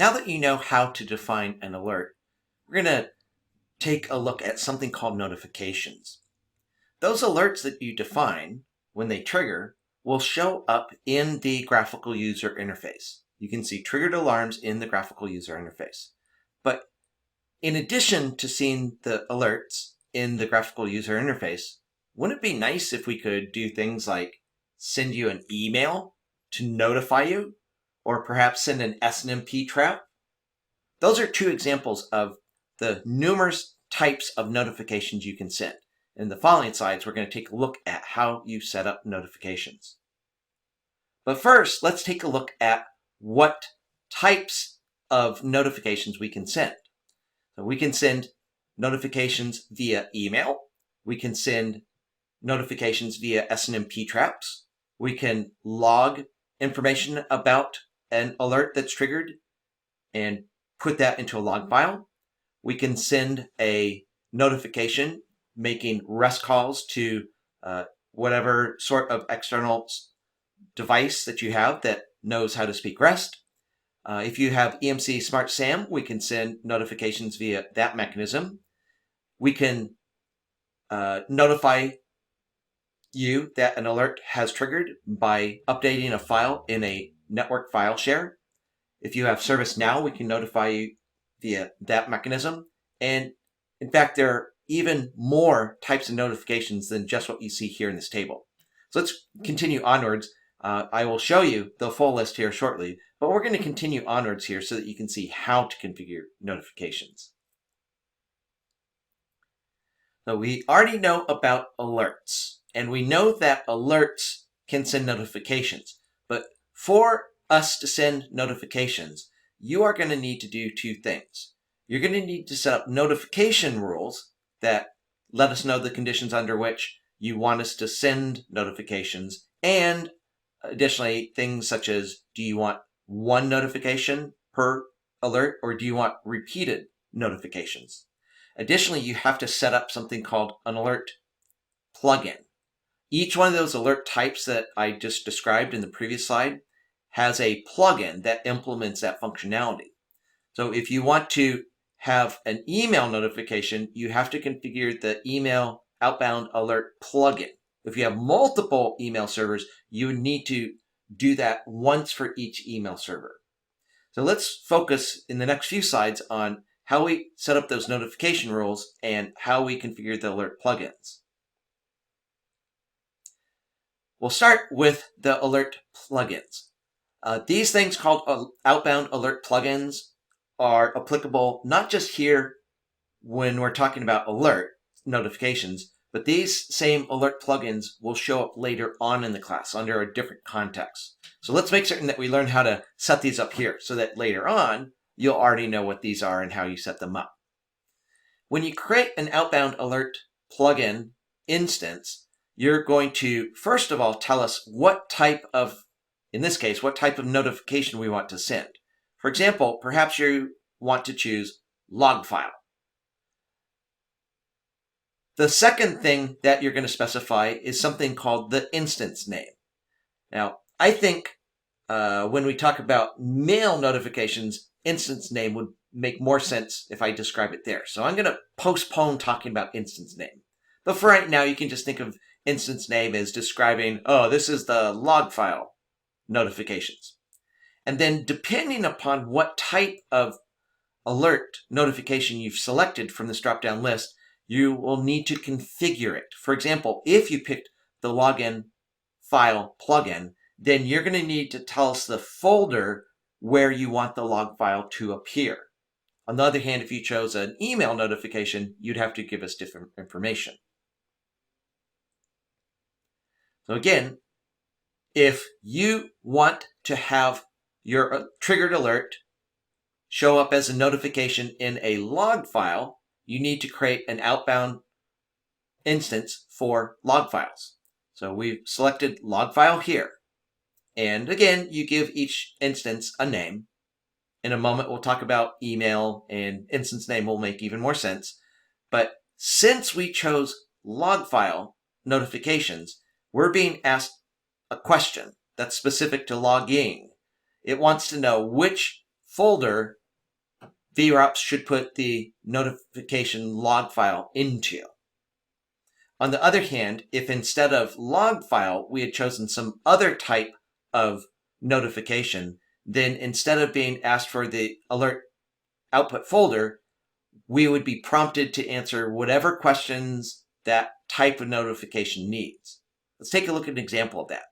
Now that you know how to define an alert, we're going to take a look at something called notifications. Those alerts that you define, when they trigger, will show up in the graphical user interface. You can see triggered alarms in the graphical user interface. But in addition to seeing the alerts in the graphical user interface, wouldn't it be nice if we could do things like send you an email to notify you, or perhaps send an SNMP trap? Those are two examples of the numerous types of notifications you can send. In the following slides, we're going to take a look at how you set up notifications. But first, let's take a look at what types of notifications we can send. So we can send notifications via email. We can send notifications via SNMP traps. We can log information about an alert that's triggered and put that into a log file. We can send a notification making REST calls to whatever sort of external device that you have that knows how to speak REST. If you have EMC Smart SAM, we can send notifications via that mechanism. We can notify you that an alert has triggered by updating a file in a network file share. If you have ServiceNow, we can notify you via that mechanism. And in fact, there are even more types of notifications than just what you see here in this table. So let's continue onwards. I will show you the full list here shortly, but we're going to continue onwards here so that you can see how to configure notifications. So we already know about alerts, and we know that alerts can send notifications. But for us to send notifications, you are going to need to do two things. You're going to need to set up notification rules that let us know the conditions under which you want us to send notifications, and additionally, things such as, do you want one notification per alert, or do you want repeated notifications? Additionally, you have to set up something called an alert plugin. Each one of those alert types that I just described in the previous slide has a plugin that implements that functionality. So if you want to have an email notification, you have to configure the email outbound alert plugin. If you have multiple email servers, you would need to do that once for each email server. So let's focus in the next few slides on how we set up those notification rules and how we configure the alert plugins. We'll start with the alert plugins. These things called outbound alert plugins are applicable not just here when we're talking about alert notifications, but these same alert plugins will show up later on in the class under a different context. So let's make certain that we learn how to set these up here so that later on you'll already know what these are and how you set them up. When you create an outbound alert plugin instance, you're going to first of all tell us what type of, in this case, what type of notification we want to send. For example, perhaps you want to choose log file. The second thing that you're going to specify is something called the instance name. Now, I think when we talk about mail notifications, instance name would make more sense if I describe it there. So I'm going to postpone talking about instance name. But for right now, you can just think of instance name as describing, oh, this is the log file notifications. And then depending upon what type of alert notification you've selected from this drop-down list, you will need to configure it. For example, if you picked the login file plugin, then you're going to need to tell us the folder where you want the log file to appear. On the other hand, if you chose an email notification, you'd have to give us different information. So again, if you want to have your triggered alert show up as a notification in a log file, you need to create an outbound instance for log files. So we've selected log file here. And again, you give each instance a name. In a moment, we'll talk about email, and instance name will make even more sense. But since we chose log file notifications, we're being asked a question that's specific to logging. It wants to know which folder VRops should put the notification log file into. On the other hand, if instead of log file, we had chosen some other type of notification, then instead of being asked for the alert output folder, we would be prompted to answer whatever questions that type of notification needs. Let's take a look at an example of that.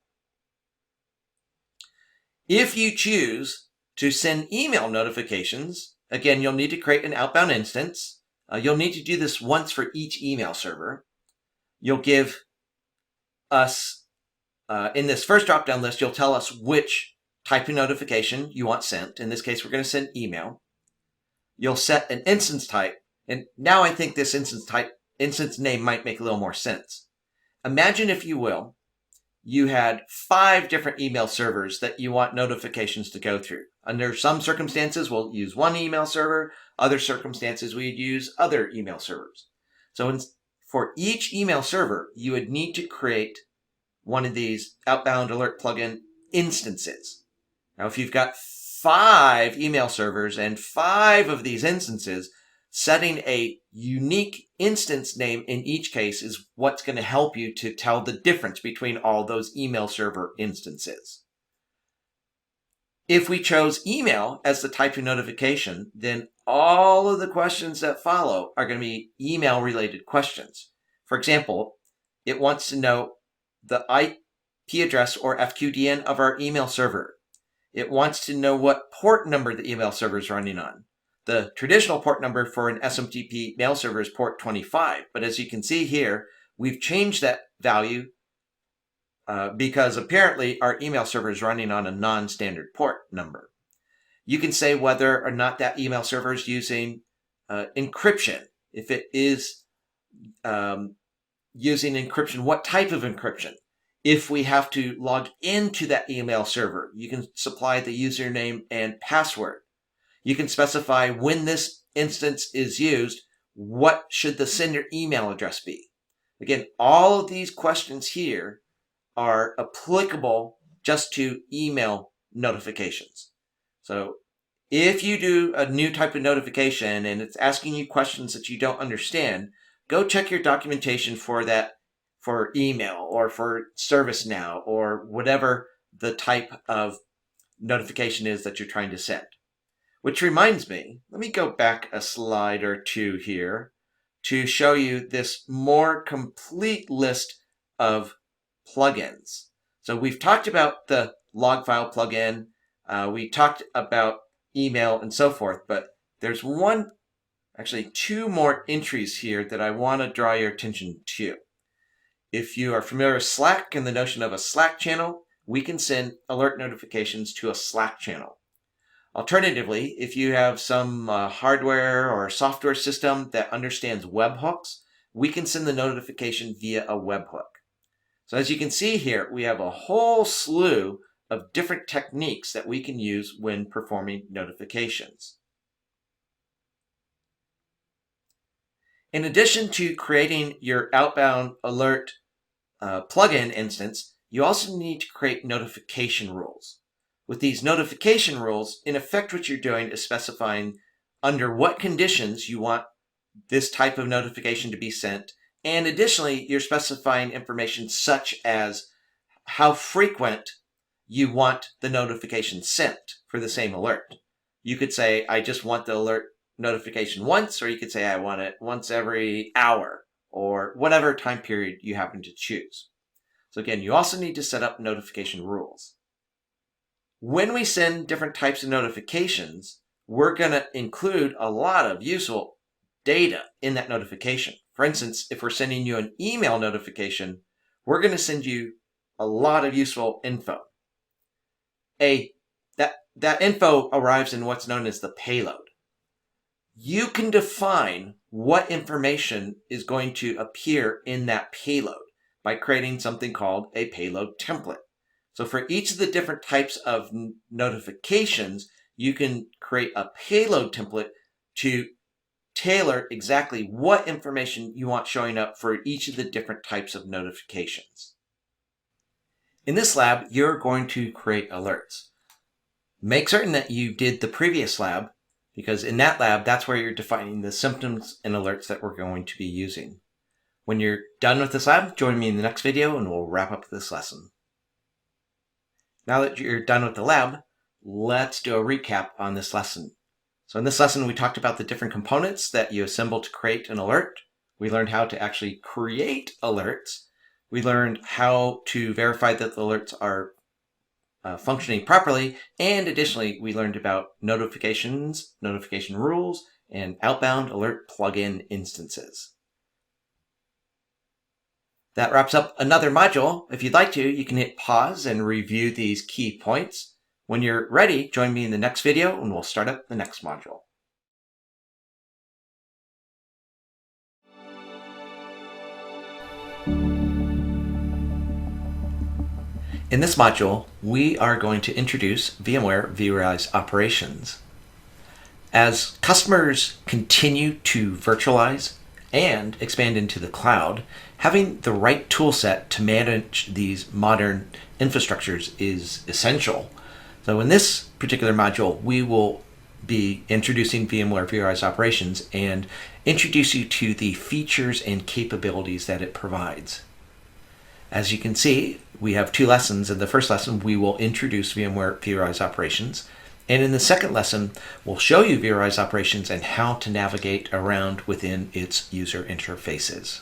If you choose to send email notifications, again, you'll need to create an outbound instance. You'll need to do this once for each email server. You'll give us, in this first drop-down list, you'll tell us which type of notification you want sent. In this case, we're going to send email. You'll set an instance type. And now I think this instance name might make a little more sense. Imagine, if you will, you had 5 different email servers that you want notifications to go through. Under some circumstances, we'll use one email server. Other circumstances, we'd use other email servers. So for each email server, you would need to create one of these outbound alert plugin instances. Now, if you've got 5 email servers and 5 of these instances, setting a unique instance name in each case is what's going to help you to tell the difference between all those email server instances. If we chose email as the type of notification, then all of the questions that follow are going to be email-related questions. For example, it wants to know the IP address or FQDN of our email server. It wants to know what port number the email server is running on. The traditional port number for an SMTP mail server is port 25, but as you can see here, we've changed that value because apparently our email server is running on a non-standard port number. You can say whether or not that email server is using encryption. If it is using encryption, what type of encryption? If we have to log into that email server, you can supply the username and password. You can specify when this instance is used, what should the sender email address be? Again, all of these questions here are applicable just to email notifications. So if you do a new type of notification and it's asking you questions that you don't understand, go check your documentation for that, for email or for ServiceNow or whatever the type of notification is that you're trying to send. Which reminds me, let me go back a slide or two here to show you this more complete list of plugins. So we've talked about the log file plugin, we talked about email and so forth, but there's actually 2 more entries here that I want to draw your attention to. If you are familiar with Slack and the notion of a Slack channel, we can send alert notifications to a Slack channel. Alternatively, if you have some hardware or software system that understands webhooks, we can send the notification via a webhook. So as you can see here, we have a whole slew of different techniques that we can use when performing notifications. In addition to creating your outbound alert plugin instance, you also need to create notification rules. With these notification rules, in effect what you're doing is specifying under what conditions you want this type of notification to be sent, and additionally you're specifying information such as how frequent you want the notification sent for the same alert. You could say, I just want the alert notification once, or you could say, I want it once every hour, or whatever time period you happen to choose. So again, you also need to set up notification rules. When we send different types of notifications, we're going to include a lot of useful data in that notification. For instance, if we're sending you an email notification, we're going to send you a lot of useful info. That info arrives in what's known as the payload. You can define what information is going to appear in that payload by creating something called a payload template. So for each of the different types of notifications, you can create a payload template to tailor exactly what information you want showing up for each of the different types of notifications. In this lab, you're going to create alerts. Make certain that you did the previous lab, because in that lab, that's where you're defining the symptoms and alerts that we're going to be using. When you're done with this lab, join me in the next video and we'll wrap up this lesson. Now that you're done with the lab, let's do a recap on this lesson. So in this lesson, we talked about the different components that you assemble to create an alert. We learned how to actually create alerts. We learned how to verify that the alerts are functioning properly. And additionally, we learned about notifications, notification rules, and outbound alert plugin instances. That wraps up another module. If you'd like to, you can hit pause and review these key points. When you're ready, join me in the next video and we'll start up the next module. In this module, we are going to introduce VMware vRealize operations. As customers continue to virtualize and expand into the cloud, having the right tool set to manage these modern infrastructures is essential. So in this particular module, we will be introducing VMware vRealize operations and introduce you to the features and capabilities that it provides. As you can see, we have two lessons. In the first lesson, we will introduce VMware vRealize operations. And in the second lesson, we'll show you vRealize operations and how to navigate around within its user interfaces.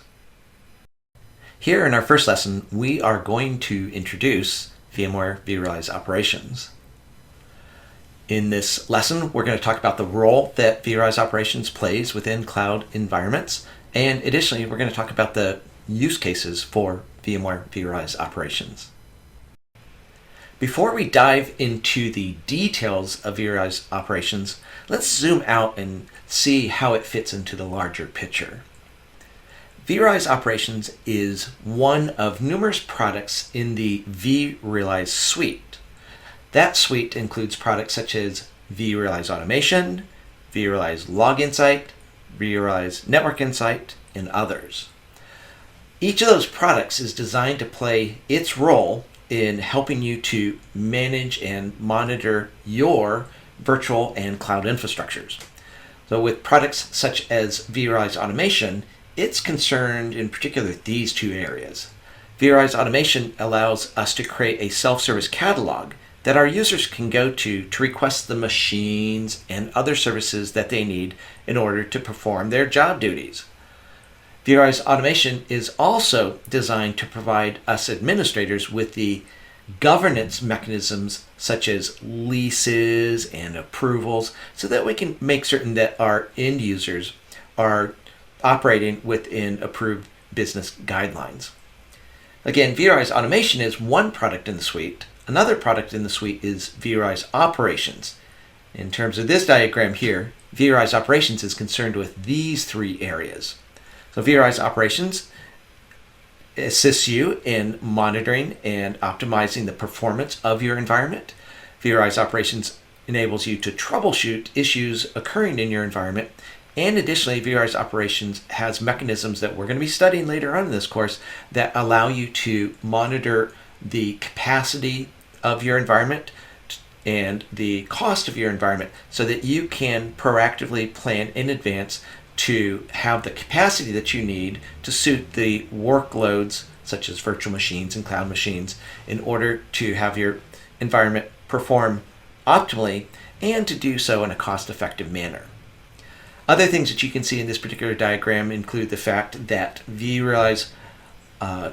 Here in our first lesson, we are going to introduce VMware vRealize operations. In this lesson, we're going to talk about the role that vRealize operations plays within cloud environments. And additionally, we're going to talk about the use cases for VMware vRealize operations. Before we dive into the details of vRealize operations, let's zoom out and see how it fits into the larger picture. vRealize operations is one of numerous products in the vRealize suite. That suite includes products such as vRealize Automation, vRealize Log Insight, vRealize Network Insight, and others. Each of those products is designed to play its role in helping you to manage and monitor your virtual and cloud infrastructures. So with products such as vRealize Automation, it's concerned in particular with these two areas. vRealize Automation allows us to create a self-service catalog that our users can go to request the machines and other services that they need in order to perform their job duties. vRealize Automation is also designed to provide us administrators with the governance mechanisms such as leases and approvals so that we can make certain that our end users are operating within approved business guidelines. Again, vRealize Automation is one product in the suite. Another product in the suite is vRealize Operations. In terms of this diagram here, vRealize Operations is concerned with these three areas. So vRealize Operations assists you in monitoring and optimizing the performance of your environment. vRealize Operations enables you to troubleshoot issues occurring in your environment. And additionally, vRealize Operations has mechanisms that we're going to be studying later on in this course that allow you to monitor the capacity of your environment and the cost of your environment so that you can proactively plan in advance to have the capacity that you need to suit the workloads such as virtual machines and cloud machines in order to have your environment perform optimally and to do so in a cost-effective manner. Other things that you can see in this particular diagram include the fact that vRealize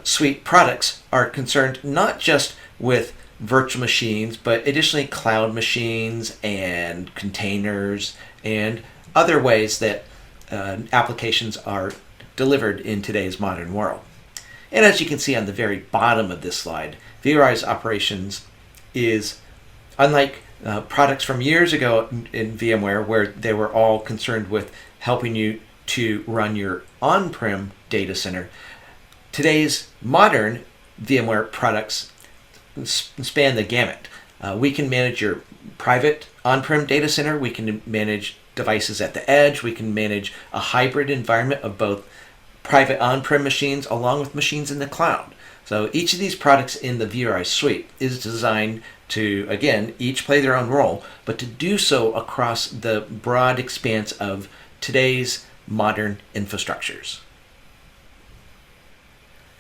suite products are concerned not just with virtual machines, but additionally cloud machines and containers and other ways that applications are delivered in today's modern world. And as you can see on the very bottom of this slide, vRealize Operations is unlike products from years ago in VMware where they were all concerned with helping you to run your on-prem data center. Today's modern VMware products span the gamut. We can manage your private on-prem data center. We can manage devices at the edge. We can manage a hybrid environment of both private on-prem machines along with machines in the cloud. So each of these products in the vRealize suite is designed to, again, each play their own role, but to do so across the broad expanse of today's modern infrastructures.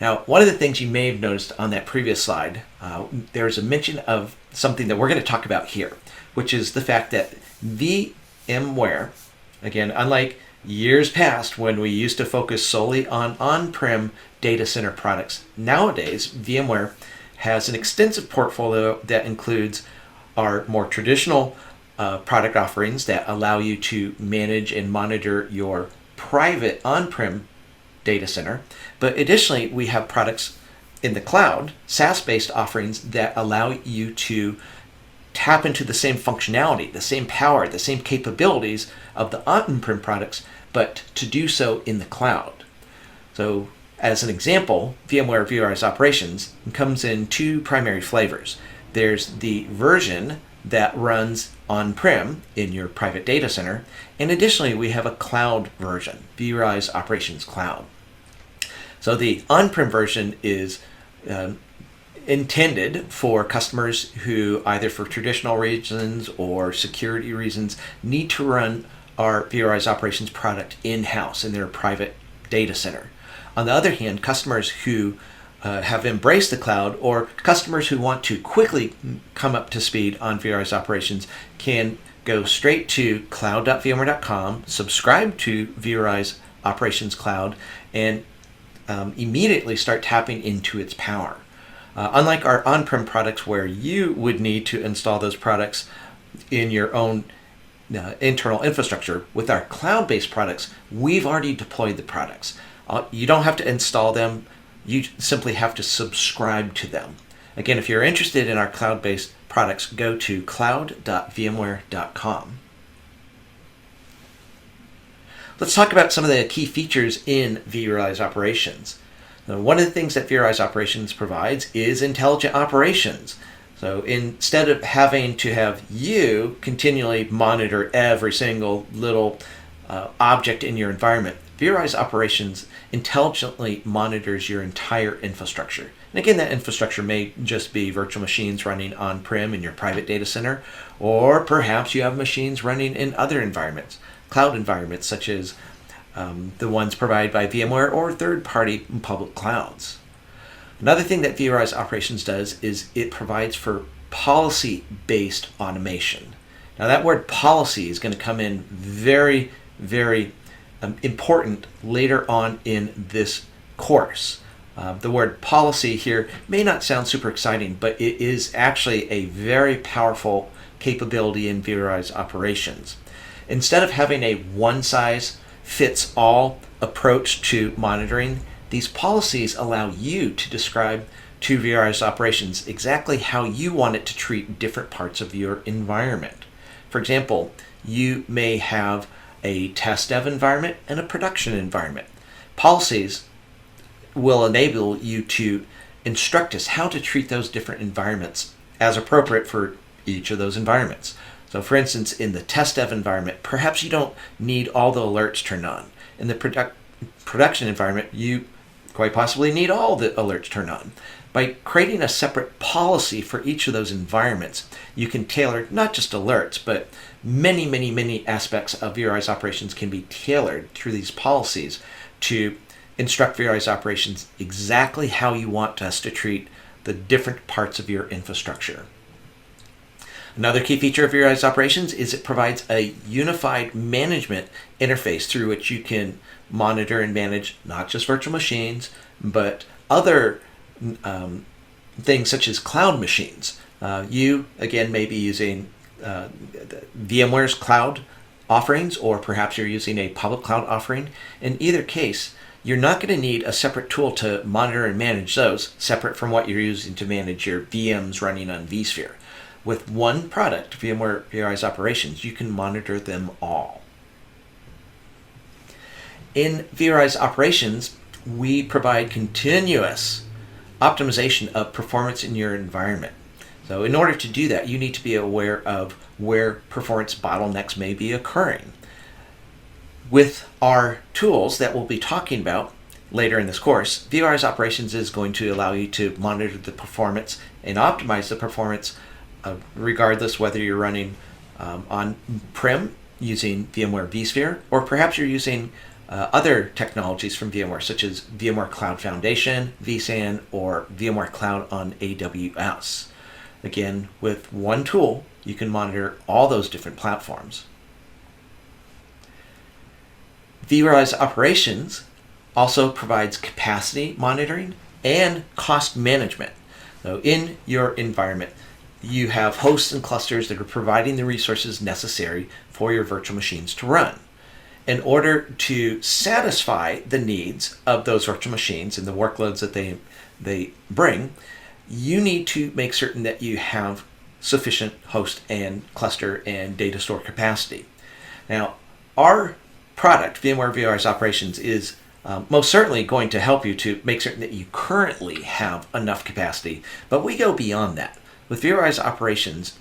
Now, one of the things you may have noticed on that previous slide, there's a mention of something that we're going to talk about here, which is the fact that VMware, again, unlike years past when we used to focus solely on on-prem data center products, nowadays VMware has an extensive portfolio that includes our more traditional product offerings that allow you to manage and monitor your private on-prem data center. But additionally, we have products in the cloud, SaaS-based offerings that allow you to tap into the same functionality, the same power, the same capabilities of the on-prem products, but to do so in the cloud. So as an example, VMware vRealize Operations comes in two primary flavors. There's the version that runs on-prem in your private data center, and additionally we have a cloud version, vRealize Operations Cloud. So the on-prem version is intended for customers who, either for traditional reasons or security reasons, need to run our vRealize Operations product in-house in their private data center. On the other hand, customers who have embraced the cloud, or customers who want to quickly come up to speed on vRealize Operations, can go straight to cloud.vmware.com, subscribe to vRealize Operations Cloud, and immediately start tapping into its power. Unlike our on-prem products where you would need to install those products in your own internal infrastructure, with our cloud-based products, we've already deployed the products. You don't have to install them, you simply have to subscribe to them. Again, if you're interested in our cloud-based products, go to cloud.vmware.com. Let's talk about some of the key features in vRealize Operations. Now, one of the things that vRealize Operations provides is intelligent operations. So instead of having to have you continually monitor every single little object in your environment, vRealize Operations intelligently monitors your entire infrastructure. And again, that infrastructure may just be virtual machines running on-prem in your private data center, or perhaps you have machines running in other environments, cloud environments such as the ones provided by VMware or third-party public clouds. Another thing that vRealize Operations does is it provides for policy-based automation. Now that word policy is going to come in very, very important later on in this course. The word policy here may not sound super exciting, but it is actually a very powerful capability in vRealize Operations. Instead of having a one-size-fits-all approach to monitoring, these policies allow you to describe to vRealize Operations exactly how you want it to treat different parts of your environment. For example, you may have a test dev environment and a production environment. Policies will enable you to instruct us how to treat those different environments as appropriate for each of those environments. So for instance, in the test dev environment, perhaps you don't need all the alerts turned on. In the production environment, you quite possibly need all the alerts turned on. By creating a separate policy for each of those environments, you can tailor not just alerts, but many, many, many aspects of vRealize Operations can be tailored through these policies to instruct vRealize Operations exactly how you want us to treat the different parts of your infrastructure. Another key feature of vRealize Operations is it provides a unified management interface through which you can monitor and manage not just virtual machines, but other things such as cloud machines. You, again, may be using VMware's cloud offerings, or perhaps you're using a public cloud offering. In either case, you're not going to need a separate tool to monitor and manage those, separate from what you're using to manage your VMs running on vSphere. With one product, VMware vRealize Operations, you can monitor them all. In vRealize Operations, we provide continuous optimization of performance in your environment. So in order to do that, you need to be aware of where performance bottlenecks may be occurring. With our tools that we'll be talking about later in this course, vRealize Operations is going to allow you to monitor the performance and optimize the performance regardless whether you're running on-prem using VMware vSphere, or perhaps you're using other technologies from VMware, such as VMware Cloud Foundation, vSAN, or VMware Cloud on AWS. Again, with one tool, you can monitor all those different platforms. vRealize Operations also provides capacity monitoring and cost management. So in your environment, you have hosts and clusters that are providing the resources necessary for your virtual machines to run. In order to satisfy the needs of those virtual machines and the workloads that they bring, you need to make certain that you have sufficient host and cluster and data store capacity. Now, our product, VMware vRealize Operations, is most certainly going to help you to make certain that you currently have enough capacity, but we go beyond that. With vRealize Operations,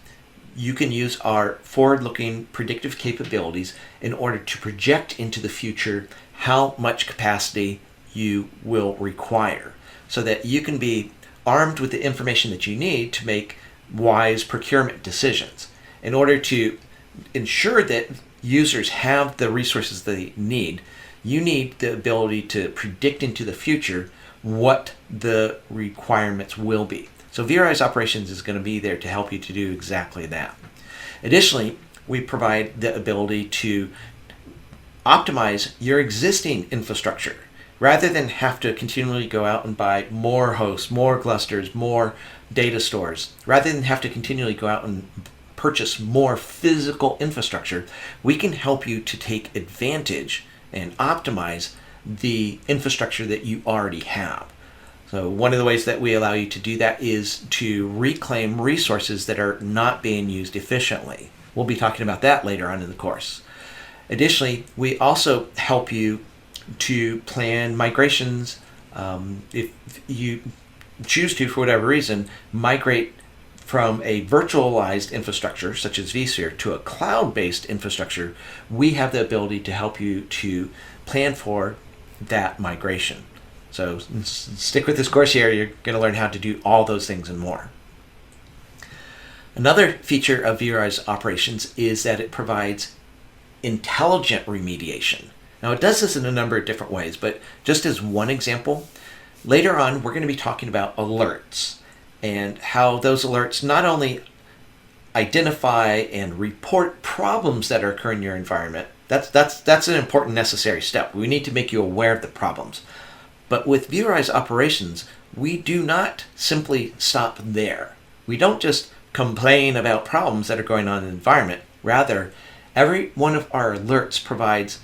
you can use our forward-looking predictive capabilities in order to project into the future how much capacity you will require, so that you can be armed with the information that you need to make wise procurement decisions. In order to ensure that users have the resources they need, you need the ability to predict into the future what the requirements will be. So vRealize Operations is going to be there to help you to do exactly that. Additionally, we provide the ability to optimize your existing infrastructure. Rather than have to continually go out and buy more hosts, more clusters, more data stores, rather than have to continually go out and purchase more physical infrastructure, we can help you to take advantage and optimize the infrastructure that you already have. So one of the ways that we allow you to do that is to reclaim resources that are not being used efficiently. We'll be talking about that later on in the course. Additionally, we also help you to plan migrations. If you choose to, for whatever reason, migrate from a virtualized infrastructure such as vSphere to a cloud-based infrastructure, we have the ability to help you to plan for that migration. So stick with this course here. You're going to learn how to do all those things and more. Another feature of vRealize Operations is that it provides intelligent remediation. Now, it does this in a number of different ways, but just as one example, later on we're going to be talking about alerts and how those alerts not only identify and report problems that are occurring in your environment. That's an important necessary step. We need to make you aware of the problems. But with vRealize Operations, we do not simply stop there. We don't just complain about problems that are going on in the environment. Rather, every one of our alerts provides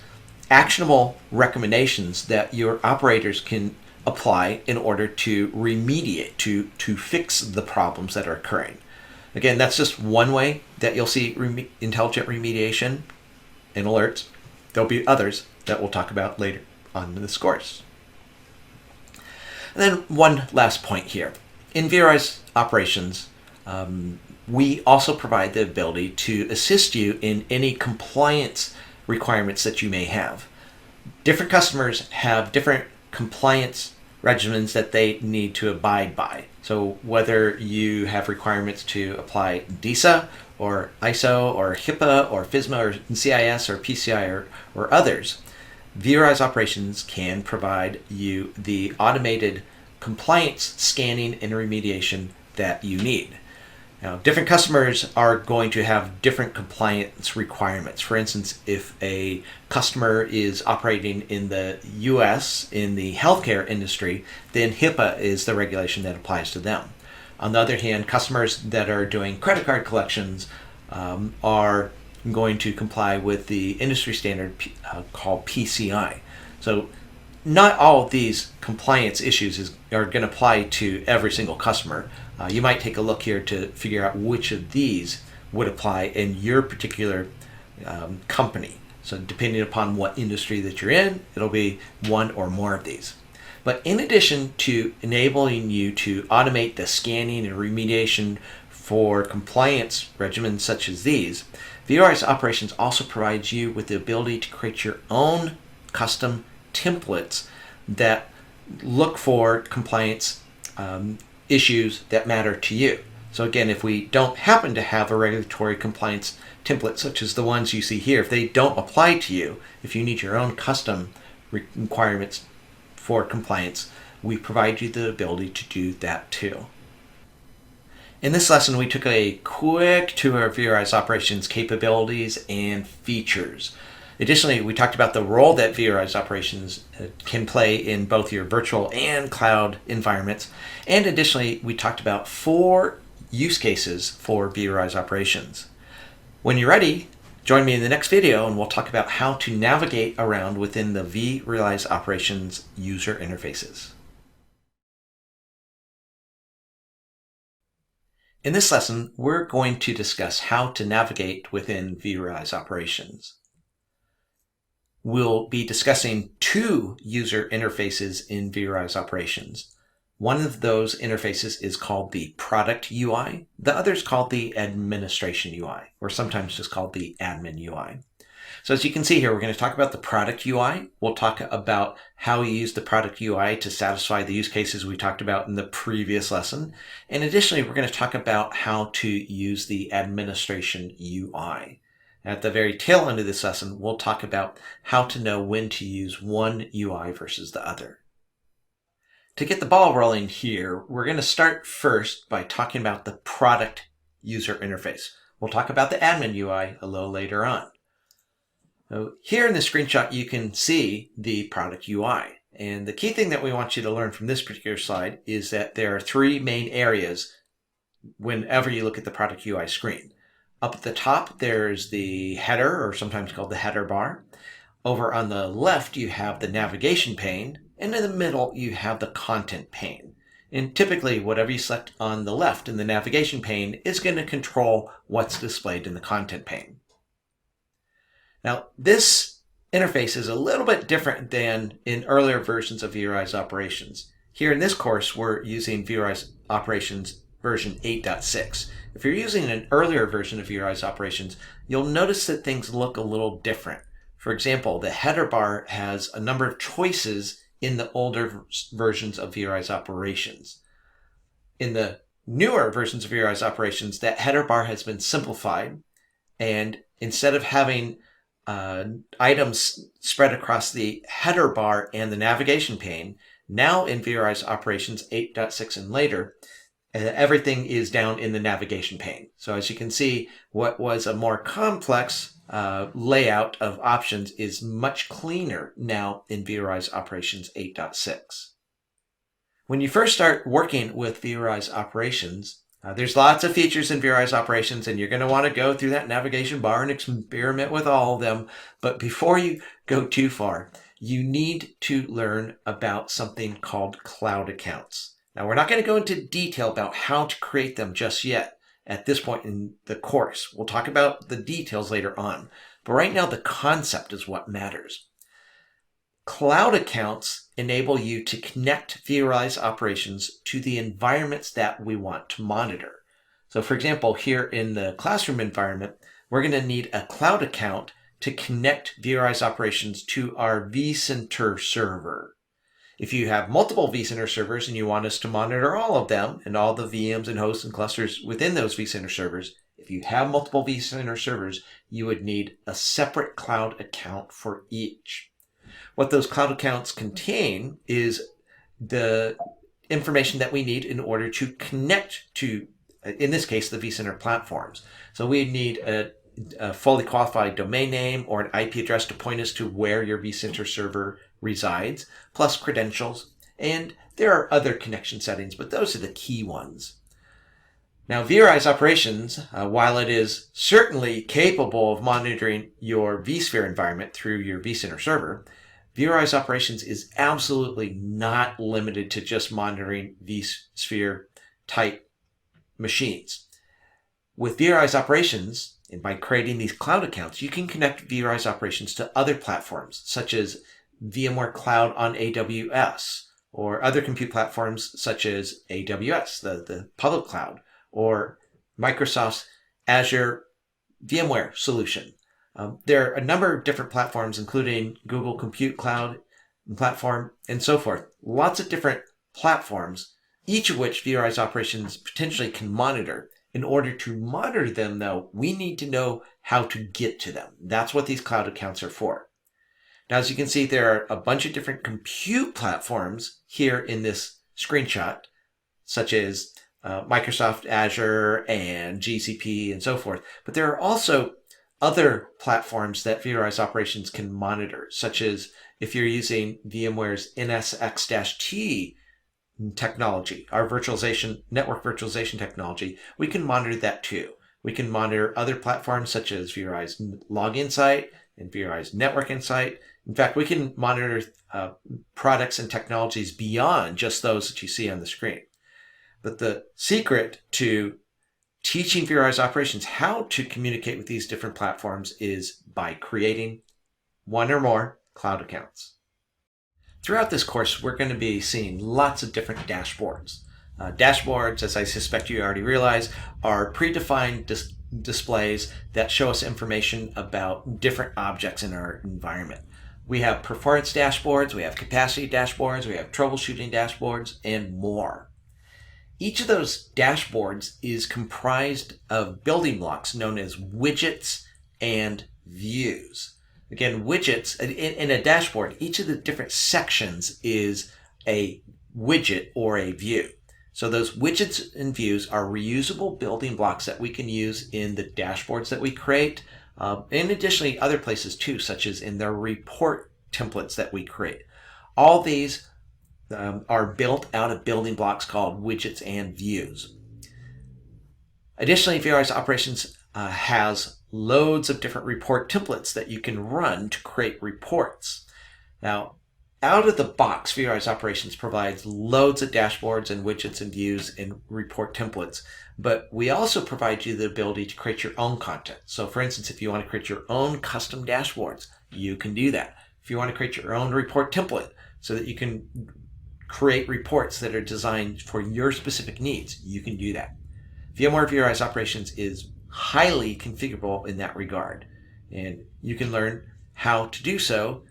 actionable recommendations that your operators can apply in order to remediate, to fix the problems that are occurring. Again, that's just one way that you'll see intelligent remediation in alerts. There'll be others that we'll talk about later on in this course. And then one last point here. In vRealize Operations, we also provide the ability to assist you in any compliance requirements that you may have. Different customers have different compliance regimens that they need to abide by. So whether you have requirements to apply DISA or ISO or HIPAA or FSMA or CIS or PCI or others, vRealize Operations can provide you the automated compliance scanning and remediation that you need. Now, different customers are going to have different compliance requirements. For instance, if a customer is operating in the US in the healthcare industry, then HIPAA is the regulation that applies to them. On the other hand, customers that are doing credit card collections are going to comply with the industry standard called PCI. So not all of these compliance issues are going to apply to every single customer. You might take a look here to figure out which of these would apply in your particular company. So depending upon what industry that you're in, it'll be one or more of these. But in addition to enabling you to automate the scanning and remediation for compliance regimens such as these, vRealize Operations also provides you with the ability to create your own custom templates that look for compliance issues that matter to you. So again, if we don't happen to have a regulatory compliance template such as the ones you see here, if they don't apply to you, if you need your own custom requirements for compliance, we provide you the ability to do that too. In this lesson, we took a quick tour of vRealize operations capabilities and features. Additionally, we talked about the role that vRealize operations can play in both your virtual and cloud environments. And additionally, we talked about 4 use cases for vRealize operations. When you're ready, join me in the next video and we'll talk about how to navigate around within the vRealize operations user interfaces. In this lesson, we're going to discuss how to navigate within vRealize operations. We'll be discussing 2 user interfaces in vRealize operations. One of those interfaces is called the product UI. The other is called the administration UI, or sometimes just called the admin UI. So as you can see here, we're going to talk about the product UI. We'll talk about how we use the product UI to satisfy the use cases we talked about in the previous lesson. And additionally, we're going to talk about how to use the administration UI. At the very tail end of this lesson, we'll talk about how to know when to use one UI versus the other. To get the ball rolling here, we're going to start first by talking about the product user interface. We'll talk about the admin UI a little later on. So here in the screenshot, you can see the product UI. And the key thing that we want you to learn from this particular slide is that there are 3 main areas whenever you look at the product UI screen. Up at the top, there's the header, or sometimes called the header bar. Over on the left, you have the navigation pane. And in the middle, you have the content pane. And typically, whatever you select on the left in the navigation pane is going to control what's displayed in the content pane. Now, this interface is a little bit different than in earlier versions of vRealize operations. Here in this course, we're using vRealize operations version 8.6. If you're using an earlier version of vRealize operations, you'll notice that things look a little different. For example, the header bar has a number of choices in the older versions of vRealize operations. In the newer versions of vRealize operations, that header bar has been simplified, and instead of having items spread across the header bar and the navigation pane, now in vRealize operations 8.6 and later, everything is down in the navigation pane. So as you can see, what was a more complex layout of options is much cleaner now in vRealize operations 8.6. When you first start working with vRealize operations, there's lots of features in vRealize operations, and you're going to want to go through that navigation bar and experiment with all of them. But before you go too far, you need to learn about something called cloud accounts. Now, we're not going to go into detail about how to create them just yet at this point in the course. We'll talk about the details later on. But right now, the concept is what matters. Cloud accounts enable you to connect vRealize operations to the environments that we want to monitor. So for example, here in the classroom environment, we're going to need a cloud account to connect vRealize operations to our vCenter server. If you have multiple vCenter servers and you want us to monitor all of them and all the VMs and hosts and clusters within those vCenter servers, if you have multiple vCenter servers, you would need a separate cloud account for each. What those cloud accounts contain is the information that we need in order to connect to, in this case, the vCenter platforms. So we need a fully qualified domain name or an IP address to point us to where your vCenter server resides, plus credentials. And there are other connection settings, but those are the key ones. Now, vRealize operations, while it is certainly capable of monitoring your vSphere environment through your vCenter server, vRealize operations is absolutely not limited to just monitoring vSphere type machines. With vRealize operations, and by creating these cloud accounts, you can connect vRealize operations to other platforms, such as VMware Cloud on AWS, or other compute platforms such as AWS, the public cloud, or Microsoft's Azure VMware solution. There are a number of different platforms, including Google Compute Cloud platform and so forth. Lots of different platforms each of which vRealize operations potentially can monitor. In order to monitor them, though, we need to know how to get to them. That's what these cloud accounts are for. Now, as you can see, there are a bunch of different compute platforms here in this screenshot, such as Microsoft Azure and GCP and so forth. But there are also other platforms that vRealize operations can monitor, such as if you're using VMware's NSX-T technology, our network virtualization technology, we can monitor that too. We can monitor other platforms such as vRealize Log Insight and vRealize Network Insight. In fact, we can monitor products and technologies beyond just those that you see on the screen. But the secret to teaching vRealize operations how to communicate with these different platforms is by creating one or more cloud accounts. Throughout this course, we're going to be seeing lots of different dashboards. Dashboards, as I suspect you already realize, are predefined displays that show us information about different objects in our environment. We have performance dashboards, we have capacity dashboards, we have troubleshooting dashboards, and more. Each of those dashboards is comprised of building blocks known as widgets and views. Again, widgets, in a dashboard, each of the different sections is a widget or a view. So those widgets and views are reusable building blocks that we can use in the dashboards that we create, and additionally other places too, such as in the report templates that we create. All these are built out of building blocks called widgets and views. Additionally, vRealize operations has loads of different report templates that you can run to create reports. Now, out of the box, vRealize operations provides loads of dashboards and widgets and views and report templates, but we also provide you the ability to create your own content. So for instance, if you want to create your own custom dashboards, you can do that. If you want to create your own report template so that you can create reports that are designed for your specific needs, you can do that. VMware vRealize operations is highly configurable in that regard, and you can learn how to do so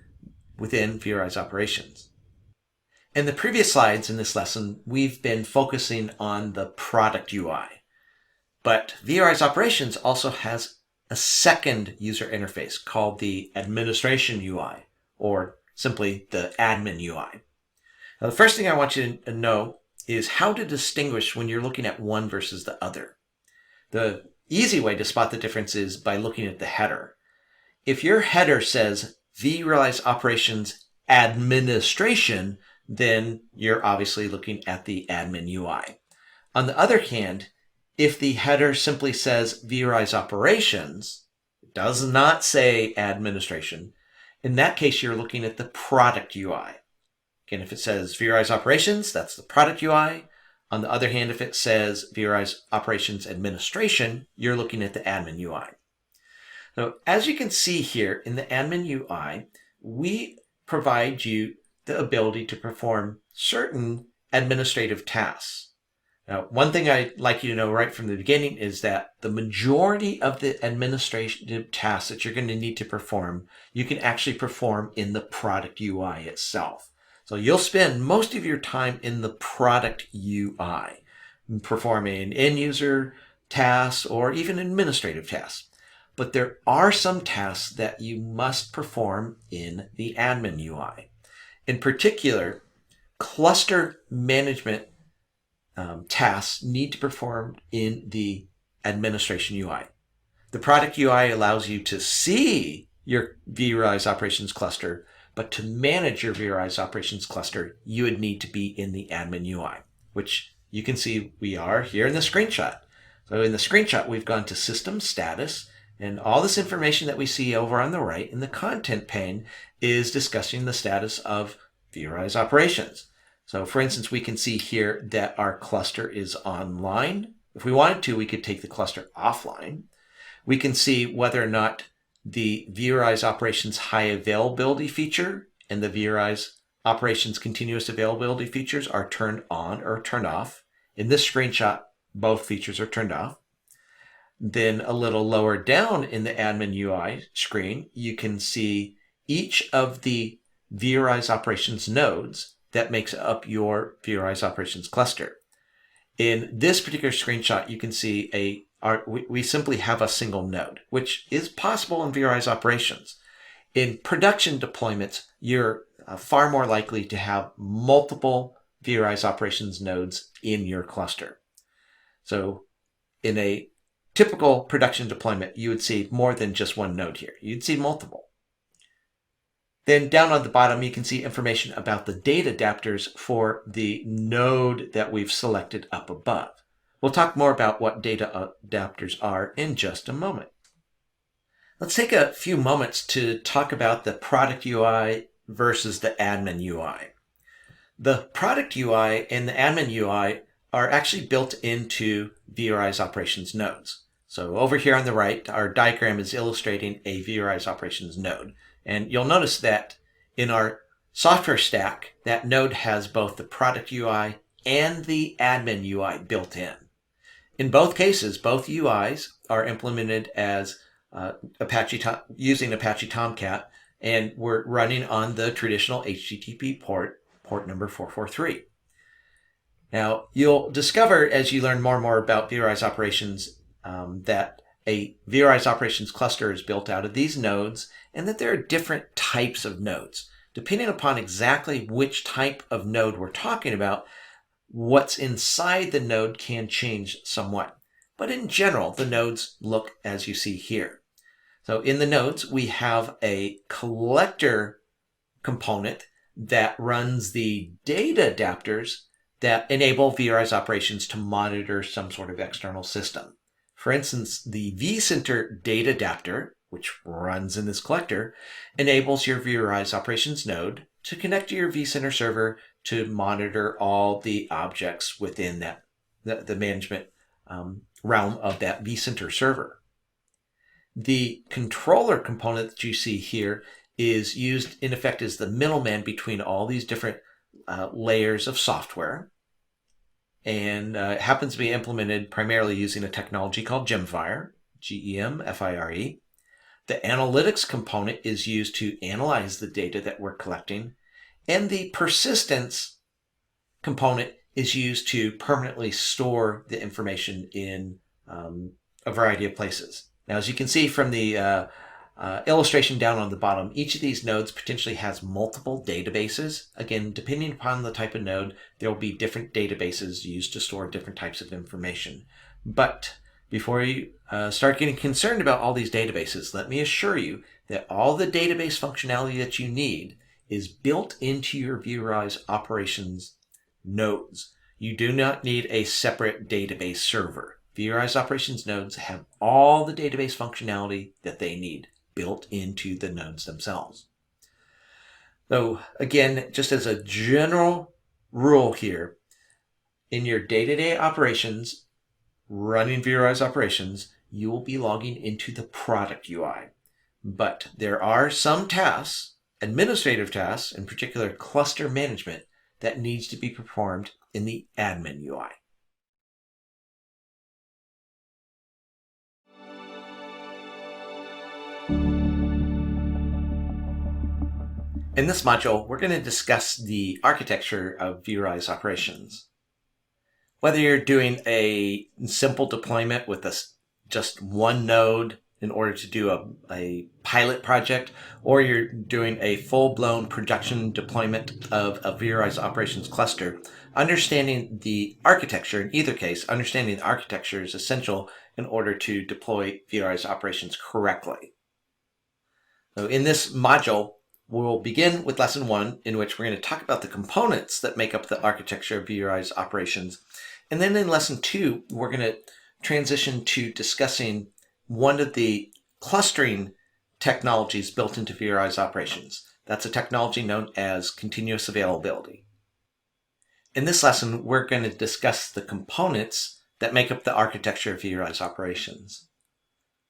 within vRealize operations. In the previous slides in this lesson, we've been focusing on the product UI, but vRealize operations also has a second user interface called the administration UI, or simply the admin UI. Now, the first thing I want you to know is how to distinguish when you're looking at one versus the other. The easy way to spot the difference is by looking at the header. If your header says vRealize operations administration, then you're obviously looking at the admin UI. On the other hand, if the header simply says vRealize operations, it does not say administration, in that case you're looking at the product UI. Again, if it says vRealize operations, that's the product UI. On the other hand, if it says vRealize operations administration, you're looking at the admin UI. So as you can see here in the admin UI, we provide you the ability to perform certain administrative tasks. Now, one thing I'd like you to know right from the beginning is that the majority of the administrative tasks that you're going to need to perform, you can actually perform in the product UI itself. So you'll spend most of your time in the product UI, performing end-user tasks or even administrative tasks. But there are some tasks that you must perform in the admin UI. In particular, cluster management tasks need to perform in the administration UI. The product UI allows you to see your vRealize operations cluster, but to manage your vRealize operations cluster, you would need to be in the admin UI, which you can see we are here in the screenshot. So in the screenshot, we've gone to system status, and all this information that we see over on the right in the content pane is discussing the status of vRealize operations. So for instance, we can see here that our cluster is online. If we wanted to, we could take the cluster offline. We can see whether or not the vRealize operations high availability feature and the vRealize operations continuous availability features are turned on or turned off. In this screenshot, both features are turned off. Then a little lower down in the admin UI screen, you can see each of the vRealize operations nodes that makes up your vRealize operations cluster. In this particular screenshot, you can see we simply have a single node, which is possible in vRealize operations. In production deployments, you're far more likely to have multiple vRealize operations nodes in your cluster. So in a typical production deployment, you would see more than just one node here. You'd see multiple. Then down on the bottom, you can see information about the data adapters for the node that we've selected up above. We'll talk more about what data adapters are in just a moment. Let's take a few moments to talk about the product UI versus the admin UI. The product UI and the admin UI are actually built into vRealize operations nodes. So over here on the right, our diagram is illustrating a vRealize operations node. And you'll notice that in our software stack, that node has both the product UI and the admin UI built in. In both cases, both UIs are implemented as using Apache Tomcat, and we're running on the traditional HTTP port number 443. Now, you'll discover as you learn more and more about vRealize operations that a vRealize operations cluster is built out of these nodes, and that there are different types of nodes. Depending upon exactly which type of node we're talking about, what's inside the node can change somewhat. But in general, the nodes look as you see here. So in the nodes, we have a collector component that runs the data adapters that enable vRealize operations to monitor some sort of external system. For instance, the vCenter data adapter, which runs in this collector, enables your vRealize operations node to connect to your vCenter server to monitor all the objects within the management realm of that vCenter server. The controller component that you see here is used in effect as the middleman between all these different layers of software, and it happens to be implemented primarily using a technology called Gemfire, Gemfire. The analytics component is used to analyze the data that we're collecting, and the persistence component is used to permanently store the information in a variety of places. Now, as you can see from the illustration down on the bottom, each of these nodes potentially has multiple databases. Again, depending upon the type of node, there will be different databases used to store different types of information. But before you start getting concerned about all these databases, let me assure you that all the database functionality that you need is built into your vRealize operations nodes. You do not need a separate database server. vRealize operations nodes have all the database functionality that they need built into the nodes themselves. So again, just as a general rule here, in your day-to-day operations, running vRealize operations, you will be logging into the product UI. But there are some tasks, administrative tasks, in particular cluster management, that needs to be performed in the admin UI. In this module, we're going to discuss the architecture of vRealize operations. Whether you're doing a simple deployment with just one node in order to do a pilot project, or you're doing a full-blown production deployment of a vRealize operations cluster, understanding the architecture, in either case, understanding the architecture is essential in order to deploy vRealize operations correctly. So in this module, we'll begin with lesson 1, in which we're going to talk about the components that make up the architecture of vRealize operations. And then in lesson 2, we're going to transition to discussing one of the clustering technologies built into vRealize operations. That's a technology known as continuous availability. In this lesson, we're going to discuss the components that make up the architecture of vRealize operations.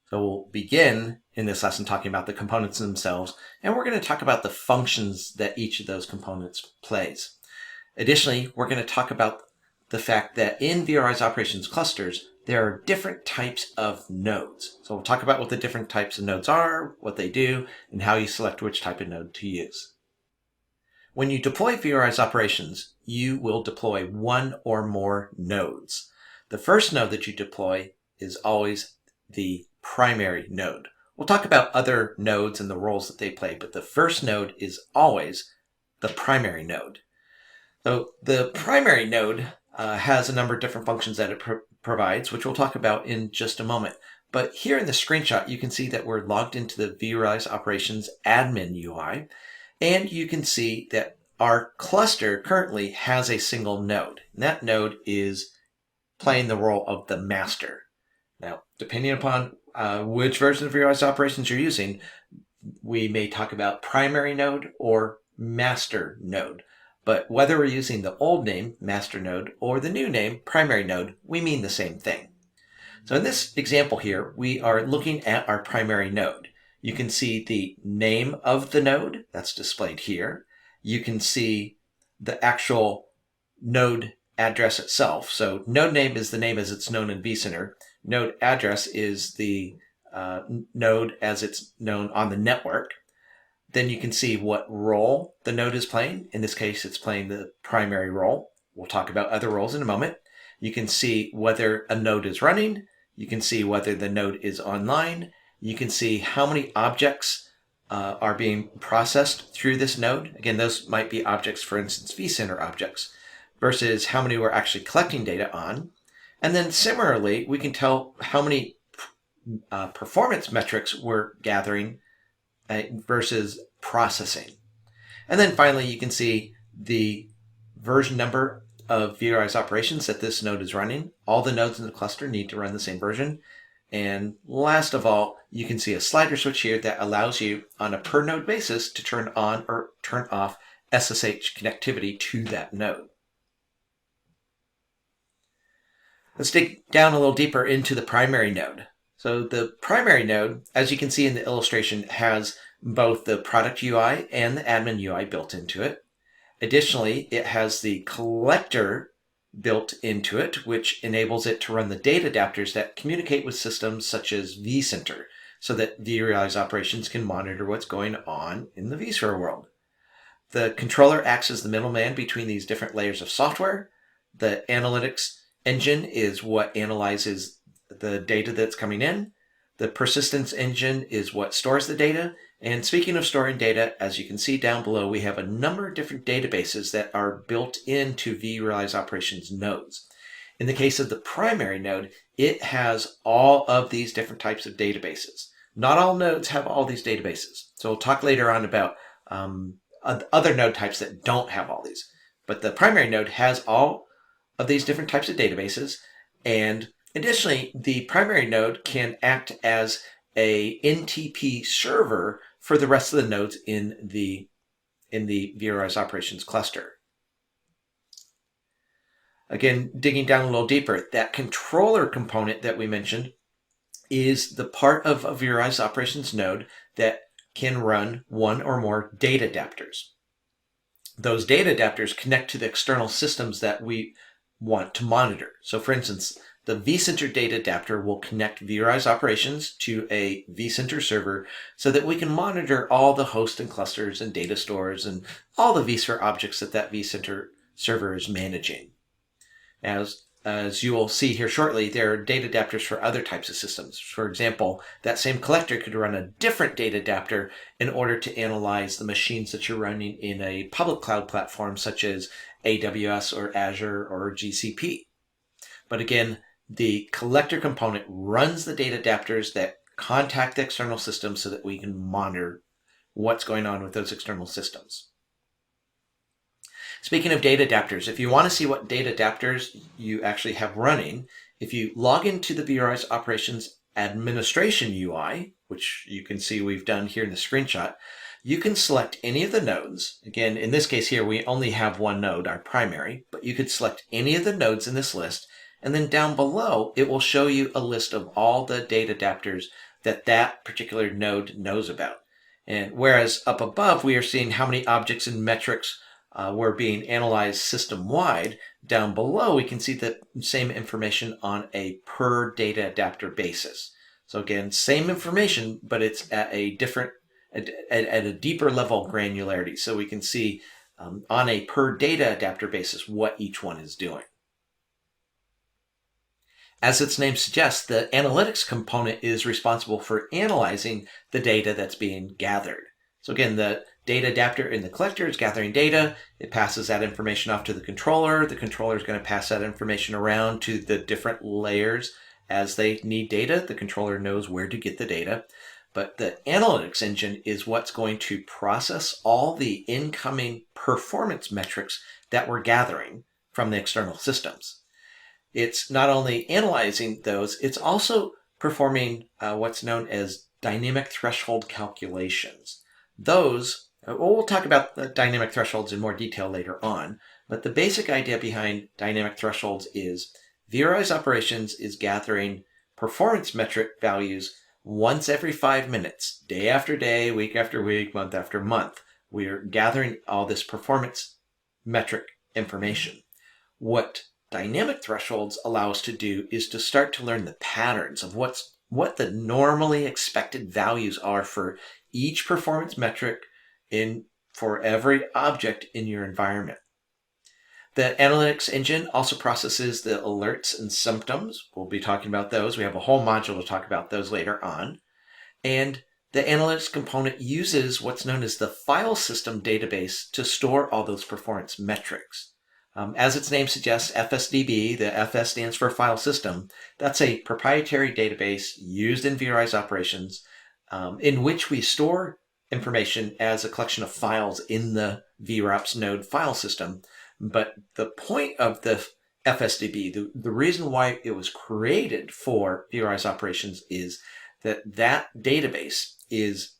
So we'll begin in this lesson talking about the components themselves, and we're going to talk about the functions that each of those components plays. Additionally, we're going to talk about the fact that in vRealize operations clusters, there are different types of nodes. So we'll talk about what the different types of nodes are, what they do, and how you select which type of node to use. When you deploy vRealize operations, you will deploy one or more nodes. The first node that you deploy is always the primary node. We'll talk about other nodes and the roles that they play, but the first node is always the primary node. So the primary node has a number of different functions that it provides, which we'll talk about in just a moment. But here in the screenshot, you can see that we're logged into the vRealize operations admin UI, and you can see that our cluster currently has a single node. And that node is playing the role of the master. Now, depending upon which version of vRealize operations you're using, we may talk about primary node or master node. But whether we're using the old name, master node, or the new name, primary node, we mean the same thing. So in this example here, we are looking at our primary node. You can see the name of the node, that's displayed here. You can see the actual node address itself. So node name is the name as it's known in vCenter. Node address is the node as it's known on the network. Then you can see what role the node is playing. In this case, it's playing the primary role. We'll talk about other roles in a moment. You can see whether a node is running. You can see whether the node is online. You can see how many objects are being processed through this node. Again, those might be objects, for instance, vCenter objects, versus how many we're actually collecting data on. And then similarly, we can tell how many performance metrics we're gathering versus processing. And then finally, you can see the version number of vRealize operations that this node is running. All the nodes in the cluster need to run the same version. And last of all, you can see a slider switch here that allows you on a per node basis to turn on or turn off SSH connectivity to that node. Let's dig down a little deeper into the primary node. So the primary node, as you can see in the illustration, has both the product UI and the admin UI built into it. Additionally, it has the collector built into it, which enables it to run the data adapters that communicate with systems such as vCenter, so that vRealize operations can monitor what's going on in the vSphere world. The controller acts as the middleman between these different layers of software. The analytics engine is what analyzes the data that's coming in. The persistence engine is what stores the data. And speaking of storing data, as you can see down below, we have a number of different databases that are built into vRealize operations nodes. In the case of the primary node, it has all of these different types of databases. Not all nodes have all these databases. So we'll talk later on about other node types that don't have all these. But the primary node has all of these different types of databases. And additionally, the primary node can act as a NTP server for the rest of the nodes in the vRealize operations cluster. Again, digging down a little deeper, that controller component that we mentioned is the part of a vRealize operations node that can run one or more data adapters. Those data adapters connect to the external systems that we want to monitor. So for instance, the vCenter data adapter will connect vRealize operations to a vCenter server so that we can monitor all the hosts and clusters and data stores and all the vSphere objects that vCenter server is managing. As you will see here shortly, there are data adapters for other types of systems. For example, that same collector could run a different data adapter in order to analyze the machines that you're running in a public cloud platform such as AWS or Azure or GCP. But again, the collector component runs the data adapters that contact the external system so that we can monitor what's going on with those external systems. Speaking of data adapters, if you want to see what data adapters you actually have running, if you log into the vRealize operations administration UI, which you can see we've done here in the screenshot, you can select any of the nodes. Again, in this case here, we only have one node, our primary, but you could select any of the nodes in this list. And then down below, it will show you a list of all the data adapters that particular node knows about. And whereas up above, we are seeing how many objects and metrics were being analyzed system-wide, down below, we can see the same information on a per data adapter basis. So again, same information, but it's at a different, at a deeper level of granularity. So we can see on a per data adapter basis what each one is doing. As its name suggests, the analytics component is responsible for analyzing the data that's being gathered. So again, the data adapter in the collector is gathering data. It passes that information off to the controller. The controller is going to pass that information around to the different layers as they need data. The controller knows where to get the data. But the analytics engine is what's going to process all the incoming performance metrics that we're gathering from the external systems. It's not only analyzing those, it's also performing what's known as dynamic threshold calculations. Those, we'll talk about the dynamic thresholds in more detail later on, but the basic idea behind dynamic thresholds is vRealize Operations is gathering performance metric values once every 5 minutes, day after day, week after week, month after month. We're gathering all this performance metric information. What dynamic thresholds allow us to do is to start to learn the patterns of what the normally expected values are for each performance metric for every object in your environment. The analytics engine also processes the alerts and symptoms. We'll be talking about those. We have a whole module to talk about those later on. And the analytics component uses what's known as the file system database to store all those performance metrics. As its name suggests, FSDB, the FS stands for file system. That's a proprietary database used in vRealize Operations in which we store information as a collection of files in the VRops node file system. But the point of the FSDB, the reason why it was created for vRealize Operations is that database is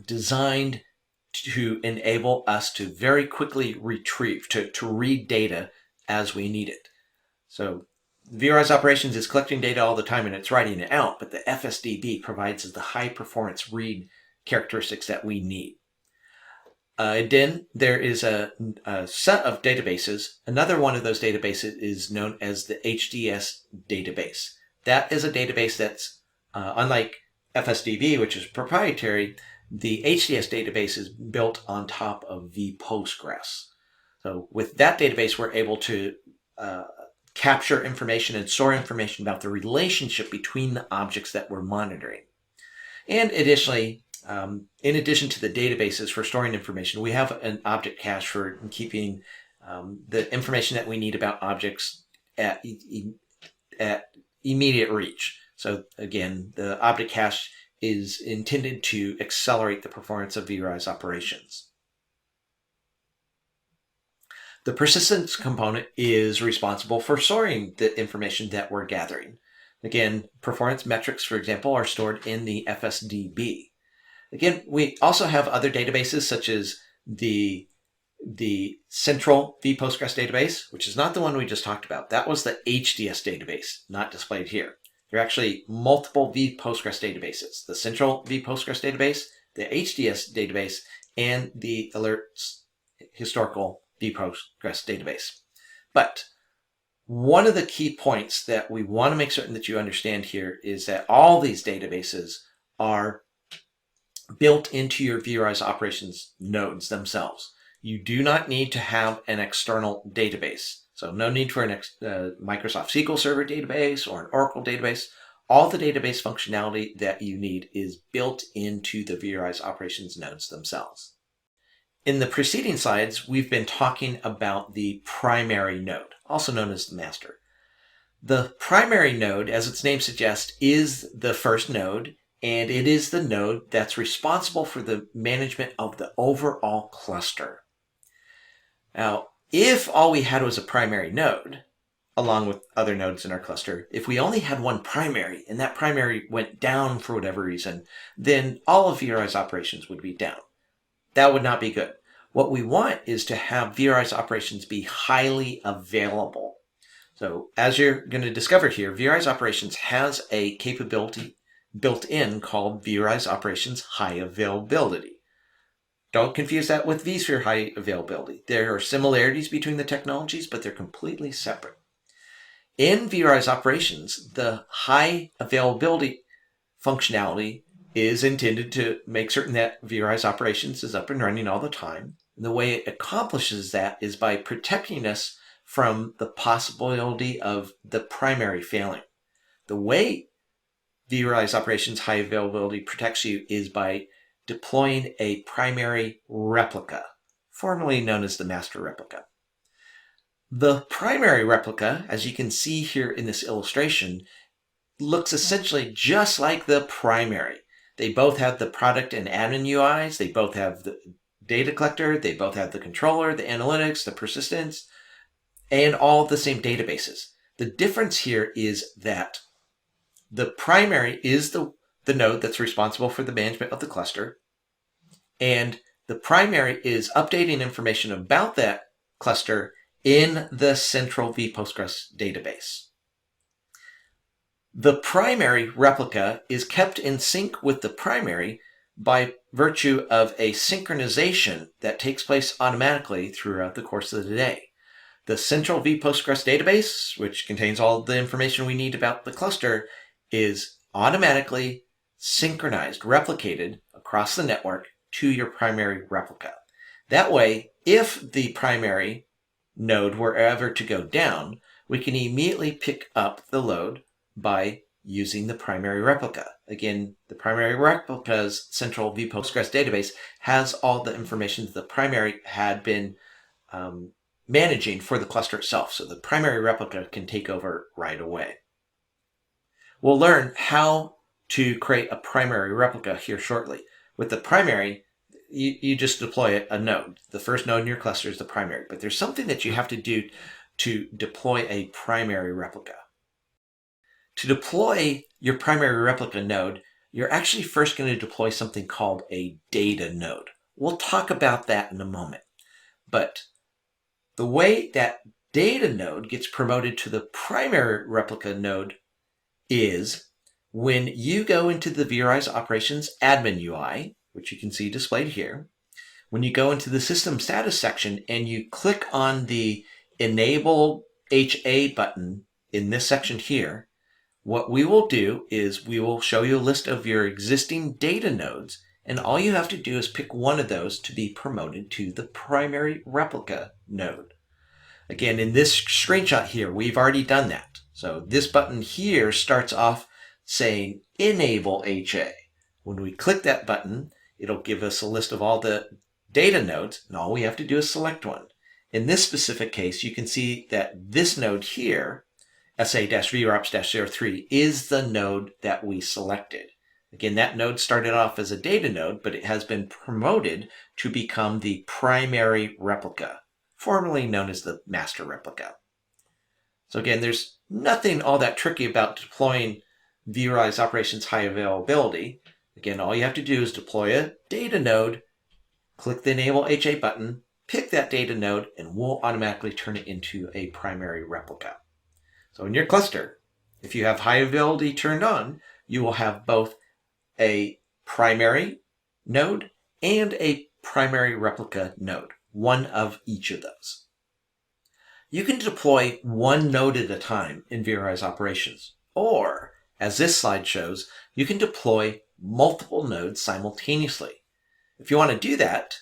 designed to enable us to very quickly retrieve, to read data as we need it. So vRealize Operations is collecting data all the time and it's writing it out, but the FSDB provides us the high performance read characteristics that we need. Then there is a set of databases. Another one of those databases is known as the HDS database. That is a database that's, unlike FSDB, which is proprietary, the HDS database is built on top of vPostgres. So with that database, we're able to capture information and store information about the relationship between the objects that we're monitoring. And additionally, in addition to the databases for storing information, we have an object cache for keeping the information that we need about objects at immediate reach. So again, the object cache is intended to accelerate the performance of vRealize Operations. The persistence component is responsible for storing the information that we're gathering. Again, performance metrics, for example, are stored in the FSDB. Again, we also have other databases such as the central vPostgres database, which is not the one we just talked about. That was the HDS database, not displayed here. There are actually multiple vPostgres databases: the central vPostgres database, the HDS database, and the alerts historical vPostgres database. But one of the key points that we want to make certain that you understand here is that all these databases are built into your vRealize Operations nodes themselves. You do not need to have an external database. So no need for an Microsoft SQL Server database or an Oracle database. All the database functionality that you need is built into the vRealize Operations nodes themselves. In the preceding slides, we've been talking about the primary node, also known as the master. The primary node, as its name suggests, is the first node, and it is the node that's responsible for the management of the overall cluster. Now, if all we had was a primary node, along with other nodes in our cluster, if we only had one primary and that primary went down for whatever reason, then all of vRealize Operations would be down. That would not be good. What we want is to have vRealize Operations be highly available. So as you're going to discover here, vRealize Operations has a capability built in called vRealize Operations High Availability. Don't confuse that with vSphere High Availability. There are similarities between the technologies, but they're completely separate. In vRealize Operations, the high availability functionality is intended to make certain that vRealize operations is up and running all the time. And the way it accomplishes that is by protecting us from the possibility of the primary failing. The way vRealize operations high availability protects you is by deploying a primary replica, formerly known as the master replica. The primary replica, as you can see here in this illustration, looks essentially just like the primary. They both have the product and admin UIs. They both have the data collector. They both have the controller, the analytics, the persistence, and all the same databases. The difference here is that the primary is the node that's responsible for the management of the cluster, and the primary is updating information about that cluster in the central vPostgres database. The primary replica is kept in sync with the primary by virtue of a synchronization that takes place automatically throughout the course of the day. The central vPostgres database, which contains all the information we need about the cluster, is automatically synchronized, replicated across the network to your primary replica. That way, if the primary node were ever to go down, we can immediately pick up the load by using the primary replica. Again, the primary replica's central vPostgres database has all the information that the primary had been managing for the cluster itself, so the primary replica can take over right away. We'll learn how to create a primary replica here shortly. With the primary, you just deploy a node. The first node in your cluster is the primary, but there's something that you have to do to deploy a primary replica. To deploy your primary replica node, you're actually first going to deploy something called a data node. We'll talk about that in a moment. But the way that data node gets promoted to the primary replica node is when you go into the vRealize operations admin UI, which you can see displayed here. When you go into the system status section and you click on the enable HA button in this section here, what we will do is we will show you a list of your existing data nodes, and all you have to do is pick one of those to be promoted to the primary replica node. Again, in this screenshot here, we've already done that. So this button here starts off saying enable HA. When we click that button, it'll give us a list of all the data nodes, and all we have to do is select one. In this specific case, you can see that this node here, SA-VROPS-03, is the node that we selected. Again, that node started off as a data node, but it has been promoted to become the primary replica, formerly known as the master replica. So again, there's nothing all that tricky about deploying vRealize operations high availability. Again, all you have to do is deploy a data node, click the enable HA button, pick that data node, and we'll automatically turn it into a primary replica. So in your cluster, if you have high availability turned on, you will have both a primary node and a primary replica node, one of each of those. You can deploy one node at a time in vRealize operations, or, as this slide shows, you can deploy multiple nodes simultaneously. If you want to do that,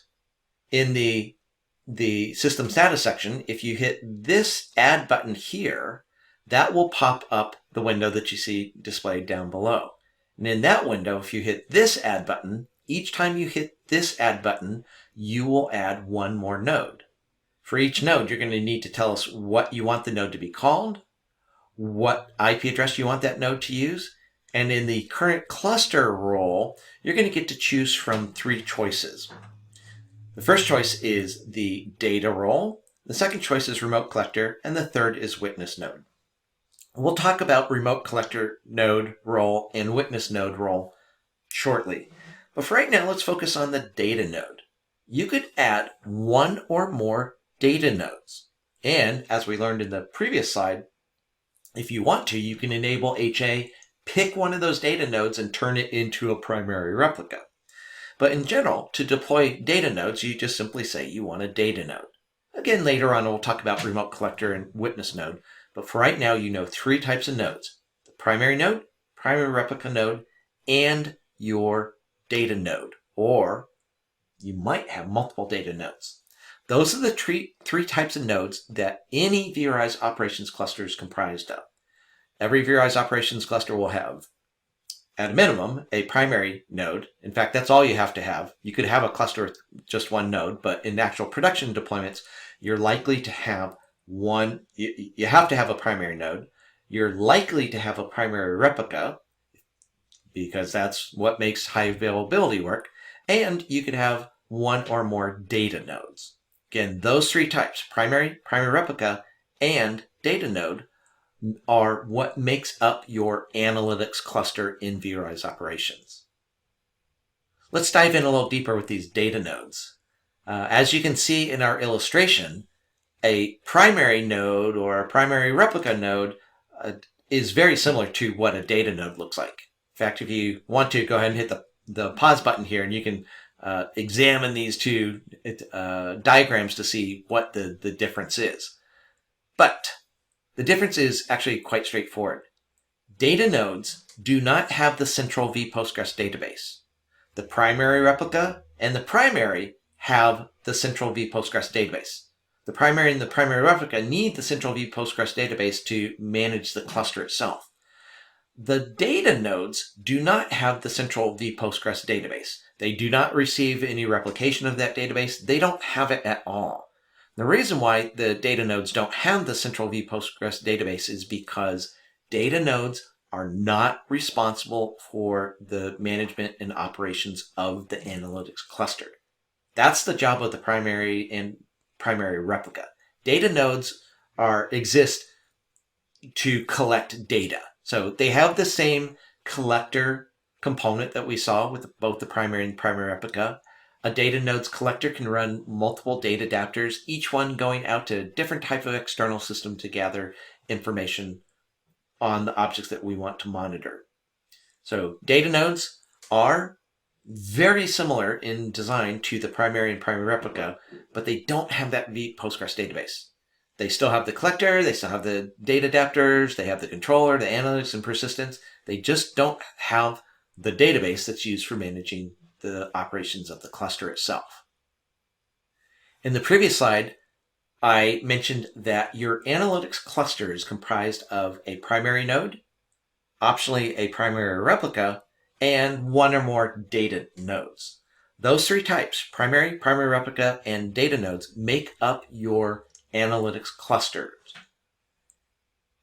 in the system status section, if you hit this add button here, that will pop up the window that you see displayed down below. And in that window, if you hit this add button, each time you hit this add button, you will add one more node. For each node, you're going to need to tell us what you want the node to be called, what IP address you want that node to use, and in the current cluster role, you're going to get to choose from three choices. The first choice is the data role, the second choice is remote collector, and the third is witness node. We'll talk about remote collector node role and witness node role shortly. But for right now, let's focus on the data node. You could add one or more data nodes. And as we learned in the previous slide, if you want to, you can enable HA, pick one of those data nodes and turn it into a primary replica. But in general, to deploy data nodes, you just simply say you want a data node. Again, later on, we'll talk about remote collector and witness node. But for right now, you know three types of nodes: the primary node, primary replica node, and your data node, or you might have multiple data nodes. Those are the three types of nodes that any vRealize operations cluster is comprised of. Every vRealize operations cluster will have, at a minimum, a primary node. In fact, that's all you have to have. You could have a cluster with just one node, but in actual production deployments, you're likely to have you have to have a primary node. You're likely to have a primary replica, because that's what makes high availability work. And you could have one or more data nodes. Again, those three types, primary replica, and data node, are what makes up your analytics cluster in vRealize operations. Let's dive in a little deeper with these data nodes. As you can see in our illustration, a primary node or a primary replica node is very similar to what a data node looks like. In fact, if you want to, go ahead and hit the pause button here, and you can examine these two diagrams to see what the difference is. But the difference is actually quite straightforward. Data nodes do not have the central vPostgres database. The primary replica and the primary have the central vPostgres database. The primary and the primary replica need the central vPostgres database to manage the cluster itself. The data nodes do not have the central vPostgres database. They do not receive any replication of that database. They don't have it at all. The reason why the data nodes don't have the central vPostgres database is because data nodes are not responsible for the management and operations of the analytics cluster. That's the job of the primary and primary replica. Data nodes exist to collect data. So they have the same collector component that we saw with both the primary and primary replica. A data nodes collector can run multiple data adapters, each one going out to a different type of external system to gather information on the objects that we want to monitor. So data nodes are very similar in design to the primary and primary replica, but they don't have that vPostgres database. They still have the collector, they still have the data adapters, they have the controller, the analytics, and persistence. They just don't have the database that's used for managing the operations of the cluster itself. In the previous slide, I mentioned that your analytics cluster is comprised of a primary node, optionally a primary replica, and one or more data nodes. Those three types, primary replica, and data nodes, make up your analytics clusters.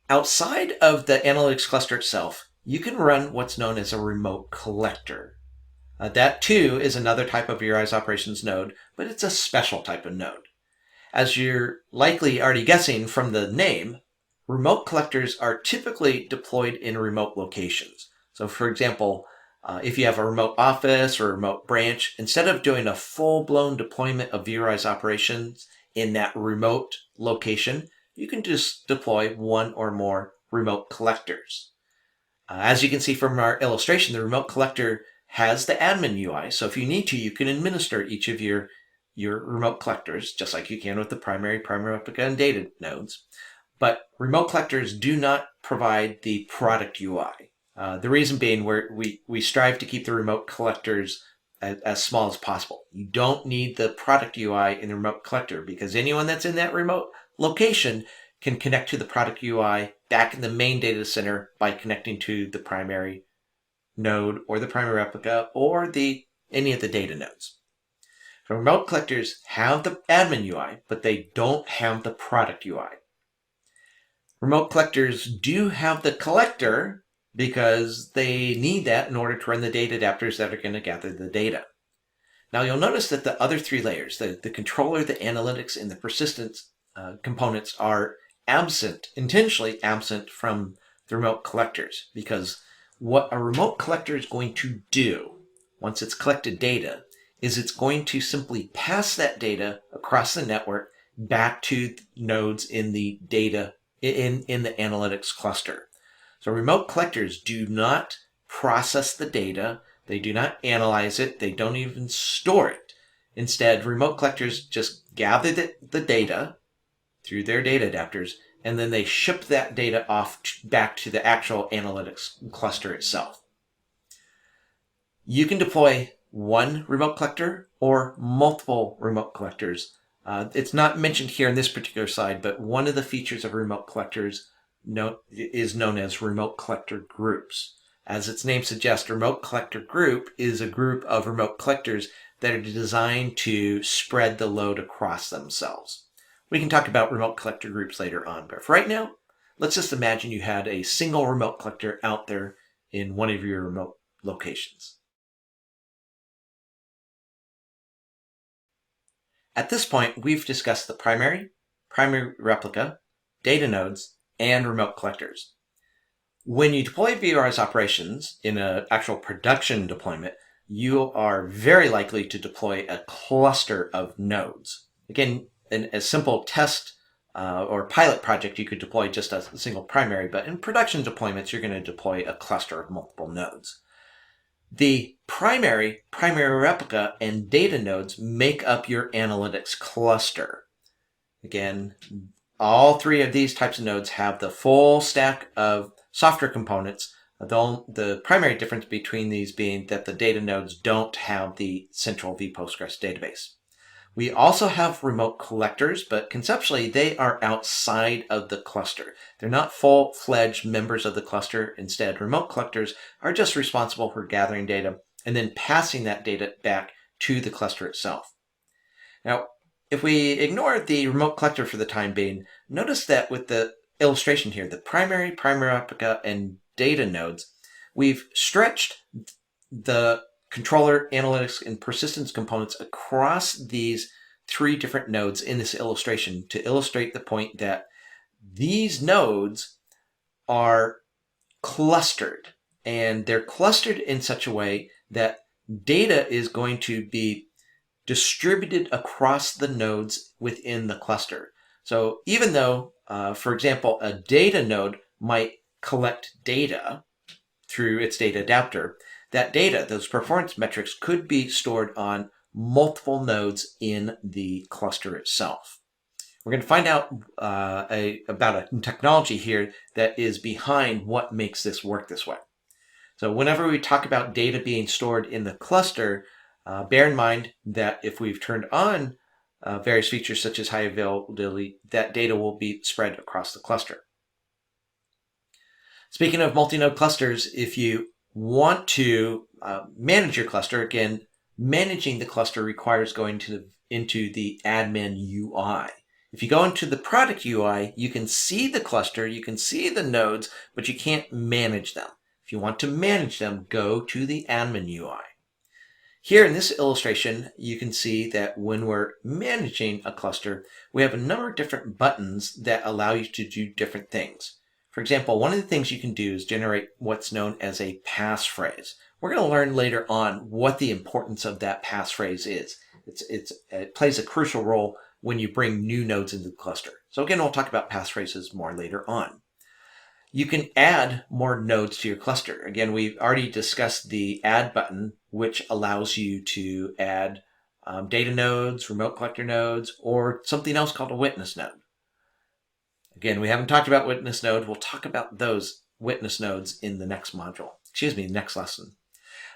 Outside of the analytics cluster itself, you can run what's known as a remote collector. That too is another type of vRealize operations node, but it's a special type of node. As you're likely already guessing from the name, remote collectors are typically deployed in remote locations. So for example, if you have a remote office or a remote branch, instead of doing a full-blown deployment of vRealize operations in that remote location, you can just deploy one or more remote collectors. As you can see from our illustration, the remote collector has the admin UI, so if you need to, you can administer each of your remote collectors, just like you can with the primary replica, and data nodes. But remote collectors do not provide the product UI. The reason being, we strive to keep the remote collectors as small as possible. You don't need the product UI in the remote collector, because anyone that's in that remote location can connect to the product UI back in the main data center by connecting to the primary node or the primary replica or any of the data nodes. So remote collectors have the admin UI, but they don't have the product UI. Remote collectors do have the collector because they need that in order to run the data adapters that are going to gather the data. Now you'll notice that the other three layers, the controller, the analytics, and the persistence components are intentionally absent from the remote collectors, because what a remote collector is going to do once it's collected data is it's going to simply pass that data across the network back to nodes in the data in the analytics cluster. So remote collectors do not process the data, they do not analyze it, they don't even store it. Instead, remote collectors just gather the data through their data adapters, and then they ship that data off back to the actual analytics cluster itself. You can deploy one remote collector or multiple remote collectors. It's not mentioned here in this particular slide, but one of the features of remote collectors is known as remote collector groups. As its name suggests, a remote collector group is a group of remote collectors that are designed to spread the load across themselves. We can talk about remote collector groups later on, but for right now, let's just imagine you had a single remote collector out there in one of your remote locations. At this point, we've discussed the primary replica, data nodes, and remote collectors. When you deploy vRealize operations in an actual production deployment, you are very likely to deploy a cluster of nodes. Again, in a simple test or pilot project, you could deploy just a single primary, but in production deployments, you're going to deploy a cluster of multiple nodes. The primary replica, and data nodes make up your analytics cluster. Again, all three of these types of nodes have the full stack of software components. The primary difference between these being that the data nodes don't have the central vPostgres database. We also have remote collectors, but conceptually they are outside of the cluster. They're not full-fledged members of the cluster. Instead, remote collectors are just responsible for gathering data and then passing that data back to the cluster itself. Now, if we ignore the remote collector for the time being, notice that with the illustration here, the primary replica, and data nodes, we've stretched the controller, analytics, and persistence components across these three different nodes in this illustration to illustrate the point that these nodes are clustered, and they're clustered in such a way that data is going to be distributed across the nodes within the cluster. So even though, for example, a data node might collect data through its data adapter, that data, those performance metrics, could be stored on multiple nodes in the cluster itself. We're going to find out about a technology here that is behind what makes this work this way. So whenever we talk about data being stored in the cluster, bear in mind that if we've turned on various features such as high availability, that data will be spread across the cluster. Speaking of multi-node clusters, if you want to manage your cluster, again, managing the cluster requires going into the admin UI. If you go into the product UI, you can see the cluster, you can see the nodes, but you can't manage them. If you want to manage them, go to the admin UI. Here in this illustration, you can see that when we're managing a cluster, we have a number of different buttons that allow you to do different things. For example, one of the things you can do is generate what's known as a passphrase. We're going to learn later on what the importance of that passphrase is. It plays a crucial role when you bring new nodes into the cluster. So again, we'll talk about passphrases more later on. You can add more nodes to your cluster. Again, we've already discussed the add button, which allows you to add data nodes, remote collector nodes, or something else called a witness node. Again, we haven't talked about witness node. We'll talk about those witness nodes in the next next lesson.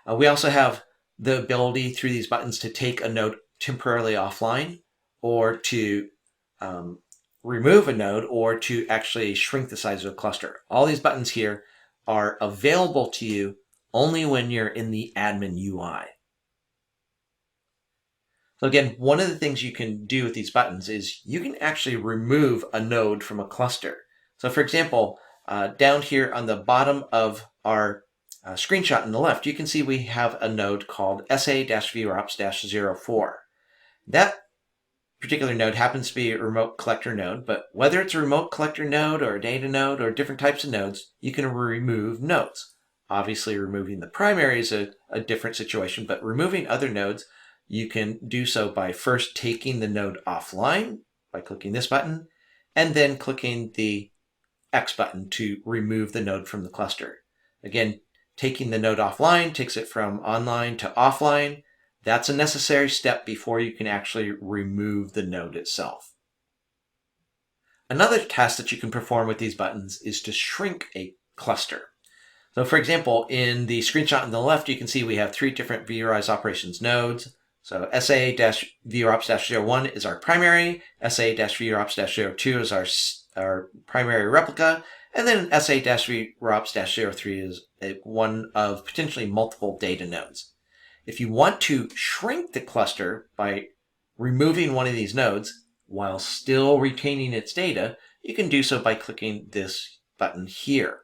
We also have the ability through these buttons to take a node temporarily offline, or to remove a node, or to actually shrink the size of a cluster. All these buttons here are available to you only when you're in the admin UI. So again, one of the things you can do with these buttons is you can actually remove a node from a cluster. So for example, down here on the bottom of our screenshot on the left, you can see we have a node called SA-VRops-04. That particular node happens to be a remote collector node, but whether it's a remote collector node or a data node or different types of nodes, you can remove nodes. Obviously, removing the primary is a different situation, but removing other nodes, you can do so by first taking the node offline by clicking this button, and then clicking the X button to remove the node from the cluster. Again, taking the node offline takes it from online to offline. That's a necessary step before you can actually remove the node itself. Another task that you can perform with these buttons is to shrink a cluster. So for example, in the screenshot on the left, you can see we have 3 different vRealize operations nodes. So SA-VROPS-01 is our primary, SA-VROPS-02 is our primary replica, and then SA-VROPS-03 is one of potentially multiple data nodes. If you want to shrink the cluster by removing one of these nodes while still retaining its data, you can do so by clicking this button here.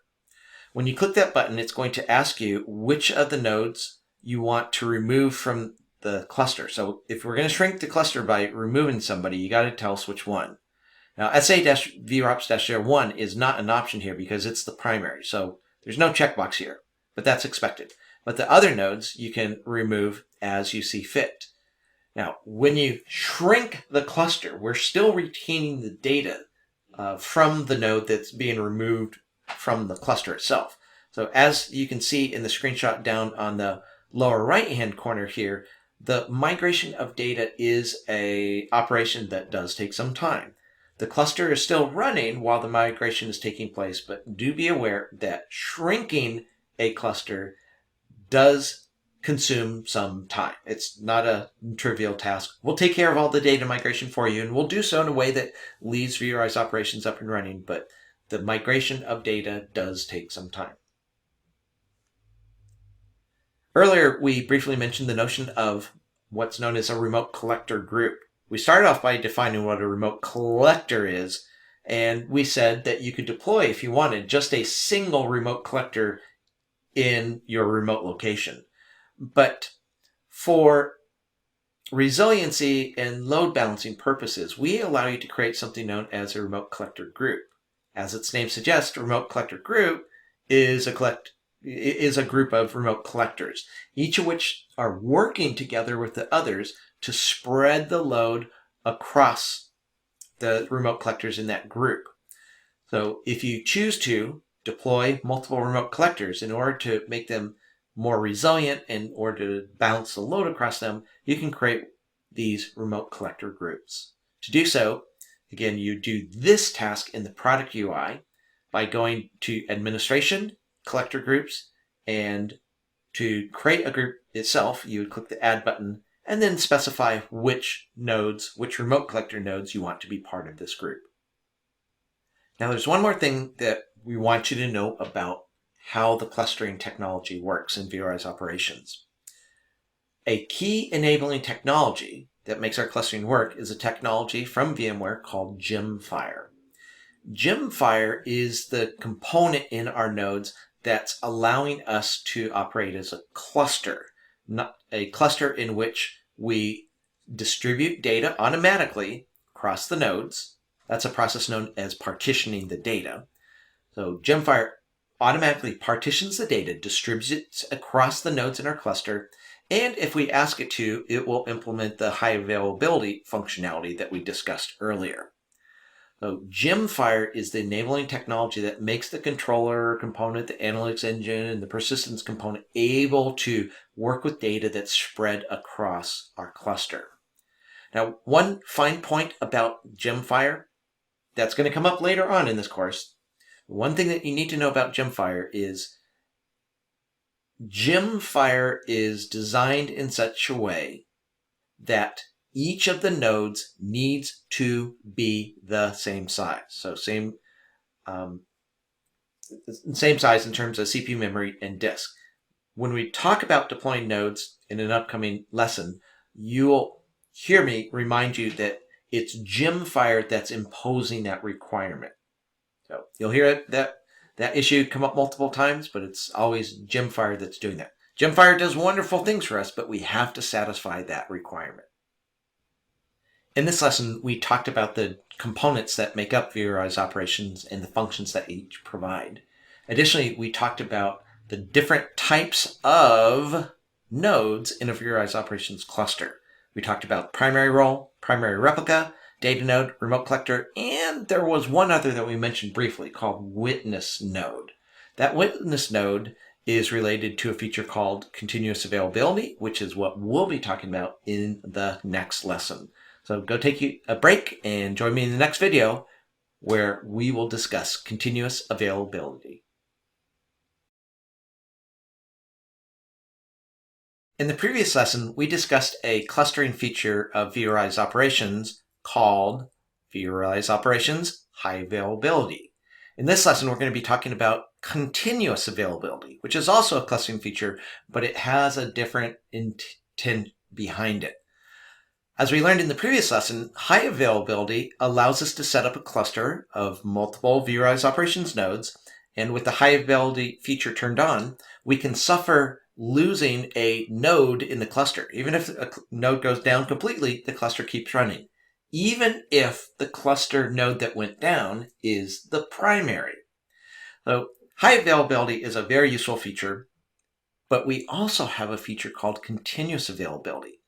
When you click that button, it's going to ask you which of the nodes you want to remove from the cluster. So if we're going to shrink the cluster by removing somebody, you got to tell us which one. Now, SA-VROPS-01 is not an option here because it's the primary. So there's no checkbox here, but that's expected. But the other nodes you can remove as you see fit. Now, when you shrink the cluster, we're still retaining the data from the node that's being removed from the cluster itself. So as you can see in the screenshot down on the lower right-hand corner here, the migration of data is an operation that does take some time. The cluster is still running while the migration is taking place, but do be aware that shrinking a cluster does consume some time. It's not a trivial task. We'll take care of all the data migration for you, and we'll do so in a way that leaves vRealize operations up and running, but the migration of data does take some time. Earlier, we briefly mentioned the notion of what's known as a remote collector group. We started off by defining what a remote collector is, and we said that you could deploy, if you wanted, just a single remote collector in your remote location. But for resiliency and load balancing purposes, we allow you to create something known as a remote collector group. As its name suggests, a remote collector group is a group of remote collectors, each of which are working together with the others to spread the load across the remote collectors in that group. So if you choose to deploy multiple remote collectors in order to make them more resilient and in order to balance the load across them, you can create these remote collector groups. To do so, again, you do this task in the product UI by going to Administration, Collector Groups, and to create a group itself, you would click the Add button and then specify which remote collector nodes you want to be part of this group. Now, there's one more thing that we want you to know about how the clustering technology works in vRealize operations. A key enabling technology that makes our clustering work is a technology from VMware called Gemfire. Gemfire is the component in our nodes that's allowing us to operate as a cluster, not a cluster in which we distribute data automatically across the nodes. That's a process known as partitioning the data. So Gemfire automatically partitions the data, distributes it across the nodes in our cluster, and if we ask it to, it will implement the high availability functionality that we discussed earlier. So Gemfire is the enabling technology that makes the controller component, the analytics engine, and the persistence component able to work with data that's spread across our cluster. Now, one fine point about Gemfire that's going to come up later on in this course, one thing that you need to know about Gemfire is Gemfire is designed in such a way that each of the nodes needs to be the same size. So same size in terms of CPU, memory, and disk. When we talk about deploying nodes in an upcoming lesson, you'll hear me remind you that it's Gemfire that's imposing that requirement. So you'll hear that issue come up multiple times, but it's always Gemfire that's doing that. Gemfire does wonderful things for us, but we have to satisfy that requirement. In this lesson, we talked about the components that make up vRealize operations and the functions that each provide. Additionally, we talked about the different types of nodes in a vRealize operations cluster. We talked about primary role, primary replica, data node, remote collector, and there was one other that we mentioned briefly called witness node. That witness node is related to a feature called continuous availability, which is what we'll be talking about in the next lesson. So go take a break and join me in the next video where we will discuss continuous availability. In the previous lesson, we discussed a clustering feature of vRealize operations called vRealize operations high availability. In this lesson, we're going to be talking about continuous availability, which is also a clustering feature, but it has a different intent behind it. As we learned in the previous lesson, high availability allows us to set up a cluster of multiple vRealize operations nodes, and with the high availability feature turned on, we can suffer losing a node in the cluster. Even if a node goes down completely, the cluster keeps running, even if the cluster node that went down is the primary. So high availability is a very useful feature, but we also have a feature called continuous availability.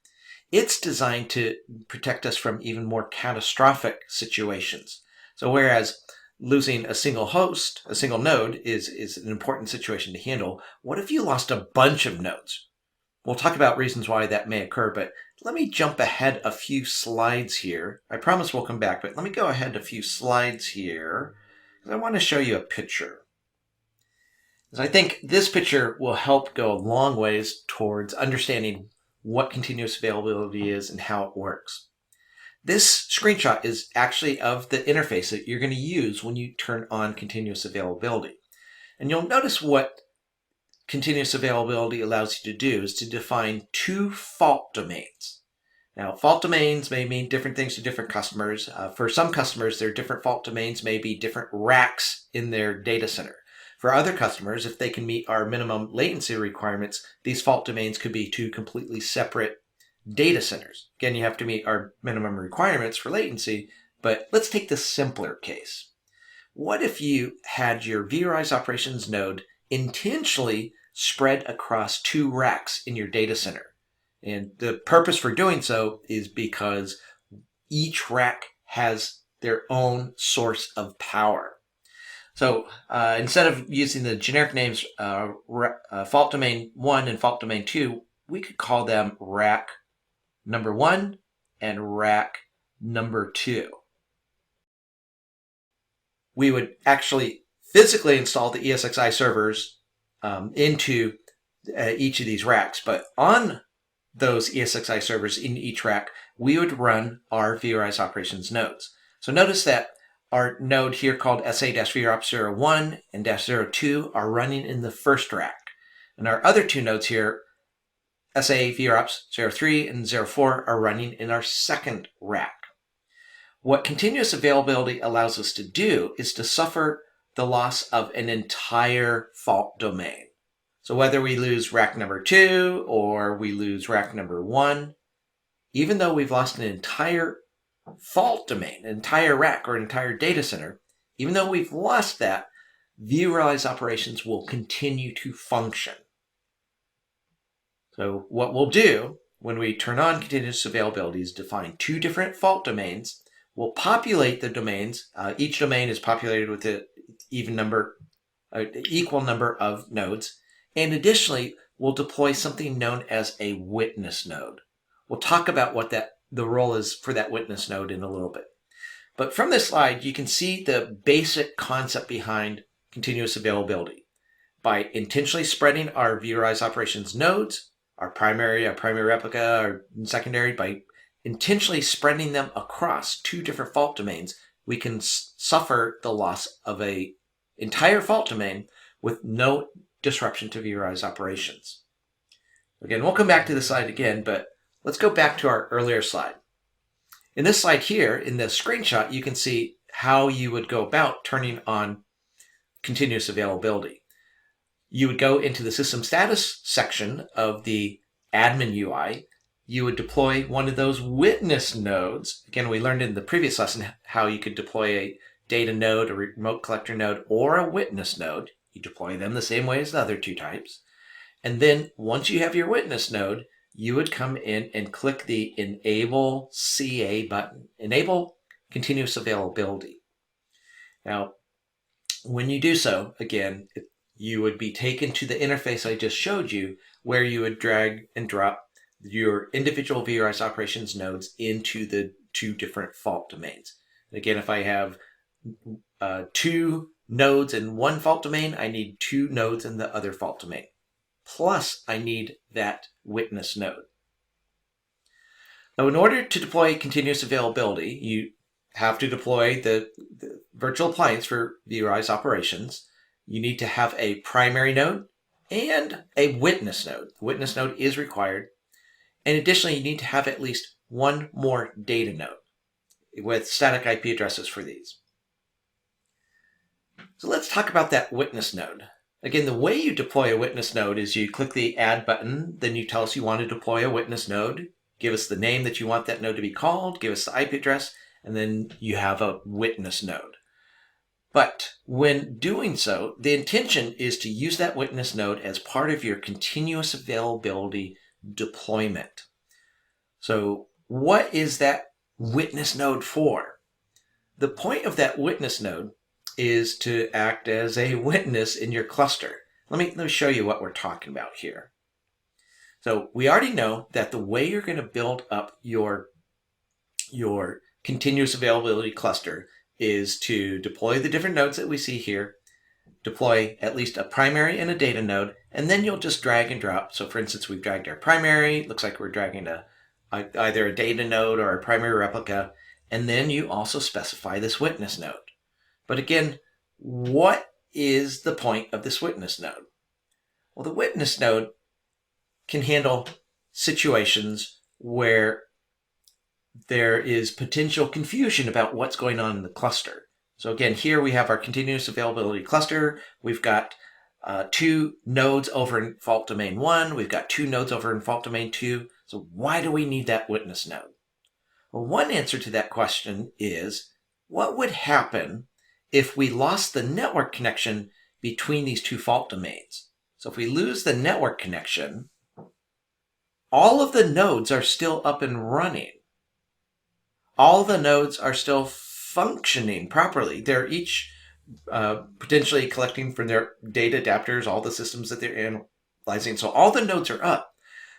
It's designed to protect us from even more catastrophic situations. So whereas losing a single host, a single node is an important situation to handle, what if you lost a bunch of nodes? We'll talk about reasons why that may occur, but let me jump ahead a few slides here. I promise we'll come back, but let me go ahead a few slides here because I want to show you a picture. I think this picture will help go a long ways towards understanding what continuous availability is and how it works. This screenshot is actually of the interface that you're going to use when you turn on continuous availability. And you'll notice what continuous availability allows you to do is to define two fault domains. Now, fault domains may mean different things to different customers. For some customers, their different fault domains may be different racks in their data center. For other customers, if they can meet our minimum latency requirements, these fault domains could be two completely separate data centers. Again, you have to meet our minimum requirements for latency, but let's take the simpler case. What if you had your vRealize operations node intentionally spread across two racks in your data center? And the purpose for doing so is because each rack has their own source of power. So instead of using the generic names fault domain 1 and fault domain 2, we could call them rack number 1 and rack number 2. We would actually physically install the ESXi servers into each of these racks, but on those ESXi servers in each rack, we would run our vRealize operations nodes. So notice that our node here called SA-VROps01 and -02 are running in the first rack. And our other two nodes here, SA-VROps03 and 04, are running in our second rack. What continuous availability allows us to do is to suffer the loss of an entire fault domain. So whether we lose rack number 2 or we lose rack number 1, even though we've lost an entire fault domain, an entire rack or an entire data center, even though we've lost that, vRealize operations will continue to function. So what we'll do when we turn on continuous availability is define two different fault domains. We'll populate the domains. Each domain is populated with an equal number of nodes. And additionally, we'll deploy something known as a witness node. We'll talk about what the role is for that witness node in a little bit. But from this slide, you can see the basic concept behind continuous availability. By intentionally spreading our vRealize operations nodes, our primary replica, our secondary, by intentionally spreading them across two different fault domains, we can suffer the loss of an entire fault domain with no disruption to vRealize operations. Again, we'll come back to this slide again, but let's go back to our earlier slide. In this slide here, in the screenshot, you can see how you would go about turning on continuous availability. You would go into the system status section of the admin UI. You would deploy one of those witness nodes. Again, we learned in the previous lesson how you could deploy a data node, a remote collector node, or a witness node. You deploy them the same way as the other two types. And then once you have your witness node, you would come in and click the Enable CA button, Enable Continuous Availability. Now, when you do so, again, you would be taken to the interface I just showed you, where you would drag and drop your individual vRealize operations nodes into the two different fault domains. Again, if I have two nodes in one fault domain, I need two nodes in the other fault domain. plus I need that witness node. Now, in order to deploy continuous availability, you have to deploy the virtual appliance for vRealize operations. You need to have a primary node and a witness node. The witness node is required. And additionally, you need to have at least one more data node with static IP addresses for these. So let's talk about that witness node. Again, the way you deploy a witness node is you click the Add button, then you tell us you want to deploy a witness node, give us the name that you want that node to be called, give us the IP address, and then you have a witness node. But when doing so, the intention is to use that witness node as part of your continuous availability deployment. So what is that witness node for? The point of that witness node is to act as a witness in your cluster. Let me show you what we're talking about here. So we already know that the way you're going to build up your continuous availability cluster is to deploy the different nodes that we see here, deploy at least a primary and a data node, and then you'll just drag and drop. So for instance, we've dragged our primary, looks like we're dragging either a data node or a primary replica, and then you also specify this witness node. But again, what is the point of this witness node? Well, the witness node can handle situations where there is potential confusion about what's going on in the cluster. So again, here we have our continuous availability cluster. We've got 2 nodes over in fault domain 1. We've got 2 nodes over in fault domain 2. So why do we need that witness node? Well, one answer to that question is, what would happen if we lost the network connection between these 2 fault domains? So if we lose the network connection, all of the nodes are still up and running. All the nodes are still functioning properly. They're each potentially collecting from their data adapters, all the systems that they're analyzing. So all the nodes are up,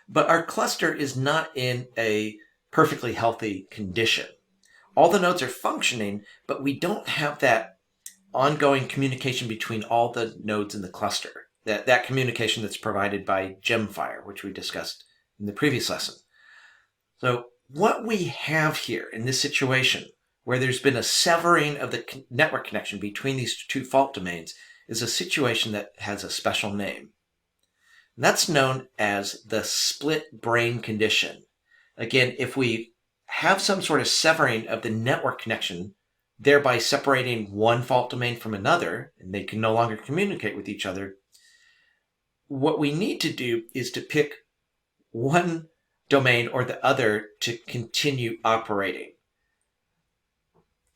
but our cluster is not in a perfectly healthy condition. All the nodes are functioning, but we don't have that ongoing communication between all the nodes in the cluster. That communication that's provided by Gemfire, which we discussed in the previous lesson. So what we have here in this situation, where there's been a severing of the network connection between these 2 fault domains, is a situation that has a special name. And that's known as the split brain condition. Again, if we have some sort of severing of the network connection, thereby separating one fault domain from another, and they can no longer communicate with each other, what we need to do is to pick one domain or the other to continue operating.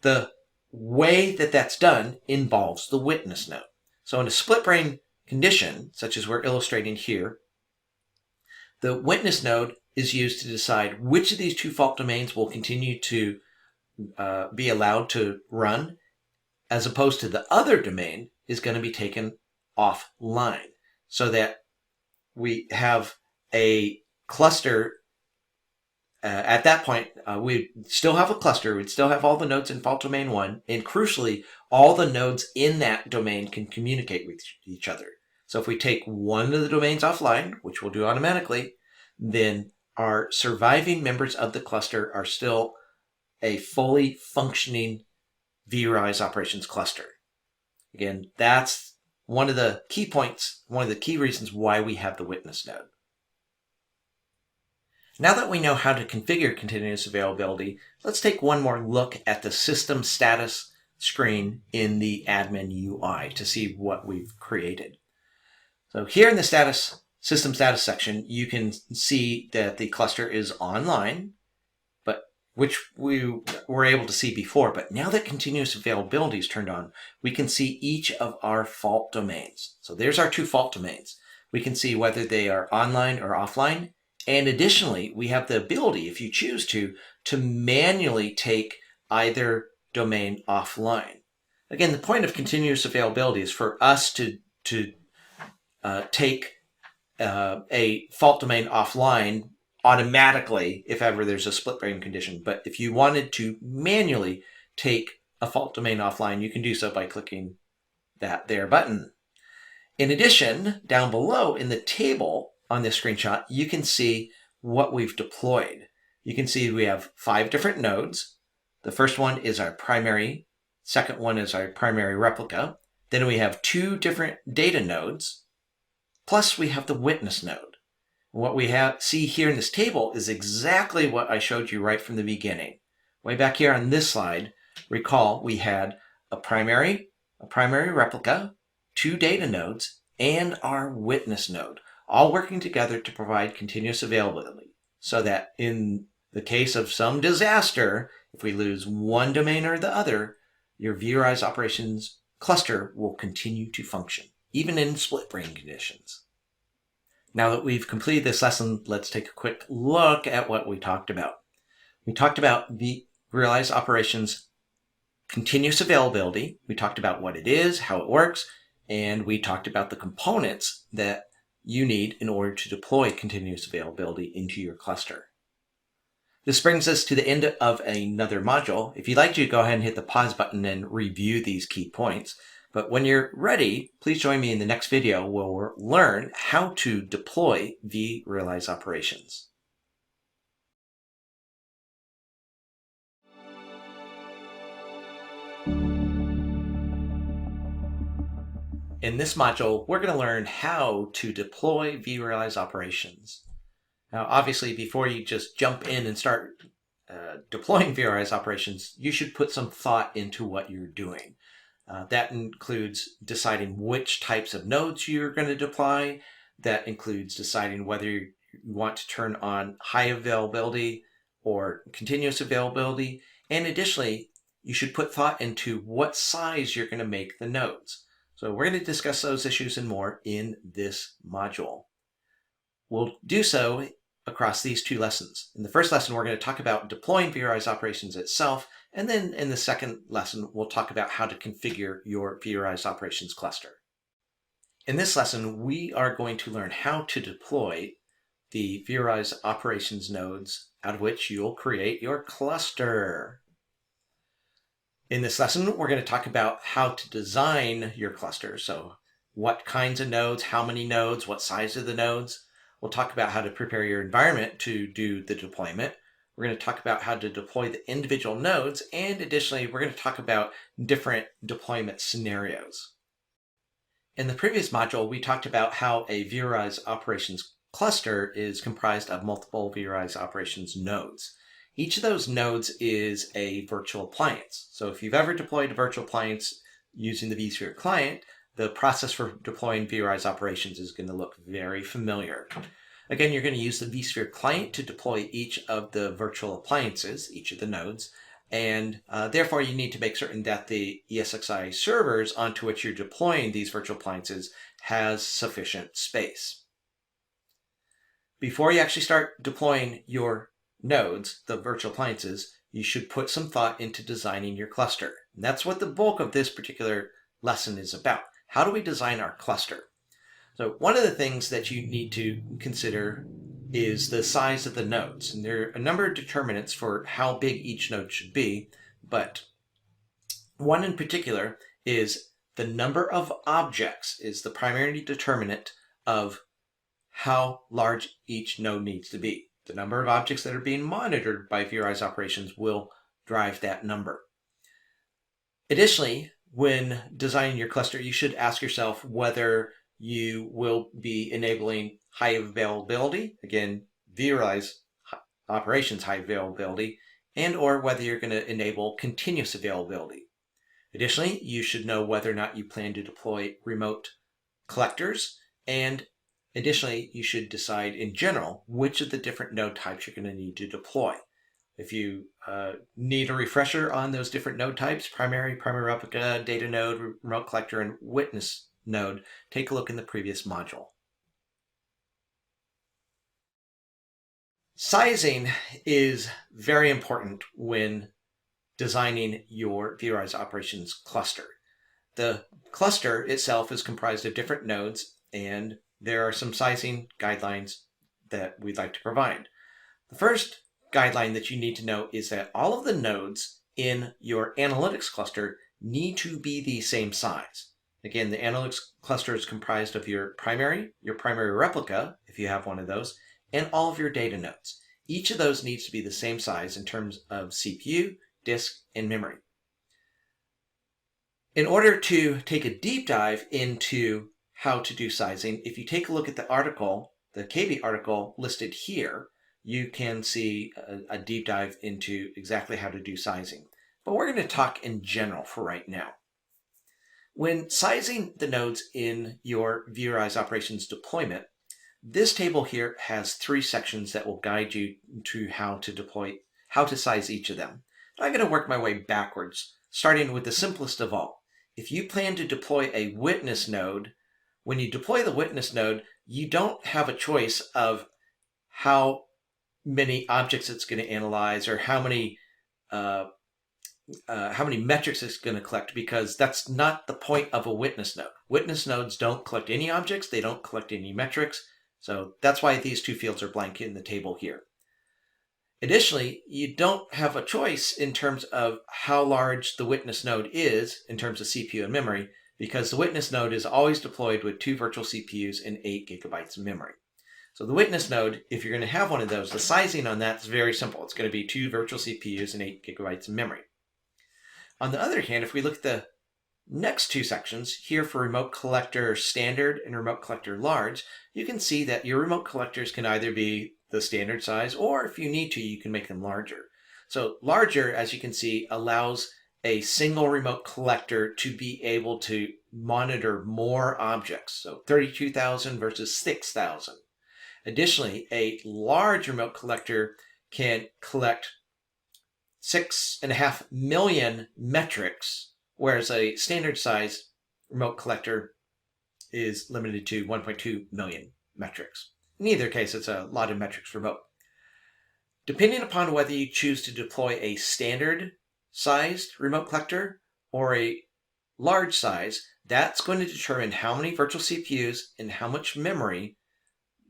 The way that that's done involves the witness node. So in a split brain condition, such as we're illustrating here, the witness node is used to decide which of these 2 fault domains will continue to be allowed to run, as opposed to the other domain is going to be taken offline, so that we have a cluster. At that point, we'd still have a cluster. We'd still have all the nodes in fault domain 1. And crucially, all the nodes in that domain can communicate with each other. So if we take one of the domains offline, which we'll do automatically, then our surviving members of the cluster are still a fully functioning vRealize operations cluster. Again, that's one of the key points, one of the key reasons why we have the witness node. Now that we know how to configure continuous availability, let's take one more look at the system status screen in the admin UI to see what we've created. So here in the system status section, you can see that the cluster is online, which we were able to see before. But now that continuous availability is turned on, we can see each of our fault domains. So there's our 2 fault domains. We can see whether they are online or offline. And additionally, we have the ability, if you choose to manually take either domain offline. Again, the point of continuous availability is for us to take a fault domain offline automatically if ever there's a split brain condition. But if you wanted to manually take a fault domain offline, you can do so by clicking that there button. In addition, down below in the table on this screenshot, you can see what we've deployed. You can see we have 5 different nodes. The first one is our primary, second one is our primary replica. Then we have 2 different data nodes, plus we have the witness node. What we see here in this table is exactly what I showed you right from the beginning. Way back here on this slide, recall we had a primary replica, 2 data nodes, and our witness node, all working together to provide continuous availability, so that in the case of some disaster, if we lose one domain or the other, your vRealize operations cluster will continue to function, even in split brain conditions. Now that we've completed this lesson, let's take a quick look at what we talked about. We talked about the vRealize operations continuous availability. We talked about what it is, how it works, and we talked about the components that you need in order to deploy continuous availability into your cluster. This brings us to the end of another module. If you'd like to, go ahead and hit the pause button and review these key points. But when you're ready, please join me in the next video where we'll learn how to deploy vRealize operations. In this module, we're going to learn how to deploy vRealize operations. Now, obviously, before you just jump in and start deploying vRealize operations, you should put some thought into what you're doing. That includes deciding which types of nodes you're going to deploy. That includes deciding whether you want to turn on high availability or continuous availability. And additionally, you should put thought into what size you're going to make the nodes. So we're going to discuss those issues and more in this module. We'll do so across these 2 lessons. In the first lesson, we're going to talk about deploying vRealize operations itself, and then in the second lesson, we'll talk about how to configure your vRealize operations cluster. In this lesson, we are going to learn how to deploy the vRealize operations nodes out of which you'll create your cluster. In this lesson, we're going to talk about how to design your cluster. So what kinds of nodes, how many nodes, what size are the nodes. We'll talk about how to prepare your environment to do the deployment. We're going to talk about how to deploy the individual nodes, and additionally, we're going to talk about different deployment scenarios. In the previous module, we talked about how a vRealize operations cluster is comprised of multiple vRealize operations nodes. Each of those nodes is a virtual appliance. So if you've ever deployed a virtual appliance using the vSphere client, the process for deploying vRealize operations is going to look very familiar. Again, you're going to use the vSphere client to deploy each of the virtual appliances, each of the nodes, and therefore you need to make certain that the ESXi servers onto which you're deploying these virtual appliances has sufficient space. Before you actually start deploying your nodes, the virtual appliances, you should put some thought into designing your cluster. And that's what the bulk of this particular lesson is about. How do we design our cluster? So one of the things that you need to consider is the size of the nodes. And there are a number of determinants for how big each node should be, but one in particular is the number of objects is the primary determinant of how large each node needs to be. The number of objects that are being monitored by vRealize operations will drive that number. Additionally, when designing your cluster, you should ask yourself whether you will be enabling high availability, again, vRealize operations high availability, and or whether you're going to enable continuous availability. Additionally, you should know whether or not you plan to deploy remote collectors, and additionally, you should decide in general which of the different node types you're going to need to deploy. If you need a refresher on those different node types, primary replica, data node, remote collector, and witness node, take a look in the previous module. Sizing is very important when designing your vRealize operations cluster. The cluster itself is comprised of different nodes, and there are some sizing guidelines that we'd like to provide. The first guideline that you need to know is that all of the nodes in your analytics cluster need to be the same size. Again, the analytics cluster is comprised of your primary replica, if you have one of those, and all of your data nodes. Each of those needs to be the same size in terms of CPU, disk, and memory. In order to take a deep dive into how to do sizing, if you take a look at the article, the KB article listed here, you can see a deep dive into exactly how to do sizing. But we're going to talk in general for right now. When sizing the nodes in your vRealize operations deployment, this table here has 3 sections that will guide you to how to size each of them. I'm going to work my way backwards, starting with the simplest of all. If you plan to deploy a witness node, when you deploy the witness node, you don't have a choice of how many objects it's going to analyze or how many metrics it's going to collect, because that's not the point of a witness node. Witness nodes don't collect any objects, they don't collect any metrics, so that's why these 2 fields are blank in the table here. Additionally, you don't have a choice in terms of how large the witness node is in terms of CPU and memory, because the witness node is always deployed with 2 virtual CPUs and 8 gigabytes of memory. So the witness node, if you're going to have one of those, the sizing on that is very simple. It's going to be 2 virtual CPUs and 8 gigabytes of memory. On the other hand, if we look at the next 2 sections, here for remote collector standard and remote collector large, you can see that your remote collectors can either be the standard size, or if you need to, you can make them larger. So larger, as you can see, allows a single remote collector to be able to monitor more objects. So 32,000 versus 6,000. Additionally, a large remote collector can collect 6.5 million metrics, whereas a standard size remote collector is limited to 1.2 million metrics. In either case, it's a lot of metrics remote. Depending upon whether you choose to deploy a standard sized remote collector or a large size, that's going to determine how many virtual CPUs and how much memory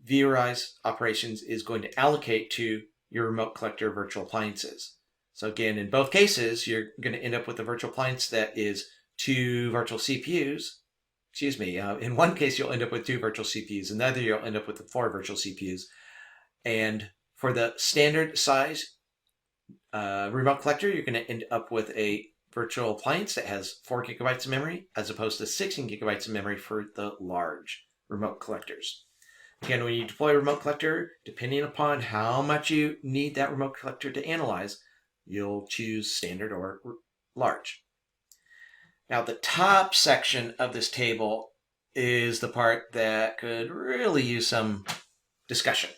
vRealize operations is going to allocate to your remote collector virtual appliances. So again, in both cases, you're going to end up with a virtual appliance that is 2 virtual CPUs. In one case, you'll end up with 2 virtual CPUs. In the other, you'll end up with 4 virtual CPUs. And for the standard size remote collector, you're going to end up with a virtual appliance that has 4 gigabytes of memory, as opposed to 16 gigabytes of memory for the large remote collectors. Again, when you deploy a remote collector, depending upon how much you need that remote collector to analyze, you'll choose standard or large. Now, the top section of this table is the part that could really use some discussion.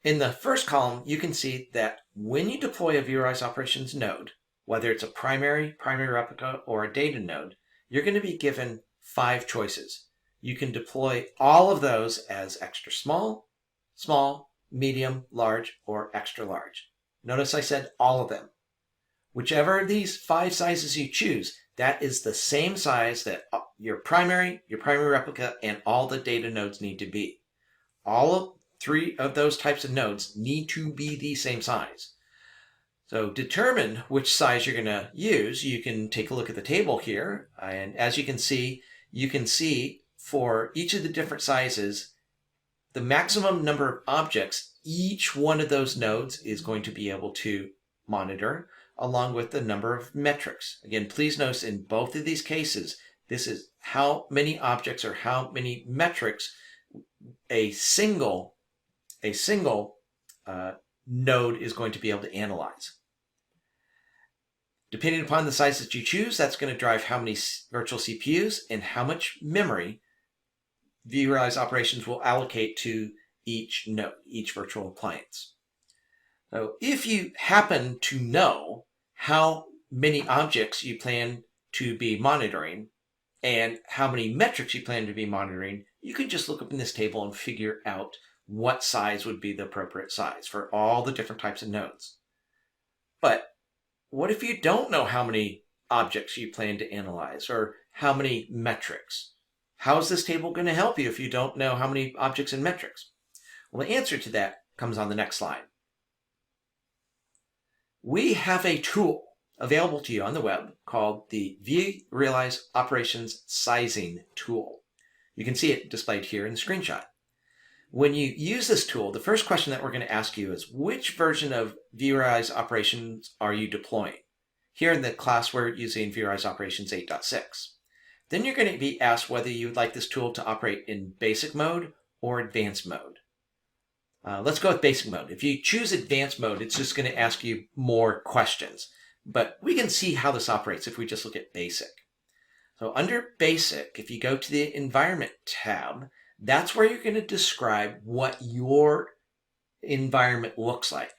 In the first column, you can see that when you deploy a vRealize operations node, whether it's a primary replica, or a data node, you're going to be given 5 choices. You can deploy all of those as extra small, small, medium, large, or extra large. Notice I said all of them. Whichever of these 5 sizes you choose, that is the same size that your primary replica, and all the data nodes need to be. All of 3 of those types of nodes need to be the same size. So determine which size you're going to use. You can take a look at the table here, and as you can see for each of the different sizes, the maximum number of objects each one of those nodes is going to be able to monitor, along with the number of metrics. Again, please notice in both of these cases, this is how many objects or how many metrics a single node is going to be able to analyze. Depending upon the size that you choose, that's going to drive how many virtual CPUs and how much memory vRealize operations will allocate to each node, each virtual appliance. So if you happen to know how many objects you plan to be monitoring and how many metrics you plan to be monitoring, you could just look up in this table and figure out what size would be the appropriate size for all the different types of nodes. But what if you don't know how many objects you plan to analyze or how many metrics? How is this table going to help you if you don't know how many objects and metrics? Well, the answer to that comes on the next slide. We have a tool available to you on the web called the vRealize Operations Sizing Tool. You can see it displayed here in the screenshot. When you use this tool, the first question that we're going to ask you is, which version of vRealize Operations are you deploying? Here in the class, we're using vRealize Operations 8.6. Then you're going to be asked whether you'd like this tool to operate in basic mode or advanced mode. Let's go with basic mode. If you choose advanced mode, it's just going to ask you more questions. But we can see how this operates if we just look at basic. So under basic, if you go to the environment tab, that's where you're going to describe what your environment looks like.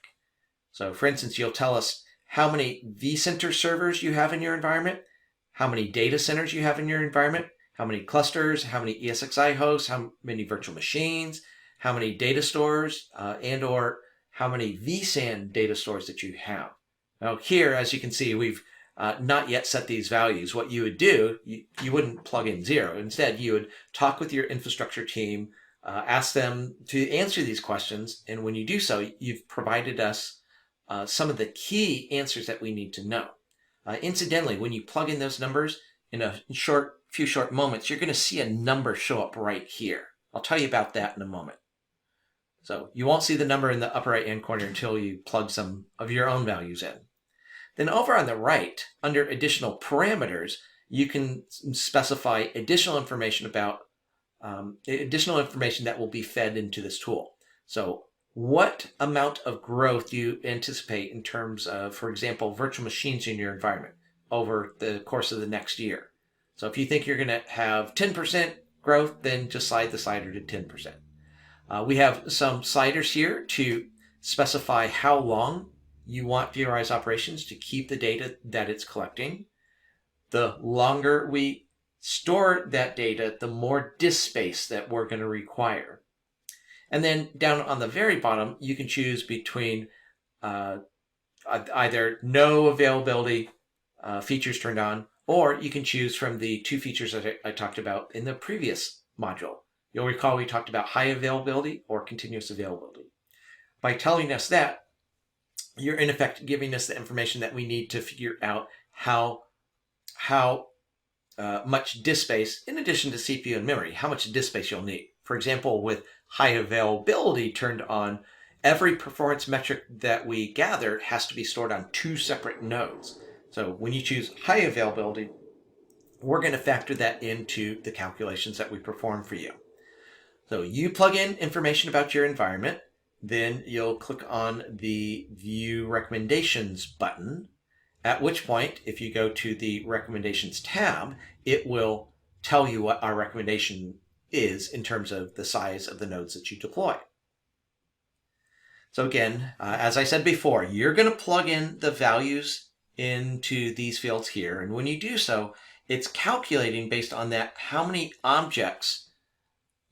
So for instance, you'll tell us how many vCenter servers you have in your environment, how many data centers you have in your environment, how many clusters, how many ESXi hosts, how many virtual machines, how many data stores, and or how many vSAN data stores that you have. Now here, as you can see, we've not yet set these values. What you would do, you wouldn't plug in 0. Instead, you would talk with your infrastructure team, ask them to answer these questions, and when you do so, you've provided us some of the key answers that we need to know. Incidentally, when you plug in those numbers, in a few short moments, you're going to see a number show up right here. I'll tell you about that in a moment. So you won't see the number in the upper right-hand corner until you plug some of your own values in. Then over on the right, under additional parameters, you can specify additional information about that will be fed into this tool. So what amount of growth do you anticipate in terms of, for example, virtual machines in your environment over the course of the next year? So if you think you're going to have 10% growth, then just slide the slider to 10%. We have some sliders here to specify how long you want vRealize Operations to keep the data that it's collecting. The longer we store that data, the more disk space that we're going to require. And then down on the very bottom, you can choose between either no availability features turned on, or you can choose from the 2 features that I talked about in the previous module. You'll recall we talked about high availability or continuous availability. By telling us that, you're in effect giving us the information that we need to figure out how much disk space, in addition to CPU and memory, how much disk space you'll need. For example, with high availability turned on, every performance metric that we gather has to be stored on 2 separate nodes. So when you choose high availability, we're going to factor that into the calculations that we perform for you. So you plug in information about your environment, then you'll click on the View Recommendations button, at which point, if you go to the Recommendations tab, it will tell you what our recommendation is in terms of the size of the nodes that you deploy. So again, as I said before, you're going to plug in the values into these fields here, and when you do so, it's calculating based on that how many objects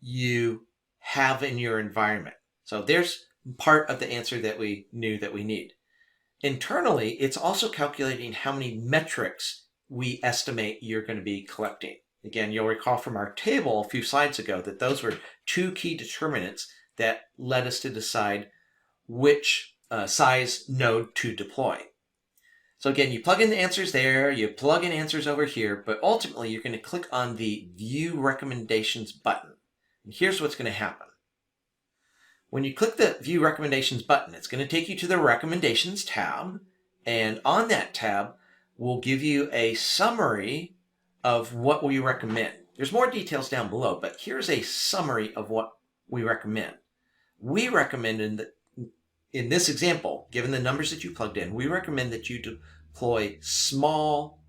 you have in your environment. So there's part of the answer that we knew that we need. Internally, it's also calculating how many metrics we estimate you're going to be collecting. Again, you'll recall from our table a few slides ago that those were 2 key determinants that led us to decide which size node to deploy. So again, you plug in the answers there, you plug in answers over here, but ultimately you're going to click on the View Recommendations button. And here's what's going to happen. When you click the View Recommendations button, it's going to take you to the Recommendations tab, and on that tab will give you a summary of what we recommend. There's more details down below, but here's a summary of what we recommend. We recommend in this example, given the numbers that you plugged in, we recommend that you deploy small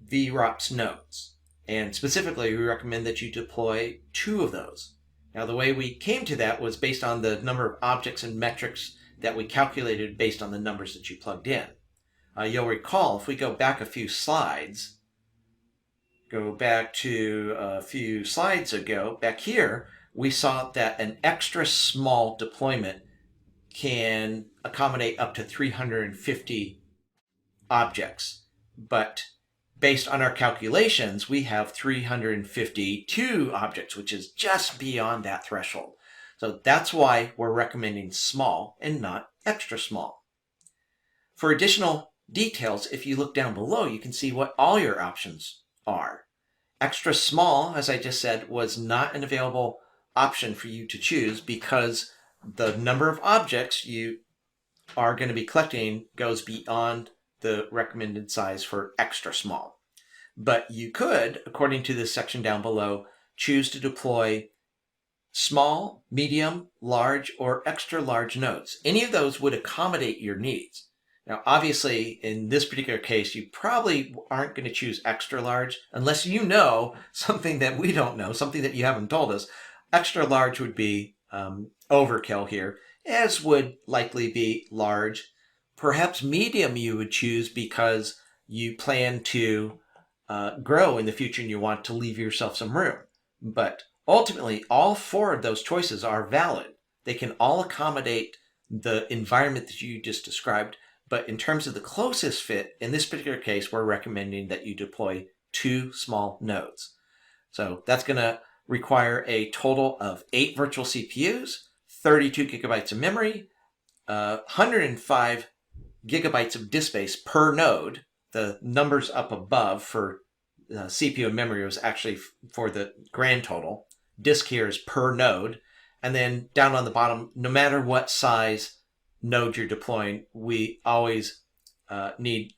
VROPS nodes. And specifically, we recommend that you deploy 2 of those. Now, the way we came to that was based on the number of objects and metrics that we calculated based on the numbers that you plugged in. You'll recall, if we go back a few slides, go back to a few slides ago, back here, we saw that an extra small deployment can accommodate up to 350 objects. But based on our calculations, we have 352 objects, which is just beyond that threshold. So that's why we're recommending small and not extra small. For additional details, if you look down below, you can see what all your options are. Extra small, as I just said, was not an available option for you to choose because the number of objects you are going to be collecting goes beyond the recommended size for extra small. But you could, according to this section down below, choose to deploy small, medium, large, or extra large nodes. Any of those would accommodate your needs. Now, obviously, in this particular case, you probably aren't going to choose extra large unless you know something that we don't know, something that you haven't told us. Extra large would be overkill here, as would likely be large. Perhaps medium you would choose because you plan to grow in the future and you want to leave yourself some room. But ultimately, all four of those choices are valid. They can all accommodate the environment that you just described. But in terms of the closest fit, in this particular case, we're recommending that you deploy 2 small nodes. So that's going to require a total of 8 virtual CPUs, 32 gigabytes of memory, 105 gigabytes of disk space per node. The numbers up above for CPU and memory was actually for the grand total. Disk here is per node. And then down on the bottom, no matter what size node you're deploying, we always need,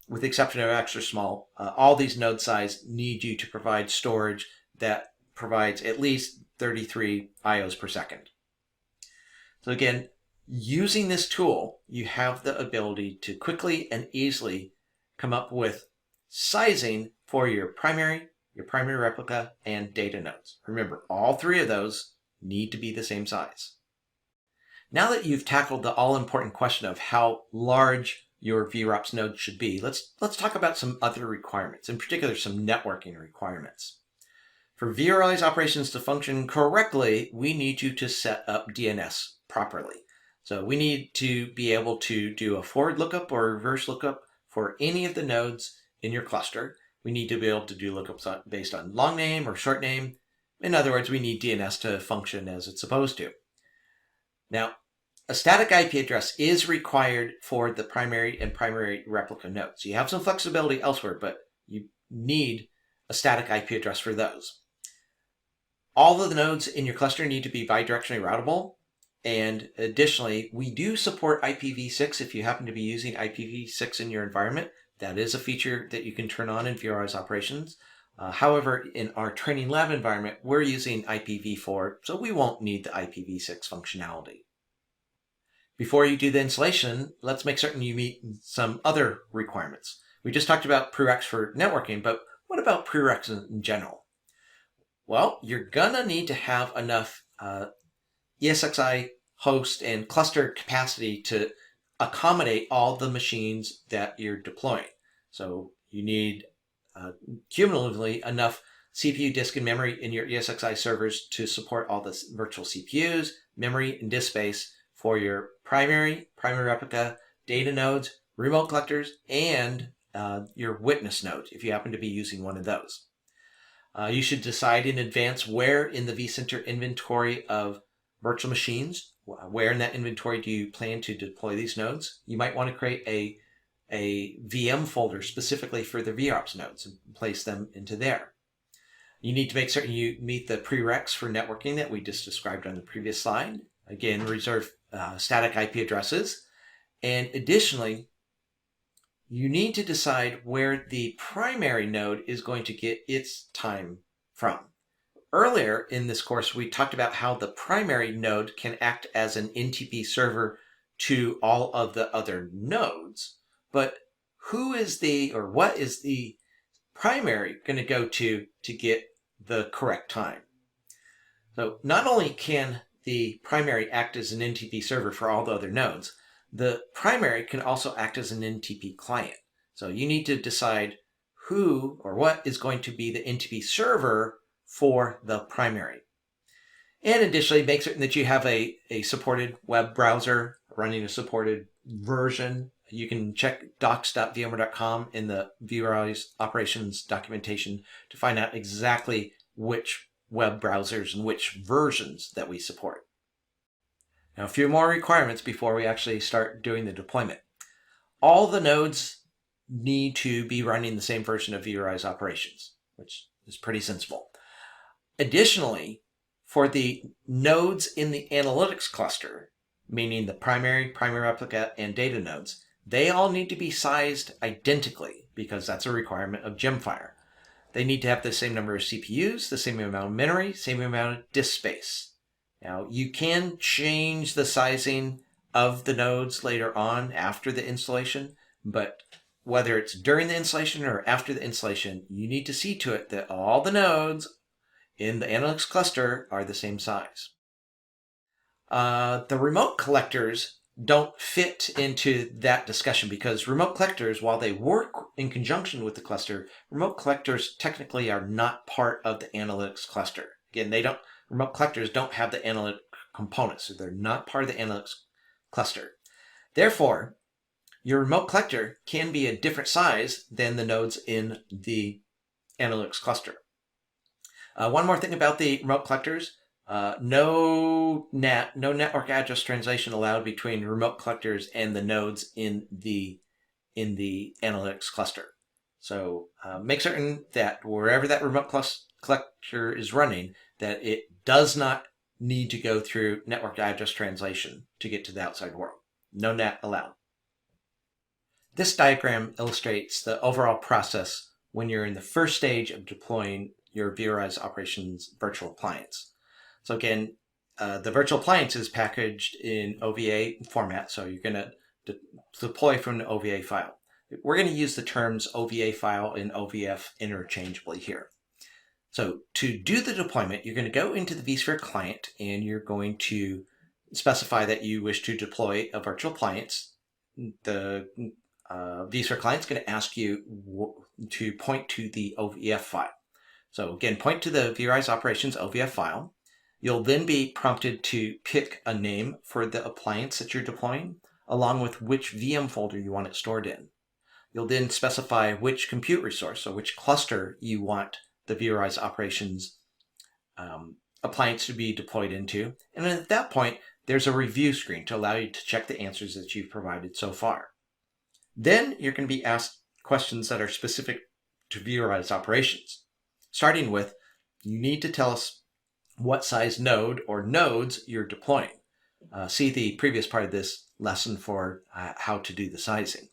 with the exception of extra small, all these node size need you to provide storage that provides at least 33 IOs per second. So again, using this tool, you have the ability to quickly and easily come up with sizing for your primary replica, and data nodes. Remember, all 3 of those need to be the same size. Now that you've tackled the all-important question of how large your VROPS node should be, let's talk about some other requirements, in particular some networking requirements. For vRealize operations to function correctly, we need you to set up DNS properly. So we need to be able to do a forward lookup or reverse lookup for any of the nodes in your cluster. We need to be able to do lookups based on long name or short name. In other words, we need DNS to function as it's supposed to. Now, a static IP address is required for the primary and primary replica nodes. You have some flexibility elsewhere, but you need a static IP address for those. All of the nodes in your cluster need to be bidirectionally routable. And additionally, we do support IPv6 if you happen to be using IPv6 in your environment. That is a feature that you can turn on in vRealize operations. However, in our training lab environment, we're using IPv4, so we won't need the IPv6 functionality. Before you do the installation, let's make certain you meet some other requirements. We just talked about prereqs for networking, but what about prereqs in general? Well, you're gonna need to have enough ESXi host and cluster capacity to accommodate all the machines that you're deploying. So you need cumulatively enough CPU, disk, and memory in your ESXi servers to support all the virtual CPUs, memory, and disk space for your primary replica, data nodes, remote collectors, and your witness node, if you happen to be using one of those. You should decide in advance where in the vCenter inventory of virtual machines, where in that inventory do you plan to deploy these nodes. You might want to create a VM folder specifically for the VROPS nodes and place them into there. You need to make certain you meet the prereqs for networking that we just described on the previous slide. Again, reserve static IP addresses. And additionally, you need to decide where the primary node is going to get its time from. Earlier in this course, we talked about how the primary node can act as an NTP server to all of the other nodes. But who is what is the primary going to go to get the correct time? So not only can the primary act as an NTP server for all the other nodes, the primary can also act as an NTP client. So you need to decide who or what is going to be the NTP server for the primary. And additionally, make certain that you have a supported web browser running a supported version. You can check docs.vmware.com in the vRealize operations documentation to find out exactly which web browsers and which versions that we support. Now, a few more requirements before we actually start doing the deployment. all the nodes need to be running the same version of vRealize operations, which is pretty sensible. Additionally, for the nodes in the analytics cluster, meaning the primary replica, and data nodes, they all need to be sized identically because that's a requirement of Gemfire. They need to have the same number of CPUs, the same amount of memory, same amount of disk space. Now, you can change the sizing of the nodes later on after the installation, but whether it's during the installation or after the installation, you need to see to it that all the nodes in the analytics cluster are the same size. The remote collectors don't fit into that discussion because remote collectors, while they work in conjunction with the cluster, remote collectors technically are not part of the analytics cluster. Again, remote collectors don't have the analytic components, so they're not part of the analytics cluster. Therefore, your remote collector can be a different size than the nodes in the analytics cluster. One more thing about the remote collectors. No network address translation allowed between remote collectors and the nodes in the analytics cluster. So make certain that wherever that remote collector is running, that it does not need to go through network address translation to get to the outside world. No NAT allowed. This diagram illustrates the overall process when you're in the first stage of deploying your vRealize operations virtual appliance. So again, the virtual appliance is packaged in OVA format, so you're going to deploy from the OVA file. We're going to use the terms OVA file and OVF interchangeably here. So to do the deployment, you're going to go into the vSphere client and you're going to specify that you wish to deploy a virtual appliance. The vSphere client is going to ask you to point to the OVF file. So again, point to the vRealize operations OVF file. You'll then be prompted to pick a name for the appliance that you're deploying, along with which VM folder you want it stored in. You'll then specify which compute resource, or which cluster you want the vRealize operations appliance to be deployed into. And then at that point, there's a review screen to allow you to check the answers that you've provided so far. Then you're going to be asked questions that are specific to vRealize operations. Starting with, you need to tell us what size node or nodes you're deploying. See the previous part of this lesson for how to do the sizing.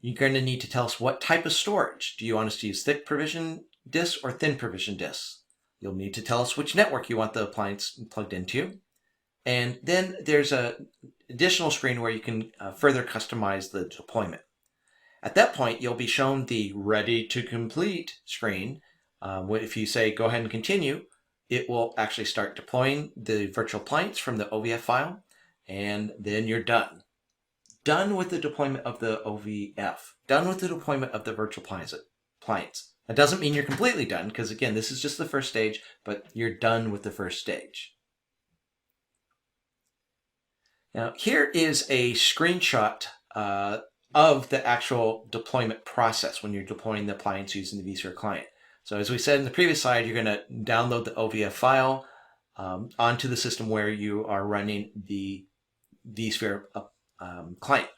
You're going to need to tell us what type of storage. Do you want us to use thick provision disks or thin provision disks? You'll need to tell us which network you want the appliance plugged into. And then there's an additional screen where you can further customize the deployment. At that point, you'll be shown the Ready to Complete screen. If you say go ahead and continue, it will actually start deploying the virtual appliance from the OVF file, and then you're done. Done with the deployment of the OVF. Done with the deployment of the virtual appliance. That doesn't mean you're completely done, because again, this is just the first stage, but you're done with the first stage. Now, here is a screenshot of the actual deployment process when you're deploying the appliance using the vSphere client. So as we said in the previous slide, you're going to download the OVF file onto the system where you are running the vSphere client.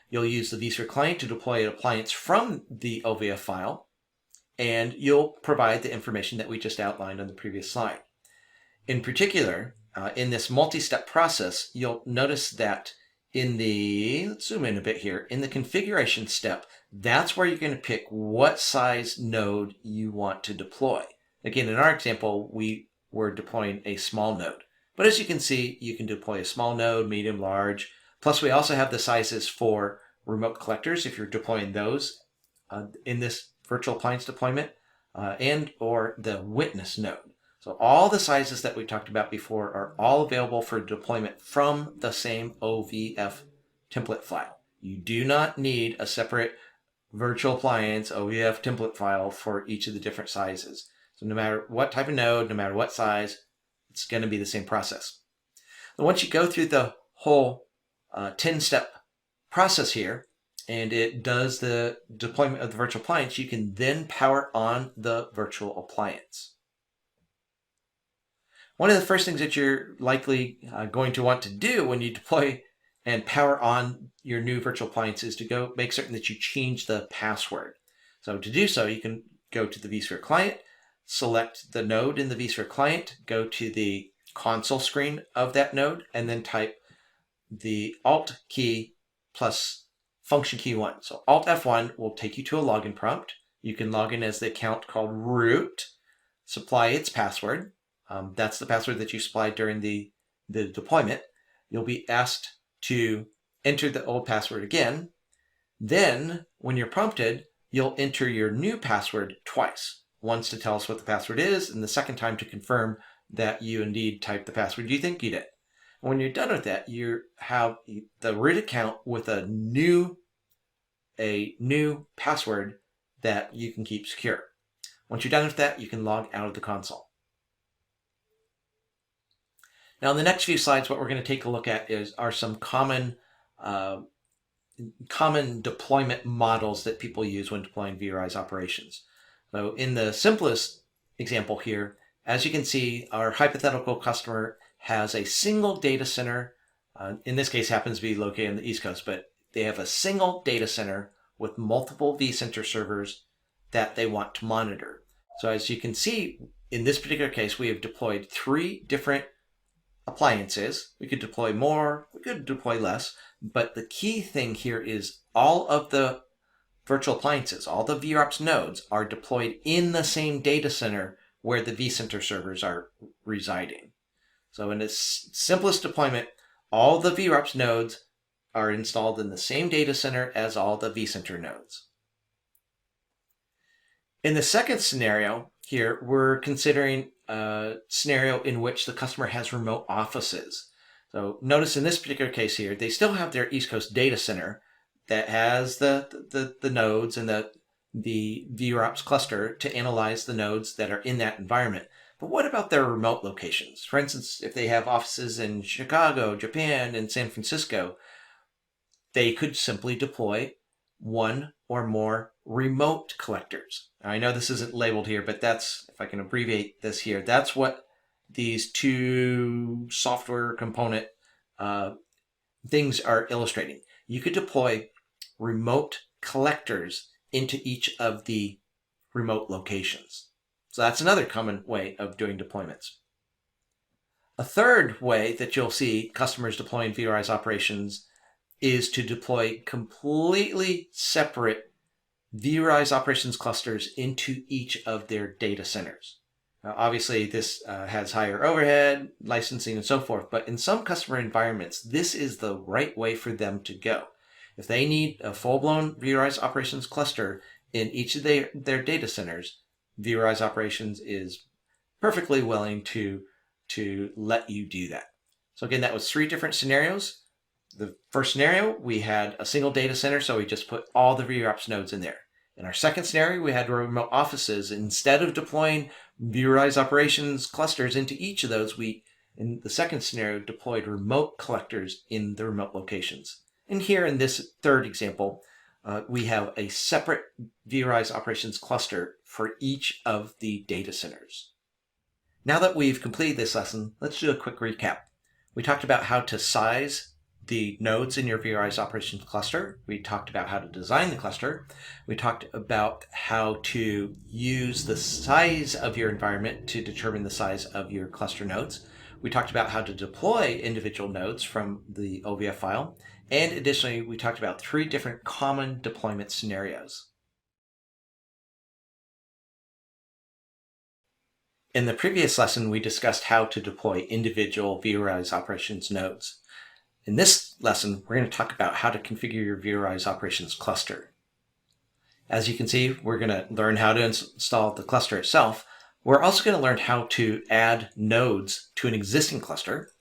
You'll use the vSphere client to deploy an appliance from the OVF file, and you'll provide the information that we just outlined on the previous slide. In particular, in this multi-step process, you'll notice that in the, let's zoom in a bit here, in the configuration step, that's where you're going to pick what size node you want to deploy. Again, in our example, we were deploying a small node. But as you can see, you can deploy a small node, medium, large. Plus, we also have the sizes for remote collectors if you're deploying those in this virtual appliance deployment, and or the witness node. So all the sizes that we talked about before are all available for deployment from the same OVF template file. You do not need a separate virtual appliance OVF template file for each of the different sizes. So no matter what type of node, no matter what size, it's going to be the same process. But once you go through the whole 10-step process here, and it does the deployment of the virtual appliance, you can then power on the virtual appliance. One of the first things that you're likely going to want to do when you deploy and power on your new virtual appliance is to go make certain that you change the password. So to do so, you can go to the vSphere client, select the node in the vSphere client, go to the console screen of that node, and then type the Alt key plus function key 1. So Alt F1 will take you to a login prompt. You can log in as the account called root, supply its password. That's the password that you supplied during the deployment. You'll be asked to enter the old password again. Then, when you're prompted, you'll enter your new password twice. Once to tell us what the password is, and the second time to confirm that you indeed typed the password you think you did. And when you're done with that, you have the root account with a new password that you can keep secure. Once you're done with that, you can log out of the console. Now, in the next few slides, what we're going to take a look at are some common deployment models that people use when deploying vRealize operations. So in the simplest example here, as you can see, our hypothetical customer has a single data center. In this case, happens to be located on the East Coast, but they have a single data center with multiple vCenter servers that they want to monitor. So as you can see, in this particular case, we have deployed 3 different appliances. We could deploy more, we could deploy less, but the key thing here is all of the virtual appliances, all the VROPS nodes are deployed in the same data center where the vCenter servers are residing. So in its simplest deployment, all the VROPS nodes are installed in the same data center as all the vCenter nodes. In the second scenario here, we're considering a scenario in which the customer has remote offices. So notice in this particular case here, they still have their East Coast data center that has the nodes and the vRops cluster to analyze the nodes that are in that environment. But what about their remote locations? For instance, if they have offices in Chicago, Japan, and San Francisco, they could simply deploy one or more remote collectors. Now, I know this isn't labeled here, but that's, if I can abbreviate this here, that's what these 2 software component things are illustrating. You could deploy remote collectors into each of the remote locations. So that's another common way of doing deployments. A third way that you'll see customers deploying vRealize operations is to deploy completely separate vRealize operations clusters into each of their data centers. Now, obviously, this has higher overhead, licensing, and so forth, but in some customer environments, this is the right way for them to go. If they need a full-blown vRealize operations cluster in each of their data centers, vRealize operations is perfectly willing to let you do that. So again, that was 3 different scenarios. The first scenario, we had a single data center, so we just put all the vRops nodes in there. In our second scenario, we had remote offices. Instead of deploying vRealize operations clusters into each of those, we, in the second scenario, deployed remote collectors in the remote locations. And here in this third example, we have a separate vRealize operations cluster for each of the data centers. Now that we've completed this lesson, let's do a quick recap. We talked about how to size the nodes in your vRealize operations cluster. We talked about how to design the cluster. We talked about how to use the size of your environment to determine the size of your cluster nodes. We talked about how to deploy individual nodes from the OVF file. And additionally, we talked about 3 different common deployment scenarios. In the previous lesson, we discussed how to deploy individual vRealize operations nodes. In this lesson, we're going to talk about how to configure your vRealize operations cluster. As you can see, we're going to learn how to install the cluster itself. We're also going to learn how to add nodes to an existing cluster.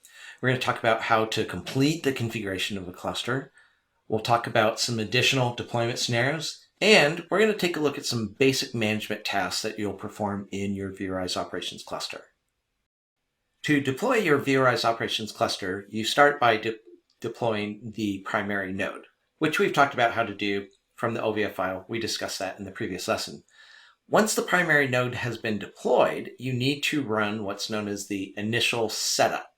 We're going to talk about how to complete the configuration of a cluster. We'll talk about some additional deployment scenarios, and we're going to take a look at some basic management tasks that you'll perform in your vRealize operations cluster. To deploy your vRealize operations cluster, you start by deploying the primary node, which we've talked about how to do from the OVF file. We discussed that in the previous lesson. Once the primary node has been deployed, you need to run what's known as the initial setup.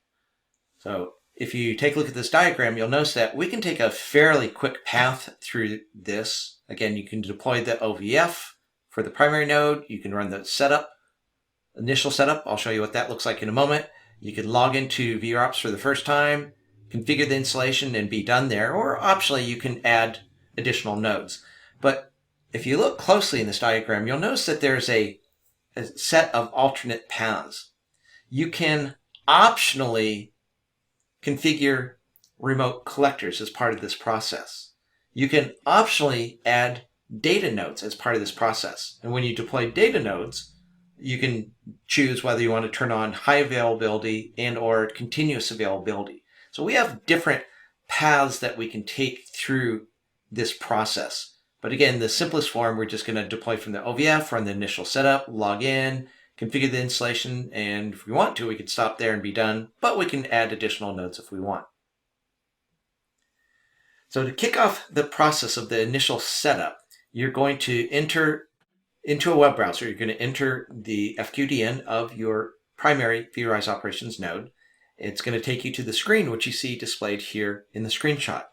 So if you take a look at this diagram, you'll notice that we can take a fairly quick path through this. Again, you can deploy the OVF for the primary node. You can run the setup, initial setup. I'll show you what that looks like in a moment. You can log into VRops for the first time, configure the installation, and be done there. Or optionally, you can add additional nodes. But if you look closely in this diagram, you'll notice that there's a set of alternate paths. You can optionally configure remote collectors as part of this process. You can optionally add data nodes as part of this process. And when you deploy data nodes, you can choose whether you want to turn on high availability and or continuous availability. So we have different paths that we can take through this process. But again, the simplest form, we're just going to deploy from the OVF, run the initial setup, log in, configure the installation, and if we want to, we could stop there and be done, but we can add additional nodes if we want. So to kick off the process of the initial setup, you're going to enter into a web browser. You're going to enter the FQDN of your primary vRealize operations node. It's going to take you to the screen, which you see displayed here in the screenshot.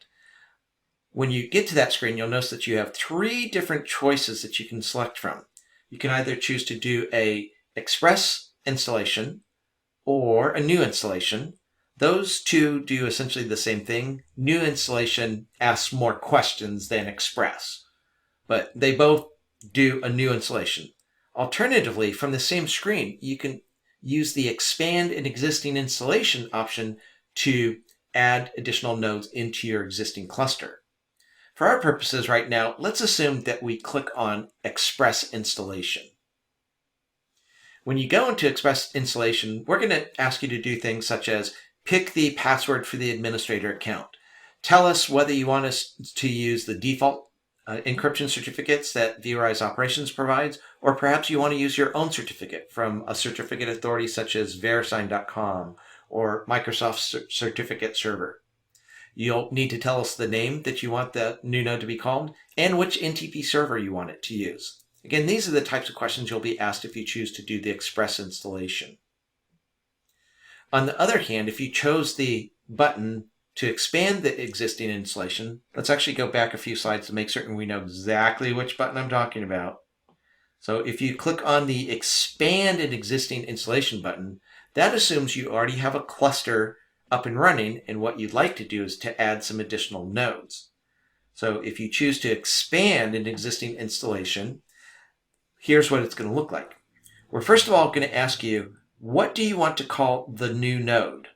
When you get to that screen, you'll notice that you have 3 different choices that you can select from. You can either choose to do a Express installation or a new installation. Those two do essentially the same thing. New installation asks more questions than Express, but they both do a new installation. Alternatively, from the same screen, you can use the expand an existing installation option to add additional nodes into your existing cluster. For our purposes right now, let's assume that we click on Express installation. When you go into Express installation, we're going to ask you to do things such as pick the password for the administrator account. Tell us whether you want us to use the default encryption certificates that vRealize Operations provides, or perhaps you want to use your own certificate from a certificate authority such as verisign.com or Microsoft Certificate Server. You'll need to tell us the name that you want the new node to be called and which NTP server you want it to use. Again, these are the types of questions you'll be asked if you choose to do the Express installation. On the other hand, if you chose the button to expand the existing installation, let's actually go back a few slides to make certain we know exactly which button I'm talking about. So if you click on the Expand an Existing Installation button, that assumes you already have a cluster up and running, and what you'd like to do is to add some additional nodes. So if you choose to expand an existing installation, here's what it's going to look like. We're first of all going to ask you, what do you want to call the new node?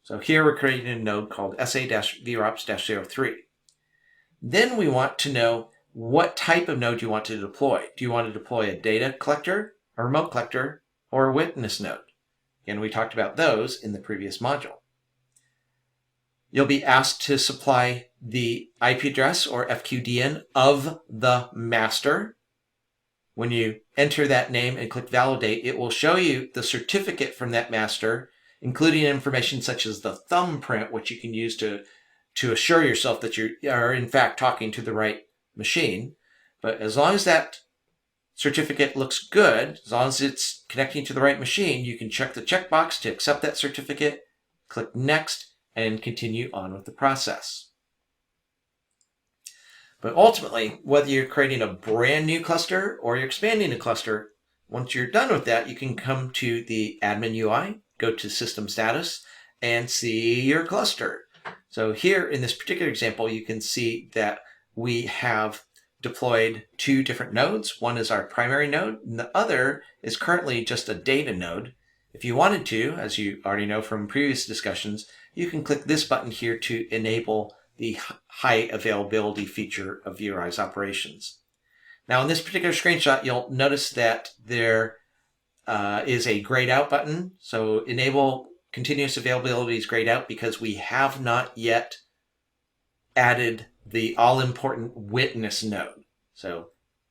So here we're creating a node called SA-VRops-03. Then we want to know what type of node you want to deploy. Do you want to deploy a data collector, a remote collector, or a witness node? Again, we talked about those in the previous module. You'll be asked to supply the IP address or FQDN of the master. When you enter that name and click validate, it will show you the certificate from that master, including information such as the thumbprint, which you can use to assure yourself that you are in fact talking to the right machine. But as long as that certificate looks good, as long as it's connecting to the right machine, you can check the checkbox to accept that certificate, click next, and continue on with the process. But ultimately, whether you're creating a brand new cluster or you're expanding a cluster, once you're done with that, you can come to the admin UI, go to system status, and see your cluster. So here in this particular example, you can see that we have deployed 2 different nodes. One is our primary node, and the other is currently just a data node. If you wanted to, as you already know from previous discussions, you can click this button here to enable the high availability feature of vRealize Operations. Now in this particular screenshot, you'll notice that there is a grayed out button. So enable continuous availability is grayed out because we have not yet added the all-important witness node. So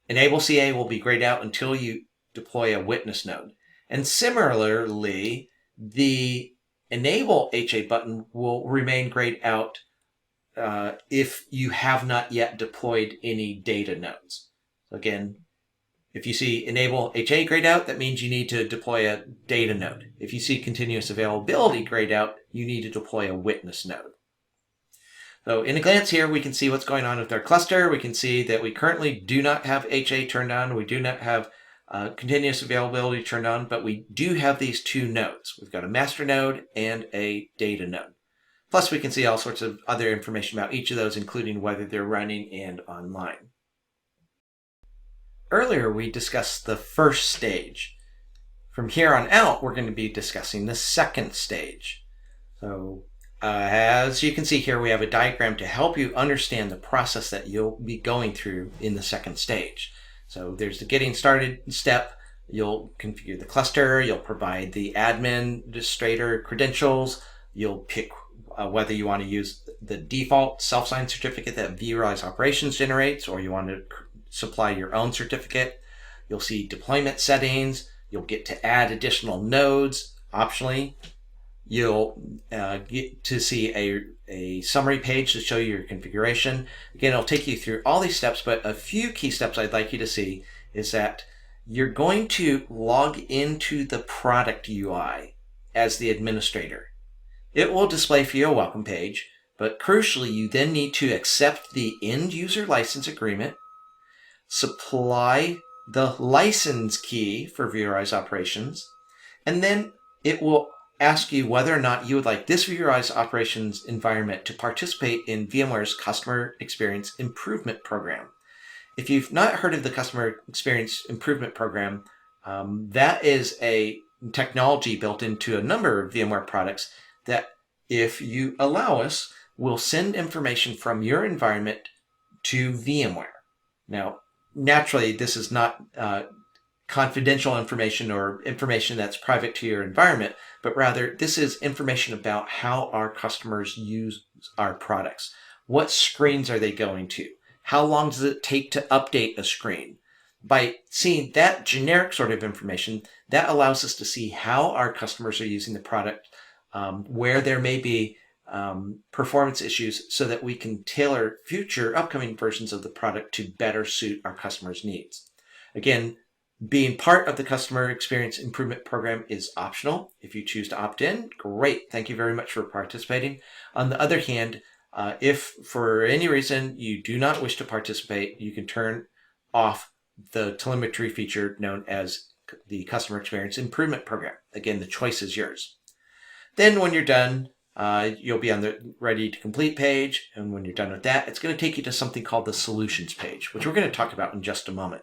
enable CA will be grayed out until you deploy a witness node. And similarly, the enable HA button will remain grayed out if you have not yet deployed any data nodes. So again, If you see enable HA grayed out, that means you need to deploy a data node. If you see continuous availability grayed out, you need to deploy a witness node. So in a glance here, we can see what's going on with our cluster. We can see that we currently do not have HA turned on. We do not have continuous availability turned on, but we do have these two nodes. We've got a master node and a data node. Plus, we can see all sorts of other information about each of those, including whether they're running and online. Earlier, we discussed the first stage. From here on out, we're going to be discussing the second stage. So as you can see here, we have a diagram to help you understand the process that you'll be going through in the second stage. So there's the getting started step. You'll configure the cluster. You'll provide the administrator credentials. You'll pick whether you want to use the default self-signed certificate that vRealize Operations generates, or you want to supply your own certificate. You'll see deployment settings. You'll get to add additional nodes optionally. You'll get to see a summary page to show you your configuration. Again, it'll take you through all these steps, but a few key steps I'd like you to see is that you're going to log into the product UI as the administrator. It will display for you a welcome page, but crucially, you then need to accept the end user license agreement, supply the license key for vRealize Operations, and then it will ask you whether or not you would like this vRealize Operations environment to participate in VMware's Customer Experience Improvement Program. If you've not heard of the Customer Experience Improvement Program, that is a technology built into a number of VMware products that, if you allow us, will send information from your environment to VMware. Now, naturally, this is not confidential information or information that's private to your environment, but rather this is information about how our customers use our products. What screens are they going to? How long does it take to update a screen? By seeing that generic sort of information, that allows us to see how our customers are using the product, where there may be performance issues, so that we can tailor future upcoming versions of the product to better suit our customers' needs. Again, being part of the Customer Experience Improvement Program is optional. If you choose to opt in, great. Thank you very much for participating. On the other hand, if for any reason you do not wish to participate, you can turn off the telemetry feature known as the Customer Experience Improvement Program. Again, the choice is yours. Then when you're done, you'll be on the ready to complete page. And when you're done with that, it's going to take you to something called the solutions page, which we're going to talk about in just a moment.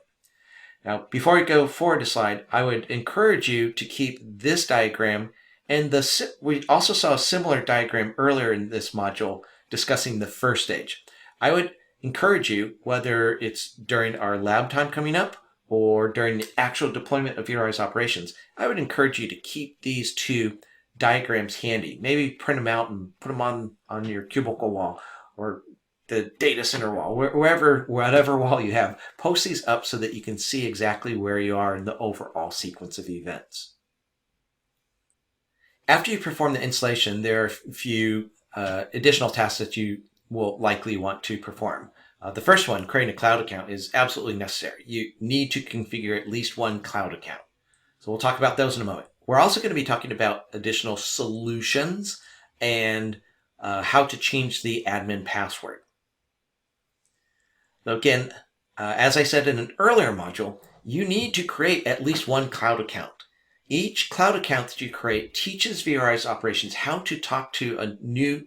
Now, before we go forward a slide, I would encourage you to keep this diagram, and we also saw a similar diagram earlier in this module discussing the first stage. I would encourage you, whether it's during our lab time coming up or during the actual deployment of vRealize Operations, I would encourage you to keep these two diagrams handy. Maybe print them out and put them on your cubicle wall or the data center wall, whatever wall you have. Post these up so that you can see exactly where you are in the overall sequence of events. After you perform the installation, there are a few additional tasks that you will likely want to perform. The first one, creating a cloud account, is absolutely necessary. You need to configure at least one cloud account. So we'll talk about those in a moment. We're also going to be talking about additional solutions and how to change the admin password. So again, as I said in an earlier module, you need to create at least one cloud account. Each cloud account that you create teaches vRealize Operations how to talk to a new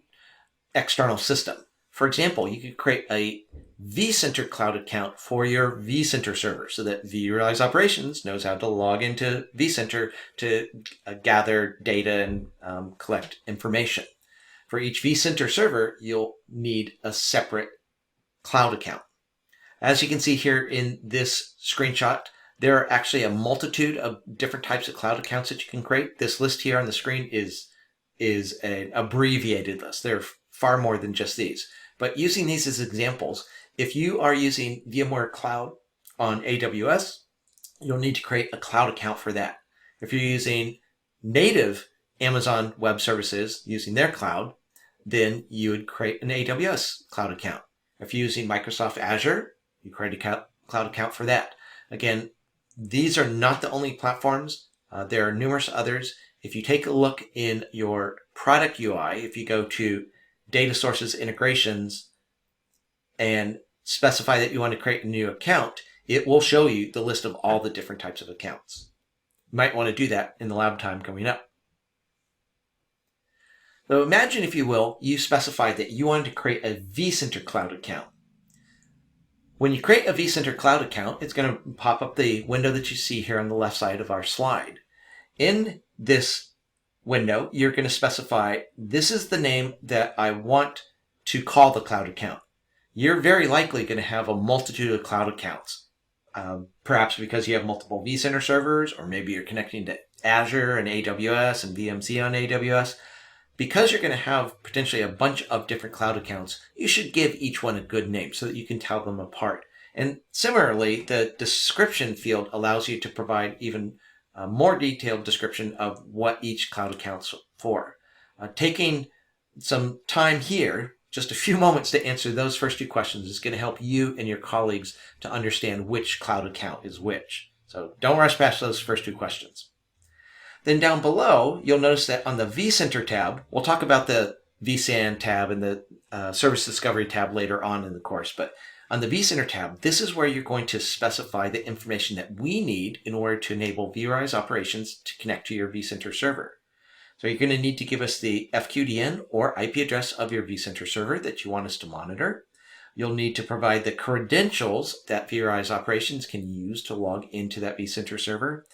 external system. For example, you could create a vCenter cloud account for your vCenter server so that vRealize Operations knows how to log into vCenter to gather data and collect information. For each vCenter server, you'll need a separate cloud account. As you can see here in this screenshot, there are actually a multitude of different types of cloud accounts that you can create. This list here on the screen is an abbreviated list. There are far more than just these. But using these as examples, if you are using VMware Cloud on AWS, you'll need to create a cloud account for that. If you're using native Amazon Web Services using their cloud, then you would create an AWS cloud account. If you're using Microsoft Azure, you create a cloud account for that. Again, These are not the only platforms. There are numerous others. If you take a look in your product UI, if you go to Data Sources Integrations and specify that you want to create a new account, it will show you the list of all the different types of accounts. You might want to do that in the lab time coming up. So imagine, if you will, you specified that you wanted to create a vCenter Cloud account. When you create a vCenter Cloud account, it's going to pop up the window that you see here on the left side of our slide. In this window, you're going to specify, this is the name that I want to call the cloud account. You're very likely going to have a multitude of cloud accounts, perhaps because you have multiple vCenter servers, or maybe you're connecting to Azure and AWS and VMC on AWS. Because you're going to have potentially a bunch of different cloud accounts, you should give each one a good name so that you can tell them apart. And similarly, the description field allows you to provide even a more detailed description of what each cloud account's for. Taking some time here, just a few moments to answer those first two questions, is going to help you and your colleagues to understand which cloud account is which. So don't rush past those first two questions. Then down below, you'll notice that on the vCenter tab, we'll talk about the vSAN tab and the Service Discovery tab later on in the course, but on the vCenter tab, this is where you're going to specify the information that we need in order to enable vRealize operations to connect to your vCenter server. So you're going to need to give us the FQDN or IP address of your vCenter server that you want us to monitor. You'll need to provide the credentials that vRealize operations can use to log into that vCenter server.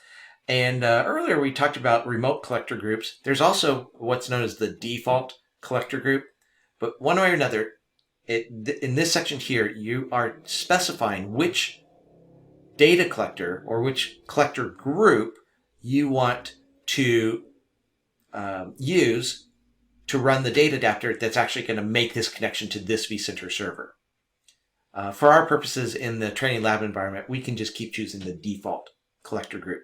And earlier we talked about remote collector groups. There's also what's known as the default collector group. But one way or another, in this section here, you are specifying which data collector or which collector group you want to use to run the data adapter that's actually going to make this connection to this vCenter server. For our purposes in the training lab environment, we can just keep choosing the default collector group.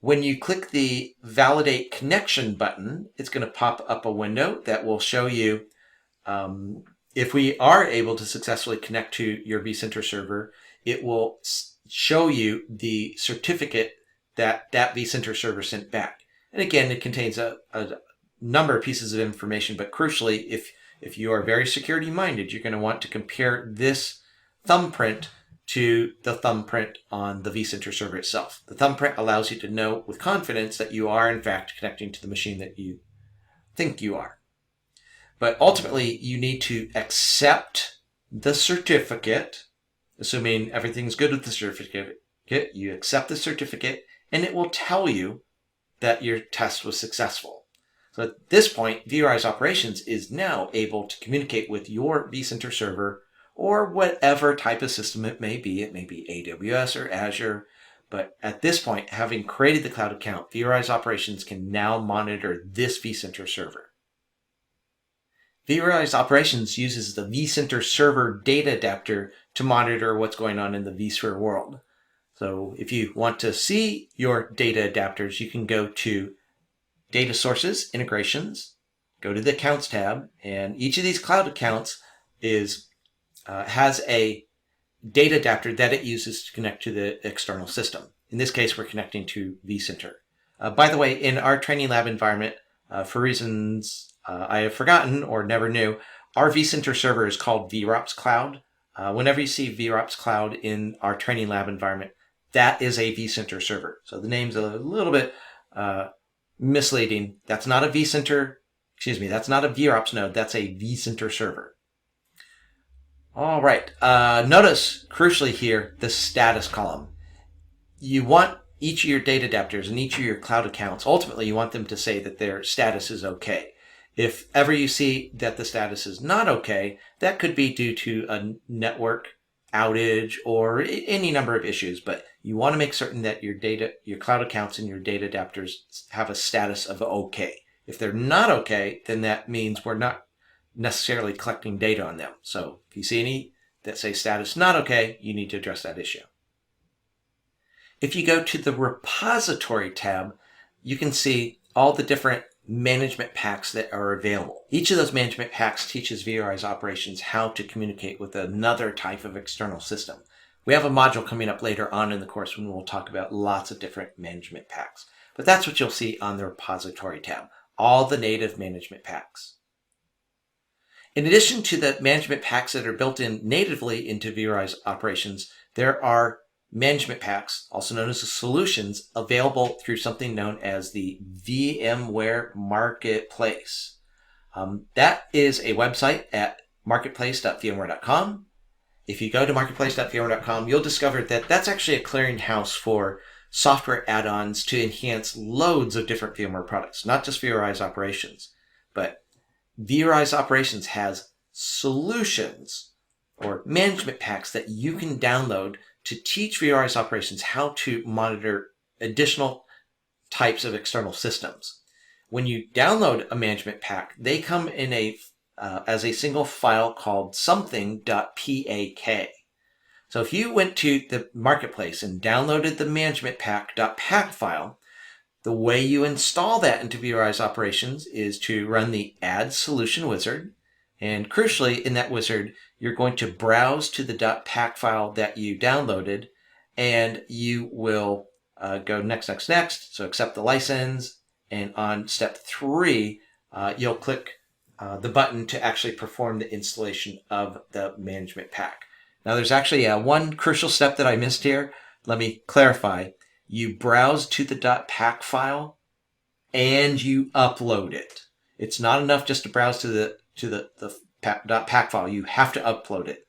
When you click the Validate Connection button, it's going to pop up a window that will show you if we are able to successfully connect to your vCenter server, it will show you the certificate that that vCenter server sent back. And again, it contains a number of pieces of information, but crucially, if you are very security minded, you're going to want to compare this thumbprint to the thumbprint on the vCenter server itself. The thumbprint allows you to know with confidence that you are in fact connecting to the machine that you think you are. But ultimately, you need to accept the certificate, assuming everything's good with the certificate. You accept the certificate, and it will tell you that your test was successful. So at this point, vRealize Operations is now able to communicate with your vCenter server or whatever type of system it may be. It may be AWS or Azure. But at this point, having created the cloud account, vRealize Operations can now monitor this vCenter server. vRealize Operations uses the vCenter server data adapter to monitor what's going on in the vSphere world. So if you want to see your data adapters, you can go to Data Sources, Integrations, go to the Accounts tab, and each of these cloud accounts has a data adapter that it uses to connect to the external system. In this case, we're connecting to vCenter. By the way, in our training lab environment, for reasons I have forgotten or never knew, our vCenter server is called VRops Cloud. Whenever you see VRops Cloud in our training lab environment, that is a vCenter server. So the name's a little bit misleading. That's not a vCenter, that's not a VRops node, that's a vCenter server. All right, notice crucially here, the status column. You want each of your data adapters and each of your cloud accounts, ultimately you want them to say that their status is okay. If ever you see that the status is not okay, that could be due to a network outage or any number of issues, but you want to make certain that your cloud accounts and your data adapters have a status of okay. If they're not okay, then that means we're not necessarily collecting data on them. So if you see any that say status not okay, you need to address that issue. If you go to the repository tab, you can see all the different management packs that are available. Each of those management packs teaches vRealize Operations how to communicate with another type of external system. We have a module coming up later on in the course when we'll talk about lots of different management packs. But that's what you'll see on the repository tab, all the native management packs. In addition to the management packs that are built in natively into vRealize operations, there are management packs, also known as the solutions, available through something known as the VMware Marketplace. That is a website at marketplace.vmware.com. If you go to marketplace.vmware.com, you'll discover that that's actually a clearinghouse for software add-ons to enhance loads of different VMware products, not just vRealize operations, but vRealize operations has solutions or management packs that you can download to teach vRealize operations how to monitor additional types of external systems. When you download a management pack, they come in as a single file called something.pak. So if you went to the marketplace and downloaded the management pack.pak file, the way you install that into vRealize operations is to run the add solution wizard. And crucially, in that wizard, you're going to browse to the .pak file that you downloaded, and you will go next. So accept the license. And on step 3, you'll click the button to actually perform the installation of the management pack. Now, there's actually one crucial step that I missed here. Let me clarify. You browse to the .pak file and you upload it. It's not enough just to browse to the .pak file. You have to upload it.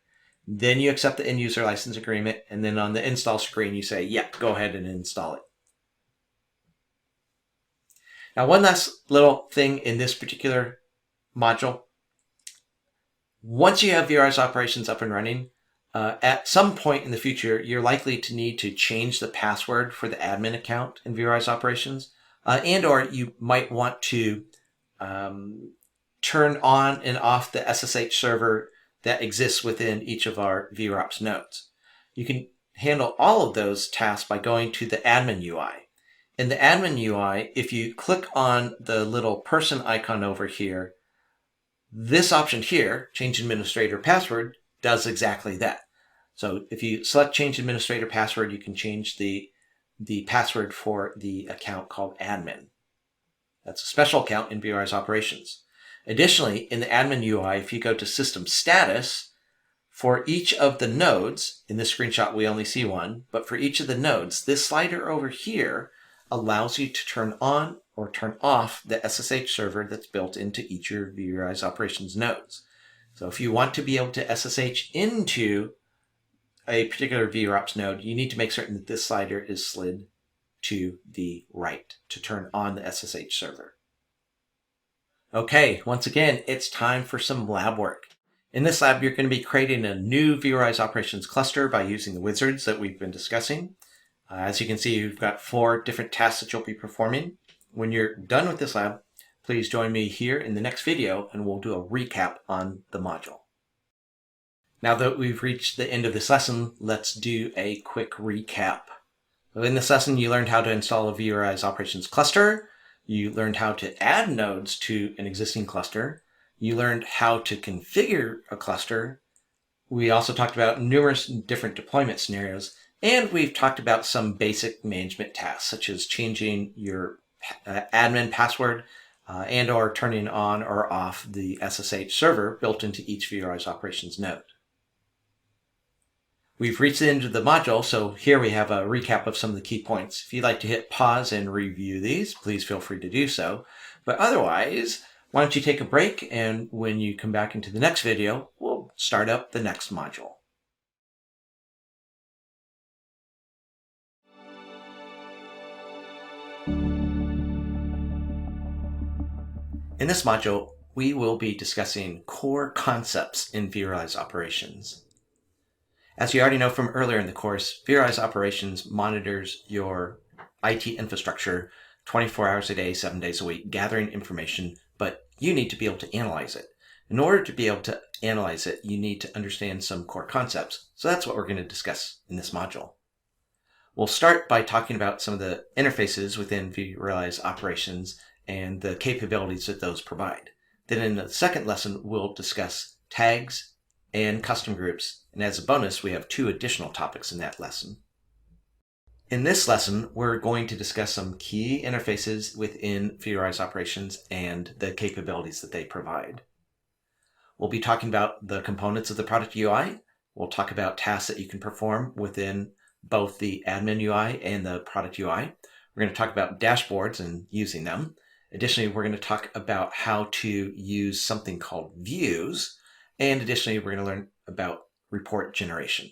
Then you accept the end user license agreement, and then on the install screen you say, yeah, go ahead and install it. Now, one last little thing in this particular module. Once you have vRealize operations up and running, at some point in the future, you're likely to need to change the password for the admin account in vRealize operations, and or you might want to turn on and off the SSH server that exists within each of our VROps nodes. You can handle all of those tasks by going to the admin UI. In the admin UI, if you click on the little person icon over here, this option here, change administrator password, does exactly that. So if you select change administrator password, you can change the password for the account called admin. That's a special account in vRealize operations. Additionally, in the admin UI, if you go to system status, for each of the nodes, in this screenshot we only see one, but for each of the nodes, this slider over here allows you to turn on or turn off the SSH server that's built into each of your vRealize operations nodes. So if you want to be able to SSH into a particular VROps node, you need to make certain that this slider is slid to the right to turn on the SSH server. Okay, once again, it's time for some lab work. In this lab, you're going to be creating a new vRealize operations cluster by using the wizards that we've been discussing. As you can see, you've got 4 different tasks that you'll be performing. When you're done with this lab, please join me here in the next video and we'll do a recap on the module. Now that we've reached the end of this lesson, let's do a quick recap. In this lesson, you learned how to install a vRealize operations cluster. You learned how to add nodes to an existing cluster. You learned how to configure a cluster. We also talked about numerous different deployment scenarios. And we've talked about some basic management tasks, such as changing your admin password and or turning on or off the SSH server built into each vRealize operations node. We've reached the end of the module, so here we have a recap of some of the key points. If you'd like to hit pause and review these, please feel free to do so. But otherwise, why don't you take a break, and when you come back into the next video, we'll start up the next module. In this module, we will be discussing core concepts in vRealize operations. As you already know from earlier in the course, vRealize operations monitors your IT infrastructure 24 hours a day, 7 days a week, gathering information, but you need to be able to analyze it. In order to be able to analyze it, you need to understand some core concepts. So that's what we're going to discuss in this module. We'll start by talking about some of the interfaces within vRealize operations and the capabilities that those provide. Then in the second lesson, we'll discuss tags and custom groups And as a bonus, we have 2 additional topics in that lesson. In this lesson, we're going to discuss some key interfaces within vRealize operations and the capabilities that they provide. We'll be talking about the components of the product UI. We'll talk about tasks that you can perform within both the admin UI and the product UI. We're going to talk about dashboards and using them. Additionally, we're going to talk about how to use something called views. And additionally, we're going to learn about report generation.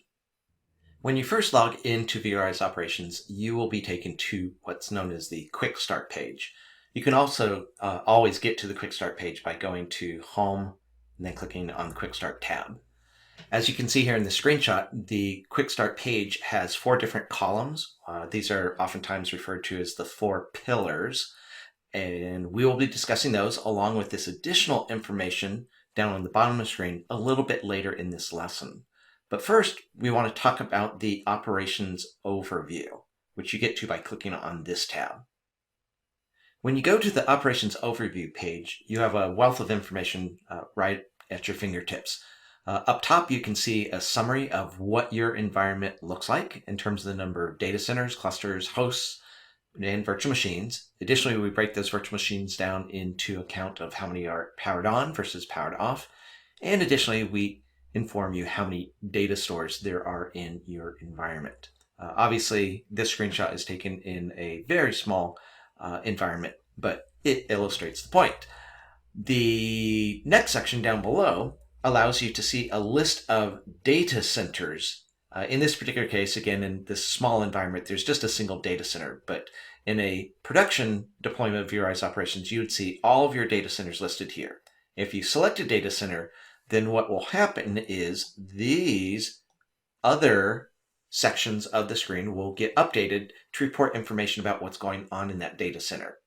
When you first log into vRealize operations, you will be taken to what's known as the Quick Start page. You can also always get to the Quick Start page by going to Home and then clicking on the Quick Start tab. As you can see here in the screenshot, the Quick Start page has 4 different columns. These are oftentimes referred to as the 4 pillars, and we will be discussing those along with this additional information down on the bottom of the screen a little bit later in this lesson. But first, we want to talk about the operations overview, which you get to by clicking on this tab. When you go to the operations overview page, you have a wealth of information right at your fingertips. Up top, you can see a summary of what your environment looks like in terms of the number of data centers, clusters, hosts, and virtual machines. Additionally, we break those virtual machines down into account of how many are powered on versus powered off. And additionally, we inform you how many data stores there are in your environment. Obviously, this screenshot is taken in a very small environment, but it illustrates the point. The next section down below allows you to see a list of data centers. In this particular case, again, in this small environment, there's just a single data center, but in a production deployment of vRealize operations, you would see all of your data centers listed here. If you select a data center, then what will happen is these other sections of the screen will get updated to report information about what's going on in that data center.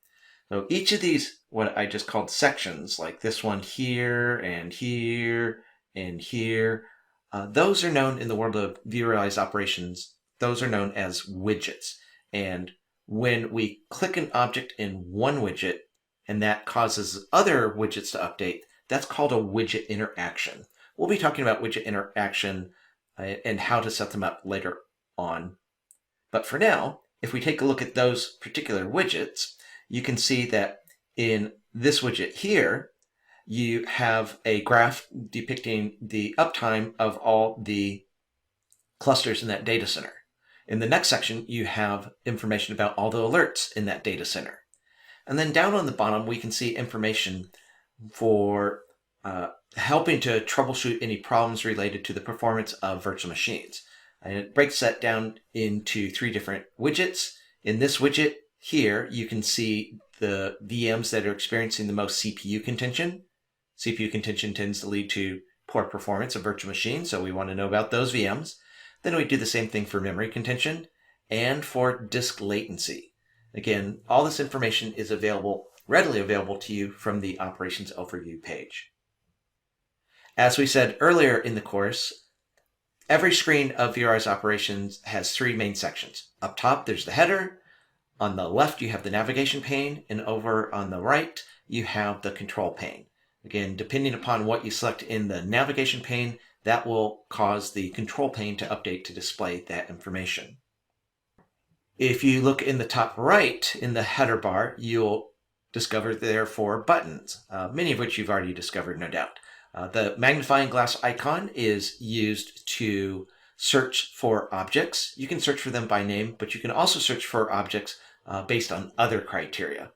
So each of these, what I just called sections, like this one here and here and here, those are known in the world of vRealize operations, those are known as widgets. And when we click an object in one widget and that causes other widgets to update, that's called a widget interaction. We'll be talking about widget interaction and how to set them up later on. But for now, if we take a look at those particular widgets, you can see that in this widget here, you have a graph depicting the uptime of all the clusters in that data center. In the next section, you have information about all the alerts in that data center. And then down on the bottom, we can see information for helping to troubleshoot any problems related to the performance of virtual machines. And it breaks that down into 3 different widgets. In this widget here, you can see the VMs that are experiencing the most CPU contention. CPU contention tends to lead to poor performance of virtual machines, so we want to know about those VMs. Then we do the same thing for memory contention and for disk latency. Again, all this information is readily available to you from the operations overview page. As we said earlier in the course, every screen of vRealize operations has 3 main sections. Up top, there's the header. On the left, you have the navigation pane, and over on the right, you have the control pane. Again, depending upon what you select in the navigation pane, that will cause the control pane to update to display that information. If you look in the top right in the header bar, you'll discover there are 4 buttons, many of which you've already discovered, no doubt. The magnifying glass icon is used to search for objects. You can search for them by name, but you can also search for objects based on other criteria.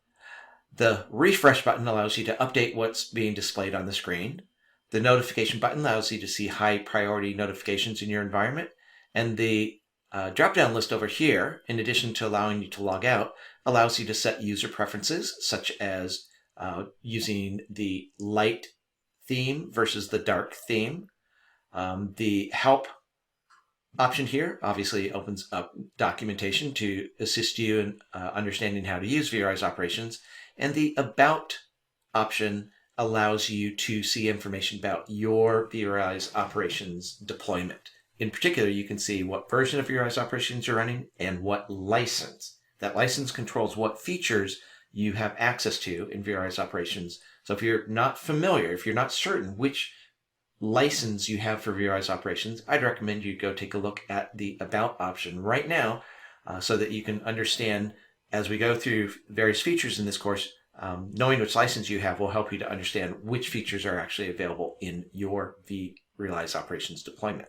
The refresh button allows you to update what's being displayed on the screen. The notification button allows you to see high priority notifications in your environment. And the drop-down list over here, in addition to allowing you to log out, allows you to set user preferences, such as using the light theme versus the dark theme. The help option here obviously opens up documentation to assist you in understanding how to use vRealize operations. And the about option allows you to see information about your vRealize operations deployment. In particular, you can see what version of vRealize operations you're running and what license. That license controls what features you have access to in vRealize operations. So if you're not familiar, if you're not certain which license you have for vRealize operations, I'd recommend you go take a look at the About option right now so that you can understand as we go through various features in this course. Knowing which license you have will help you to understand which features are actually available in your vRealize operations deployment.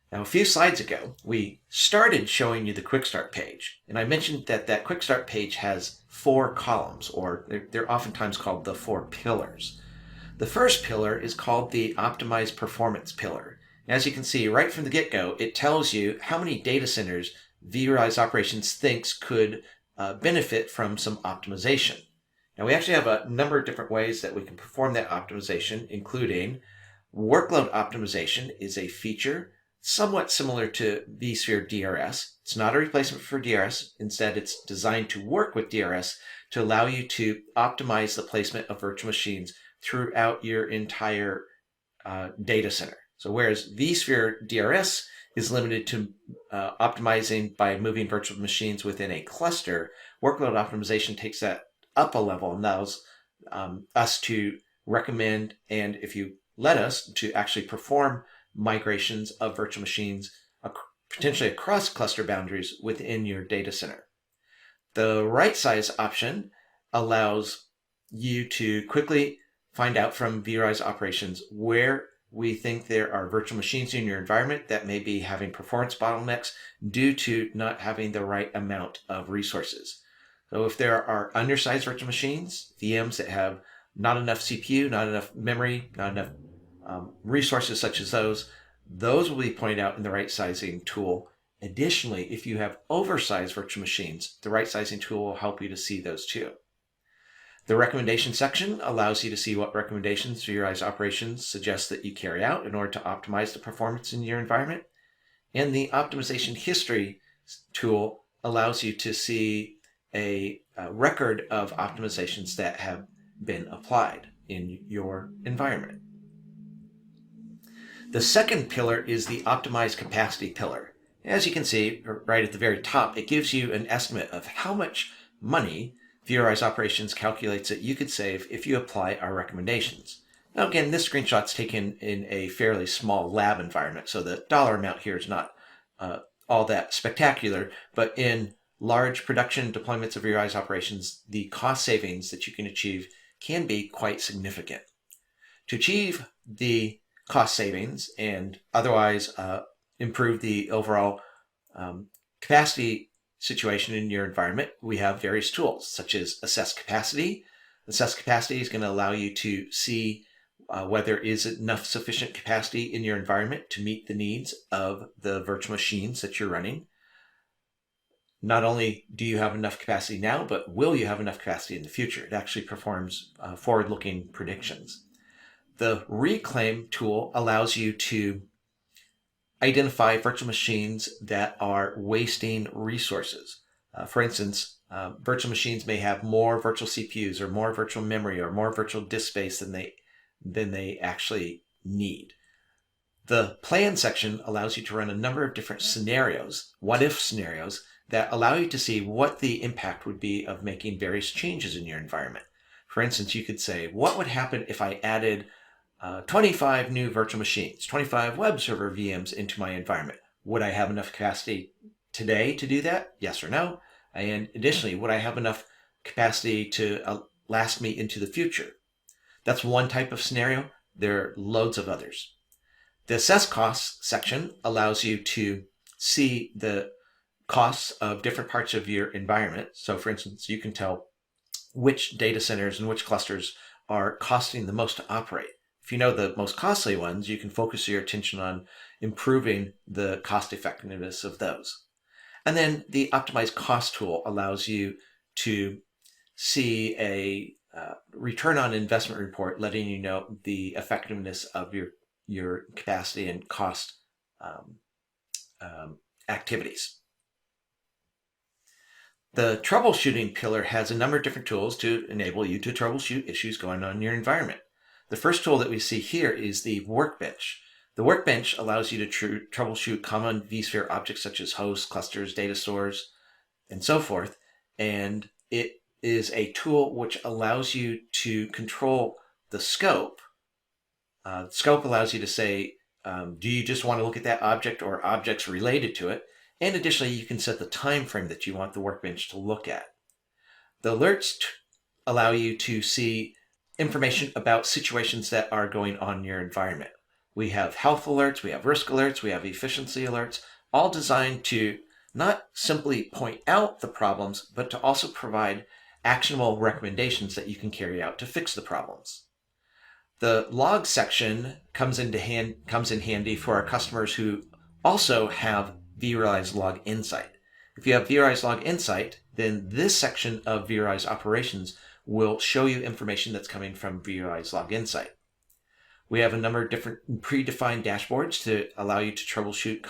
Now, a few slides ago, we started showing you the Quick Start page, and I mentioned that that Quick Start page has 4 columns, or they're oftentimes called the 4 pillars. The first pillar is called the Optimize Performance pillar. As you can see right from the get-go, it tells you how many data centers vRealize Operations thinks could benefit from some optimization. Now, we actually have a number of different ways that we can perform that optimization, including workload optimization is a feature somewhat similar to vSphere DRS. It's not a replacement for DRS. Instead, it's designed to work with DRS to allow you to optimize the placement of virtual machines throughout your entire data center. So whereas vSphere DRS is limited to optimizing by moving virtual machines within a cluster, workload optimization takes that up a level and allows us to recommend, and if you let us, to actually perform migrations of virtual machines potentially across cluster boundaries within your data center. The right size option allows you to quickly find out from vRealize operations where we think there are virtual machines in your environment that may be having performance bottlenecks due to not having the right amount of resources. So if there are undersized virtual machines, VMs that have not enough CPU, not enough memory, not enough resources such as those will be pointed out in the right sizing tool. Additionally, if you have oversized virtual machines, the right sizing tool will help you to see those too. The recommendation section allows you to see what recommendations vRealize operations suggest that you carry out in order to optimize the performance in your environment. And the optimization history tool allows you to see a record of optimizations that have been applied in your environment. The second pillar is the Optimize Capacity pillar. As you can see right at the very top, it gives you an estimate of how much money vRealize operations calculates that you could save if you apply our recommendations. Now again, this screenshot's taken in a fairly small lab environment, so the dollar amount here is not all that spectacular, but in large production deployments of vRealize operations, the cost savings that you can achieve can be quite significant. To achieve the cost savings and otherwise improve the overall capacity situation in your environment, we have various tools such as Assess Capacity. Assess Capacity is going to allow you to see whether there is enough sufficient capacity in your environment to meet the needs of the virtual machines that you're running. Not only do you have enough capacity now, but will you have enough capacity in the future? It actually performs forward-looking predictions. The Reclaim tool allows you to identify virtual machines that are wasting resources. For instance, virtual machines may have more virtual CPUs or more virtual memory or more virtual disk space than they actually need. The Plan section allows you to run a number of different scenarios, what-if scenarios, that allow you to see what the impact would be of making various changes in your environment. For instance, you could say, what would happen if I added 25 new virtual machines, 25 web server VMs into my environment? Would I have enough capacity today to do that? Yes or no? And additionally, would I have enough capacity to last me into the future? That's one type of scenario. There are loads of others. The Assess Costs section allows you to see the costs of different parts of your environment. So for instance, you can tell which data centers and which clusters are costing the most to operate. If you know the most costly ones, you can focus your attention on improving the cost effectiveness of those. And then the Optimize Cost tool allows you to see a return on investment report, letting you know the effectiveness of your capacity and cost activities. The troubleshooting pillar has a number of different tools to enable you to troubleshoot issues going on in your environment. The first tool that we see here is the Workbench. The Workbench allows you to troubleshoot common vSphere objects such as hosts, clusters, data stores, and so forth. And it is a tool which allows you to control the scope Scope allows you to say, do you just want to look at that object or objects related to it? And additionally, you can set the time frame that you want the workbench to look at. The alerts allow you to see information about situations that are going on in your environment. We have health alerts, we have risk alerts, we have efficiency alerts, all designed to not simply point out the problems, but to also provide actionable recommendations that you can carry out to fix the problems. The log section comes in handy for our customers who also have vRealize Log Insight. If you have vRealize Log Insight, then this section of vRealize Operations will show you information that's coming from vRealize Log Insight. We have a number of different predefined dashboards to allow you to troubleshoot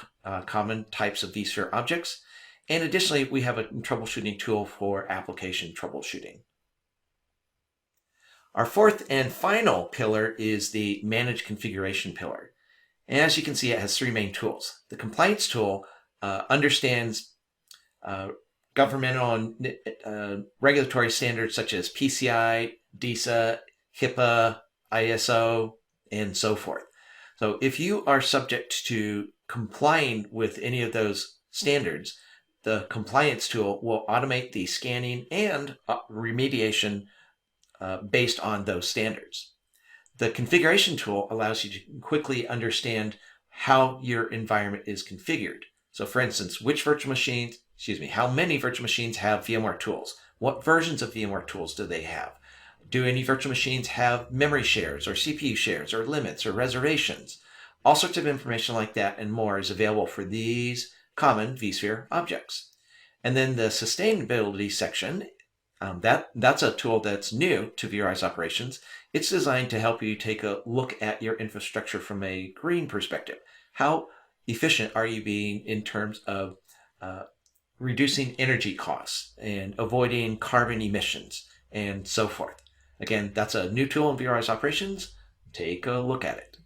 common types of vSphere objects. And additionally, we have a troubleshooting tool for application troubleshooting. Our fourth and final pillar is the Manage Configuration pillar. And as you can see, it has three main tools. The Compliance tool understands governmental and regulatory standards such as PCI, DISA, HIPAA, ISO, and so forth. So if you are subject to complying with any of those standards, the Compliance tool will automate the scanning and remediation based on those standards. The Configuration tool allows you to quickly understand how your environment is configured. So for instance, how many virtual machines have VMware tools? What versions of VMware tools do they have? Do any virtual machines have memory shares or CPU shares or limits or reservations? All sorts of information like that and more is available for these common vSphere objects. And then the Sustainability section, that's a tool that's new to vRealize Operations. It's designed to help you take a look at your infrastructure from a green perspective. How efficient are you being in terms of reducing energy costs and avoiding carbon emissions and so forth? Again, that's a new tool in vRealize Operations. Take a look at it.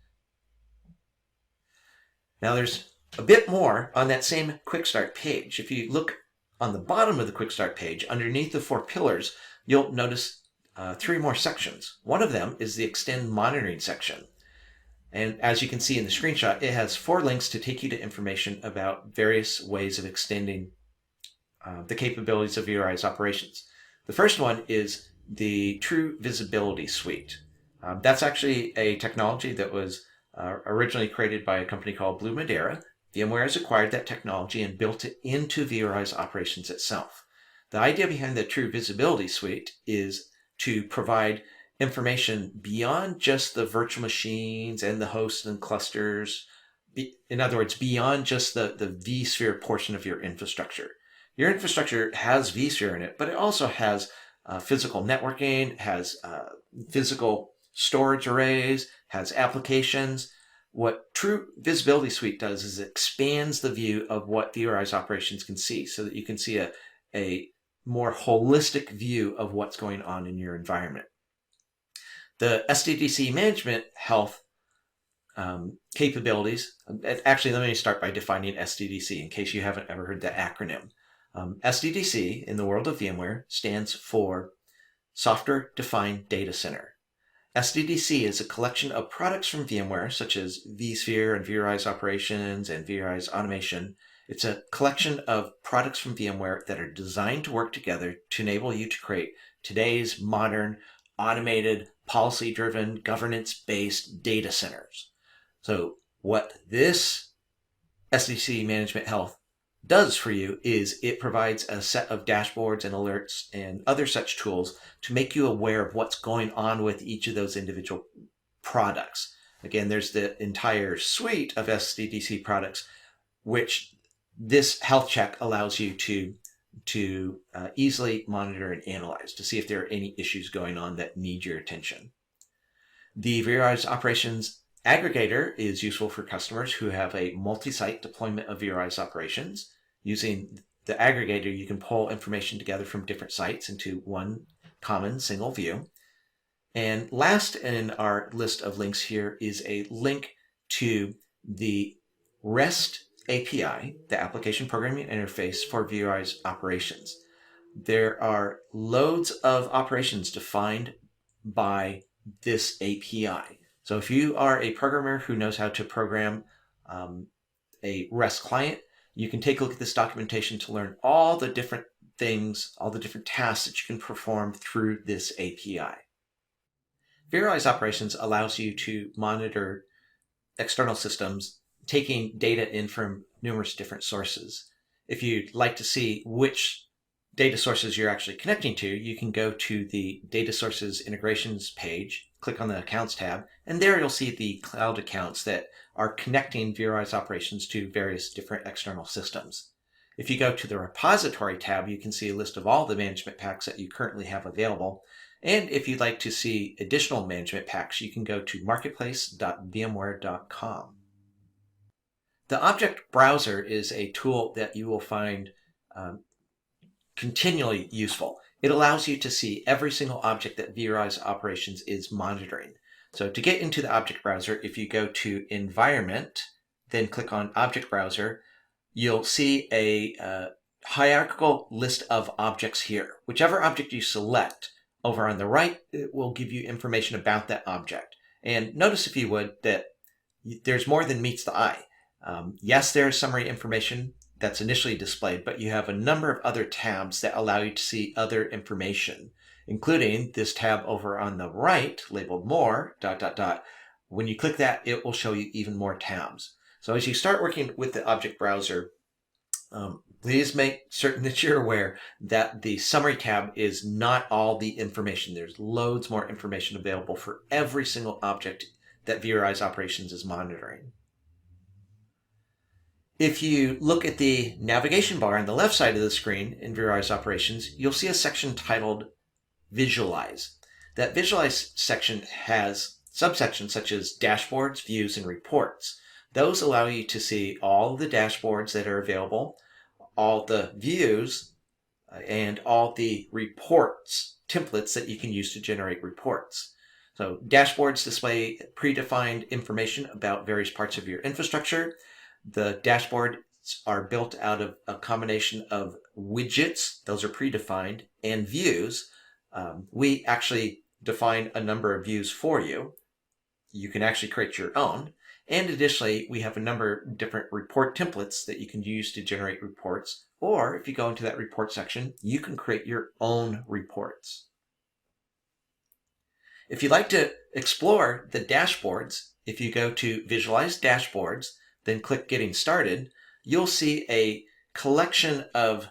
Now there's a bit more on that same Quick Start page. If you look on the bottom of the Quick Start page, underneath the 4 pillars, you'll notice 3 more sections. One of them is the Extend Monitoring section. And as you can see in the screenshot, it has 4 links to take you to information about various ways of extending the capabilities of vRealize Operations. The first one is the True Visibility Suite. That's actually a technology that was originally created by a company called Blue Madeira. VMware has acquired that technology and built it into vRealize Operations itself. The idea behind the True Visibility Suite is to provide information beyond just the virtual machines and the hosts and clusters. In other words, beyond just the vSphere portion of your infrastructure. Your infrastructure has vSphere in it, but it also has physical networking, has physical storage arrays, has applications. What True Visibility Suite does is it expands the view of what vRealize Operations can see so that you can see a more holistic view of what's going on in your environment. The SDDC Management Health capabilities, actually let me start by defining SDDC in case you haven't ever heard that acronym. SDDC in the world of VMware stands for Software Defined Data Center. SDDC is a collection of products from VMware, such as vSphere and vRealize Operations and vRealize Automation. It's a collection of products from VMware that are designed to work together to enable you to create today's modern, automated, policy-driven, governance-based data centers. So what this SDDC Management Health does for you is it provides a set of dashboards and alerts and other such tools to make you aware of what's going on with each of those individual products. Again, there's the entire suite of SDDC products, which this health check allows you to easily monitor and analyze to see if there are any issues going on that need your attention. The vRealize Operations Aggregator is useful for customers who have a multi-site deployment of vRealize Operations. Using the aggregator, you can pull information together from different sites into one common single view. And last in our list of links here is a link to the REST API, the Application Programming Interface for vRealize Operations. There are loads of operations defined by this API. So if you are a programmer who knows how to program a REST client, you can take a look at this documentation to learn all the different things, all the different tasks that you can perform through this API. vRealize Operations allows you to monitor external systems, taking data in from numerous different sources. If you'd like to see which data sources you're actually connecting to, you can go to the Data Sources Integrations page, click on the Accounts tab, and there you'll see the cloud accounts that are connecting vRealize Operations to various different external systems. If you go to the Repository tab, you can see a list of all the management packs that you currently have available. And if you'd like to see additional management packs, you can go to marketplace.vmware.com. The Object Browser is a tool that you will find continually useful. It allows you to see every single object that vRealize Operations is monitoring. So to get into the Object Browser, if you go to Environment, then click on Object Browser, you'll see a hierarchical list of objects here. Whichever object you select, over on the right, it will give you information about that object. And notice, if you would, that there's more than meets the eye. Yes, there is summary information that's initially displayed, but you have a number of other tabs that allow you to see other information, including this tab over on the right labeled More, ... When you click that, it will show you even more tabs. So as you start working with the Object Browser, please make certain that you're aware that the Summary tab is not all the information. There's loads more information available for every single object that vRealize Operations is monitoring. If you look at the navigation bar on the left side of the screen in vRealize Operations, you'll see a section titled Visualize. That Visualize section has subsections such as dashboards, views, and reports. Those allow you to see all the dashboards that are available, all the views, and all the reports, templates that you can use to generate reports. So dashboards display predefined information about various parts of your infrastructure. The dashboards are built out of a combination of widgets, those are predefined, and views. We actually define a number of views for you. You can actually create your own. And additionally, we have a number of different report templates that you can use to generate reports. Or if you go into that report section, you can create your own reports. If you'd like to explore the dashboards, if you go to Visualize Dashboards, then click Getting Started, you'll see a collection of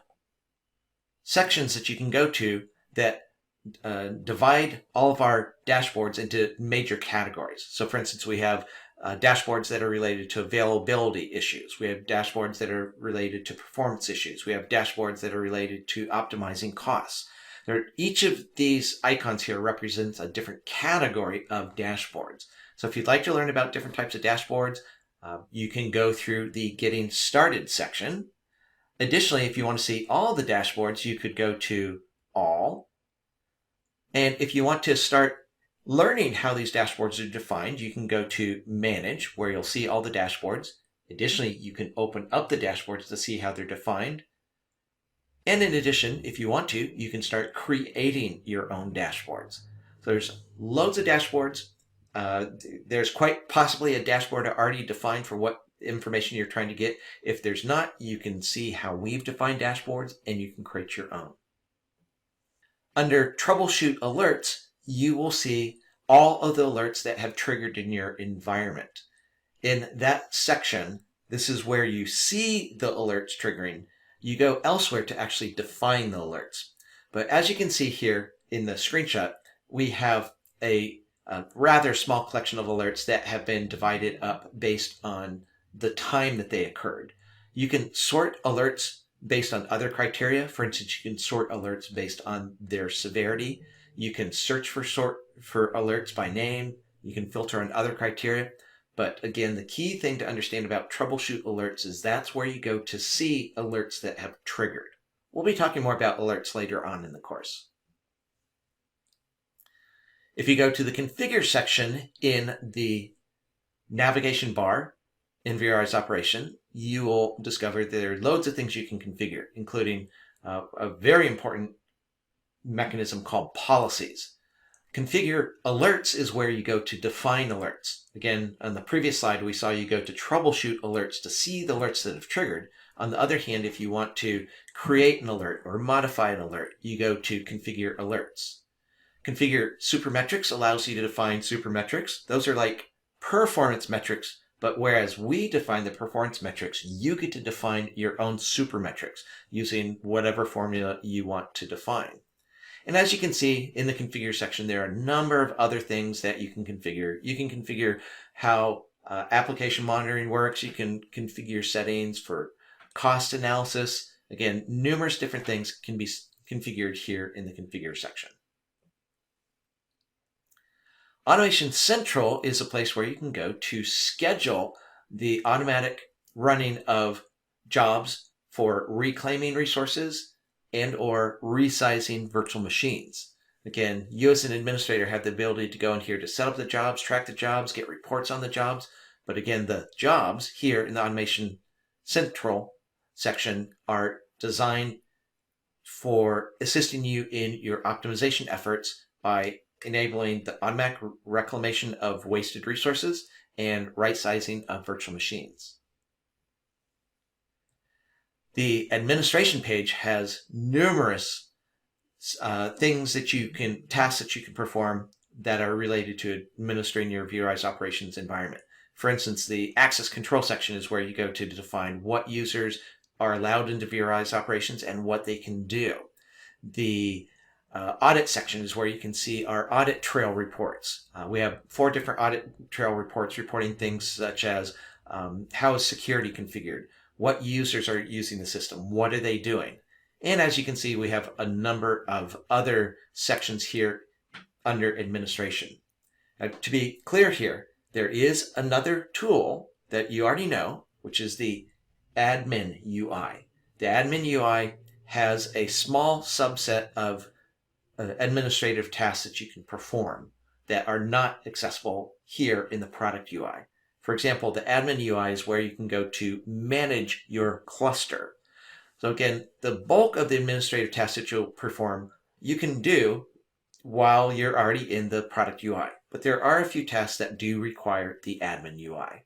sections that you can go to that divide all of our dashboards into major categories. So for instance, we have dashboards that are related to availability issues. We have dashboards that are related to performance issues. We have dashboards that are related to optimizing costs. Each of these icons here represents a different category of dashboards. So if you'd like to learn about different types of dashboards, you can go through the Getting Started section. Additionally, if you want to see all the dashboards, you could go to All. And if you want to start learning how these dashboards are defined, you can go to Manage, where you'll see all the dashboards. Additionally, you can open up the dashboards to see how they're defined. And in addition, if you want to, you can start creating your own dashboards. So there's loads of dashboards. There's quite possibly a dashboard already defined for what information you're trying to get. If there's not, you can see how we've defined dashboards and you can create your own. Under Troubleshoot Alerts, you will see all of the alerts that have triggered in your environment. In that section, this is where you see the alerts triggering. You go elsewhere to actually define the alerts. But as you can see here in the screenshot, we have a rather small collection of alerts that have been divided up based on the time that they occurred. You can sort alerts based on other criteria. For instance, you can sort alerts based on their severity. You can search for alerts by name. You can filter on other criteria. But again, the key thing to understand about troubleshoot alerts is that's where you go to see alerts that have triggered. We'll be talking more about alerts later on in the course. If you go to the Configure section in the navigation bar in vRealize Operation, you will discover there are loads of things you can configure, including a very important mechanism called policies. Configure alerts is where you go to define alerts. Again, on the previous slide, we saw you go to troubleshoot alerts to see the alerts that have triggered. On the other hand, if you want to create an alert or modify an alert, you go to configure alerts. Configure supermetrics allows you to define supermetrics. Those are like performance metrics, but whereas we define the performance metrics, you get to define your own supermetrics using whatever formula you want to define. And as you can see in the configure section, there are a number of other things that you can configure. You can configure how application monitoring works. You can configure settings for cost analysis. Again, numerous different things can be configured here in the configure section. Automation Central is a place where you can go to schedule the automatic running of jobs for reclaiming resources and or resizing virtual machines. Again, you as an administrator have the ability to go in here to set up the jobs, track the jobs, get reports on the jobs. But again, the jobs here in the Automation Central section are designed for assisting you in your optimization efforts by enabling the automatic reclamation of wasted resources and right sizing of virtual machines. The administration page has numerous tasks that you can perform that are related to administering your vRealize operations environment. For instance, the access control section is where you go to define what users are allowed into vRealize operations and what they can do. The audit section is where you can see our audit trail reports. We have 4 different audit trail reports reporting things such as how is security configured, what users are using the system, what are they doing. And as you can see, we have a number of other sections here under administration. Now, to be clear here, there is another tool that you already know, which is the admin UI. The admin UI has a small subset of administrative tasks that you can perform that are not accessible here in the product UI. For example, the admin UI is where you can go to manage your cluster. So again, the bulk of the administrative tasks that you'll perform, you can do while you're already in the product UI. But there are a few tasks that do require the admin UI.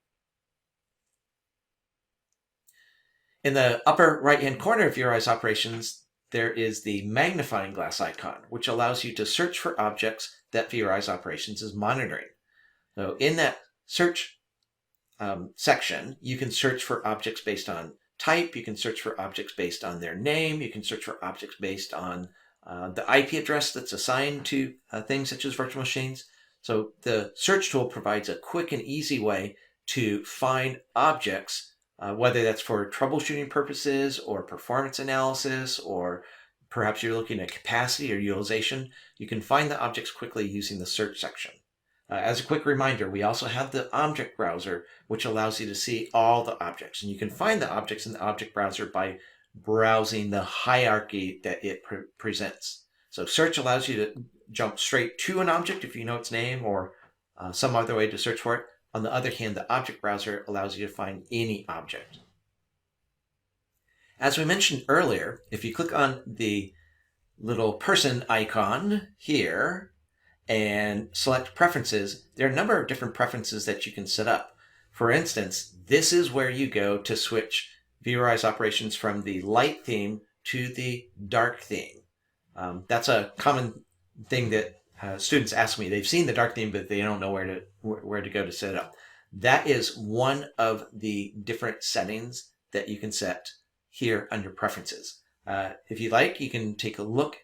In the upper right-hand corner of vRealize operations, there is the magnifying glass icon, which allows you to search for objects that vRealize operations is monitoring. So in that search section, you can search for objects based on type, you can search for objects based on their name, you can search for objects based on the IP address that's assigned to things such as virtual machines. So the search tool provides a quick and easy way to find objects, whether that's for troubleshooting purposes or performance analysis, or perhaps you're looking at capacity or utilization. You can find the objects quickly using the search section. As a quick reminder, we also have the object browser, which allows you to see all the objects. And you can find the objects in the object browser by browsing the hierarchy that it presents. So search allows you to jump straight to an object if you know its name or some other way to search for it. On the other hand, the object browser allows you to find any object. As we mentioned earlier, if you click on the little person icon here and select preferences, there are a number of different preferences that you can set up. For instance, this is where you go to switch vRealize operations from the light theme to the dark theme. That's a common thing that students ask me. They've seen the dark theme, but they don't know where to go to set it up. That is one of the different settings that you can set here under preferences. If you like, you can take a look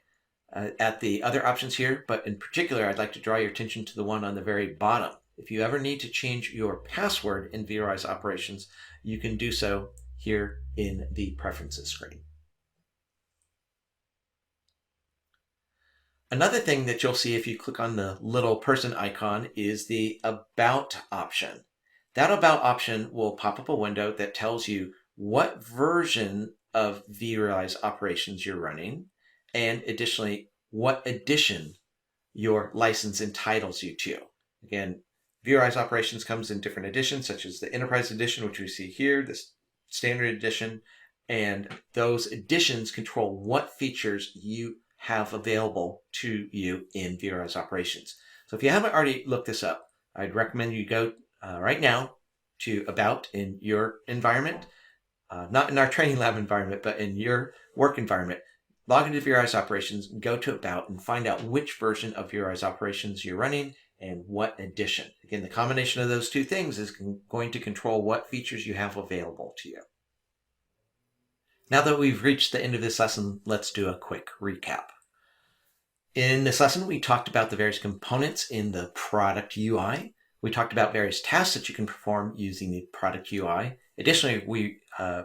at the other options here, but in particular, I'd like to draw your attention to the one on the very bottom. If you ever need to change your password in vRealize operations, you can do so here in the preferences screen. Another thing that you'll see if you click on the little person icon is the About option. That About option will pop up a window that tells you what version of vRealize operations you're running, and additionally, what edition your license entitles you to. Again, vRealize operations comes in different editions, such as the Enterprise Edition, which we see here, the Standard Edition, and those editions control what features you have available to you in vRealize operations. So if you haven't already looked this up, I'd recommend you go right now to About in your environment, not in our training lab environment, but in your work environment. Log into vRealize operations, go to About, and find out which version of vRealize operations you're running and what edition. Again, the combination of those two things is going to control what features you have available to you. Now that we've reached the end of this lesson, let's do a quick recap. In this lesson, we talked about the various components in the product UI. We talked about various tasks that you can perform using the product UI. Additionally, we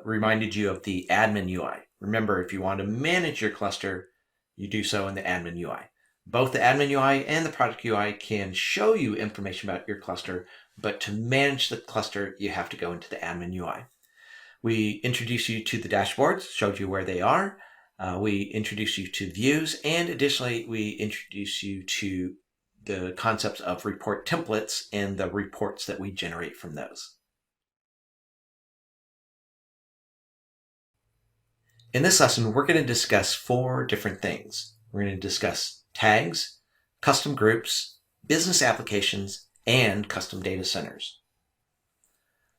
reminded you of the admin UI. Remember, if you want to manage your cluster, you do so in the admin UI. Both the admin UI and the product UI can show you information about your cluster, but to manage the cluster, you have to go into the admin UI. We introduced you to the dashboards, showed you where they are. We introduced you to views, and additionally, we introduced you to the concepts of report templates and the reports that we generate from those. In this lesson, we're going to discuss 4 different things. We're going to discuss tags, custom groups, business applications, and custom data centers.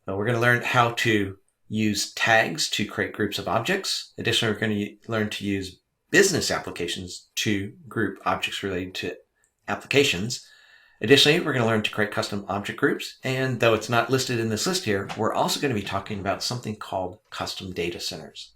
We're going to learn how to use tags to create groups of objects. Additionally, we're going to learn to use business applications to group objects related to applications. Additionally, we're going to learn to create custom object groups. And though it's not listed in this list here, we're also going to be talking about something called custom data centers.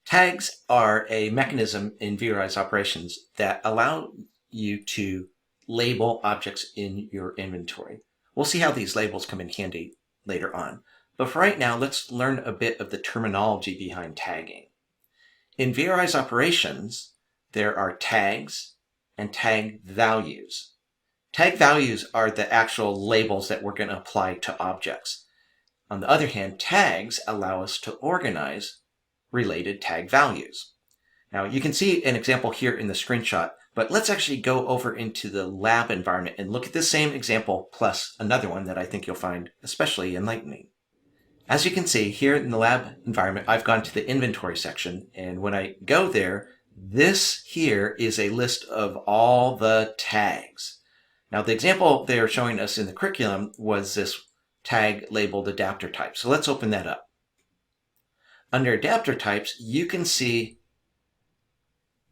Tags are a mechanism in vRealize operations that allow you to label objects in your inventory. We'll see how these labels come in handy later on. But for right now, let's learn a bit of the terminology behind tagging. In vRealize operations, there are tags and tag values. Tag values are the actual labels that we're going to apply to objects. On the other hand, tags allow us to organize related tag values. Now, you can see an example here in the screenshot, but let's actually go over into the lab environment and look at this same example plus another one that I think you'll find especially enlightening. As you can see here in the lab environment, I've gone to the inventory section, and when I go there, this here is a list of all the tags. Now, the example they're showing us in the curriculum was this tag labeled adapter type. So let's open that up. Under adapter types, you can see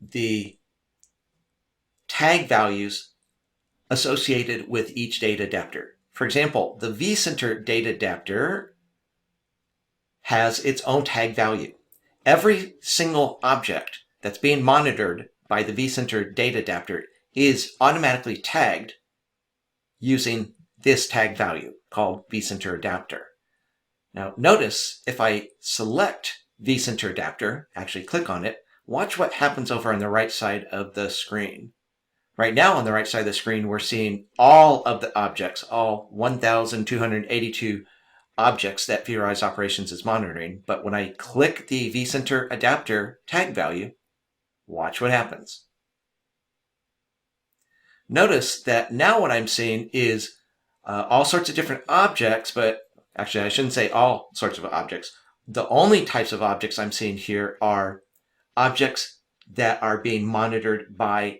the tag values associated with each data adapter. For example, the vCenter data adapter has its own tag value. Every single object that's being monitored by the vCenter data adapter is automatically tagged using this tag value called vCenter adapter. Now notice if I select vCenter adapter, actually click on it, watch what happens over on the right side of the screen. Right now on the right side of the screen, we're seeing all of the objects, all 1,282 objects that vRealize operations is monitoring. But when I click the vCenter adapter tag value, watch what happens. Notice that now what I'm seeing is all sorts of different objects, but actually I shouldn't say all sorts of objects. The only types of objects I'm seeing here are objects that are being monitored by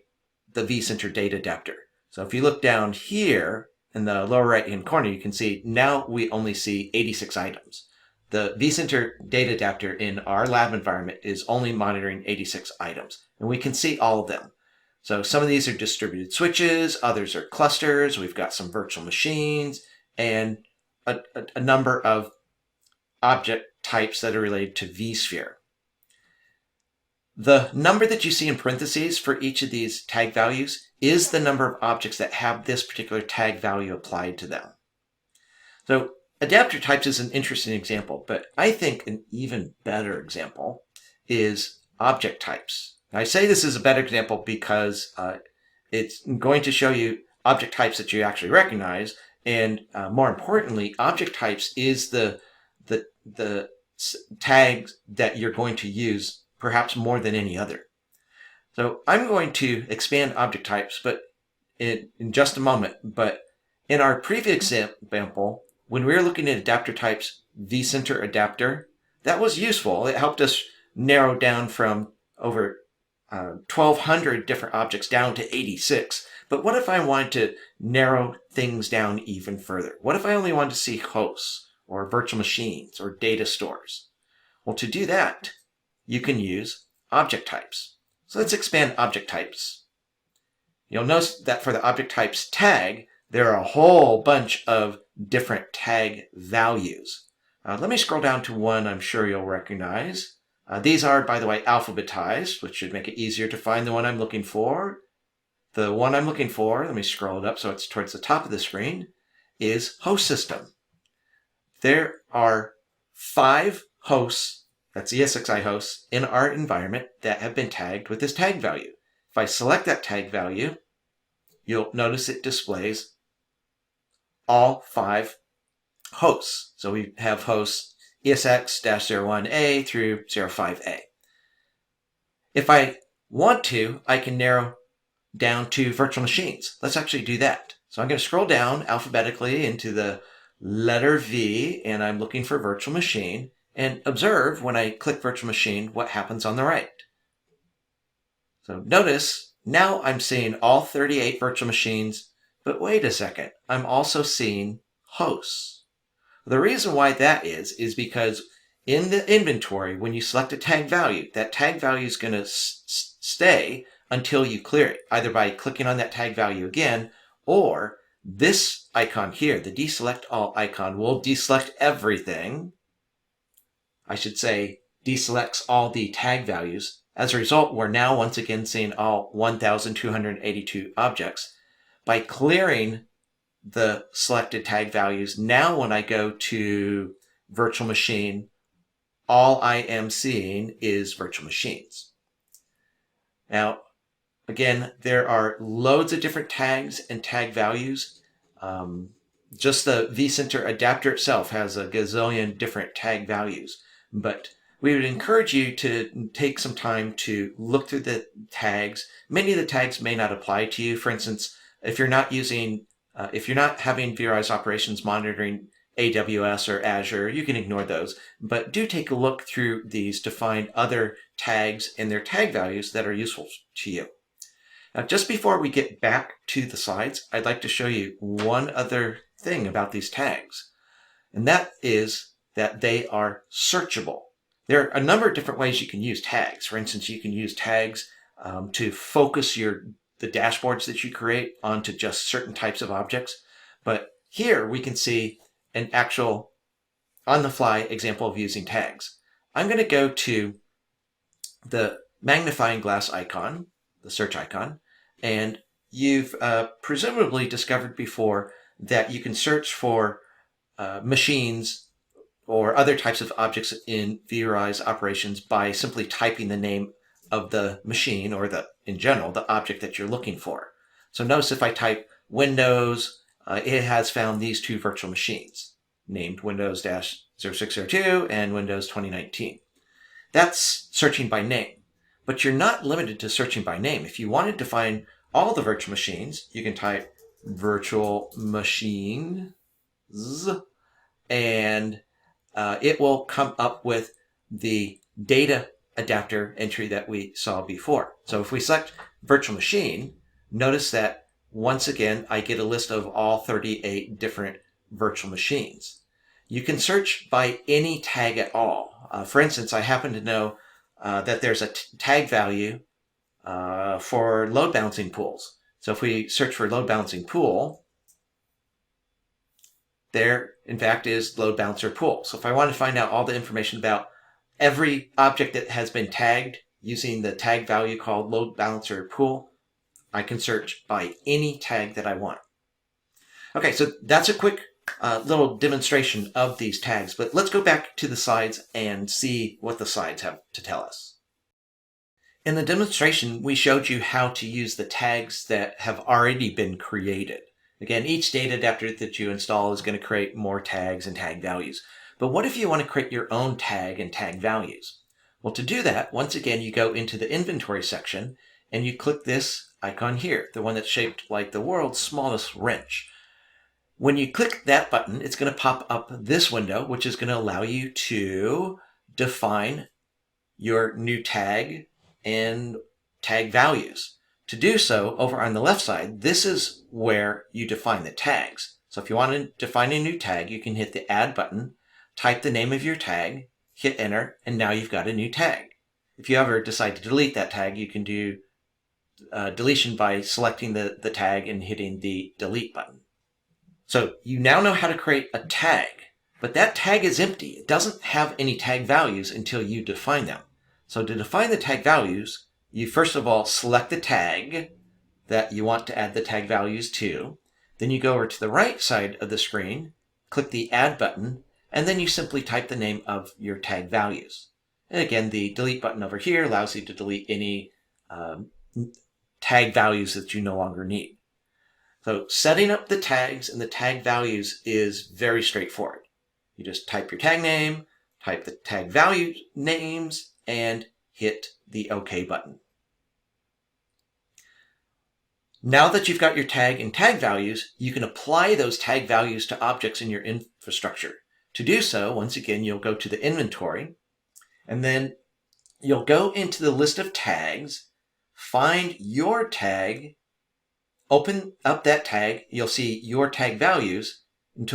the vCenter data adapter. So if you look down here in the lower right hand corner, you can see now we only see 86 items. The vCenter data adapter in our lab environment is only monitoring 86 items, and we can see all of them. So some of these are distributed switches, others are clusters, we've got some virtual machines, and a number of object types that are related to vSphere. The number that you see in parentheses for each of these tag values is the number of objects that have this particular tag value applied to them. So adapter types is an interesting example, but I think an even better example is object types. Now, I say this is a better example because it's going to show you object types that you actually recognize, and more importantly, object types is the tags that you're going to use perhaps more than any other. So I'm going to expand object types but in just a moment. But in our previous example, when we were looking at adapter types, vCenter adapter, that was useful. It helped us narrow down from over 1,200 different objects down to 86. But what if I wanted to narrow things down even further? What if I only wanted to see hosts or virtual machines or data stores? Well, to do that, you can use object types. So let's expand object types. You'll notice that for the object types tag, there are a whole bunch of different tag values. Let me scroll down to one I'm sure you'll recognize. These are, by the way, alphabetized, which should make it easier to find the one I'm looking for. The one I'm looking for, let me scroll it up so it's towards the top of the screen, is host system. There are 5 hosts, that's ESXi hosts, in our environment that have been tagged with this tag value. If I select that tag value, you'll notice it displays all 5 hosts. So we have hosts ESX-01A through 05A. If I want to, I can narrow down to virtual machines. Let's actually do that. So I'm going to scroll down alphabetically into the letter V, and I'm looking for virtual machine. And observe when I click virtual machine what happens on the right. So notice now I'm seeing all 38 virtual machines, but wait a second, I'm also seeing hosts. The reason why that is because in the inventory, when you select a tag value, that tag value is going to stay until you clear it, either by clicking on that tag value again, or this icon here, the deselect all icon, will deselect everything. I should say deselects all the tag values. As a result, we're now once again seeing all 1,282 objects. By clearing the selected tag values, now when I go to virtual machine, all I am seeing is virtual machines. Now, again, there are loads of different tags and tag values. Just the vCenter adapter itself has a gazillion different tag values. But we would encourage you to take some time to look through the tags. Many of the tags may not apply to you. For instance, if you're not having vRealize operations monitoring AWS or Azure, you can ignore those. But do take a look through these to find other tags and their tag values that are useful to you. Now, just before we get back to the slides, I'd like to show you one other thing about these tags. And that is that they are searchable. There are a number of different ways you can use tags. For instance, you can use tags to focus the dashboards that you create onto just certain types of objects. But here we can see an actual on-the-fly example of using tags. I'm going to go to the magnifying glass icon, the search icon, and you've presumably discovered before that you can search for machines or other types of objects in vRealize operations by simply typing the name of the machine or in general, the object that you're looking for. So notice if I type Windows, it has found these 2 virtual machines named Windows-0602 and Windows 2019. That's searching by name, but you're not limited to searching by name. If you wanted to find all the virtual machines, you can type virtual machines and it will come up with the data adapter entry that we saw before. So if we select virtual machine, notice that once again, I get a list of all 38 different virtual machines. You can search by any tag at all. For instance, I happen to know that there's a tag value for load balancing pools. So if we search for load balancing pool, there, in fact, is load balancer pool. So if I want to find out all the information about every object that has been tagged using the tag value called load balancer pool, I can search by any tag that I want. Okay, so that's a quick little demonstration of these tags, but let's go back to the slides and see what the slides have to tell us. In the demonstration, we showed you how to use the tags that have already been created. Again, each data adapter that you install is going to create more tags and tag values. But what if you want to create your own tag and tag values? Well, to do that, once again, you go into the inventory section and you click this icon here, the one that's shaped like the world's smallest wrench. When you click that button, it's going to pop up this window, which is going to allow you to define your new tag and tag values. To do so, over on the left side, this is where you define the tags. So if you want to define a new tag, you can hit the Add button, type the name of your tag, hit Enter, and now you've got a new tag. If you ever decide to delete that tag, you can do deletion by selecting the tag and hitting the Delete button. So you now know how to create a tag, but that tag is empty. It doesn't have any tag values until you define them. So to define the tag values, you first of all select the tag that you want to add the tag values to. Then you go over to the right side of the screen, click the Add button, and then you simply type the name of your tag values. And again, the Delete button over here allows you to delete any tag values that you no longer need. So setting up the tags and the tag values is very straightforward. You just type your tag name, type the tag value names, and hit the OK button. Now that you've got your tag and tag values, you can apply those tag values to objects in your infrastructure. To do so, once again, you'll go to the inventory, and then you'll go into the list of tags, find your tag, open up that tag, you'll see your tag values. In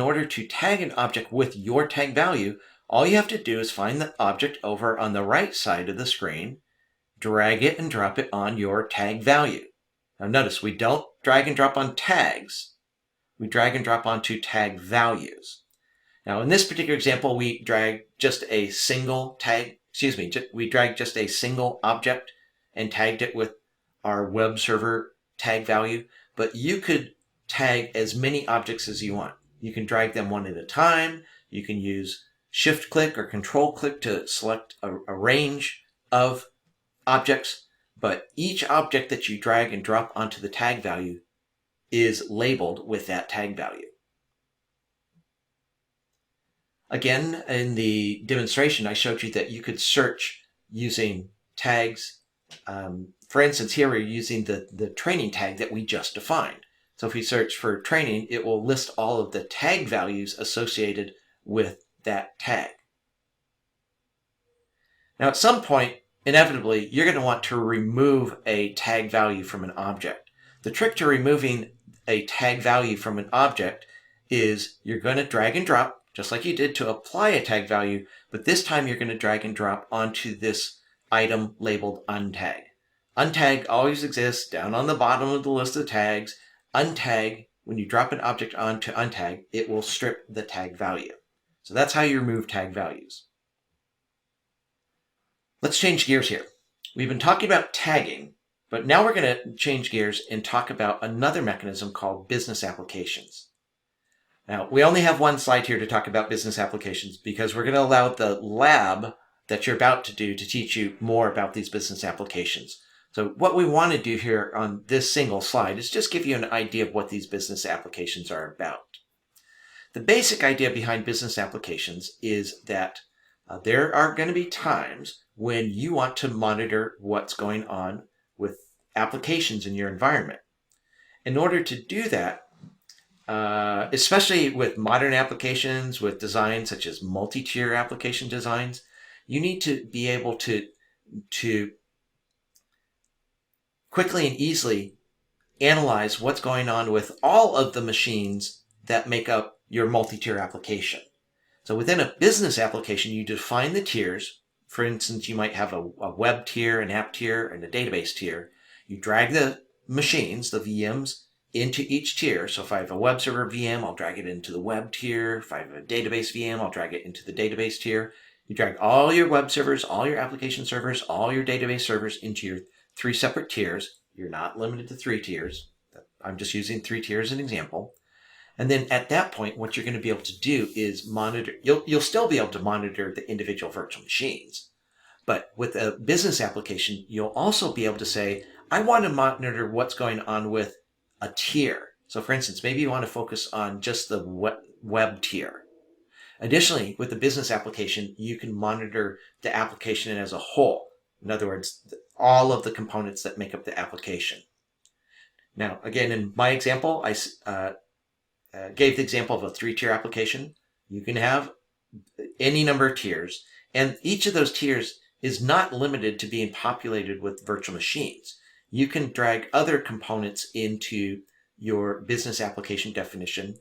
order to tag an object with your tag value, all you have to do is find the object over on the right side of the screen, drag it and drop it on your tag value. Now notice, we don't drag and drop on tags. We drag and drop onto tag values. Now in this particular example, we drag just a single tag, we dragged just a single object and tagged it with our web server tag value, but you could tag as many objects as you want. You can drag them one at a time. You can use shift click or control click to select a range of objects, but each object that you drag and drop onto the tag value is labeled with that tag value. Again, in the demonstration, I showed you that you could search using tags. For instance, here we're using the training tag that we just defined. So if we search for training, it will list all of the tag values associated with that tag. Now at some point, inevitably, you're going to want to remove a tag value from an object. The trick to removing a tag value from an object is you're going to drag and drop, just like you did to apply a tag value, but this time you're going to drag and drop onto this item labeled untag. Untag always exists down on the bottom of the list of tags. Untag, when you drop an object onto untag, it will strip the tag value. So that's how you remove tag values. Let's change gears here. We've been talking about tagging, but now we're going to change gears and talk about another mechanism called business applications. Now, we only have one slide here to talk about business applications because we're going to allow the lab that you're about to do to teach you more about these business applications. So what we want to do here on this single slide is just give you an idea of what these business applications are about. The basic idea behind business applications is that there are going to be times when you want to monitor what's going on with applications in your environment. In order to do that, especially with modern applications, with designs such as multi-tier application designs, you need to be able to quickly and easily analyze what's going on with all of the machines that make up your multi-tier application. So within a business application, you define the tiers. For instance, you might have a web tier, an app tier, and a database tier. You drag the machines, the VMs, into each tier. So if I have a web server VM, I'll drag it into the web tier. If I have a database VM, I'll drag it into the database tier. You drag all your web servers, all your application servers, all your database servers into your 3 separate tiers. You're not limited to 3 tiers. I'm just using 3 tiers as an example. And then at that point, what you're going to be able to do is monitor. You'll still be able to monitor the individual virtual machines. But with a business application, you'll also be able to say, I want to monitor what's going on with a tier. So for instance, maybe you want to focus on just the web tier. Additionally, with the business application, you can monitor the application as a whole. In other words, all of the components that make up the application. Now, again, in my example, I gave the example of a 3-tier application. You can have any number of tiers, and each of those tiers is not limited to being populated with virtual machines. You can drag other components into your business application definition.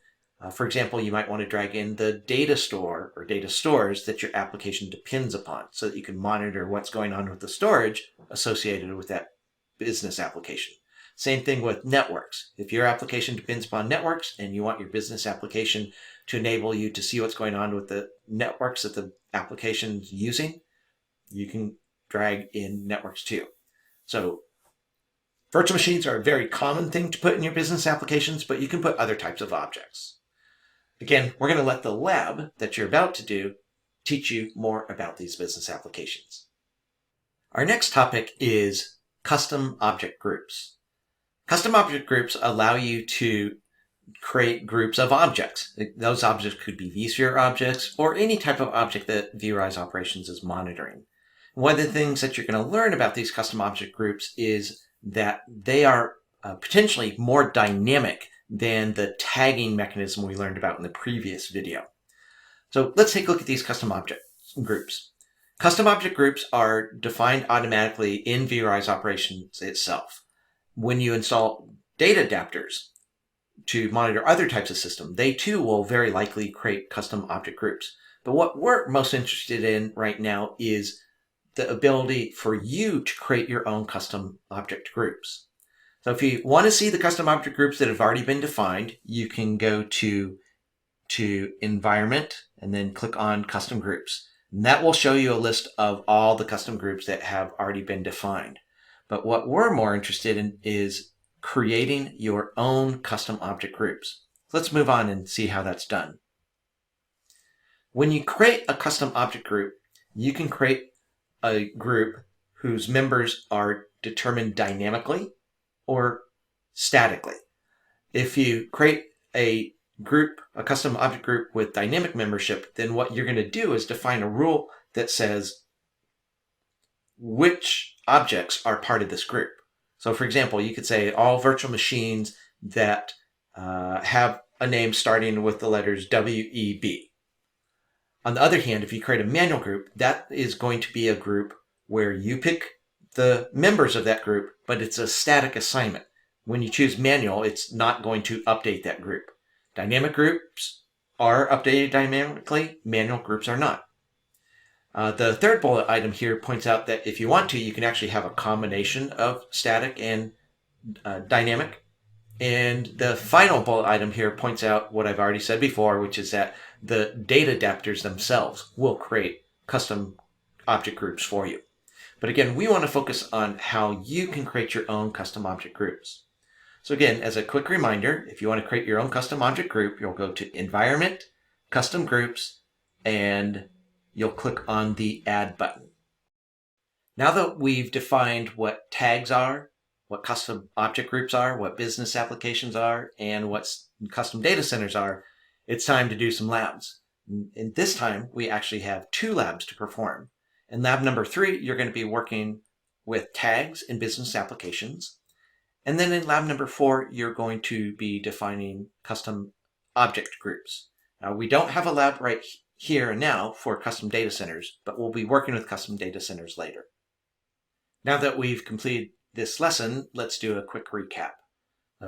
For example, you might want to drag in the data store or data stores that your application depends upon so that you can monitor what's going on with the storage associated with that business application. Same thing with networks. If your application depends upon networks and you want your business application to enable you to see what's going on with the networks that the application's using, you can drag in networks too. So virtual machines are a very common thing to put in your business applications, but you can put other types of objects. Again, we're going to let the lab that you're about to do teach you more about these business applications. Our next topic is custom object groups. Custom object groups allow you to create groups of objects. Those objects could be vSphere objects or any type of object that vRealize Operations is monitoring. One of the things that you're going to learn about these custom object groups is that they are potentially more dynamic than the tagging mechanism we learned about in the previous video. So let's take a look at these custom object groups. Custom object groups are defined automatically in vRealize Operations itself. When you install data adapters to monitor other types of systems, they too will very likely create custom object groups. But what we're most interested in right now is the ability for you to create your own custom object groups. So if you want to see the custom object groups that have already been defined, you can go to Environment and then click on Custom Groups. And that will show you a list of all the custom groups that have already been defined. But what we're more interested in is creating your own custom object groups. Let's move on and see how that's done. When you create a custom object group, you can create a group whose members are determined dynamically or statically. If you create a group, a custom object group with dynamic membership, then what you're going to do is define a rule that says which objects are part of this group. So for example, you could say all virtual machines that have a name starting with the letters WEB. On the other hand, if you create a manual group, that is going to be a group where you pick the members of that group, but it's a static assignment. When you choose manual, it's not going to update that group. Dynamic groups are updated dynamically, manual groups are not. The third bullet item here points out that if you want to, you can actually have a combination of static and dynamic. And the final bullet item here points out what I've already said before, which is that the data adapters themselves will create custom object groups for you. But again, we want to focus on how you can create your own custom object groups. So again, as a quick reminder, if you want to create your own custom object group, you'll go to Environment, Custom Groups, and you'll click on the Add button. Now that we've defined what tags are, what custom object groups are, what business applications are, and what custom data centers are, it's time to do some labs. And this time, we actually have 2 labs to perform. In lab number 3, you're going to be working with tags in business applications. And then in lab number 4, you're going to be defining custom object groups. Now, we don't have a lab right here and now for custom data centers, but we'll be working with custom data centers later. Now that we've completed this lesson, let's do a quick recap.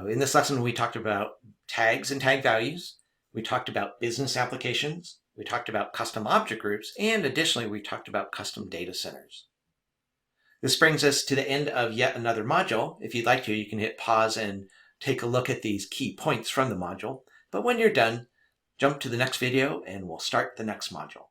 In this lesson, we talked about tags and tag values. We talked about business applications. We talked about custom object groups. And additionally, we talked about custom data centers. This brings us to the end of yet another module. If you'd like to, you can hit pause and take a look at these key points from the module. But when you're done, jump to the next video and we'll start the next module.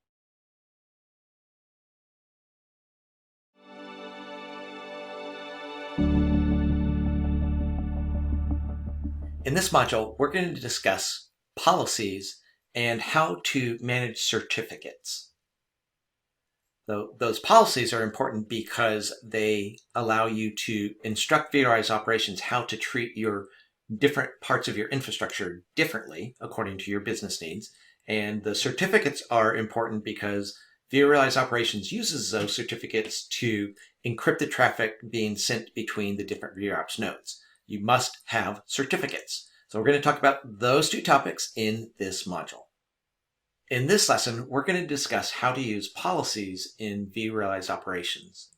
In this module, we're going to discuss policies and how to manage certificates. Those policies are important because they allow you to instruct vRealize Operations how to treat your different parts of your infrastructure differently according to your business needs. And the certificates are important because vRealize Operations uses those certificates to encrypt the traffic being sent between the different VROps nodes. You must have certificates. So we're going to talk about those 2 topics in this module. In this lesson, we're going to discuss how to use policies in vRealize operations.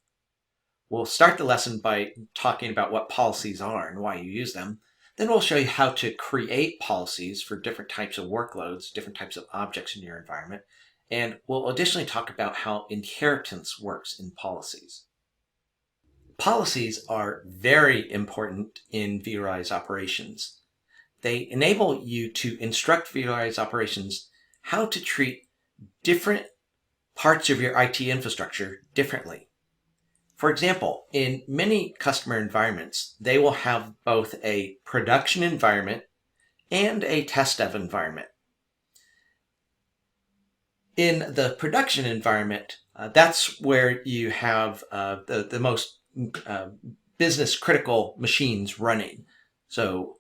We'll start the lesson by talking about what policies are and why you use them. Then we'll show you how to create policies for different types of workloads, different types of objects in your environment. And we'll additionally talk about how inheritance works in policies. Policies are very important in vRealize operations. They enable you to instruct vRealize operations how to treat different parts of your IT infrastructure differently. For example, in many customer environments, they will have both a production environment and a test dev environment. In the production environment, that's where you have the most business critical machines running. So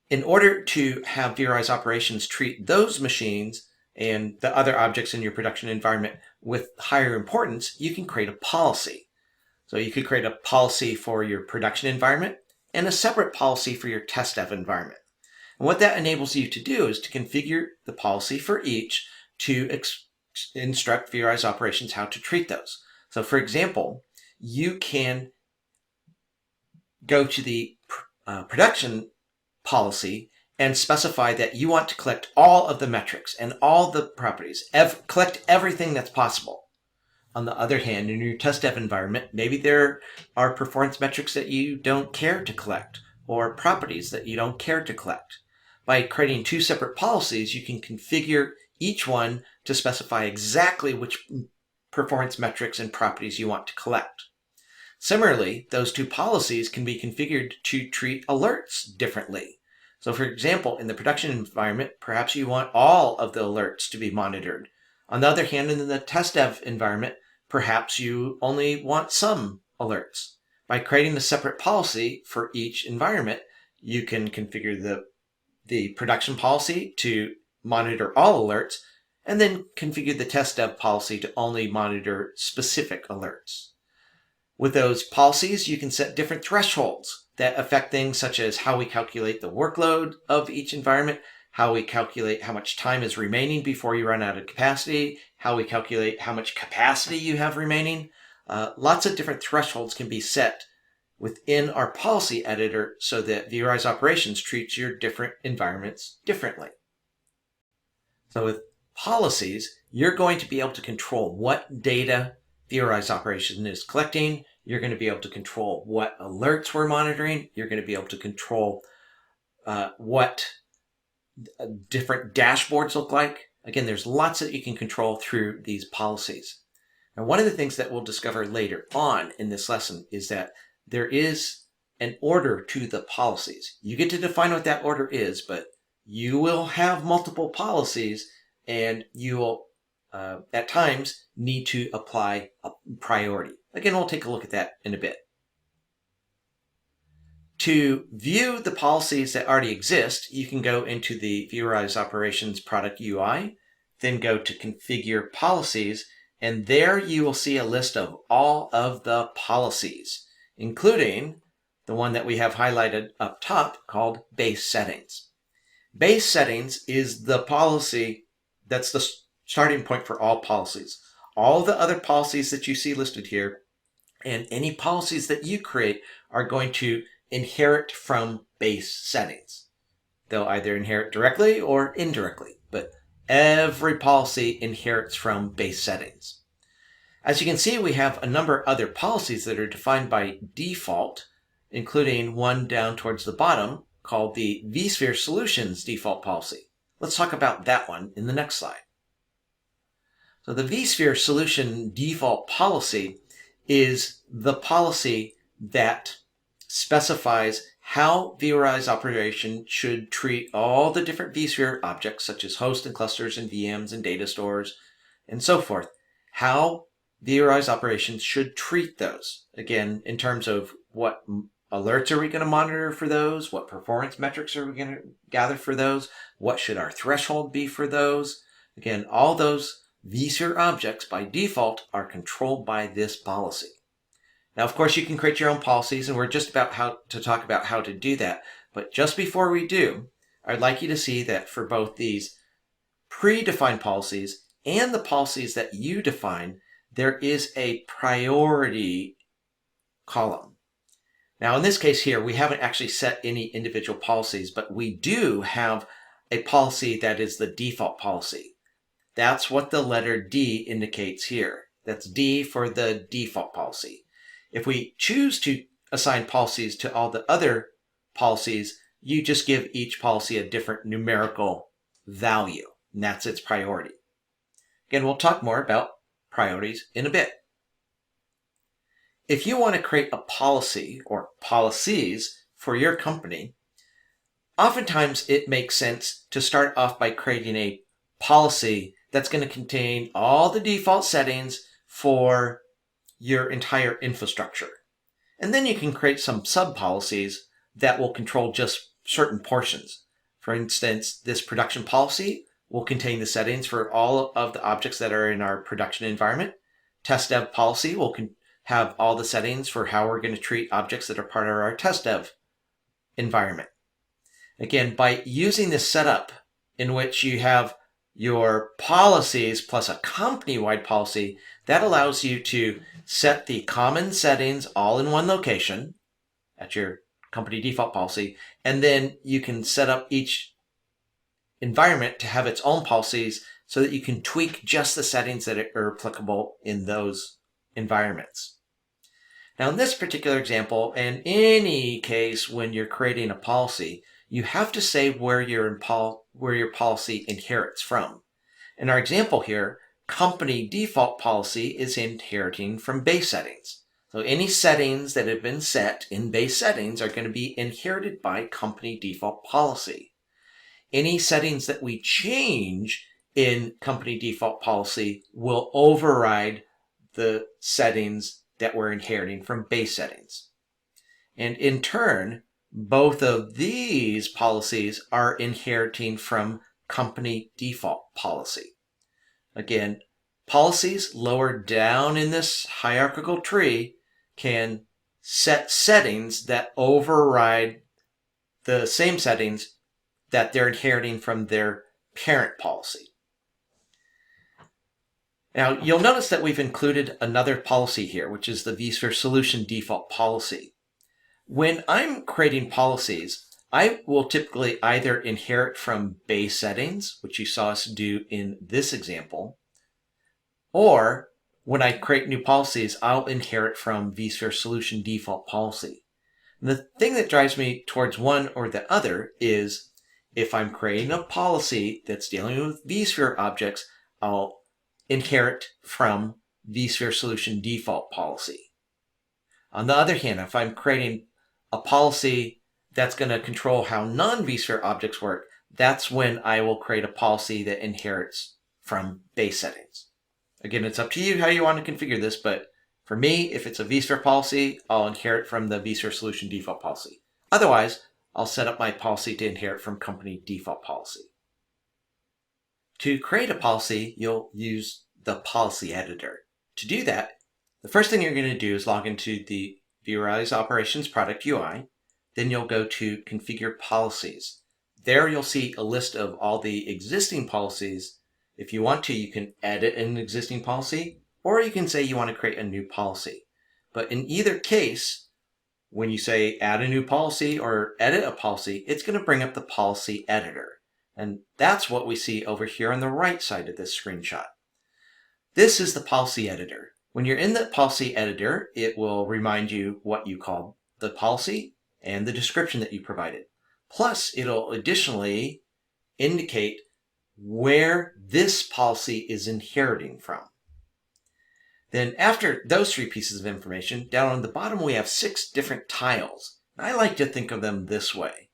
in order to have vRealize operations treat those machines and the other objects in your production environment with higher importance, you can create a policy. So you could create a policy for your production environment and a separate policy for your test dev environment. And what that enables you to do is to configure the policy for each to instruct vRealize operations how to treat those. So for example, you can go to the production policy and specify that you want to collect all of the metrics and all the properties, collect everything that's possible. On the other hand, in your test dev environment, maybe there are performance metrics that you don't care to collect or properties that you don't care to collect. By creating two separate policies, you can configure each one to specify exactly which performance metrics and properties you want to collect. Similarly, those two policies can be configured to treat alerts differently. So for example, in the production environment, perhaps you want all of the alerts to be monitored. On the other hand, in the test dev environment, perhaps you only want some alerts. By creating a separate policy for each environment, you can configure the production policy to monitor all alerts, and then configure the test dev policy to only monitor specific alerts. With those policies, you can set different thresholds that affect things such as how we calculate the workload of each environment, how we calculate how much time is remaining before you run out of capacity, how we calculate how much capacity you have remaining. Lots of different thresholds can be set within our policy editor so that vRealize operations treats your different environments differently. So with policies, you're going to be able to control what data vRealize operation is collecting. You're going to be able to control what alerts we're monitoring. You're going to be able to control what different dashboards look like. Again, there's lots that you can control through these policies. Now, one of the things that we'll discover later on in this lesson is that there is an order to the policies. You get to define what that order is, but you will have multiple policies, and you will at times need to apply a priority. Again, we'll take a look at that in a bit. To view the policies that already exist, you can go into the vRealize operations product UI, then go to configure policies, and there you will see a list of all of the policies, including the one that we have highlighted up top called base settings. Base settings is the policy that's the starting point for all policies. All the other policies that you see listed here and any policies that you create are going to inherit from base settings. They'll either inherit directly or indirectly, but every policy inherits from base settings. As you can see, we have a number of other policies that are defined by default, including one down towards the bottom called the vSphere Solutions default policy. Let's talk about that one in the next slide. So the vSphere Solution default policy is the policy that specifies how vRealize operation should treat all the different vSphere objects, such as hosts and clusters and VMs and data stores and so forth. How vRealize operations should treat those. Again, in terms of what alerts are we going to monitor for those? What performance metrics are we going to gather for those? What should our threshold be for those? Again, all those vSphere objects by default are controlled by this policy. Now, of course, you can create your own policies, and we're just about to talk about how to do that. But just before we do, I'd like you to see that for both these predefined policies and the policies that you define, there is a priority column. Now, in this case here, we haven't actually set any individual policies, but we do have a policy that is the default policy. That's what the letter D indicates here. That's D for the default policy. If we choose to assign policies to all the other policies, you just give each policy a different numerical value, and that's its priority. Again, we'll talk more about priorities in a bit. If you want to create a policy or policies for your company, oftentimes it makes sense to start off by creating a policy that's going to contain all the default settings for your entire infrastructure. And then you can create some sub-policies that will control just certain portions. For instance, this production policy will contain the settings for all of the objects that are in our production environment. Test dev policy will have all the settings for how we're going to treat objects that are part of our test dev environment. Again, by using this setup in which you have your policies plus a company-wide policy, that allows you to set the common settings all in one location at your company default policy, and then you can set up each environment to have its own policies so that you can tweak just the settings that are applicable in those environments. Now, in this particular example, and any case when you're creating a policy, you have to say where your policy inherits from. In our example here, company default policy is inheriting from base settings. So any settings that have been set in base settings are going to be inherited by company default policy. Any settings that we change in company default policy will override the settings that we're inheriting from base settings. And in turn, both of these policies are inheriting from company default policy. Again, policies lower down in this hierarchical tree can set settings that override the same settings that they're inheriting from their parent policy. Now, you'll notice that we've included another policy here, which is the vSphere solution default policy. When I'm creating policies, I will typically either inherit from base settings, which you saw us do in this example, or when I create new policies, I'll inherit from vSphere solution default policy. And the thing that drives me towards one or the other is if I'm creating a policy that's dealing with vSphere objects, I'll inherit from vSphere solution default policy. On the other hand, if I'm creating a policy that's going to control how non-vSphere objects work, that's when I will create a policy that inherits from base settings. Again, it's up to you how you want to configure this, but for me, if it's a vSphere policy, I'll inherit from the vSphere solution default policy. Otherwise, I'll set up my policy to inherit from company default policy. To create a policy, you'll use the policy editor. To do that, the first thing you're going to do is log into the vRealize Operations Product UI. Then you'll go to Configure Policies. There you'll see a list of all the existing policies. If you want to, you can edit an existing policy, or you can say you want to create a new policy. But in either case, when you say add a new policy or edit a policy, it's going to bring up the policy editor. And that's what we see over here on the right side of this screenshot. This is the policy editor. When you're in the policy editor, it will remind you what you called the policy and the description that you provided. Plus, it'll additionally indicate where this policy is inheriting from. Then after those three pieces of information, down on the bottom we have 6 different tiles. I like to think of them this way.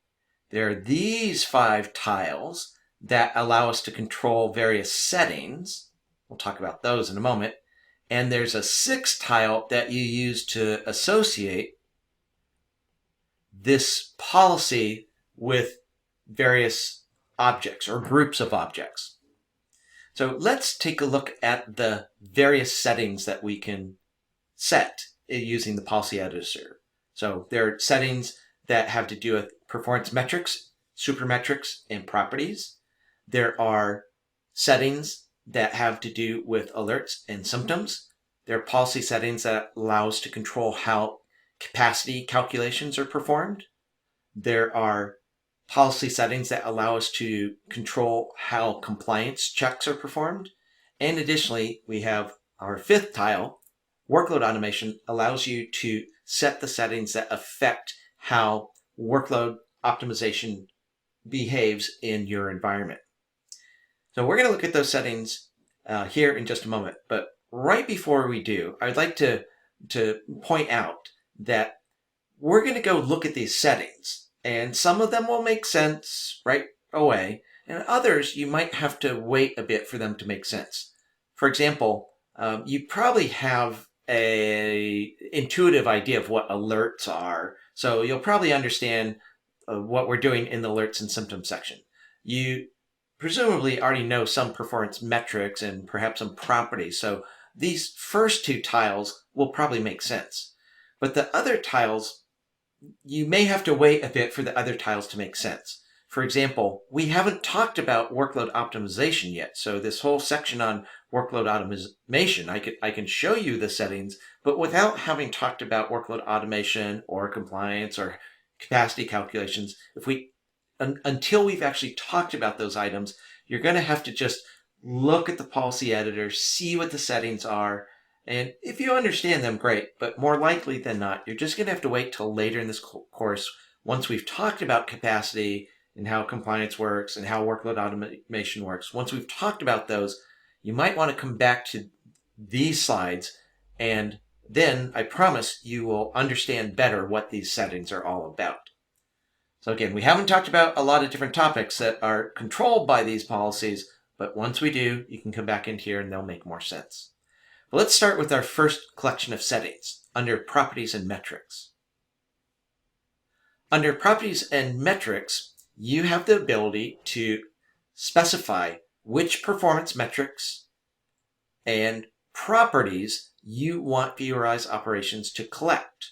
There are these 5 tiles that allow us to control various settings. We'll talk about those in a moment. And there's a 6th tile that you use to associate this policy with various objects or groups of objects. So let's take a look at the various settings that we can set using the policy editor. So there are settings that have to do with performance metrics, supermetrics, and properties. There are settings that have to do with alerts and symptoms. There are policy settings that allow us to control how capacity calculations are performed. There are policy settings that allow us to control how compliance checks are performed. And additionally, we have our fifth tile, workload automation, allows you to set the settings that affect how workload optimization behaves in your environment. So we're going to look at those settings here in just a moment. But right before we do, I'd like to point out that we're going to go look at these settings, and some of them will make sense right away, and others you might have to wait a bit for them to make sense. For example, you probably have a intuitive idea of what alerts are, so you'll probably understand what we're doing in the alerts and symptoms section. You presumably already know some performance metrics and perhaps some properties, so these first two tiles will probably make sense. But the other tiles, you may have to wait a bit for the other tiles to make sense. For example, we haven't talked about workload optimization yet. So this whole section on workload automation, I can show you the settings, but without having talked about workload automation or compliance or capacity calculations, until we've actually talked about those items, you're going to have to just look at the policy editor, see what the settings are, and if you understand them, great, but more likely than not, you're just going to have to wait till later in this course, once we've talked about capacity and how compliance works and how workload automation works. Once we've talked about those, you might want to come back to these slides, and then I promise you will understand better what these settings are all about. So again, we haven't talked about a lot of different topics that are controlled by these policies, but once we do, you can come back in here and they'll make more sense. But let's start with our first collection of settings under Properties and Metrics. Under Properties and Metrics, you have the ability to specify which performance metrics and properties you want vRealize operations to collect.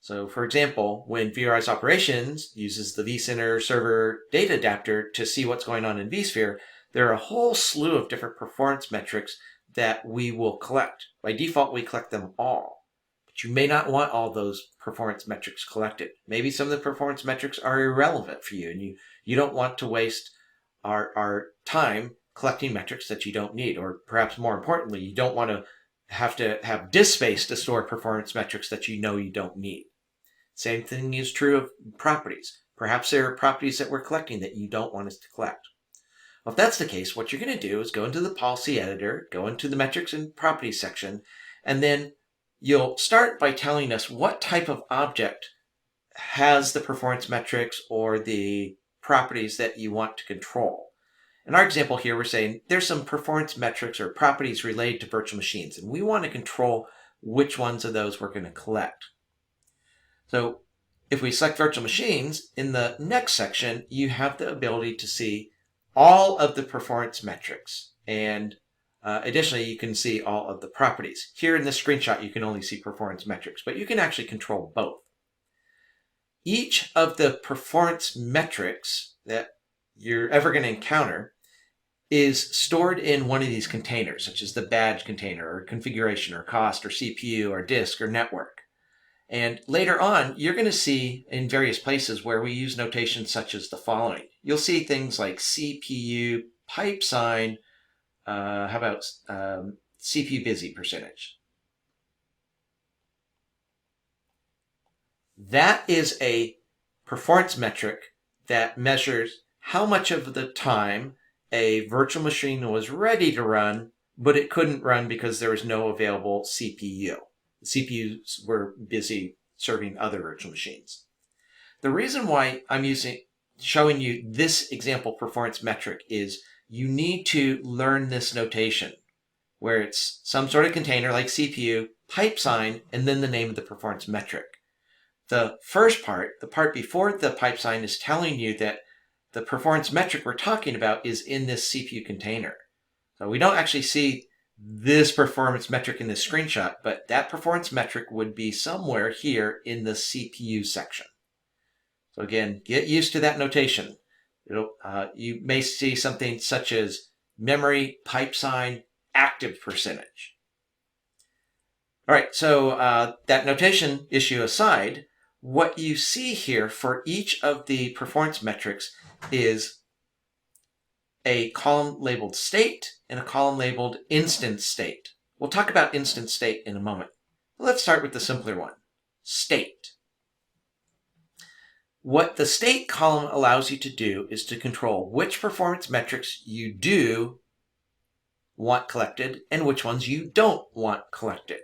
So for example, when vRealize operations uses the vCenter server data adapter to see what's going on in vSphere, there are a whole slew of different performance metrics that we will collect. By default, we collect them all. But you may not want all those performance metrics collected. Maybe some of the performance metrics are irrelevant for you, and you don't want to waste our time collecting metrics that you don't need. Or perhaps more importantly, you don't want to have disk space to store performance metrics that you know you don't need. Same thing is true of properties. Perhaps there are properties that we're collecting that you don't want us to collect. Well, if that's the case, what you're going to do is go into the policy editor, go into the metrics and properties section, and then you'll start by telling us what type of object has the performance metrics or the properties that you want to control. In our example here, we're saying there's some performance metrics or properties related to virtual machines, and we want to control which ones of those we're going to collect. So if we select virtual machines, in the next section, you have the ability to see all of the performance metrics, and additionally you can see all of the properties. Here in this screenshot you can only see performance metrics, but you can actually control both. Each of the performance metrics that you're ever going to encounter is stored in one of these containers, such as the badge container or configuration or cost or CPU or disk or network. And later on, you're going to see in various places where we use notations such as the following. You'll see things like CPU, pipe sign, CPU busy percentage. That is a performance metric that measures how much of the time a virtual machine was ready to run, but it couldn't run because there was no available CPU. The CPUs were busy serving other virtual machines. The reason why I'm showing you this example performance metric is you need to learn this notation where it's some sort of container like CPU, pipe sign, and then the name of the performance metric. The first part, the part before the pipe sign, is telling you that the performance metric we're talking about is in this CPU container. So we don't actually see this performance metric in this screenshot, but that performance metric would be somewhere here in the CPU section. So again, get used to that notation. You may see something such as memory pipe sign active percentage. All right, so that notation issue aside, what you see here for each of the performance metrics is a column labeled state and a column labeled instance state. We'll talk about instance state in a moment. Let's start with the simpler one, state. What the state column allows you to do is to control which performance metrics you do want collected and which ones you don't want collected.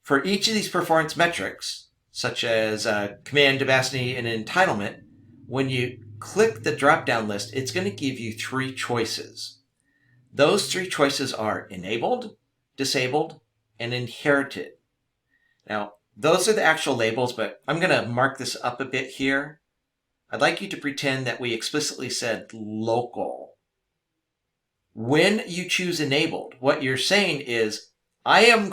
For each of these performance metrics, such as command capacity and entitlement, when you click the drop-down list, it's going to give you three choices. Those three choices are enabled, disabled, and inherited. Now, those are the actual labels, but I'm going to mark this up a bit here. I'd like you to pretend that we explicitly said local. When you choose enabled, what you're saying is, I am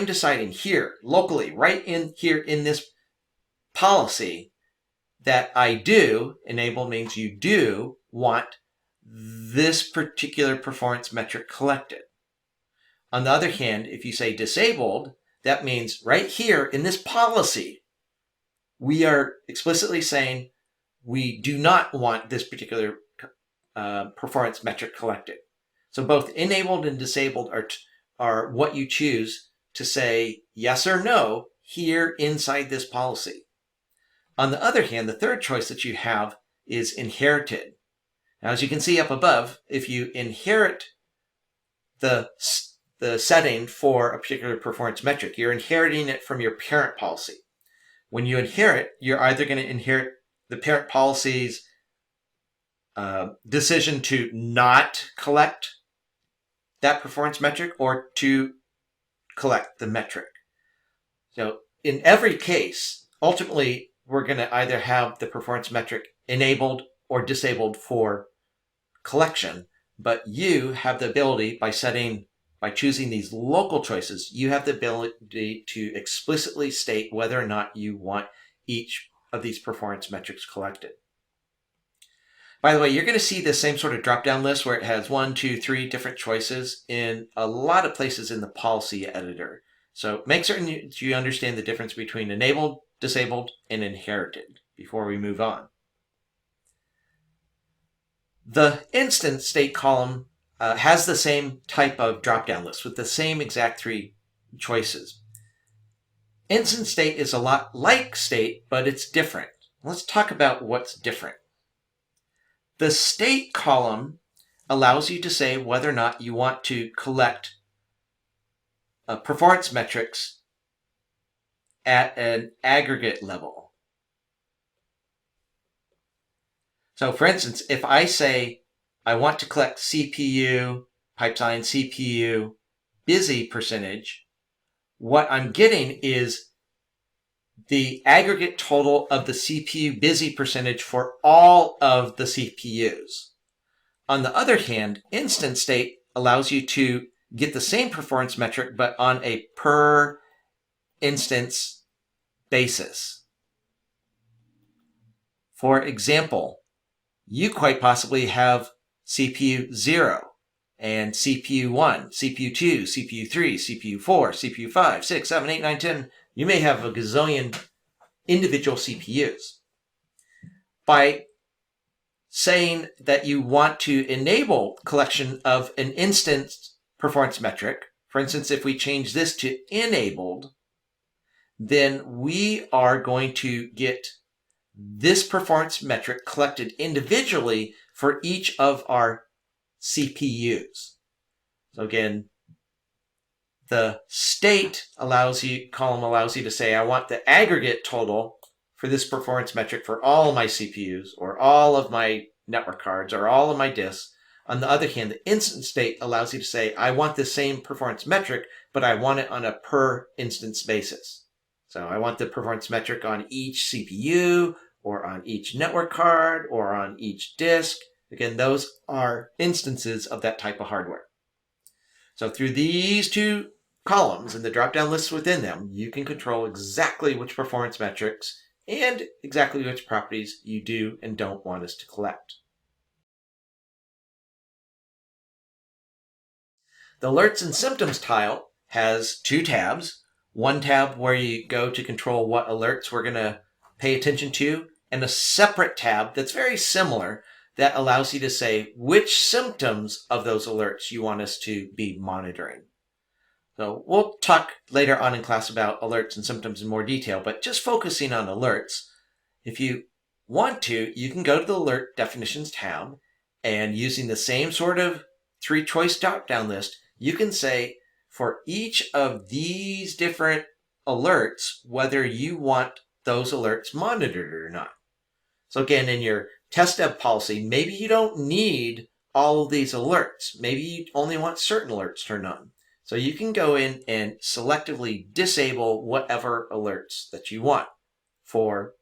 deciding here, locally, right in here in this policy, that I do, enabled means you do want this particular performance metric collected. On the other hand, if you say disabled, that means right here in this policy, we are explicitly saying we do not want this particular performance metric collected. So both enabled and disabled are what you choose to say yes or no here inside this policy. On the other hand, the third choice that you have is inherited. Now, as you can see up above, if you inherit the setting for a particular performance metric, you're inheriting it from your parent policy. When you inherit, you're either going to inherit the parent policy's decision to not collect that performance metric or to collect the metric. So in every case, ultimately, we're going to either have the performance metric enabled or disabled for collection, but you have the ability by choosing these local choices, you have the ability to explicitly state whether or not you want each of these performance metrics collected. By the way, you're going to see the same sort of drop-down list where it has 1, 2, 3 different choices in a lot of places in the policy editor. So make certain that you understand the difference between enabled, disabled, and inherited before we move on. The instance state column has the same type of drop-down list with the same exact three choices. Instance state is a lot like state, but it's different. Let's talk about what's different. The state column allows you to say whether or not you want to collect performance metrics at an aggregate level. So for instance, if I say I want to collect CPU, pipeline CPU, busy percentage, what I'm getting is the aggregate total of the CPU busy percentage for all of the CPUs. On the other hand, instance state allows you to get the same performance metric, but on a per instance basis. For example, you quite possibly have CPU 0 and CPU 1, CPU 2, CPU 3, CPU 4, CPU 5, 6, 7, 8, 9, 10. You may have a gazillion individual CPUs. By saying that you want to enable collection of an instance performance metric, for instance, if we change this to enabled, then we are going to get this performance metric collected individually for each of our CPUs. So again, the state column allows you to say, I want the aggregate total for this performance metric for all of my CPUs or all of my network cards or all of my disks. On the other hand, the instance state allows you to say, I want the same performance metric, but I want it on a per instance basis. So I want the performance metric on each CPU or on each network card or on each disk. Again, those are instances of that type of hardware. So through these two columns and the drop-down lists within them, you can control exactly which performance metrics and exactly which properties you do and don't want us to collect. The Alerts and Symptoms tile has two tabs. One tab where you go to control what alerts we're going to pay attention to, and a separate tab that's very similar that allows you to say which symptoms of those alerts you want us to be monitoring. So we'll talk later on in class about alerts and symptoms in more detail, but just focusing on alerts, if you want to, you can go to the Alert Definitions tab, and using the same sort of three-choice drop-down list, you can say for each of these different alerts whether you want those alerts monitored or not. So again, in your test dev policy, maybe you don't need all of these alerts. Maybe you only want certain alerts turned on. So you can go in and selectively disable whatever alerts that you want for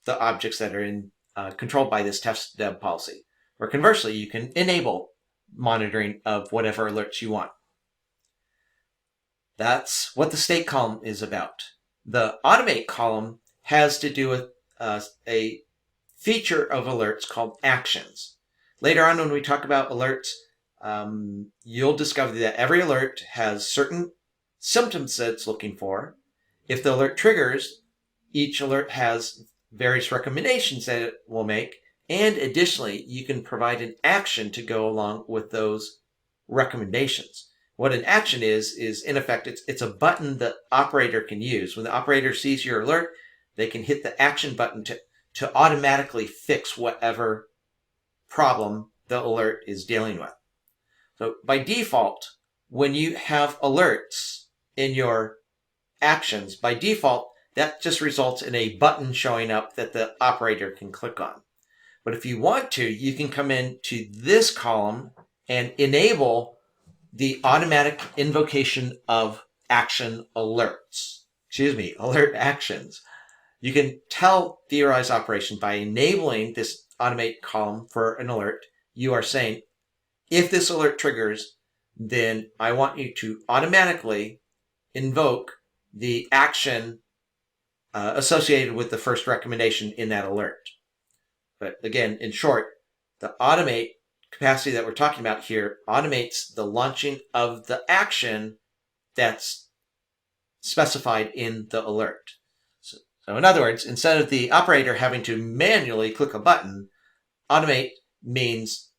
the objects that are controlled by this test dev policy. Or conversely, you can enable monitoring of whatever alerts you want. That's what the state column is about. The automate column has to do with a feature of alerts called actions. Later on when we talk about alerts, you'll discover that every alert has certain symptoms that it's looking for. If the alert triggers, each alert has various recommendations that it will make, and additionally, you can provide an action to go along with those recommendations. What an action is in effect, it's a button the operator can use. When the operator sees your alert, they can hit the action button to automatically fix whatever problem the alert is dealing with. So by default, when you have alerts in your actions, by default, that just results in a button showing up that the operator can click on. But if you want to, you can come into this column and enable the automatic invocation of action alerts. Alert actions. You can tell vRealize operation by enabling this automate column for an alert. You are saying, if this alert triggers, then I want you to automatically invoke the action associated with the first recommendation in that alert. But again, in short, the automate capacity that we're talking about here automates the launching of the action that's specified in the alert. So in other words, instead of the operator having to manually click a button, automate means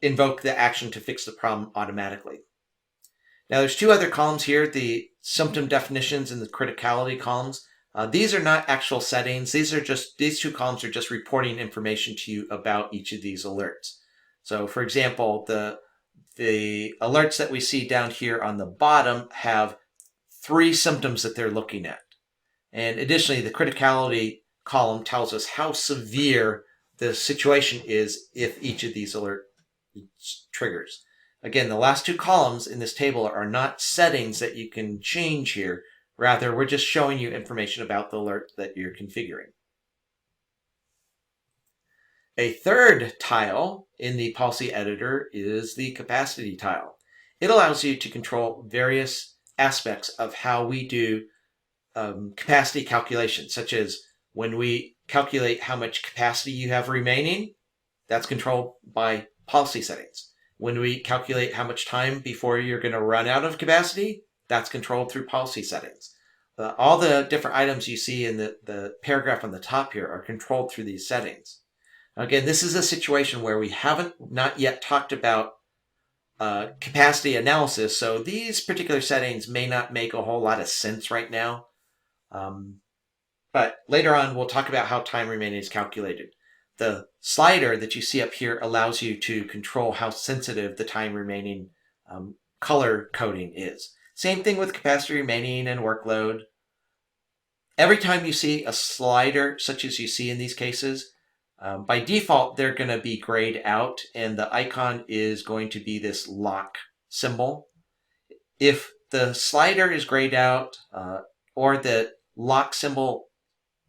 invoke the action to fix the problem automatically. Now there's two other columns here, the symptom definitions and the criticality columns. These are not actual settings. These two columns are just reporting information to you about each of these alerts. So for example, the alerts that we see down here on the bottom have 3 symptoms that they're looking at. And additionally, the criticality column tells us how severe the situation is if each of these alerts triggers. Again, the last 2 columns in this table are not settings that you can change here. Rather, we're just showing you information about the alert that you're configuring. A third tile in the policy editor is the capacity tile. It allows you to control various aspects of how we do capacity calculations, such as when we calculate how much capacity you have remaining, that's controlled by policy settings. When we calculate how much time before you're going to run out of capacity, that's controlled through policy settings. All the different items you see in the paragraph on the top here are controlled through these settings. Again, this is a situation where we haven't not yet talked about capacity analysis, so these particular settings may not make a whole lot of sense right now. But later on, we'll talk about how time remaining is calculated. The slider that you see up here allows you to control how sensitive the time remaining color coding is. Same thing with capacity remaining and workload. Every time you see a slider, such as you see in these cases, by default, they're going to be grayed out, and the icon is going to be this lock symbol. If the slider is grayed out or the lock symbol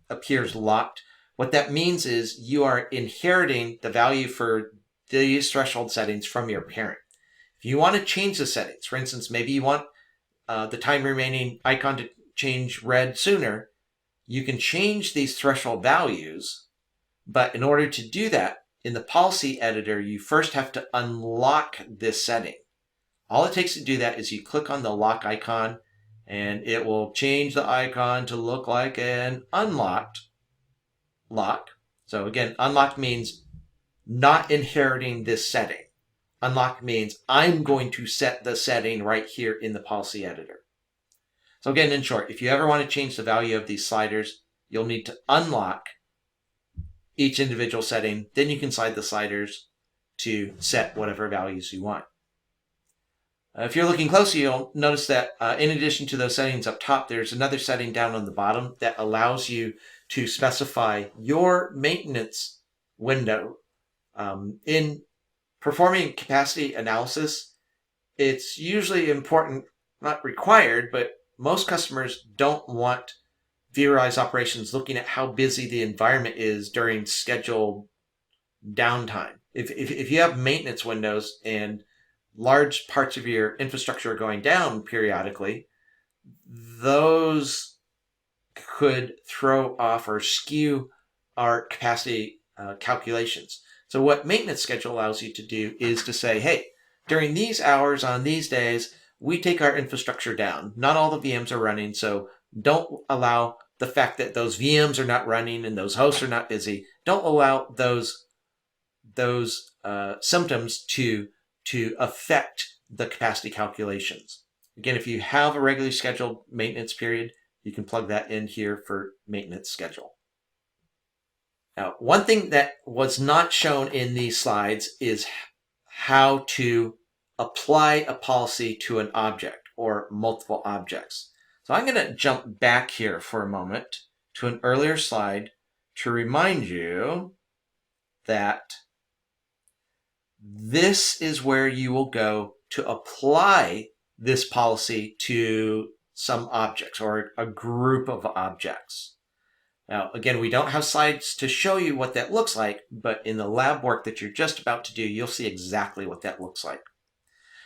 appears locked, what that means is you are inheriting the value for these threshold settings from your parent. If you want to change the settings, for instance, maybe you want the time remaining icon to change red sooner, you can change these threshold values. But in order to do that, in the policy editor, you first have to unlock this setting. All it takes to do that is you click on the lock icon, and it will change the icon to look like an unlocked lock. So again, unlocked means not inheriting this setting. Unlocked means I'm going to set the setting right here in the policy editor. So again, in short, if you ever want to change the value of these sliders, you'll need to unlock each individual setting. Then you can slide the sliders to set whatever values you want. If you're looking closely, you'll notice that in addition to those settings up top, there's another setting down on the bottom that allows you to specify your maintenance window. In performing capacity analysis, it's usually important, not required, but most customers don't want vRealize operations looking at how busy the environment is during scheduled downtime. If you have maintenance windows and large parts of your infrastructure are going down periodically, those could throw off or skew our capacity calculations. So what maintenance schedule allows you to do is to say, hey, during these hours on these days, we take our infrastructure down. Not all the VMs are running, so don't allow the fact that those VMs are not running and those hosts are not busy. Don't allow those symptoms to affect the capacity calculations. Again, if you have a regularly scheduled maintenance period, you can plug that in here for maintenance schedule. Now, one thing that was not shown in these slides is how to apply a policy to an object or multiple objects. So I'm going to jump back here for a moment to an earlier slide to remind you that this is where you will go to apply this policy to some objects or a group of objects. Now, again, we don't have slides to show you what that looks like, but in the lab work that you're just about to do, you'll see exactly what that looks like.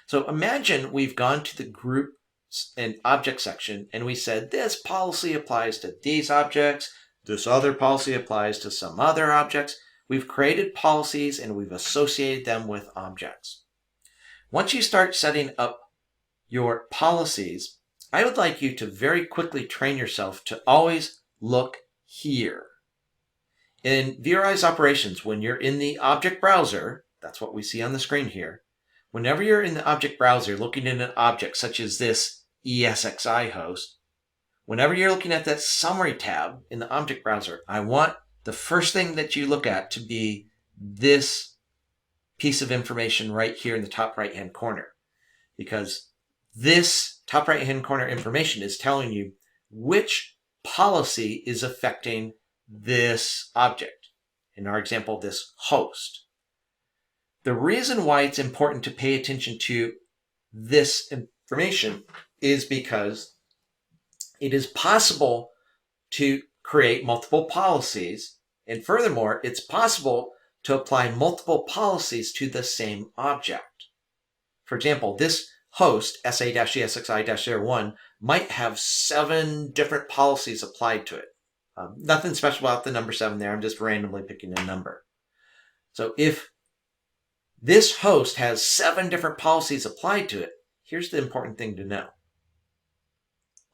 So imagine we've gone to the group and object section, and we said this policy applies to these objects, this other policy applies to some other objects. We've created policies and we've associated them with objects. Once you start setting up your policies, I would like you to very quickly train yourself to always look here. In vRealize operations, when you're in the object browser, that's what we see on the screen here. Whenever you're in the object browser looking at an object such as this ESXi host, whenever you're looking at that summary tab in the object browser, I want the first thing that you look at to be this piece of information right here in the top right-hand corner. Because this top right-hand corner information is telling you which policy is affecting this object. In our example, this host. The reason why it's important to pay attention to this information is because it is possible to create multiple policies, and furthermore, it's possible to apply multiple policies to the same object. For example, this host, SA-ESXi-01, might have 7 different policies applied to it. Nothing special about the number 7 there, I'm just randomly picking a number. So if this host has 7 different policies applied to it, here's the important thing to know.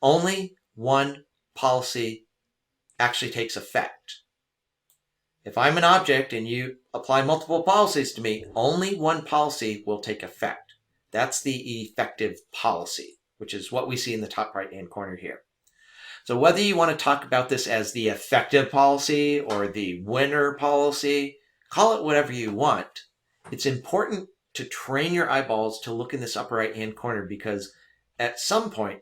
Only one policy actually takes effect. If I'm an object and you apply multiple policies to me, only one policy will take effect. That's the effective policy, which is what we see in the top right-hand corner here. So whether you want to talk about this as the effective policy or the winner policy, call it whatever you want, it's important to train your eyeballs to look in this upper right-hand corner, because at some point,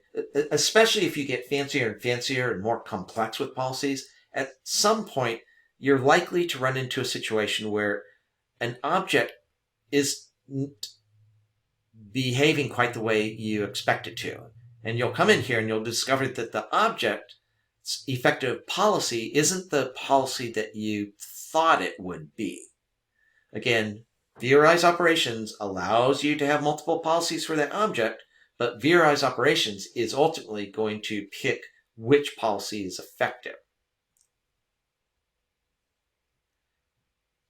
especially if you get fancier and fancier and more complex with policies, at some point you're likely to run into a situation where an object isn't behaving quite the way you expect it to. And you'll come in here and you'll discover that the object's effective policy isn't the policy that you thought it would be. Again, vRealize operations allows you to have multiple policies for that object, but vRealize operations is ultimately going to pick which policy is effective.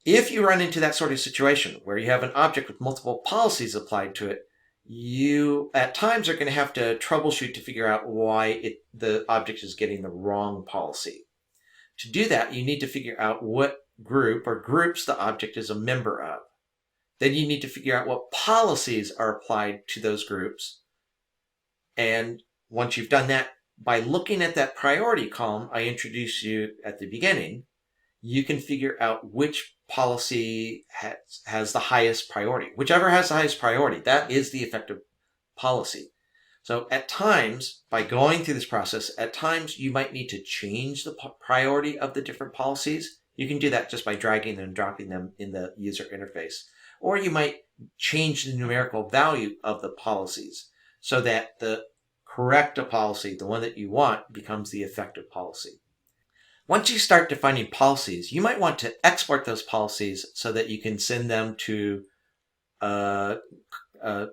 If you run into that sort of situation where you have an object with multiple policies applied to it, you at times are going to have to troubleshoot to figure out why the object is getting the wrong policy. To do that, you need to figure out what group or groups the object is a member of. Then you need to figure out what policies are applied to those groups. And once you've done that, by looking at that priority column I introduced you at the beginning, you can figure out which policy has the highest priority. Whichever has the highest priority, that is the effective policy. So at times, by going through this process, at times you might need to change the priority of the different policies. You can do that just by dragging and dropping them in the user interface. Or you might change the numerical value of the policies so that the correct policy, the one that you want, becomes the effective policy. Once you start defining policies, you might want to export those policies so that you can send them to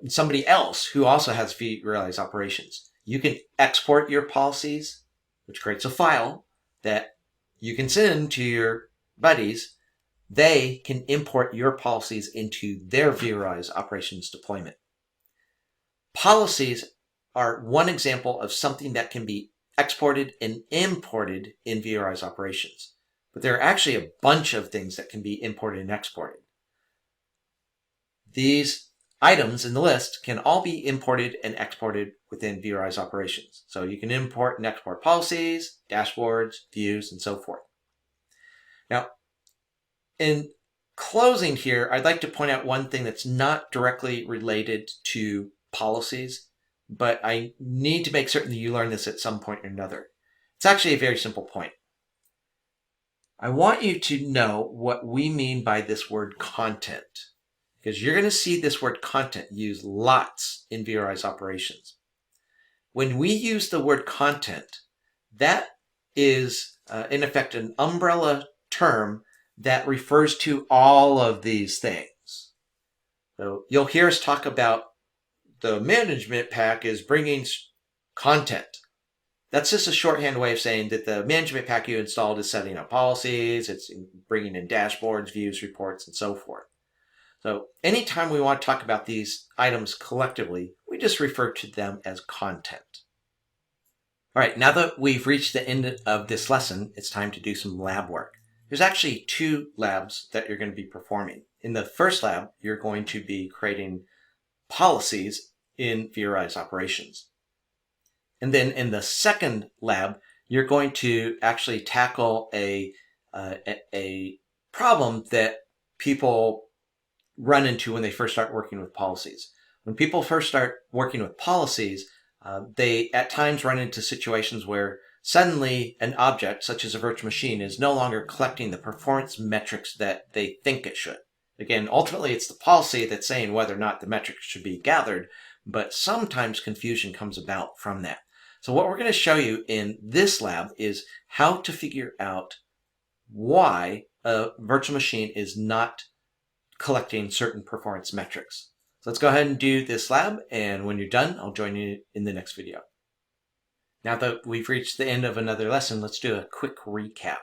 somebody else who also has vRealize operations. You can export your policies, which creates a file that you can send to your buddies. They can import your policies into their vRealize operations deployment. Policies are one example of something that can be exported and imported in vRealize operations. But there are actually a bunch of things that can be imported and exported. These items in the list can all be imported and exported within vRealize operations. So you can import and export policies, dashboards, views, and so forth. Now, in closing here, I'd like to point out one thing that's not directly related to policies, but I need to make certain that you learn this at some point or another. It's actually a very simple point. I want you to know what we mean by this word content, because you're going to see this word content used lots in vRealize operations. When we use the word content, that is in effect an umbrella term that refers to all of these things. So you'll hear us talk about the management pack is bringing content. That's just a shorthand way of saying that the management pack you installed is setting up policies, it's bringing in dashboards, views, reports, and so forth. So anytime we want to talk about these items collectively, we just refer to them as content. All right, now that we've reached the end of this lesson, it's time to do some lab work. There's actually 2 labs that you're going to be performing. In the first lab, you're going to be creating policies in vRealize operations. And then in the second lab, you're going to actually tackle a problem that people run into when they first start working with policies. When people first start working with policies, they at times run into situations where suddenly an object, such as a virtual machine, is no longer collecting the performance metrics that they think it should. Again, ultimately, it's the policy that's saying whether or not the metrics should be gathered, but sometimes confusion comes about from that. So what we're going to show you in this lab is how to figure out why a virtual machine is not collecting certain performance metrics. So let's go ahead and do this lab, and when you're done, I'll join you in the next video. Now that we've reached the end of another lesson, let's do a quick recap.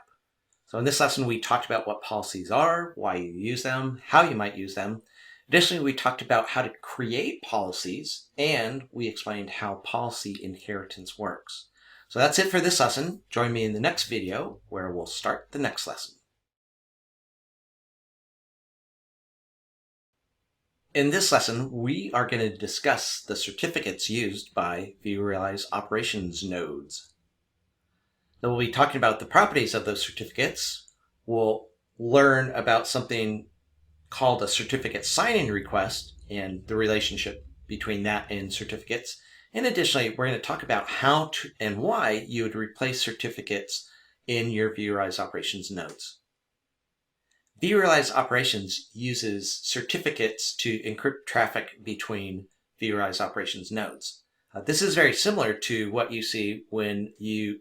So in this lesson, we talked about what policies are, why you use them, how you might use them. Additionally, we talked about how to create policies, and we explained how policy inheritance works. So that's it for this lesson. Join me in the next video where we'll start the next lesson. In this lesson, we are going to discuss the certificates used by vRealize operations nodes. So we'll be talking about the properties of those certificates. We'll learn about something called a certificate signing request and the relationship between that and certificates. And additionally, we're going to talk about how to and why you would replace certificates in your vRealize operations nodes. vRealize operations uses certificates to encrypt traffic between vRealize operations nodes. This is very similar to what you see when you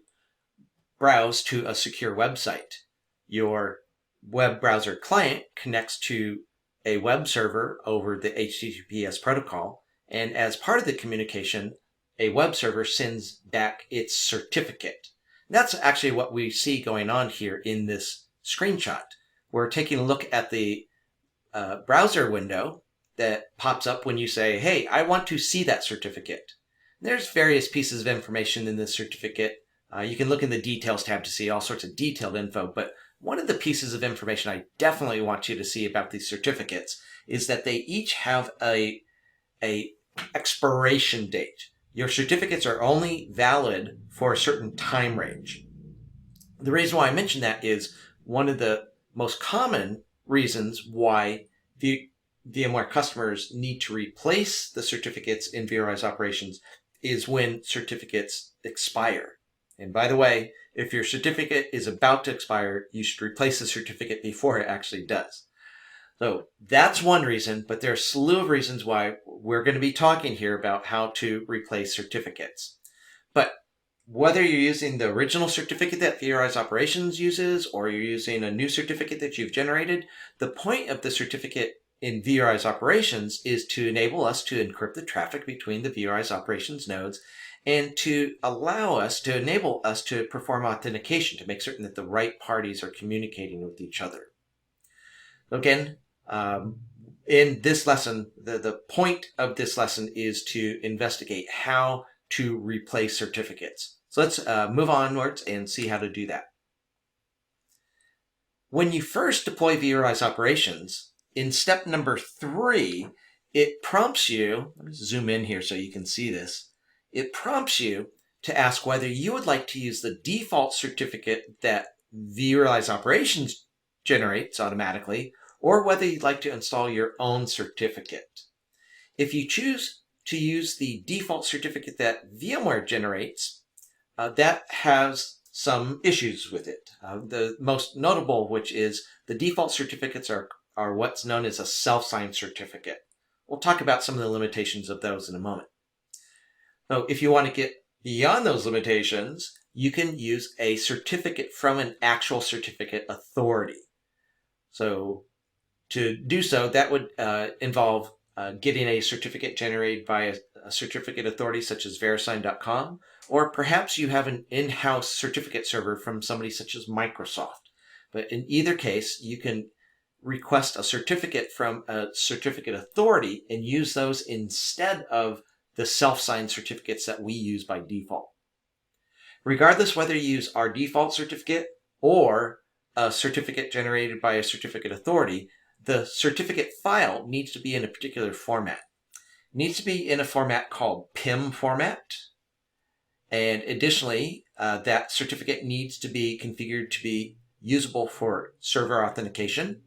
browse to a secure website. Your web browser client connects to a web server over the HTTPS protocol, and as part of the communication, a web server sends back its certificate. That's actually what we see going on here in this screenshot. We're taking a look at the browser window, that pops up when you say, hey, I want to see that certificate. There's various pieces of information in this certificate. You can look in the details tab to see all sorts of detailed info, but one of the pieces of information I definitely want you to see about these certificates is that they each have a expiration date. Your certificates are only valid for a certain time range. The reason why I mention that is one of the most common reasons why VMware customers need to replace the certificates in vRealize operations is when certificates expire. And by the way, if your certificate is about to expire, you should replace the certificate before it actually does. So that's one reason, but there are a slew of reasons why we're going to be talking here about how to replace certificates. But whether you're using the original certificate that vRealize operations uses, or you're using a new certificate that you've generated, the point of the certificate in vRealize operations is to enable us to encrypt the traffic between the vRealize operations nodes and to enable us to perform authentication to make certain that the right parties are communicating with each other. Again, in this lesson, the point of this lesson is to investigate how to replace certificates. So let's move onwards and see how to do that. When you first deploy vRealize operations, in step number 3, it prompts you, let me zoom in here so you can see this, it prompts you to ask whether you would like to use the default certificate that vRealize operations generates automatically, or whether you'd like to install your own certificate. If you choose to use the default certificate that VMware generates, that has some issues with it. The most notable, which is the default certificates are what's known as a self-signed certificate. We'll talk about some of the limitations of those in a moment. So if you want to get beyond those limitations, you can use a certificate from an actual certificate authority. So to do so, that would involve getting a certificate generated by a certificate authority such as verisign.com, or perhaps you have an in-house certificate server from somebody such as Microsoft. But in either case, you can request a certificate from a certificate authority and use those instead of the self-signed certificates that we use by default. Regardless whether you use our default certificate or a certificate generated by a certificate authority, the certificate file needs to be in a particular format. It needs to be in a format called PIM format. And additionally, that certificate needs to be configured to be usable for server authentication.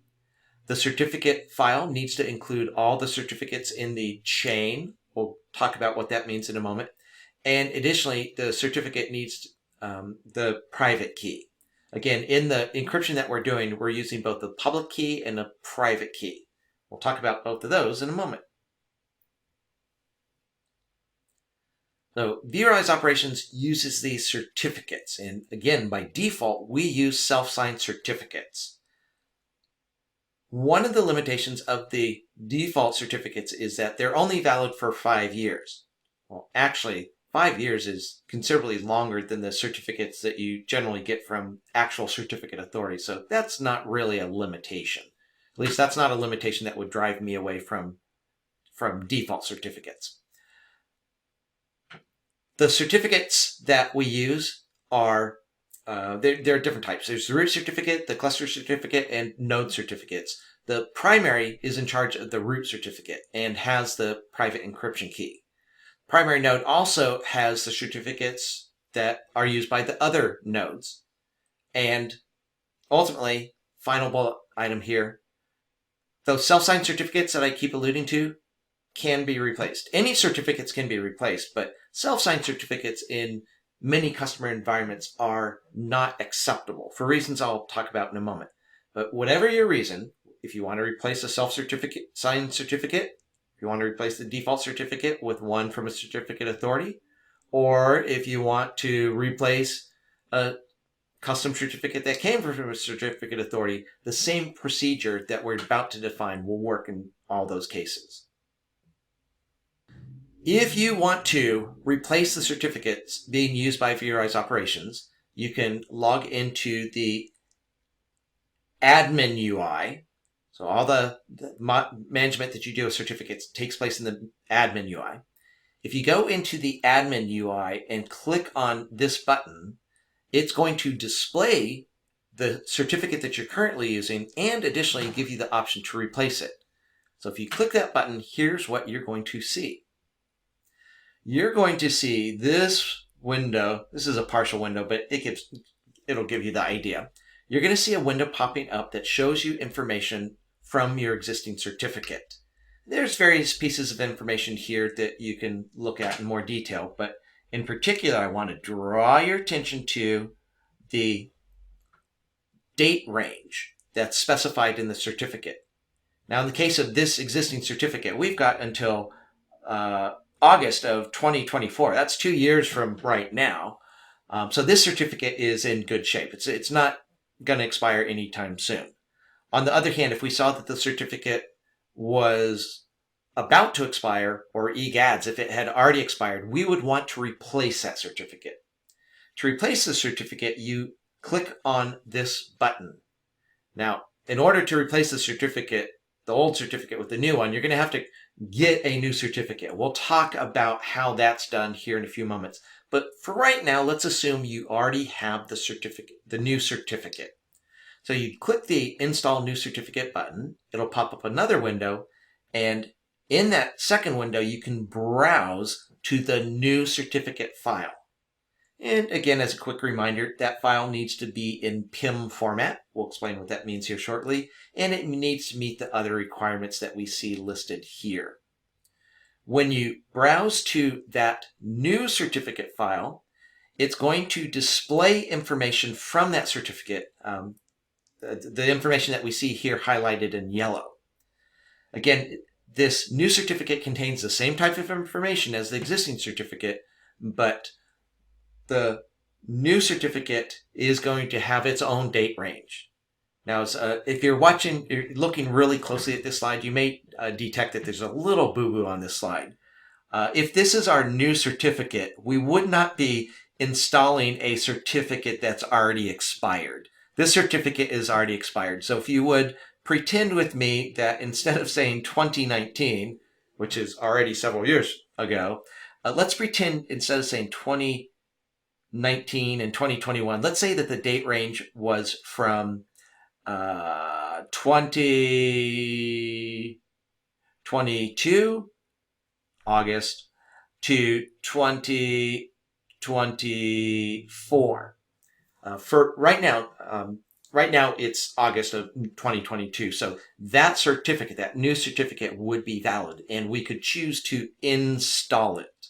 The certificate file needs to include all the certificates in the chain. We'll talk about what that means in a moment. And additionally, the certificate needs the private key. Again, in the encryption that we're doing, we're using both the public key and the private key. We'll talk about both of those in a moment. So vRealize operations uses these certificates. And again, by default, we use self-signed certificates. One of the limitations of the default certificates is that they're only valid for 5 years. Well, actually, 5 years is considerably longer than the certificates that you generally get from actual certificate authorities. So that's not really a limitation. At least that's not a limitation that would drive me away from default certificates. The certificates that we use are, there are different types. There's the root certificate, the cluster certificate, and node certificates. The primary is in charge of the root certificate and has the private encryption key. Primary node also has the certificates that are used by the other nodes. And ultimately, final bullet item here, those self-signed certificates that I keep alluding to can be replaced. Any certificates can be replaced, but self-signed certificates in many customer environments are not acceptable for reasons I'll talk about in a moment. But whatever your reason, if you want to replace a self-signed certificate, if you want to replace the default certificate with one from a certificate authority, or if you want to replace a custom certificate that came from a certificate authority, the same procedure that we're about to define will work in all those cases. If you want to replace the certificates being used by vRealize operations, you can log into the admin UI. So all the management that you do with certificates takes place in the admin UI. If you go into the admin UI and click on this button, it's going to display the certificate that you're currently using and additionally give you the option to replace it. So if you click that button, here's what you're going to see. You're going to see this window. This is a partial window, but it'll give you the idea. You're going to see a window popping up that shows you information from your existing certificate. There's various pieces of information here that you can look at in more detail, but in particular, I want to draw your attention to the date range that's specified in the certificate. Now, in the case of this existing certificate, we've got until August of 2024. That's 2 years from right now. So this certificate is in good shape. It's not going to expire anytime soon. On the other hand, if we saw that the certificate was about to expire, or EGADS, if it had already expired, we would want to replace that certificate. To replace the certificate, you click on this button. Now, in order to replace the certificate, the old certificate with the new one, you're going to have to get a new certificate. We'll talk about how that's done here in a few moments. But for right now, let's assume you already have the certificate, the new certificate. So you click the Install New Certificate button. It'll pop up another window, and in that second window, you can browse to the new certificate file. And again, as a quick reminder, that file needs to be in PIM format. We'll explain what that means here shortly. And it needs to meet the other requirements that we see listed here. When you browse to that new certificate file, it's going to display information from that certificate, the information that we see here highlighted in yellow. Again, this new certificate contains the same type of information as the existing certificate, but the new certificate is going to have its own date range. Now, if you're looking really closely at this slide, you may detect that there's a little boo-boo on this slide. If this is our new certificate, we would not be installing a certificate that's already expired. This certificate is already expired. So if you would pretend with me that instead of saying 2019, which is already several years ago, let's pretend instead of saying 2019 and 2021, let's say that the date range was from 2022 August to 2024. For right now, it's August of 2022. So that certificate, that new certificate, would be valid, and we could choose to install it.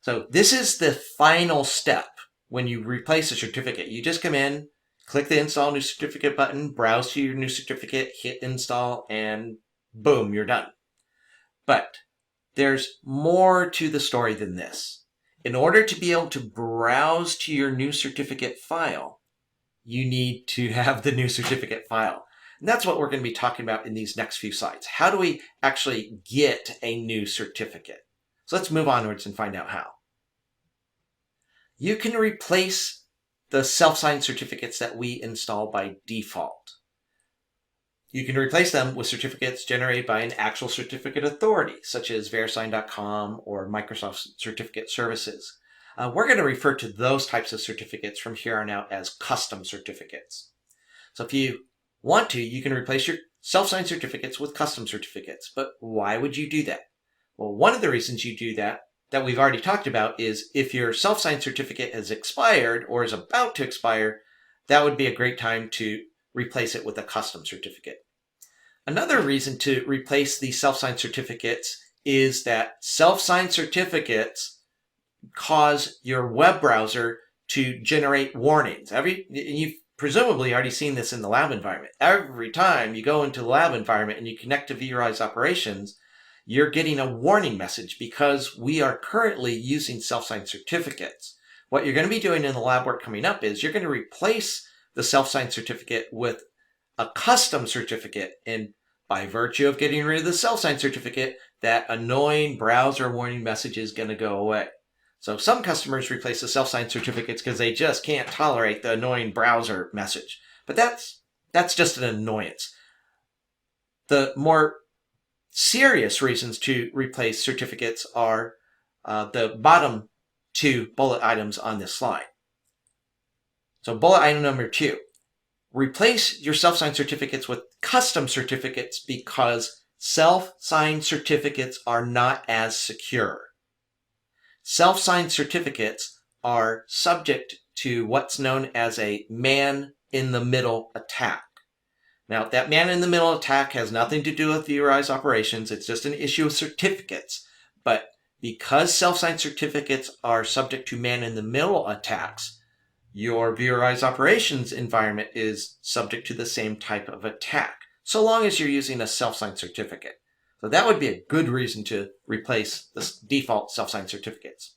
So this is the final step when you replace a certificate. You just come in, click the Install New Certificate button, browse to your new certificate, hit Install, and boom, you're done. But there's more to the story than this. In order to be able to browse to your new certificate file, you need to have the new certificate file. And that's what we're going to be talking about in these next few slides. How do we actually get a new certificate? So let's move onwards and find out how. You can replace the self-signed certificates that we install by default. You can replace them with certificates generated by an actual certificate authority, such as verisign.com or Microsoft Certificate Services. We're going to refer to those types of certificates from here on out as custom certificates. So if you want to, you can replace your self-signed certificates with custom certificates. But why would you do that? Well, one of the reasons you do that we've already talked about is if your self-signed certificate has expired or is about to expire, that would be a great time to replace it with a custom certificate. Another reason to replace the self-signed certificates is that self-signed certificates cause your web browser to generate warnings. You've presumably already seen this in the lab environment. Every time you go into the lab environment and you connect to vRealize operations, you're getting a warning message because we are currently using self-signed certificates. What you're going to be doing in the lab work coming up is you're going to replace the self-signed certificate with a custom certificate. And by virtue of getting rid of the self-signed certificate, that annoying browser warning message is going to go away. So some customers replace the self-signed certificates because they just can't tolerate the annoying browser message. But that's just an annoyance. The more serious reasons to replace certificates are the bottom two bullet items on this slide. So bullet item number 2, replace your self-signed certificates with custom certificates because self-signed certificates are not as secure. Self-signed certificates are subject to what's known as a man-in-the-middle attack. Now, that man-in-the-middle attack has nothing to do with vRealize operations. It's just an issue of certificates. But because self-signed certificates are subject to man-in-the-middle attacks, your vRealize operations environment is subject to the same type of attack, so long as you're using a self-signed certificate. So that would be a good reason to replace the default self-signed certificates.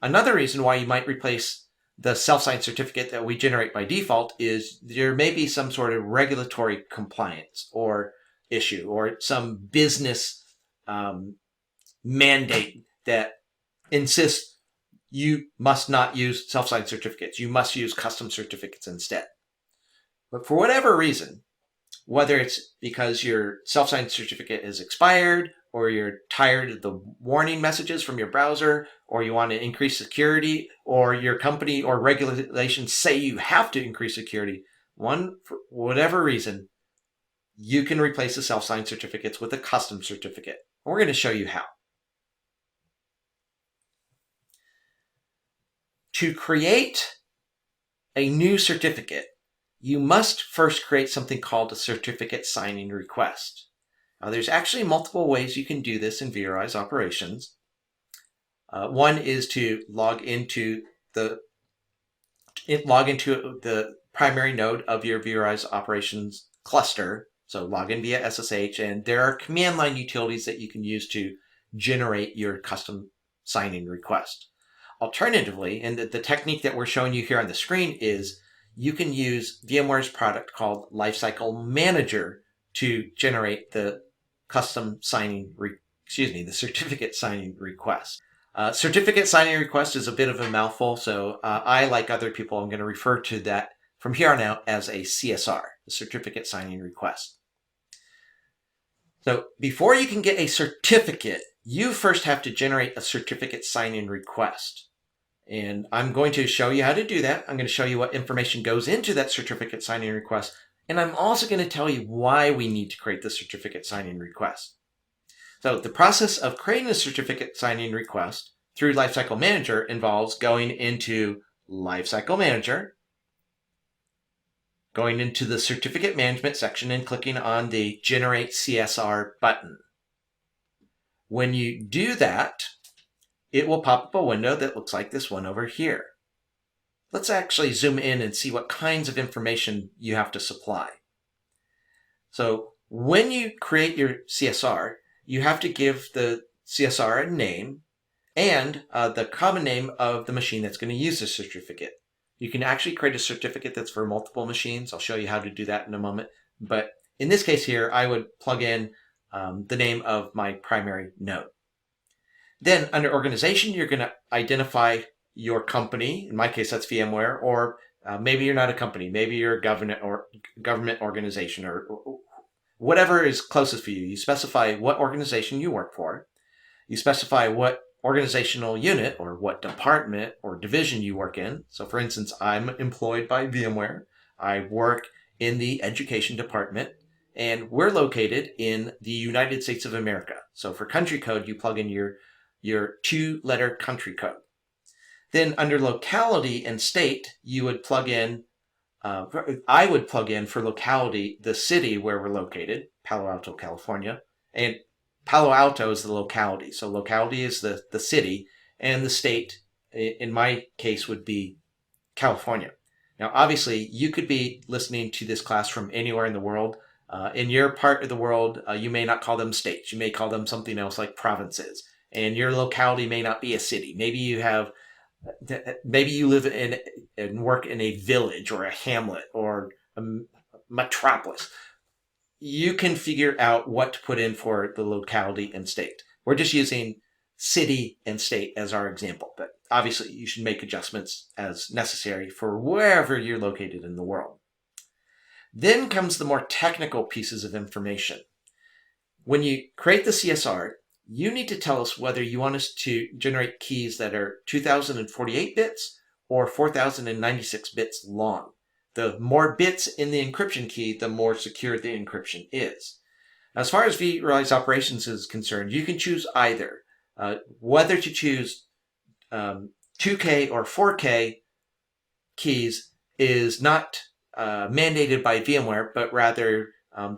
Another reason why you might replace the self-signed certificate that we generate by default is there may be some sort of regulatory compliance or issue or some business mandate that insists you must not use self-signed certificates. You must use custom certificates instead. But for whatever reason, whether it's because your self-signed certificate is expired, or you're tired of the warning messages from your browser, or you want to increase security, or your company or regulations say you have to increase security, for whatever reason, you can replace the self-signed certificates with a custom certificate. We're going to show you how. To create a new certificate, you must first create something called a certificate signing request. Now, there's actually multiple ways you can do this in vRealize operations. One is to log into the primary node of your vRealize operations cluster. So log in via SSH, and there are command line utilities that you can use to generate your custom signing request. Alternatively, and the technique that we're showing you here on the screen is you can use VMware's product called Lifecycle Manager to generate the custom signing, the certificate signing request. Certificate signing request is a bit of a mouthful, so I, like other people, I'm going to refer to that from here on out as a CSR, the certificate signing request. So before you can get a certificate, you first have to generate a certificate signing request. And I'm going to show you how to do that. I'm going to show you what information goes into that certificate signing request. And I'm also going to tell you why we need to create the certificate signing request. So the process of creating a certificate signing request through Lifecycle Manager involves going into Lifecycle Manager, going into the Certificate Management section and clicking on the Generate CSR button. When you do that, it will pop up a window that looks like this one over here. Let's actually zoom in and see what kinds of information you have to supply. So when you create your CSR, you have to give the CSR a name and the common name of the machine that's going to use the certificate. You can actually create a certificate that's for multiple machines. I'll show you how to do that in a moment. But in this case here, I would plug in the name of my primary node. Then under organization, you're going to identify your company. In my case, that's VMware, or maybe you're not a company. Maybe you're a government organization, or whatever is closest for you. You specify what organization you work for. You specify what organizational unit or what department or division you work in. So for instance, I'm employed by VMware. I work in the education department, and we're located in the United States of America. So for country code, you plug in your 2-letter country code. Then under locality and state, you would plug in, I would plug in for locality, the city where we're located, Palo Alto, California. And Palo Alto is the locality. So locality is the city, and the state, in my case, would be California. Now, obviously, you could be listening to this class from anywhere in the world. In your part of the world, you may not call them states. You may call them something else like provinces. And your locality may not be a city. Maybe you live in and work in a village or a hamlet or a metropolis. You can figure out what to put in for the locality and state. We're just using city and state as our example, but obviously you should make adjustments as necessary for wherever you're located in the world. Then comes the more technical pieces of information. when you create the CSR, you need to tell us whether you want us to generate keys that are 2048 bits or 4096 bits long. The more bits in the encryption key, the more secure the encryption is. As far as vRealize operations is concerned, you can choose either. Whether to choose 2K or 4K keys is not mandated by VMware, but rather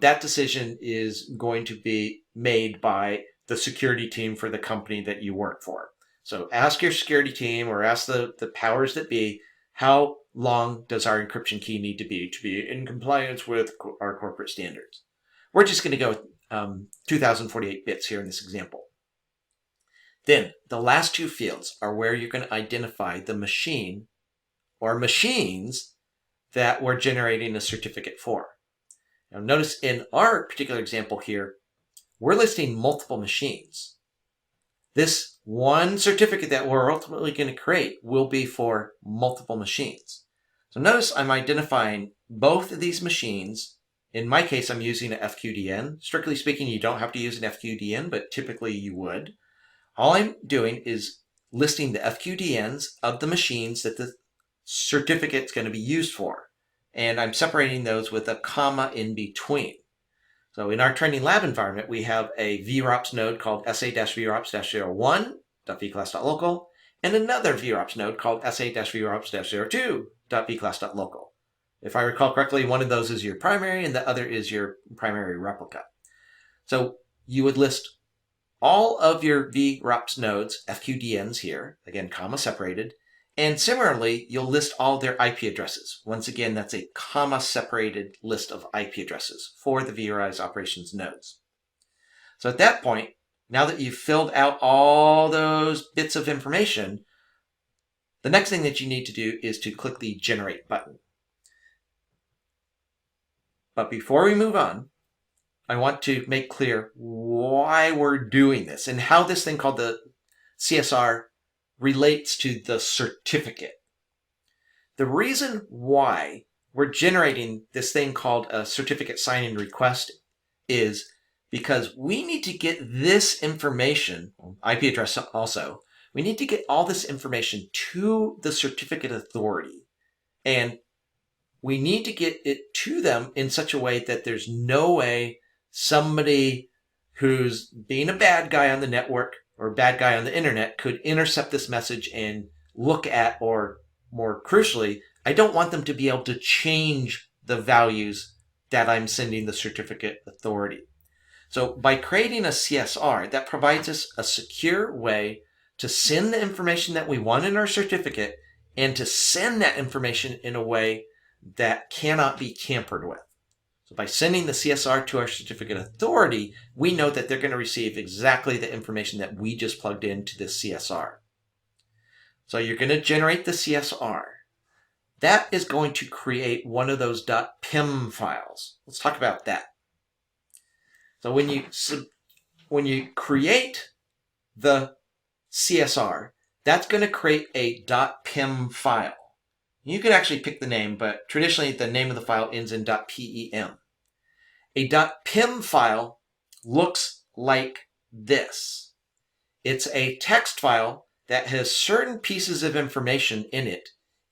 that decision is going to be made by the security team for the company that you work for. So ask your security team or ask the powers that be, how long does our encryption key need to be in compliance with our corporate standards? We're just going to go with 2048 bits here in this example. Then the last two fields are where you're going to identify the machine or machines that we're generating a certificate for. Now notice in our particular example here, we're listing multiple machines. This one certificate that we're ultimately going to create will be for multiple machines. So notice I'm identifying both of these machines. In my case, I'm using an FQDN. Strictly speaking, you don't have to use an FQDN, but typically you would. All I'm doing is listing the FQDNs of the machines that the certificate's going to be used for. And I'm separating those with a comma in between. So in our training lab environment, we have a VROPS node called sa-vrops-01.vclass.local and another VROPS node called sa-vrops-02.vclass.local. If I recall correctly, one of those is your primary and the other is your primary replica. So you would list all of your VROPS nodes, FQDNs here, again, comma separated, and similarly, you'll list all their IP addresses. Once again, that's a comma-separated list of IP addresses for the vRealize operations nodes. So at that point, now that you've filled out all those bits of information, the next thing that you need to do is to click the Generate button. But before we move on, I want to make clear why we're doing this and how this thing called the CSR relates to the certificate. The reason why we're generating this thing called a certificate sign-in request is because we need to get this information, IP address also, we need to get all this information to the certificate authority. And we need to get it to them in such a way that there's no way somebody who's being a bad guy on the network or bad guy on the internet could intercept this message and look at, or more crucially, I don't want them to be able to change the values that I'm sending the certificate authority. So by creating a CSR, that provides us a secure way to send the information that we want in our certificate and to send that information in a way that cannot be tampered with. So by sending the CSR to our certificate authority, we know that they're going to receive exactly the information that we just plugged into this CSR. So you're going to generate the CSR. That is going to create one of those .pym files. Let's talk about that. So when you create the CSR, that's going to create a .pym file. You can actually pick the name, but traditionally the name of the file ends in .pem. A .pym file looks like this. It's a text file that has certain pieces of information in it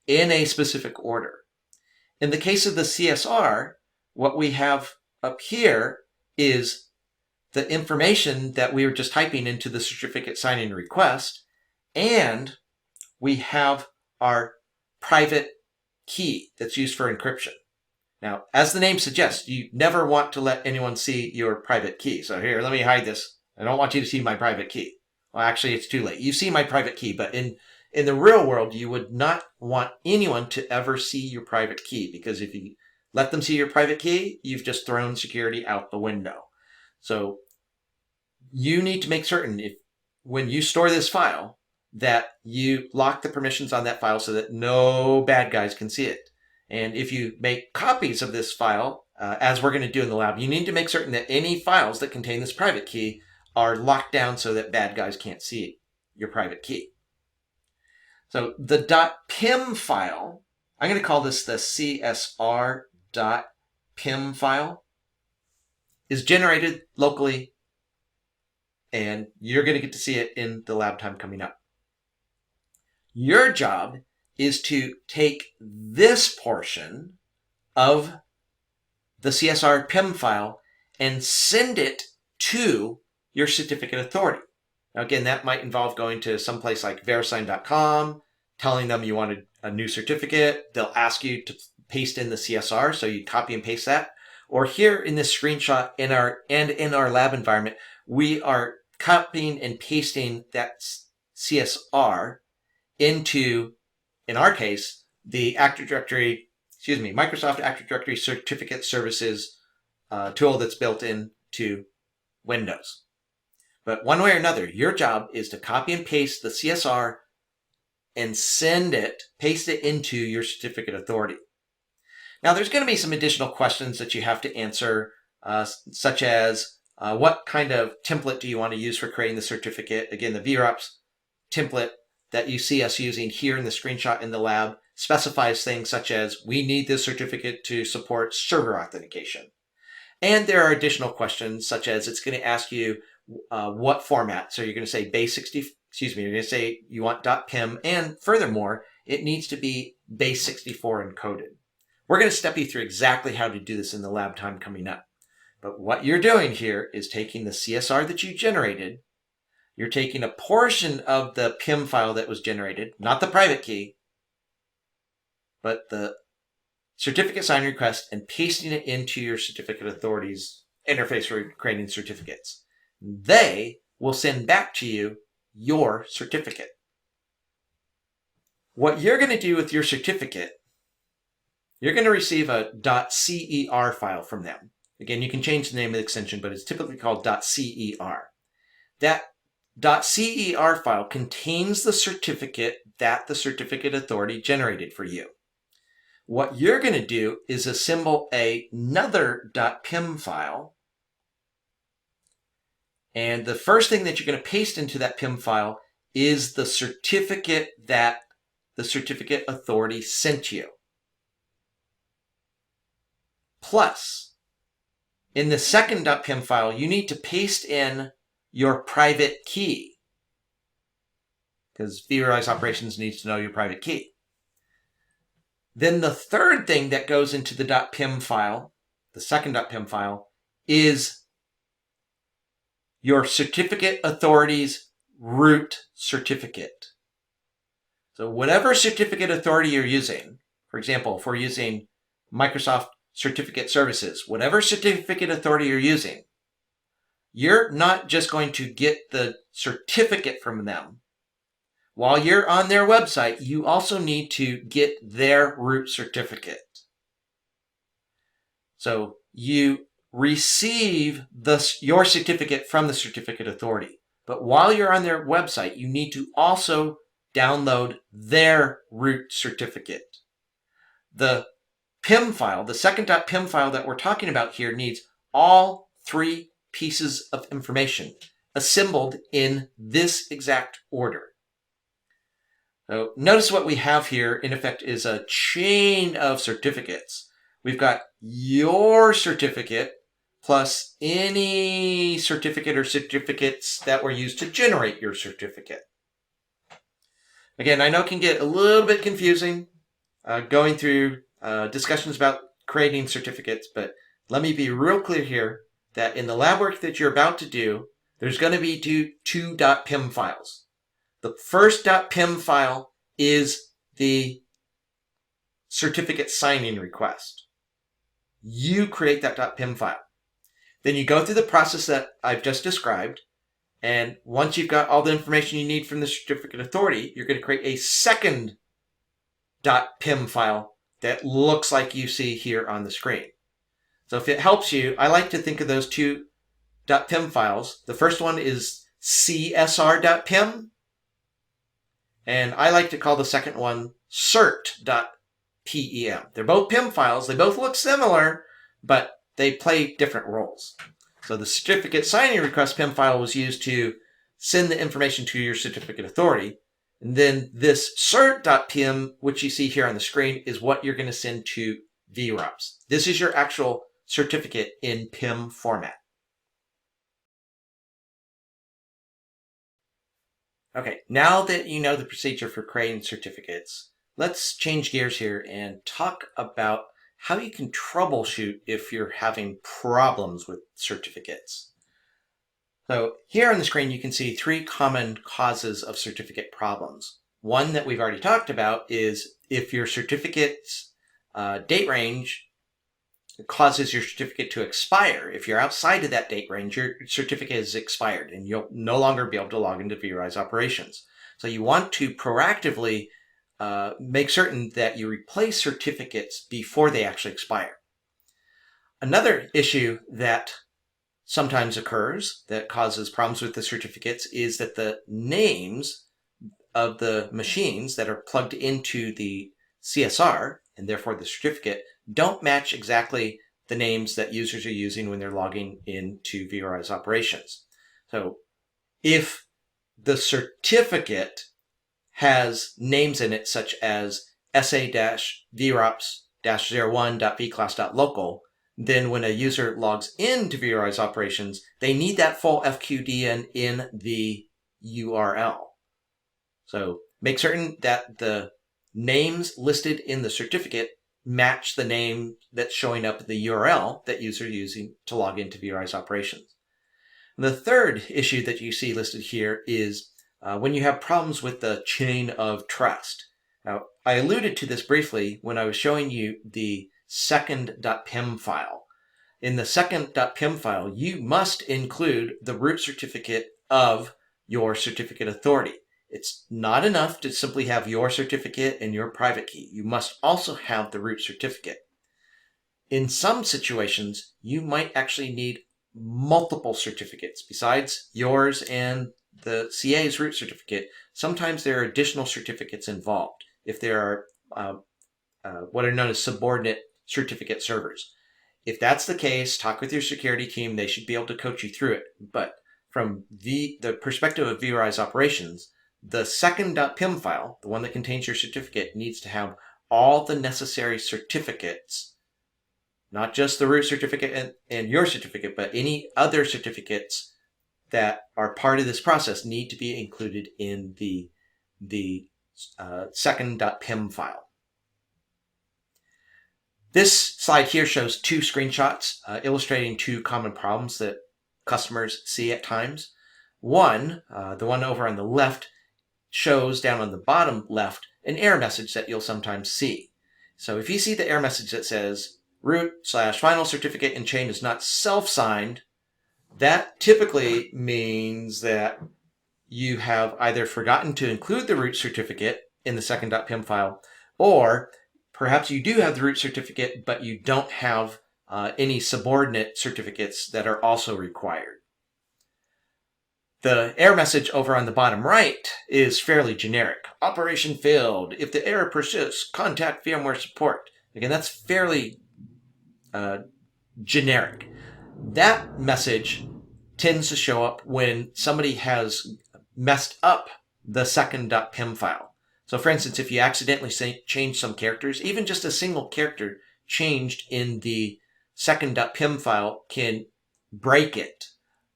in a specific order. In the case of the CSR, what we have up here is the information that we were just typing into the certificate sign-in request, and we have our private key that's used for encryption. Now, as the name suggests, you never want to let anyone see your private key. So here, let me hide this. I don't want you to see my private key. Well, actually, it's too late. You see my private key, but in the real world, you would not want anyone to ever see your private key, because if you let them see your private key, you've just thrown security out the window. So you need to make certain, when you store this file, that you lock the permissions on that file so that no bad guys can see it. And if you make copies of this file, as we're going to do in the lab, you need to make certain that any files that contain this private key are locked down so that bad guys can't see your private key. So the .pym file, I'm going to call this the CSR.pym file, is generated locally and you're going to get to see it in the lab time coming up. Your job is to take this portion of the CSR PIM file and send it to your certificate authority. Now, again, that might involve going to someplace like verisign.com, telling them you want a new certificate. They'll ask you to paste in the CSR, so you copy and paste that. Or here in this screenshot in our lab environment, we are copying and pasting that CSR into, in our case, the Microsoft Active Directory Certificate Services tool that's built into Windows. But one way or another, your job is to copy and paste the CSR and paste it into your certificate authority. Now, there's going to be some additional questions that you have to answer, such as what kind of template do you want to use for creating the certificate? Again, the VROPS template that you see us using here in the screenshot in the lab specifies things such as we need this certificate to support server authentication. And there are additional questions such as it's going to ask you what format. So you're going to say you're going to say you want .pim, and furthermore, it needs to be base64 encoded. We're going to step you through exactly how to do this in the lab time coming up. But what you're doing here is taking the CSR that you generated, you're taking a portion of the PIM file that was generated, not the private key, but the certificate sign request, and pasting it into your certificate authority's interface for creating certificates. They will send back to you your certificate. What you're going to do with your certificate, you're going to receive a .cer file from them. Again, you can change the name of the extension, but it's typically called .cer. That .cer file contains the certificate that the certificate authority generated for you. What you're going to do is assemble another .pim file. And the first thing that you're going to paste into that PIM file is the certificate that the certificate authority sent you. Plus, in the second .pim file, you need to paste in your private key, because vRealize Operations needs to know your private key. Then the third thing that goes into the .pim file, the second .pim file, is your certificate authority's root certificate. So whatever certificate authority you're using, for example, if we're using Microsoft Certificate Services, whatever certificate authority you're using, you're not just going to get the certificate from them. While you're on their website, you also need to get their root certificate. So you receive your certificate from the certificate authority. But while you're on their website, you need to also download their root certificate. The PIM file, the second .pim file that we're talking about here, needs all three pieces of information assembled in this exact order. So notice what we have here, in effect, is a chain of certificates. We've got your certificate plus any certificate or certificates that were used to generate your certificate. Again, I know it can get a little bit confusing going through discussions about creating certificates, but let me be real clear here that in the lab work that you're about to do, there's going to be two .pim files. The first .pim file is the certificate signing request. You create that .pim file. Then you go through the process that I've just described, and once you've got all the information you need from the certificate authority, you're going to create a second .pim file that looks like you see here on the screen. So if it helps you, I like to think of those two .pim files. The first one is csr.pim, and I like to call the second one cert.pem. They're both PIM files. They both look similar, but they play different roles. So the certificate signing request PIM file was used to send the information to your certificate authority. And then this cert.pem, which you see here on the screen, is what you're going to send to VROPS. This is your actual certificate in PIM format. Okay, now that you know the procedure for creating certificates, let's change gears here and talk about how you can troubleshoot if you're having problems with certificates. So here on the screen, you can see three common causes of certificate problems. One that we've already talked about is if your certificate's date range causes your certificate to expire. If you're outside of that date range, your certificate is expired and you'll no longer be able to log into vRealize operations. So you want to proactively make certain that you replace certificates before they actually expire. Another issue that sometimes occurs that causes problems with the certificates is that the names of the machines that are plugged into the CSR, and therefore the certificate, don't match exactly the names that users are using when they're logging into vRealize operations. So if the certificate has names in it such as sa-vrops-01.vclass.local, then when a user logs into vRealize operations, they need that full FQDN in the URL. So make certain that the names listed in the certificate match the name that's showing up in the URL that users are using to log into vRealize operations. And the third issue that you see listed here is when you have problems with the chain of trust. Now, I alluded to this briefly when I was showing you the second.pim file. In the second.pim file, you must include the root certificate of your certificate authority. It's not enough to simply have your certificate and your private key. You must also have the root certificate. In some situations, you might actually need multiple certificates besides yours and the CA's root certificate. Sometimes there are additional certificates involved if there are what are known as subordinate certificate servers. If that's the case, talk with your security team. They should be able to coach you through it. But from the perspective of vRealize operations, the second.pim file, the one that contains your certificate, needs to have all the necessary certificates, not just the root certificate and your certificate, but any other certificates that are part of this process need to be included in the second.pim file. This slide here shows two screenshots illustrating two common problems that customers see at times. One, the one over on the left, shows down on the bottom left an error message that you'll sometimes see. So if you see the error message that says root/final certificate in chain is not self-signed, that typically means that you have either forgotten to include the root certificate in the second.pim file, or perhaps you do have the root certificate, but you don't have any subordinate certificates that are also required. The error message over on the bottom right is fairly generic. Operation failed. If the error persists, contact VMware support. Again, that's fairly generic. That message tends to show up when somebody has messed up the second.pim file. So for instance, if you accidentally change some characters, even just a single character changed in the second.pim file can break it.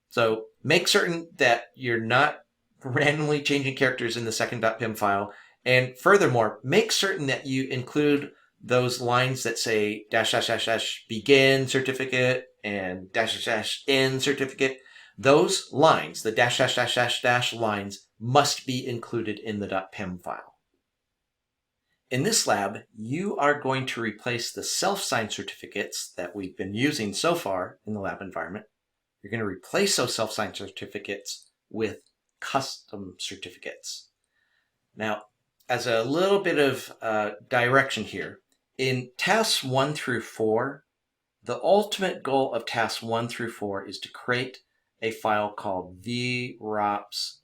So make certain that you're not randomly changing characters in the second.pim file. And furthermore, make certain that you include those lines that say -- begin certificate and -- end certificate. Those lines, the -- lines, must be included in the .pim file. In this lab, you are going to replace the self-signed certificates that we've been using so far in the lab environment. You're going to replace those self-signed certificates with custom certificates. Now, as a little bit of direction here, in tasks 1 through 4, the ultimate goal of tasks 1 through 4 is to create a file called vrops.pem.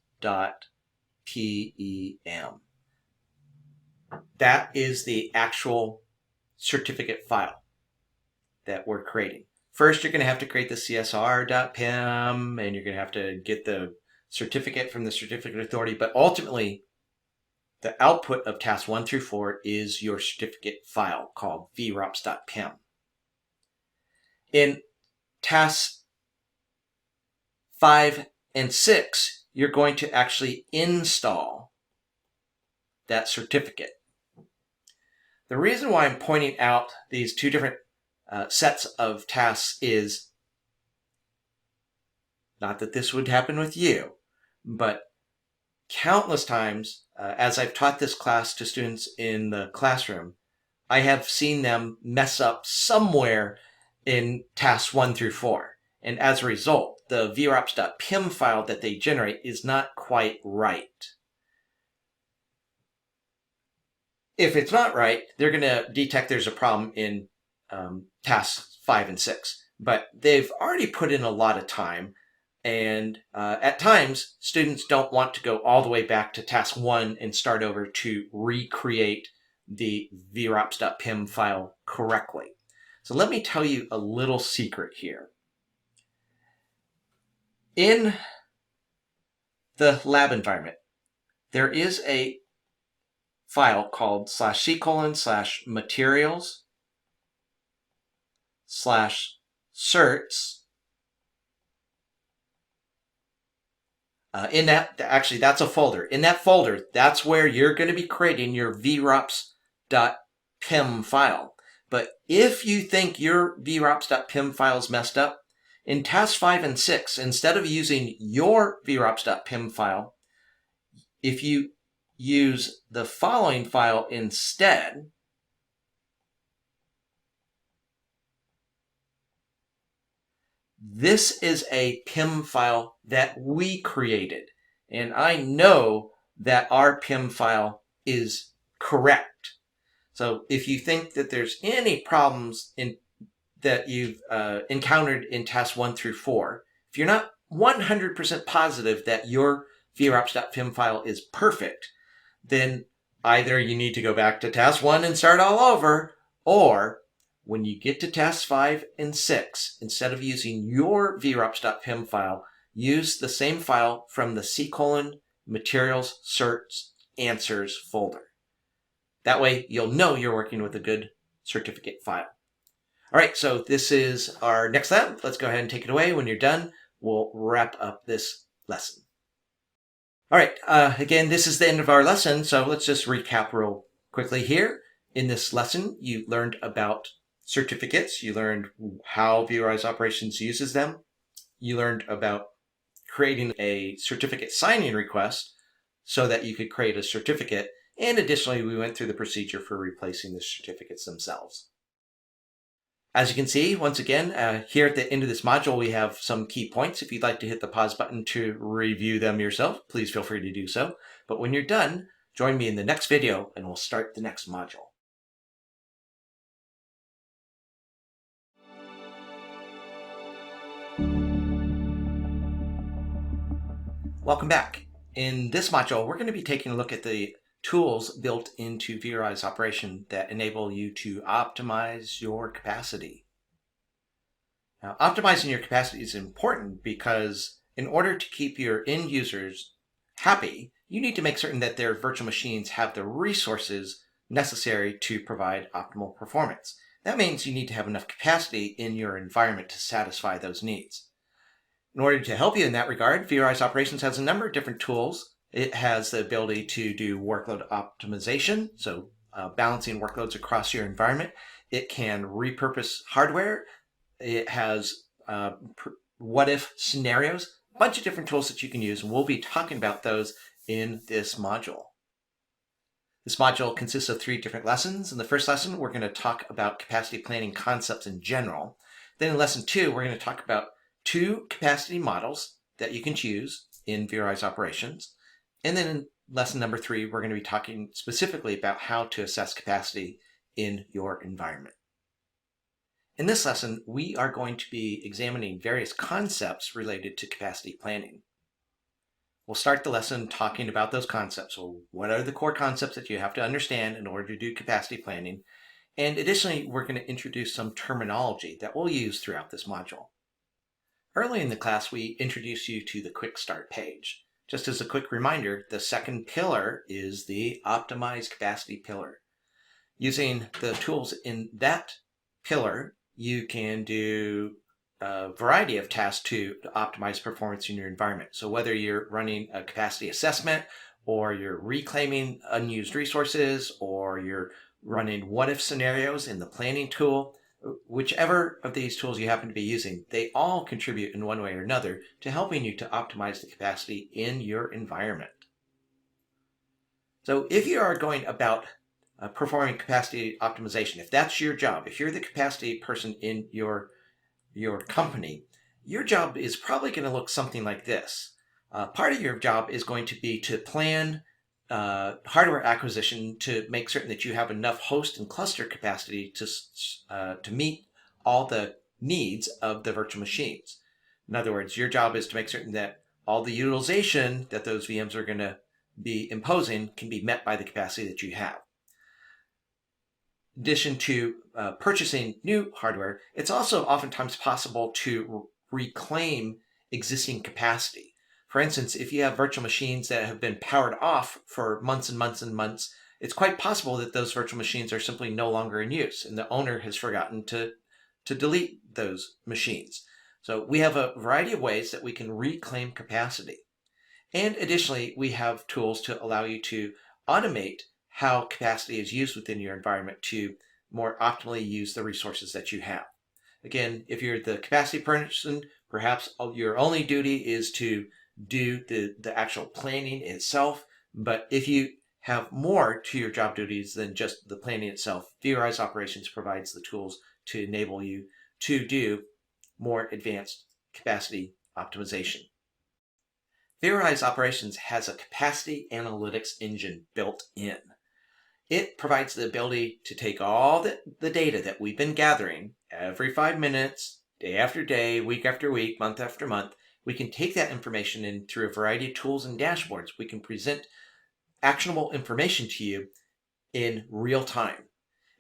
That is the actual certificate file that we're creating. First, you're going to have to create the csr.pem, and you're going to have to get the certificate from the certificate authority. But ultimately, the output of tasks 1 through 4 is your certificate file called vrops.pem. In tasks 5 and 6, you're going to actually install that certificate. The reason why I'm pointing out these two different sets of tasks is not that this would happen with you, but countless times, as I've taught this class to students in the classroom, I have seen them mess up somewhere in tasks 1 through 4. And as a result, the vRealize.pym file that they generate is not quite right. If it's not right, they're going to detect there's a problem in tasks 5 and 6. But they've already put in a lot of time. And at times, students don't want to go all the way back to task 1 and start over to recreate the vRealize.pym file correctly. So let me tell you a little secret here. In the lab environment, there is a file called /c:/materials/certs. In that, actually, that's a folder. In that folder, that's where you're going to be creating your vRealize.pym file. But if you think your vRealize.pym file is messed up, in tasks 5 and 6, instead of using your vRealize.pym file, if you use the following file instead, this is a PIM file that we created. And I know that our PIM file is correct. So if you think that there's any problems that you've encountered in tasks 1 through 4, if you're not 100% positive that your vRealize.pym file is perfect, then either you need to go back to task 1 and start all over, or when you get to tasks 5 and 6, instead of using your vRealize.pym file, use the same file from the /c:/materials certs answers folder. That way you'll know you're working with a good certificate file. All right, so this is our next lab. Let's go ahead and take it away. When you're done, we'll wrap up this lesson. All right, again, this is the end of our lesson, so let's just recap real quickly here. In this lesson, you learned about certificates. You learned how vRealize Operations uses them. You learned about creating a certificate signing request so that you could create a certificate. And additionally, we went through the procedure for replacing the certificates themselves. As you can see, once again, here at the end of this module, we have some key points. If you'd like to hit the pause button to review them yourself, please feel free to do so. But when you're done, join me in the next video and we'll start the next module. Welcome back. In this module, we're going to be taking a look at the tools built into vRealize Operation that enable you to optimize your capacity. Now, optimizing your capacity is important because in order to keep your end users happy, you need to make certain that their virtual machines have the resources necessary to provide optimal performance. That means you need to have enough capacity in your environment to satisfy those needs. In order to help you in that regard, vRealize Operations has a number of different tools. It has the ability to do workload optimization, so balancing workloads across your environment. It can repurpose hardware. It has what-if scenarios, a bunch of different tools that you can use, and we'll be talking about those in this module. This module consists of 3 different lessons. In the first lesson, we're going to talk about capacity planning concepts in general. Then in lesson 2, we're going to talk about 2 capacity models that you can choose in vRealize Operations. And then in lesson number 3, we're going to be talking specifically about how to assess capacity in your environment. In this lesson, we are going to be examining various concepts related to capacity planning. We'll start the lesson talking about those concepts. So what are the core concepts that you have to understand in order to do capacity planning? And additionally, we're going to introduce some terminology that we'll use throughout this module. Early in the class, we introduced you to the Quick Start page. Just as a quick reminder, the second pillar is the Optimize Capacity pillar. Using the tools in that pillar, you can do a variety of tasks to optimize performance in your environment. So whether you're running a capacity assessment, or you're reclaiming unused resources, or you're running what-if scenarios in the planning tool, whichever of these tools you happen to be using, they all contribute in one way or another to helping you to optimize the capacity in your environment. So if you are going about performing capacity optimization, if that's your job, if you're the capacity person in your company, your job is probably going to look something like this. Part of your job is going to be to plan hardware acquisition to make certain that you have enough host and cluster capacity to meet all the needs of the virtual machines. In other words, your job is to make certain that all the utilization that those VMs are going to be imposing can be met by the capacity that you have. In addition to purchasing new hardware, it's also oftentimes possible to reclaim existing capacity. For instance, if you have virtual machines that have been powered off for months and months and months, it's quite possible that those virtual machines are simply no longer in use, and the owner has forgotten to delete those machines. So we have a variety of ways that we can reclaim capacity. And additionally, we have tools to allow you to automate how capacity is used within your environment to more optimally use the resources that you have. Again, if you're the capacity person, perhaps your only duty is to do the actual planning itself. But if you have more to your job duties than just the planning itself, vRealize Operations provides the tools to enable you to do more advanced capacity optimization. vRealize Operations has a capacity analytics engine built in. It provides the ability to take all the data that we've been gathering every 5 minutes, day after day, week after week, month after month. We can take that information in through a variety of tools and dashboards. We can present actionable information to you in real time.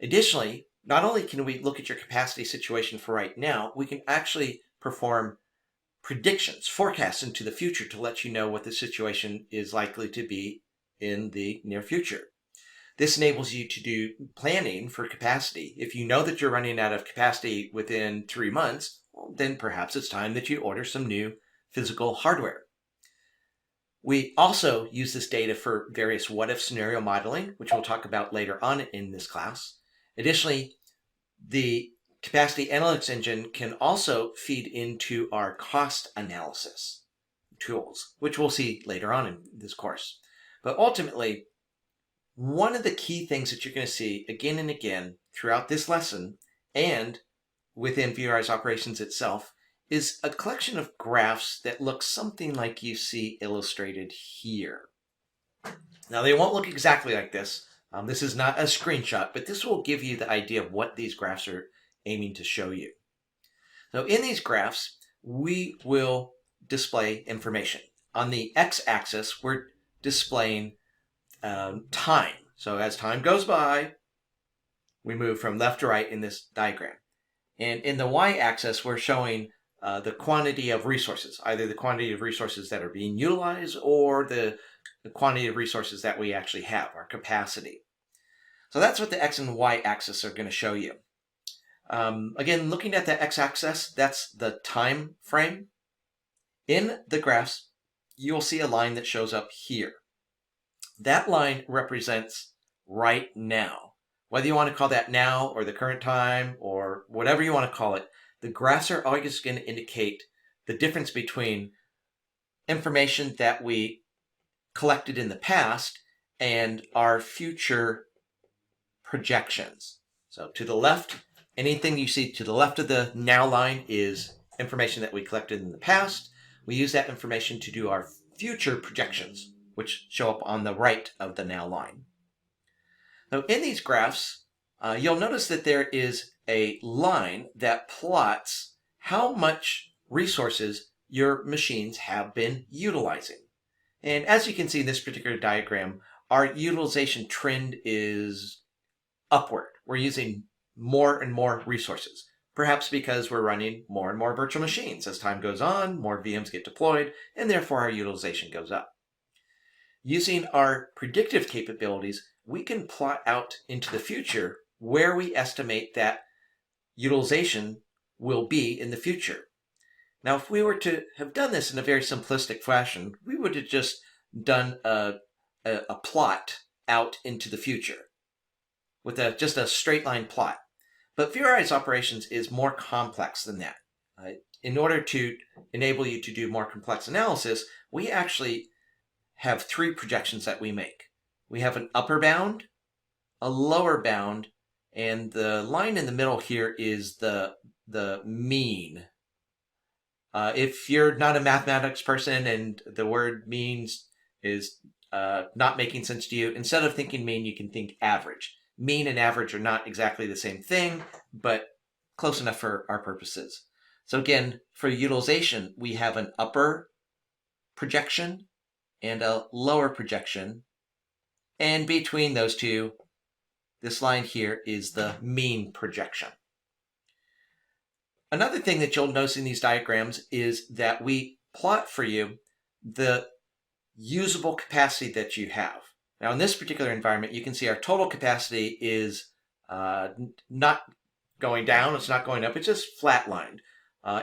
Additionally, not only can we look at your capacity situation for right now, we can actually perform predictions, forecasts into the future to let you know what the situation is likely to be in the near future. This enables you to do planning for capacity. If you know that you're running out of capacity within 3 months, well, then perhaps it's time that you order some new physical hardware. We also use this data for various what-if scenario modeling, which we'll talk about later on in this class. Additionally, the capacity analytics engine can also feed into our cost analysis tools, which we'll see later on in this course. But ultimately, one of the key things that you're going to see again and again throughout this lesson and within vRealize Operations itself is a collection of graphs that look something like you see illustrated here. Now, they won't look exactly like this. This is not a screenshot, but this will give you the idea of what these graphs are aiming to show you. So in these graphs, we will display information. On the x-axis, we're displaying time. So as time goes by, we move from left to right in this diagram. And in the y-axis, we're showing the quantity of resources, either the quantity of resources that are being utilized or the quantity of resources that we actually have, our capacity. So that's what the x and y-axis are going to show you. Again, looking at the x-axis, that's the time frame. In the graphs, you'll see a line that shows up here. That line represents right now. Whether you want to call that now or the current time or whatever you want to call it, the graphs are always going to indicate the difference between information that we collected in the past and our future projections. So to the left, anything you see to the left of the now line is information that we collected in the past. We use that information to do our future projections, which show up on the right of the now line. Now in these graphs, you'll notice that there is a line that plots how much resources your machines have been utilizing. And as you can see in this particular diagram, our utilization trend is upward. We're using more and more resources, perhaps because we're running more and more virtual machines. As time goes on, more VMs get deployed, and therefore our utilization goes up. Using our predictive capabilities, we can plot out into the future where we estimate that utilization will be in the future. Now, if we were to have done this in a very simplistic fashion, we would have just done a plot out into the future with just a straight line plot. But vRealize operations is more complex than that. In order to enable you to do more complex analysis, we actually have three projections that we make. We have an upper bound, a lower bound, and the line in the middle here is the mean. If you're not a mathematics person and the word means is not making sense to you, instead of thinking mean, you can think average. Mean and average are not exactly the same thing, but close enough for our purposes. So again, for utilization, we have an upper projection and a lower projection. And between those two, this line here is the mean projection. Another thing that you'll notice in these diagrams is that we plot for you the usable capacity that you have. Now, in this particular environment, you can see our total capacity is not going down, it's not going up, it's just flatlined.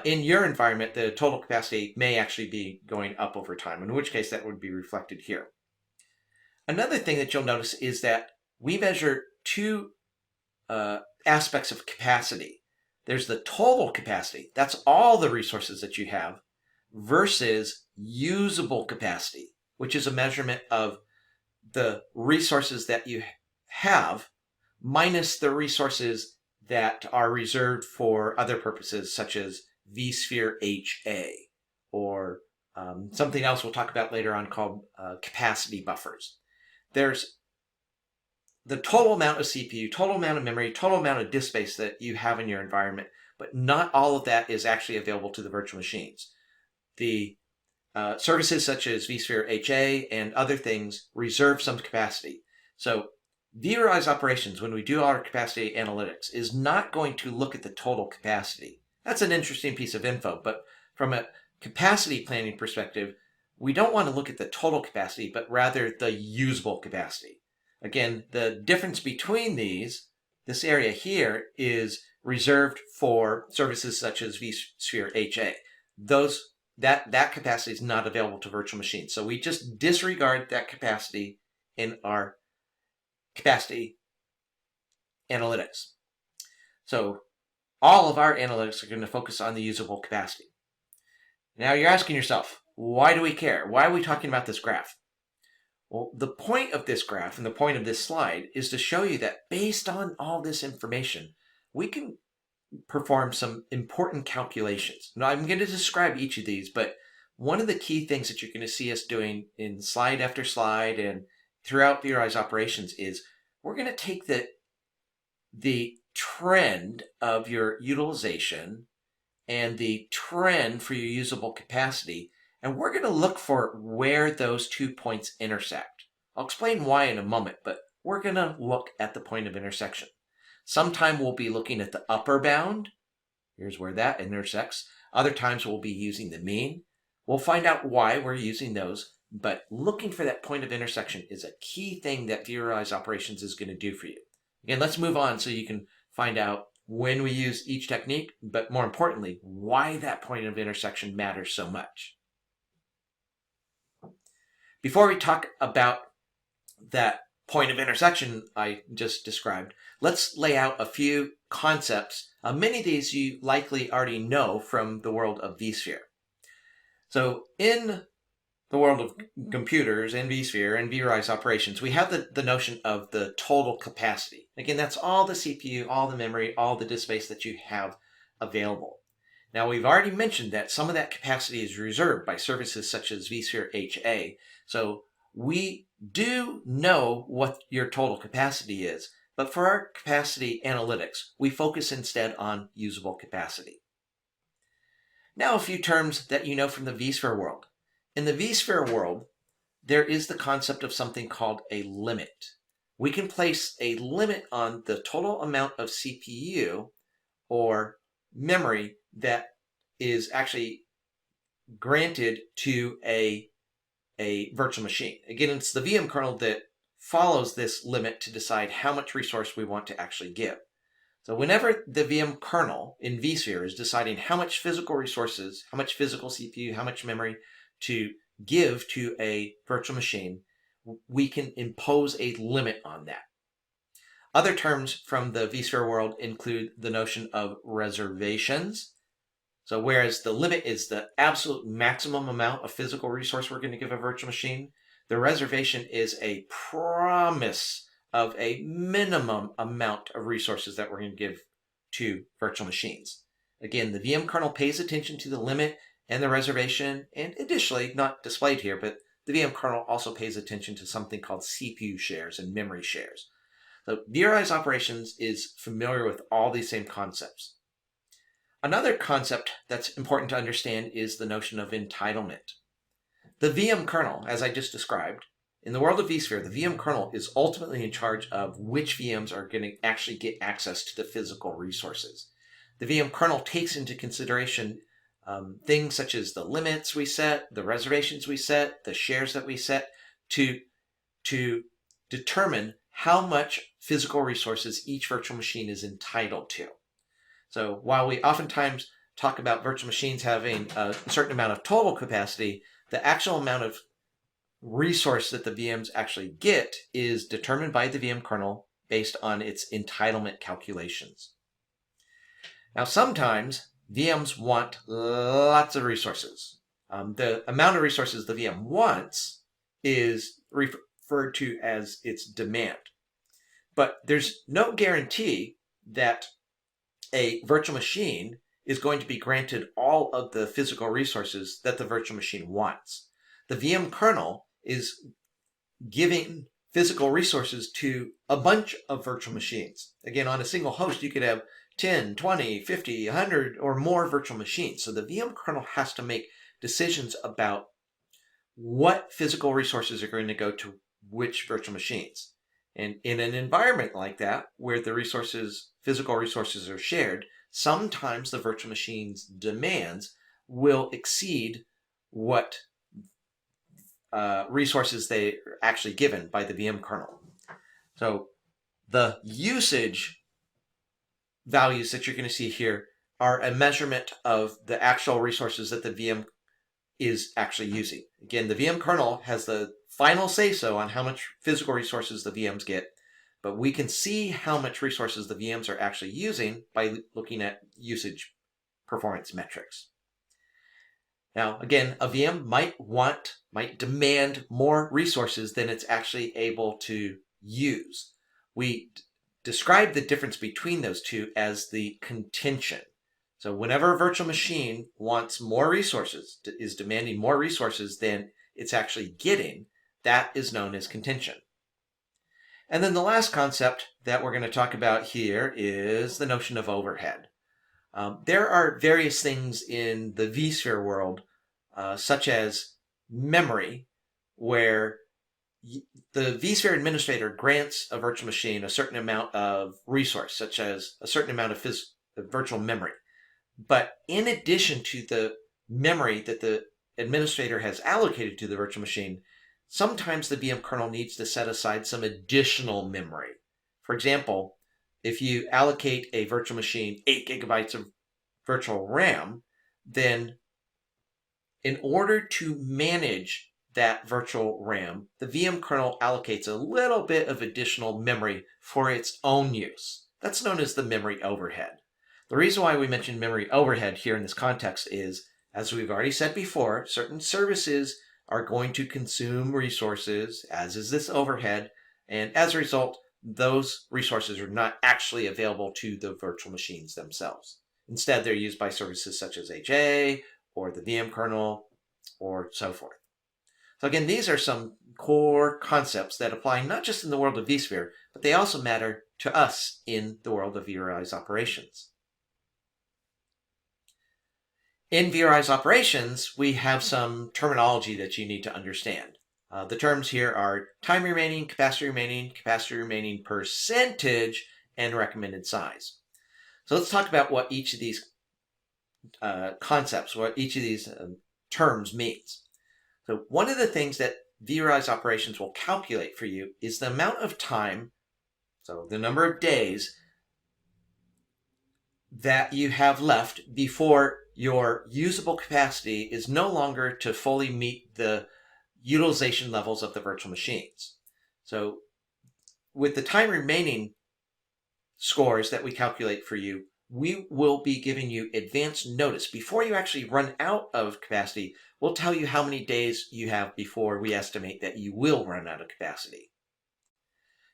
In your environment, the total capacity may actually be going up over time, in which case that would be reflected here. Another thing that you'll notice is that we measure two aspects of capacity. There's the total capacity, that's all the resources that you have, versus usable capacity, which is a measurement of the resources that you have minus the resources that are reserved for other purposes, such as vSphere HA, or something else we'll talk about later on called capacity buffers. There's the total amount of CPU, total amount of memory, total amount of disk space that you have in your environment, but not all of that is actually available to the virtual machines. The services such as vSphere HA and other things reserve some capacity. So vRealize operations, when we do our capacity analytics, is not going to look at the total capacity. That's an interesting piece of info, but from a capacity planning perspective, we don't want to look at the total capacity, but rather the usable capacity. Again, the difference between this area here is reserved for services such as vSphere HA. That capacity is not available to virtual machines. So we just disregard that capacity in our capacity analytics. So all of our analytics are going to focus on the usable capacity. Now you're asking yourself, why do we care? Why are we talking about this graph? Well, the point of this graph and the point of this slide is to show you that based on all this information, we can perform some important calculations. Now, I'm going to describe each of these, but one of the key things that you're going to see us doing in slide after slide and throughout vRealize operations is we're going to take the trend of your utilization and the trend for your usable capacity, and we're going to look for where those 2 points intersect. I'll explain why in a moment, but we're going to look at the point of intersection. Sometime we'll be looking at the upper bound. Here's where that intersects. Other times we'll be using the mean. We'll find out why we're using those, but looking for that point of intersection is a key thing that vRealize operations is going to do for you. Again, let's move on so you can find out when we use each technique, but more importantly, why that point of intersection matters so much. Before we talk about that point of intersection I just described, let's lay out a few concepts. Many of these you likely already know from the world of vSphere. So in the world of computers and vSphere and vRealize operations, we have the notion of the total capacity. Again, that's all the CPU, all the memory, all the disk space that you have available. Now, we've already mentioned that some of that capacity is reserved by services such as vSphere HA. So we do know what your total capacity is, but for our capacity analytics, we focus instead on usable capacity. Now, a few terms that you know from the vSphere world. In the vSphere world, there is the concept of something called a limit. We can place a limit on the total amount of CPU or memory that is actually granted to a virtual machine. Again, it's the VM kernel that follows this limit to decide how much resource we want to actually give. So whenever the VM kernel in vSphere is deciding how much physical resources, how much physical CPU, how much memory to give to a virtual machine, we can impose a limit on that. Other terms from the vSphere world include the notion of reservations. So whereas the limit is the absolute maximum amount of physical resource we're going to give a virtual machine, the reservation is a promise of a minimum amount of resources that we're going to give to virtual machines. Again, the VM kernel pays attention to the limit and the reservation, and additionally, not displayed here, but the VM kernel also pays attention to something called CPU shares and memory shares. So vRealize operations is familiar with all these same concepts. Another concept that's important to understand is the notion of entitlement. The VM kernel, as I just described, in the world of vSphere, the VM kernel is ultimately in charge of which VMs are going to actually get access to the physical resources. The VM kernel takes into consideration things such as the limits we set, the reservations we set, the shares that we set to determine how much physical resources each virtual machine is entitled to. So while we oftentimes talk about virtual machines having a certain amount of total capacity, the actual amount of resource that the VMs actually get is determined by the VM kernel based on its entitlement calculations. Now, sometimes VMs want lots of resources. The amount of resources the VM wants is referred to as its demand. But there's no guarantee that a virtual machine is going to be granted all of the physical resources that the virtual machine wants. The VM kernel is giving physical resources to a bunch of virtual machines. Again, on a single host, you could have 10, 20, 50, 100 or more virtual machines. So the VM kernel has to make decisions about what physical resources are going to go to which virtual machines. And in an environment like that, where the physical resources are shared, sometimes the virtual machine's demands will exceed what resources they are actually given by the VM kernel. So the usage values that you're going to see here are a measurement of the actual resources that the VM is actually using. Again, the VM kernel has the final say-so on how much physical resources the VMs get, but we can see how much resources the VMs are actually using by looking at usage performance metrics. Now, again, a VM might demand more resources than it's actually able to use. We describe the difference between those two as the contention. So whenever a virtual machine wants more resources, is demanding more resources than it's actually getting, that is known as contention. And then the last concept that we're going to talk about here is the notion of overhead. There are various things in the vSphere world, such as memory, where the vSphere administrator grants a virtual machine a certain amount of resource, such as a certain amount of virtual memory. But in addition to the memory that the administrator has allocated to the virtual machine, sometimes the VM kernel needs to set aside some additional memory. For example, if you allocate a virtual machine 8 gigabytes of virtual RAM, then in order to manage that virtual RAM, the VM kernel allocates a little bit of additional memory for its own use. That's known as the memory overhead. The reason why we mention memory overhead here in this context is, as we've already said before, certain services are going to consume resources, as is this overhead, and as a result, those resources are not actually available to the virtual machines themselves. Instead, they're used by services such as HA, or the VM kernel, or so forth. So again, these are some core concepts that apply not just in the world of vSphere, but they also matter to us in the world of vRealize operations. In vRealize operations, we have some terminology that you need to understand. The terms here are time remaining, capacity remaining percentage, and recommended size. So let's talk about what each of these concepts, what each of these terms means. So one of the things that vRealize operations will calculate for you is the amount of time, so the number of days, that you have left before your usable capacity is no longer to fully meet the utilization levels of the virtual machines. So with the time remaining scores that we calculate for you, we will be giving you advance notice. Before you actually run out of capacity, we'll tell you how many days you have before we estimate that you will run out of capacity.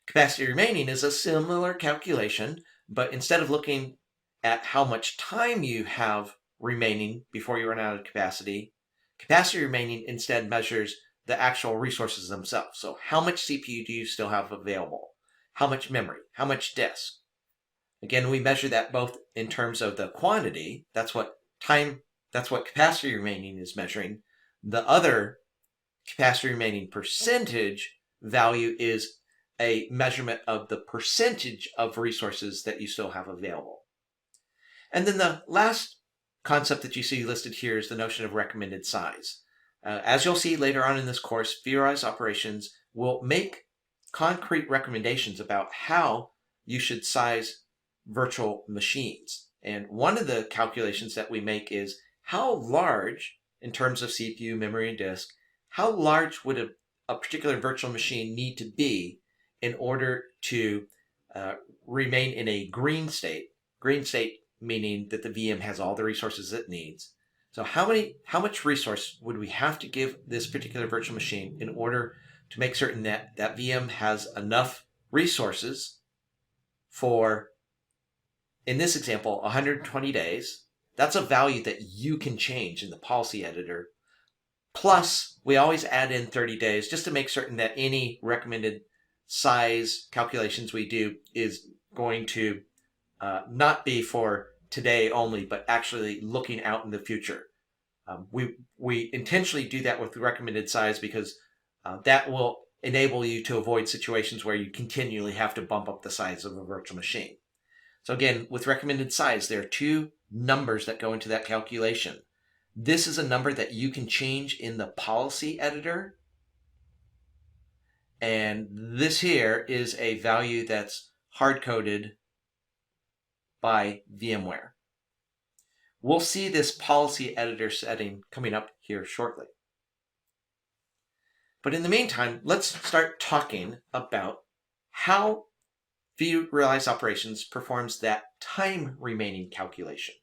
Capacity remaining is a similar calculation, but instead of looking at how much time you have remaining before you run out of capacity, capacity remaining instead measures the actual resources themselves. So how much CPU do you still have available? How much memory? How much disk? Again, we measure that both in terms of the quantity, that's what capacity remaining is measuring. The other capacity remaining percentage value is a measurement of the percentage of resources that you still have available. And then the last concept that you see listed here is the notion of recommended size. As you'll see later on in this course, vRealize operations will make concrete recommendations about how you should size virtual machines. And one of the calculations that we make is how large, in terms of CPU, memory, and disk, how large would a particular virtual machine need to be in order to remain in a green state. Green state meaning that the VM has all the resources it needs. So how much resource would we have to give this particular virtual machine in order to make certain that that VM has enough resources for, in this example, 120 days. That's a value that you can change in the policy editor. Plus, we always add in 30 days just to make certain that any recommended size calculations we do is going to not be for today only, but actually looking out in the future. We intentionally do that with the recommended size because that will enable you to avoid situations where you continually have to bump up the size of a virtual machine. So again, with recommended size, there are two numbers that go into that calculation. This is a number that you can change in the policy editor. And this here is a value that's hard-coded by VMware. We'll see this policy editor setting coming up here shortly. But in the meantime, let's start talking about how vRealize operations performs that time remaining calculation.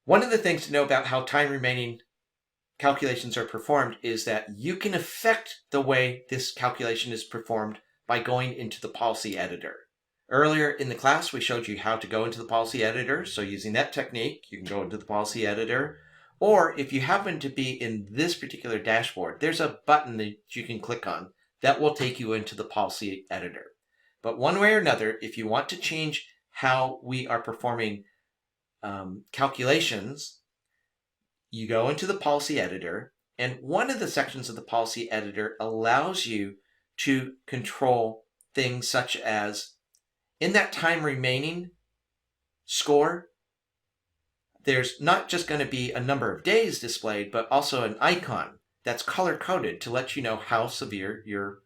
One of the things to know about how time remaining calculations are performed is that you can affect the way this calculation is performed by going into the policy editor. Earlier in the class, we showed you how to go into the policy editor. So using that technique, you can go into the policy editor. Or if you happen to be in this particular dashboard, there's a button that you can click on that will take you into the policy editor. But one way or another, if you want to change how we are performing calculations, you go into the policy editor, and one of the sections of the policy editor allows you to control things such as, in that time remaining score, there's not just going to be a number of days displayed, but also an icon that's color-coded to let you know how severe your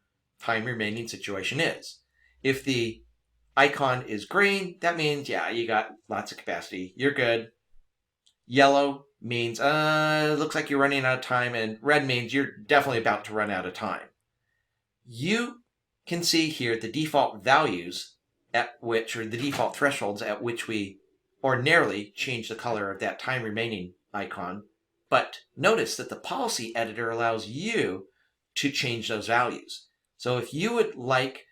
time remaining situation is. If the icon is green, that means, yeah, you got lots of capacity. You're good. Yellow means, it looks like you're running out of time. And red means you're definitely about to run out of time. You can see here the default values at which, or the default thresholds at which we ordinarily change the color of that time remaining icon. But notice that the policy editor allows you to change those values. So if you would like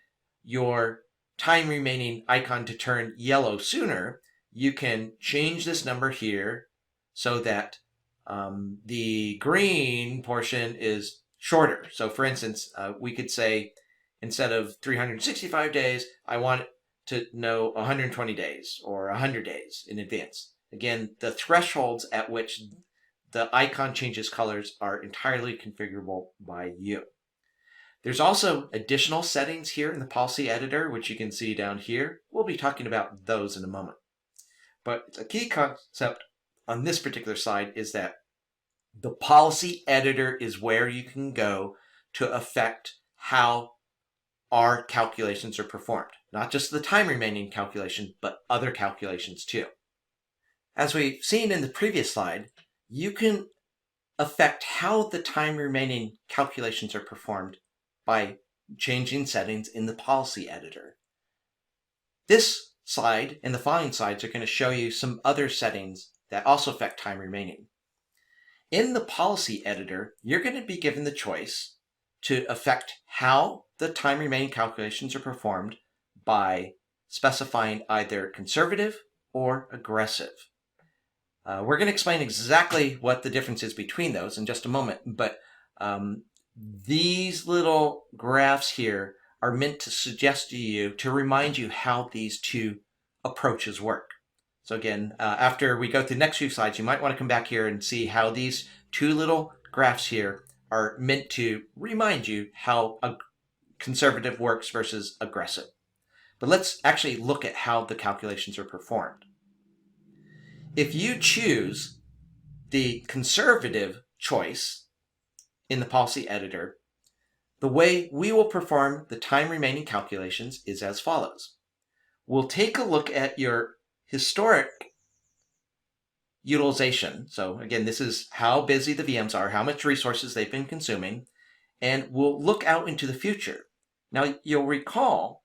your time remaining icon to turn yellow sooner, you can change this number here so that the green portion is shorter. So for instance, we could say instead of 365 days, I want it to know 120 days or 100 days in advance. Again, the thresholds at which the icon changes colors are entirely configurable by you. There's also additional settings here in the policy editor, which you can see down here. We'll be talking about those in a moment. But a key concept on this particular slide is that the policy editor is where you can go to affect how our calculations are performed. Not just the time remaining calculation, but other calculations too. As we've seen in the previous slide, you can affect how the time remaining calculations are performed by changing settings in the policy editor. This slide and the following slides are going to show you some other settings that also affect time remaining. In the policy editor, you're going to be given the choice to affect how the time remaining calculations are performed by specifying either conservative or aggressive. We're going to explain exactly what the difference is between those in just a moment, but these little graphs here are meant to suggest to you, to remind you how these two approaches work. So again, after we go through the next few slides, you might want to come back here and see how these two little graphs here are meant to remind you how a conservative works versus aggressive. But let's actually look at how the calculations are performed. If you choose the conservative choice in the policy editor, the way we will perform the time remaining calculations is as follows. We'll take a look at your historic utilization. So again, this is how busy the VMs are, how much resources they've been consuming, and we'll look out into the future. Now, you'll recall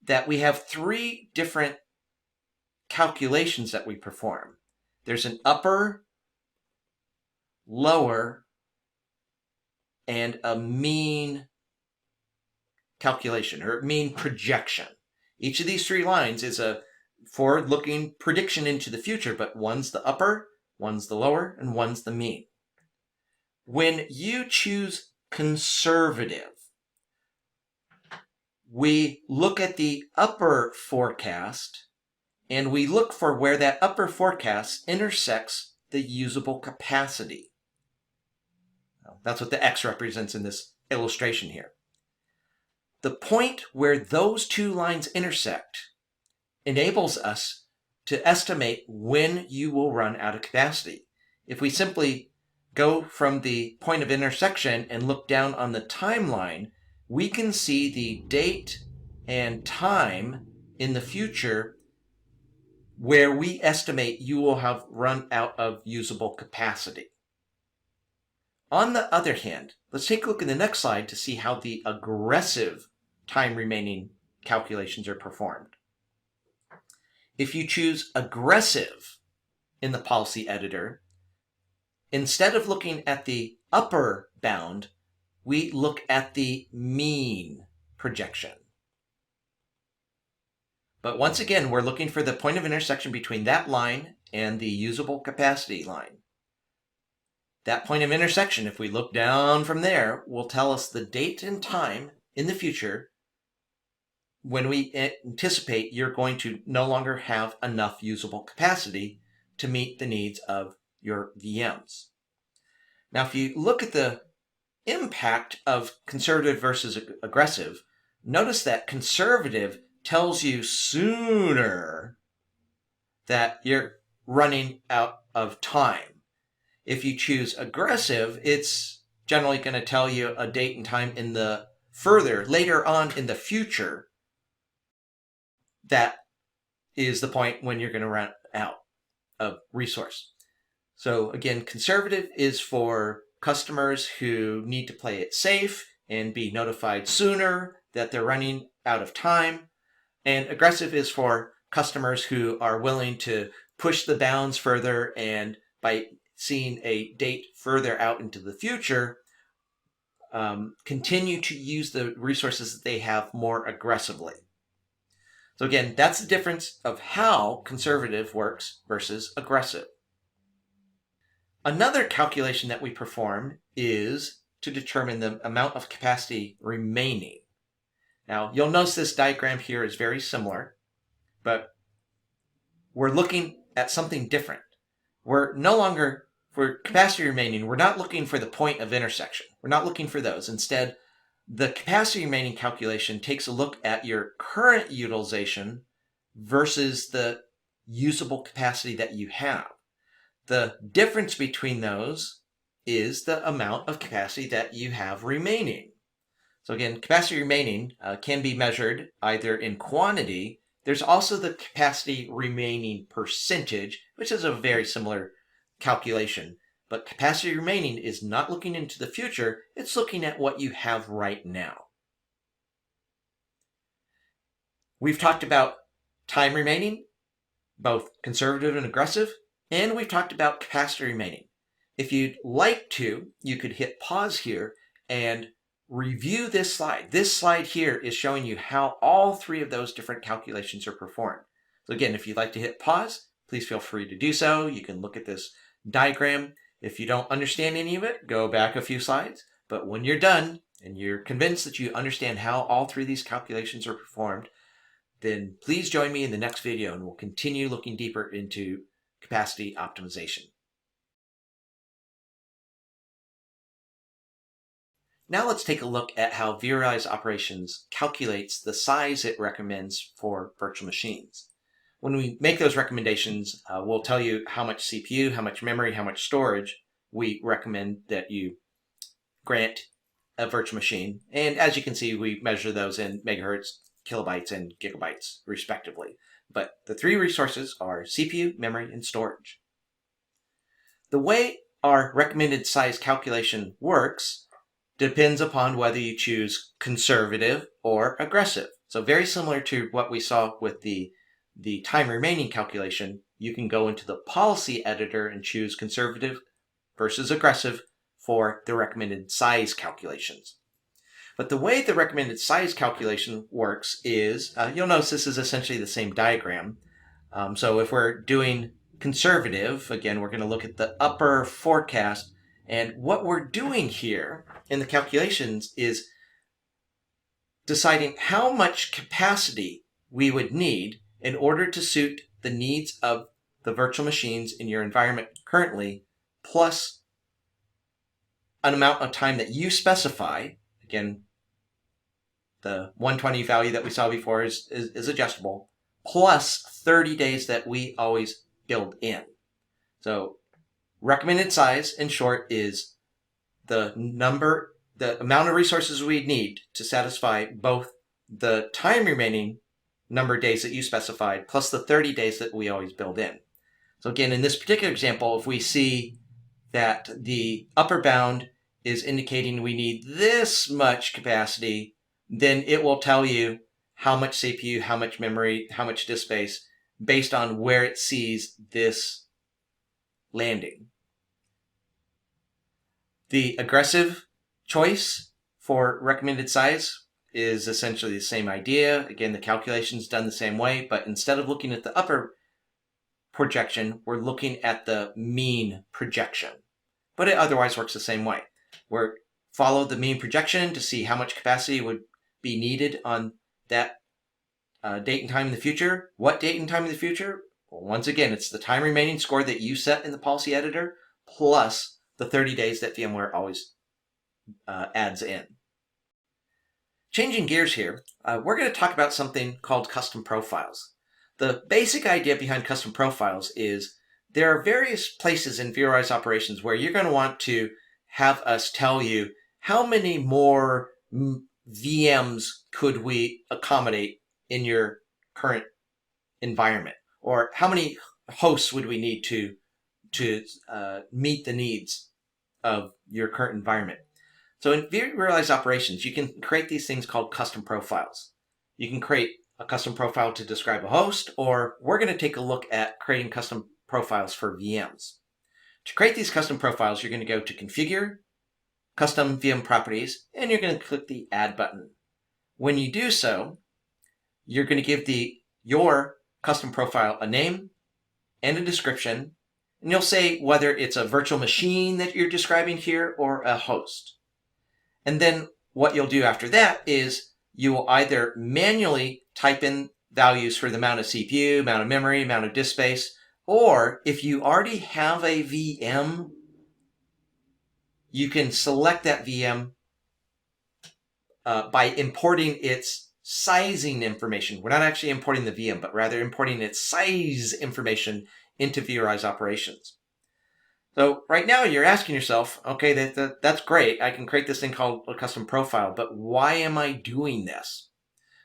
that we have three different calculations that we perform. There's an upper, lower, and a mean calculation or mean projection. Each of these three lines is a forward-looking prediction into the future, but one's the upper, one's the lower, and one's the mean. When you choose conservative, we look at the upper forecast and we look for where that upper forecast intersects the usable capacity. That's what the X represents in this illustration here. The point where those two lines intersect enables us to estimate when you will run out of capacity. If we simply go from the point of intersection and look down on the timeline, we can see the date and time in the future where we estimate you will have run out of usable capacity. On the other hand, let's take a look in the next slide to see how the aggressive time remaining calculations are performed. If you choose aggressive in the policy editor, instead of looking at the upper bound, we look at the mean projection. But once again, we're looking for the point of intersection between that line and the usable capacity line. That point of intersection, if we look down from there, will tell us the date and time in the future when we anticipate you're going to no longer have enough usable capacity to meet the needs of your VMs. Now, if you look at the impact of conservative versus aggressive, notice that conservative tells you sooner that you're running out of time. If you choose aggressive, it's generally going to tell you a date and time in the later on in the future. That is the point when you're going to run out of resource. So again, conservative is for customers who need to play it safe and be notified sooner that they're running out of time. And aggressive is for customers who are willing to push the bounds further and by seeing a date further out into the future, continue to use the resources that they have more aggressively. So again, that's the difference of how conservative works versus aggressive. Another calculation that we perform is to determine the amount of capacity remaining. Now, you'll notice this diagram here is very similar, but we're looking at something different. We're no longer, for capacity remaining, we're not looking for the point of intersection. We're not looking for those. Instead, the capacity remaining calculation takes a look at your current utilization versus the usable capacity that you have. The difference between those is the amount of capacity that you have remaining. So again, capacity remaining can be measured either in quantity. There's also the capacity remaining percentage, which is a very similar calculation. But capacity remaining is not looking into the future, it's looking at what you have right now. We've talked about time remaining, both conservative and aggressive, and we've talked about capacity remaining. If you'd like to, you could hit pause here and review this slide. This slide here is showing you how all three of those different calculations are performed. So again, if you'd like to hit pause, please feel free to do so. You can look at this diagram. If you don't understand any of it, go back a few slides. But when you're done and you're convinced that you understand how all three of these calculations are performed, then please join me in the next video and we'll continue looking deeper into capacity optimization. Now let's take a look at how vRealize Operations calculates the size it recommends for virtual machines. When we make those recommendations, we'll tell you how much CPU, how much memory, how much storage we recommend that you grant a virtual machine. And as you can see, we measure those in megahertz, kilobytes, and gigabytes, respectively. But the three resources are CPU, memory, and storage. The way our recommended size calculation works depends upon whether you choose conservative or aggressive. So very similar to what we saw with the time remaining calculation, you can go into the policy editor and choose conservative versus aggressive for the recommended size calculations. But the way the recommended size calculation works is, you'll notice this is essentially the same diagram. So if we're doing conservative, again, we're going to look at the upper forecast. And what we're doing here in the calculations is deciding how much capacity we would need in order to suit the needs of the virtual machines in your environment currently, plus an amount of time that you specify. Again, the 120 value that we saw before is adjustable, plus 30 days that we always build in. So recommended size, in short, is the amount of resources we need to satisfy both the time remaining number of days that you specified, plus the 30 days that we always build in. So again, in this particular example, if we see that the upper bound is indicating we need this much capacity, then it will tell you how much CPU, how much memory, how much disk space, based on where it sees this landing. The aggressive choice for recommended size is essentially the same idea. Again, the calculation is done the same way, but instead of looking at the upper projection, we're looking at the mean projection. But it otherwise works the same way. We're follow the mean projection to see how much capacity would be needed on that date and time in the future. What date and time in the future? Well, once again, it's the time remaining score that you set in the policy editor plus the 30 days that VMware always adds in. Changing gears here, we're going to talk about something called custom profiles. The basic idea behind custom profiles is there are various places in vRealize Operations where you're going to want to have us tell you how many more VMs could we accommodate in your current environment, or how many hosts would we need to meet the needs of your current environment. So in vRealize Operations, you can create these things called custom profiles. You can create a custom profile to describe a host, or we're going to take a look at creating custom profiles for VMs. To create these custom profiles, you're going to go to Configure, Custom VM Properties, and you're going to click the Add button. When you do so, you're going to give your custom profile a name and a description, and you'll say whether it's a virtual machine that you're describing here or a host. And then what you'll do after that is you will either manually type in values for the amount of CPU, amount of memory, amount of disk space, or if you already have a VM, you can select that VM by importing its sizing information. We're not actually importing the VM, but rather importing its size information into vRealize Operations. So right now you're asking yourself, okay, that's great. I can create this thing called a custom profile, but why am I doing this?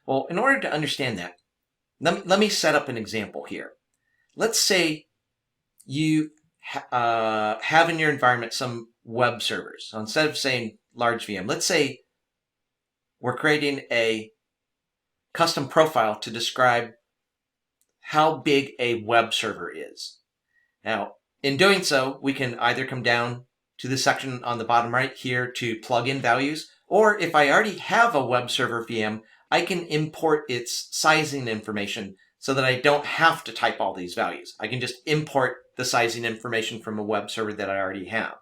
Well, in order to understand that, let me set up an example here. Let's say you have in your environment some web servers. So instead of saying large VM, let's say we're creating a custom profile to describe how big a web server is. Now, in doing so, we can either come down to the section on the bottom right here to plug in values, or if I already have a web server VM, I can import its sizing information so that I don't have to type all these values. I can just import the sizing information from a web server that I already have.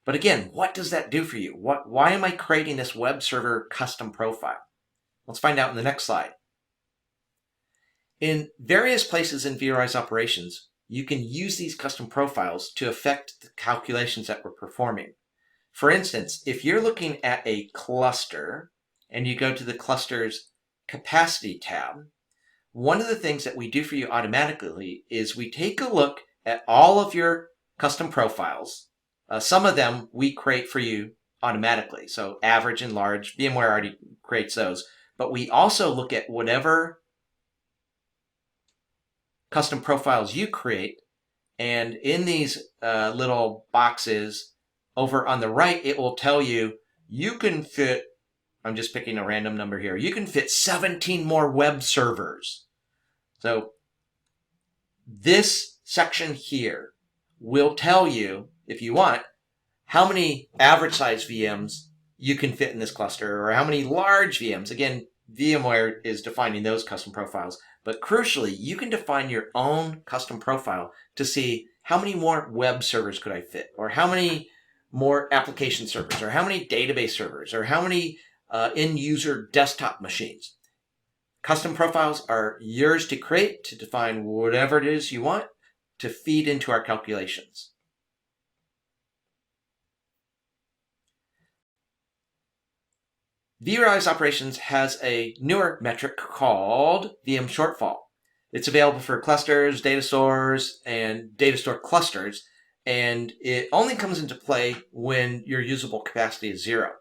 But again, what does that do for you? Why am I creating this web server custom profile? Let's find out in the next slide. In various places in vRealize operations, you can use these custom profiles to affect the calculations that we're performing. For instance, if you're looking at a cluster and you go to the cluster's capacity tab, one of the things that we do for you automatically is we take a look at all of your custom profiles. Some of them we create for you automatically. So average and large, VMware already creates those. But we also look at whatever custom profiles you create, and in these little boxes over on the right, it will tell you you can fit, I'm just picking a random number here, you can fit 17 more web servers. So this section here will tell you, if you want, how many average size VMs you can fit in this cluster, or how many large VMs. Again, VMware is defining those custom profiles. But crucially, you can define your own custom profile to see how many more web servers could I fit, or how many more application servers, or how many database servers, or how many end-user desktop machines. Custom profiles are yours to create to define whatever it is you want to feed into our calculations. vRealize Operations has a newer metric called VM shortfall. It's available for clusters, data stores, and data store clusters, and it only comes into play when your usable capacity is 0.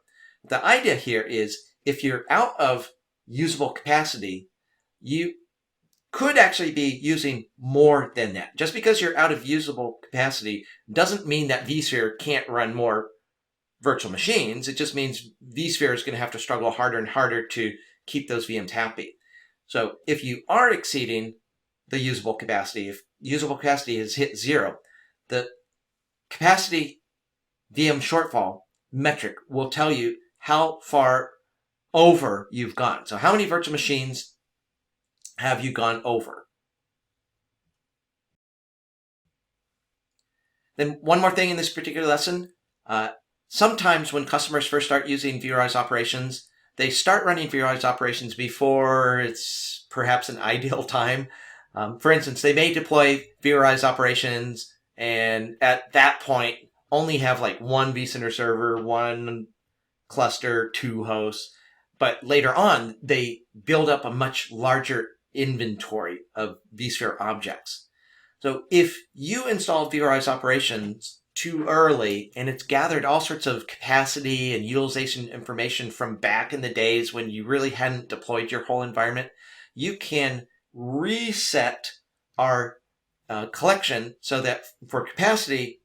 The idea here is if you're out of usable capacity, you could actually be using more than that. Just because you're out of usable capacity doesn't mean that vSphere can't run more virtual machines. It just means vSphere is going to have to struggle harder and harder to keep those VMs happy. So if you are exceeding the usable capacity, if usable capacity has hit 0, the capacity VM shortfall metric will tell you how far over you've gone. So how many virtual machines have you gone over? Then one more thing in this particular lesson, sometimes when customers first start using vRealize operations, they start running vRealize operations before it's perhaps an ideal time. For instance, they may deploy vRealize operations and at that point only have like one vCenter server, one cluster, 2 hosts. But later on, they build up a much larger inventory of vSphere objects. So if you install vRealize operations too early and it's gathered all sorts of capacity and utilization information from back in the days when you really hadn't deployed your whole environment, you can reset our collection so that for capacity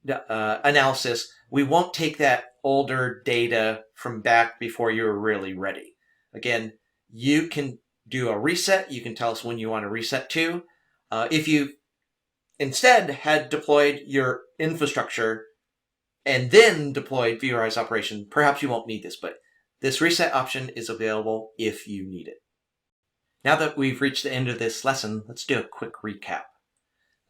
analysis, we won't take that older data from back before you were really ready. Again, you can do a reset. You can tell us when you want to reset to. If you instead had deployed your infrastructure and then deployed vRealize operation, perhaps you won't need this, but this reset option is available if you need it. Now that we've reached the end of this lesson, let's do a quick recap.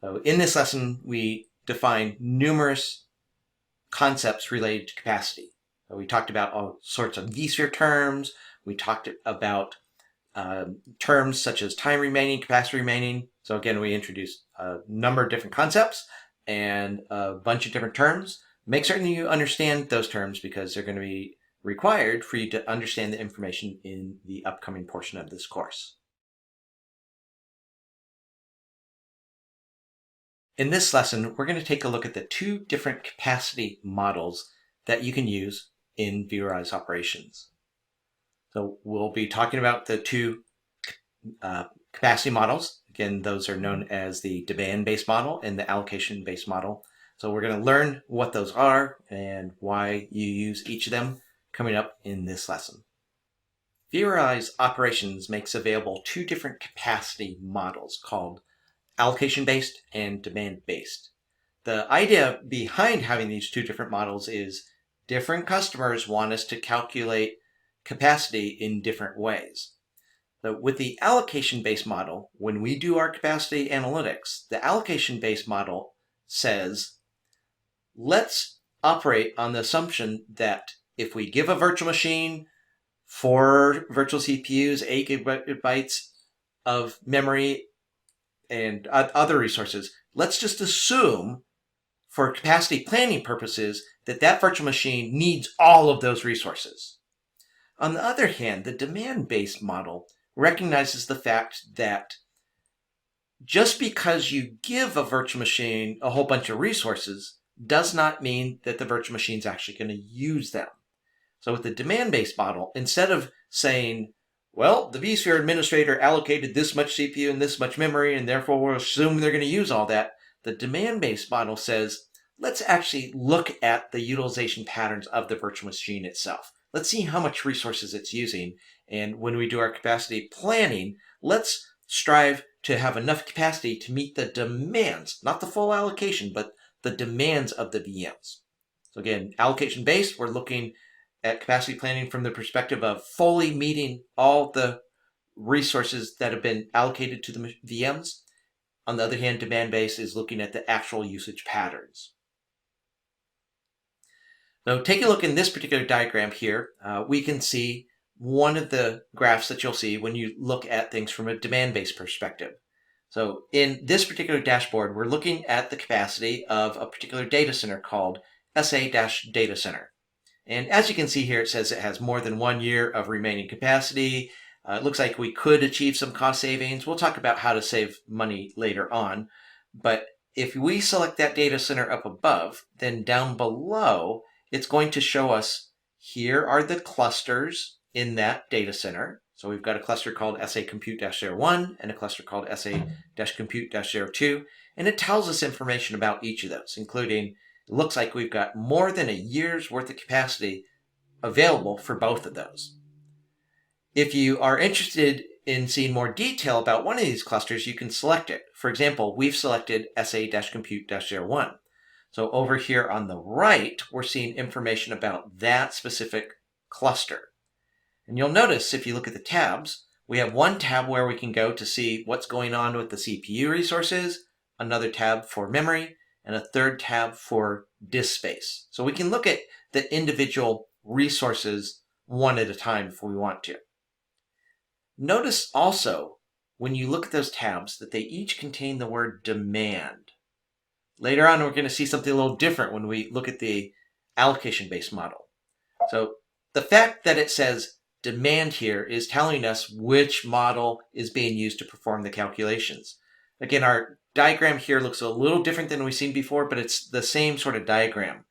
So in this lesson, we defined numerous concepts related to capacity. So we talked about all sorts of vSphere terms. We talked about terms such as time remaining, capacity remaining. So again, we introduced a number of different concepts and a bunch of different terms. Make certain you understand those terms because they're going to be required for you to understand the information in the upcoming portion of this course. In this lesson, we're going to take a look at the two different capacity models that you can use in vRealize operations. So we'll be talking about the two capacity models. Again, those are known as the demand-based model and the allocation-based model. So we're going to learn what those are and why you use each of them coming up in this lesson. vRealize operations makes available two different capacity models called allocation-based and demand-based. The idea behind having these two different models is different customers want us to calculate capacity in different ways. So with the allocation-based model, when we do our capacity analytics, the allocation-based model says, let's operate on the assumption that if we give a virtual machine 4 virtual CPUs, 8 gigabytes of memory, and other resources, let's just assume for capacity planning purposes that that virtual machine needs all of those resources. On the other hand, the demand-based model recognizes the fact that just because you give a virtual machine a whole bunch of resources does not mean that the virtual machine is actually going to use them. So with the demand-based model, instead of saying, well, the vSphere administrator allocated this much CPU and this much memory, and therefore we'll assume they're going to use all that, the demand-based model says, let's actually look at the utilization patterns of the virtual machine itself. Let's see how much resources it's using. And when we do our capacity planning, let's strive to have enough capacity to meet the demands, not the full allocation, but the demands of the VMs. So again, allocation-based, we're looking at capacity planning from the perspective of fully meeting all the resources that have been allocated to the VMs. On the other hand, demand-based is looking at the actual usage patterns. Now, take a look in this particular diagram here. We can see one of the graphs that you'll see when you look at things from a demand-based perspective. So in this particular dashboard, we're looking at the capacity of a particular data center called SA-data center. And as you can see here, it says it has more than 1 year of remaining capacity. It looks like we could achieve some cost savings. We'll talk about how to save money later on. But if we select that data center up above, then down below, it's going to show us here are the clusters in that data center. So we've got a cluster called SA Compute-01 and a cluster called SA-Compute-02. And it tells us information about each of those, including it looks like we've got more than a year's worth of capacity available for both of those. If you are interested in seeing more detail about one of these clusters, you can select it. For example, we've selected SA-Compute-01. So over here on the right, we're seeing information about that specific cluster. And you'll notice if you look at the tabs, we have one tab where we can go to see what's going on with the CPU resources, another tab for memory, and a third tab for disk space. So we can look at the individual resources one at a time if we want to. Notice also, when you look at those tabs, that they each contain the word demand. Later on, we're going to see something a little different when we look at the allocation-based model. So the fact that it says demand here is telling us which model is being used to perform the calculations. Again, our diagram here looks a little different than we've seen before, but it's the same sort of diagram.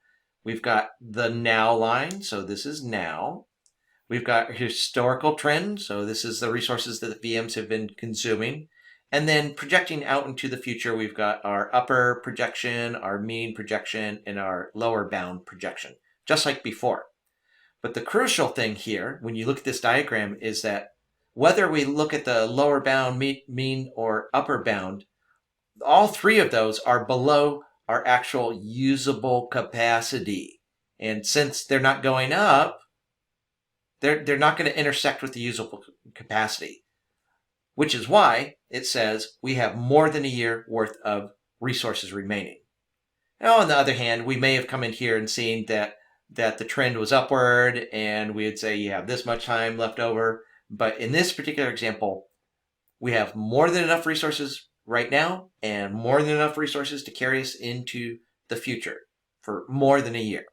We've got the now line, so this is now. We've got historical trend, so this is the resources that the VMs have been consuming. And then projecting out into the future, we've got our upper projection, our mean projection, and our lower bound projection, just like before. But the crucial thing here, when you look at this diagram, is that whether we look at the lower bound, mean, or upper bound, all three of those are below our actual usable capacity. And since they're not going up, they're not going to intersect with the usable capacity, which is why it says we have more than a year worth of resources remaining. Now, on the other hand, we may have come in here and seen that the trend was upward, and we would say you have this much time left over. But in this particular example, we have more than enough resources right now and more than enough resources to carry us into the future for more than a year.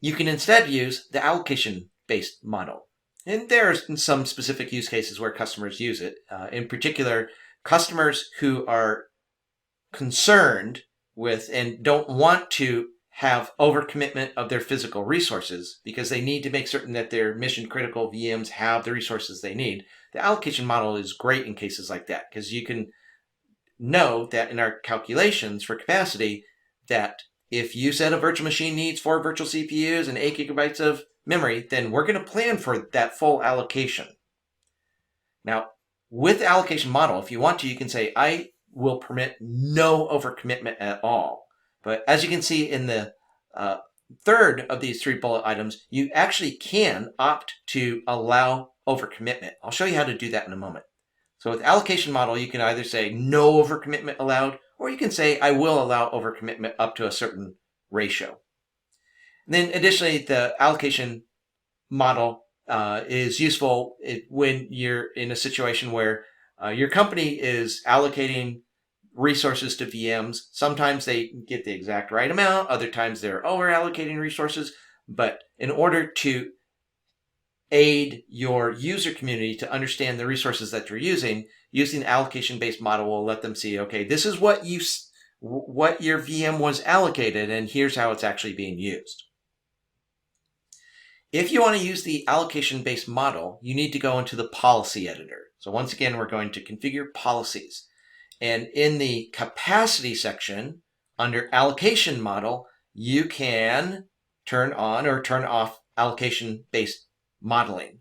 You can instead use the allocation-based model. And there are some specific use cases where customers use it. In particular, customers who are concerned with and don't want to have overcommitment of their physical resources because they need to make certain that their mission critical VMs have the resources they need. The allocation model is great in cases like that because you can know that in our calculations for capacity that if you said a virtual machine needs 4 virtual CPUs and 8 gigabytes of memory, then we're going to plan for that full allocation. Now, with the allocation model, if you want to, you can say, I will permit no overcommitment at all. But as you can see in the third of these 3 bullet items, you actually can opt to allow overcommitment. I'll show you how to do that in a moment. So with allocation model, you can either say no overcommitment allowed, or you can say I will allow overcommitment up to a certain ratio. And then additionally, the allocation model is useful when you're in a situation where your company is allocating resources to VMs. Sometimes they get the exact right amount, other times they're over allocating resources. But in order to aid your user community to understand the resources that you're using the allocation-based model will let them see, okay, this is what your VM was allocated, and here's how it's actually being used. If you want to use the allocation-based model, you need to go into the policy editor. So once again, we're going to configure policies. And in the capacity section, under allocation model, you can turn on or turn off allocation-based modeling.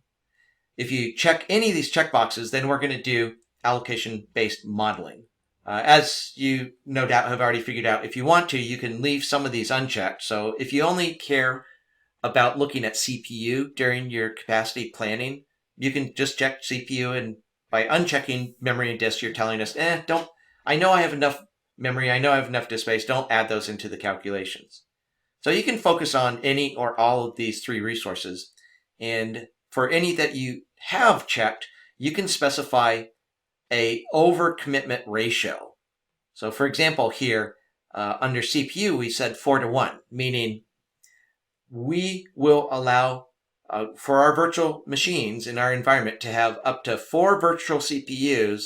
If you check any of these checkboxes, then we're going to do allocation-based modeling. As you no doubt have already figured out, if you want to, you can leave some of these unchecked. So if you only care about looking at CPU during your capacity planning, you can just check CPU, and by unchecking memory and disk, you're telling us, I know I have enough memory, I know I have enough disk space, don't add those into the calculations. So you can focus on any or all of these 3 resources. And for any that you have checked, you can specify a overcommitment ratio. So for example, here under CPU, we said 4:1, meaning we will allow for our virtual machines in our environment to have up to 4 virtual CPUs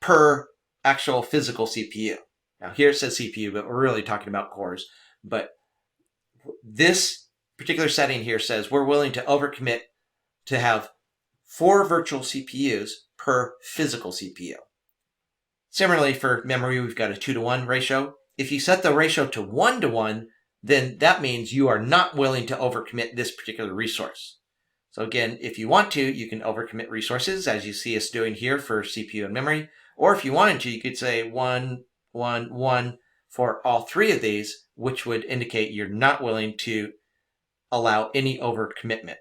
per actual physical CPU. Now here it says CPU, but we're really talking about cores. But this particular setting here says we're willing to overcommit to have 4 virtual CPUs per physical CPU. Similarly, for memory, we've got a 2:1 ratio. If you set the ratio to 1:1, then that means you are not willing to overcommit this particular resource. So again, if you want to, you can overcommit resources, as you see us doing here for CPU and memory. Or if you wanted to, you could say 1, 1, 1 for all 3 of these, which would indicate you're not willing to allow any overcommitment.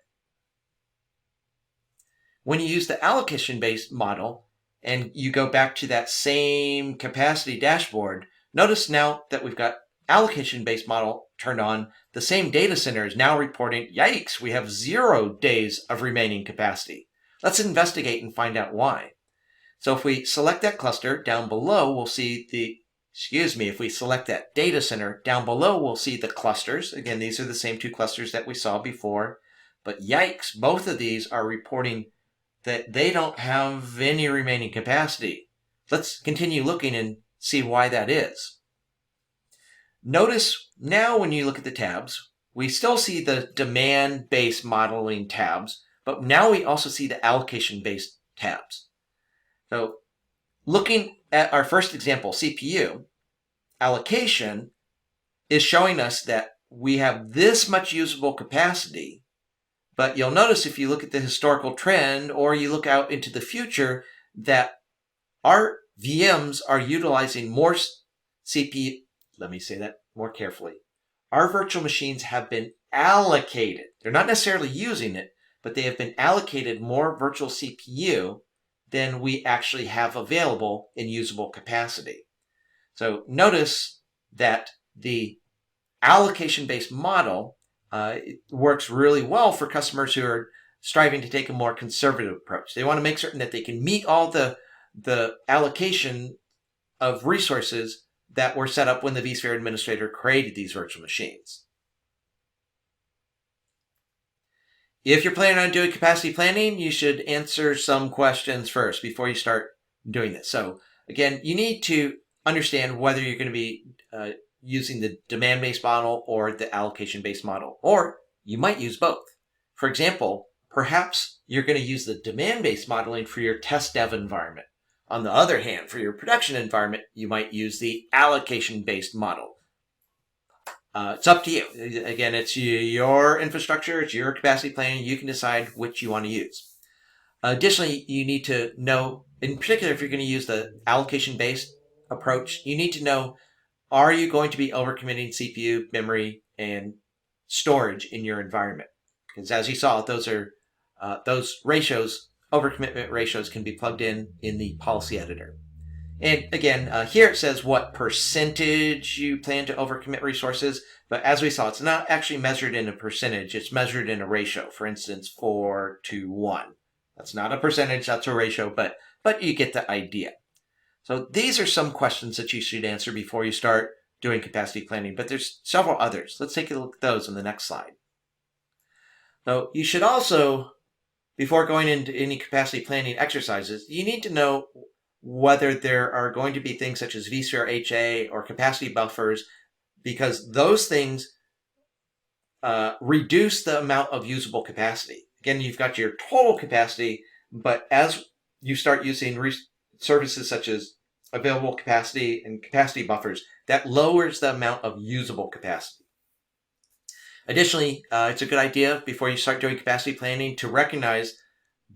When you use the allocation-based model and you go back to that same capacity dashboard, notice now that we've got allocation-based model turned on, the same data center is now reporting, yikes, we have 0 days of remaining capacity. Let's investigate and find out why. So if we select that cluster, down below we'll see if we select that data center, down below we'll see the clusters. Again, these are the same 2 clusters that we saw before. But yikes, both of these are reporting that they don't have any remaining capacity. Let's continue looking and see why that is. Notice now when you look at the tabs, we still see the demand-based modeling tabs, but now we also see the allocation-based tabs. So looking at our first example, CPU, allocation is showing us that we have this much usable capacity, but you'll notice if you look at the historical trend or you look out into the future that our VMs are utilizing more CPU. Let me say that more carefully. Our virtual machines have been allocated. They're not necessarily using it, but they have been allocated more virtual CPU than we actually have available in usable capacity. So notice that the allocation-based model works really well for customers who are striving to take a more conservative approach. They want to make certain that they can meet all the allocation of resources that were set up when the vSphere administrator created these virtual machines. if you're planning on doing capacity planning, you should answer some questions first before you start doing this. So again, you need to understand whether you're going to be using the demand-based model or the allocation-based model, or you might use both. For example, perhaps you're going to use the demand-based modeling for your test dev environment. On the other hand, for your production environment, you might use the allocation-based model. It's up to you. Again, it's your infrastructure, it's your capacity planning. You can decide which you want to use. Additionally, you need to know, in particular, if you're going to use the allocation-based approach, you need to know, are you going to be overcommitting CPU, memory, and storage in your environment? Because as you saw, those ratios, overcommitment ratios, can be plugged in the policy editor. And again, here it says what percentage you plan to overcommit resources, but as we saw, it's not actually measured in a percentage, it's measured in a ratio. For instance, 4:1. That's not a percentage, that's a ratio, but you get the idea. So these are some questions that you should answer before you start doing capacity planning, but there's several others. Let's take a look at those on the next slide. So you should also, before going into any capacity planning exercises, you need to know whether there are going to be things such as vSphere HA or capacity buffers, because those things reduce the amount of usable capacity. Again, you've got your total capacity, but as you start using services such as available capacity and capacity buffers, that lowers the amount of usable capacity. Additionally, it's a good idea before you start doing capacity planning to recognize,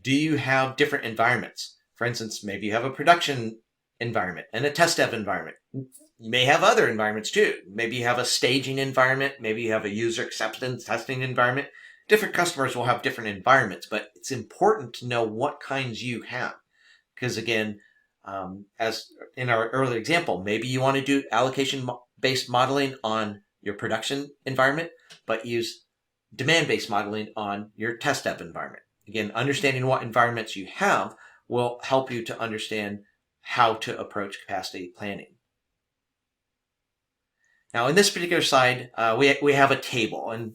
do you have different environments? For instance, maybe you have a production environment and a test dev environment. You may have other environments too. Maybe you have a staging environment. Maybe you have a user acceptance testing environment. Different customers will have different environments, but it's important to know what kinds you have. Because again, as in our earlier example, maybe you want to do allocation-based modeling on your production environment, but use demand-based modeling on your test dev environment. Again, understanding what environments you have will help you to understand how to approach capacity planning. Now, in this particular slide, we have a table, and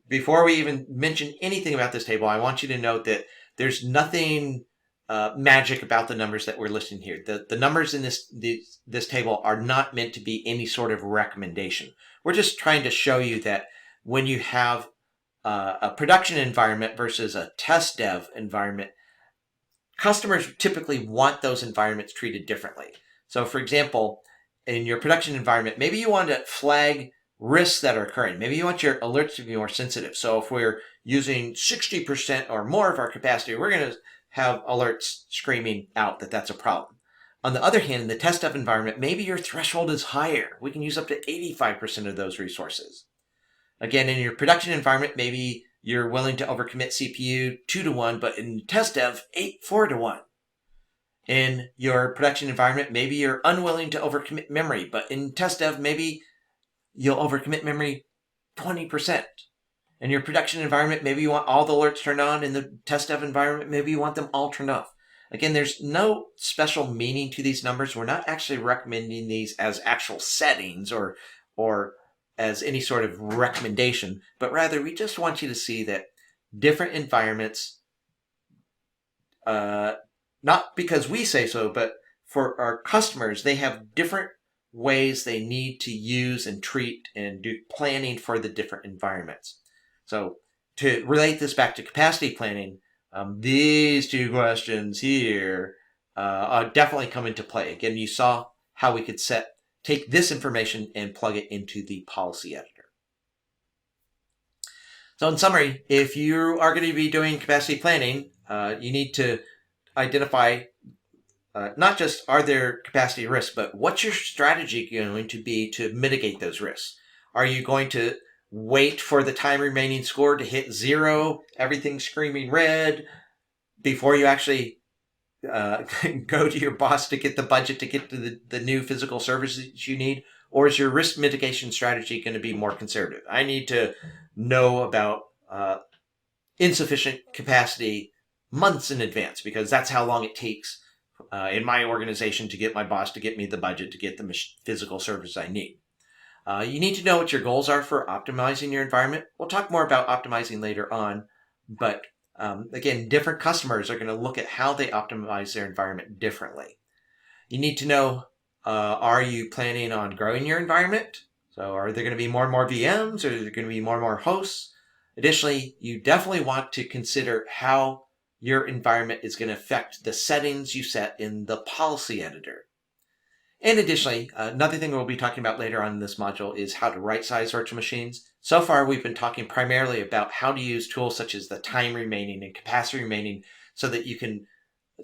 before we even mention anything about this table, I want you to note that there's nothing magic about the numbers that we're listing here. The numbers in this table are not meant to be any sort of recommendation. We're just trying to show you that when you have a production environment versus a test dev environment, customers typically want those environments treated differently. So for example, in your production environment, maybe you want to flag risks that are occurring. Maybe you want your alerts to be more sensitive. So if we're using 60% or more of our capacity, we're going to have alerts screaming out that that's a problem. On the other hand, in the test dev environment, maybe your threshold is higher. We can use up to 85% of those resources. Again, in your production environment, maybe you're willing to overcommit CPU 2:1, but in test dev, 4:1. In your production environment, maybe you're unwilling to overcommit memory, but in test dev, maybe you'll overcommit memory 20%. In your production environment, maybe you want all the alerts turned on. In the test dev environment, maybe you want them all turned off. Again, there's no special meaning to these numbers. We're not actually recommending these as actual settings or as any sort of recommendation, but rather we just want you to see that different environments, not because we say so, but for our customers, they have different ways they need to use and treat and do planning for the different environments. So to relate this back to capacity planning, these two questions here definitely come into play. Again, you saw how we could take this information and plug it into the policy editor. So in summary, if you are going to be doing capacity planning, you need to identify not just are there capacity risks, but what's your strategy going to be to mitigate those risks? Are you going to wait for the time remaining score to hit 0, everything screaming red, before you actually go to your boss to get the budget to get to the new physical services you need? Or is your risk mitigation strategy going to be more conservative? I need to know about insufficient capacity months in advance, because that's how long it takes in my organization to get my boss to get me the budget to get the physical service I need. You need to know what your goals are for optimizing your environment. We'll talk more about optimizing later on, But again, different customers are going to look at how they optimize their environment differently. You need to know, are you planning on growing your environment? So are there going to be more and more VMs, or are there going to be more and more hosts? Additionally, you definitely want to consider how your environment is going to affect the settings you set in the policy editor. And additionally, another thing we'll be talking about later on in this module is how to right-size virtual machines. So far, we've been talking primarily about how to use tools such as the time remaining and capacity remaining so that you can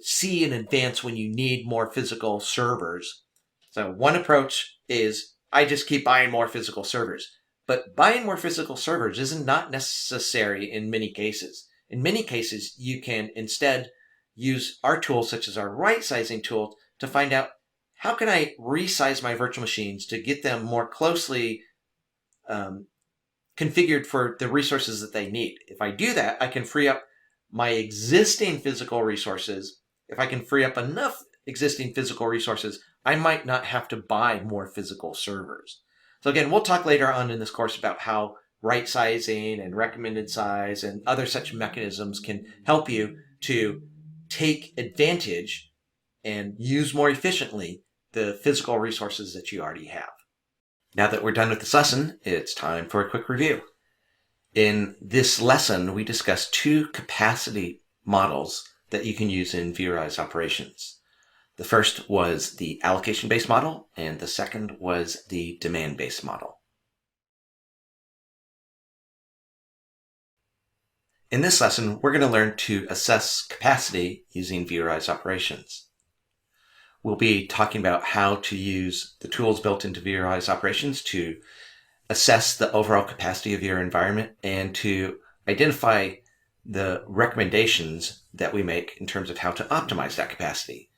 see in advance when you need more physical servers. So one approach is I just keep buying more physical servers. But buying more physical servers is not necessary in many cases. In many cases, you can instead use our tools such as our right-sizing tool to find out how can I resize my virtual machines to get them more closely configured for the resources that they need. If I do that, I can free up my existing physical resources. If I can free up enough existing physical resources, I might not have to buy more physical servers. So again, we'll talk later on in this course about how right sizing and recommended size and other such mechanisms can help you to take advantage and use more efficiently the physical resources that you already have. Now that we're done with this lesson, it's time for a quick review. In this lesson, we discussed two capacity models that you can use in vRealize operations. The first was the allocation-based model, and the second was the demand-based model. In this lesson, we're going to learn to assess capacity using vRealize operations. We'll be talking about how to use the tools built into vRealize operations to assess the overall capacity of your environment and to identify the recommendations that we make in terms of how to optimize that capacity.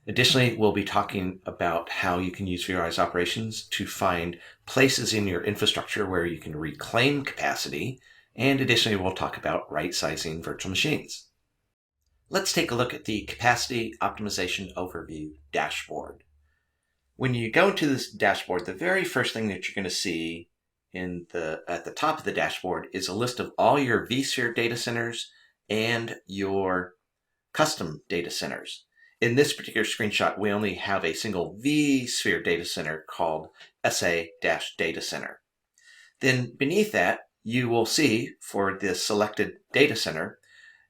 Additionally, we'll be talking about how you can use vRealize operations to find places in your infrastructure where you can reclaim capacity. And additionally, we'll talk about right-sizing virtual machines. Let's take a look at the Capacity Optimization Overview dashboard. When you go into this dashboard, the very first thing that you're going to see at the top of the dashboard is a list of all your vSphere data centers and your custom data centers. In this particular screenshot, we only have a single vSphere data center called SA-data center. Then beneath that, you will see for the selected data center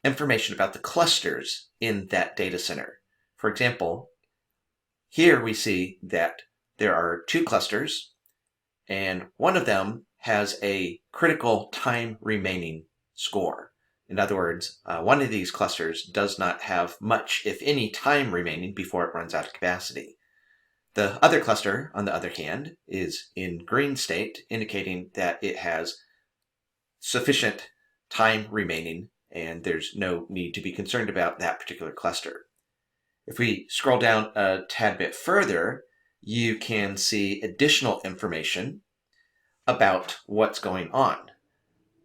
information about the clusters in that data center. For example, here we see that there are two clusters, and one of them has a critical time remaining score. In other words, one of these clusters does not have much, if any, time remaining before it runs out of capacity. The other cluster, on the other hand, is in green state, indicating that it has sufficient time remaining and there's no need to be concerned about that particular cluster. If we scroll down a tad bit further, you can see additional information about what's going on.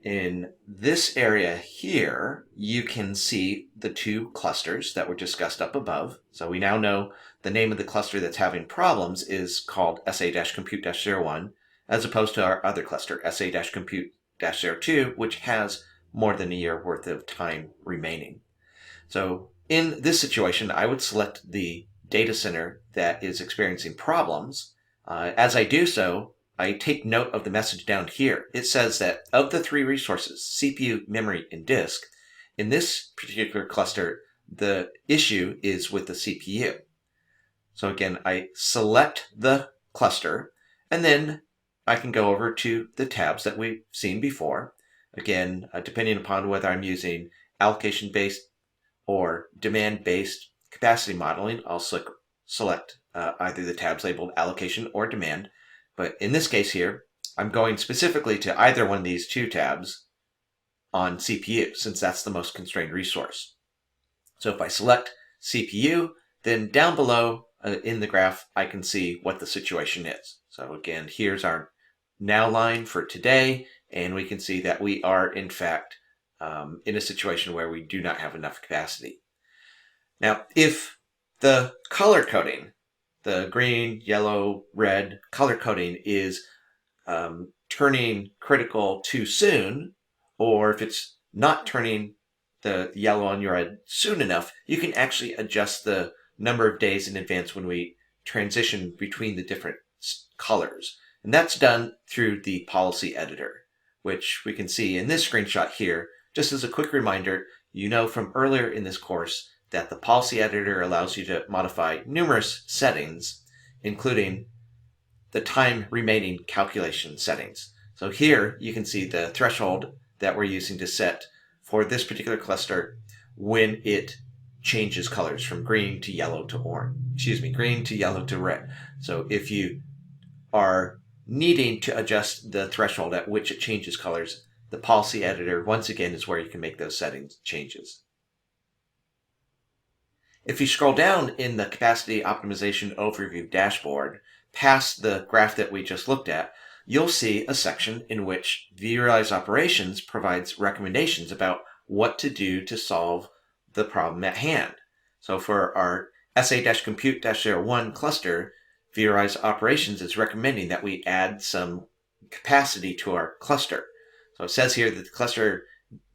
In this area here, you can see the two clusters that were discussed up above. So we now know the name of the cluster that's having problems is called SA-compute-01, as opposed to our other cluster, SA-compute-02, which has more than a year worth of time remaining. So in this situation, I would select the data center that is experiencing problems. As I do so, I take note of the message down here. It says that of the three resources, CPU, memory, and disk, in this particular cluster, the issue is with the CPU. So again, I select the cluster, and then I can go over to the tabs that we've seen before. Again, depending upon whether I'm using allocation-based or demand-based capacity modeling, I'll select either the tabs labeled allocation or demand. But in this case here, I'm going specifically to either one of these two tabs on CPU, since that's the most constrained resource. So if I select CPU, then down below in the graph, I can see what the situation is. So again, here's our now line for today, and we can see that we are, in fact, in a situation where we do not have enough capacity. Now, if the color coding, the green, yellow, red color coding is turning critical too soon, or if it's not turning the yellow on your red soon enough, you can actually adjust the number of days in advance when we transition between the different colors. And that's done through the policy editor, which we can see in this screenshot here. Just as a quick reminder, you know from earlier in this course that the policy editor allows you to modify numerous settings, including the time remaining calculation settings. So here you can see the threshold that we're using to set for this particular cluster when it changes colors from green to yellow to orange, green to yellow to red. So if you are needing to adjust the threshold at which it changes colors, the policy editor, once again, is where you can make those settings changes. If you scroll down in the capacity optimization overview dashboard, past the graph that we just looked at, you'll see a section in which vRealize Operations provides recommendations about what to do to solve the problem at hand. So for our SA-compute-01 cluster, vRealize Operations is recommending that we add some capacity to our cluster. So it says here that the cluster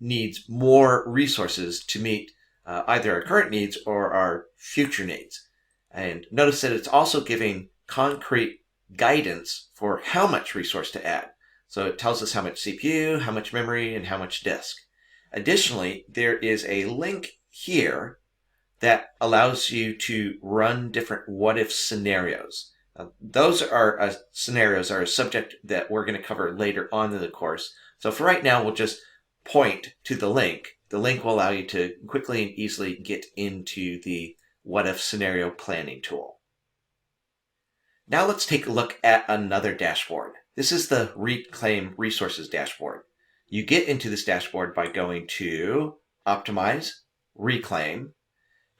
needs more resources to meet either our current needs or our future needs. And notice that it's also giving concrete guidance for how much resource to add. So it tells us how much CPU, how much memory, and how much disk. Additionally, there is a link here that allows you to run different what-if scenarios. Those are scenarios are a subject that we're going to cover later on in the course. So for right now, we'll just point to the link. The link will allow you to quickly and easily get into the what-if scenario planning tool. Now let's take a look at another dashboard. This is the Reclaim Resources dashboard. You get into this dashboard by going to Optimize, Reclaim,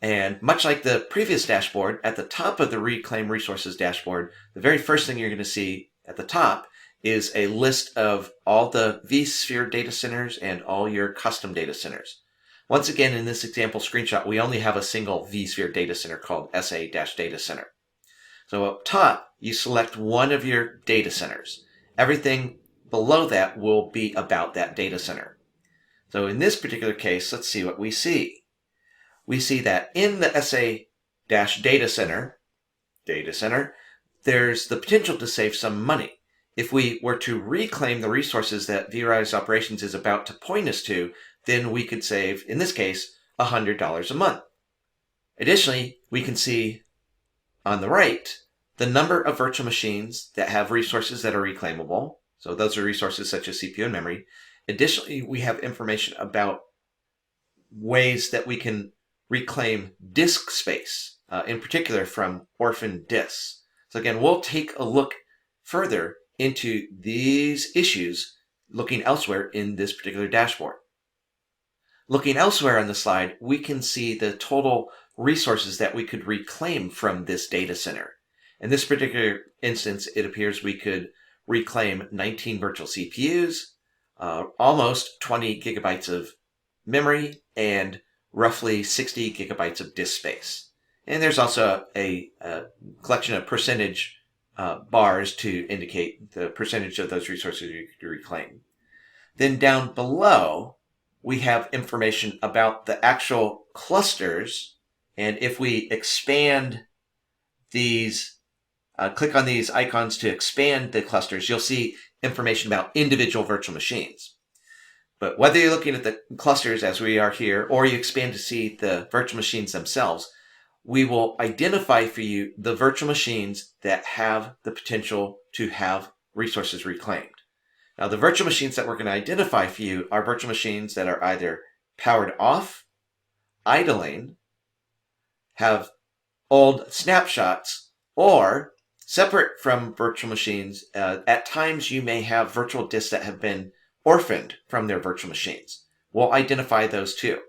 and much like the previous dashboard, at the top of the Reclaim Resources dashboard, the very first thing you're going to see at the top is a list of all the vSphere data centers and all your custom data centers. Once again, in this example screenshot, we only have a single vSphere data center called SA-data center. So up top, you select one of your data centers. Everything below that will be about that data center. So in this particular case, let's see what we see. We see that in the SA-data center, there's the potential to save some money. If we were to reclaim the resources that vRealize Operations is about to point us to, then we could save, in this case, $100 a month. Additionally, we can see on the right the number of virtual machines that have resources that are reclaimable. So those are resources such as CPU and memory. Additionally, we have information about ways that we can reclaim disk space, in particular from orphan disks. So again, we'll take a look further into these issues looking elsewhere in this particular dashboard. Looking elsewhere on the slide, we can see the total resources that we could reclaim from this data center. In this particular instance, it appears we could reclaim 19 virtual CPUs, almost 20 gigabytes of memory, and roughly 60 gigabytes of disk space. And there's also a collection of percentage bars to indicate the percentage of those resources you could reclaim. Then down below, we have information about the actual clusters. And if we expand these, click on these icons to expand the clusters, you'll see information about individual virtual machines. But whether you're looking at the clusters as we are here, or you expand to see the virtual machines themselves, we will identify for you the virtual machines that have the potential to have resources reclaimed. Now, the virtual machines that we're going to identify for you are virtual machines that are either powered off, idling, have old snapshots, or separate from virtual machines. At times, you may have virtual disks that have been orphaned from their virtual machines. We'll identify those too.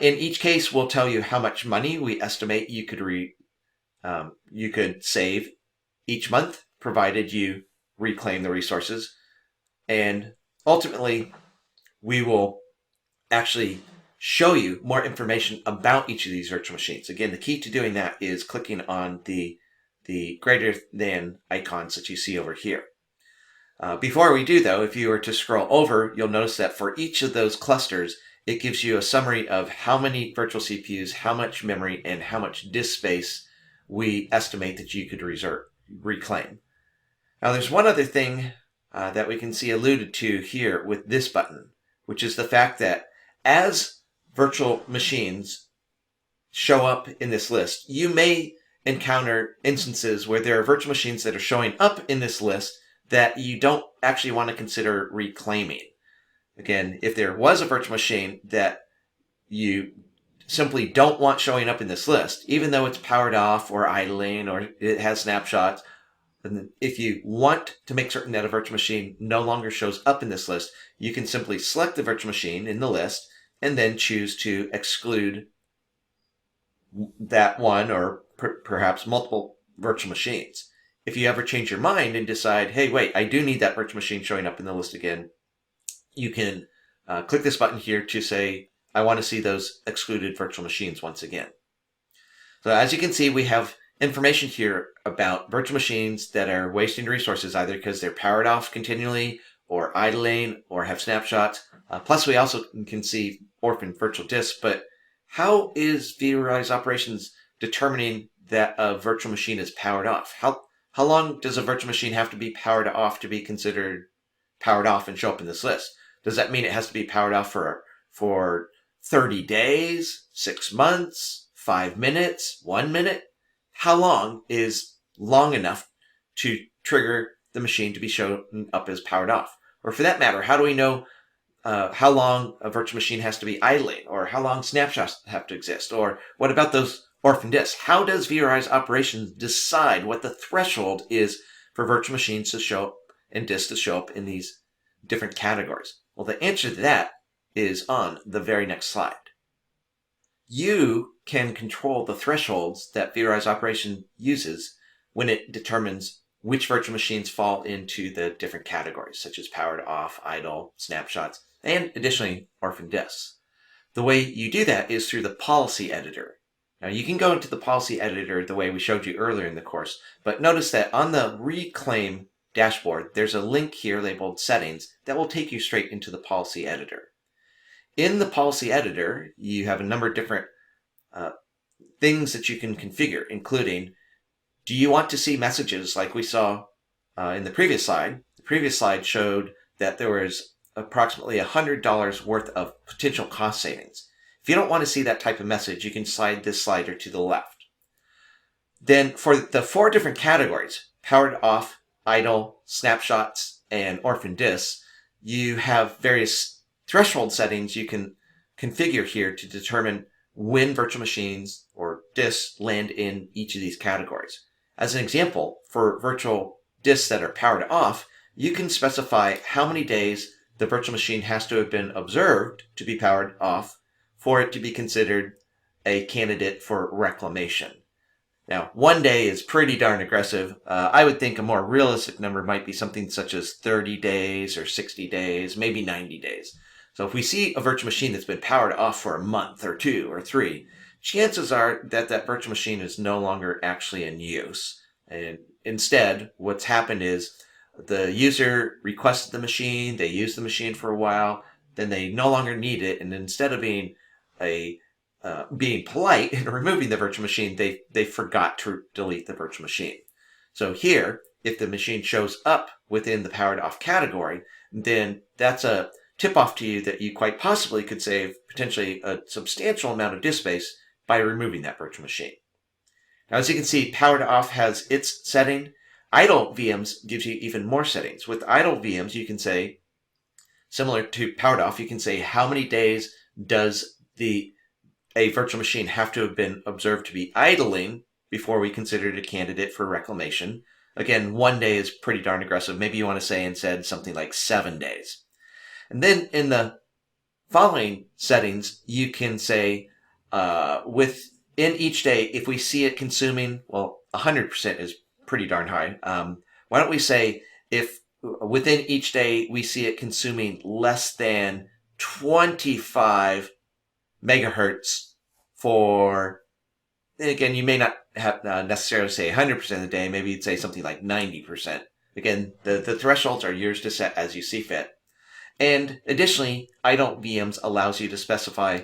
In each case, we'll tell you how much money we estimate you could save each month, provided you reclaim the resources. And ultimately, we will actually show you more information about each of these virtual machines. Again, the key to doing that is clicking on the greater than icons that you see over here. Before we do, though, if you were to scroll over, you'll notice that for each of those clusters, it gives you a summary of how many virtual CPUs, how much memory, and how much disk space we estimate that you could reclaim. Now, there's one other thing that we can see alluded to here with this button, which is the fact that as virtual machines show up in this list, you may encounter instances where there are virtual machines that are showing up in this list that you don't actually want to consider reclaiming. Again, if there was a virtual machine that you simply don't want showing up in this list, even though it's powered off or idling or it has snapshots, and if you want to make certain that a virtual machine no longer shows up in this list, you can simply select the virtual machine in the list and then choose to exclude that one or perhaps multiple virtual machines. If you ever change your mind and decide, hey, wait, I do need that virtual machine showing up in the list again, you can click this button here to say, I want to see those excluded virtual machines once again. So as you can see, we have information here about virtual machines that are wasting resources either because they're powered off continually or idling or have snapshots. Plus, we also can see orphaned virtual disks. But how is vRealize Operations determining that a virtual machine is powered off? How long does a virtual machine have to be powered off to be considered powered off and show up in this list? Does that mean it has to be powered off for 30 days, 6 months, 5 minutes, 1 minute? How long is long enough to trigger the machine to be shown up as powered off? Or for that matter, how do we know how long a virtual machine has to be idling, or how long snapshots have to exist? Or what about those orphan disks? How does vRealize Operations decide what the threshold is for virtual machines to show up and disks to show up in these different categories? Well, the answer to that is on the very next slide. You can control the thresholds that vRealize Operation uses when it determines which virtual machines fall into the different categories, such as powered off, idle, snapshots, and additionally, orphan disks. The way you do that is through the policy editor. Now, you can go into the policy editor the way we showed you earlier in the course, but notice that on the Reclaim dashboard, there's a link here labeled Settings that will take you straight into the policy editor. In the policy editor, you have a number of different things that you can configure, including, do you want to see messages like we saw in the previous slide? The previous slide showed that there was approximately $100 worth of potential cost savings. If you don't want to see that type of message, you can slide this slider to the left. Then for the 4 different categories, powered off, idle, snapshots, and orphan disks, you have various threshold settings you can configure here to determine when virtual machines or disks land in each of these categories. As an example, for virtual disks that are powered off, you can specify how many days the virtual machine has to have been observed to be powered off for it to be considered a candidate for reclamation. Now, 1 day is pretty darn aggressive. I would think a more realistic number might be something such as 30 days or 60 days, maybe 90 days. So if we see a virtual machine that's been powered off for a month or 2 or 3, chances are that that virtual machine is no longer actually in use. And instead, what's happened is the user requested the machine, they used the machine for a while, then they no longer need it, and instead of being polite and removing the virtual machine, they forgot to delete the virtual machine. So here, if the machine shows up within the powered off category, then that's a tip off to you that you quite possibly could save potentially a substantial amount of disk space by removing that virtual machine. Now, as you can see, powered off has its setting. Idle VMs gives you even more settings. With idle VMs, you can say, similar to powered off, you can say how many days does a virtual machine have to have been observed to be idling before we consider it a candidate for reclamation. Again, 1 day is pretty darn aggressive. Maybe you want to say instead something like 7 days. And then in the following settings, you can say within each day, if we see it consuming, well, 100% is pretty darn high. Why don't we say if within each day we see it consuming less than 25 megahertz for, again, you may not have necessarily say 100% of the day. Maybe you'd say something like 90%. Again, the thresholds are yours to set as you see fit. And additionally, idle VMs allows you to specify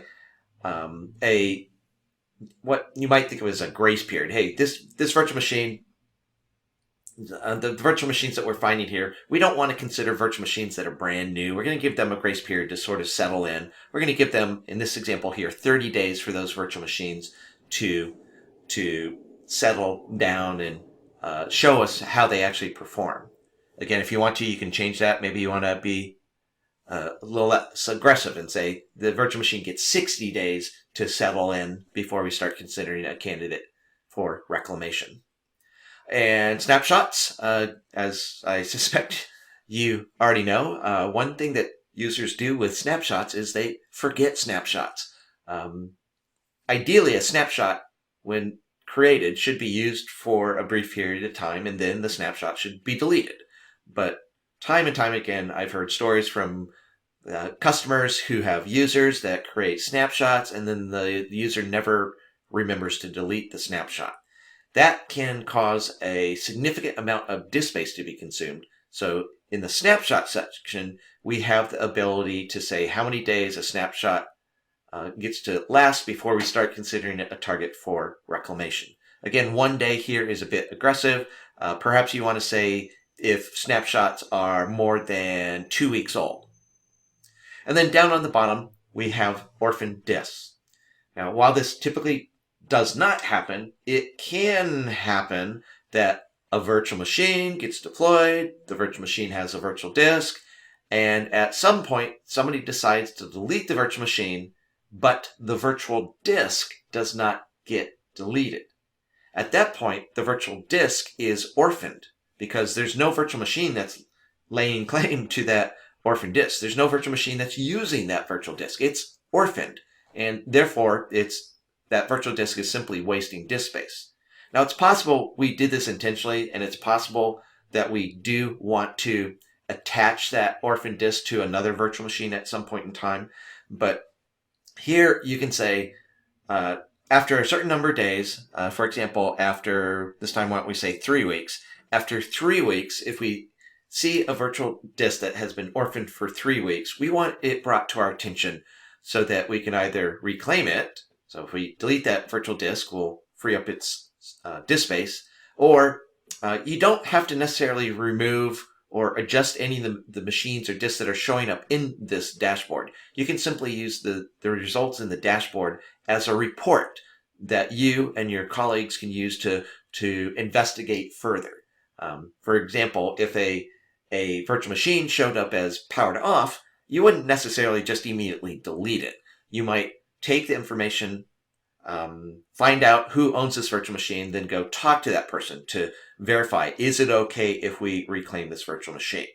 what you might think of as a grace period. Hey, this virtual machine, the virtual machines that we're finding here, we don't want to consider virtual machines that are brand new. We're going to give them a grace period to sort of settle in. We're going to give them, in this example here, 30 days for those virtual machines to settle down and show us how they actually perform. Again, if you want to, you can change that. Maybe you want to be a little less aggressive and say the virtual machine gets 60 days to settle in before we start considering a candidate for reclamation. And snapshots, as I suspect you already know, one thing that users do with snapshots is they forget snapshots. Ideally, a snapshot, when created, should be used for a brief period of time, and then the snapshot should be deleted. But time and time again, I've heard stories from customers who have users that create snapshots, and then the user never remembers to delete the snapshot. That can cause a significant amount of disk space to be consumed. So in the snapshot section, we have the ability to say how many days a snapshot gets to last before we start considering it a target for reclamation. Again, 1 day here is a bit aggressive. Perhaps you want to say if snapshots are more than 2 weeks old. And then down on the bottom, we have orphan disks. Now, while this typically does not happen, it can happen that a virtual machine gets deployed, the virtual machine has a virtual disk, and at some point, somebody decides to delete the virtual machine, but the virtual disk does not get deleted. At that point, the virtual disk is orphaned because there's no virtual machine that's laying claim to that orphan disk. There's no virtual machine that's using that virtual disk. It's orphaned, and therefore that virtual disk is simply wasting disk space. Now, it's possible we did this intentionally, and it's possible that we do want to attach that orphan disk to another virtual machine at some point in time. But here you can say, after a certain number of days, for example, after this time, why don't we say 3 weeks? After 3 weeks, if we see a virtual disk that has been orphaned for 3 weeks, we want it brought to our attention so that we can either reclaim it. So if we delete that virtual disk, we'll free up its disk space. Or you don't have to necessarily remove or adjust any of the machines or disks that are showing up in this dashboard. You can simply use the results in the dashboard as a report that you and your colleagues can use to investigate further. For example, if a virtual machine showed up as powered off, you wouldn't necessarily just immediately delete it. You might take the information, find out who owns this virtual machine, then go talk to that person to verify, is it okay if we reclaim this virtual machine?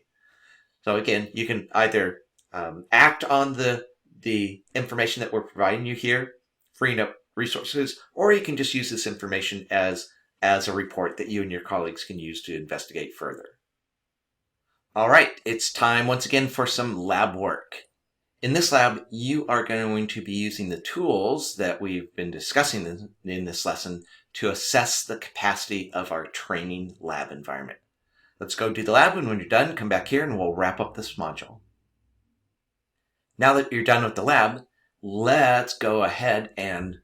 So again, you can either act on the information that we're providing you here, freeing up resources, or you can just use this information as a report that you and your colleagues can use to investigate further. All right, it's time once again for some lab work. In this lab, you are going to be using the tools that we've been discussing in this lesson to assess the capacity of our training lab environment. Let's go do the lab, and when you're done, come back here and we'll wrap up this module. Now that you're done with the lab, let's go ahead and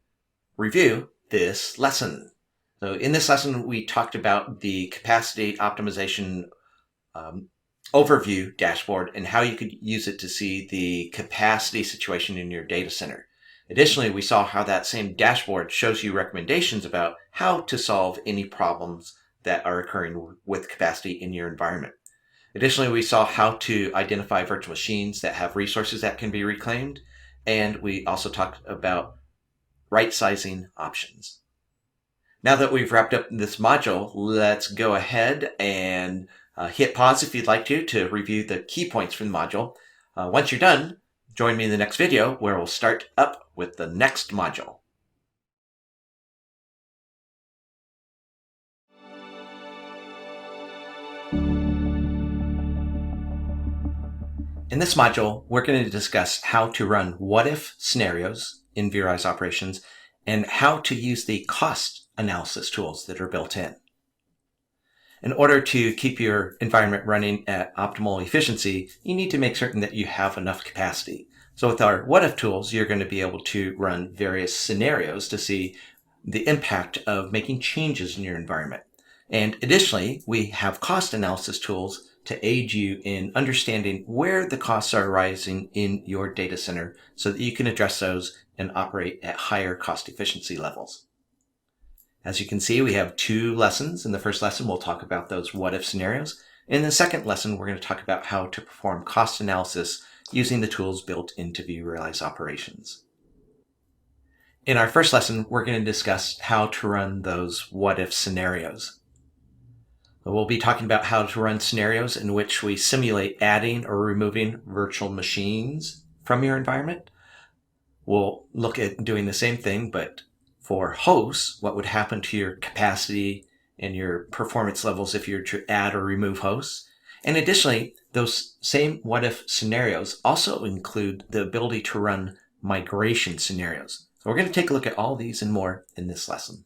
review this lesson. So in this lesson, we talked about the capacity optimization overview dashboard and how you could use it to see the capacity situation in your data center. Additionally, we saw how that same dashboard shows you recommendations about how to solve any problems that are occurring with capacity in your environment. Additionally, we saw how to identify virtual machines that have resources that can be reclaimed, and we also talked about right-sizing options. Now that we've wrapped up this module, let's go ahead and hit pause if you'd like to review the key points from the module. Once you're done, join me in the next video where we'll start up with the next module. In this module, we're going to discuss how to run what-if scenarios in vRealize operations and how to use the cost analysis tools that are built in. In order to keep your environment running at optimal efficiency, you need to make certain that you have enough capacity. So with our what if tools, you're going to be able to run various scenarios to see the impact of making changes in your environment. And additionally, we have cost analysis tools to aid you in understanding where the costs are rising in your data center so that you can address those and operate at higher cost efficiency levels. As you can see, we have 2 lessons. In the first lesson, we'll talk about those what-if scenarios. In the second lesson, we're going to talk about how to perform cost analysis using the tools built into vRealize operations. In our first lesson, we're going to discuss how to run those what-if scenarios. We'll be talking about how to run scenarios in which we simulate adding or removing virtual machines from your environment. We'll look at doing the same thing, but for hosts, what would happen to your capacity and your performance levels if you were to add or remove hosts. And additionally, those same what-if scenarios also include the ability to run migration scenarios. So we're going to take a look at all these and more in this lesson.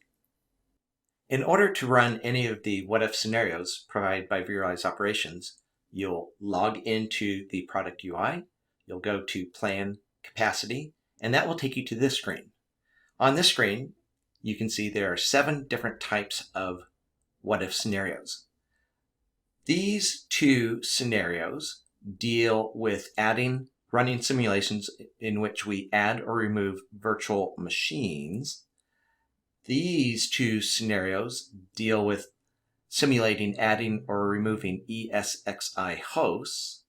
In order to run any of the what-if scenarios provided by vRealize operations, you'll log into the product UI, you'll go to Plan Capacity, and that will take you to this screen. On this screen, you can see there are 7 different types of what-if scenarios. These 2 scenarios deal with running simulations in which we add or remove virtual machines. These 2 scenarios deal with simulating adding or removing ESXi hosts.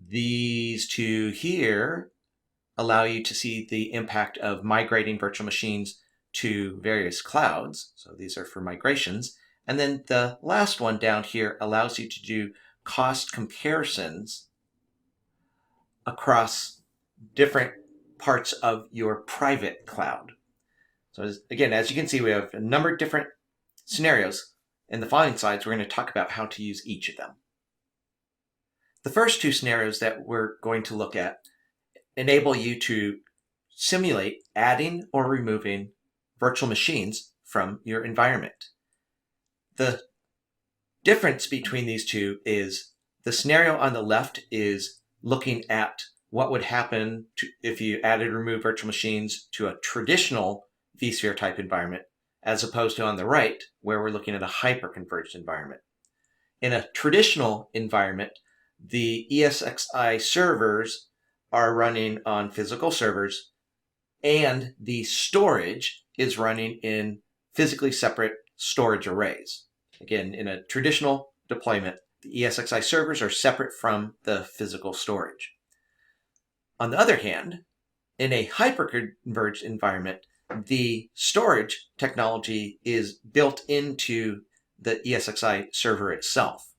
These 2 here allow you to see the impact of migrating virtual machines to various clouds. So these are for migrations. And then the last one down here allows you to do cost comparisons across different parts of your private cloud. So again, as you can see, we have a number of different scenarios. In the following slides, we're going to talk about how to use each of them. The first 2 scenarios that we're going to look at enable you to simulate adding or removing virtual machines from your environment. The difference between these 2 is the scenario on the left is looking at what would happen if you added or removed virtual machines to a traditional vSphere type environment, as opposed to on the right, where we're looking at a hyper-converged environment. In a traditional environment, the ESXi servers are running on physical servers, and the storage is running in physically separate storage arrays. Again, in a traditional deployment, the ESXi servers are separate from the physical storage. On the other hand, in a hyper-converged environment, the storage technology is built into the ESXi server itself.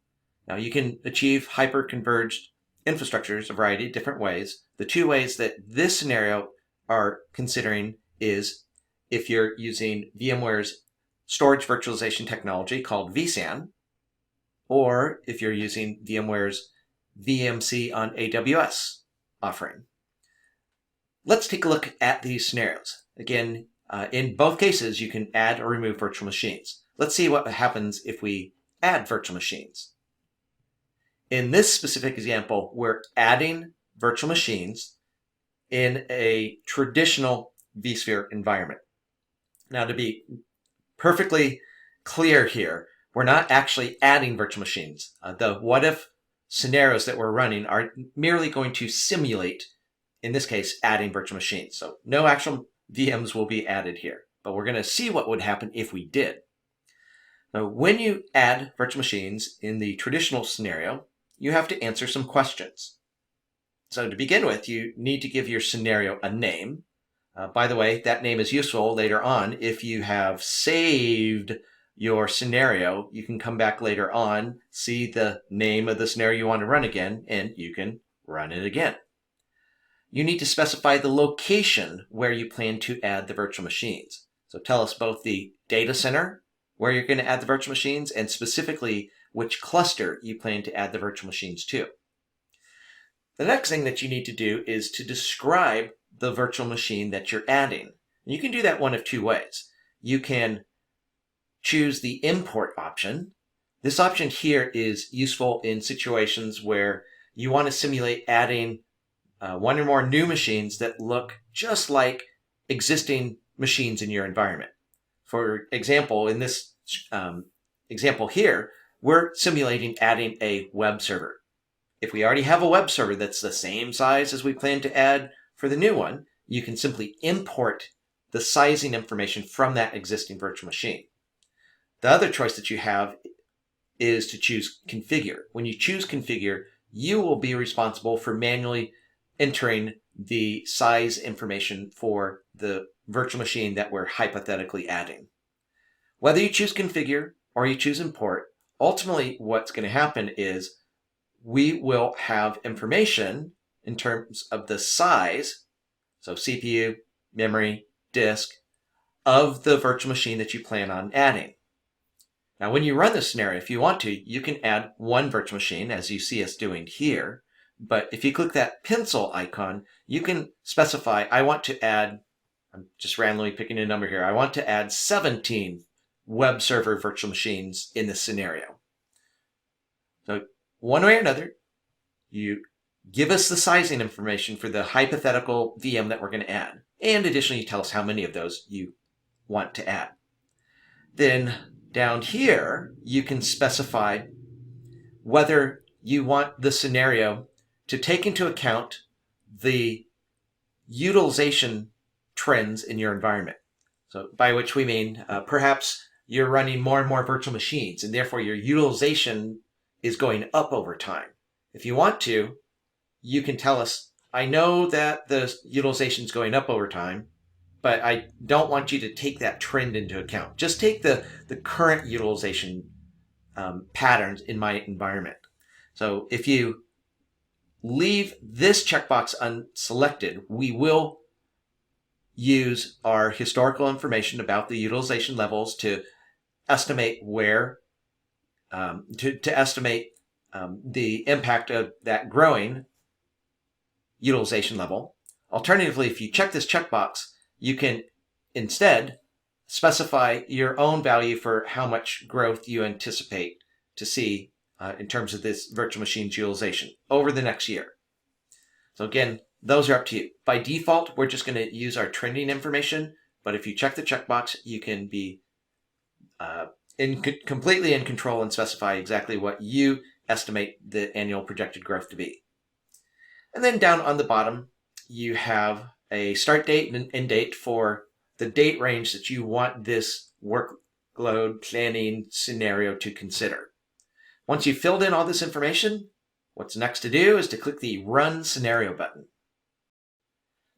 Now, you can achieve hyper-converged infrastructures a variety of different ways. The 2 ways that this scenario are considering is if you're using VMware's storage virtualization technology called vSAN, or if you're using VMware's VMC on AWS offering. Let's take a look at these scenarios. Again, in both cases, you can add or remove virtual machines. Let's see what happens if we add virtual machines. In this specific example, we're adding virtual machines in a traditional vSphere environment. Now, to be perfectly clear here, we're not actually adding virtual machines. The what-if scenarios that we're running are merely going to simulate, in this case, adding virtual machines. So no actual VMs will be added here, but we're going to see what would happen if we did. Now, when you add virtual machines in the traditional scenario, you have to answer some questions. So to begin with, you need to give your scenario a name. By the way, that name is useful later on. If you have saved your scenario, you can come back later on, see the name of the scenario you want to run again, and you can run it again. You need to specify the location where you plan to add the virtual machines. So tell us both the data center where you're going to add the virtual machines and specifically which cluster you plan to add the virtual machines to. The next thing that you need to do is to describe the virtual machine that you're adding. You can do that one of 2 ways. You can choose the import option. This option here is useful in situations where you want to simulate adding one or more new machines that look just like existing machines in your environment. For example, in this example here, we're simulating adding a web server. If we already have a web server that's the same size as we plan to add for the new one, you can simply import the sizing information from that existing virtual machine. The other choice that you have is to choose Configure. When you choose Configure, you will be responsible for manually entering the size information for the virtual machine that we're hypothetically adding. Whether you choose Configure or you choose Import, ultimately what's going to happen is we will have information in terms of the size, so CPU, memory, disk, of the virtual machine that you plan on adding. Now, when you run this scenario, if you want to, you can add one virtual machine, as you see us doing here. But if you click that pencil icon, you can specify, I want to add, I'm just randomly picking a number here, I want to add 17 web server virtual machines in this scenario. So one way or another, you give us the sizing information for the hypothetical VM that we're going to add. And additionally, you tell us how many of those you want to add. Then down here, you can specify whether you want the scenario to take into account the utilization trends in your environment. So by which we mean perhaps you're running more and more virtual machines, and therefore your utilization is going up over time. If you want to, you can tell us, I know that the utilization is going up over time, but I don't want you to take that trend into account. Just take the current utilization patterns in my environment. So if you leave this checkbox unselected, we will use our historical information about the utilization levels to estimate where, to estimate the impact of that growing utilization level. Alternatively, if you check this checkbox, you can instead specify your own value for how much growth you anticipate to see in terms of this virtual machine's utilization over the next year. So again, those are up to you. By default, we're just going to use our trending information, but if you check the checkbox, you can be completely in control and specify exactly what you estimate the annual projected growth to be. And then down on the bottom, you have a start date and end date for the date range that you want this workload planning scenario to consider. Once you've filled in all this information, what's next to do is to click the Run Scenario button.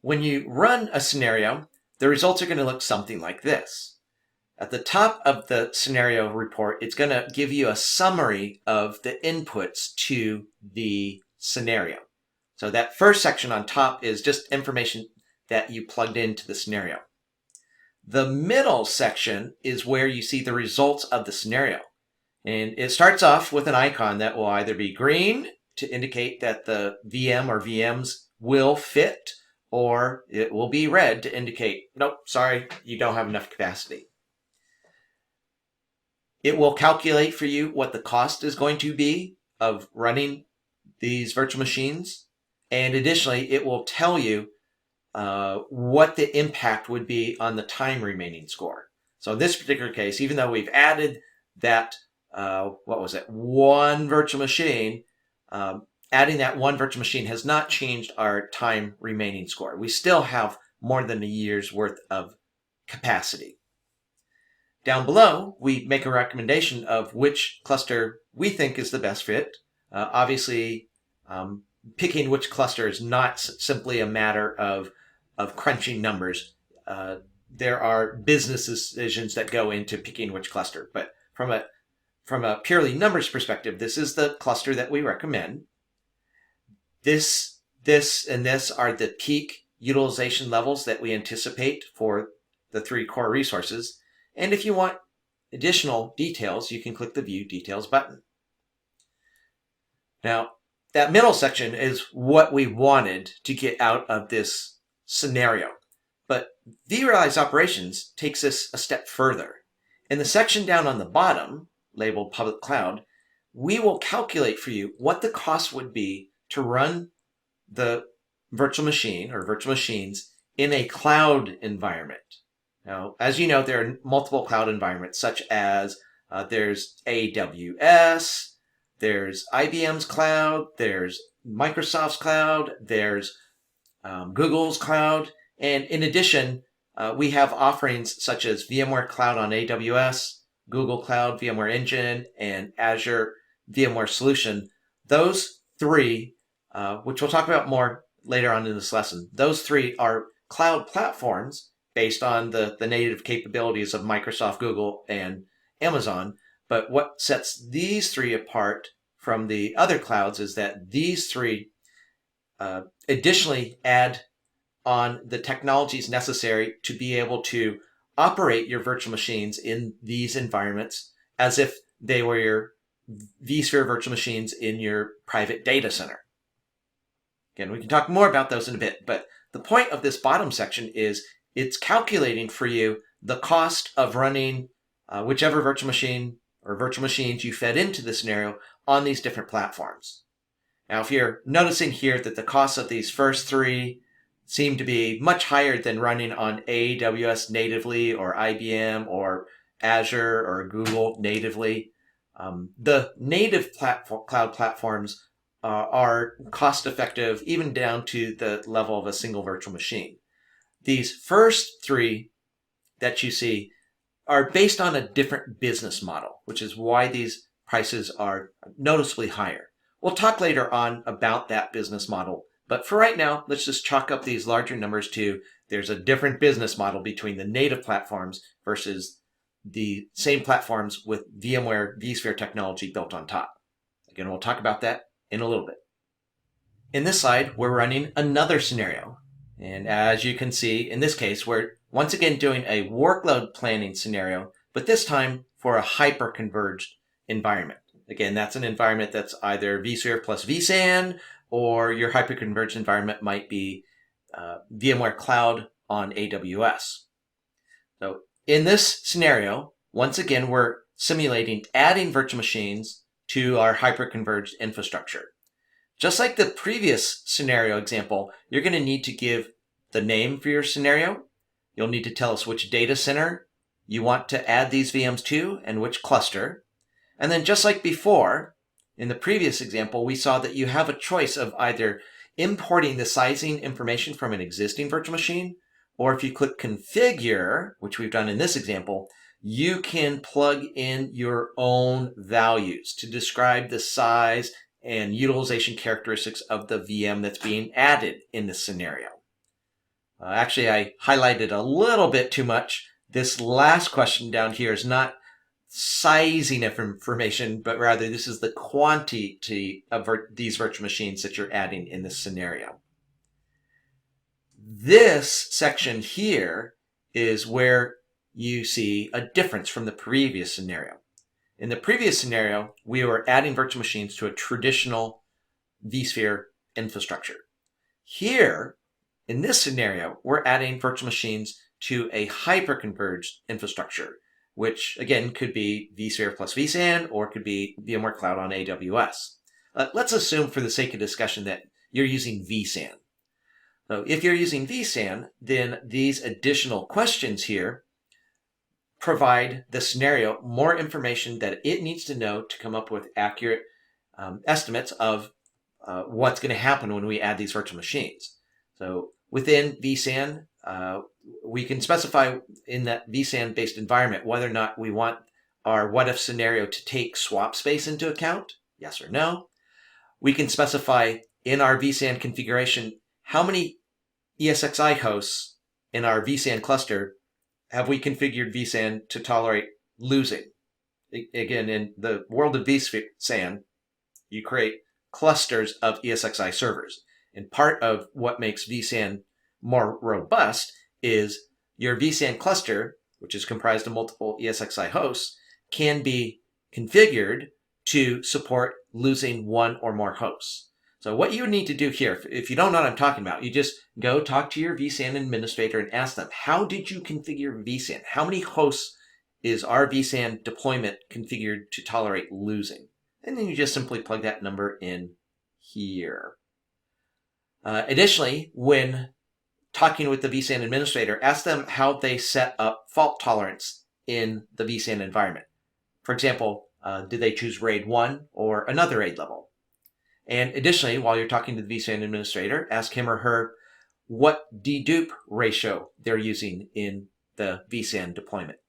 When you run a scenario, the results are going to look something like this. At the top of the scenario report, it's going to give you a summary of the inputs to the scenario. So that first section on top is just information that you plugged into the scenario. The middle section is where you see the results of the scenario. And it starts off with an icon that will either be green to indicate that the VM or VMs will fit, or it will be red to indicate, nope, sorry, you don't have enough capacity. It will calculate for you what the cost is going to be of running these virtual machines. And additionally, it will tell you what the impact would be on the time remaining score. So in this particular case, even though we've added that, one virtual machine, adding that one virtual machine has not changed our time remaining score. We still have more than a year's worth of capacity. Down below, we make a recommendation of which cluster we think is the best fit. Obviously, picking which cluster is not simply a matter of crunching numbers. There are business decisions that go into picking which cluster. But from a purely numbers perspective, this is the cluster that we recommend. This, and this are the peak utilization levels that we anticipate for the 3 core resources. And if you want additional details, you can click the View Details button. Now, that middle section is what we wanted to get out of this scenario. But vRealize Operations takes us a step further. In the section down on the bottom, labeled public cloud, we will calculate for you what the cost would be to run the virtual machine or virtual machines in a cloud environment. Now, as you know, there are multiple cloud environments, such as there's AWS, there's IBM's cloud, there's Microsoft's cloud, there's Google's cloud, and in addition, we have offerings such as VMware Cloud on AWS, Google Cloud, VMware Engine, and Azure VMware Solution. Those three, which we'll talk about more later on in this lesson, those three are cloud platforms based on the native capabilities of Microsoft, Google, and Amazon. But what sets these three apart from the other clouds is that these three additionally add on the technologies necessary to be able to operate your virtual machines in these environments as if they were your vSphere virtual machines in your private data center. Again, we can talk more about those in a bit, but the point of this bottom section is it's calculating for you the cost of running whichever virtual machine or virtual machines you fed into the scenario on these different platforms. Now, if you're noticing here that the costs of these first three seem to be much higher than running on AWS natively or IBM or Azure or Google natively, the native cloud platforms are cost effective even down to the level of a single virtual machine. These first three that you see are based on a different business model, which is why these prices are noticeably higher. We'll talk later on about that business model, but for right now, let's just chalk up these larger numbers to there's a different business model between the native platforms versus the same platforms with VMware vSphere technology built on top. Again, we'll talk about that in a little bit. In this slide, we're running another scenario. And as you can see, in this case, we're once again doing a workload planning scenario, but this time for a hyper-converged environment. Again, that's an environment that's either vSphere plus vSAN, or your hyper-converged environment might be VMware Cloud on AWS. So in this scenario, once again, we're simulating adding virtual machines to our hyper-converged infrastructure. Just like the previous scenario example, you're going to need to give the name for your scenario. You'll need to tell us which data center you want to add these VMs to and which cluster. And then just like before, in the previous example, we saw that you have a choice of either importing the sizing information from an existing virtual machine, or if you click configure, which we've done in this example, you can plug in your own values to describe the size and utilization characteristics of the VM that's being added in this scenario. Actually, I highlighted a little bit too much. This last question down here is not sizing of information, but rather this is the quantity of these virtual machines that you're adding in this scenario. This section here is where you see a difference from the previous scenario. In the previous scenario, we were adding virtual machines to a traditional vSphere infrastructure. Here, in this scenario, we're adding virtual machines to a hyper-converged infrastructure, which again could be vSphere plus vSAN, or it could be VMware Cloud on AWS. Let's assume for the sake of discussion that you're using vSAN. So if you're using vSAN, then these additional questions here provide the scenario more information that it needs to know to come up with accurate estimates of what's going to happen when we add these virtual machines. So within vSAN, we can specify in that vSAN-based environment whether or not we want our what-if scenario to take swap space into account, yes or no. We can specify in our vSAN configuration how many ESXi hosts in our vSAN cluster have we configured vSAN to tolerate losing. Again, in the world of vSAN, you create clusters of ESXi servers. And part of what makes vSAN more robust is your vSAN cluster, which is comprised of multiple ESXi hosts, can be configured to support losing one or more hosts. So what you need to do here, if you don't know what I'm talking about, you just go talk to your vSAN administrator and ask them, how did you configure vSAN? How many hosts is our vSAN deployment configured to tolerate losing? And then you just simply plug that number in here. Additionally, when talking with the vSAN administrator, ask them how they set up fault tolerance in the vSAN environment. For example, did they choose RAID 1 or another RAID level? And additionally, while you're talking to the vSAN administrator, ask him or her what dedupe ratio they're using in the vSAN deployment.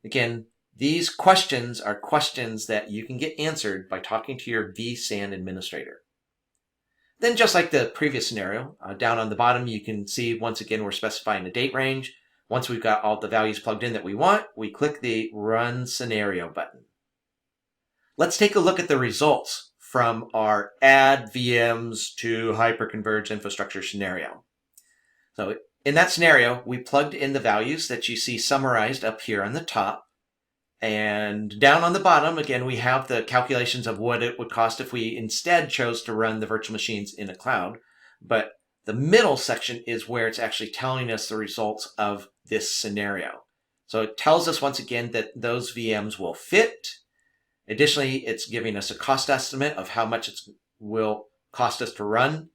Again, these questions are questions that you can get answered by talking to your vSAN administrator. Then, just like the previous scenario, down on the bottom, you can see, once again, we're specifying a date range. Once we've got all the values plugged in that we want, we click the Run Scenario button. Let's take a look at the results from our Add VMs to Hyperconverged Infrastructure scenario. So in that scenario, we plugged in the values that you see summarized up here on the top. And down on the bottom, again, we have the calculations of what it would cost if we instead chose to run the virtual machines in a cloud. But the middle section is where it's actually telling us the results of this scenario. So it tells us once again that those VMs will fit. Additionally, it's giving us a cost estimate of how much it will cost us to run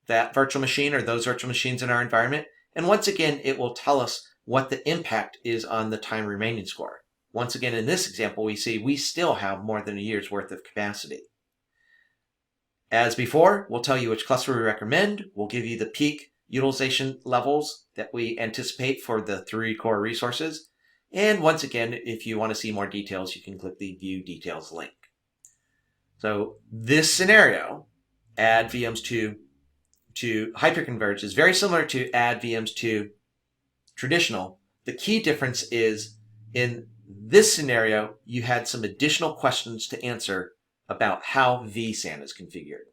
that virtual machine or those virtual machines in our environment. And once again, it will tell us what the impact is on the time remaining score. Once again, in this example, we see we still have more than a year's worth of capacity. As before, we'll tell you which cluster we recommend. We'll give you the peak utilization levels that we anticipate for the 3 core resources. And once again, if you want to see more details, you can click the View Details link. So this scenario, Add VMs to Hyperconverged, is very similar to Add VMs to traditional. The key difference is in this scenario, you had some additional questions to answer about how vSAN is configured.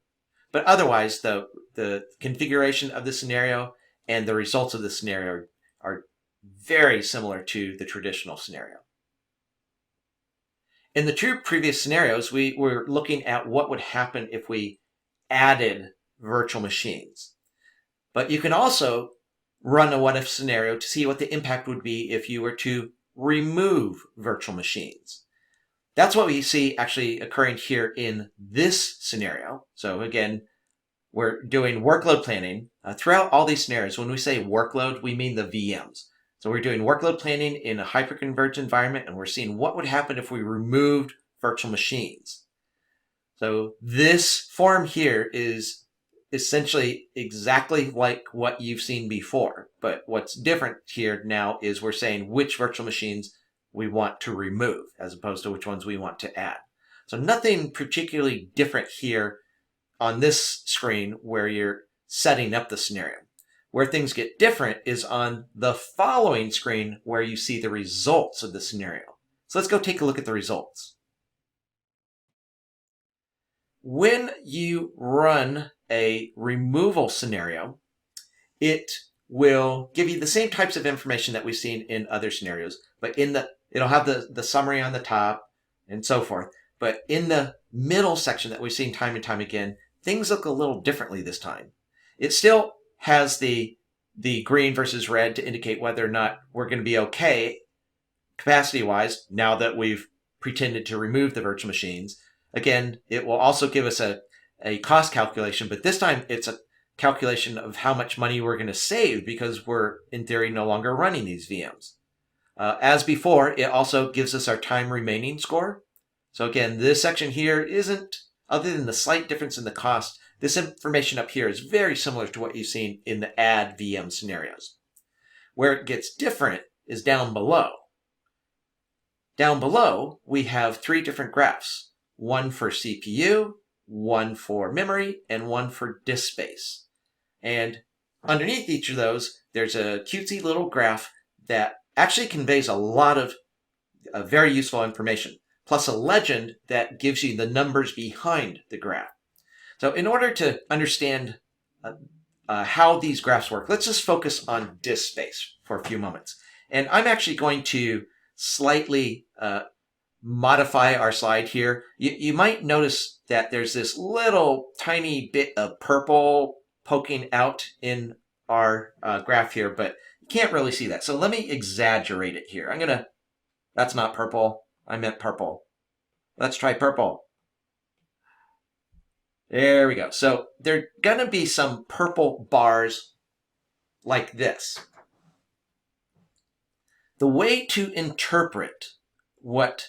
But otherwise, the configuration of the scenario and the results of the scenario are very similar to the traditional scenario. In the 2 previous scenarios, we were looking at what would happen if we added virtual machines. But you can also run a what-if scenario to see what the impact would be if you were to remove virtual machines. That's what we see actually occurring here in this scenario. So again, we're doing workload planning. Throughout all these scenarios, when we say workload, we mean the VMs. So we're doing workload planning in a hyperconverged environment, and we're seeing what would happen if we removed virtual machines. So this form here is essentially exactly like what you've seen before. But what's different here now is we're saying which virtual machines we want to remove as opposed to which ones we want to add. So nothing particularly different here on this screen where you're setting up the scenario. Where things get different is on the following screen where you see the results of the scenario. So let's go take a look at the results. When you run a removal scenario, it will give you the same types of information that we've seen in other scenarios, but it'll have the summary on the top and so forth. But in the middle section that we've seen time and time again, things look a little differently this time. It still has the green versus red to indicate whether or not we're going to be okay capacity-wise now that we've pretended to remove the virtual machines. Again, it will also give us a cost calculation, but this time it's a calculation of how much money we're going to save because we're, in theory, no longer running these VMs. As before, it also gives us our time remaining score. So again, this section here isn't, other than the slight difference in the cost, this information up here is very similar to what you've seen in the Add VM scenarios. Where it gets different is down below. Down below, we have 3 different graphs. One for CPU, one for memory, and one for disk space. And underneath each of those, there's a cutesy little graph that actually conveys a lot of very useful information, plus a legend that gives you the numbers behind the graph. So in order to understand how these graphs work, let's just focus on disk space for a few moments. And I'm actually going to slightly modify our slide here. You might notice that there's this little tiny bit of purple poking out in our graph here, but you can't really see that. So let me exaggerate it here. I'm going to That's not purple. I meant purple. Let's try purple. There we go. So there are going to be some purple bars like this. The way to interpret what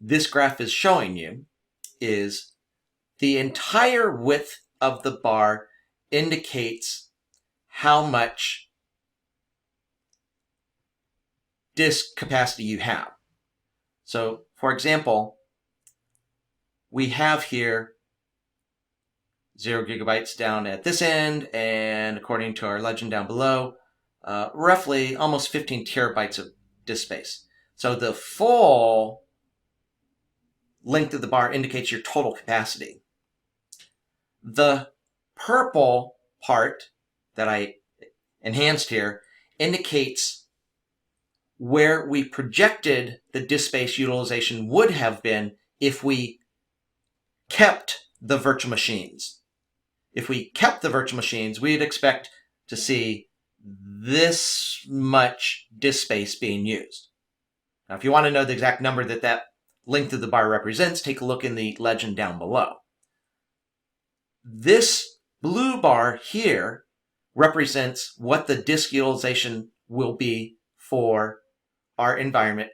this graph is showing you is the entire width of the bar indicates how much disk capacity you have. So, for example, we have here 0 gigabytes down at this end, and according to our legend down below, roughly almost 15 terabytes of disk space. So the full length of the bar indicates your total capacity. The purple part that I enhanced here indicates where we projected the disk space utilization would have been if we kept the virtual machines. If we kept the virtual machines, we'd expect to see this much disk space being used. Now, if you want to know the exact number that length of the bar represents, take a look in the legend down below. This blue bar here represents what the disk utilization will be for our environment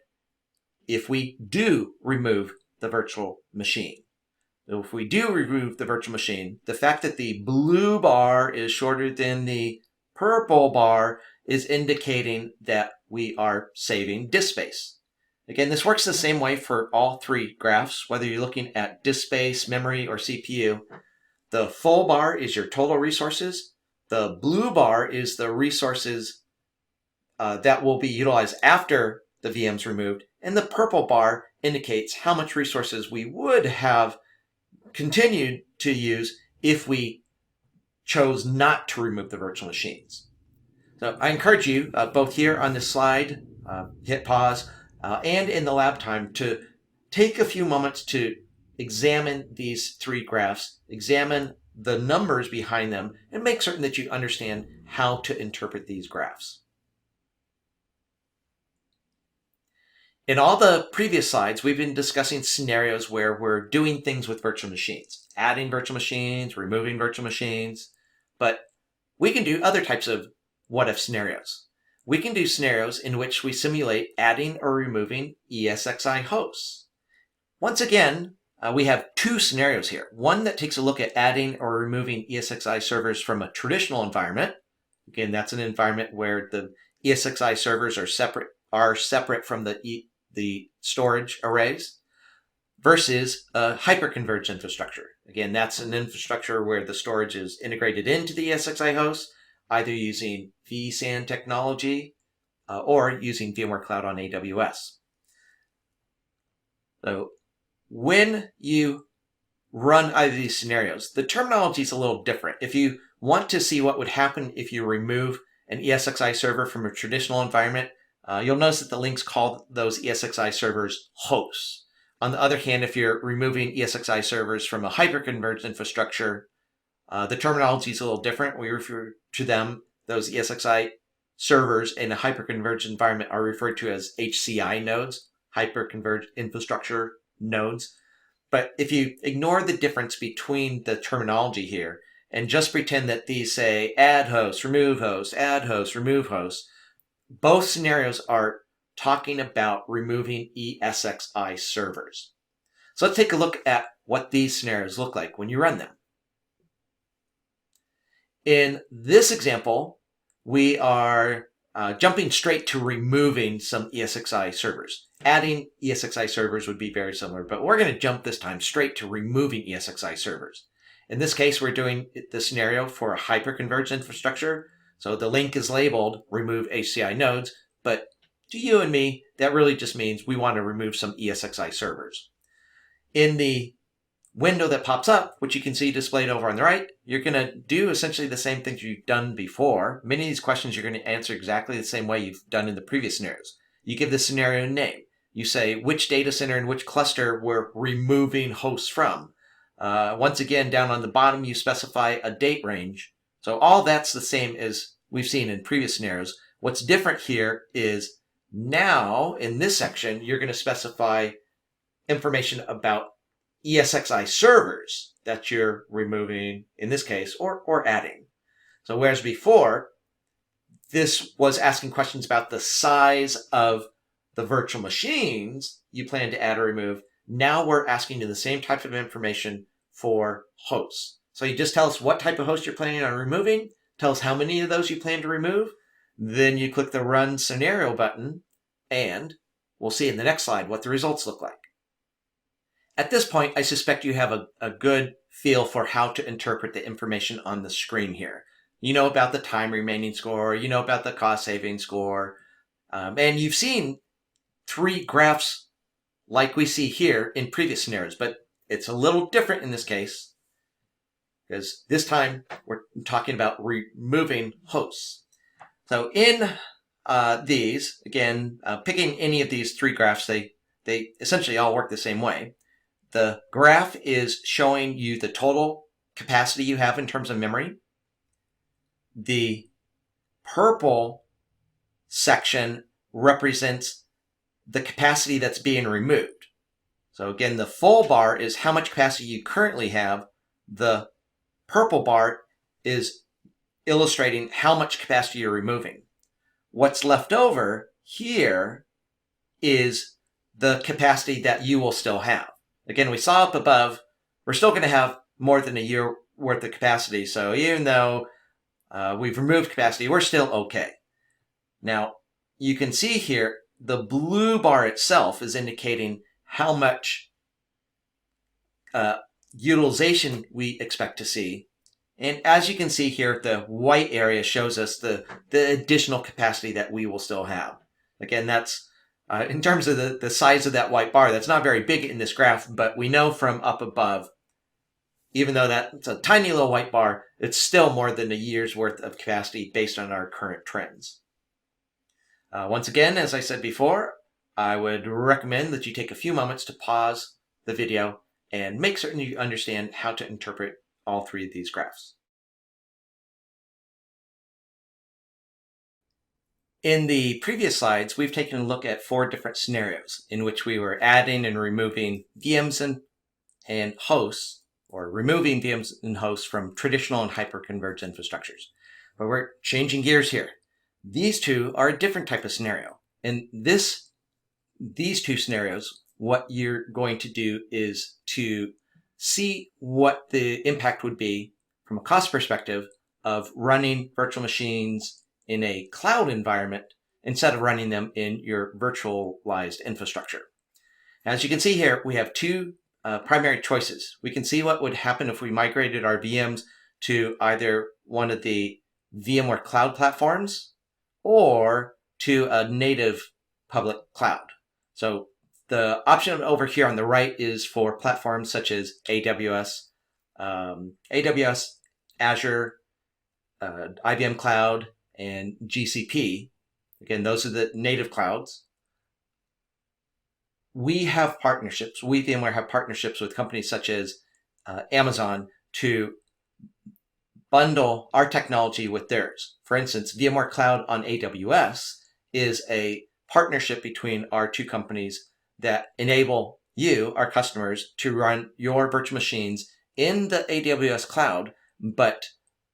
if we do remove the virtual machine. So if we do remove the virtual machine, the fact that the blue bar is shorter than the purple bar is indicating that we are saving disk space. Again, this works the same way for all three graphs, whether you're looking at disk space, memory, or CPU. The full bar is your total resources. The blue bar is the resources that will be utilized after the VM's removed. And the purple bar indicates how much resources we would have continued to use if we chose not to remove the virtual machines. So I encourage you, both here on this slide, hit pause, and in the lab time, to take a few moments to examine these three graphs, examine the numbers behind them, and make certain that you understand how to interpret these graphs. In all the previous slides, we've been discussing scenarios where we're doing things with virtual machines, adding virtual machines, removing virtual machines, but we can do other types of what-if scenarios. We can do scenarios in which we simulate adding or removing ESXi hosts. Once again, we have two scenarios here. One that takes a look at adding or removing ESXi servers from a traditional environment. Again, that's an environment where the ESXi servers are separate from the storage arrays, versus a hyperconverged infrastructure. Again, that's an infrastructure where the storage is integrated into the ESXi host, either using vSAN technology or using VMware Cloud on AWS. So when you run either of these scenarios, the terminology is a little different. If you want to see what would happen if you remove an ESXi server from a traditional environment, you'll notice that the links call those ESXi servers hosts. On the other hand, if you're removing ESXi servers from a hyperconverged infrastructure, the terminology is a little different. We refer to them, those ESXi servers in a hyperconverged environment are referred to as HCI nodes, hyperconverged infrastructure nodes. But if you ignore the difference between the terminology here and just pretend that these say add host, remove host, add host, remove host, both scenarios are talking about removing ESXi servers. So let's take a look at what these scenarios look like when you run them. In this example, we are jumping straight to removing some ESXi servers. Adding ESXi servers would be very similar, but we're going to jump this time straight to removing ESXi servers. In this case, we're doing the scenario for a hyperconverged infrastructure. So the link is labeled remove HCI nodes, but to you and me, that really just means we want to remove some ESXi servers. In the window that pops up, which you can see displayed over on the right, you're going to do essentially the same things you've done before. Many of these questions you're going to answer exactly the same way you've done in the previous scenarios. You give the scenario a name. You say which data center and which cluster we're removing hosts from. Once again, down on the bottom, you specify a date range. So all that's the same as we've seen in previous scenarios. What's different here is Now, in this section, you're going to specify information about ESXi servers that you're removing, in this case, or adding. So whereas before, this was asking questions about the size of the virtual machines you plan to add or remove, now we're asking you the same type of information for hosts. So you just tell us what type of host you're planning on removing, tell us how many of those you plan to remove, then you click the Run Scenario button, and we'll see in the next slide what the results look like. At this point, I suspect you have a good feel for how to interpret the information on the screen here. You know about the time remaining score, you know about the cost saving score, and you've seen 3 graphs like we see here in previous scenarios, but it's a little different in this case because this time we're talking about removing hosts. So in these, again, picking any of these 3 graphs, they essentially all work the same way. The graph is showing you the total capacity you have in terms of memory. The purple section represents the capacity that's being removed. So again, the full bar is how much capacity you currently have. The purple bar is illustrating how much capacity you're removing. What's left over here is the capacity that you will still have. Again, we saw up above, we're still going to have more than a year worth of capacity. So even though we've removed capacity, we're still okay. Now, you can see here, the blue bar itself is indicating how much utilization we expect to see. And as you can see here, the white area shows us the additional capacity that we will still have. Again, that's in terms of the size of that white bar, that's not very big in this graph, but we know from up above, even though that's a tiny little white bar, it's still more than a year's worth of capacity based on our current trends. Once again, as I said before, I would recommend that you take a few moments to pause the video and make certain you understand how to interpret all 3 of these graphs. In the previous slides, we've taken a look at 4 different scenarios in which we were adding and removing VMs and hosts, or removing VMs and hosts from traditional and hyperconverged infrastructures. But we're changing gears here. These 2 are a different type of scenario. In these 2 scenarios, what you're going to do is to see what the impact would be from a cost perspective of running virtual machines in a cloud environment instead of running them in your virtualized infrastructure. As you can see here, we have 2 primary choices. We can see what would happen if we migrated our VMs to either one of the VMware cloud platforms or to a native public cloud. So the option over here on the right is for platforms such as AWS, Azure, IBM Cloud, and GCP. Again, those are the native clouds. We have partnerships. We, VMware, have partnerships with companies such as Amazon to bundle our technology with theirs. For instance, VMware Cloud on AWS is a partnership between our 2 companies that enable you, our customers, to run your virtual machines in the AWS cloud, but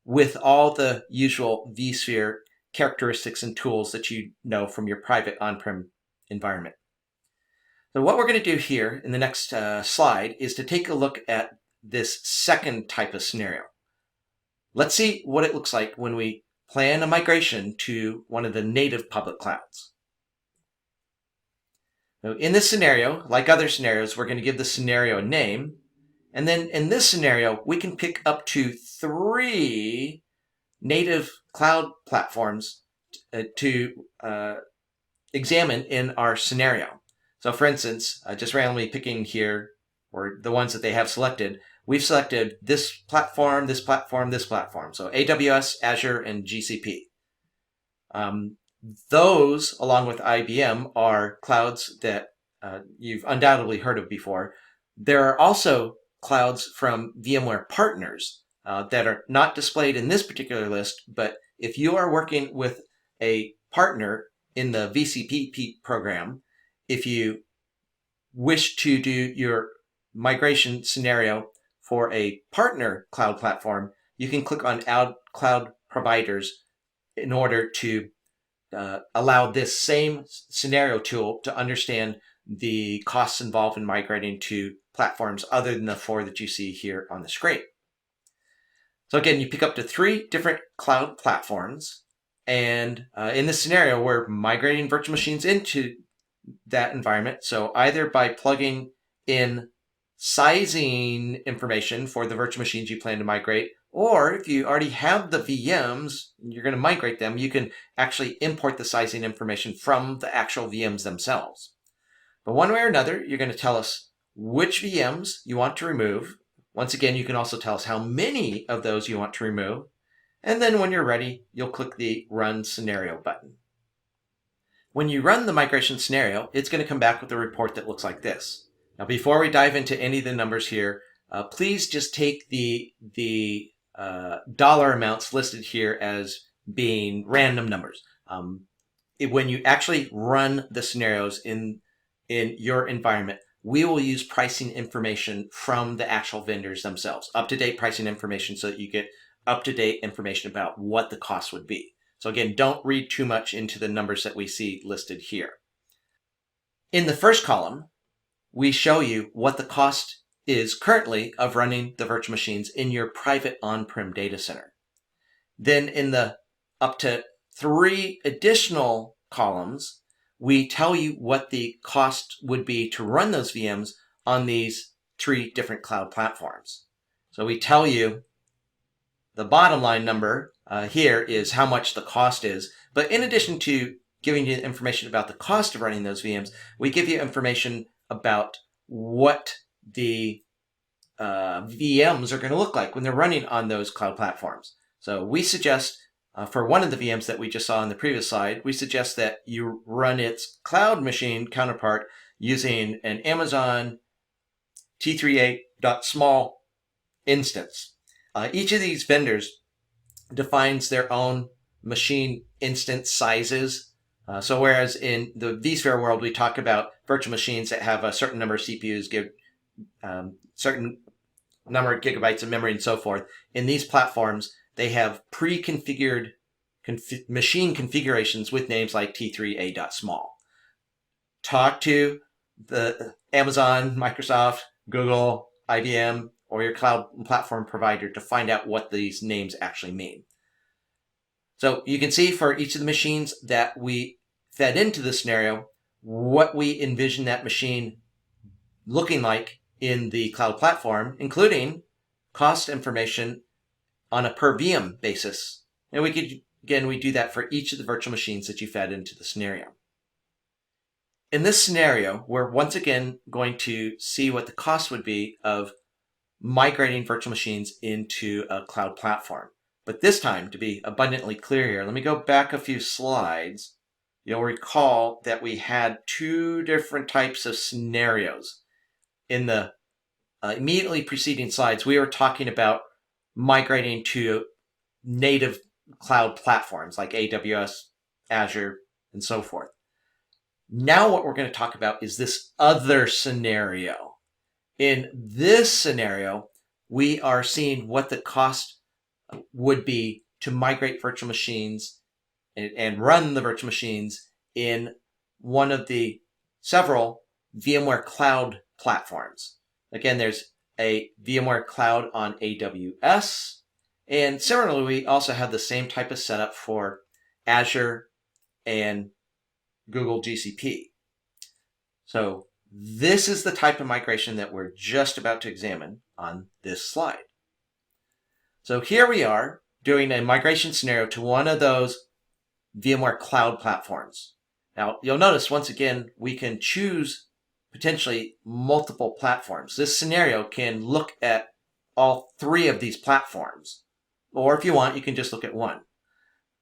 with all the usual vSphere characteristics and tools that you know from your private on-prem environment. So what we're going to do here in the next slide is to take a look at this second type of scenario. Let's see what it looks like when we plan a migration to one of the native public clouds. Now, in this scenario, like other scenarios, we're going to give the scenario a name. And then in this scenario, we can pick up to 3 native cloud platforms to examine in our scenario. So for instance, just randomly picking here, or the ones that they have selected, we've selected this platform, this platform, this platform. So AWS, Azure, and GCP. Those, along with IBM, are clouds that you've undoubtedly heard of before. There are also clouds from VMware partners that are not displayed in this particular list, but if you are working with a partner in the VCP program, if you wish to do your migration scenario for a partner cloud platform, you can click on Add Cloud Providers in order to allow this same scenario tool to understand the costs involved in migrating to platforms other than the 4 that you see here on the screen. So again, you pick up to 3 different cloud platforms, and in this scenario, we're migrating virtual machines into that environment. So either by plugging in sizing information for the virtual machines you plan to migrate, or if you already have the VMs, you're going to migrate them, you can actually import the sizing information from the actual VMs themselves. But one way or another, you're going to tell us which VMs you want to remove. Once again, you can also tell us how many of those you want to remove. And then when you're ready, you'll click the Run Scenario button. When you run the migration scenario, it's going to come back with a report that looks like this. Now, before we dive into any of the numbers here, please just take the dollar amounts listed here as being random numbers. When you actually run the scenarios in your environment, we will use pricing information from the actual vendors themselves, up-to-date pricing information, so that you get up-to-date information about what the cost would be. So again, don't read too much into the numbers that we see listed here. In the first column, we show you what the cost is currently of running the virtual machines in your private on-prem data center. Then in the up to 3 additional columns, we tell you what the cost would be to run those VMs on these 3 different cloud platforms. So we tell you the bottom line number here is how much the cost is. But in addition to giving you information about the cost of running those VMs, we give you information about what the VMs are going to look like when they're running on those cloud platforms. So we suggest for one of the VMs that we just saw on the previous slide, we suggest that you run its cloud machine counterpart using an Amazon T3A.small instance. Each of these vendors defines their own machine instance sizes. So whereas in the vSphere world, we talk about virtual machines that have a certain number of CPUs, give certain number of gigabytes of memory and so forth, in these platforms, they have pre-configured machine configurations with names like T3A.small. Talk to the Amazon, Microsoft, Google, IBM, or your cloud platform provider to find out what these names actually mean. So you can see for each of the machines that we fed into the scenario, what we envision that machine looking like in the cloud platform, including cost information on a per VM basis. And we could, again, we do that for each of the virtual machines that you fed into the scenario. In this scenario, we're once again going to see what the cost would be of migrating virtual machines into a cloud platform. But this time, to be abundantly clear here, let me go back a few slides. You'll recall that we had 2 different types of scenarios. In the immediately preceding slides, we were talking about migrating to native cloud platforms like AWS, Azure, and so forth. Now what we're going to talk about is this other scenario. In this scenario, we are seeing what the cost would be to migrate virtual machines and run the virtual machines in one of the several VMware cloud platforms. Again, there's a VMware cloud on AWS, and similarly, we also have the same type of setup for Azure and Google GCP. So this is the type of migration that we're just about to examine on this slide. So here we are doing a migration scenario to one of those VMware cloud platforms. Now, you'll notice once again, we can choose potentially multiple platforms. This scenario can look at all 3 of these platforms. Or if you want, you can just look at one.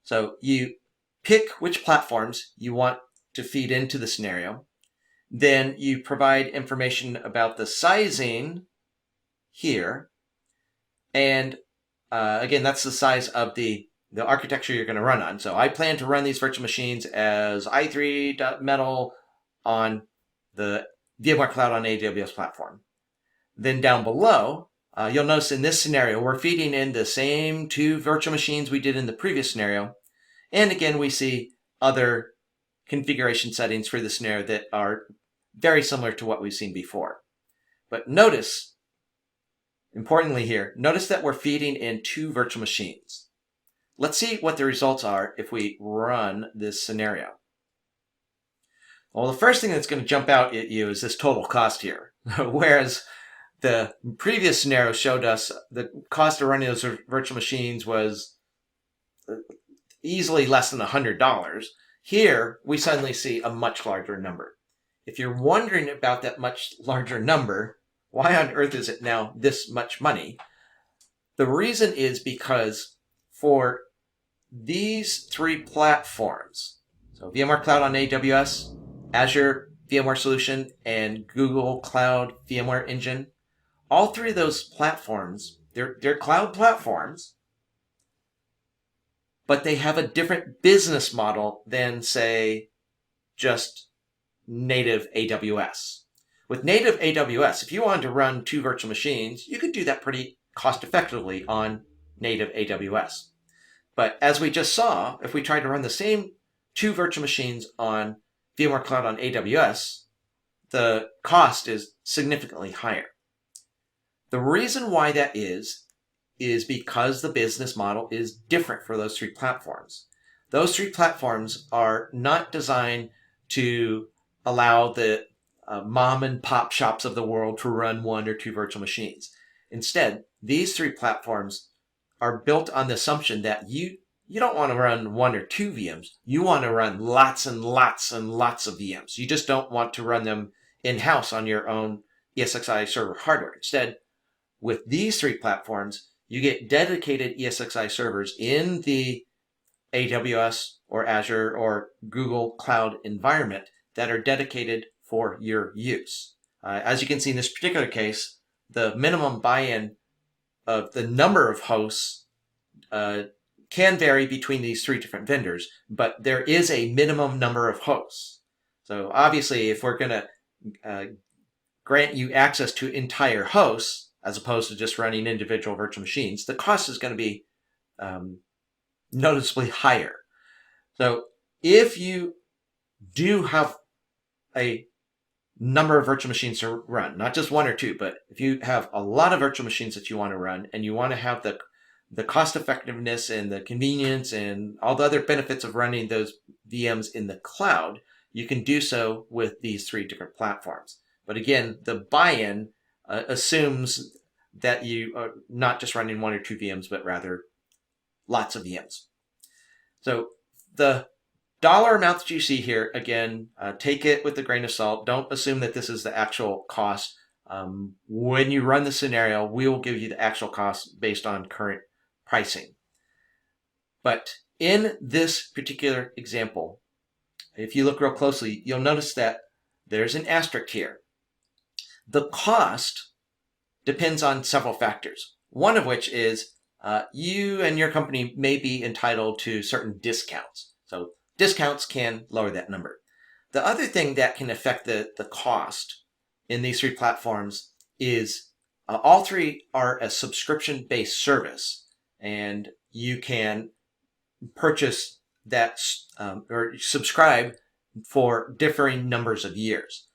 So you pick which platforms you want to feed into the scenario. Then you provide information about the sizing here. And again, that's the size of the the architecture you're going to run on. So I plan to run these virtual machines as i3.metal on the VMware Cloud on AWS platform. Then down below, you'll notice in this scenario, we're feeding in the same 2 virtual machines we did in the previous scenario. And again, we see other configuration settings for the scenario that are very similar to what we've seen before. But notice, importantly here, notice that we're feeding in 2 virtual machines. Let's see what the results are if we run this scenario. Well, the first thing that's going to jump out at you is this total cost here. Whereas the previous scenario showed us the cost of running those virtual machines was easily less than $100. Here, we suddenly see a much larger number. If you're wondering about that much larger number, why on earth is it now this much money? The reason is because for these 3 platforms, so VMware Cloud on AWS, Azure VMware Solution, and Google Cloud VMware Engine, all 3 of those platforms, they're cloud platforms, but they have a different business model than, say, just native AWS. With native AWS, if you wanted to run 2 virtual machines, you could do that pretty cost effectively on native AWS. But as we just saw, if we tried to run the same 2 virtual machines on VMware Cloud on AWS, the cost is significantly higher. The reason why that is because the business model is different for those 3 platforms. Those 3 platforms are not designed to allow the mom and pop shops of the world to run 1 or 2 virtual machines. Instead, these 3 platforms are built on the assumption that you don't want to run 1 or 2 VMs. You want to run lots and lots and lots of VMs. You just don't want to run them in-house on your own ESXi server hardware. Instead, with these 3 platforms, you get dedicated ESXi servers in the AWS or Azure or Google Cloud environment that are dedicated for your use. As you can see in this particular case, the minimum buy-in of the number of hosts can vary between these 3 different vendors, but there is a minimum number of hosts. So obviously, if we're going to grant you access to entire hosts, as opposed to just running individual virtual machines, the cost is going to be noticeably higher. So if you do have a number of virtual machines to run, not just 1 or 2, but if you have a lot of virtual machines that you want to run and you want to have the cost effectiveness and the convenience and all the other benefits of running those VMs in the cloud, you can do so with these 3 different platforms. But again, the buy-in assumes that you are not just running 1 or 2 VMs, but rather lots of VMs. So the dollar amount that you see here, again, take it with a grain of salt. Don't assume that this is the actual cost. When you run the scenario, we will give you the actual cost based on current pricing. But in this particular example, if you look real closely, you'll notice that there's an asterisk here. The cost depends on several factors, one of which is you and your company may be entitled to certain discounts. So discounts can lower that number. The other thing that can affect the cost in these 3 platforms is all 3 are a subscription-based service, and you can purchase that or subscribe for differing numbers of years.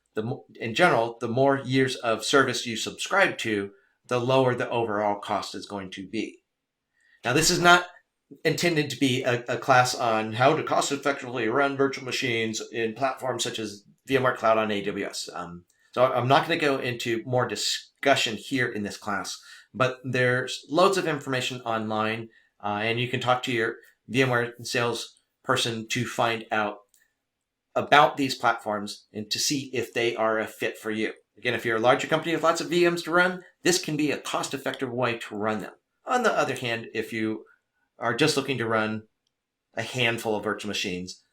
In general, the more years of service you subscribe to, the lower the overall cost is going to be. Now, this is not intended to be a class on how to cost effectively run virtual machines in platforms such as VMware Cloud on AWS. So I'm not going to go into more discussion here in this class, but there's loads of information online, and you can talk to your VMware salesperson to find out about these platforms and to see if they are a fit for you. Again, if you're a larger company with lots of VMs to run, this can be a cost-effective way to run them. On the other hand, if you are just looking to run a handful of virtual machines,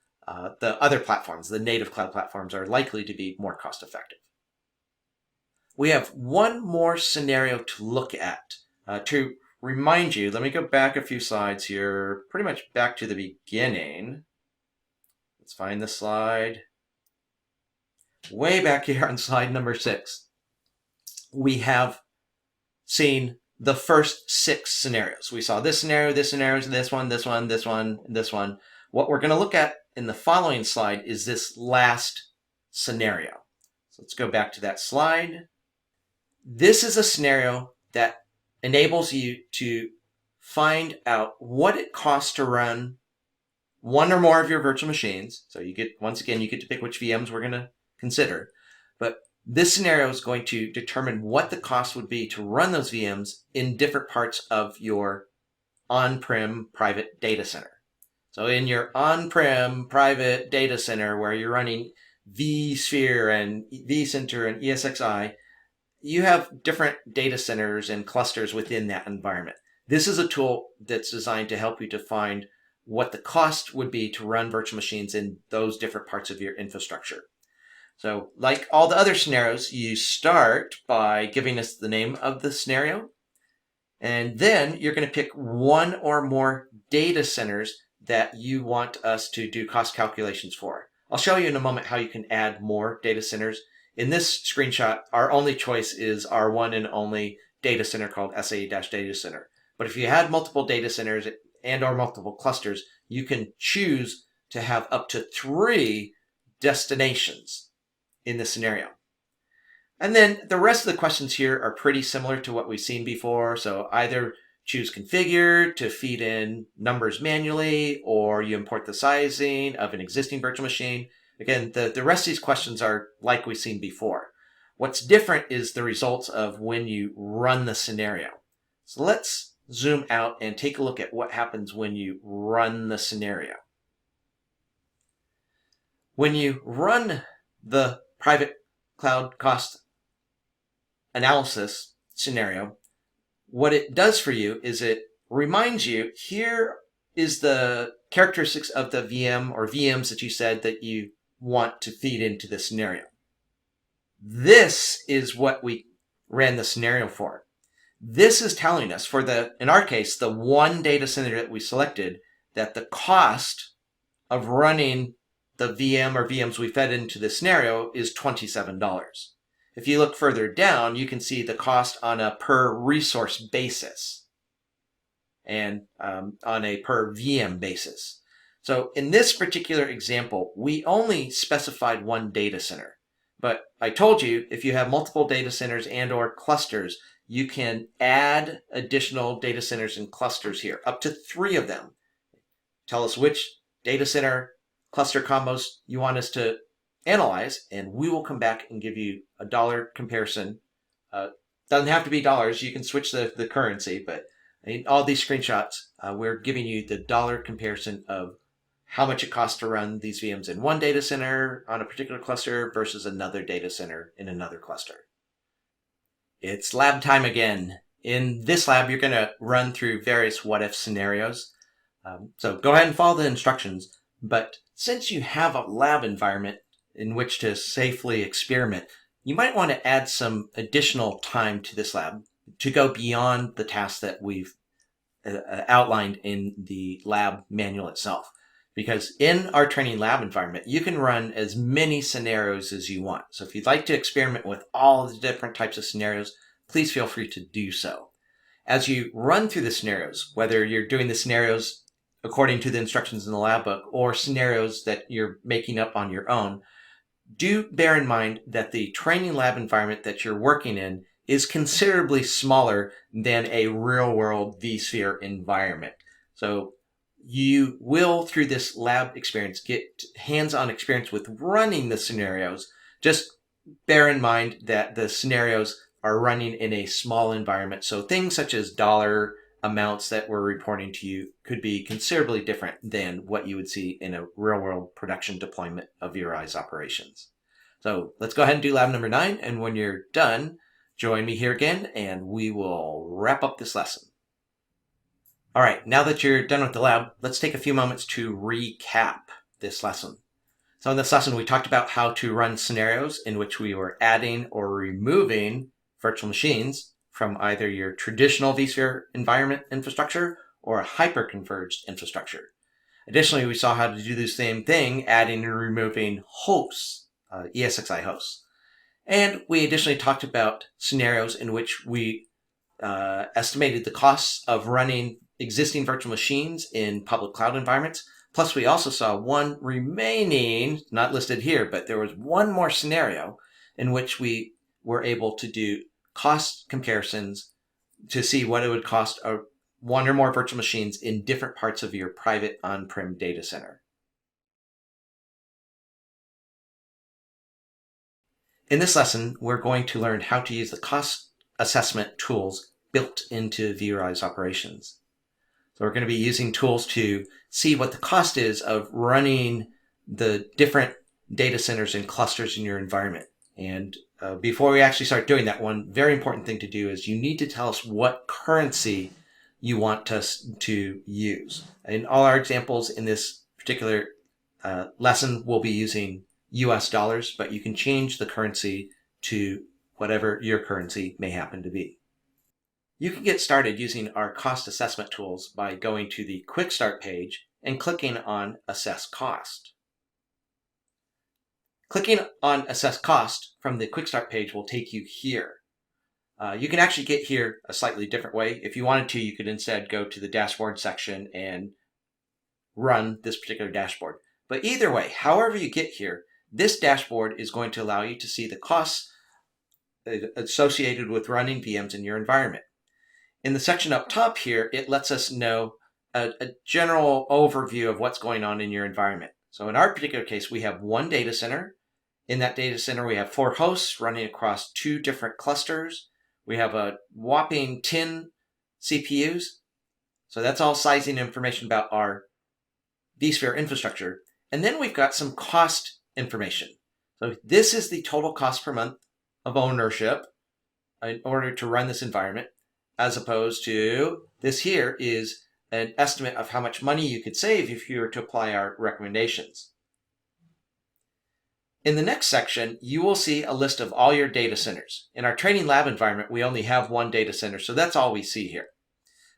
the other platforms, the native cloud platforms, are likely to be more cost-effective. We have one more scenario to look at to remind you, let me go back a few slides here, pretty much back to the beginning. Let's find the slide. Way back here on slide number 6, we have seen the first 6 scenarios. We saw this scenario, this scenario, this one, this one, this one, this one. What we're going to look at in the following slide is this last scenario. So let's go back to that slide. This is a scenario that enables you to find out what it costs to run one or more of your virtual machines. So you get, once again, you get to pick which VMs we're going to consider. But this scenario is going to determine what the cost would be to run those VMs in different parts of your on-prem private data center. So in your on-prem private data center where you're running vSphere and vCenter and ESXi, you have different data centers and clusters within that environment. This is a tool that's designed to help you to find what the cost would be to run virtual machines in those different parts of your infrastructure. So like all the other scenarios, you start by giving us the name of the scenario, and then you're going to pick one or more data centers that you want us to do cost calculations for. I'll show you in a moment how you can add more data centers. In this screenshot, our only choice is our one and only data center called SA-Data Center. But if you had multiple data centers and or multiple clusters, you can choose to have up to 3 destinations in this scenario. And then the rest of the questions here are pretty similar to what we've seen before. So either choose configure to feed in numbers manually, or you import the sizing of an existing virtual machine. Again, the rest of these questions are like we've seen before. What's different is the results of when you run the scenario. So let's zoom out and take a look at what happens when you run the scenario. When you run the private cloud cost analysis scenario, what it does for you is it reminds you, here is the characteristics of the VM or VMs that you said that you want to feed into the scenario. This is what we ran the scenario for. This is telling us, for the, in our case, the one data center that we selected, that the cost of running the VM or VMs we fed into the scenario is $27. If you look further down, you can see the cost on a per resource basis and on a per VM basis. So in this particular example, we only specified one data center. But I told you, if you have multiple data centers and or clusters, you can add additional data centers and clusters here, up to 3 of them. Tell us which data center cluster combos you want us to analyze, and we will come back and give you a dollar comparison. Doesn't have to be dollars. You can switch the currency, but in all these screenshots, we're giving you the dollar comparison of how much it costs to run these VMs in one data center on a particular cluster versus another data center in another cluster. It's lab time again. In this lab, you're going to run through various what-if scenarios. So go ahead and follow the instructions. But since you have a lab environment in which to safely experiment, you might want to add some additional time to this lab to go beyond the tasks that we've outlined in the lab manual itself. Because in our training lab environment, you can run as many scenarios as you want. So if you'd like to experiment with all the different types of scenarios, please feel free to do so. As you run through the scenarios, whether you're doing the scenarios according to the instructions in the lab book or scenarios that you're making up on your own, do bear in mind that the training lab environment that you're working in is considerably smaller than a real-world vSphere environment. So you will, through this lab experience, get hands-on experience with running the scenarios. Just bear in mind that the scenarios are running in a small environment. So things such as dollar amounts that we're reporting to you could be considerably different than what you would see in a real-world production deployment of vRealize operations. So let's go ahead and do lab number 9. And when you're done, join me here again, and we will wrap up this lesson. All right, now that you're done with the lab, let's take a few moments to recap this lesson. So in this lesson, we talked about how to run scenarios in which we were adding or removing virtual machines from either your traditional vSphere environment infrastructure or a hyper-converged infrastructure. Additionally, we saw how to do the same thing, adding and removing hosts, ESXi hosts. And we additionally talked about scenarios in which we estimated the costs of running existing virtual machines in public cloud environments. Plus, we also saw one remaining, not listed here, but there was one more scenario in which we were able to do cost comparisons to see what it would cost one or more virtual machines in different parts of your private on-prem data center. In this lesson, we're going to learn how to use the cost assessment tools built into vRealize operations. So we're going to be using tools to see what the cost is of running the different data centers and clusters in your environment. And before we actually start doing that, one very important thing to do is you need to tell us what currency you want us to use. In all our examples in this particular lesson, we'll be using US dollars, but you can change the currency to whatever your currency may happen to be. You can get started using our cost assessment tools by going to the Quick Start page and clicking on Assess Cost. Clicking on Assess Cost from the Quick Start page will take you here. You can actually get here a slightly different way. If you wanted to, you could instead go to the dashboard section and run this particular dashboard. But either way, however you get here, this dashboard is going to allow you to see the costs associated with running VMs in your environment. In the section up top here, it lets us know a general overview of what's going on in your environment. So in our particular case, we have one data center. In that data center, we have 4 hosts running across 2 different clusters. We have a whopping 10 CPUs. So that's all sizing information about our vSphere infrastructure. And then we've got some cost information. So this is the total cost per month of ownership in order to run this environment, as opposed to this here is an estimate of how much money you could save if you were to apply our recommendations. In the next section, you will see a list of all your data centers. In our training lab environment, we only have one data center, so that's all we see here.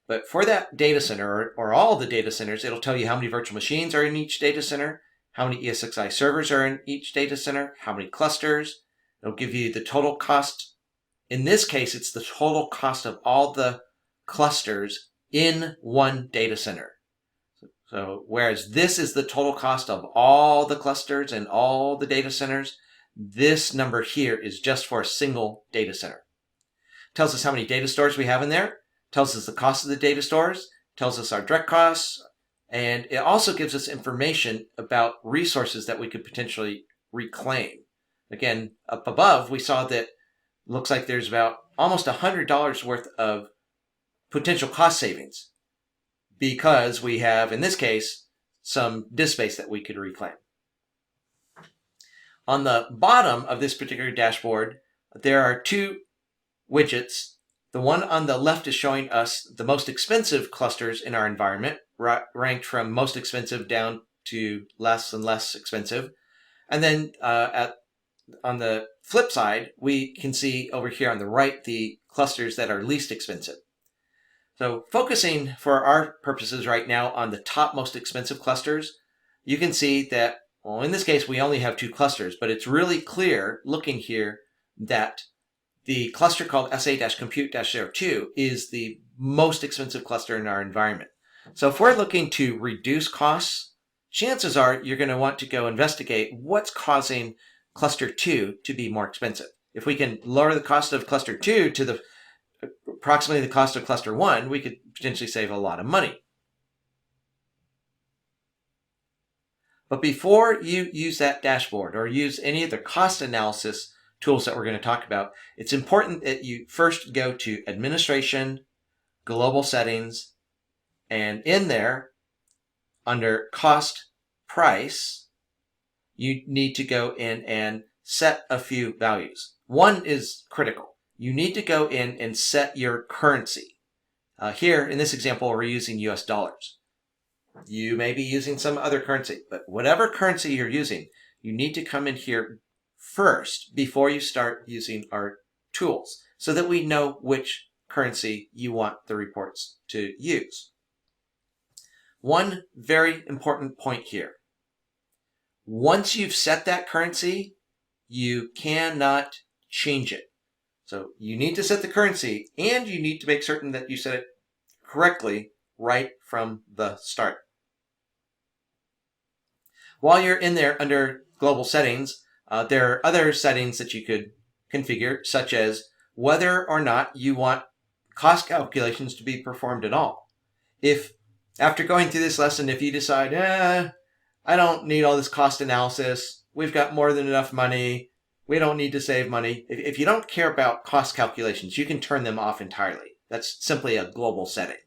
But for that data center, or all the data centers, it'll tell you how many virtual machines are in each data center, how many ESXi servers are in each data center, how many clusters. It'll give you the total cost. In this case, it's the total cost of all the clusters in one data center. So whereas this is the total cost of all the clusters and all the data centers, this number here is just for a single data center. It tells us how many data stores we have in there, tells us the cost of the data stores, tells us our direct costs, and it also gives us information about resources that we could potentially reclaim. Again, up above, we saw that it looks like there's about almost $100 worth of potential cost savings because we have, in this case, some disk space that we could reclaim. On the bottom of this particular dashboard, there are 2 widgets. The one on the left is showing us the most expensive clusters in our environment, ranked from most expensive down to less and less expensive. And then on the flip side, we can see over here on the right the clusters that are least expensive. So focusing for our purposes right now on the top most expensive clusters, you can see that, well, in this case, we only have 2 clusters, but it's really clear looking here that the cluster called SA-compute-02 is the most expensive cluster in our environment. So if we're looking to reduce costs, chances are you're going to want to go investigate what's causing cluster 2 to be more expensive. If we can lower the cost of cluster 2 to approximately the cost of cluster 1, we could potentially save a lot of money. But before you use that dashboard or use any of the cost analysis tools that we're going to talk about, it's important that you first go to Administration, Global Settings, and in there, under Cost Price, you need to go in and set a few values. One is critical. You need to go in and set your currency. Here, in this example, we're using US dollars. You may be using some other currency, but whatever currency you're using, you need to come in here first before you start using our tools so that we know which currency you want the reports to use. One very important point here. Once you've set that currency, you cannot change it. So you need to set the currency, and you need to make certain that you set it correctly right from the start. While you're in there under global settings, there are other settings that you could configure, such as whether or not you want cost calculations to be performed at all. If after going through this lesson, if you decide, I don't need all this cost analysis, we've got more than enough money, we don't need to save money. If you don't care about cost calculations, you can turn them off entirely. That's simply a global setting.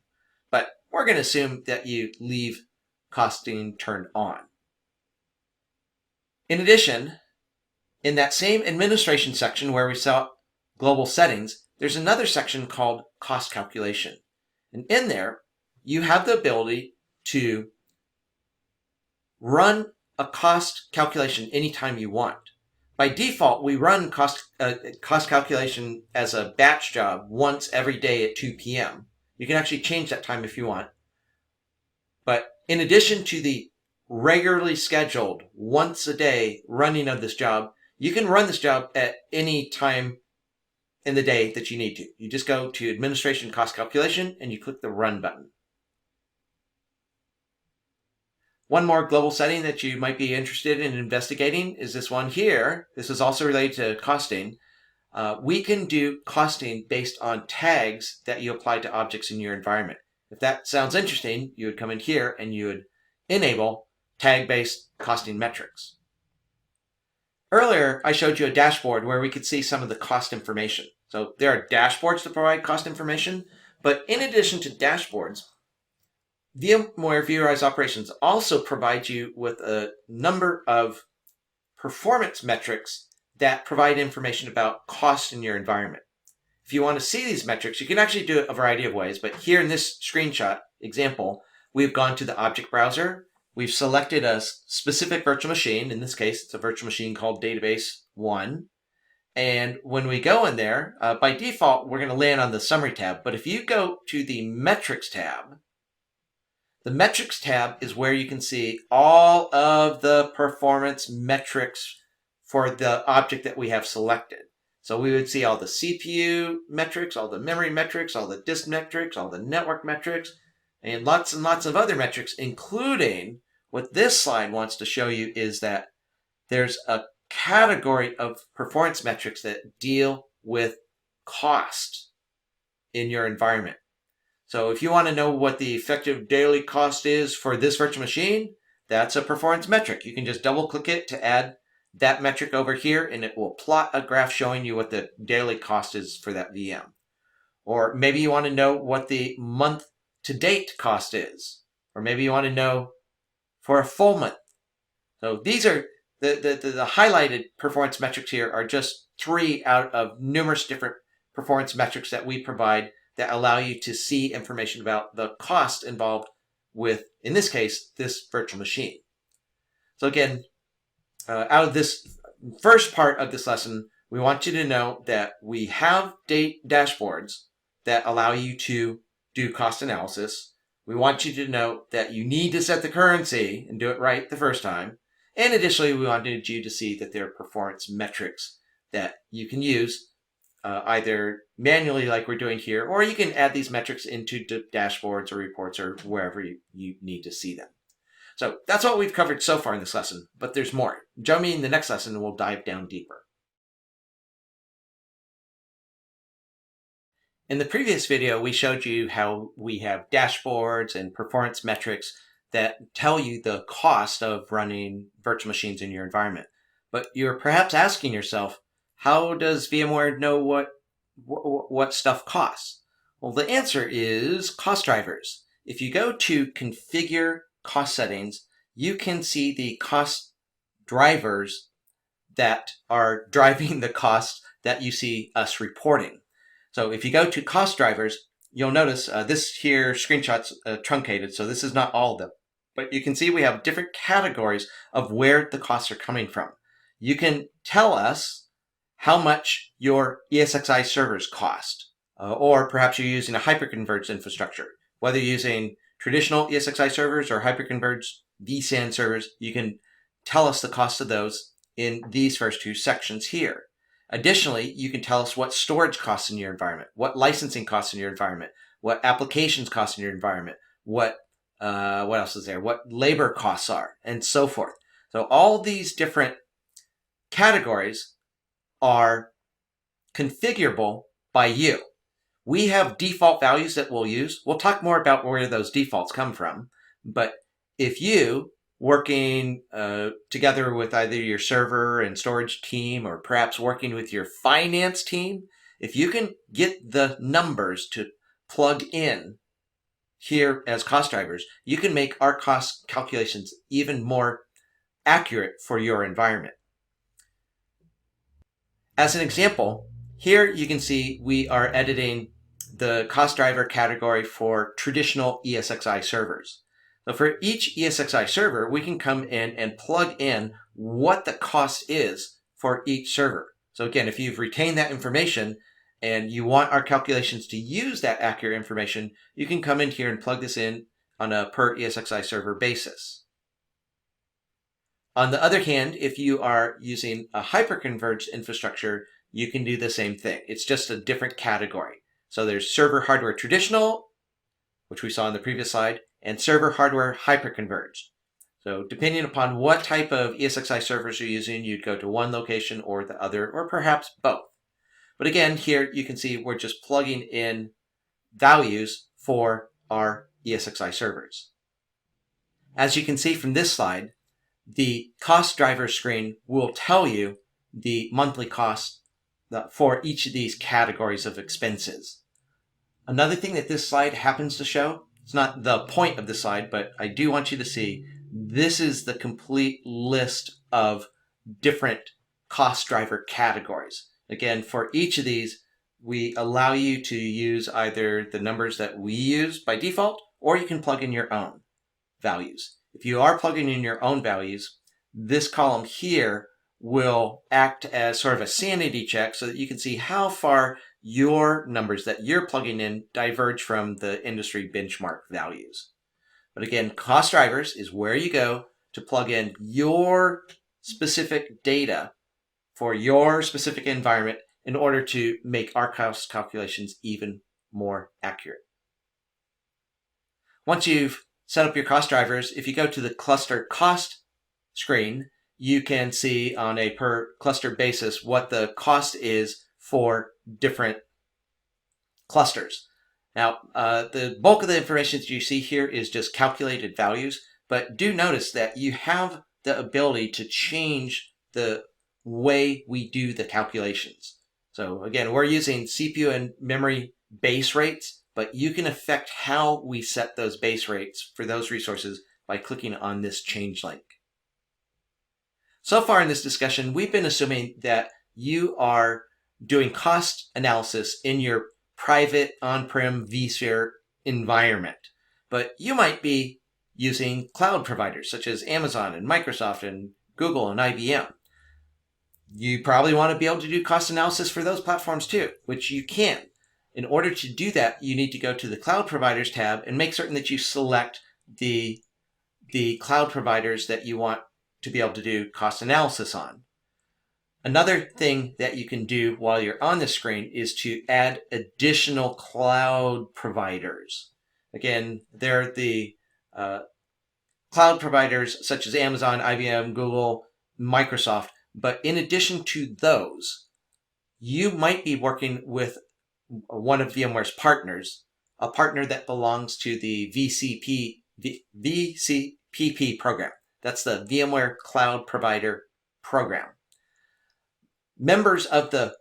But we're going to assume that you leave costing turned on. In addition, in that same administration section where we saw global settings, there's another section called cost calculation. And in there, you have the ability to run a cost calculation anytime you want. By default, we run cost calculation as a batch job once every day at 2 p.m. You can actually change that time if you want. But in addition to the regularly scheduled once a day running of this job, you can run this job at any time in the day that you need to. You just go to Administration Cost Calculation and you click the Run button. One more global setting that you might be interested in investigating is this one here. This is also related to costing. We can do costing based on tags that you apply to objects in your environment. If that sounds interesting, you would come in here and you would enable tag-based costing metrics. Earlier, I showed you a dashboard where we could see some of the cost information. So there are dashboards to provide cost information, but in addition to dashboards, VMware vRealize operations also provide you with a number of performance metrics that provide information about cost in your environment. If you want to see these metrics, you can actually do it a variety of ways, but here in this screenshot example, we've gone to the object browser. We've selected a specific virtual machine. In this case, it's a virtual machine called Database 1. And when we go in there, by default, we're going to land on the Summary tab. But if you go to the Metrics tab, the Metrics tab is where you can see all of the performance metrics for the object that we have selected. So we would see all the CPU metrics, all the memory metrics, all the disk metrics, all the network metrics, and lots of other metrics, including what this slide wants to show you is that there's a category of performance metrics that deal with cost in your environment. So if you want to know what the effective daily cost is for this virtual machine, that's a performance metric. You can just double click it to add that metric over here, and it will plot a graph showing you what the daily cost is for that VM. Or maybe you want to know what the month to date cost is, or maybe you want to know for a full month. So these are the highlighted performance metrics here are just 3 out of numerous different performance metrics that we provide that allow you to see information about the cost involved with, in this case, this virtual machine. So again, out of this first part of this lesson, we want you to know that we have dashboards that allow you to do cost analysis. We want you to know that you need to set the currency and do it right the first time. And additionally, we wanted you to see that there are performance metrics that you can use either manually like we're doing here, or you can add these metrics into dashboards or reports or wherever you need to see them. So that's what we've covered so far in this lesson, but there's more. Join me in the next lesson and we'll dive down deeper. In the previous video, we showed you how we have dashboards and performance metrics that tell you the cost of running virtual machines in your environment. But you're perhaps asking yourself, how does VMware know what stuff costs? Well, the answer is cost drivers. If you go to Configure Cost Settings, you can see the cost drivers that are driving the cost that you see us reporting. So if you go to cost drivers, you'll notice this here screenshot's truncated, so this is not all of them. But you can see we have different categories of where the costs are coming from. You can tell us how much your ESXi servers cost. or perhaps you're using a hyperconverged infrastructure. Whether you're using traditional ESXi servers or hyperconverged vSAN servers, you can tell us the cost of those in these first two sections here. Additionally, you can tell us what storage costs in your environment, what licensing costs in your environment, what applications cost in your environment, what else is there, what labor costs are, and so forth. So all these different categories are configurable by you. We have default values that we'll use. We'll talk more about where those defaults come from. But if you, working together with either your server and storage team or perhaps working with your finance team, if you can get the numbers to plug in here as cost drivers, you can make our cost calculations even more accurate for your environment. As an example, here you can see we are editing the cost driver category for traditional ESXi servers. So for each ESXi server, we can come in and plug in what the cost is for each server. So again, if you've retained that information and you want our calculations to use that accurate information, you can come in here and plug this in on a per ESXi server basis. On the other hand, if you are using a hyperconverged infrastructure, you can do the same thing. It's just a different category. So there's server hardware traditional, which we saw in the previous slide, and server hardware hyperconverged. So depending upon what type of ESXi servers you're using, you'd go to one location or the other, or perhaps both. But again, here you can see we're just plugging in values for our ESXi servers. As you can see from this slide, the cost driver screen will tell you the monthly cost for each of these categories of expenses. Another thing that this slide happens to show, it's not the point of the slide, but I do want you to see, this is the complete list of different cost driver categories. Again, for each of these, we allow you to use either the numbers that we use by default, or you can plug in your own values. If you are plugging in your own values, this column here will act as sort of a sanity check so that you can see how far your numbers that you're plugging in diverge from the industry benchmark values. But again, cost drivers is where you go to plug in your specific data for your specific environment in order to make our cost calculations even more accurate. Once you've set up your cost drivers, if you go to the cluster cost screen, you can see on a per cluster basis what the cost is for different clusters. Now, the bulk of the information that you see here is just calculated values, but do notice that you have the ability to change the way we do the calculations. So again, we're using CPU and memory base rates, but you can affect how we set those base rates for those resources by clicking on this change link. So far in this discussion, we've been assuming that you are doing cost analysis in your private on-prem vSphere environment, but you might be using cloud providers such as Amazon and Microsoft and Google and IBM. You probably want to be able to do cost analysis for those platforms too, which you can. In order to do that, you need to go to the Cloud Providers tab and make certain that you select the cloud providers that you want to be able to do cost analysis on. Another thing that you can do while you're on the screen is to add additional cloud providers. Again, they're the cloud providers such as Amazon, IBM, Google, Microsoft. But in addition to those, you might be working with one of VMware's partners, a partner that belongs to the VCPP program. That's the VMware Cloud Provider Program. Members of the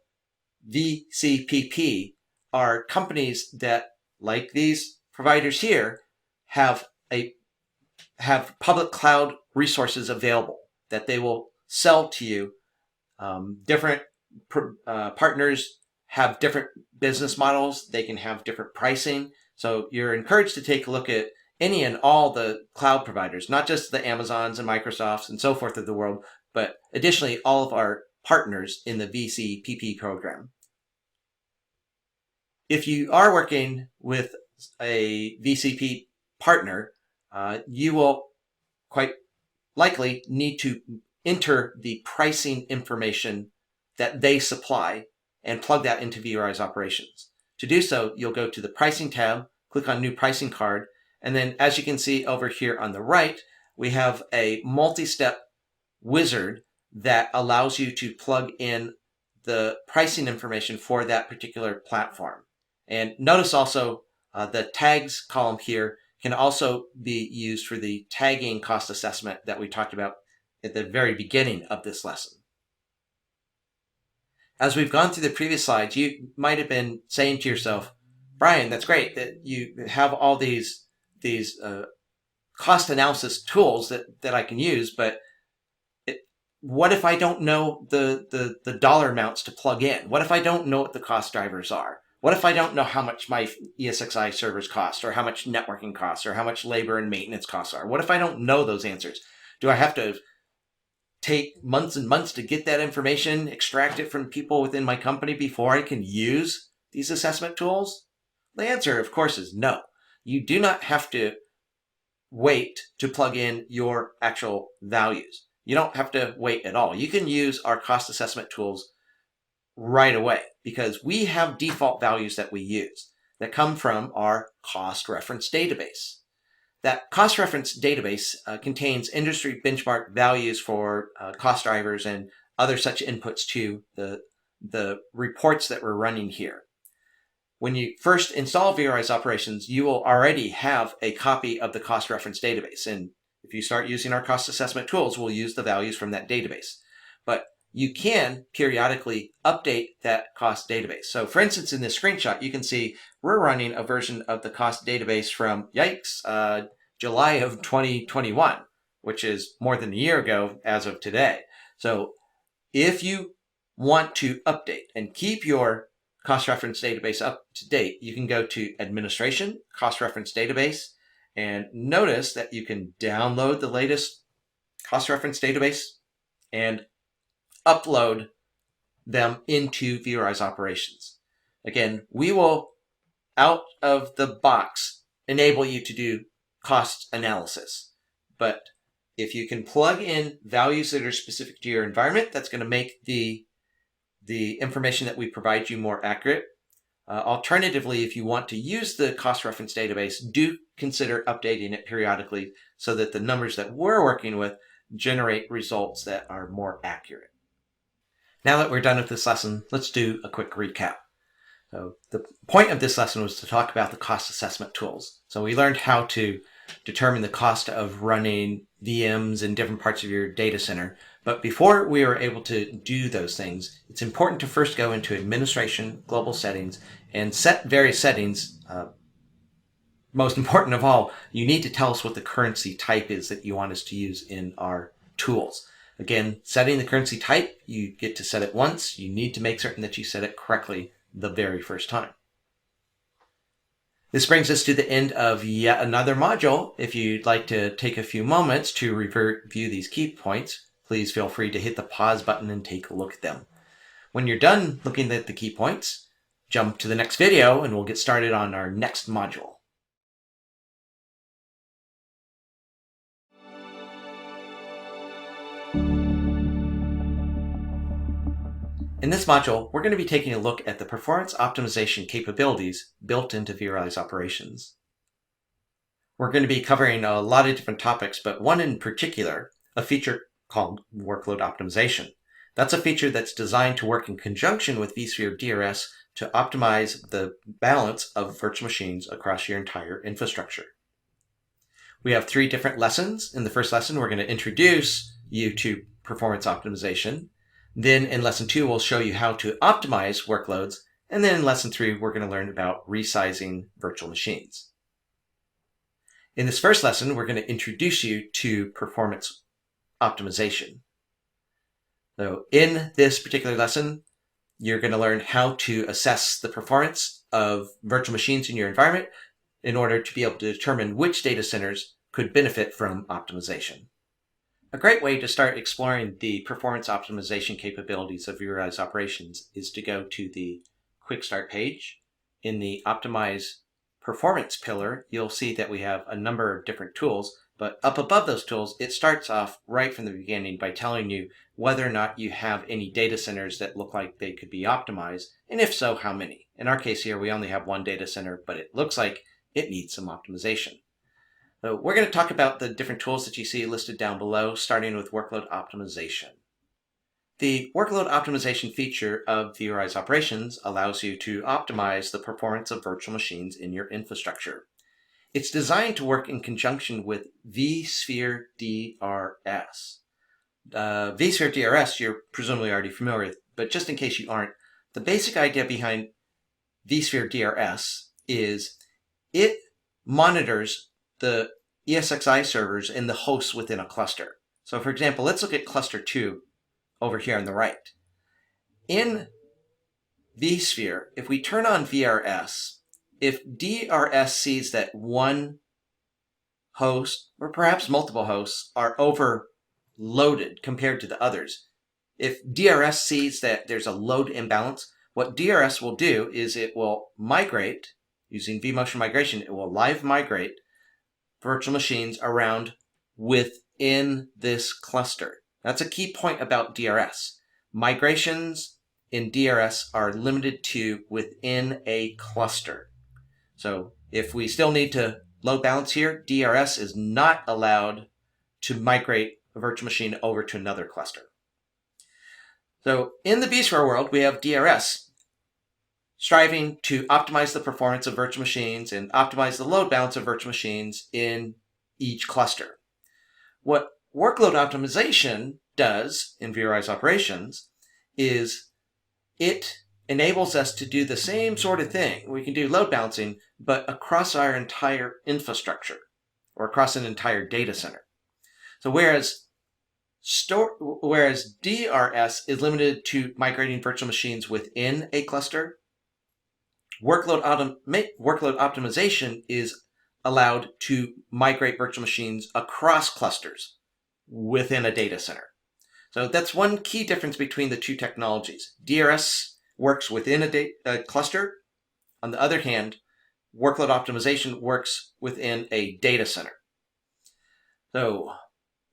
VCPP are companies that, like these providers here, have public cloud resources available that they will sell to you. Different partners have different business models. They can have different pricing. So you're encouraged to take a look at any and all the cloud providers, not just the Amazons and Microsofts and so forth of the world, but additionally all of our partners in the VCPP program. if you are working with a VCP partner, you will quite likely need to enter the pricing information that they supply and plug that into vRealize operations. To do so, you'll go to the pricing tab, click on new pricing card, and then as you can see over here on the right, we have a multi-step wizard that allows you to plug in the pricing information for that particular platform. And notice also the tags column here can also be used for the tagging cost assessment that we talked about at the very beginning of this lesson. As we've gone through the previous slides, you might have been saying to yourself, Brian, that's great that you have all these cost analysis tools that I can use, but what if I don't know the dollar amounts to plug in? What if I don't know what the cost drivers are? What if I don't know how much my ESXi servers cost, or how much networking costs, or how much labor and maintenance costs are? What if I don't know those answers? Do I have to take months and months to get that information, extract it from people within my company before I can use these assessment tools? The answer, of course, is no. You do not have to wait to plug in your actual values. You don't have to wait at all. You can use our cost assessment tools right away because we have default values that we use that come from our cost reference database. That cost reference database contains industry benchmark values for cost drivers and other such inputs to the reports that we're running here. When you first install vRealize operations, you will already have a copy of the cost reference database. And if you start using our cost assessment tools, we'll use the values from that database. But you can periodically update that cost database. So for instance, in this screenshot, you can see we're running a version of the cost database from, July of 2021, which is more than a year ago as of today. So if you want to update and keep your cost reference database up to date, you can go to Administration, Cost Reference Database, and notice that you can download the latest cost reference database and upload them into vRealize operations. Again, we will, out of the box, enable you to do cost analysis. But if you can plug in values that are specific to your environment, that's going to make the information that we provide you more accurate. Alternatively, if you want to use the cost reference database, do consider updating it periodically so that the numbers that we're working with generate results that are more accurate. Now that we're done with this lesson, let's do a quick recap. So the point of this lesson was to talk about the cost assessment tools. So we learned how to determine the cost of running VMs in different parts of your data center. But before we were able to do those things, it's important to first go into Administration, Global Settings, and set various settings. Most important of all, you need to tell us what the currency type is that you want us to use in our tools. Again, setting the currency type, you get to set it once. You need to make certain that you set it correctly the very first time. This brings us to the end of yet another module. If you'd like to take a few moments to review these key points, please feel free to hit the pause button and take a look at them. When you're done looking at the key points, jump to the next video and we'll get started on our next module. In this module, we're going to be taking a look at the performance optimization capabilities built into vRealize operations. We're going to be covering a lot of different topics, but one in particular, a feature called workload optimization. That's a feature that's designed to work in conjunction with vSphere DRS to optimize the balance of virtual machines across your entire infrastructure. We have 3 different lessons. In the first lesson, we're going to introduce you to performance optimization. Then in lesson 2, we'll show you how to optimize workloads. And then in lesson 3, we're going to learn about resizing virtual machines. In this first lesson, we're going to introduce you to performance optimization. So in this particular lesson, you're going to learn how to assess the performance of virtual machines in your environment in order to be able to determine which data centers could benefit from optimization. A great way to start exploring the performance optimization capabilities of vRealize operations is to go to the Quick Start page in the Optimize Performance pillar, you'll see that we have a number of different tools, but up above those tools, it starts off right from the beginning by telling you whether or not you have any data centers that look like they could be optimized, and if so, how many. In our case here, we only have one data center, but it looks like it needs some optimization. So we're going to talk about the different tools that you see listed down below, starting with workload optimization. The workload optimization feature of vRealize operations allows you to optimize the performance of virtual machines in your infrastructure. It's designed to work in conjunction with vSphere DRS. vSphere DRS you're presumably already familiar with, but just in case you aren't, the basic idea behind vSphere DRS is it monitors the ESXi servers and the hosts within a cluster. So for example, let's look at cluster 2 over here on the right. In vSphere, if we turn on VRS, if DRS sees that one host, or perhaps multiple hosts, are overloaded compared to the others, if DRS sees that there's a load imbalance, what DRS will do is it will migrate, using vMotion migration, it will live migrate virtual machines around within this cluster. That's a key point about DRS. Migrations in DRS are limited to within a cluster. So if we still need to load balance here, DRS is not allowed to migrate a virtual machine over to another cluster. So in the vSphere world, we have DRS striving to optimize the performance of virtual machines and optimize the load balance of virtual machines in each cluster. What workload optimization does in vRealize operations is it enables us to do the same sort of thing. We can do load balancing, but across our entire infrastructure or across an entire data center. So whereas DRS is limited to migrating virtual machines within a cluster, workload optimization is allowed to migrate virtual machines across clusters within a data center. So that's one key difference between the two technologies. DRS works within a cluster. On the other hand, workload optimization works within a data center. So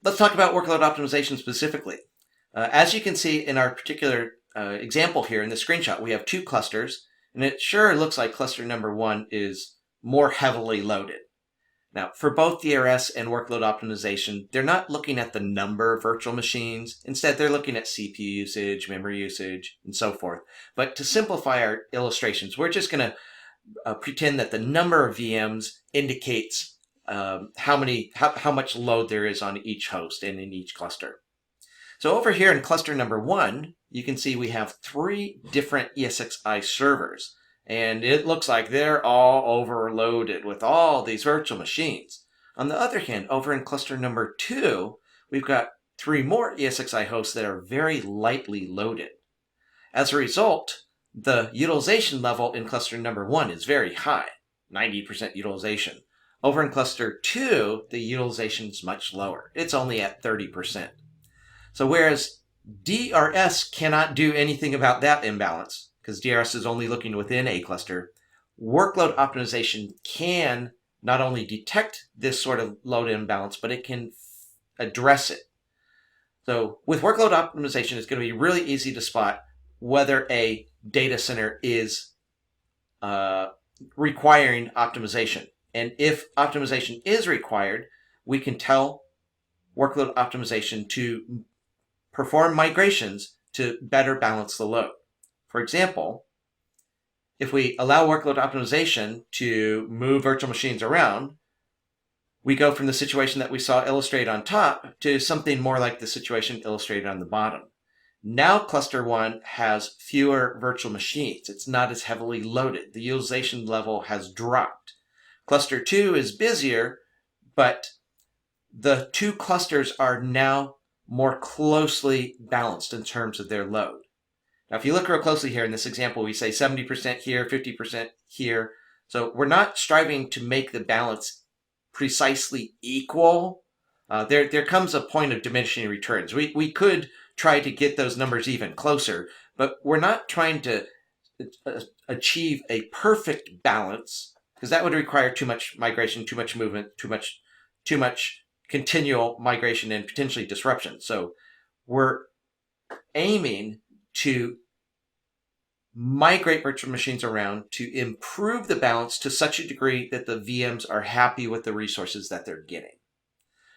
let's talk about workload optimization specifically. As you can see in our particular example here in the screenshot, we have two clusters, and it sure looks like cluster number 1 is more heavily loaded. Now, for both DRS and workload optimization, they're not looking at the number of virtual machines. Instead, they're looking at CPU usage, memory usage, and so forth. But to simplify our illustrations, we're just going to pretend that the number of VMs indicates how much load there is on each host and in each cluster. So over here in cluster number 1, you can see we have 3 different ESXi servers. And it looks like they're all overloaded with all these virtual machines. On the other hand, over in cluster number 2, we've got 3 more ESXi hosts that are very lightly loaded. As a result, the utilization level in cluster number 1 is very high, 90% utilization. Over in cluster 2, the utilization is much lower. It's only at 30%. So whereas DRS cannot do anything about that imbalance, because DRS is only looking within a cluster, workload optimization can not only detect this sort of load imbalance, but it can address it. So with workload optimization, it's going to be really easy to spot whether a data center is requiring optimization. And if optimization is required, we can tell workload optimization to perform migrations to better balance the load. For example, if we allow workload optimization to move virtual machines around, we go from the situation that we saw illustrated on top to something more like the situation illustrated on the bottom. Now cluster 1 has fewer virtual machines. It's not as heavily loaded. The utilization level has dropped. Cluster 2 is busier, but the 2 clusters are now more closely balanced in terms of their load. Now, if you look real closely here in this example, we say 70% here, 50% here. So we're not striving to make the balance precisely equal. There comes a point of diminishing returns. We could try to get those numbers even closer, but we're not trying to achieve a perfect balance, because that would require too much migration, too much movement, too much continual migration and potentially disruption. So we're aiming to migrate virtual machines around to improve the balance to such a degree that the VMs are happy with the resources that they're getting.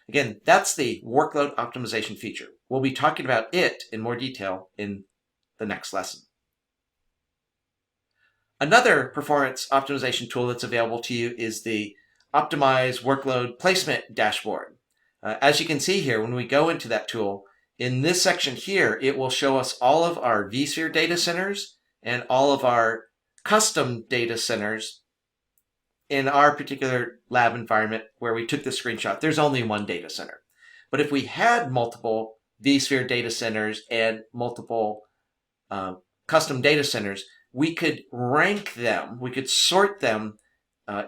Again, that's the workload optimization feature. We'll be talking about it in more detail in the next lesson. Another performance optimization tool that's available to you is the Optimize Workload Placement Dashboard. As you can see here, when we go into that tool, in this section here, it will show us all of our vSphere data centers and all of our custom data centers. In our particular lab environment where we took the screenshot, there's only one data center. But if we had multiple vSphere data centers and multiple custom data centers, we could rank them, we could sort them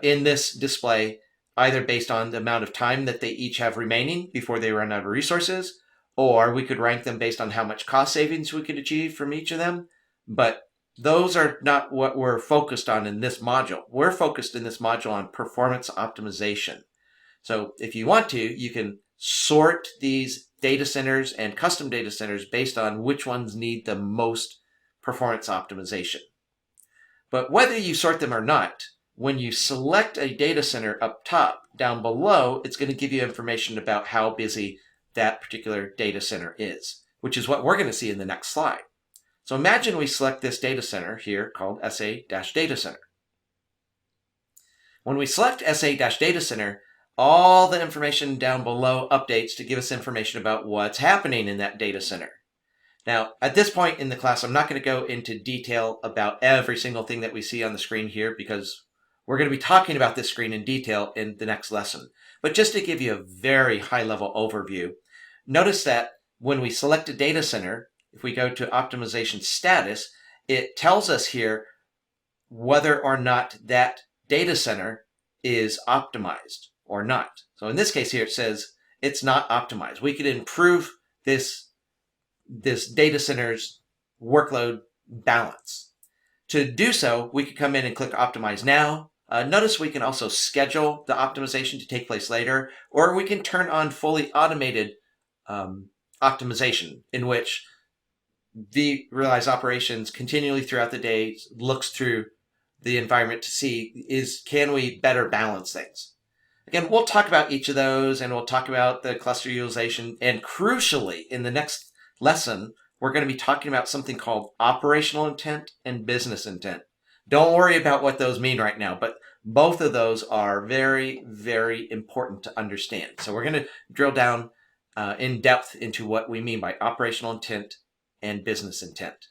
in this display, either based on the amount of time that they each have remaining before they run out of resources, or we could rank them based on how much cost savings we could achieve from each of them. But those are not what we're focused on in this module. We're focused in this module on performance optimization. So if you want to, you can sort these data centers and custom data centers based on which ones need the most performance optimization. But whether you sort them or not, when you select a data center up top, down below, it's going to give you information about how busy that particular data center is, which is what we're going to see in the next slide. So imagine we select this data center here called SA-Data Center. When we select SA-Data Center, all the information down below updates to give us information about what's happening in that data center. Now, at this point in the class, I'm not going to go into detail about every single thing that we see on the screen here because we're going to be talking about this screen in detail in the next lesson. But just to give you a very high-level overview, notice that when we select a data center, if we go to optimization status, it tells us here whether or not that data center is optimized or not. So in this case here, it says it's not optimized. We could improve this data center's workload balance. To do so, we could come in and click Optimize Now. Notice we can also schedule the optimization to take place later, or we can turn on fully automated optimization, in which vRealize operations continually throughout the day looks through the environment to see can we better balance things. Again, we'll talk about each of those, and we'll talk about the cluster utilization, and crucially, in the next lesson, we're going to be talking about something called operational intent and business intent. Don't worry about what those mean right now, but both of those are very, very important to understand. So we're going to drill down in depth into what we mean by operational intent and business intent.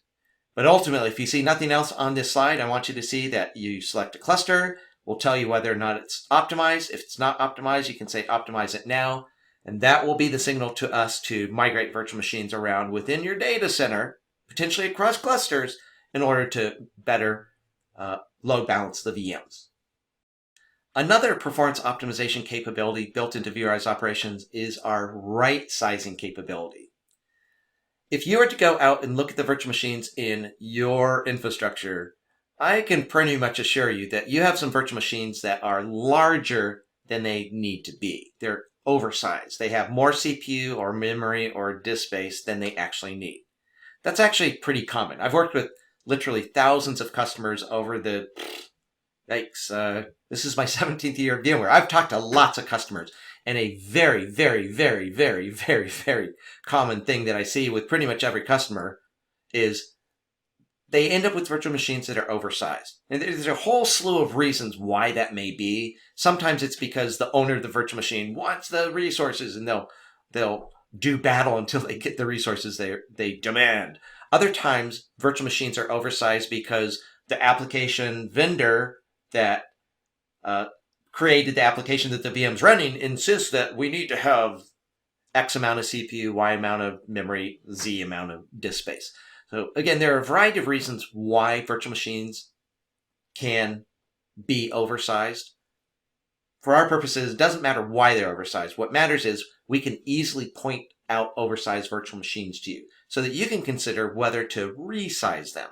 But ultimately, if you see nothing else on this slide, I want you to see that you select a cluster. We'll tell you whether or not it's optimized. If it's not optimized, you can say optimize it now. And that will be the signal to us to migrate virtual machines around within your data center, potentially across clusters, in order to better load balance the VMs. Another performance optimization capability built into vRealize operations is our right sizing capability. If you were to go out and look at the virtual machines in your infrastructure, I can pretty much assure you that you have some virtual machines that are larger than they need to be. They're oversized. They have more CPU or memory or disk space than they actually need. That's actually pretty common. I've worked with literally thousands of customers over the, this is my 17th year of VMware. I've talked to lots of customers, and a very, very, very, very, very, very common thing that I see with pretty much every customer is they end up with virtual machines that are oversized. And there's a whole slew of reasons why that may be. Sometimes it's because the owner of the virtual machine wants the resources, and they'll do battle until they get the resources they demand. Other times, virtual machines are oversized because the application vendor that created the application that the VM's running insists that we need to have X amount of CPU, Y amount of memory, Z amount of disk space. So again, there are a variety of reasons why virtual machines can be oversized. For our purposes, it doesn't matter why they're oversized. What matters is we can easily point out oversized virtual machines to you so that you can consider whether to resize them.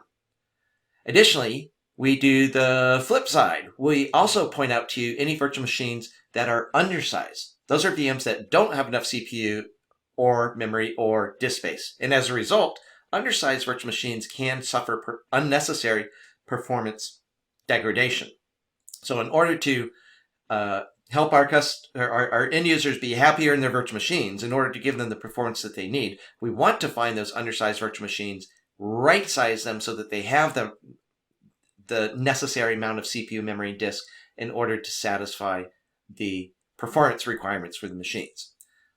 Additionally, we do the flip side. We also point out to you any virtual machines that are undersized. Those are VMs that don't have enough CPU or memory or disk space. And as a result, undersized virtual machines can suffer unnecessary performance degradation. So in order to help our end users be happier in their virtual machines, in order to give them the performance that they need, we want to find those undersized virtual machines, right size them so that they have the necessary amount of CPU, memory, and disk in order to satisfy the performance requirements for the machines.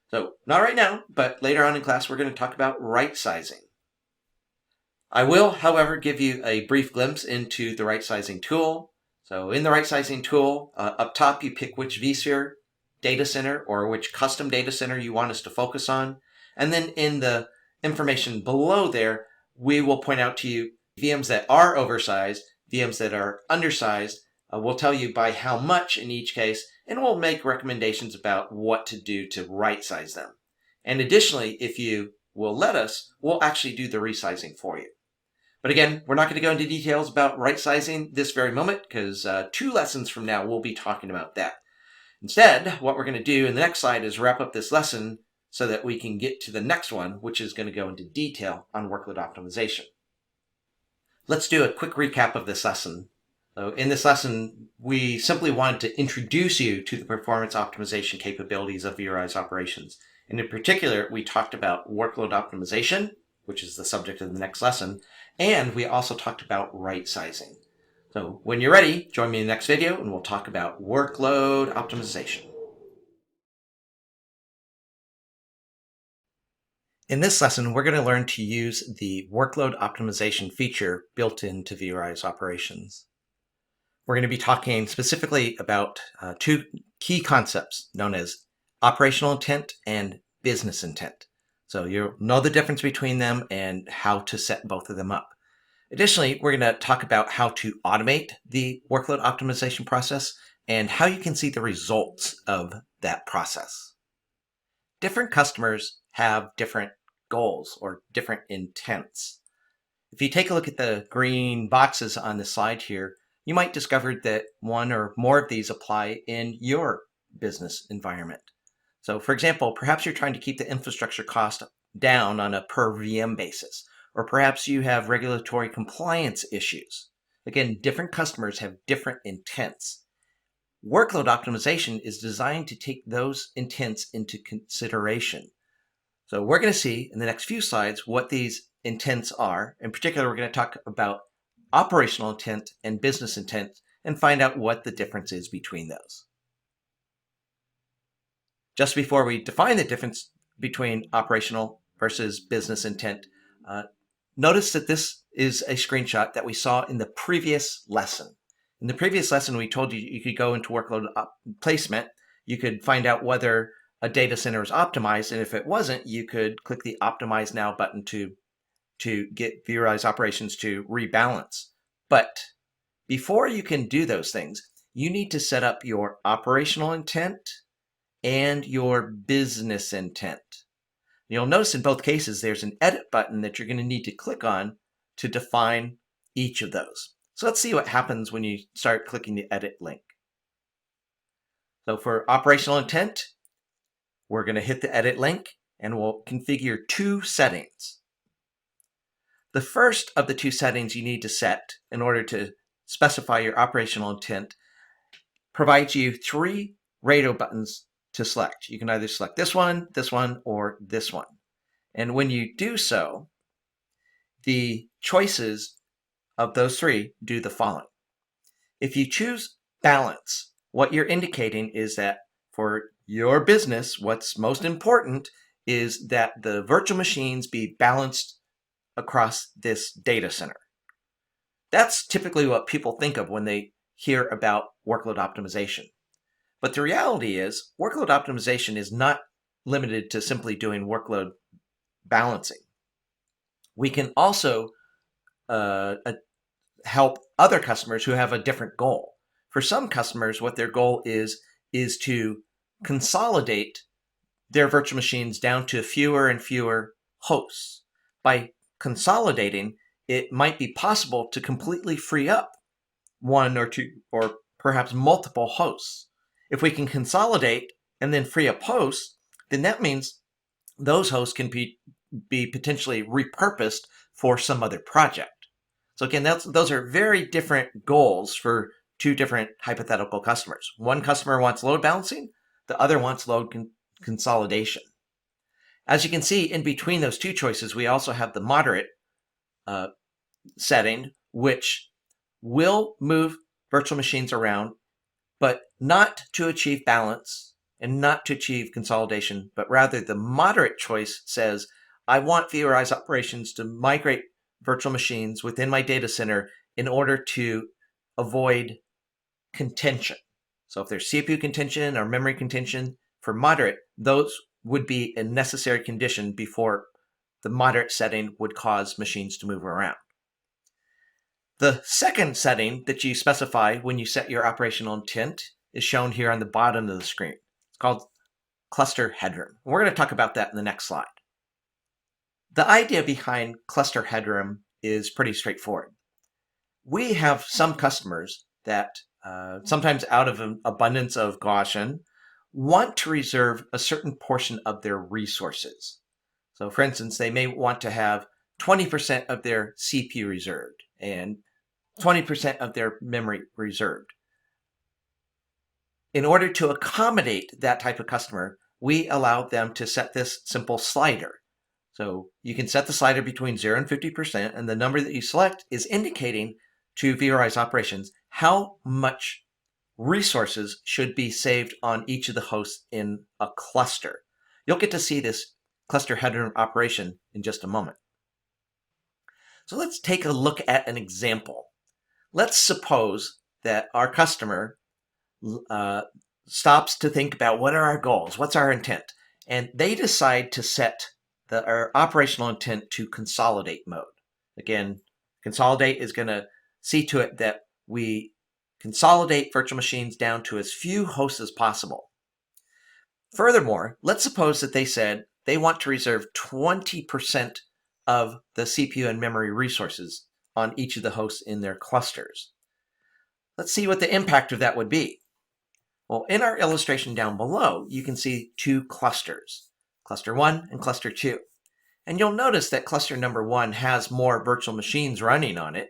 So not right now, but later on in class, we're going to talk about right sizing. I will, however, give you a brief glimpse into the right sizing tool. So in the right sizing tool, up top, you pick which vSphere data center or which custom data center you want us to focus on. And then in the information below there, we will point out to you VMs that are oversized, VMs that are undersized. We'll tell you by how much in each case, and we'll make recommendations about what to do to right size them. And additionally, if you will let us, we'll actually do the resizing for you. But again, we're not going to go into details about right sizing this very moment because 2 lessons from now, we'll be talking about that. Instead, what we're going to do in the next slide is wrap up this lesson so that we can get to the next one, which is going to go into detail on workload optimization. Let's do a quick recap of this lesson. So in this lesson, we simply wanted to introduce you to the performance optimization capabilities of vRealize operations. And in particular, we talked about workload optimization, which is the subject of the next lesson, and we also talked about right sizing. So when you're ready, join me in the next video and we'll talk about workload optimization. In this lesson, we're going to learn to use the workload optimization feature built into vRealize operations. We're going to be talking specifically about 2 key concepts known as operational intent and business intent. So you'll know the difference between them and how to set both of them up. Additionally, we're going to talk about how to automate the workload optimization process and how you can see the results of that process. Different customers have different goals or different intents. If you take a look at the green boxes on the slide here, you might discover that one or more of these apply in your business environment. So for example, perhaps you're trying to keep the infrastructure cost down on a per VM basis, or perhaps you have regulatory compliance issues. Again, different customers have different intents. Workload optimization is designed to take those intents into consideration. So we're going to see in the next few slides what these intents are. In particular, we're going to talk about operational intent and business intent and find out what the difference is between those. Just before we define the difference between operational versus business intent, notice that this is a screenshot that we saw in the previous lesson. In the previous lesson, we told you you could go into workload placement. You could find out whether a data center is optimized, and if it wasn't, you could click the Optimize Now button to get vRealize operations to rebalance. But before you can do those things, you need to set up your operational intent and your business intent. You'll notice in both cases, there's an edit button that you're going to need to click on to define each of those. So let's see what happens when you start clicking the edit link. So for operational intent, we're going to hit the edit link and we'll configure 2 settings. The first of the 2 settings you need to set in order to specify your operational intent provides you 3 radio buttons to select. You can either select this one, or this one. And when you do so, the choices of those 3 do the following. If you choose balance, what you're indicating is that for your business, what's most important is that the virtual machines be balanced across this data center. That's typically what people think of when they hear about workload optimization. But the reality is, workload optimization is not limited to simply doing workload balancing. We can also help other customers who have a different goal. For some customers, what their goal is to consolidate their virtual machines down to fewer and fewer hosts. By consolidating, it might be possible to completely free up one or two or perhaps multiple hosts. If we can consolidate and then free up hosts, then that means those hosts can be potentially repurposed for some other project. So again, those are very different goals for two different hypothetical customers. One customer wants load balancing, the other wants load consolidation. As you can see, in between those two choices, we also have the moderate setting, which will move virtual machines around, but not to achieve balance and not to achieve consolidation, but rather the moderate choice says, I want vRealize operations to migrate virtual machines within my data center in order to avoid contention. So if there's CPU contention or memory contention, for moderate, those would be a necessary condition before the moderate setting would cause machines to move around. The second setting that you specify when you set your operational intent is shown here on the bottom of the screen. It's called cluster headroom. We're going to talk about that in the next slide. The idea behind cluster headroom is pretty straightforward. We have some customers that sometimes out of an abundance of caution want to reserve a certain portion of their resources. So for instance, they may want to have 20% of their CPU reserved and 20% of their memory reserved. In order to accommodate that type of customer, we allow them to set this simple slider. So you can set the slider between 0 and 50%, and the number that you select is indicating to vRealize operations how much resources should be saved on each of the hosts in a cluster. You'll get to see this cluster headroom operation in just a moment. So let's take a look at an example. Let's suppose that our customer stops to think about what are our goals, what's our intent, and they decide to set our operational intent to consolidate mode. Again, consolidate is going to see to it that we consolidate virtual machines down to as few hosts as possible. Furthermore, let's suppose that they said they want to reserve 20% of the CPU and memory resources on each of the hosts in their clusters. Let's see what the impact of that would be. Well, in our illustration down below, you can see two clusters, cluster 1 and cluster 2. And you'll notice that cluster number 1 has more virtual machines running on it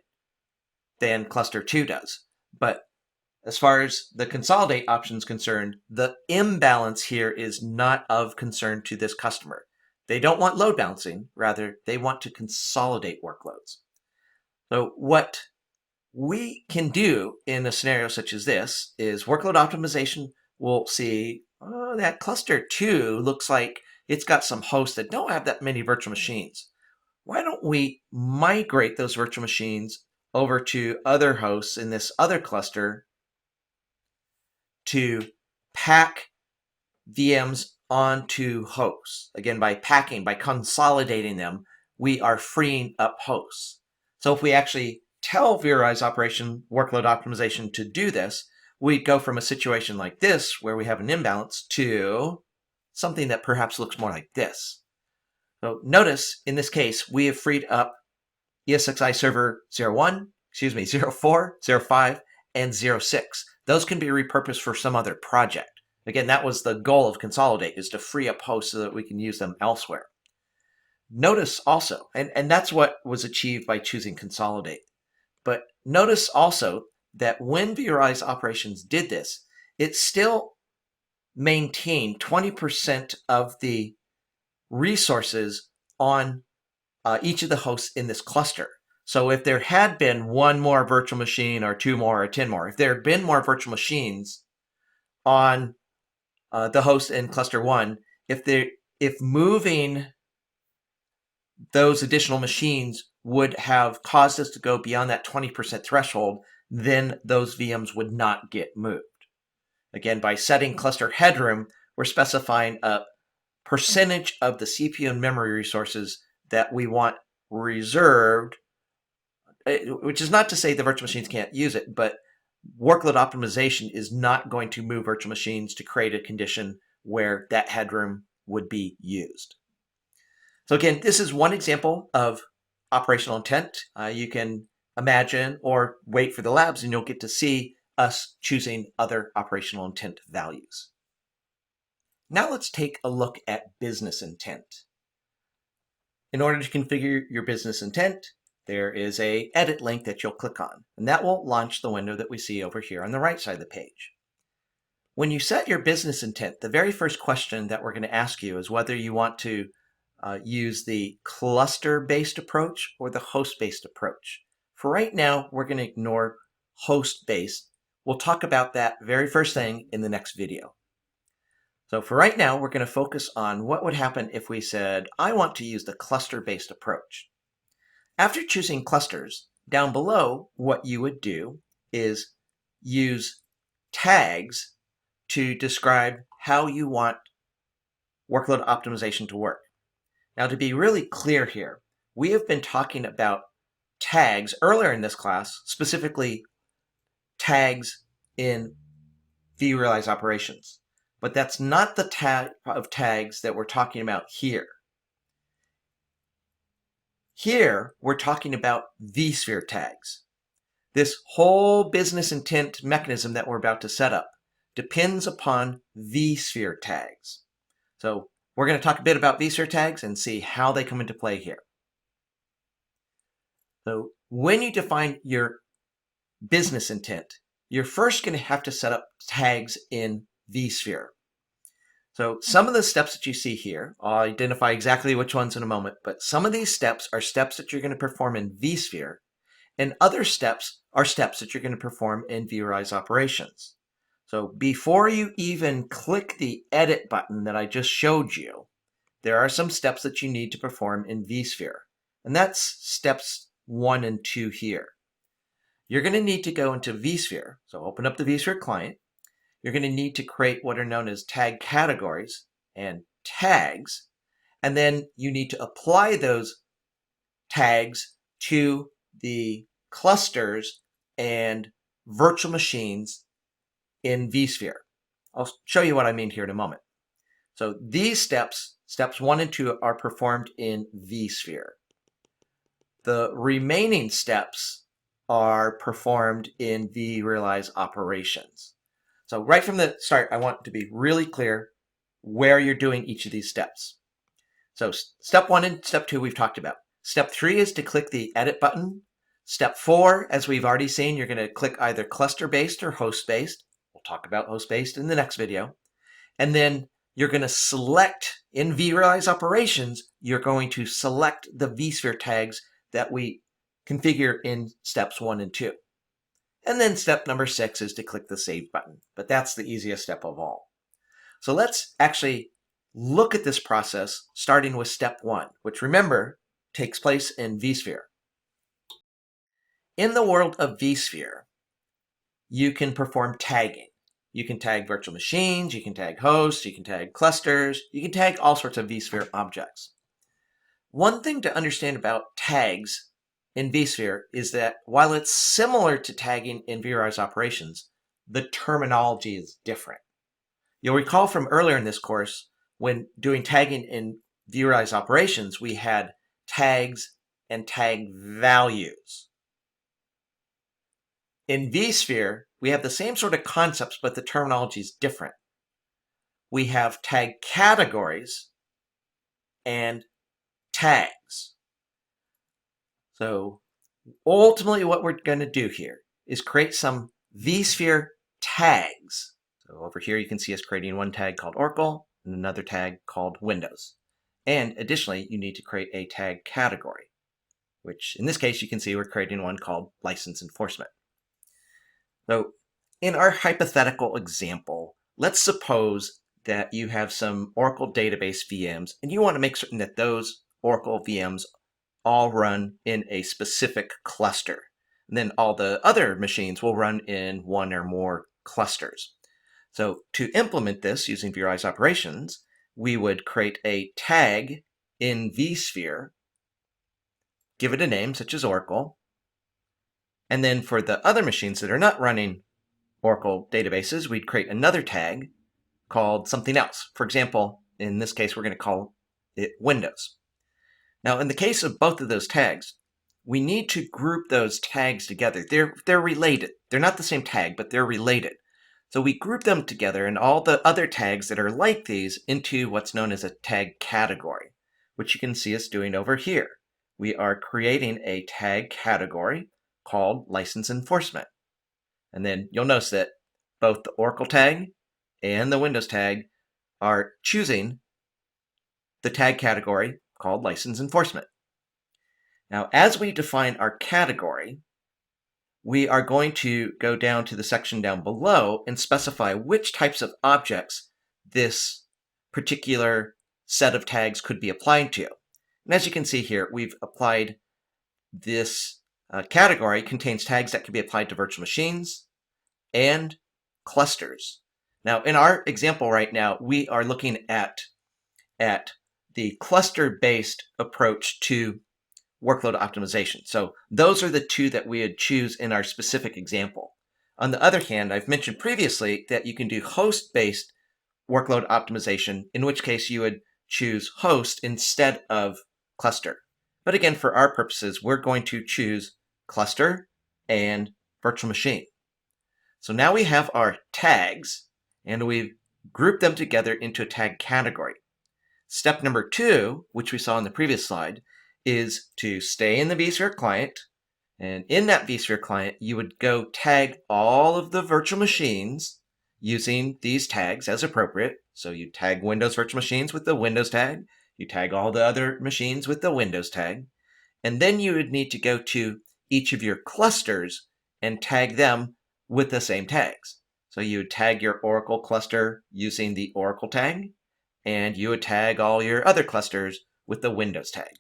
than cluster 2 does. But as far as the consolidate option is concerned, the imbalance here is not of concern to this customer. They don't want load balancing, rather they want to consolidate workloads. So what we can do in a scenario such as this is workload optimization will see, oh, that cluster 2 looks like it's got some hosts that don't have that many virtual machines. Why don't we migrate those virtual machines over to other hosts in this other cluster to pack VMs onto hosts? Again, by packing, by consolidating them, we are freeing up hosts. So if we actually tell vRealize operation workload optimization to do this, we'd go from a situation like this, where we have an imbalance, to something that perhaps looks more like this. So notice, in this case, we have freed up ESXi server 01, 04, 05, and 06. Those can be repurposed for some other project. Again, that was the goal of Consolidate, is to free up hosts so that we can use them elsewhere. Notice also, and that's what was achieved by choosing Consolidate, but notice also that when vRealize operations did this, it still maintained 20% of the resources on each of the hosts in this cluster. So if there had been one more virtual machine or two more or 10 more, if there had been more virtual machines on the host in cluster 1, if moving those additional machines would have caused us to go beyond that 20% threshold, then those VMs would not get moved. Again, by setting cluster headroom, we're specifying a percentage of the CPU and memory resources that we want reserved, which is not to say the virtual machines can't use it, but workload optimization is not going to move virtual machines to create a condition where that headroom would be used. So again, this is one example of operational intent. You can imagine or wait for the labs and you'll get to see us choosing other operational intent values. Now let's take a look at business intent. In order to configure your business intent, there is an edit link that you'll click on, and that will launch the window that we see over here on the right side of the page. When you set your business intent, the very first question that we're going to ask you is whether you want to use the cluster-based approach or the host-based approach. For right now, we're going to ignore host-based. We'll talk about that very first thing in the next video. So for right now, we're going to focus on what would happen if we said, I want to use the cluster-based approach. After choosing clusters, down below, what you would do is use tags to describe how you want workload optimization to work. Now, to be really clear here, we have been talking about tags earlier in this class, specifically tags in vRealize operations. But that's not the type of tags that we're talking about here. Here, we're talking about vSphere tags. This whole business intent mechanism that we're about to set up depends upon vSphere tags. So we're going to talk a bit about vSphere tags and see how they come into play here. So when you define your business intent, you're first going to have to set up tags in vSphere. So some of the steps that you see here, I'll identify exactly which ones in a moment, but some of these steps are steps that you're going to perform in vSphere, and other steps are steps that you're going to perform in vRealize operations. So before you even click the edit button that I just showed you, there are some steps that you need to perform in vSphere, and that's steps 1 and 2 here. You're going to need to go into vSphere, so open up the vSphere client. You're going to need to create what are known as tag categories and tags, and then you need to apply those tags to the clusters and virtual machines in vSphere. I'll show you what I mean here in a moment. So these steps 1 and 2, are performed in vSphere. The remaining steps are performed in vRealize operations. So right from the start, I want to be really clear where you're doing each of these steps. So step 1 and step 2 we've talked about. Step 3 is to click the edit button. Step 4, as we've already seen, you're going to click either cluster-based or host-based. We'll talk about host-based in the next video. And then you're going to select, in vRealize operations, you're going to select the vSphere tags that we configure in steps 1 and 2. And then step number 6 is to click the Save button, but that's the easiest step of all. So let's actually look at this process starting with step 1, which remember takes place in vSphere. In the world of vSphere, you can perform tagging. You can tag virtual machines, you can tag hosts, you can tag clusters, you can tag all sorts of vSphere objects. One thing to understand about tags in vSphere is that while it's similar to tagging in vRealize operations, the terminology is different. You'll recall from earlier in this course, when doing tagging in vRealize operations, we had tags and tag values. In vSphere, we have the same sort of concepts, but the terminology is different. We have tag categories and tags. So ultimately what we're going to do here is create some vSphere tags. So over here you can see us creating one tag called Oracle and another tag called Windows. And additionally, you need to create a tag category, which in this case you can see we're creating one called License Enforcement. So in our hypothetical example, let's suppose that you have some Oracle database VMs and you want to make certain that those Oracle VMs all run in a specific cluster. And then all the other machines will run in one or more clusters. So to implement this using vRealize operations, we would create a tag in vSphere, give it a name such as Oracle, and then for the other machines that are not running Oracle databases, we'd create another tag called something else. For example, in this case, we're going to call it Windows. Now, in the case of both of those tags, we need to group those tags together. They're related. They're not the same tag, but they're related. So we group them together and all the other tags that are like these into what's known as a tag category, which you can see us doing over here. We are creating a tag category called license enforcement. And then you'll notice that both the Oracle tag and the Windows tag are choosing the tag category called license enforcement. Now, as we define our category, we are going to go down to the section down below and specify which types of objects this particular set of tags could be applied to. And as you can see here, we've applied this category contains tags that can be applied to virtual machines and clusters. Now, in our example right now, we are looking at the cluster-based approach to workload optimization. So those are the two that we would choose in our specific example. On the other hand, I've mentioned previously that you can do host-based workload optimization, in which case you would choose host instead of cluster. But again, for our purposes, we're going to choose cluster and virtual machine. So now we have our tags, and we've grouped them together into a tag category. Step number 2, which we saw in the previous slide, is to stay in the vSphere client. And in that vSphere client, you would go tag all of the virtual machines using these tags as appropriate. So you tag Windows virtual machines with the Windows tag. You tag all the other machines with the Windows tag. And then you would need to go to each of your clusters and tag them with the same tags. So you would tag your Oracle cluster using the Oracle tag, and you would tag all your other clusters with the Windows tag.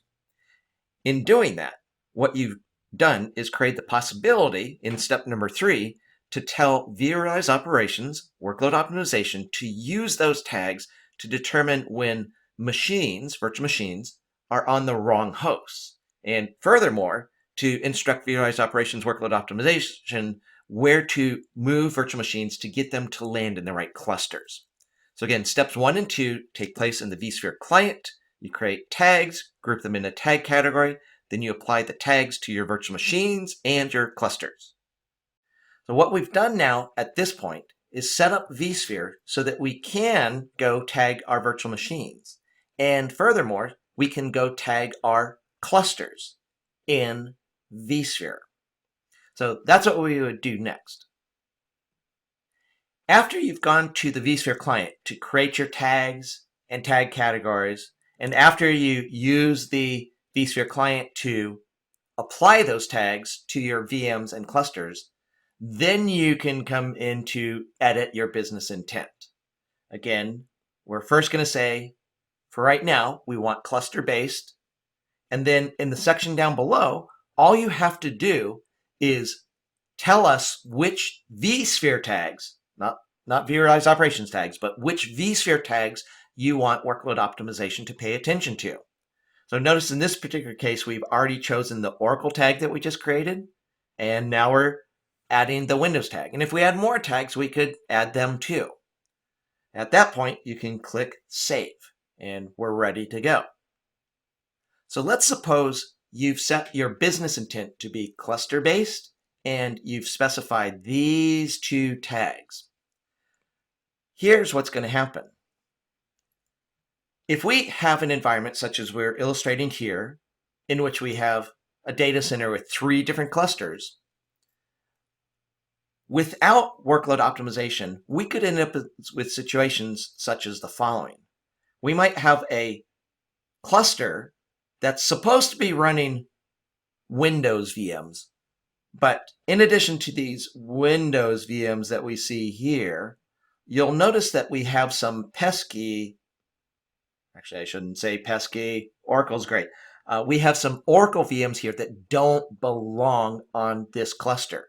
In doing that, what you've done is create the possibility in step number 3 to tell vRealize operations, workload optimization, to use those tags to determine when machines, virtual machines, are on the wrong hosts. And furthermore, to instruct vRealize operations, workload optimization, where to move virtual machines to get them to land in the right clusters. So again, steps 1 and 2 take place in the vSphere client. You create tags, group them in a tag category, then you apply the tags to your virtual machines and your clusters. So what we've done now at this point is set up vSphere so that we can go tag our virtual machines. And furthermore, we can go tag our clusters in vSphere. So that's what we would do next. After you've gone to the vSphere client to create your tags and tag categories, and after you use the vSphere client to apply those tags to your VMs and clusters, then you can come in to edit your business intent. Again, we're first going to say, for right now, we want cluster-based. And then in the section down below, all you have to do is tell us which vSphere tags, not vRealize operations tags, but which vSphere tags you want workload optimization to pay attention to. So notice in this particular case, we've already chosen the Oracle tag that we just created, and now we're adding the Windows tag. And if we add more tags, we could add them too. At that point, you can click Save, and we're ready to go. So let's suppose you've set your business intent to be cluster-based, and you've specified these 2 tags. Here's what's going to happen. If we have an environment such as we're illustrating here, in which we have a data center with 3 different clusters, without workload optimization, we could end up with situations such as the following. We might have a cluster that's supposed to be running Windows VMs, but in addition to these Windows VMs that we see here, you'll notice that we have some pesky, actually I shouldn't say pesky, Oracle's great. We have some Oracle VMs here that don't belong on this cluster.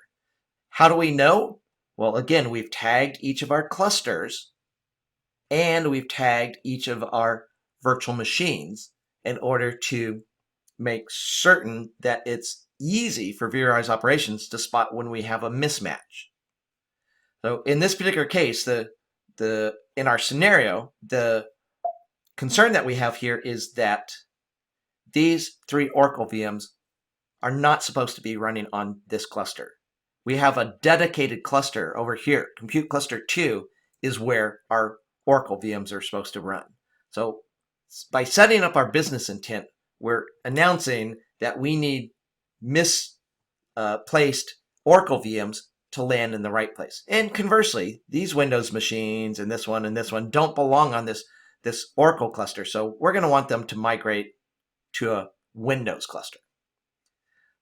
How do we know? Well, again, we've tagged each of our clusters and we've tagged each of our virtual machines in order to make certain that it's easy for vRealize operations to spot when we have a mismatch. So in this particular case, in our scenario, the concern that we have here is that these 3 Oracle VMs are not supposed to be running on this cluster. We have a dedicated cluster over here. Compute cluster 2 is where our Oracle VMs are supposed to run. So by setting up our business intent, we're announcing that we need misplaced Oracle VMs to land in the right place. And conversely, these Windows machines and this one don't belong on this Oracle cluster. So we're going to want them to migrate to a Windows cluster.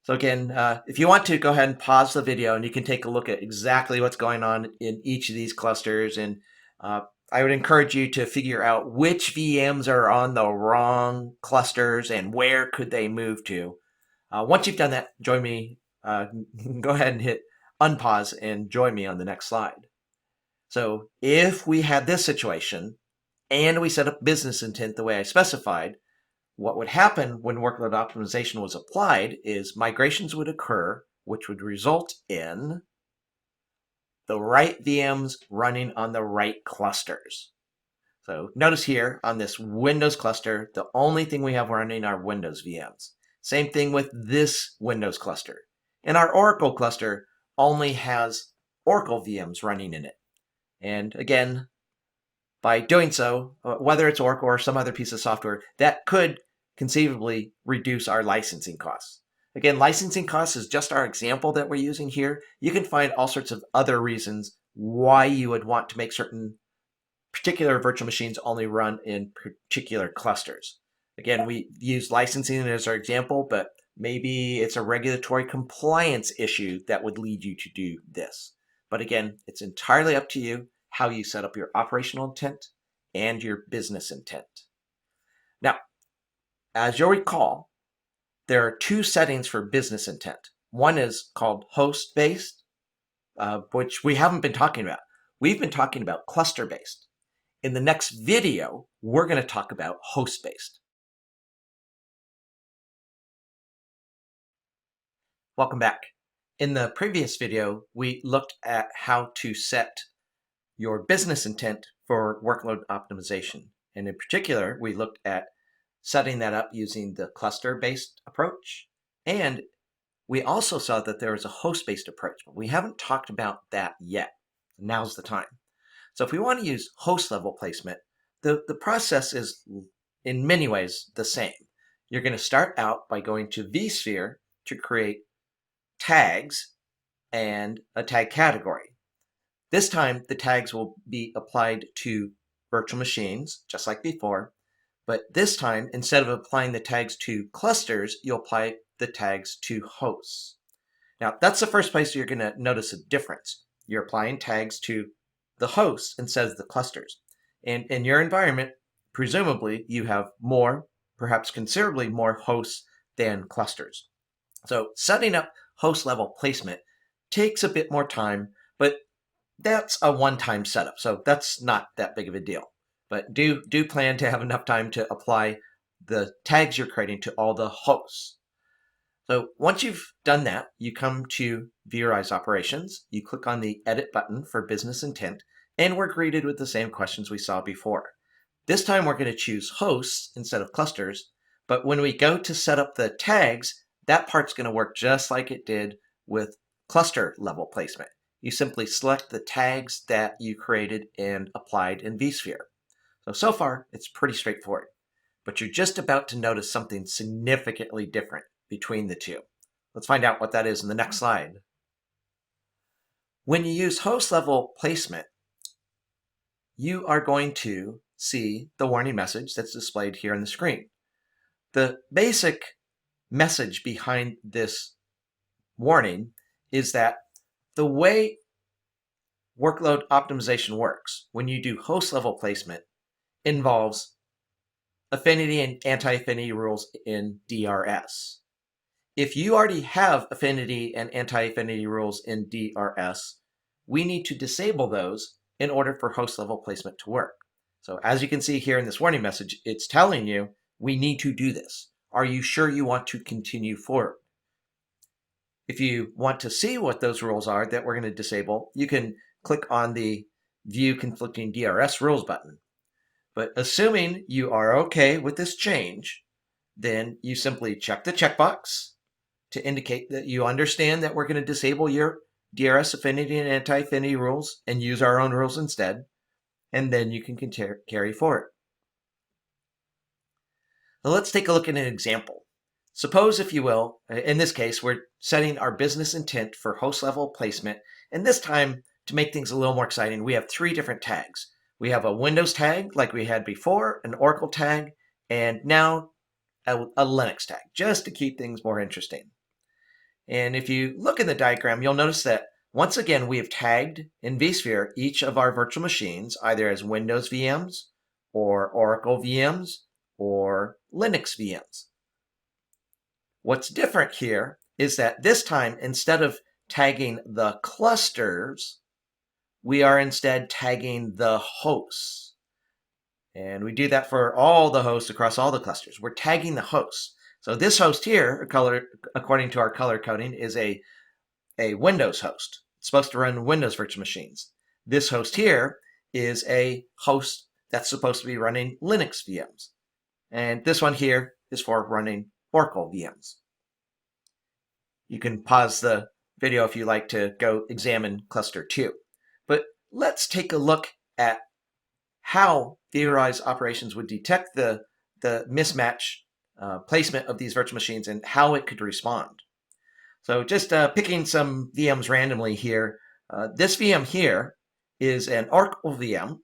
So again, if you want to, go ahead and pause the video and you can take a look at exactly what's going on in each of these clusters. And I would encourage you to figure out which VMs are on the wrong clusters and where could they move to. Once you've done that, join me. Go ahead and hit unpause and join me on the next slide. So if we had this situation and we set up business intent the way I specified, what would happen when workload optimization was applied is migrations would occur, which would result in the right VMs running on the right clusters. So notice here on this Windows cluster, the only thing we have running are Windows VMs. Same thing with this Windows cluster. And our Oracle cluster only has Oracle VMs running in it. And again, by doing so, whether it's Oracle or some other piece of software, that could conceivably reduce our licensing costs. Again, licensing costs is just our example that we're using here. You can find all sorts of other reasons why you would want to make certain particular virtual machines only run in particular clusters. Again, we use licensing as our example, but maybe it's a regulatory compliance issue that would lead you to do this. But again, it's entirely up to you how you set up your operational intent and your business intent. Now, as you'll recall, there are two settings for business intent. One is called host-based, which we haven't been talking about. We've been talking about cluster-based. In the next video, we're going to talk about host-based. Welcome back. In the previous video, we looked at how to set your business intent for workload optimization. And in particular, we looked at setting that up using the cluster-based approach. And we also saw that there is a host-based approach, but we haven't talked about that yet. Now's the time. So if we want to use host level placement, the process is in many ways the same. You're going to start out by going to vSphere to create tags and a tag category. This time, the tags will be applied to virtual machines, just like before. But this time, instead of applying the tags to clusters, you'll apply the tags to hosts. Now, that's the first place you're going to notice a difference. You're applying tags to the hosts instead of the clusters. And in your environment, presumably, you have more, perhaps considerably more hosts than clusters. So setting up host level placement takes a bit more time, but that's a one-time setup. So that's not that big of a deal. But do plan to have enough time to apply the tags you're creating to all the hosts. So once you've done that, you come to vRealize operations, you click on the edit button for business intent, and we're greeted with the same questions we saw before. This time we're going to choose hosts instead of clusters, but when we go to set up the tags, that part's going to work just like it did with cluster level placement. You simply select the tags that you created and applied in vSphere. So far, it's pretty straightforward, but you're just about to notice something significantly different between the two. Let's find out what that is in the next slide. When you use host level placement, you are going to see the warning message that's displayed here on the screen. The basic message behind this warning is that the way workload optimization works when you do host level placement involves affinity and anti-affinity rules in DRS. If you already have affinity and anti-affinity rules in DRS, we need to disable those in order for host level placement to work. So as you can see here in this warning message, it's telling you we need to do this. Are you sure you want to continue forward? If you want to see what those rules are that we're going to disable, you can click on the View Conflicting DRS Rules button. But assuming you are okay with this change, then you simply check the checkbox, to indicate that you understand that we're going to disable your DRS affinity and anti-affinity rules and use our own rules instead, and then you can carry forward. Now let's take a look at an example. Suppose, if you will, in this case, we're setting our business intent for host level placement, and this time, to make things a little more exciting, we have 3 different tags. We have a Windows tag like we had before, an Oracle tag, and now a Linux tag, just to keep things more interesting. And if you look in the diagram, you'll notice that once again, we have tagged in vSphere each of our virtual machines, either as Windows VMs or Oracle VMs or Linux VMs. What's different here is that this time, instead of tagging the clusters, we are instead tagging the hosts. And we do that for all the hosts across all the clusters. We're tagging the hosts. So this host here, according to our color coding, is a Windows host. It's supposed to run Windows virtual machines. This host here is a host that's supposed to be running Linux VMs. And this one here is for running Oracle VMs. You can pause the video if you like to go examine cluster 2. But let's take a look at how vRealize operations would detect the mismatch placement of these virtual machines and how it could respond. So just picking some VMs randomly here, this VM here is an Oracle VM,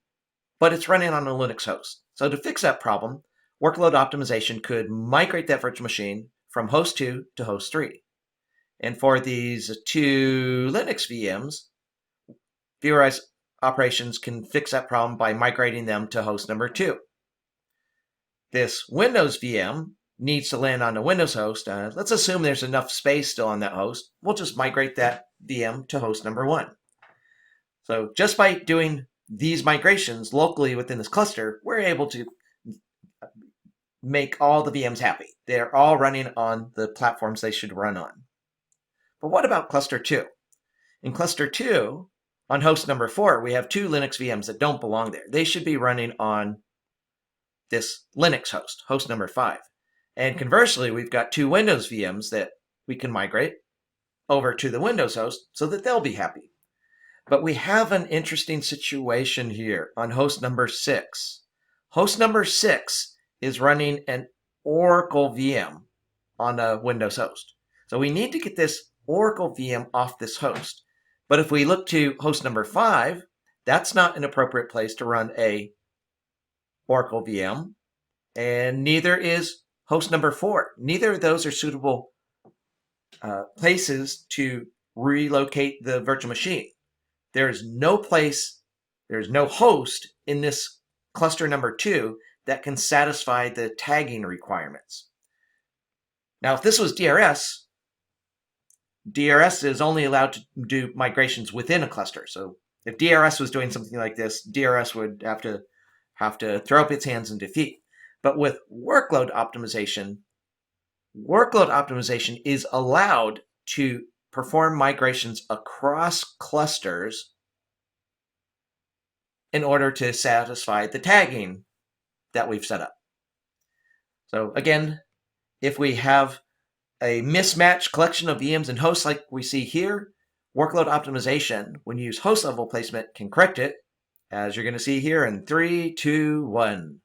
but it's running on a Linux host. So to fix that problem, workload optimization could migrate that virtual machine from host 2 to host 3. And for these 2 Linux VMs, vRealize operations can fix that problem by migrating them to host number 2. This Windows VM needs to land on a Windows host. Let's assume there's enough space still on that host. We'll just migrate that VM to host number 1. So just by doing these migrations locally within this cluster, we're able to make all the VMs happy. They're all running on the platforms they should run on. But what about cluster 2? In cluster 2, on host number 4, we have 2 Linux VMs that don't belong there. They should be running on this Linux host, host number 5. And conversely, we've got 2 Windows VMs that we can migrate over to the Windows host so that they'll be happy. But we have an interesting situation here on host number 6. Host number 6 is running an Oracle VM on a Windows host. So we need to get this Oracle VM off this host. But if we look to host number 5, that's not an appropriate place to run a Oracle VM, and neither is host number 4. Neither of those are suitable places to relocate the virtual machine. There's no place, there's no host in this cluster number 2 that can satisfy the tagging requirements. Now, if this was DRS is only allowed to do migrations within a cluster. So if DRS was doing something like this, DRS would have to throw up its hands in defeat. But with workload optimization is allowed to perform migrations across clusters in order to satisfy the tagging that we've set up. So again, if we have a mismatched collection of VMs and hosts like we see here, workload optimization, when you use host level placement, can correct it, as you're going to see here in 3, 2, 1.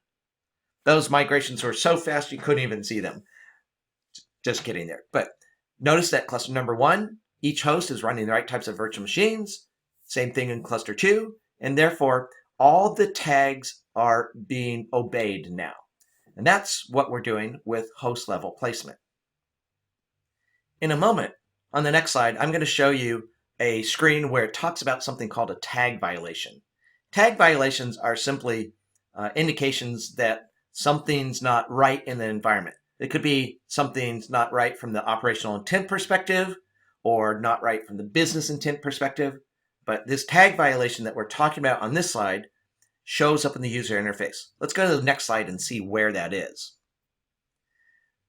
Those migrations were so fast you couldn't even see them. Just kidding there. But notice that cluster number 1, each host is running the right types of virtual machines. Same thing in cluster 2. And therefore, all the tags are being obeyed now. And that's what we're doing with host level placement. In a moment, on the next slide, I'm going to show you a screen where it talks about something called a tag violation. Tag violations are simply indications that something's not right in the environment. It could be something's not right from the operational intent perspective or not right from the business intent perspective. But this tag violation that we're talking about on this slide shows up in the user interface. Let's go to the next slide and see where that is.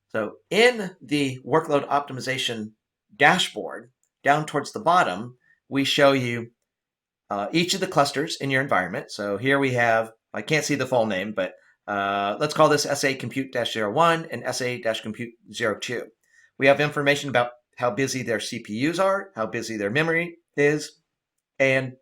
So in the workload optimization dashboard, down towards the bottom, we show you each of the clusters in your environment. So here we have, I can't see the full name, but let's call this SA Compute-01 and SA-Compute-02. We have information about how busy their CPUs are, how busy their memory is. And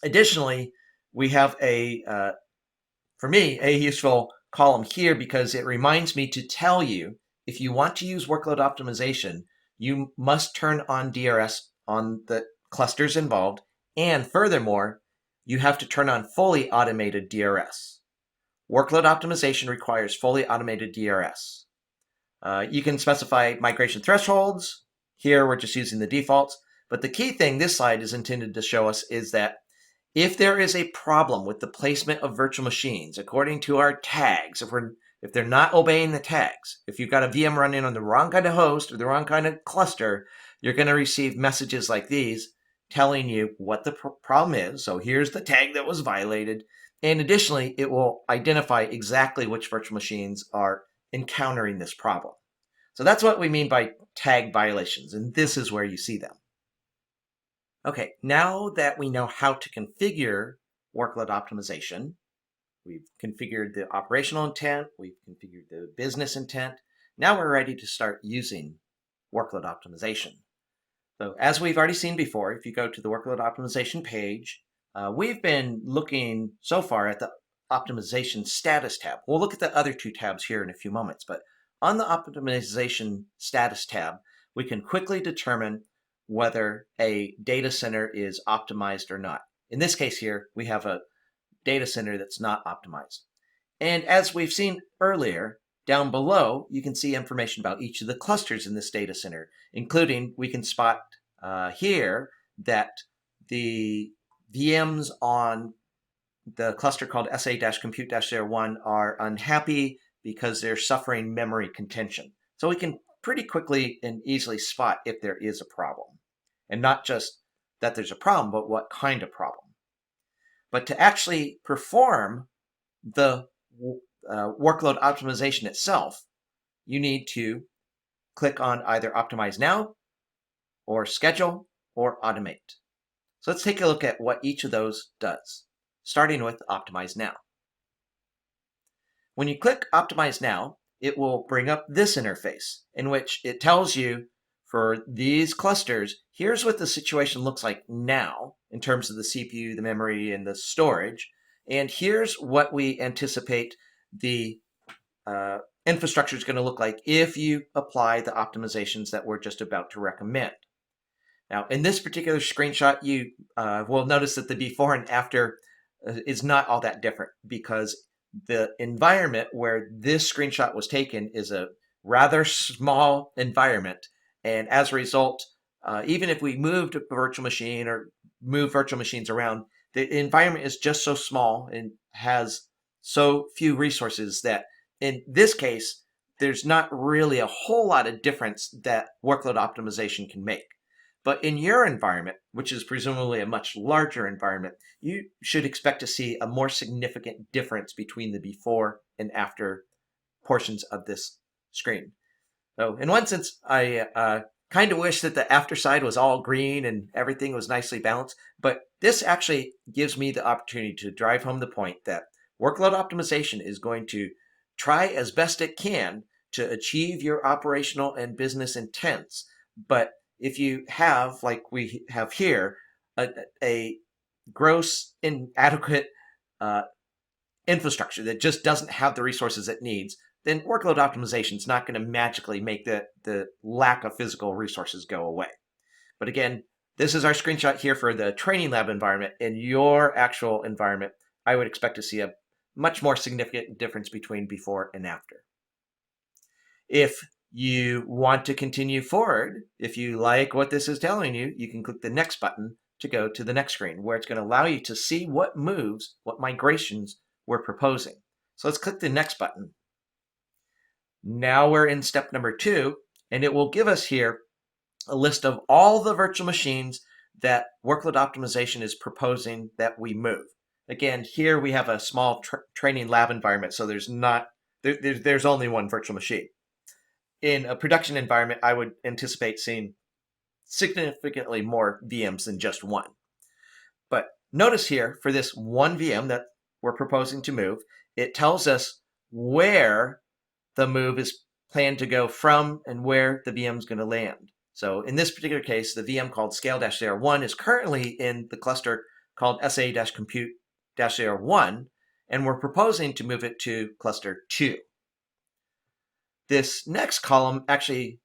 additionally, we have for me, a useful column here because it reminds me to tell you, if you want to use workload optimization, you must turn on DRS on the clusters involved. And furthermore, you have to turn on fully automated DRS. Workload optimization requires fully automated DRS. You can specify migration thresholds. Here, we're just using the defaults. But the key thing this slide is intended to show us is that if there is a problem with the placement of virtual machines, according to our tags, if they're not obeying the tags, if you've got a VM running on the wrong kind of host or the wrong kind of cluster, you're going to receive messages like these telling you what the problem is. So here's the tag that was violated. And additionally, it will identify exactly which virtual machines are encountering this problem. So that's what we mean by tag violations, and this is where you see them. Okay, now that we know how to configure workload optimization, we've configured the operational intent, we've configured the business intent, now we're ready to start using workload optimization. So as we've already seen before, if you go to the workload optimization page, we've been looking so far at the optimization status tab. We'll look at the other two tabs here in a few moments, but on the optimization status tab, we can quickly determine whether a data center is optimized or not. In this case here, we have a data center that's not optimized. And as we've seen earlier, down below, you can see information about each of the clusters in this data center, including we can spot here that the VMs on the cluster called SA-compute-01 are unhappy because they're suffering memory contention. So we can pretty quickly and easily spot if there is a problem. And not just that there's a problem, but what kind of problem. But to actually perform the workload optimization itself, you need to click on either Optimize Now, or Schedule, or Automate. So let's take a look at what each of those does, starting with Optimize Now. When you click Optimize Now, it will bring up this interface in which it tells you for these clusters, here's what the situation looks like now in terms of the CPU, the memory, and the storage. And here's what we anticipate the infrastructure is going to look like if you apply the optimizations that we're just about to recommend. Now, in this particular screenshot, you will notice that the before and after is not all that different because the environment where this screenshot was taken is a rather small environment. And as a result, even if we moved a virtual machine or move virtual machines around, the environment is just so small and has so few resources that in this case, there's not really a whole lot of difference that workload optimization can make. But in your environment, which is presumably a much larger environment, you should expect to see a more significant difference between the before and after portions of this screen. So in one sense, I kind of wish that the after side was all green and everything was nicely balanced, but this actually gives me the opportunity to drive home the point that workload optimization is going to try as best it can to achieve your operational and business intents. But if you have, like we have here, a gross inadequate infrastructure that just doesn't have the resources it needs, then workload optimization is not going to magically make the lack of physical resources go away. But again, this is our screenshot here for the training lab environment. In your actual environment, I would expect to see a much more significant difference between before and after. If you want to continue forward, if you like what this is telling you, you can click the next button to go to the next screen where it's going to allow you to see what moves, what migrations we're proposing. So let's click the next button. Now we're in step number 2, and it will give us here a list of all the virtual machines that workload optimization is proposing that we move. Again, here we have a small training lab environment, so there's only one virtual machine. In a production environment, I would anticipate seeing significantly more VMs than just one. But notice here, for this one VM that we're proposing to move, it tells us where the move is planned to go from and where the VM is going to land. So in this particular case, the VM called scale-01 is currently in the cluster called SA-compute-01, and we're proposing to move it to cluster 2. This next column actually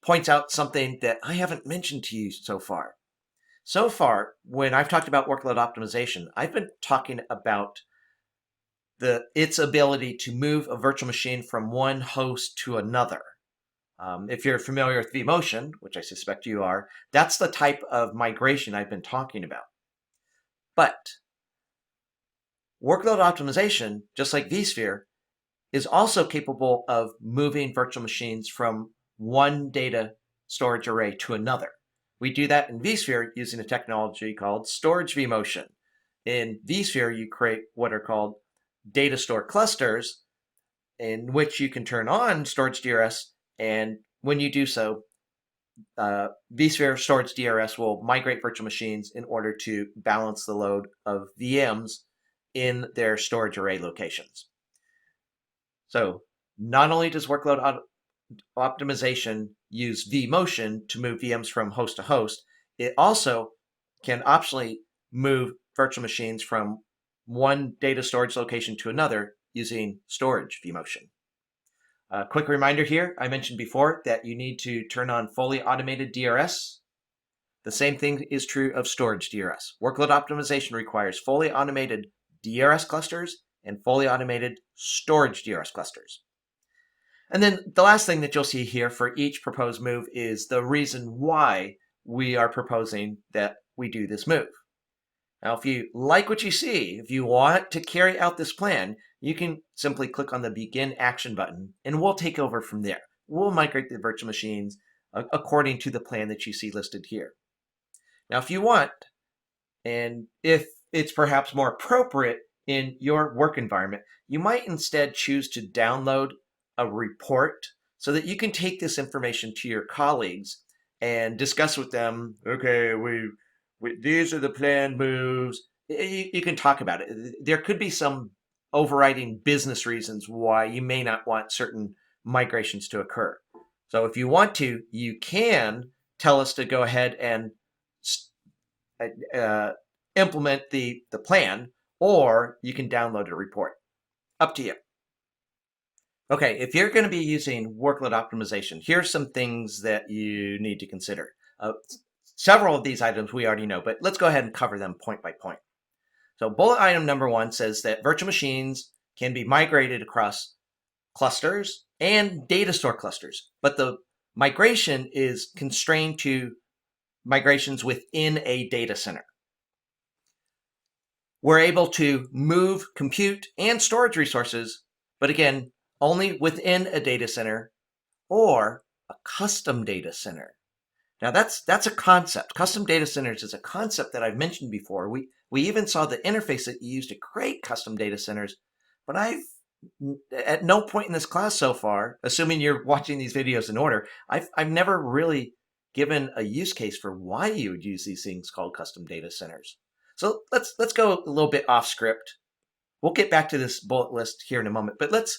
points out something that I haven't mentioned to you so far. So far, when I've talked about workload optimization, I've been talking about its ability to move a virtual machine from one host to another. If you're familiar with vMotion, which I suspect you are, that's the type of migration I've been talking about. But workload optimization, just like vSphere, is also capable of moving virtual machines from one data storage array to another. We do that in vSphere using a technology called storage vMotion. In vSphere, you create what are called data store clusters, in which you can turn on storage DRS, and when you do so, vSphere storage DRS will migrate virtual machines in order to balance the load of VMs in their storage array locations. So not only does workload optimization use vMotion to move VMs from host to host, it also can optionally move virtual machines from one data storage location to another using storage vMotion. A quick reminder here, I mentioned before that you need to turn on fully automated DRS. The same thing is true of storage DRS. Workload optimization requires fully automated DRS clusters and fully automated storage DRS clusters. And then the last thing that you'll see here for each proposed move is the reason why we are proposing that we do this move. Now, if you like what you see, if you want to carry out this plan, you can simply click on the Begin Action button, and we'll take over from there. We'll migrate the virtual machines according to the plan that you see listed here. Now, if you want, and if it's perhaps more appropriate in your work environment, you might instead choose to download a report so that you can take this information to your colleagues and discuss with them, okay, these are the planned moves. You can talk about it. There could be some overriding business reasons why you may not want certain migrations to occur. So if you want to, you can tell us to go ahead and implement the plan, or you can download a report. Up to you. Okay, if you're going to be using workload optimization, here's some things that you need to consider. Several of these items we already know, but let's go ahead and cover them point by point. So bullet item number 1 says that virtual machines can be migrated across clusters and data store clusters, but the migration is constrained to migrations within a data center. We're able to move compute and storage resources, but again, only within a data center or a custom data center. Now that's a concept. Custom data centers is a concept that I've mentioned before. We even saw the interface that you use to create custom data centers, but I've at no point in this class so far, assuming you're watching these videos in order, I've never really given a use case for why you would use these things called custom data centers. So let's go a little bit off script. We'll get back to this bullet list here in a moment, but let's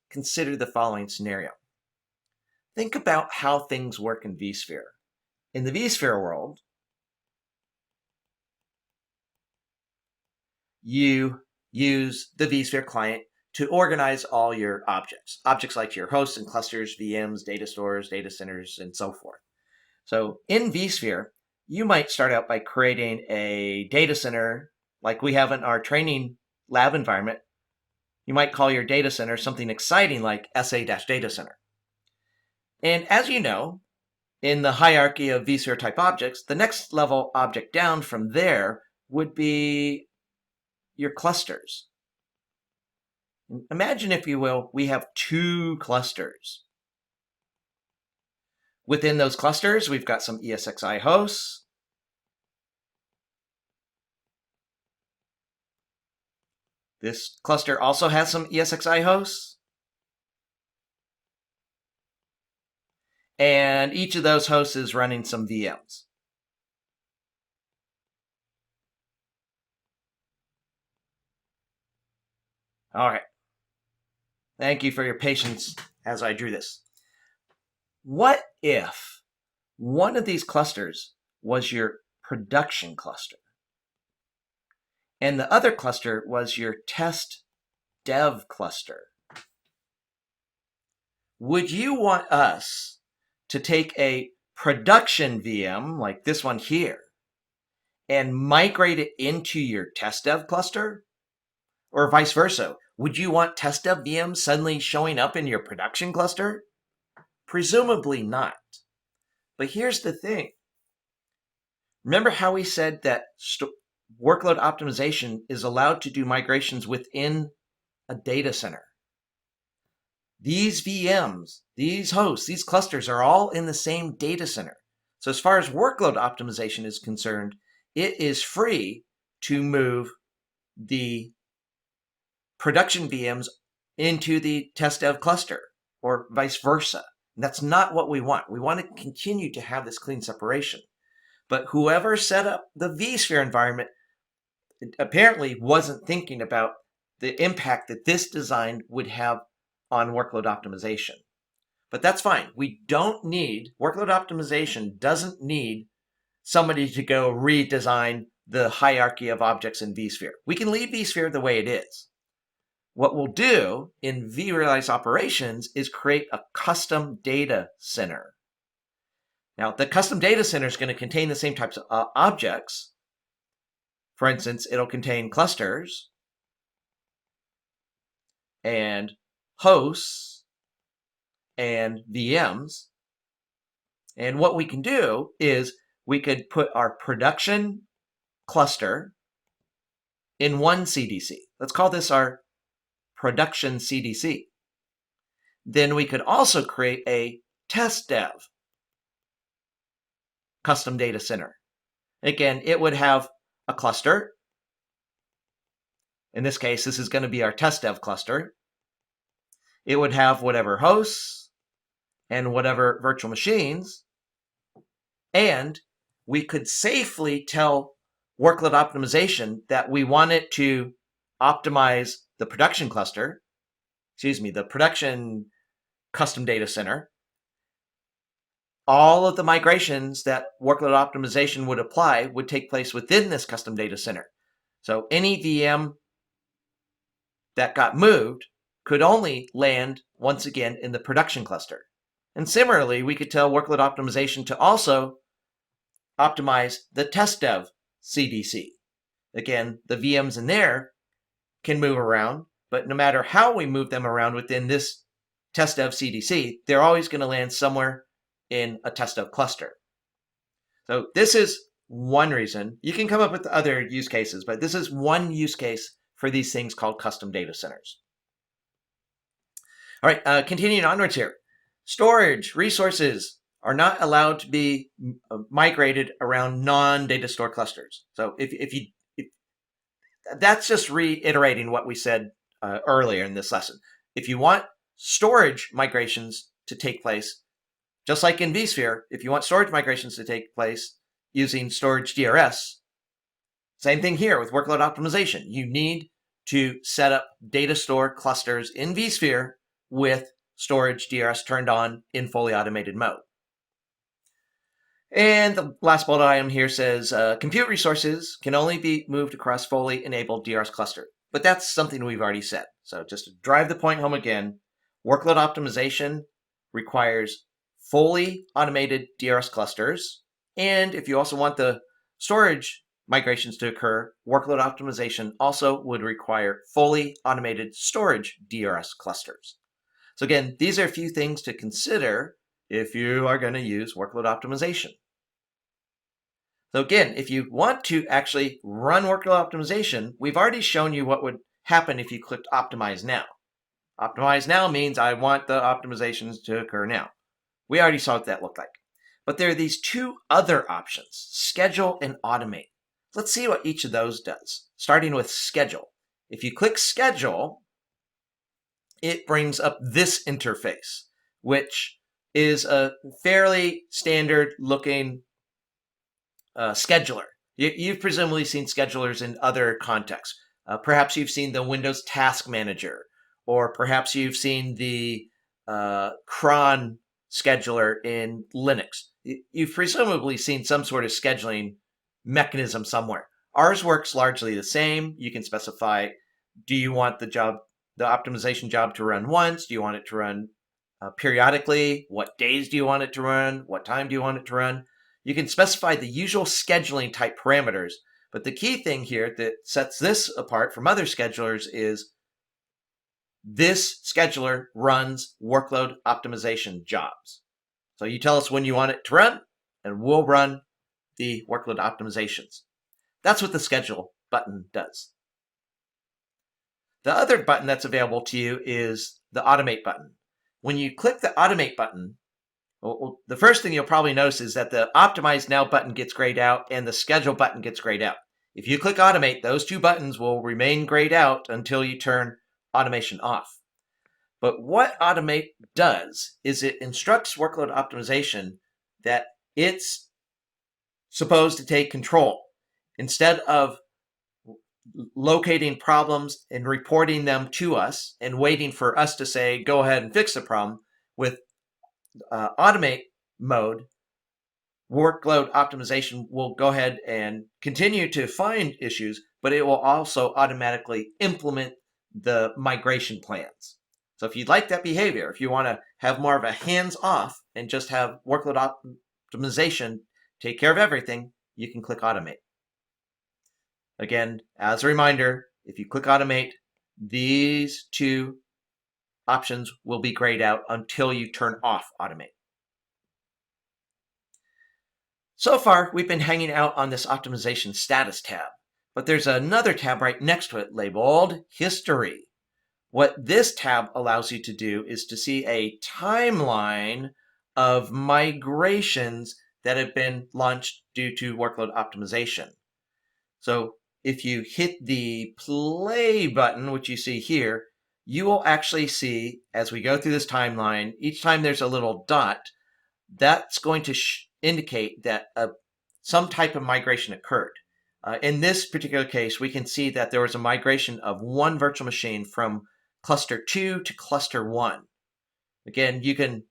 consider the following scenario. Think about how things work in vSphere. In the vSphere world, you use the vSphere client to organize all your objects like your hosts and clusters, VMs, data stores, data centers, and so forth. So in vSphere, you might start out by creating a data center like we have in our training lab environment. You might call your data center something exciting like SA-data center. And as you know, in the hierarchy of vSphere type objects, the next level object down from there would be your clusters. Imagine, if you will, we have 2 clusters. Within those clusters, we've got some ESXi hosts. This cluster also has some ESXi hosts. And each of those hosts is running some VMs. All right. Thank you for your patience as I drew this. What if one of these clusters was your production cluster, and the other cluster was your test dev cluster. Would you want us to take a production VM like this one here and migrate it into your test dev cluster? Or vice versa? Would you want test dev VMs suddenly showing up in your production cluster? Presumably not. But here's the thing. Remember how we said that workload optimization is allowed to do migrations within a data center? These VMs, these hosts, these clusters are all in the same data center. So as far as workload optimization is concerned, it is free to move the production VMs into the test dev cluster or vice versa. And that's not what we want. We want to continue to have this clean separation. But whoever set up the vSphere environment apparently wasn't thinking about the impact that this design would have on workload optimization. But that's fine. We don't need, workload optimization doesn't need somebody to go redesign the hierarchy of objects in vSphere. We can leave vSphere the way it is. What we'll do in vRealize operations is create a custom data center. Now, the custom data center is going to contain the same types of objects. For instance, it'll contain clusters and hosts and VMs. And what we can do is we could put our production cluster in one CDC. Let's call this our production CDC. Then we could also create a test dev custom data center. Again, it would have a cluster. In this case, this is going to be our test dev cluster. It would have whatever hosts and whatever virtual machines. And we could safely tell workload optimization that we want it to optimize the production cluster, the production custom data center. All of the migrations that workload optimization would apply would take place within this custom data center. So any VM that got moved could only land once again in the production cluster. And similarly, we could tell workload optimization to also optimize the test dev CDC. Again, the VMs in there can move around, but no matter how we move them around within this test dev CDC, they're always going to land somewhere in a test dev cluster. So this is one reason. You can come up with other use cases, but this is one use case for these things called custom data centers. All right, continuing onwards here. Storage resources are not allowed to be migrated around non-data store clusters. So if that's just reiterating what we said earlier in this lesson. If you want storage migrations to take place, just like in vSphere, if you want storage migrations to take place using storage DRS, same thing here with workload optimization. You need to set up data store clusters in vSphere with storage DRS turned on in fully automated mode. And the last bullet item here says compute resources can only be moved across fully enabled DRS cluster. But that's something we've already said. So just to drive the point home again, workload optimization requires fully automated DRS clusters. And if you also want the storage migrations to occur, workload optimization also would require fully automated storage DRS clusters. So again, these are a few things to consider if you are going to use workload optimization. So again, if you want to actually run workload optimization, we've already shown you what would happen if you clicked Optimize Now. Optimize Now means I want the optimizations to occur now. We already saw what that looked like. But there are these two other options, Schedule and Automate. Let's see what each of those does, starting with Schedule. If you click Schedule, it brings up this interface, which is a fairly standard looking scheduler. You've presumably seen schedulers in other contexts. Perhaps you've seen the Windows Task Manager, or perhaps you've seen the cron scheduler in Linux. You've presumably seen some sort of scheduling mechanism somewhere. Ours works largely the same. You can specify, do you want the optimization job to run once? Do you want it to run periodically? What days do you want it to run? What time do you want it to run? You can specify the usual scheduling type parameters, but the key thing here that sets this apart from other schedulers is this scheduler runs workload optimization jobs. So you tell us when you want it to run, and we'll run the workload optimizations. That's what the schedule button does. The other button that's available to you is the automate button. When you click the automate button, the first thing you'll probably notice is that the optimize now button gets grayed out and the schedule button gets grayed out. If you click automate, those two buttons will remain grayed out until you turn automation off. But what automate does is it instructs workload optimization that it's supposed to take control. Instead of locating problems and reporting them to us and waiting for us to say, go ahead and fix the problem, with automate mode, workload optimization will go ahead and continue to find issues, but it will also automatically implement the migration plans. So if you'd like that behavior, if you want to have more of a hands-off and just have workload optimization take care of everything, you can click automate. Again, as a reminder, if you click automate, these two options will be grayed out until you turn off automate. So far, we've been hanging out on this optimization status tab, but there's another tab right next to it labeled history. What this tab allows you to do is to see a timeline of migrations that have been launched due to workload optimization. So if you hit the play button, which you see here, you will actually see, as we go through this timeline, each time there's a little dot, that's going to indicate that some type of migration occurred. In this particular case, we can see that there was a migration of one virtual machine from cluster 2 to cluster 1. Again, you can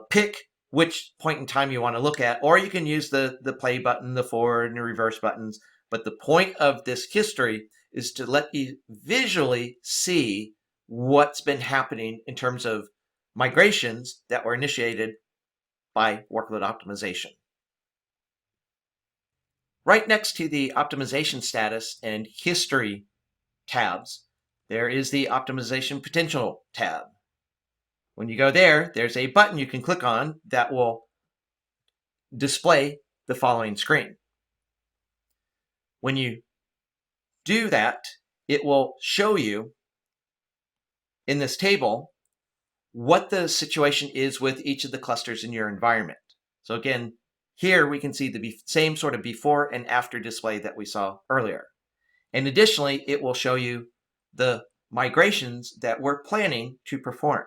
pick which point in time you want to look at, or you can use the play button, the forward and reverse buttons. But the point of this history is to let you visually see what's been happening in terms of migrations that were initiated by workload optimization. Right next to the optimization status and history tabs, there is the optimization potential tab. When you go there, there's a button you can click on that will display the following screen. When you do that, it will show you in this table what the situation is with each of the clusters in your environment. So again, here we can see the same sort of before and after display that we saw earlier. And additionally, it will show you the migrations that we're planning to perform.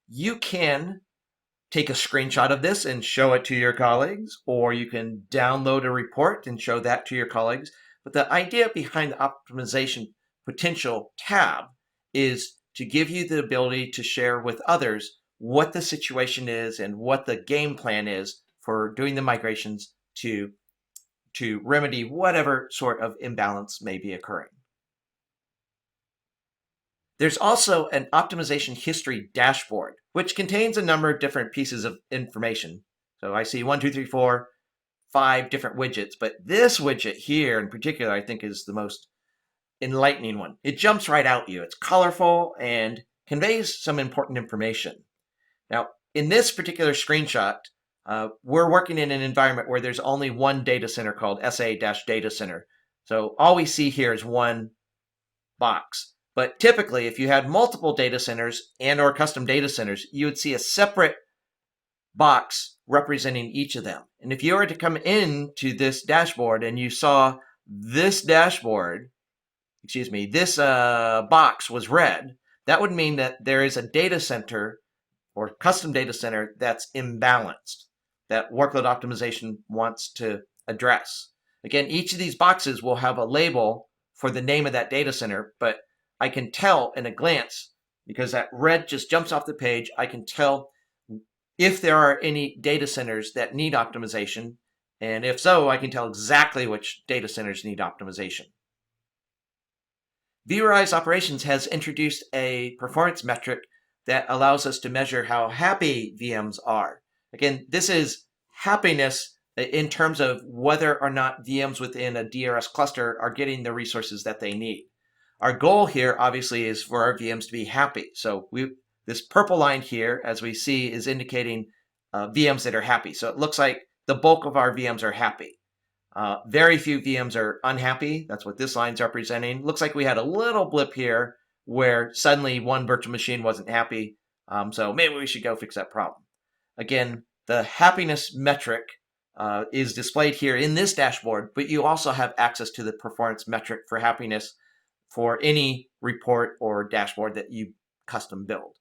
You can take a screenshot of this and show it to your colleagues, or you can download a report and show that to your colleagues. But the idea behind the optimization potential tab is to give you the ability to share with others what the situation is and what the game plan is for doing the migrations to remedy whatever sort of imbalance may be occurring. There's also an optimization history dashboard, which contains a number of different pieces of information. So I see 1, 2, 3, 4, 5 different widgets, but this widget here in particular, I think is the most enlightening one. It jumps right out at you. It's colorful and conveys some important information. Now, in this particular screenshot, we're working in an environment where there's only one data center called SA-data center. So all we see here is one box. But typically, if you had multiple data centers and or custom data centers, you would see a separate box representing each of them. And if you were to come into this dashboard and you saw this this box was red, that would mean that there is a data center or custom data center that's imbalanced, that workload optimization wants to address. Again, each of these boxes will have a label for the name of that data center, but I can tell in a glance, because that red just jumps off the page, I can tell if there are any data centers that need optimization, and if so, I can tell exactly which data centers need optimization. vRealize Operations has introduced a performance metric that allows us to measure how happy VMs are. Again, this is happiness in terms of whether or not VMs within a DRS cluster are getting the resources that they need. Our goal here, obviously, is for our VMs to be happy. So this purple line here, as we see, is indicating VMs that are happy. So it looks like the bulk of our VMs are happy. Very few VMs are unhappy. That's what this line's representing. Looks like we had a little blip here where suddenly one virtual machine wasn't happy. So maybe we should go fix that problem. Again, the happiness metric is displayed here in this dashboard, but you also have access to the performance metric for happiness for any report or dashboard that you custom build.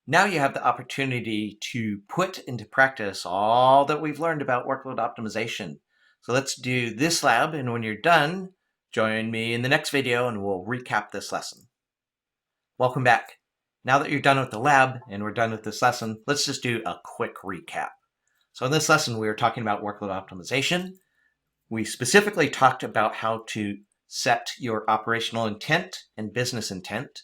Now you have the opportunity to put into practice all that we've learned about workload optimization. So let's do this lab, and when you're done, join me in the next video and we'll recap this lesson. Welcome back. Now that you're done with the lab and we're done with this lesson, let's just do a quick recap. So in this lesson, we were talking about workload optimization. We specifically talked about how to set your operational intent and business intent.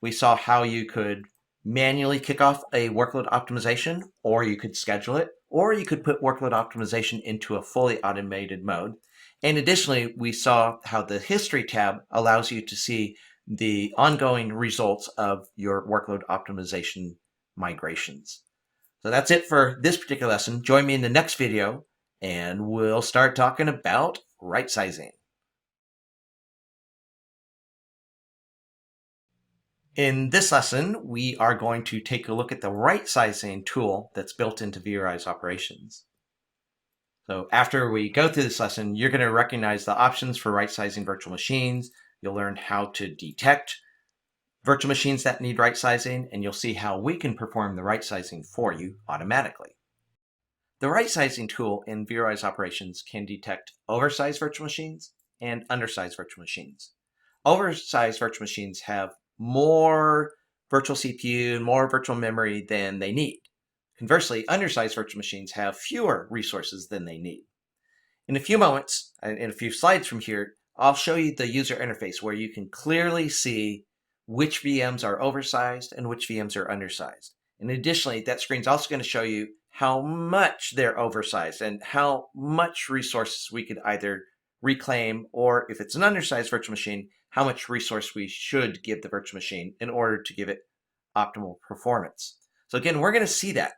We saw how you could manually kick off a workload optimization, or you could schedule it, or you could put workload optimization into a fully automated mode. And additionally, we saw how the history tab allows you to see the ongoing results of your workload optimization migrations. So that's it for this particular lesson. Join me in the next video and we'll start talking about right sizing. In this lesson, we are going to take a look at the right sizing tool that's built into vRealize Operations. So after we go through this lesson, you're going to recognize the options for right sizing virtual machines. You'll learn how to detect virtual machines that need right sizing, and you'll see how we can perform the right sizing for you automatically. The right sizing tool in vRealize Operations can detect oversized virtual machines and undersized virtual machines. Oversized virtual machines have more virtual CPU and more virtual memory than they need. Conversely, undersized virtual machines have fewer resources than they need. In a few moments, in a few slides from here, I'll show you the user interface where you can clearly see which VMs are oversized and which VMs are undersized. And additionally, that screen's also going to show you how much they're oversized and how much resources we could either reclaim, or if it's an undersized virtual machine, how much resource we should give the virtual machine in order to give it optimal performance. So again, we're going to see that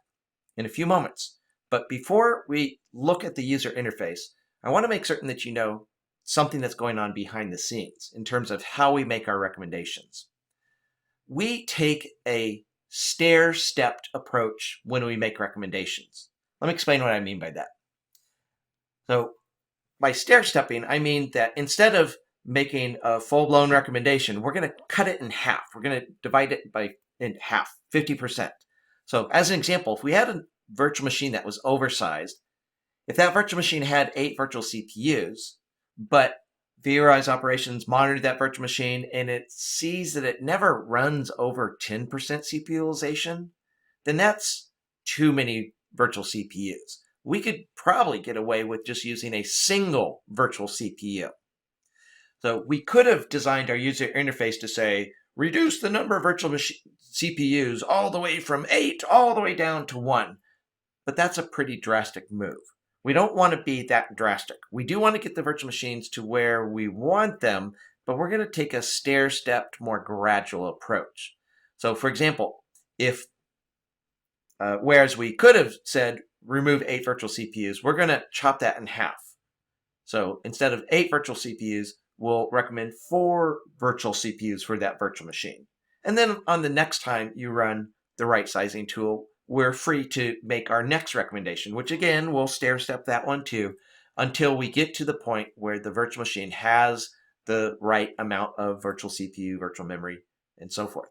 in a few moments. But before we look at the user interface, I want to make certain that you know something that's going on behind the scenes in terms of how we make our recommendations. We take a stair-stepped approach when we make recommendations. Let me explain what I mean by that. So by stair-stepping, I mean that instead of making a full-blown recommendation, we're going to cut it in half. We're going to divide it in half, 50%. So as an example, if we had a virtual machine that was oversized, if that virtual machine had 8 virtual CPUs, but vRealize Operations monitored that virtual machine and it sees that it never runs over 10% CPU utilization, then that's too many virtual CPUs. We could probably get away with just using a single virtual CPU. So we could have designed our user interface to say, reduce the number of virtual CPUs all the way from 8 all the way down to 1. But that's a pretty drastic move. We don't want to be that drastic. We do want to get the virtual machines to where we want them, but we're going to take a stair-stepped, more gradual approach. So for example, if whereas we could have said remove 8 virtual CPUs, we're going to chop that in half. So instead of 8 virtual CPUs, we'll recommend 4 virtual CPUs for that virtual machine. And then on the next time you run the right sizing tool, we're free to make our next recommendation, which again, we'll stair-step that one too, until we get to the point where the virtual machine has the right amount of virtual CPU, virtual memory, and so forth.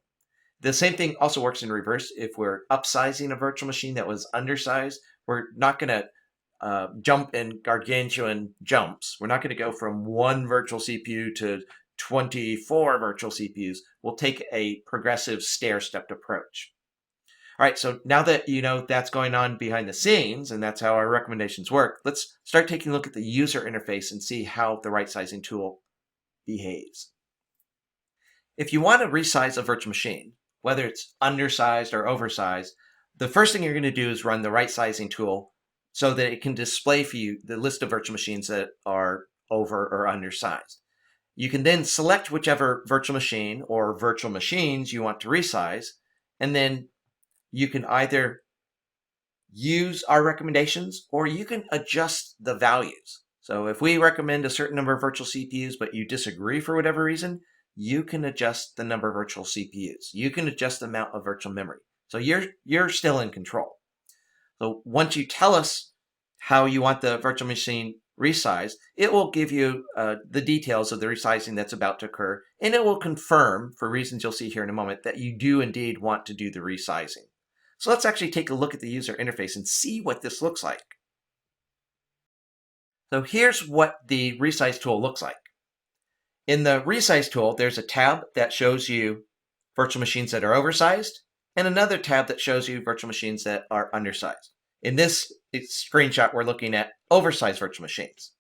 The same thing also works in reverse. If we're upsizing a virtual machine that was undersized, we're not going to jump in gargantuan jumps. We're not going to go from 1 virtual CPU to 24 virtual CPUs. We'll take a progressive stair-stepped approach. All right, so now that you know that's going on behind the scenes and that's how our recommendations work, let's start taking a look at the user interface and see how the right sizing tool behaves. If you want to resize a virtual machine, whether it's undersized or oversized, the first thing you're going to do is run the right sizing tool so that it can display for you the list of virtual machines that are over or undersized. You can then select whichever virtual machine or virtual machines you want to resize, and then you can either use our recommendations or you can adjust the values. So if we recommend a certain number of virtual CPUs, but you disagree for whatever reason, you can adjust the number of virtual CPUs. You can adjust the amount of virtual memory. So you're still in control. So once you tell us how you want the virtual machine resized, it will give you the details of the resizing that's about to occur, and it will confirm, for reasons you'll see here in a moment, that you do indeed want to do the resizing. So let's actually take a look at the user interface and see what this looks like. So here's what the resize tool looks like. In the resize tool, there's a tab that shows you virtual machines that are oversized and another tab that shows you virtual machines that are undersized. In this screenshot, we're looking at oversized virtual machines.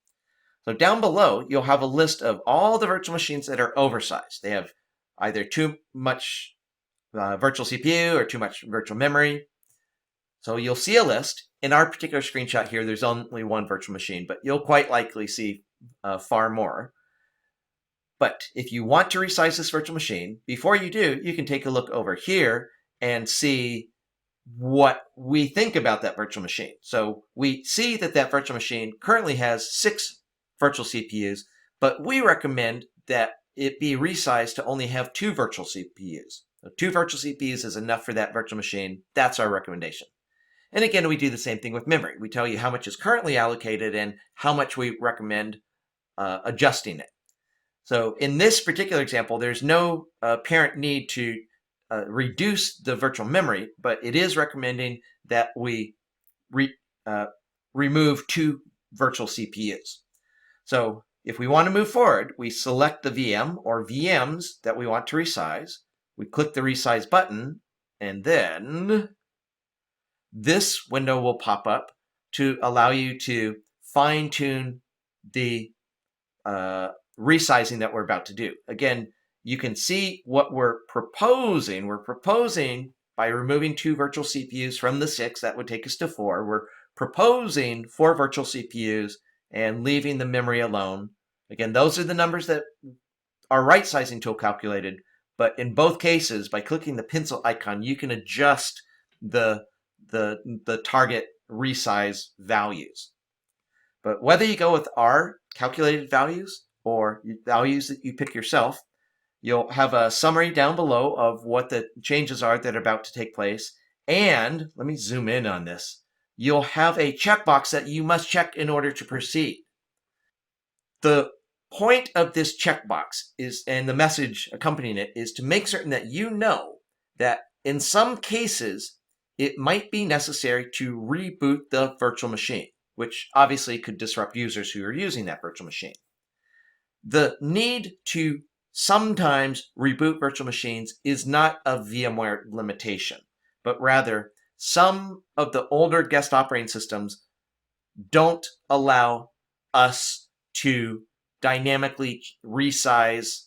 So down below, you'll have a list of all the virtual machines that are oversized. They have either too much virtual CPU or too much virtual memory. So you'll see a list. In our particular screenshot here, there's only one virtual machine, but you'll quite likely see far more. But if you want to resize this virtual machine, before you do, you can take a look over here and see what we think about that virtual machine. So we see that that virtual machine currently has 6 virtual CPUs, but we recommend that it be resized to only have 2 virtual CPUs. So 2 virtual CPUs is enough for that virtual machine. That's our recommendation. And again, we do the same thing with memory. We tell you how much is currently allocated and how much we recommend adjusting it. So in this particular example, there's no apparent need to reduce the virtual memory, but it is recommending that we remove 2 virtual CPUs. So if we want to move forward, we select the VM or VMs that we want to resize. We click the resize button, and then this window will pop up to allow you to fine-tune the resizing that we're about to do. Again, you can see what we're proposing. We're proposing by removing 2 virtual CPUs from the 6, that would take us to 4. We're proposing 4 virtual CPUs and leaving the memory alone. Again, those are the numbers that our right sizing tool calculated, but in both cases, by clicking the pencil icon, you can adjust the target resize values. But whether you go with our calculated values or values that you pick yourself, you'll have a summary down below of what the changes are that are about to take place. And let me zoom in on this. You'll have a checkbox that you must check in order to proceed. The point of this checkbox is, and the message accompanying it, is to make certain that you know that in some cases, it might be necessary to reboot the virtual machine, which obviously could disrupt users who are using that virtual machine. The need to sometimes reboot virtual machines is not a VMware limitation, but rather some of the older guest operating systems don't allow us to dynamically resize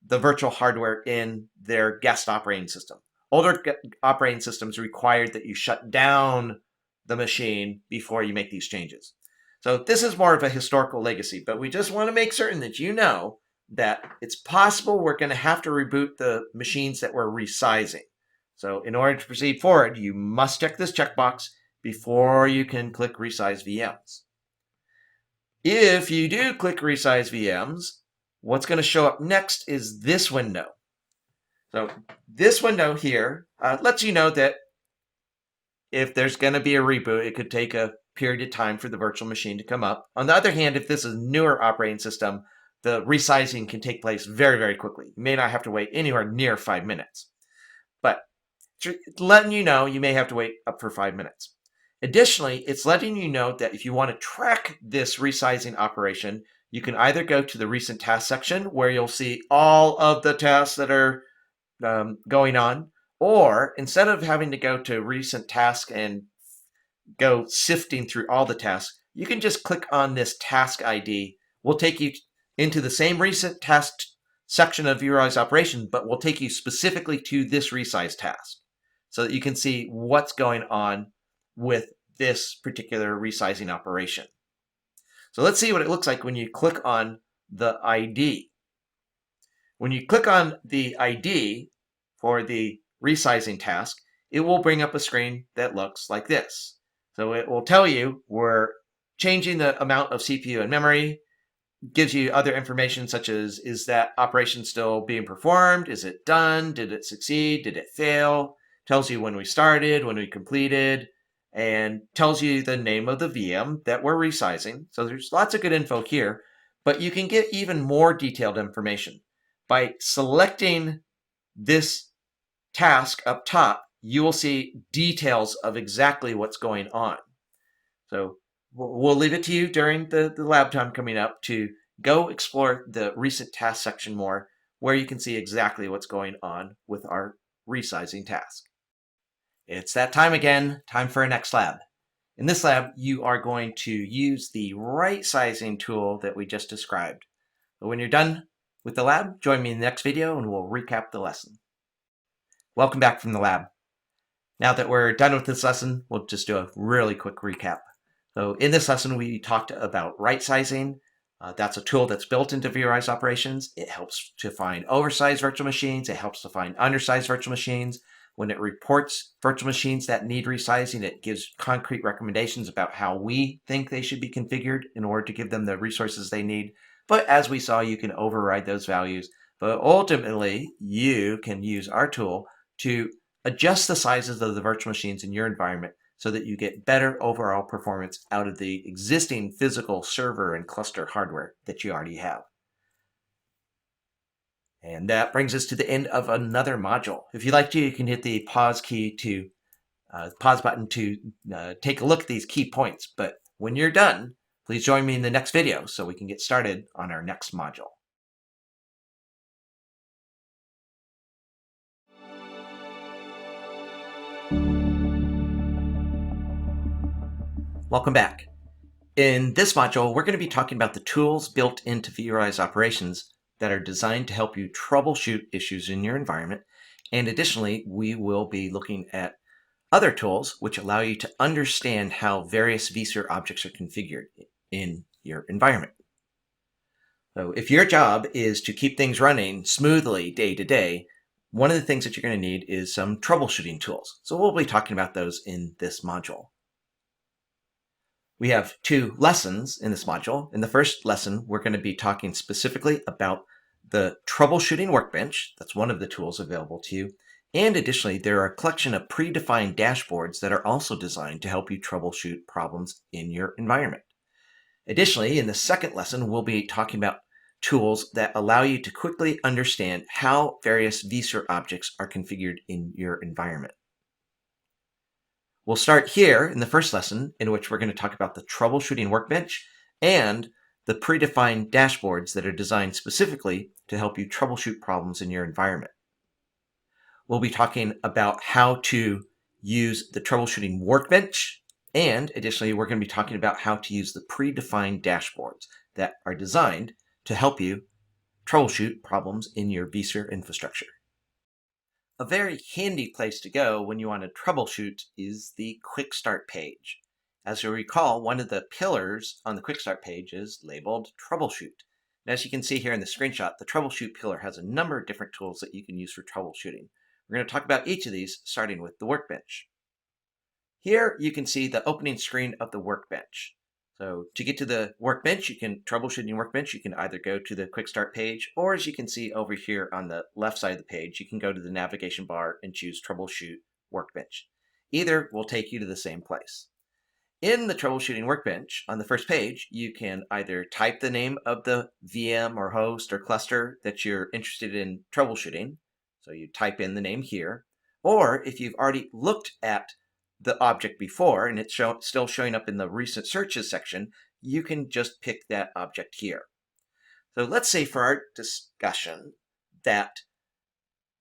the virtual hardware in their guest operating system. Older operating systems required that you shut down the machine before you make these changes. So this is more of a historical legacy, but we just want to make certain that you know that it's possible we're going to have to reboot the machines that we're resizing. So in order to proceed forward, you must check this checkbox before you can click Resize VMs. If you do click Resize VMs, what's going to show up next is this window. So this window here lets you know that if there's going to be a reboot, it could take a period of time for the virtual machine to come up. On the other hand, if this is a newer operating system, the resizing can take place very, very quickly. You may not have to wait anywhere near 5 minutes. But it's letting you know you may have to wait up for 5 minutes. Additionally, it's letting you know that if you want to track this resizing operation, you can either go to the recent tasks section where you'll see all of the tasks that are going on, Or instead of having to go to recent task and go sifting through all the tasks, you can just click on this task ID. We'll take you into the same recent task section of vRealize operation, but we'll take you specifically to this resize task so that you can see what's going on with this particular resizing operation. So let's see what it looks like when you click on the ID. When you click on the ID for the resizing task, it will bring up a screen that looks like this. So it will tell you we're changing the amount of CPU and memory, gives you other information such as, is that operation still being performed? Is it done? Did it succeed? Did it fail? Tells you when we started, when we completed, and tells you the name of the VM that we're resizing. So there's lots of good info here, but you can get even more detailed information. By selecting this task up top, you will see details of exactly what's going on. So we'll leave it to you during the lab time coming up to go explore the recent task section more, where you can see exactly what's going on with our resizing task. It's that time again, time for our next lab. In this lab, you are going to use the right sizing tool that we just described. But when you're done with the lab, join me in the next video and we'll recap the lesson. Welcome back from the lab. Now that we're done with this lesson, we'll just do a really quick recap. So in this lesson, we talked about right sizing. That's a tool that's built into vRealize operations. It helps to find oversized virtual machines. It helps to find undersized virtual machines. When it reports virtual machines that need resizing, it gives concrete recommendations about how we think they should be configured in order to give them the resources they need. But as we saw, you can override those values. But ultimately, you can use our tool to adjust the sizes of the virtual machines in your environment so that you get better overall performance out of the existing physical server and cluster hardware that you already have. And that brings us to the end of another module. If you'd like to, you can hit the pause button to take a look at these key points. But when you're done, please join me in the next video so we can get started on our next module. Welcome back. In this module, we're going to be talking about the tools built into vRealize operations that are designed to help you troubleshoot issues in your environment. And additionally, we will be looking at other tools which allow you to understand how various vSphere objects are configured in your environment. So if your job is to keep things running smoothly day to day, one of the things that you're going to need is some troubleshooting tools. So we'll be talking about those in this module. We have two lessons in this module. In the first lesson, we're going to be talking specifically about the troubleshooting workbench. That's one of the tools available to you. And additionally, there are a collection of predefined dashboards that are also designed to help you troubleshoot problems in your environment. Additionally, in the second lesson, we'll be talking about tools that allow you to quickly understand how various vSphere objects are configured in your environment. We'll start here in the first lesson, in which we're going to talk about the troubleshooting workbench and the predefined dashboards that are designed specifically to help you troubleshoot problems in your environment. We'll be talking about how to use the troubleshooting workbench, and additionally, we're going to be talking about how to use the predefined dashboards that are designed to help you troubleshoot problems in your vSphere infrastructure. A very handy place to go when you want to troubleshoot is the Quick Start page. As you'll recall, one of the pillars on the Quick Start page is labeled Troubleshoot. And as you can see here in the screenshot, the Troubleshoot pillar has a number of different tools that you can use for troubleshooting. We're going to talk about each of these, starting with the workbench. Here you can see the opening screen of the workbench. So to get to the workbench, troubleshooting workbench, you can either go to the Quick Start page, or as you can see over here on the left side of the page, you can go to the navigation bar and choose Troubleshoot Workbench. Either will take you to the same place. In the troubleshooting workbench, on the first page, you can either type the name of the VM or host or cluster that you're interested in troubleshooting. So you type in the name here, or if you've already looked at the object before and it's still showing up in the recent searches section, you can just pick that object here. So let's say for our discussion that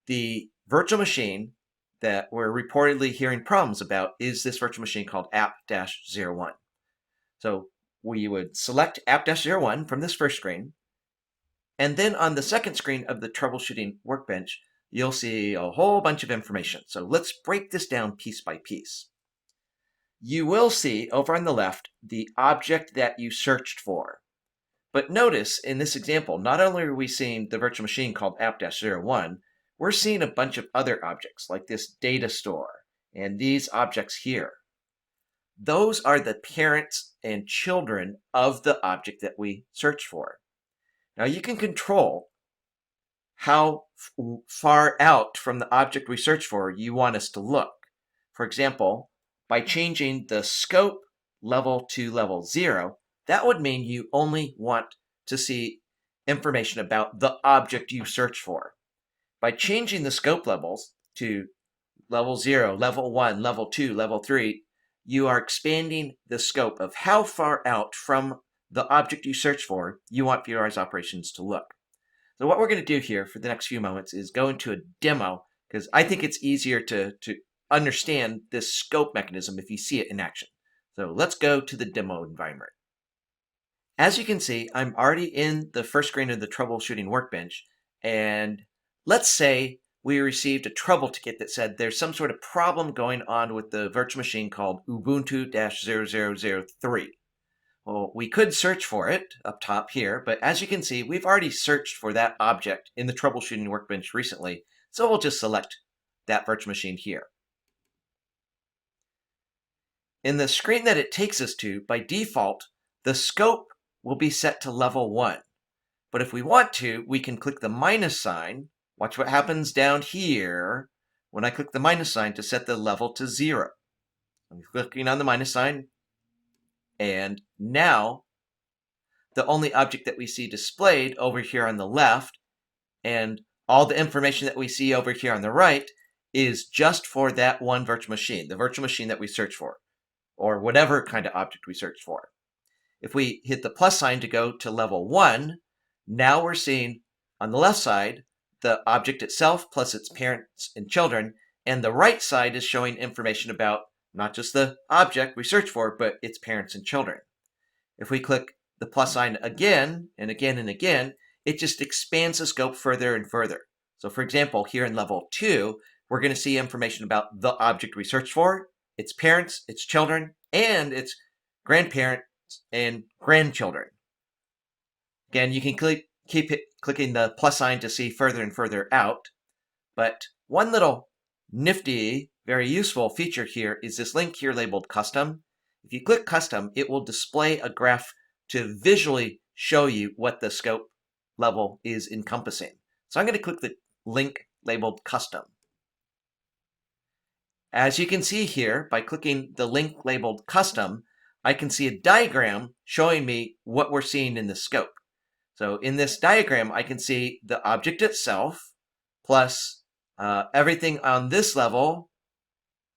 the virtual machine that we're reportedly hearing problems about is this virtual machine called app-01. So we would select app-01 from this first screen, and then on the second screen of the troubleshooting workbench, you'll see a whole bunch of information. So let's break this down piece by piece. You will see over on the left the object that you searched for. But notice in this example, not only are we seeing the virtual machine called app-01, we're seeing a bunch of other objects like this data store and these objects here. Those are the parents and children of the object that we search for. Now you can control how far out from the object we search for you want us to look. For example, by changing the scope level to level 0, that would mean you only want to see information about the object you search for. By changing the scope levels to level 0, level 1, level 2, level 3, you are expanding the scope of how far out from the object you search for you want vRealize operations to look. So what we're going to do here for the next few moments is go into a demo, because I think it's easier to understand this scope mechanism if you see it in action. So let's go to the demo environment. As you can see, I'm already in the first screen of the troubleshooting workbench, and let's say we received a trouble ticket that said there's some sort of problem going on with the virtual machine called Ubuntu-0003. Well, we could search for it up top here, but as you can see, we've already searched for that object in the troubleshooting workbench recently, so we'll just select that virtual machine here. In the screen that it takes us to, by default, the scope will be set to level 1. But if we want to, we can click the minus sign. Watch what happens down here when I click the minus sign to set the level to 0. I'm clicking on the minus sign, and now the only object that we see displayed over here on the left and all the information that we see over here on the right is just for that one virtual machine, the virtual machine that we search for, or whatever kind of object we search for. If we hit the plus sign to go to level 1, now we're seeing on the left side the object itself plus its parents and children, and the right side is showing information about not just the object we search for, but its parents and children. If we click the plus sign again and again and again, it just expands the scope further and further. So for example, here in level 2, we're going to see information about the object we searched for, its parents, its children, and its grandparents and grandchildren. Again, you can keep clicking the plus sign to see further and further out. But one little nifty, very useful feature here is this link here labeled Custom. If you click Custom, it will display a graph to visually show you what the scope level is encompassing. So I'm going to click the link labeled Custom. As you can see here, by clicking the link labeled Custom, I can see a diagram showing me what we're seeing in the scope. So in this diagram, I can see the object itself, plus everything on this level,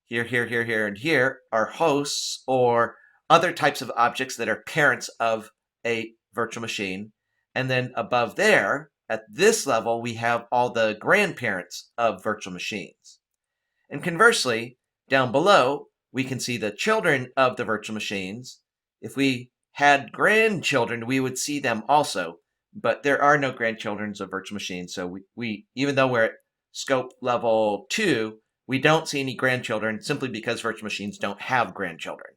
here, here, here, here, and here, are hosts or other types of objects that are parents of a virtual machine. And then above there, at this level, we have all the grandparents of virtual machines. And conversely, down below, we can see the children of the virtual machines. If we had grandchildren, we would see them also. But there are no grandchildren of virtual machines, so we even though we're at scope level 2, we don't see any grandchildren simply because virtual machines don't have grandchildren.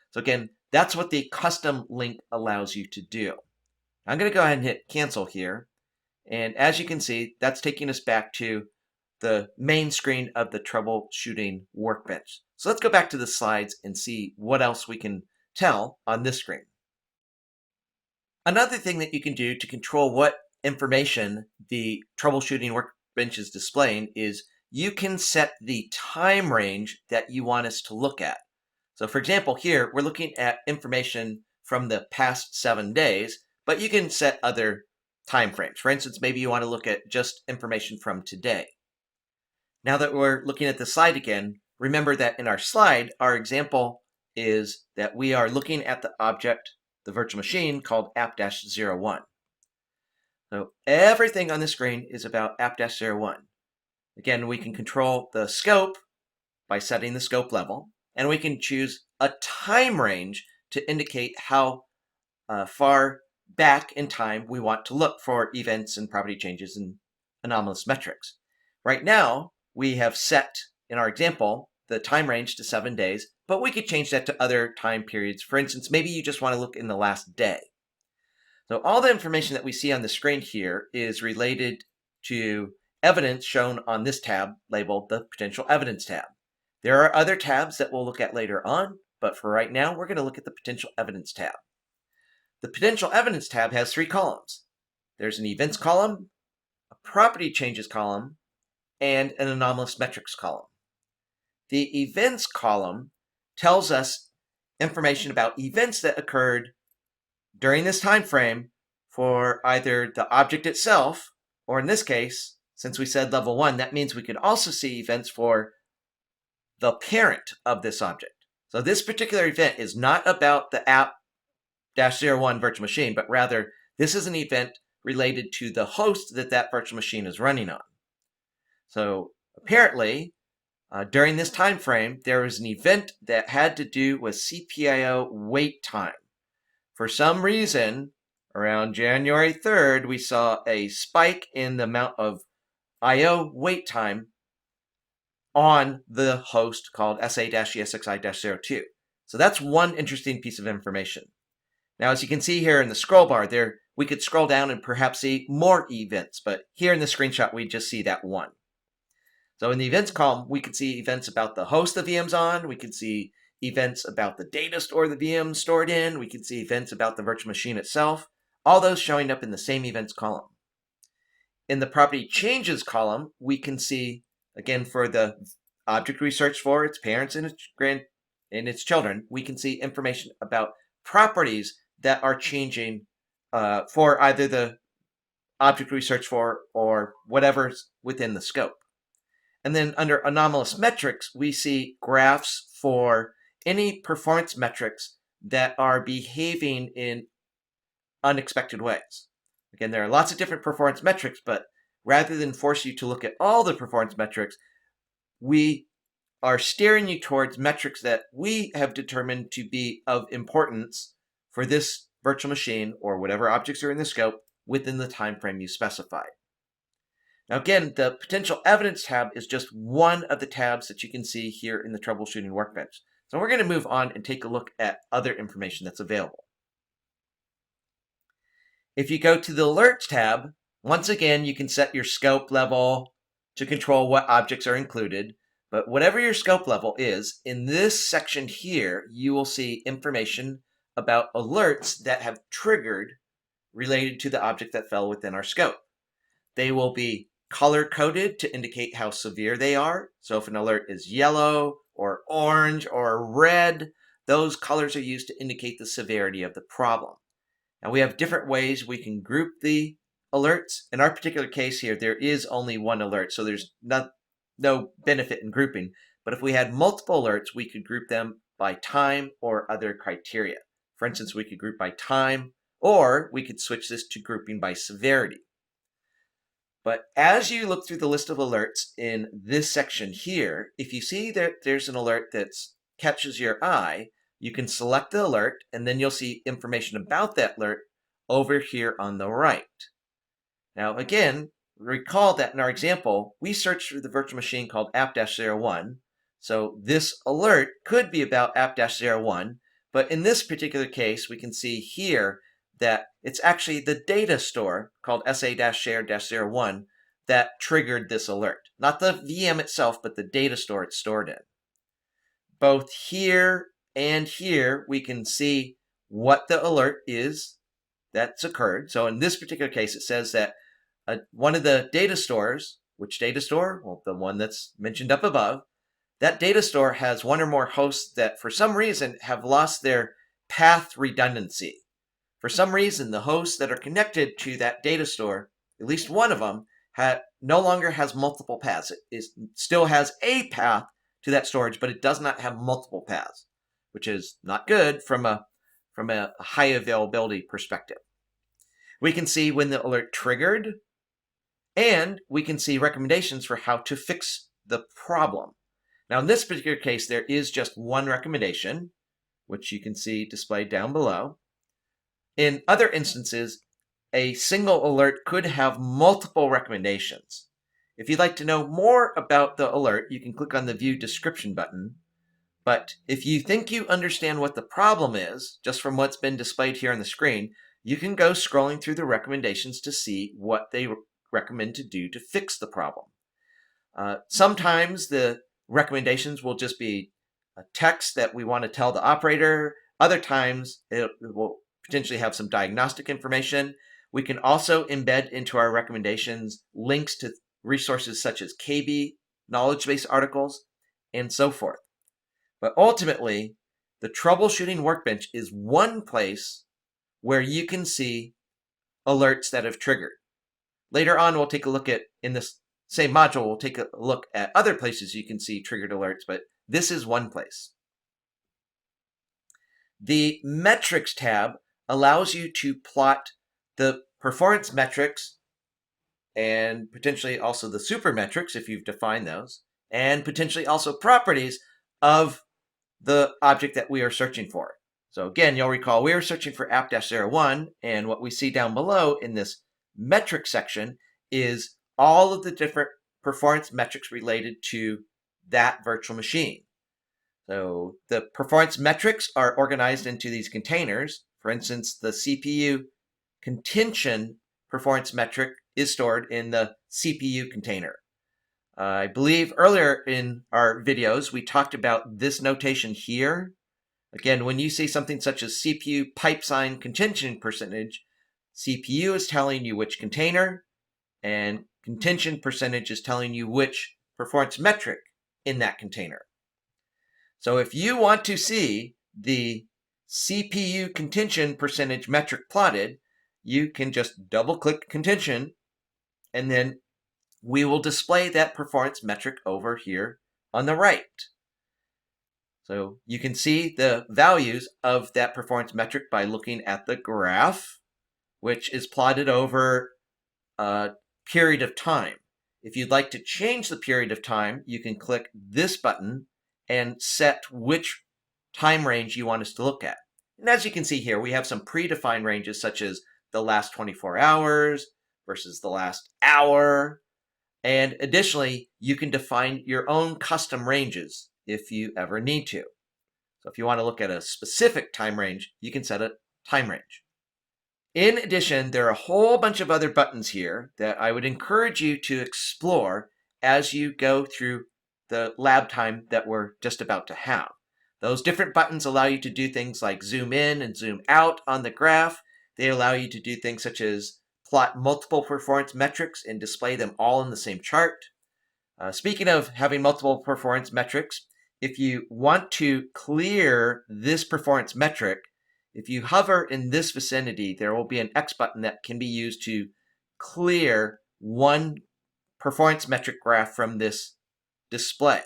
So again, that's what the custom link allows you to do. I'm going to go ahead and hit cancel here. And as you can see, that's taking us back to the main screen of the troubleshooting workbench. So let's go back to the slides and see what else we can tell on this screen. Another thing that you can do to control what information the troubleshooting workbench is displaying is you can set the time range that you want us to look at. So for example, here we're looking at information from the past 7 days, but you can set other time frames. For instance, maybe you want to look at just information from today. Now that we're looking at the slide again, remember that in our slide, our example is that we are looking at the object, the virtual machine called app-01. So everything on the screen is about app-01. Again, we can control the scope by setting the scope level, and we can choose a time range to indicate how far back in time we want to look for events and property changes and anomalous metrics. Right now, we have set, in our example, the time range to 7 days, but we could change that to other time periods. For instance, maybe you just want to look in the last day. So all the information that we see on the screen here is related to evidence shown on this tab labeled the Potential Evidence tab. There are other tabs that we'll look at later on, but for right now, we're going to look at the Potential Evidence tab. The Potential Evidence tab has 3 columns. There's an Events column, a Property Changes column, and an Anomalous Metrics column. The Events column tells us information about events that occurred during this time frame for either the object itself, or in this case, since we said level 1, that means we could also see events for the parent of this object. So this particular event is not about the app-01 virtual machine, but rather this is an event related to the host that that virtual machine is running on. So apparently, during this time frame, there was an event that had to do with CPIO wait time. For some reason, around January 3rd, we saw a spike in the amount of I/O wait time on the host called SA-ESXi-02. So that's one interesting piece of information. Now, as you can see here in the scroll bar there, we could scroll down and perhaps see more events, but here in the screenshot, we just see that one. So in the events column, we can see events about the host the VM's on, we can see events about the data store the VM stored in, we can see events about the virtual machine itself, all those showing up in the same events column. In the property changes column, we can see, again, for the object we searched for, its parents and its children, we can see information about properties that are changing for either the object we search for or whatever's within the scope. And then under anomalous metrics, we see graphs for any performance metrics that are behaving in unexpected ways. Again, there are lots of different performance metrics, but rather than force you to look at all the performance metrics, we are steering you towards metrics that we have determined to be of importance for this virtual machine or whatever objects are in the scope within the time frame you specified. Now again, the Potential Evidence tab is just one of the tabs that you can see here in the Troubleshooting Workbench. So we're going to move on and take a look at other information that's available. If you go to the Alerts tab, once again, you can set your scope level to control what objects are included. But whatever your scope level is, in this section here, you will see information about alerts that have triggered related to the object that fell within our scope. They will be color-coded to indicate how severe they are. So if an alert is yellow or orange or red, those colors are used to indicate the severity of the problem. Now we have different ways we can group the alerts. In our particular case here, there is only one alert, so there's no benefit in grouping. But if we had multiple alerts, we could group them by time or other criteria. For instance, we could group by time, or we could switch this to grouping by severity. But as you look through the list of alerts in this section here, if you see that there's an alert that catches your eye, you can select the alert, and then you'll see information about that alert over here on the right. Now again, recall that in our example, we searched for the virtual machine called app-01. So this alert could be about app-01, but in this particular case, we can see here that it's actually the data store called SA-share-01 that triggered this alert. Not the VM itself, but the data store it's stored in. Both here and here, we can see what the alert is that's occurred. So in this particular case, it says that one of the data stores, which data store? Well, the one that's mentioned up above, that data store has one or more hosts that for some reason have lost their path redundancy. For some reason, the hosts that are connected to that data store, at least one of them, no longer has multiple paths. It still has a path to that storage, but it does not have multiple paths, which is not good from a high availability perspective. We can see when the alert triggered, And we can see recommendations for how to fix the problem. Now, in this particular case, there is just one recommendation, which you can see displayed down below. In other instances, a single alert could have multiple recommendations. If you'd like to know more about the alert, you can click on the View Description button. But if you think you understand what the problem is, just from what's been displayed here on the screen, you can go scrolling through the recommendations to see what they recommend to do to fix the problem. Sometimes the recommendations will just be a text that we want to tell the operator. Other times it will potentially have some diagnostic information. We can also embed into our recommendations links to resources such as KB, knowledge base articles, and so forth. But ultimately, the troubleshooting workbench is one place where you can see alerts that have triggered. Later on, we'll take a look at, in this same module, we'll take a look at other places you can see triggered alerts, but this is one place. The Metrics tab allows you to plot the performance metrics and potentially also the super metrics if you've defined those, and potentially also properties of the object that we are searching for. So again, you'll recall we are searching for app-01, and what we see down below in this metric section is all of the different performance metrics related to that virtual machine. So the performance metrics are organized into these containers. For instance, the CPU contention performance metric is stored in the CPU container. I believe earlier in our videos, we talked about this notation here. Again, when you see something such as CPU pipe sign contention percentage, CPU is telling you which container, and contention percentage is telling you which performance metric in that container. So if you want to see the CPU contention percentage metric plotted, you can just double-click contention, and then we will display that performance metric over here on the right. So you can see the values of that performance metric by looking at the graph, which is plotted over a period of time. If you'd like to change the period of time, you can click this button and set which time range you want us to look at. And as you can see here, we have some predefined ranges such as the last 24 hours versus the last hour. And additionally, you can define your own custom ranges if you ever need to. So if you want to look at a specific time range, you can set a time range. In addition, there are a whole bunch of other buttons here that I would encourage you to explore as you go through the lab time that we're just about to have. Those different buttons allow you to do things like zoom in and zoom out on the graph. They allow you to do things such as plot multiple performance metrics and display them all in the same chart. Speaking of having multiple performance metrics, if you want to clear this performance metric, if you hover in this vicinity, there will be an X button that can be used to clear one performance metric graph from this display.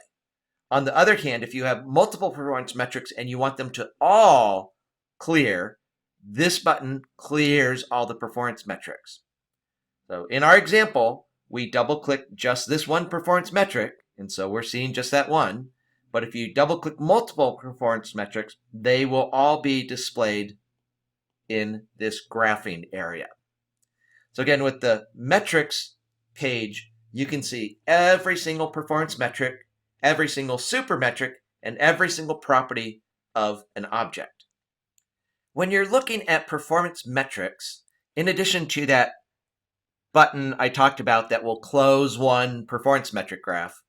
On the other hand, if you have multiple performance metrics and you want them to all clear, this button clears all the performance metrics. So in our example, we double-click just this one performance metric, and so we're seeing just that one. But if you double-click multiple performance metrics, they will all be displayed in this graphing area. So again, with the metrics page, you can see every single performance metric, every single super metric, and every single property of an object. When you're looking at performance metrics, in addition to that button I talked about that will close one performance metric graph,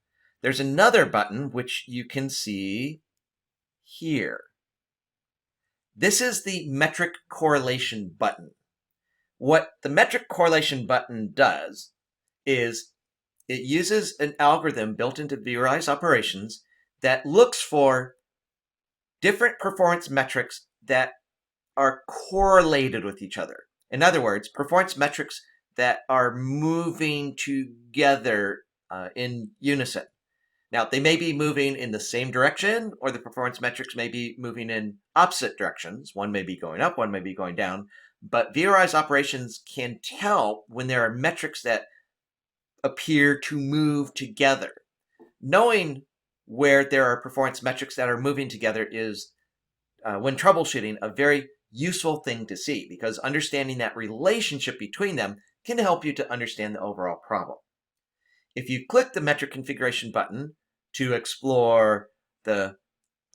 there's another button which you can see here. This is the metric correlation button. What the metric correlation button does is it uses an algorithm built into vRealize operations that looks for different performance metrics that are correlated with each other. In other words, performance metrics that are moving together in unison. Now, they may be moving in the same direction, or the performance metrics may be moving in opposite directions. One may be going up, one may be going down. But vRealize operations can tell when there are metrics that appear to move together. Knowing where there are performance metrics that are moving together is, when troubleshooting, a very useful thing to see, because understanding that relationship between them can help you to understand the overall problem. If you click the metric configuration button to explore the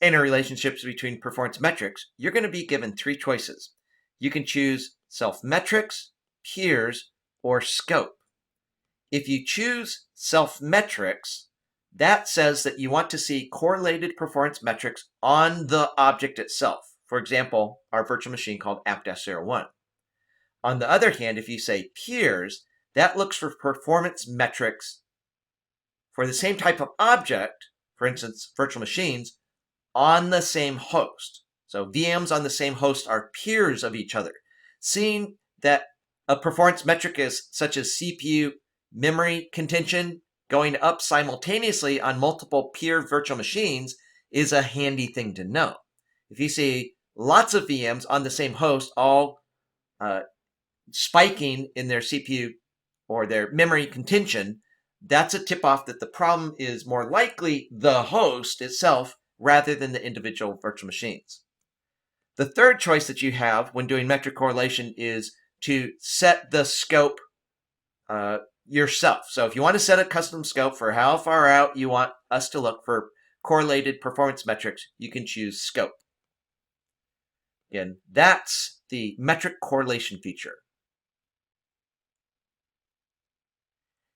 interrelationships between performance metrics, you're going to be given three choices. You can choose self-metrics, peers, or scope. If you choose self-metrics, that says that you want to see correlated performance metrics on the object itself. For example, our virtual machine called app-01. On the other hand, if you say peers, that looks for performance metrics for the same type of object, for instance, virtual machines, on the same host. So VMs on the same host are peers of each other. Seeing that a performance metric is such as CPU memory contention going up simultaneously on multiple peer virtual machines is a handy thing to know. If you see lots of VMs on the same host all spiking in their CPU or their memory contention, that's a tip-off that the problem is more likely the host itself rather than the individual virtual machines. The third choice that you have when doing metric correlation is to set the scope yourself. So if you want to set a custom scope for how far out you want us to look for correlated performance metrics, you can choose scope. Again, that's the metric correlation feature.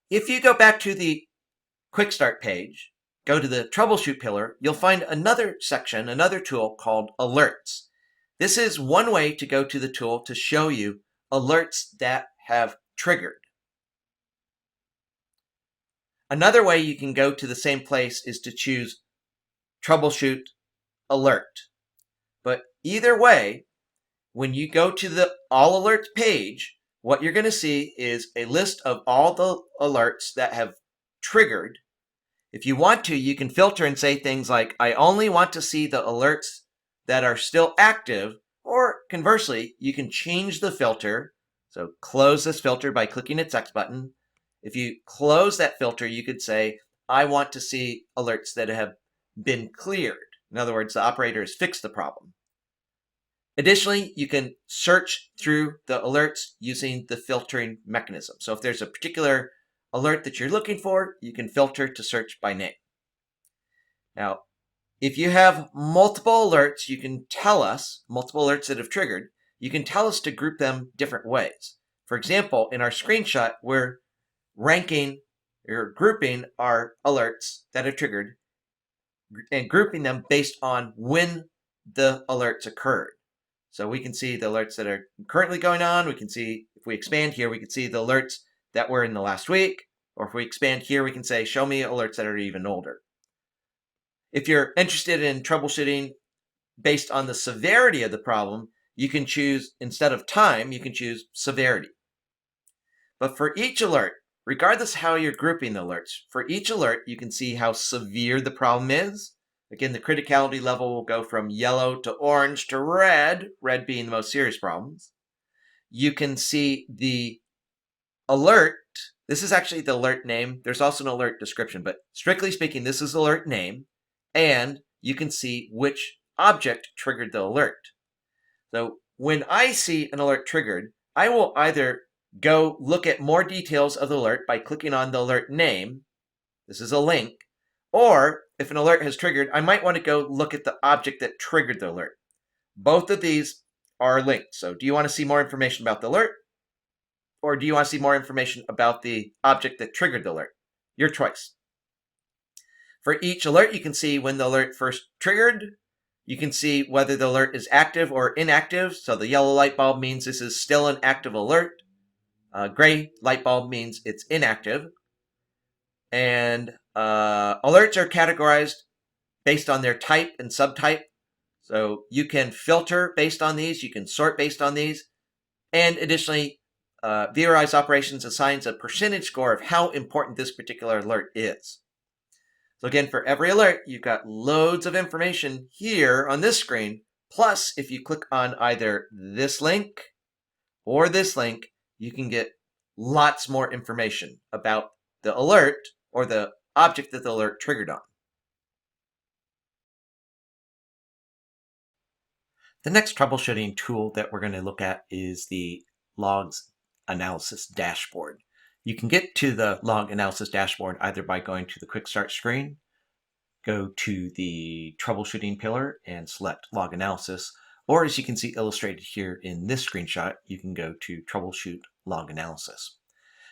If you go back to the Quick Start page, go to the Troubleshoot pillar, you'll find another section, another tool called Alerts. This is one way to go to the tool to show you alerts that have triggered. Another way you can go to the same place is to choose Troubleshoot Alert. But either way, when you go to the All Alerts page, what you're going to see is a list of all the alerts that have triggered. If you want to, you can filter and say things like, I only want to see the alerts that are still active, or conversely, you can change the filter. So close this filter by clicking its X button. If you close that filter, you could say, I want to see alerts that have been cleared. In other words, the operator has fixed the problem. Additionally, you can search through the alerts using the filtering mechanism. So if there's a particular alert that you're looking for, you can filter to search by name. Now, if you have multiple alerts, you can tell us, multiple alerts that have triggered, you can tell us to group them different ways. For example, in our screenshot, we're ranking or grouping our alerts that have triggered and grouping them based on when the alerts occurred. So we can see the alerts that are currently going on. We can see, if we expand here, we can see the alerts that were in the last week. Or if we expand here, we can say, show me alerts that are even older. If you're interested in troubleshooting based on the severity of the problem, you can choose, instead of time, you can choose severity. But for each alert, regardless how you're grouping the alerts, for each alert, you can see how severe the problem is. Again, the criticality level will go from yellow to orange to red, red being the most serious problems. You can see the alert. This is actually the alert name. There's also an alert description, but strictly speaking, this is alert name. And you can see which object triggered the alert. So when I see an alert triggered, I will either go look at more details of the alert by clicking on the alert name. This is a link. Or if an alert has triggered, I might want to go look at the object that triggered the alert. Both of these are linked. So do you want to see more information about the alert? Or do you want to see more information about the object that triggered the alert? Your choice. For each alert, you can see when the alert first triggered. You can see whether the alert is active or inactive. So the yellow light bulb means this is still an active alert. Gray light bulb means it's inactive. And alerts are categorized based on their type and subtype. So you can filter based on these. You can sort based on these. And additionally, vRealize Operations assigns a percentage score of how important this particular alert is. So again, for every alert, you've got loads of information here on this screen. Plus, if you click on either this link or this link, you can get lots more information about the alert or the object that the alert triggered on. The next troubleshooting tool that we're going to look at is the logs analysis dashboard. You can get to the log analysis dashboard either by going to the quick start screen, go to the troubleshooting pillar and select log analysis, or as you can see illustrated here in this screenshot, you can go to troubleshoot log analysis.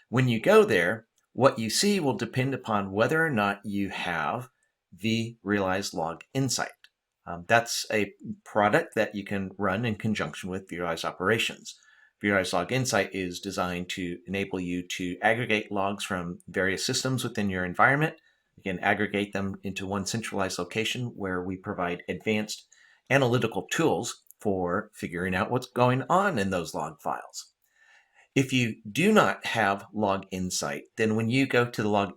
When you go there, what you see will depend upon whether or not you have vRealize Log Insight. That's a product that you can run in conjunction with vRealize Operations. vRealize Log Insight is designed to enable you to aggregate logs from various systems within your environment. You can aggregate them into one centralized location where we provide advanced analytical tools for figuring out what's going on in those log files. If you do not have Log Insight, then when you go to the Log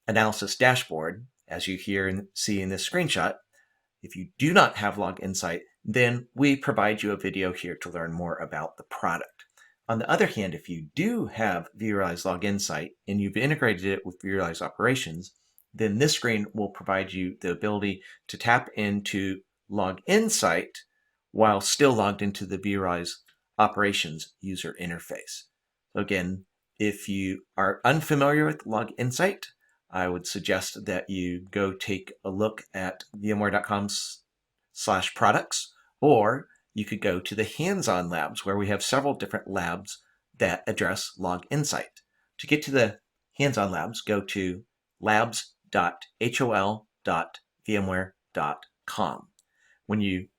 Analysis dashboard, as you hear and see in this screenshot, if you do not have Log Insight, then we provide you a video here to learn more about the product. On the other hand, if you do have vRealize Log Insight and you've integrated it with vRealize Operations, then this screen will provide you the ability to tap into Log Insight while still logged into the vRealize Operations user interface. So again, if you are unfamiliar with Log Insight, I would suggest that you go take a look at vmware.com/products, or you could go to the hands-on labs where we have several different labs that address Log Insight. To get to the hands-on labs, go to labs.hol.vmware.com. When you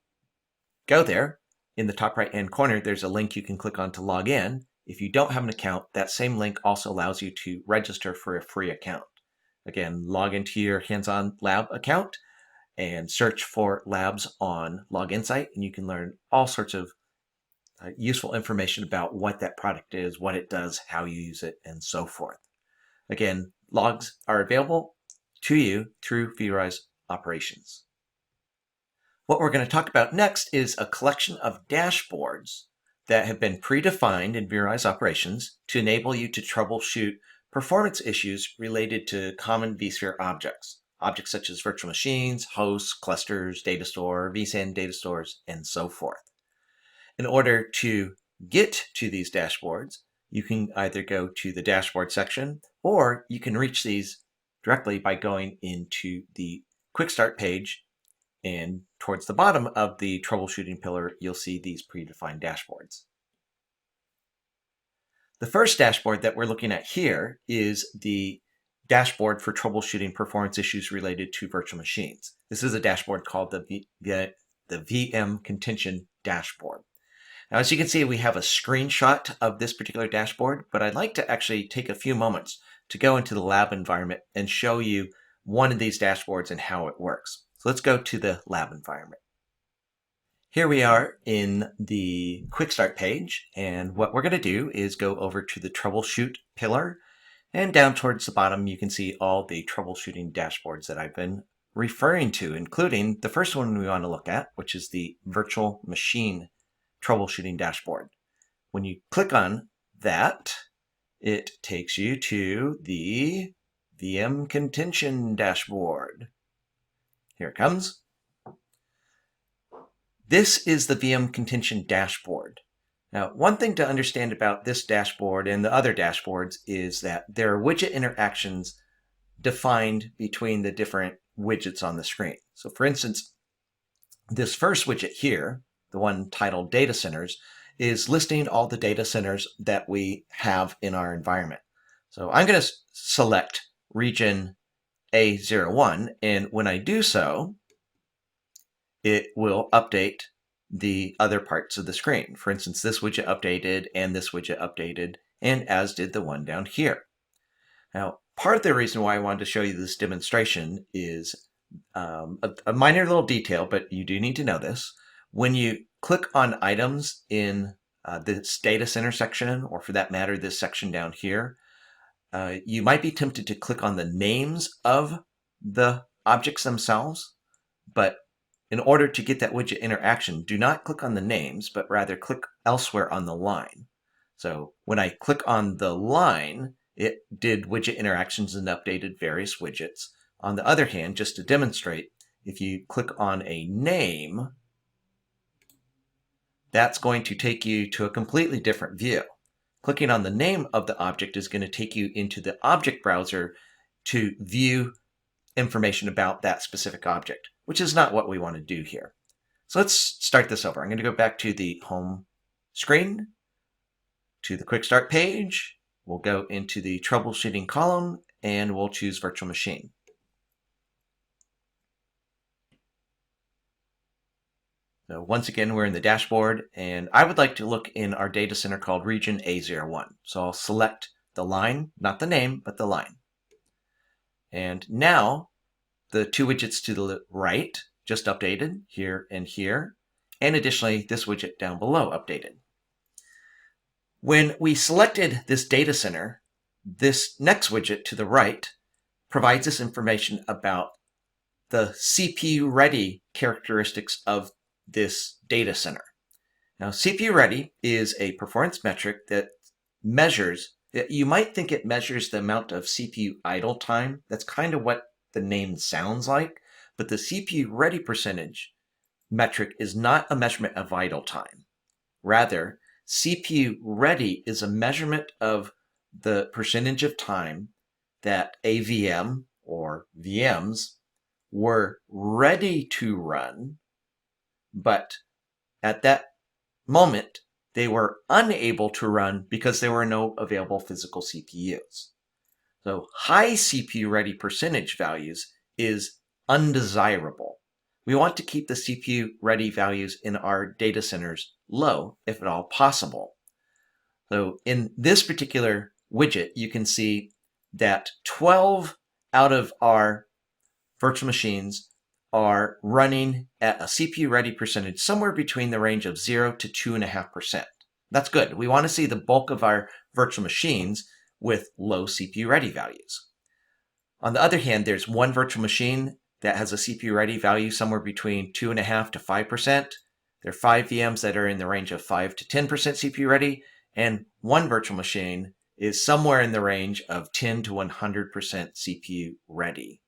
go there, in the top right-hand corner, there's a link you can click on to log in. If you don't have an account, that same link also allows you to register for a free account. Again, log into your hands-on lab account and search for labs on Log Insight, and you can learn all sorts of useful information about what that product is, what it does, how you use it, and so forth. Again, logs are available to you through vRealize Operations. What we're going to talk about next is a collection of dashboards that have been predefined in vRealize Operations to enable you to troubleshoot performance issues related to common vSphere objects. Objects such as virtual machines, hosts, clusters, data store, vSAN data stores, and so forth. In order to get to these dashboards, you can either go to the dashboard section, or you can reach these directly by going into the Quick Start page, and towards the bottom of the troubleshooting pillar, you'll see these predefined dashboards. The first dashboard that we're looking at here is the dashboard for troubleshooting performance issues related to virtual machines. This is a dashboard called the VM contention dashboard. Now, as you can see, we have a screenshot of this particular dashboard, but I'd like to actually take a few moments to go into the lab environment and show you one of these dashboards and how it works. So let's go to the lab environment. Here we are in the Quick Start page, and what we're going to do is go over to the Troubleshoot pillar, and down towards the bottom you can see all the troubleshooting dashboards that I've been referring to, including the first one we want to look at, which is the Virtual Machine Troubleshooting Dashboard. When you click on that, it takes you to the VM Contention Dashboard. Here it comes. This is the VM Contention Dashboard. Now, one thing to understand about this dashboard and the other dashboards is that there are widget interactions defined between the different widgets on the screen. So for instance, this first widget here, the one titled Data Centers, is listing all the data centers that we have in our environment. So I'm going to select region A01, and when I do so, it will update the other parts of the screen. For instance, this widget updated, and this widget updated, and as did the one down here. Now, part of the reason why I wanted to show you this demonstration is a minor little detail, but you do need to know this. When you click on items in this data center section, or for that matter, this section down here, you might be tempted to click on the names of the objects themselves, but in order to get that widget interaction, do not click on the names, but rather click elsewhere on the line. So when I click on the line, it did widget interactions and updated various widgets. On the other hand, just to demonstrate, if you click on a name, that's going to take you to a completely different view. Clicking on the name of the object is going to take you into the object browser to view information about that specific object, which is not what we want to do here. So let's start this over. I'm going to go back to the home screen, to the quick start page. We'll go into the troubleshooting column and we'll choose virtual machine. So once again, we're in the dashboard, and I would like to look in our data center called region A01. So I'll select the line, not the name, but the line. And now the two widgets to the right just updated, here and here, and additionally this widget down below updated. When we selected this data center, this next widget to the right provides us information about the CPU ready characteristics of this data center. Now, CPU ready is a performance metric that measures, you might think it measures the amount of CPU idle time. That's kind of what the name sounds like, but the CPU ready percentage metric is not a measurement of idle time. Rather, CPU ready is a measurement of the percentage of time that a VM or VMs were ready to run, but at that moment, they were unable to run because there were no available physical CPUs. So high CPU ready percentage values is undesirable. We want to keep the CPU ready values in our data centers low, if at all possible. So in this particular widget, you can see that 12 out of our virtual machines are running at a CPU ready percentage somewhere between the range of 0 to 2.5%. That's good. We want to see the bulk of our virtual machines with low CPU ready values. On the other hand, there's one virtual machine that has a CPU ready value somewhere between 2.5 to 5%. There are 5 VMs that are in the range of 5 to 10% CPU ready, and one virtual machine is somewhere in the range of 10 to 100% CPU ready.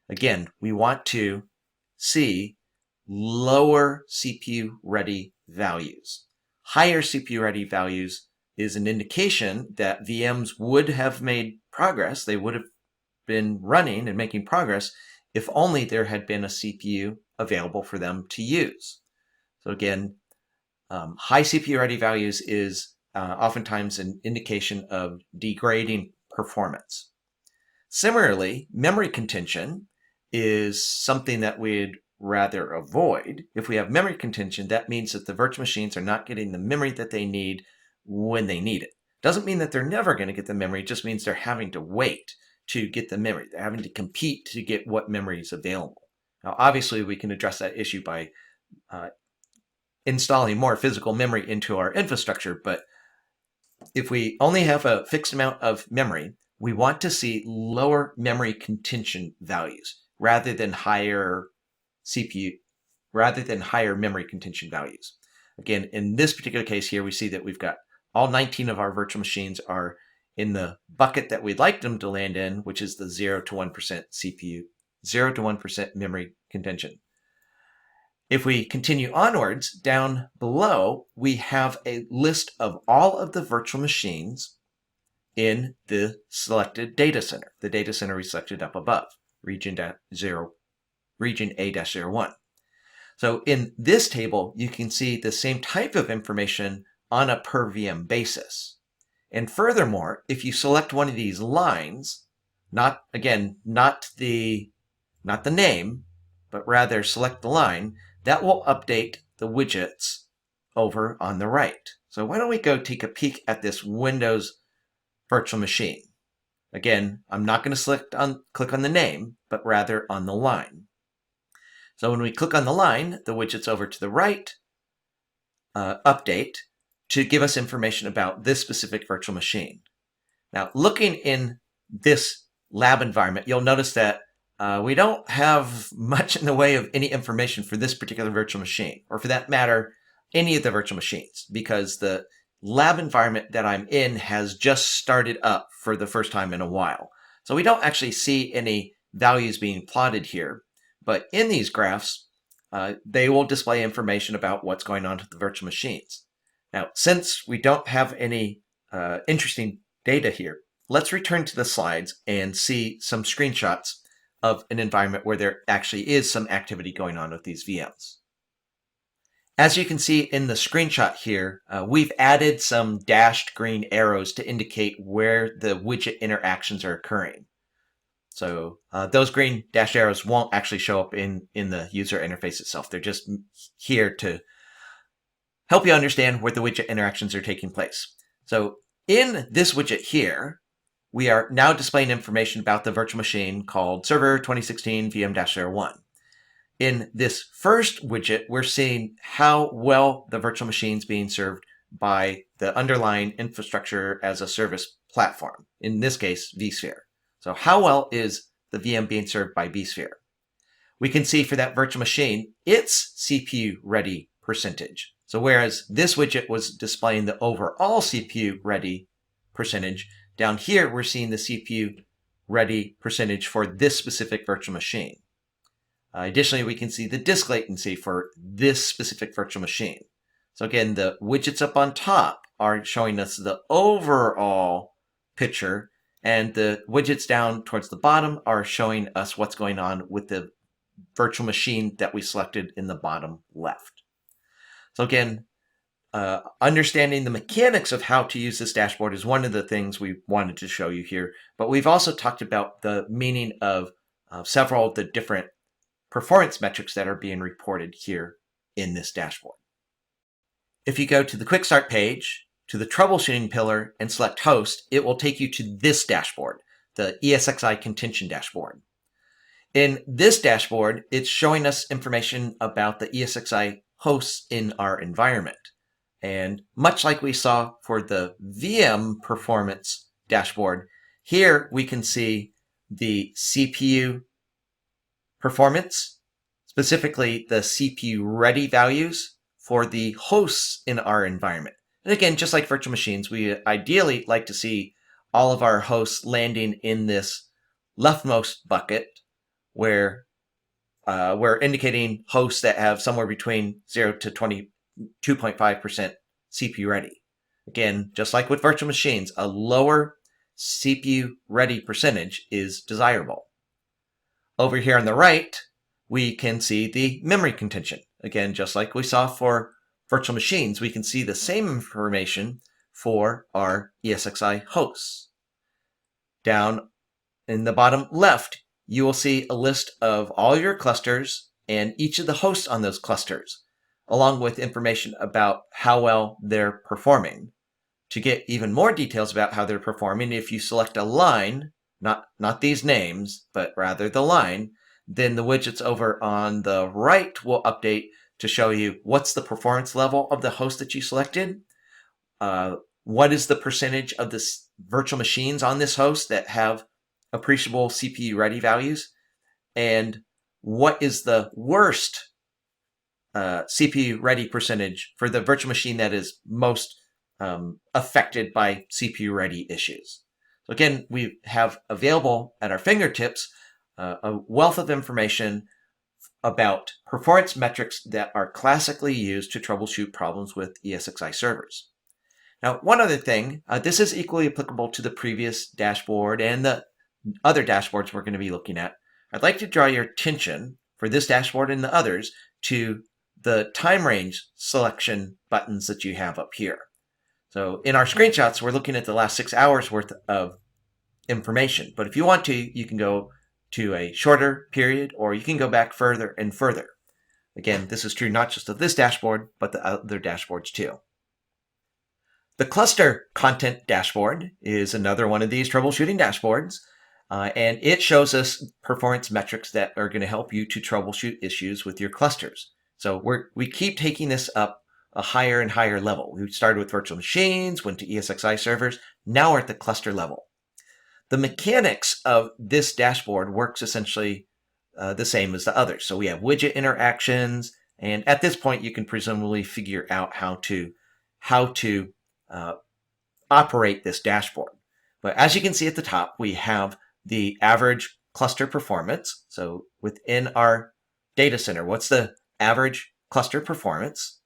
Again, we want to see lower CPU ready values. Higher CPU ready values is an indication that VMs would have made progress. They would have been running and making progress if only there had been a CPU available for them to use. So again, high CPU ready values is oftentimes an indication of degrading performance. Similarly, memory contention is something that we'd rather avoid. If we have memory contention, that means that the virtual machines are not getting the memory that they need when they need it. Doesn't mean that they're never going to get the memory, it just means they're having to wait to get the memory. They're having to compete to get what memory is available. Now, obviously, we can address that issue by installing more physical memory into our infrastructure, but if we only have a fixed amount of memory, we want to see lower memory contention values rather than higher memory contention values. Again, in this particular case here, we see that we've got all 19 of our virtual machines are in the bucket that we'd like them to land in, which is the 0 to 1% CPU, 0 to 1% memory contention. If we continue onwards, down below, we have a list of all of the virtual machines in the selected data center, the data center we selected up above, region A-01. So in this table, you can see the same type of information on a per VM basis. And furthermore, if you select one of these lines, not the name, but rather select the line, that will update the widgets over on the right. So why don't we go take a peek at this Windows virtual machine. Again, I'm not going to click on the name, but rather on the line. So when we click on the line, the widgets over to the right update to give us information about this specific virtual machine. Now, looking in this lab environment, you'll notice that we don't have much in the way of any information for this particular virtual machine, or for that matter, any of the virtual machines, because the lab environment that I'm in has just started up for the first time in a while. So we don't actually see any values being plotted here. But in these graphs, they will display information about what's going on with the virtual machines. Now, since we don't have any interesting data here, let's return to the slides and see some screenshots of an environment where there actually is some activity going on with these VMs. As you can see in the screenshot here, we've added some dashed green arrows to indicate where the widget interactions are occurring. So those green dashed arrows won't actually show up in the user interface itself. They're just here to help you understand where the widget interactions are taking place. So in this widget here, we are now displaying information about the virtual machine called Server 2016 VM-01. In this first widget, we're seeing how well the virtual machine is being served by the underlying infrastructure as a service platform, in this case, vSphere. So how well is the VM being served by vSphere? We can see for that virtual machine, its CPU ready percentage. So whereas this widget was displaying the overall CPU ready percentage, down here we're seeing the CPU ready percentage for this specific virtual machine. Additionally, we can see the disk latency for this specific virtual machine. So again, the widgets up on top are showing us the overall picture, and the widgets down towards the bottom are showing us what's going on with the virtual machine that we selected in the bottom left. So again, understanding the mechanics of how to use this dashboard is one of the things we wanted to show you here, but we've also talked about the meaning of several of the different performance metrics that are being reported here in this dashboard. If you go to the Quick Start page, to the Troubleshooting pillar, and select Host, it will take you to this dashboard, the ESXi Contention dashboard. In this dashboard, it's showing us information about the ESXi hosts in our environment. And much like we saw for the VM performance dashboard, here we can see the CPU performance, specifically the CPU ready values for the hosts in our environment. And again, just like virtual machines, we ideally like to see all of our hosts landing in this leftmost bucket where we're indicating hosts that have somewhere between 0 to 22.5% CPU ready. Again, just like with virtual machines, a lower CPU ready percentage is desirable. Over here on the right, we can see the memory contention. Again, just like we saw for virtual machines, we can see the same information for our ESXi hosts. Down in the bottom left, you will see a list of all your clusters and each of the hosts on those clusters, along with information about how well they're performing. To get even more details about how they're performing, if you select a line, not these names, but rather the line, then the widgets over on the right will update to show you what's the performance level of the host that you selected, what is the percentage of the virtual machines on this host that have appreciable CPU ready values, and what is the worst CPU ready percentage for the virtual machine that is most affected by CPU ready issues. So again, we have available at our fingertips a wealth of information about performance metrics that are classically used to troubleshoot problems with ESXi servers. Now, one other thing, this is equally applicable to the previous dashboard and the other dashboards we're going to be looking at. I'd like to draw your attention for this dashboard and the others to the time range selection buttons that you have up here. So in our screenshots, we're looking at the last 6 hours worth of information. But if you want to, you can go to a shorter period, or you can go back further and further. Again, this is true not just of this dashboard, but the other dashboards too. The cluster content dashboard is another one of these troubleshooting dashboards, and it shows us performance metrics that are going to help you to troubleshoot issues with your clusters. So we keep taking this up a higher and higher level. We started with virtual machines, went to ESXi servers, now we're at the cluster level. The mechanics of this dashboard works essentially the same as the others. So we have widget interactions, and at this point you can presumably figure out how to operate this dashboard. But as you can see at the top, we have the average cluster performance. So within our data center, what's the average cluster performance?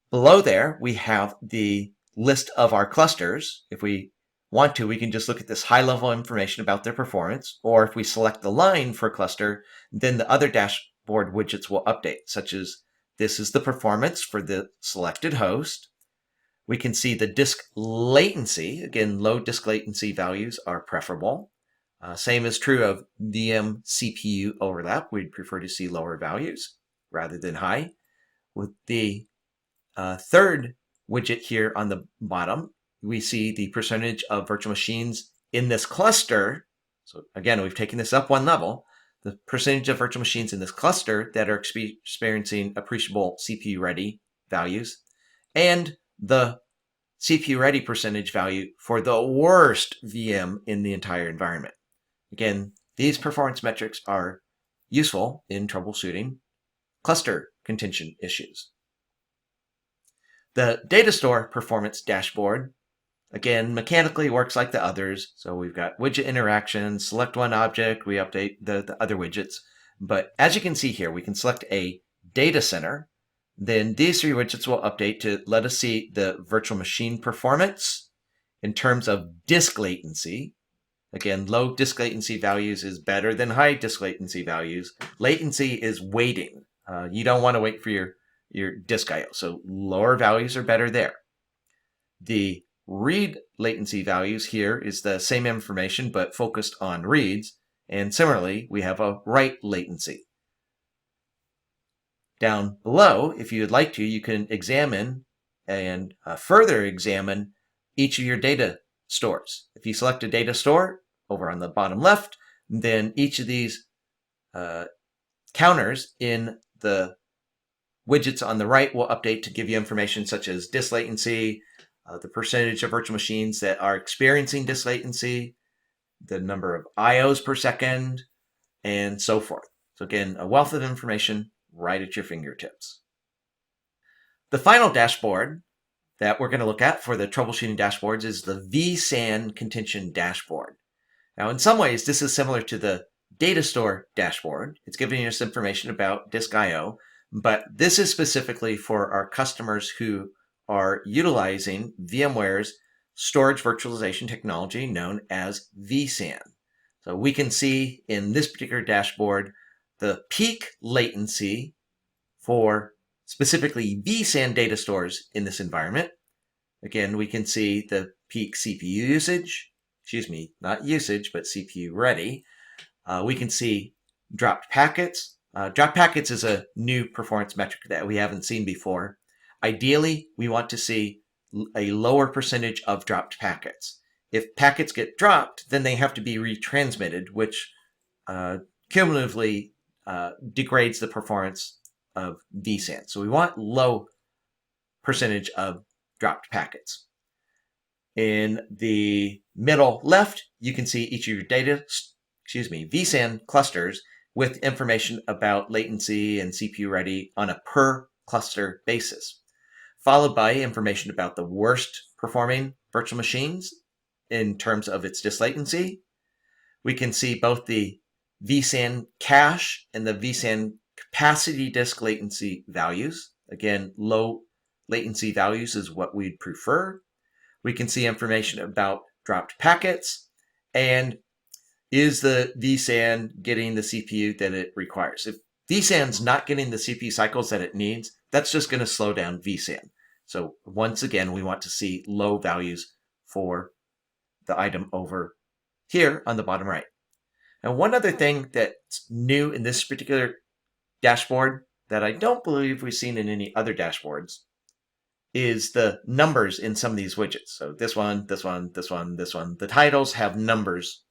Below there, we have the list of our clusters. If we want to, we can just look at this high-level information about their performance, or if we select the line for a cluster, then the other dashboard widgets will update, such as this is the performance for the selected host. We can see the disk latency. Again, low disk latency values are preferable. Same is true of VM CPU overlap. We'd prefer to see lower values rather than high. With the third widget here on the bottom, we see the percentage of virtual machines in this cluster. So again, we've taken this up one level. The percentage of virtual machines in this cluster that are experiencing appreciable CPU ready values, and the CPU ready percentage value for the worst VM in the entire environment. Again, these performance metrics are useful in troubleshooting cluster contention issues. The data store performance dashboard, again, mechanically works like the others. So we've got widget interactions, select one object, we update the other widgets. But as you can see here, we can select a data center. Then these three widgets will update to let us see the virtual machine performance in terms of disk latency. Again, low disk latency values is better than high disk latency values. Latency is waiting. You don't want to wait for your disk I/O, so lower values are better there. The read latency values here is the same information but focused on reads, and similarly we have a write latency. Down below, if you would like to, you can examine and further examine each of your data stores. If you select a data store over on the bottom left, then each of these counters in the widgets on the right will update to give you information such as disk latency, the percentage of virtual machines that are experiencing disk latency, the number of IOs per second, and so forth. So again, a wealth of information right at your fingertips. The final dashboard that we're going to look at for the troubleshooting dashboards is the vSAN contention dashboard. Now, in some ways, this is similar to the data store dashboard. It's giving us information about disk I/O, but this is specifically for our customers who are utilizing VMware's storage virtualization technology known as vSAN. So we can see in this particular dashboard the peak latency for specifically vSAN data stores in this environment. Again, we can see the peak CPU usage, not usage, but CPU ready. We can see dropped packets. Dropped packets is a new performance metric that we haven't seen before. Ideally, we want to see a lower percentage of dropped packets. If packets get dropped, then they have to be retransmitted, which cumulatively degrades the performance of vSAN. So we want low percentage of dropped packets. In the middle left, you can see each of your vSAN clusters with information about latency and CPU ready on a per cluster basis, followed by information about the worst performing virtual machines in terms of its disk latency. We can see both the vSAN cache and the vSAN capacity disk latency values. Again, low latency values is what we'd prefer. We can see information about dropped packets and is the vSAN getting the CPU that it requires. If vSAN's not getting the CPU cycles that it needs, that's just going to slow down vSAN. So once again, we want to see low values for the item over here on the bottom right. And one other thing that's new in this particular dashboard that I don't believe we've seen in any other dashboards is the numbers in some of these widgets. So this one, this one, this one, this one. The titles have numbers.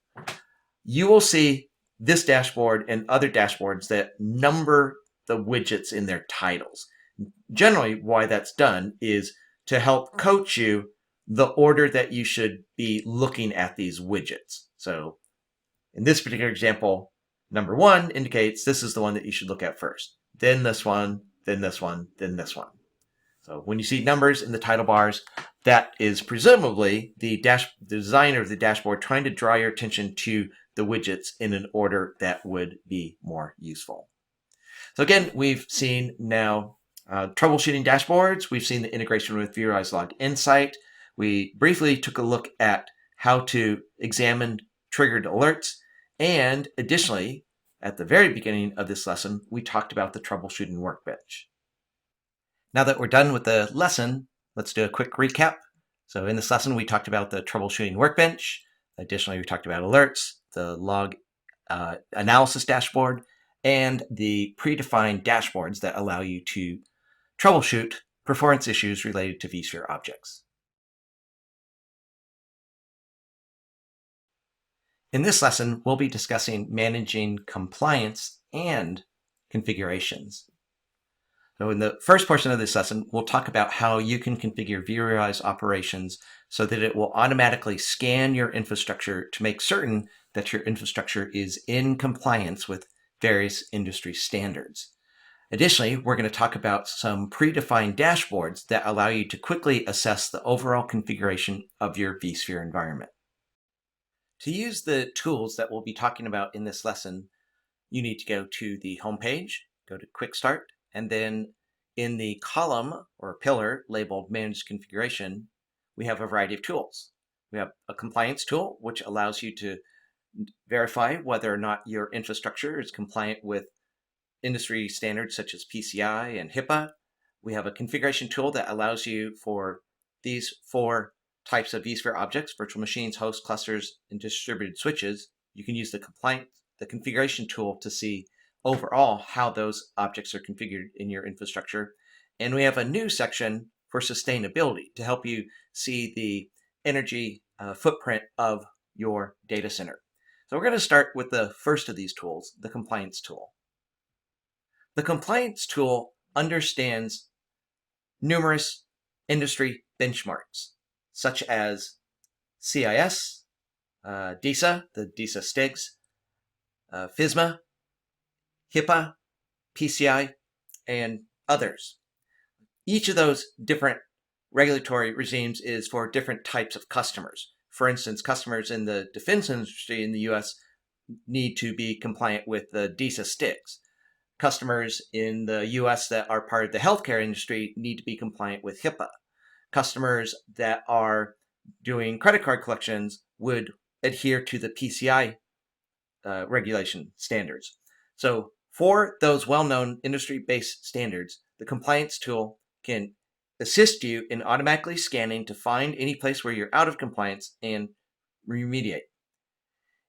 You will see this dashboard and other dashboards that number the widgets in their titles. Generally, why that's done is to help coach you the order that you should be looking at these widgets. So in this particular example, number 1 indicates this is the one that you should look at first. Then this one, then this one, then this one. So when you see numbers in the title bars, that is presumably the designer of the dashboard trying to draw your attention to the widgets in an order that would be more useful. So again, we've seen now troubleshooting dashboards. We've seen the integration with vRealize Log Insight. We briefly took a look at how to examine triggered alerts. And additionally, at the very beginning of this lesson, we talked about the troubleshooting workbench. Now that we're done with the lesson, let's do a quick recap. So in this lesson, we talked about the troubleshooting workbench. Additionally, we talked about alerts, the log analysis dashboard, and the predefined dashboards that allow you to troubleshoot performance issues related to vSphere objects. In this lesson, we'll be discussing managing compliance and configurations. So in the first portion of this lesson, we'll talk about how you can configure vRealize operations so that it will automatically scan your infrastructure to make certain that your infrastructure is in compliance with various industry standards. Additionally, we're going to talk about some predefined dashboards that allow you to quickly assess the overall configuration of your vSphere environment. To use the tools that we'll be talking about in this lesson, you need to go to the home page, go to Quick Start, and then in the column or pillar labeled Manage Configuration, we have a variety of tools. We have a compliance tool, which allows you to verify whether or not your infrastructure is compliant with industry standards such as PCI and HIPAA. We have a configuration tool that allows you for these 4 types of vSphere objects: virtual machines, hosts, clusters, and distributed switches. You can use the configuration tool to see overall how those objects are configured in your infrastructure. And we have a new section for sustainability to help you see the energy footprint of your data center. So we're going to start with the first of these tools, the compliance tool. The compliance tool understands numerous industry benchmarks, such as CIS, DISA, the DISA STIGs, FISMA, HIPAA, PCI, and others. Each of those different regulatory regimes is for different types of customers. For instance, customers in the defense industry in the US need to be compliant with the DISA STIGs. Customers in the US that are part of the healthcare industry need to be compliant with HIPAA. Customers that are doing credit card collections would adhere to the PCI regulation standards. So for those well-known industry-based standards, the compliance tool can assist you in automatically scanning to find any place where you're out of compliance and remediate.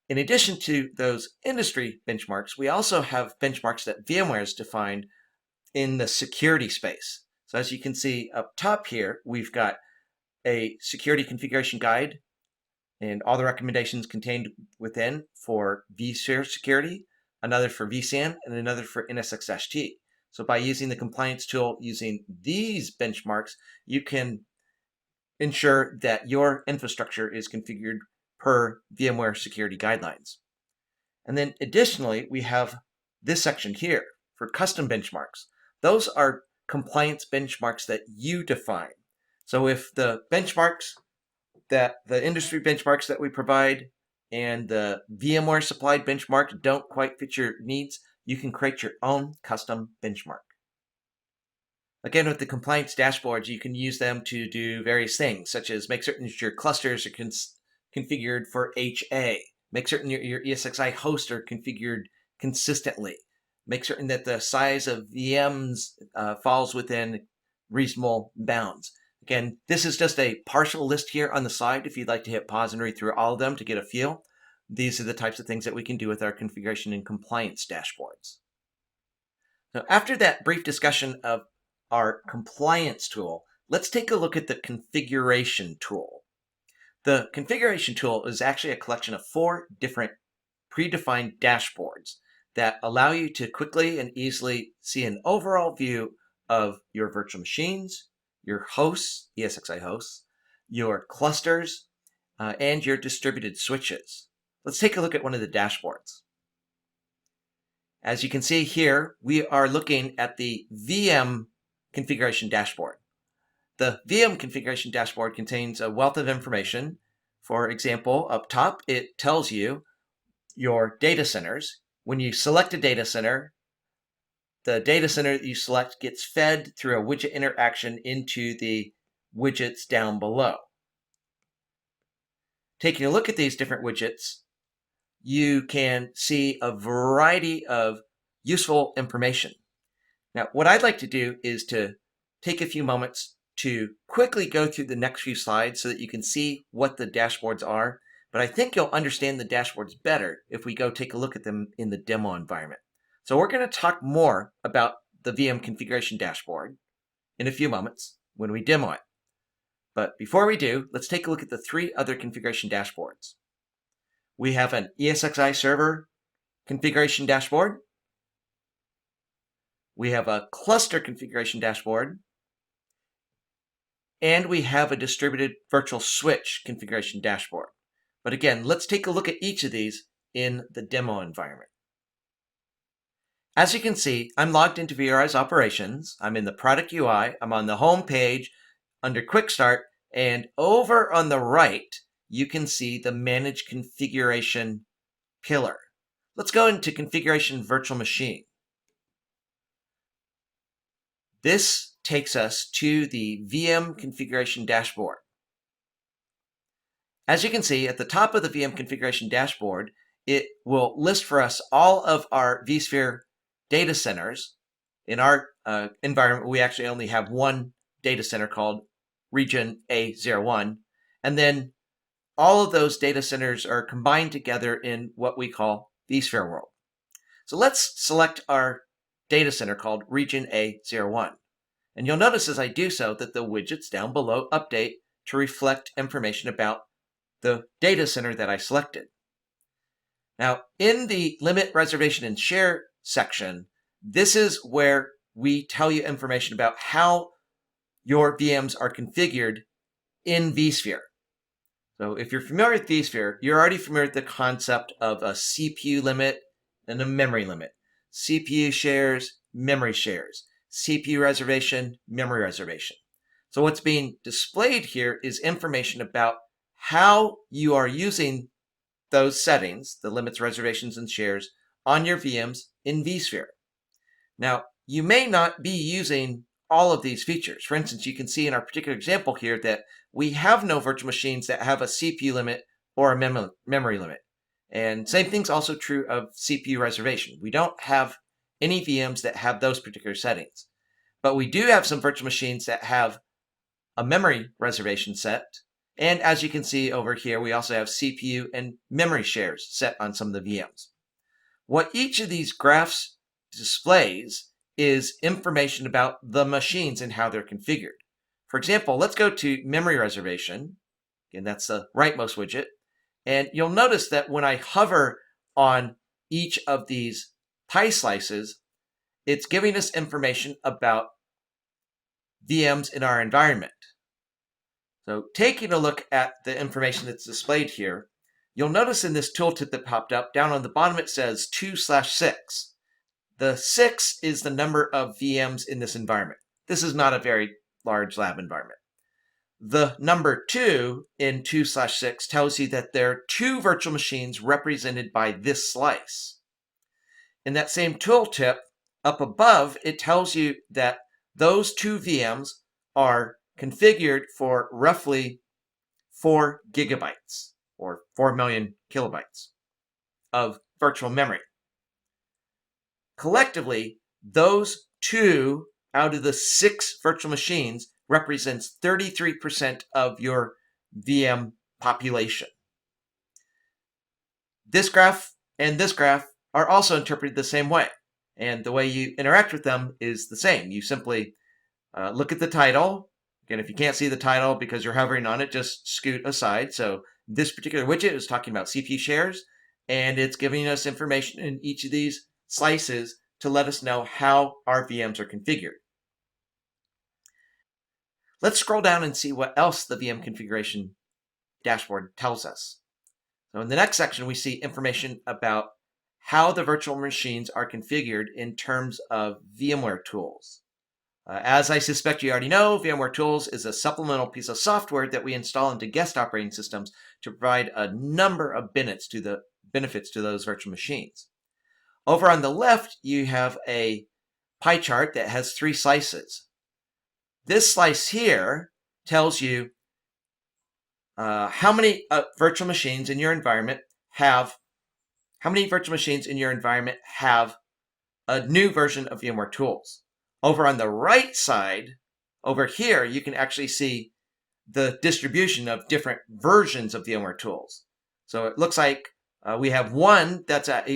In addition to those industry benchmarks, we also have benchmarks that VMware has defined in the security space. So as you can see up top here, we've got a security configuration guide and all the recommendations contained within for vSphere security, another for vSAN, and another for NSX-T. So by using the compliance tool, using these benchmarks, you can ensure that your infrastructure is configured per VMware security guidelines. And then additionally, we have this section here for custom benchmarks. Those are compliance benchmarks that you define. So if the benchmarks that the industry benchmarks that we provide and the VMware supplied benchmark don't quite fit your needs, you can create your own custom benchmark. Again, with the compliance dashboards, you can use them to do various things, such as make certain that your clusters are configured for HA, make certain your ESXi hosts are configured consistently, make certain that the size of VMs falls within reasonable bounds. Again, this is just a partial list here on the side if you'd like to hit pause and read through all of them to get a feel. These are the types of things that we can do with our configuration and compliance dashboards. So after that brief discussion of our compliance tool, let's take a look at the configuration tool. The configuration tool is actually a collection of 4 different predefined dashboards that allow you to quickly and easily see an overall view of your virtual machines, your hosts, ESXi hosts, your clusters, and your distributed switches. Let's take a look at one of the dashboards. As you can see here, we are looking at the VM configuration dashboard. The VM configuration dashboard contains a wealth of information. For example, up top, it tells you your data centers. When you select a data center, the data center that you select gets fed through a widget interaction into the widgets down below. Taking a look at these different widgets, you can see a variety of useful information. Now, what I'd like to do is to take a few moments to quickly go through the next few slides so that you can see what the dashboards are, but I think you'll understand the dashboards better if we go take a look at them in the demo environment. So we're going to talk more about the VM configuration dashboard in a few moments when we demo it. But before we do, let's take a look at the three other configuration dashboards. We have an ESXi server configuration dashboard. We have a cluster configuration dashboard. And we have a distributed virtual switch configuration dashboard. But again, let's take a look at each of these in the demo environment. As you can see, I'm logged into vRealize operations. I'm in the product UI. I'm on the home page under Quick Start. And over on the right, you can see the Manage Configuration pillar. Let's go into Configuration Virtual Machine. This takes us to the VM configuration dashboard. As you can see, at the top of the VM configuration dashboard, it will list for us all of our vSphere data centers. In our environment, we actually only have one data center called region A01. And then all of those data centers are combined together in what we call vSphere world. So let's select our data center called region A01. And you'll notice as I do so that the widgets down below update to reflect information about the data center that I selected. Now, in the limit, reservation, and share section, this is where we tell you information about how your VMs are configured in vSphere. So if you're familiar with vSphere, you're already familiar with the concept of a CPU limit and a memory limit. CPU shares, memory shares. CPU reservation, memory reservation. So what's being displayed here is information about how you are using those settings, the limits, reservations, and shares, on your VMs in vSphere. Now, you may not be using all of these features. For instance, you can see in our particular example here that we have no virtual machines that have a CPU limit or a memory limit. And same thing's also true of CPU reservation. We don't have any VMs that have those particular settings. But we do have some virtual machines that have a memory reservation set. And as you can see over here, we also have CPU and memory shares set on some of the VMs. What each of these graphs displays is information about the machines and how they're configured. For example, let's go to memory reservation. Again, that's the rightmost widget. And you'll notice that when I hover on each of these pie slices, it's giving us information about VMs in our environment. So taking a look at the information that's displayed here, you'll notice in this tooltip that popped up, down on the bottom it says 2/6. The 6 is the number of VMs in this environment. This is not a very large lab environment. The number 2 in 2/6 tells you that there are 2 virtual machines represented by this slice. In that same tooltip, up above, it tells you that those 2 VMs are configured for roughly 4 gigabytes or 4 million kilobytes of virtual memory. Collectively, those 2 out of the 6 virtual machines represents 33% of your VM population. This graph and this graph are also interpreted the same way. And the way you interact with them is the same. You simply look at the title. Again, if you can't see the title because you're hovering on it, just scoot aside. So this particular widget is talking about CPU shares, and it's giving us information in each of these slices to let us know how our VMs are configured. Let's scroll down and see what else the VM configuration dashboard tells us. So in the next section, we see information about how the virtual machines are configured in terms of VMware tools. As I suspect you already know, VMware Tools is a supplemental piece of software that we install into guest operating systems to provide a number of benefits to those virtual machines. Over on the left, you have a pie chart that has 3 slices. This slice here tells you how many virtual machines in your environment have a new version of VMware Tools. Over on the right side, over here, you can actually see the distribution of different versions of VMware Tools. So it looks like we have one that's at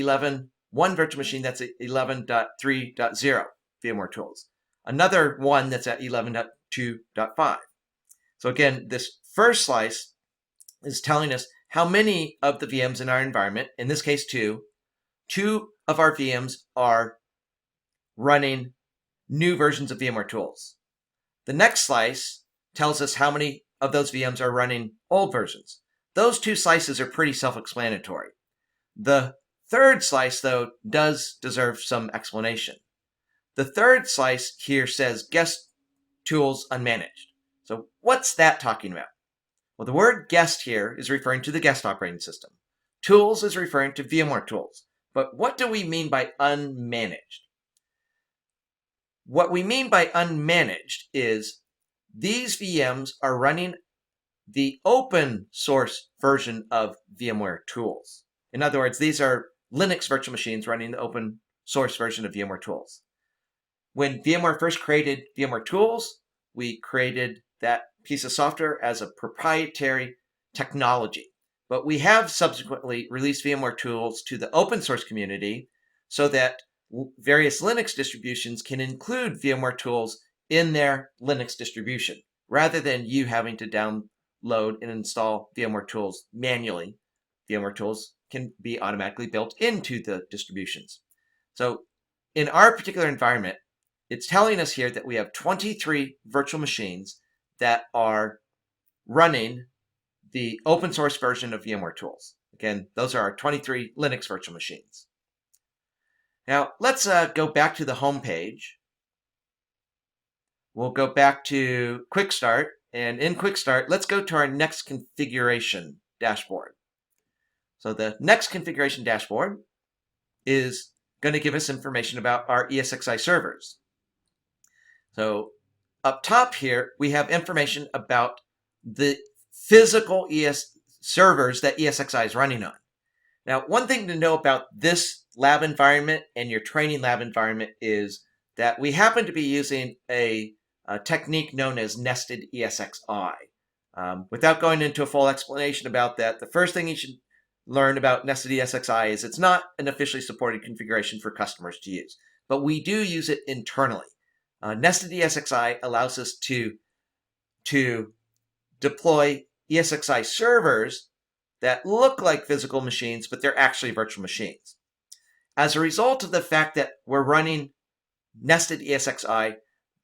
one virtual machine that's at 11.3.0 VMware Tools. Another one that's at 11.2.5. So again, this first slice is telling us how many of the VMs in our environment, in this case 2 of our VMs are running new versions of VMware Tools. The next slice tells us how many of those VMs are running old versions. Those 2 slices are pretty self-explanatory. The third slice, though, does deserve some explanation. The third slice here says guest tools unmanaged. So what's that talking about? Well, the word guest here is referring to the guest operating system. Tools is referring to VMware Tools. But what do we mean by unmanaged? What we mean by unmanaged is these VMs are running the open source version of VMware Tools. In other words, these are Linux virtual machines running the open source version of VMware Tools. When VMware first created VMware Tools, we created that piece of software as a proprietary technology. But we have subsequently released VMware Tools to the open source community so that various Linux distributions can include VMware Tools in their Linux distribution, rather than you having to download and install VMware Tools manually. VMware Tools can be automatically built into the distributions. So in our particular environment, it's telling us here that we have 23 virtual machines that are running the open source version of VMware Tools. Again, those are our 23 Linux virtual machines. Now, let's go back to the home page. We'll go back to Quick Start, and in Quick Start, let's go to our next configuration dashboard. So the next configuration dashboard is going to give us information about our ESXi servers. So up top here, we have information about the physical servers that ESXi is running on. Now, one thing to know about this lab environment and your training lab environment is that we happen to be using a technique known as nested ESXi. Without going into a full explanation about that, the first thing you should learn about nested ESXi is it's not an officially supported configuration for customers to use, but we do use it internally. Nested ESXi allows us to deploy ESXi servers that look like physical machines, but they're actually virtual machines. As a result of the fact that we're running nested ESXi,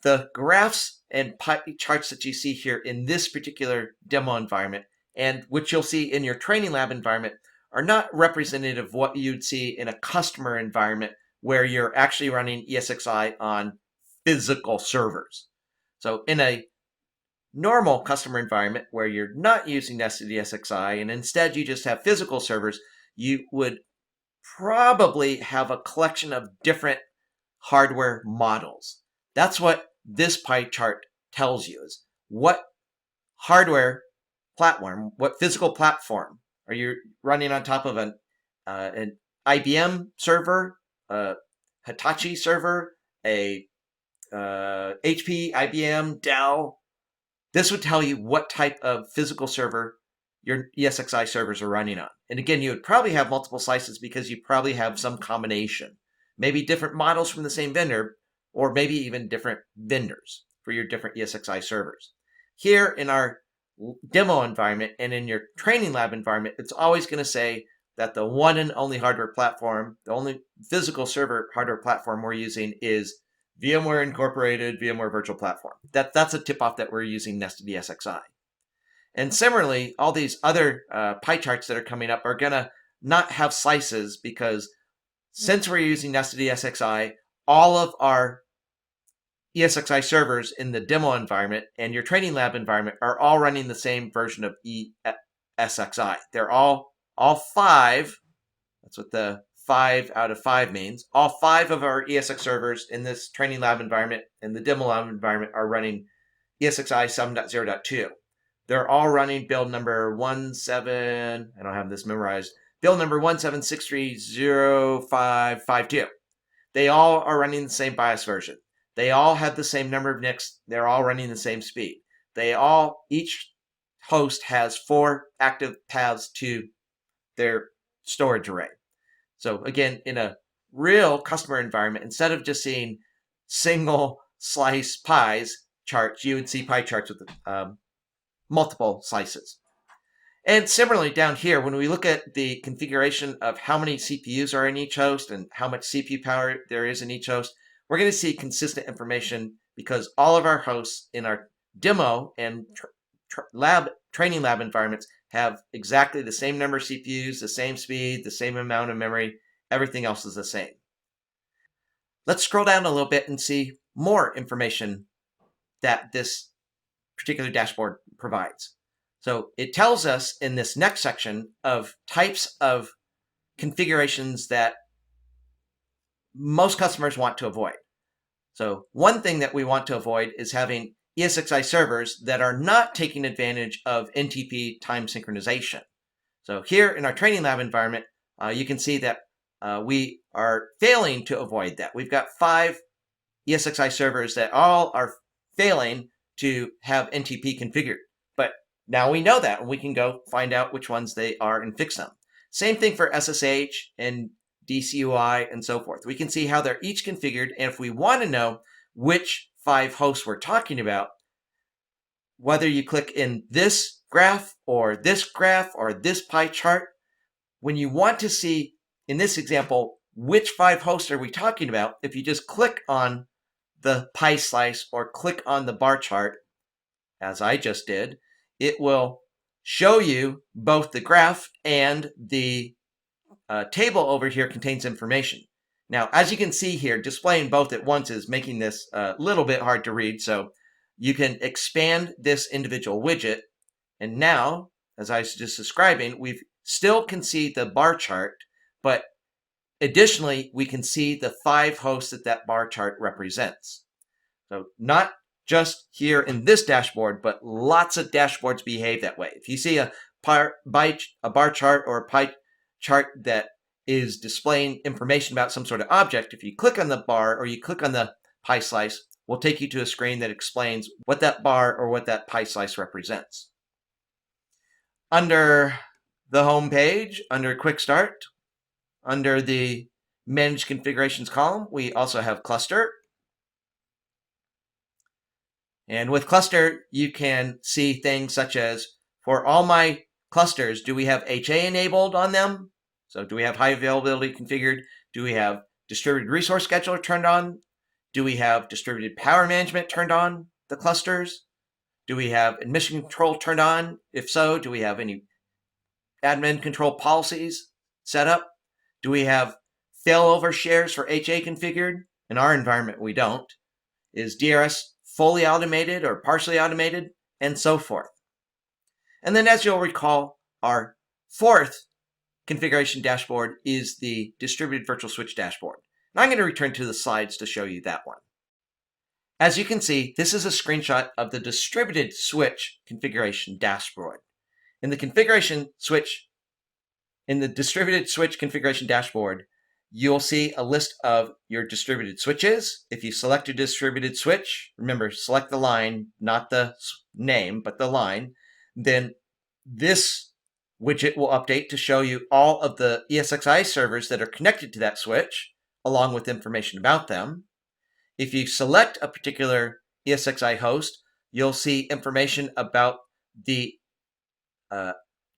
the graphs and pie charts that you see here in this particular demo environment, and which you'll see in your training lab environment, are not representative of what you'd see in a customer environment where you're actually running ESXi on physical servers. So in a normal customer environment where you're not using nested ESXi and instead you just have physical servers, you would probably have a collection of different hardware models. That's what this pie chart tells you, is what hardware platform, what physical platform are you running on top of an IBM server, a Hitachi server, a HP, IBM, Dell. This would tell you what type of physical server your ESXi servers are running on. And again, you would probably have multiple slices because you probably have some combination. Maybe different models from the same vendor, or maybe even different vendors for your different ESXi servers. Here in our demo environment and in your training lab environment, it's always going to say that the one and only hardware platform, the only physical server hardware platform we're using is VMware Incorporated VMware Virtual Platform. That's a tip-off that we're using nested ESXi. And similarly, all these other pie charts that are coming up are going to not have slices because since we're using nested ESXi, all of our ESXi servers in the demo environment and your training lab environment are all running the same version of ESXi. They're all 5. That's what the 5 out of 5 means. All 5 of our ESX servers in this training lab environment and the demo lab environment are running ESXi 7.0.2. They're all running build number 17, I don't have this memorized, build number 17630552. They all are running the same BIOS version. They all have the same number of NICs. They're all running the same speed. Each host has 4 active paths to their storage array. So again, in a real customer environment, instead of just seeing single slice pies charts, you would see pie charts with multiple slices. And similarly down here, when we look at the configuration of how many CPUs are in each host and how much CPU power there is in each host, we're going to see consistent information because all of our hosts in our demo and training lab environments have exactly the same number of CPUs, the same speed, the same amount of memory. Everything else is the same. Let's scroll down a little bit and see more information that this particular dashboard provides. So it tells us in this next section of types of configurations that most customers want to avoid. So one thing that we want to avoid is having ESXi servers that are not taking advantage of NTP time synchronization. So here in our training lab environment, you can see that we are failing to avoid that. We've got 5 ESXi servers that all are failing to have NTP configured. But now we know that, and we can go find out which ones they are and fix them. Same thing for SSH and DCUI and so forth. We can see how they're each configured, and if we want to know which 5 hosts we're talking about, whether you click in this graph or this pie chart, when you want to see, in this example, which 5 hosts are we talking about, if you just click on the pie slice or click on the bar chart, as I just did, it will show you both the graph and the table over here contains information. Now, as you can see here, displaying both at once is making this a little bit hard to read, so you can expand this individual widget, and now, as I was just describing, we still can see the bar chart, but additionally, we can see the 5 hosts that bar chart represents. So not just here in this dashboard, but lots of dashboards behave that way. If you see a bar chart or a pie chart that is displaying information about some sort of object, if you click on the bar or you click on the pie slice, we'll take you to a screen that explains what that bar or what that pie slice represents. Under the home page, under Quick Start, under the Manage Configurations column, we also have Cluster. And with Cluster, you can see things such as, for all my clusters, do we have HA enabled on them? So do we have high availability configured? Do we have distributed resource scheduler turned on? Do we have distributed power management turned on the clusters? Do we have admission control turned on? If so, do we have any admin control policies set up? Do we have failover shares for HA configured? In our environment, we don't. Is DRS fully automated or partially automated? And so forth. And then, as you'll recall, our 4th configuration dashboard is the distributed virtual switch dashboard. And I'm going to return to the slides to show you that one. As you can see, this is a screenshot of the distributed switch configuration dashboard. In the distributed switch configuration dashboard, you'll see a list of your distributed switches. If you select a distributed switch, remember, select the line, not the name, but the line, then this widget will update to show you all of the ESXi servers that are connected to that switch, along with information about them. If you select a particular ESXi host, you'll see information about the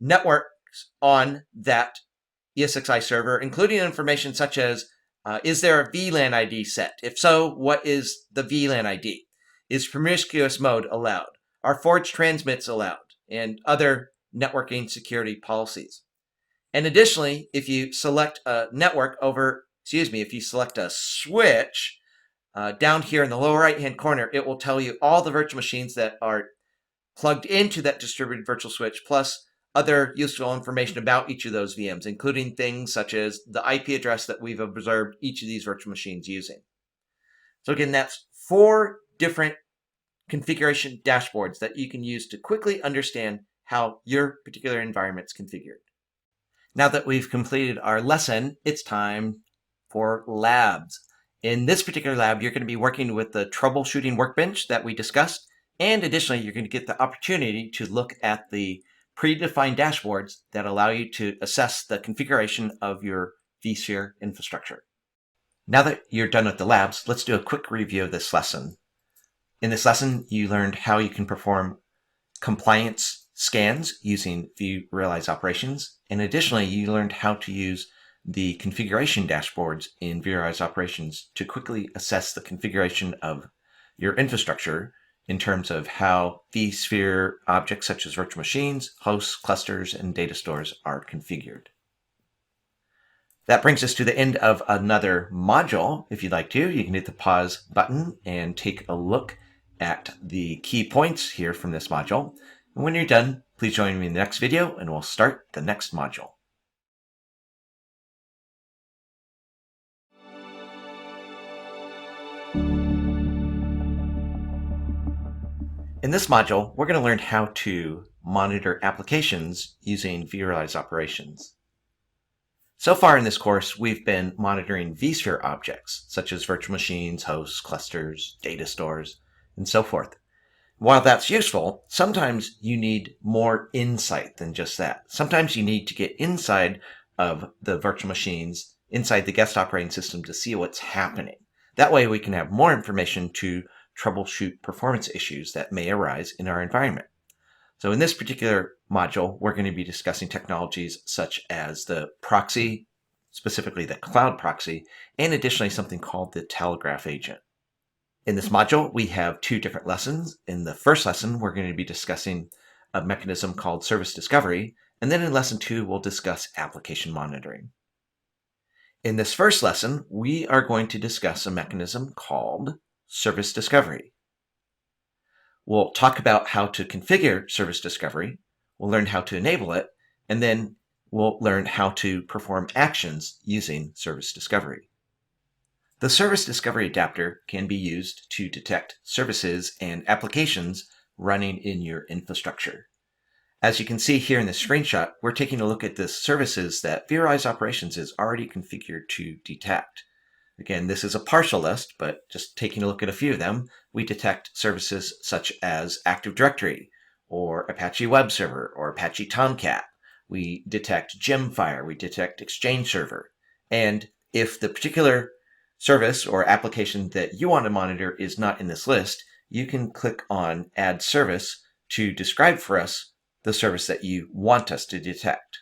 networks on that ESXi server, including information such as, is there a VLAN ID set? If so, what is the VLAN ID? Is promiscuous mode allowed? Are forged transmits allowed? And other networking security policies. And additionally, if you select a switch, down here in the lower right-hand corner, it will tell you all the virtual machines that are plugged into that distributed virtual switch, plus other useful information about each of those VMs, including things such as the IP address that we've observed each of these virtual machines using. So again, that's 4 different configuration dashboards that you can use to quickly understand how your particular environment's configured. Now that we've completed our lesson, it's time for labs. In this particular lab, you're going to be working with the troubleshooting workbench that we discussed, and additionally, you're going to get the opportunity to look at the predefined dashboards that allow you to assess the configuration of your vSphere infrastructure. Now that you're done with the labs, let's do a quick review of this lesson. In this lesson, you learned how you can perform compliance scans using vRealize operations, and additionally, you learned how to use the configuration dashboards in vRealize operations to quickly assess the configuration of your infrastructure in terms of how vSphere objects such as virtual machines, hosts, clusters, and data stores are configured. That brings us to the end of another module. If you'd like to, you can hit the pause button and take a look at the key points here from this module. And when you're done, please join me in the next video and we'll start the next module. In this module, we're going to learn how to monitor applications using vRealize operations. So far in this course, we've been monitoring vSphere objects, such as virtual machines, hosts, clusters, data stores, and so forth. While that's useful, sometimes you need more insight than just that. Sometimes you need to get inside of the virtual machines, inside the guest operating system to see what's happening. That way we can have more information to troubleshoot performance issues that may arise in our environment. So in this particular module, we're going to be discussing technologies such as the proxy, specifically the cloud proxy, and additionally something called the telegraph agent. In this module, we have 2 different lessons. In the first lesson, we're going to be discussing a mechanism called service discovery, and then in lesson 2, we'll discuss application monitoring. In this first lesson, we are going to discuss a mechanism called service discovery. We'll talk about how to configure service discovery, we'll learn how to enable it, and then we'll learn how to perform actions using service discovery. The service discovery adapter can be used to detect services and applications running in your infrastructure. As you can see here in the screenshot, we're taking a look at the services that vRealize operations is already configured to detect. Again, this is a partial list, but just taking a look at a few of them, we detect services such as Active Directory, or Apache Web Server, or Apache Tomcat. We detect Gemfire, we detect Exchange Server. And if the particular service or application that you want to monitor is not in this list, you can click on Add Service to describe for us the service that you want us to detect.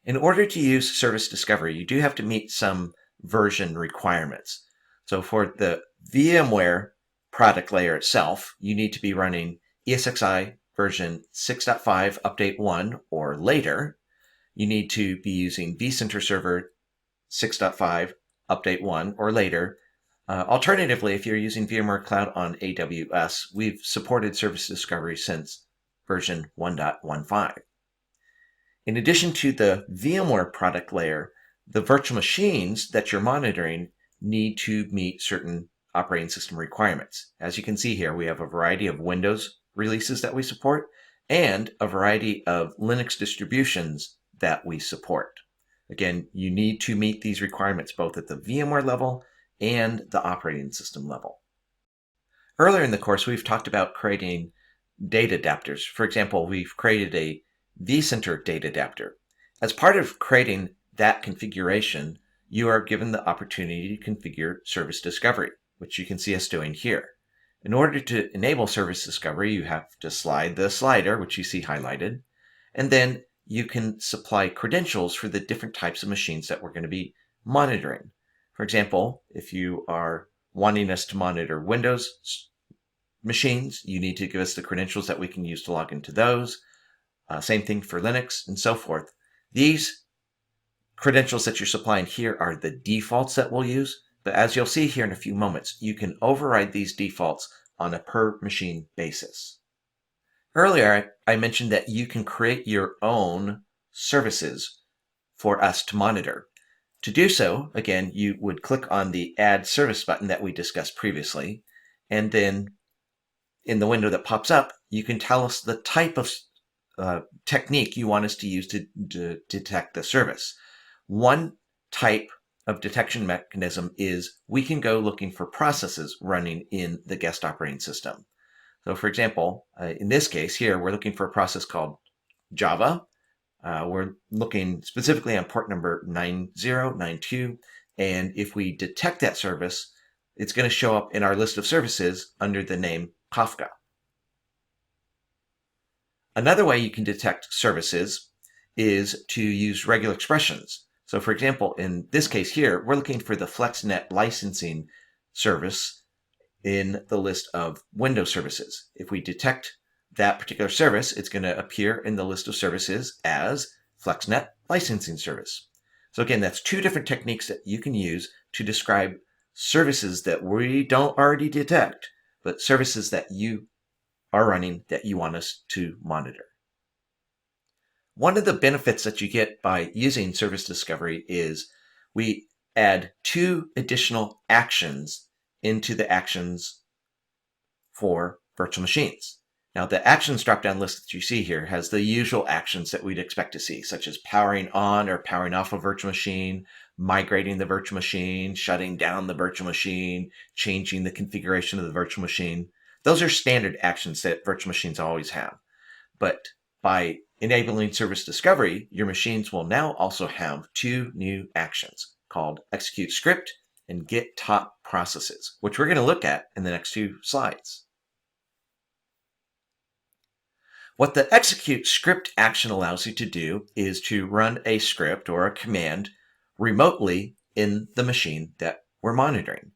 In order to use service discovery, you do have to meet some version requirements. So for the VMware product layer itself, you need to be running ESXi version 6.5 update 1 or later. You need to be using vCenter Server 6.5 update 1 or later. Alternatively, if you're using VMware Cloud on AWS, we've supported service discovery since version 1.15. In addition to the VMware product layer, the virtual machines that you're monitoring need to meet certain operating system requirements. As you can see here, we have a variety of Windows releases that we support and a variety of Linux distributions that we support. Again, you need to meet these requirements both at the VMware level and the operating system level. Earlier in the course, we've talked about creating data adapters. For example, we've created a vCenter data adapter. As part of creating that configuration, you are given the opportunity to configure service discovery, which you can see us doing here. In order to enable service discovery, you have to slide the slider, which you see highlighted, and then you can supply credentials for the different types of machines that we're going to be monitoring. For example, if you are wanting us to monitor Windows machines, you need to give us the credentials that we can use to log into those. Same thing for Linux and so forth. These credentials that you're supplying here are the defaults that we'll use. But as you'll see here in a few moments, you can override these defaults on a per machine basis. Earlier, I mentioned that you can create your own services for us to monitor. To do so, again, you would click on the Add Service button that we discussed previously, and then in the window that pops up, you can tell us the type of technique you want us to use to detect the service. One type of detection mechanism is we can go looking for processes running in the guest operating system. So for example, in this case here, we're looking for a process called Java. We're looking specifically on port number 9092. And if we detect that service, it's going to show up in our list of services under the name Kafka. Another way you can detect services is to use regular expressions. So for example, in this case here, we're looking for the FlexNet licensing service in the list of Windows services. If we detect that particular service, it's going to appear in the list of services as FlexNet licensing service. So again, that's two different techniques that you can use to describe services that we don't already detect, but services that you are running that you want us to monitor. One of the benefits that you get by using service discovery is we add 2 additional actions into the actions for virtual machines. Now, the actions drop-down list that you see here has the usual actions that we'd expect to see, such as powering on or powering off a virtual machine, migrating the virtual machine, shutting down the virtual machine, changing the configuration of the virtual machine. Those are standard actions that virtual machines always have. But by enabling service discovery, your machines will now also have 2 new actions called execute script and get top processes, which we're going to look at in the next 2 slides. What the execute script action allows you to do is to run a script or a command remotely in the machine that we're monitoring.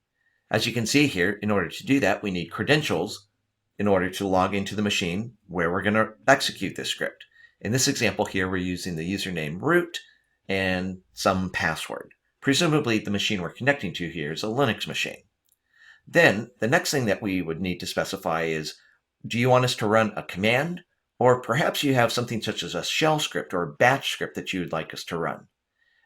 As you can see here, in order to do that, we need credentials in order to log into the machine where we're going to execute this script. In this example here, we're using the username root and some password. Presumably, the machine we're connecting to here is a Linux machine. Then, the next thing that we would need to specify is, do you want us to run a command? Or perhaps you have something such as a shell script or a batch script that you would like us to run.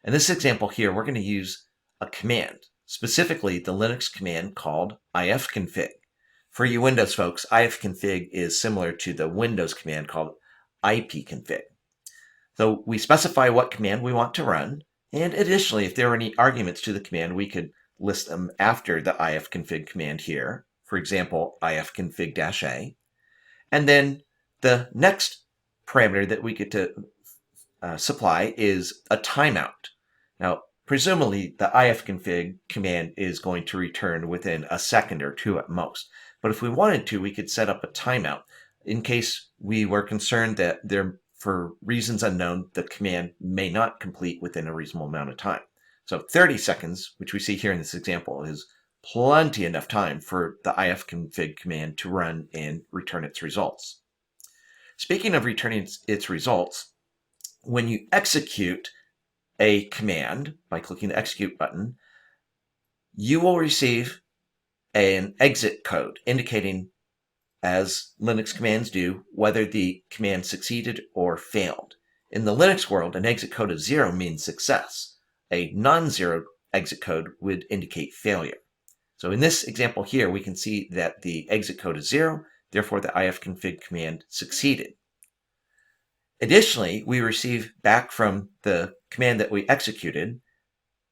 In this example here, we're going to use a command, specifically the Linux command called ifconfig. For you Windows folks, ifconfig is similar to the Windows command called ipconfig. So we specify what command we want to run, and additionally, if there are any arguments to the command, we could list them after the ifconfig command here. For example, ifconfig-a. And then the next parameter that we get to supply is a timeout. Now, presumably, the ifconfig command is going to return within a second or 2 at most. But if we wanted to, we could set up a timeout in case we were concerned that for reasons unknown, the command may not complete within a reasonable amount of time. So 30 seconds, which we see here in this example, is plenty enough time for the ifconfig command to run and return its results. Speaking of returning its results, when you execute a command by clicking the execute button, you will receive an exit code indicating, as Linux commands do, whether the command succeeded or failed. In the Linux world, an exit code of 0 means success. A non-zero exit code would indicate failure. So in this example here, we can see that the exit code is 0, therefore the ifconfig command succeeded. Additionally, we receive back from the command that we executed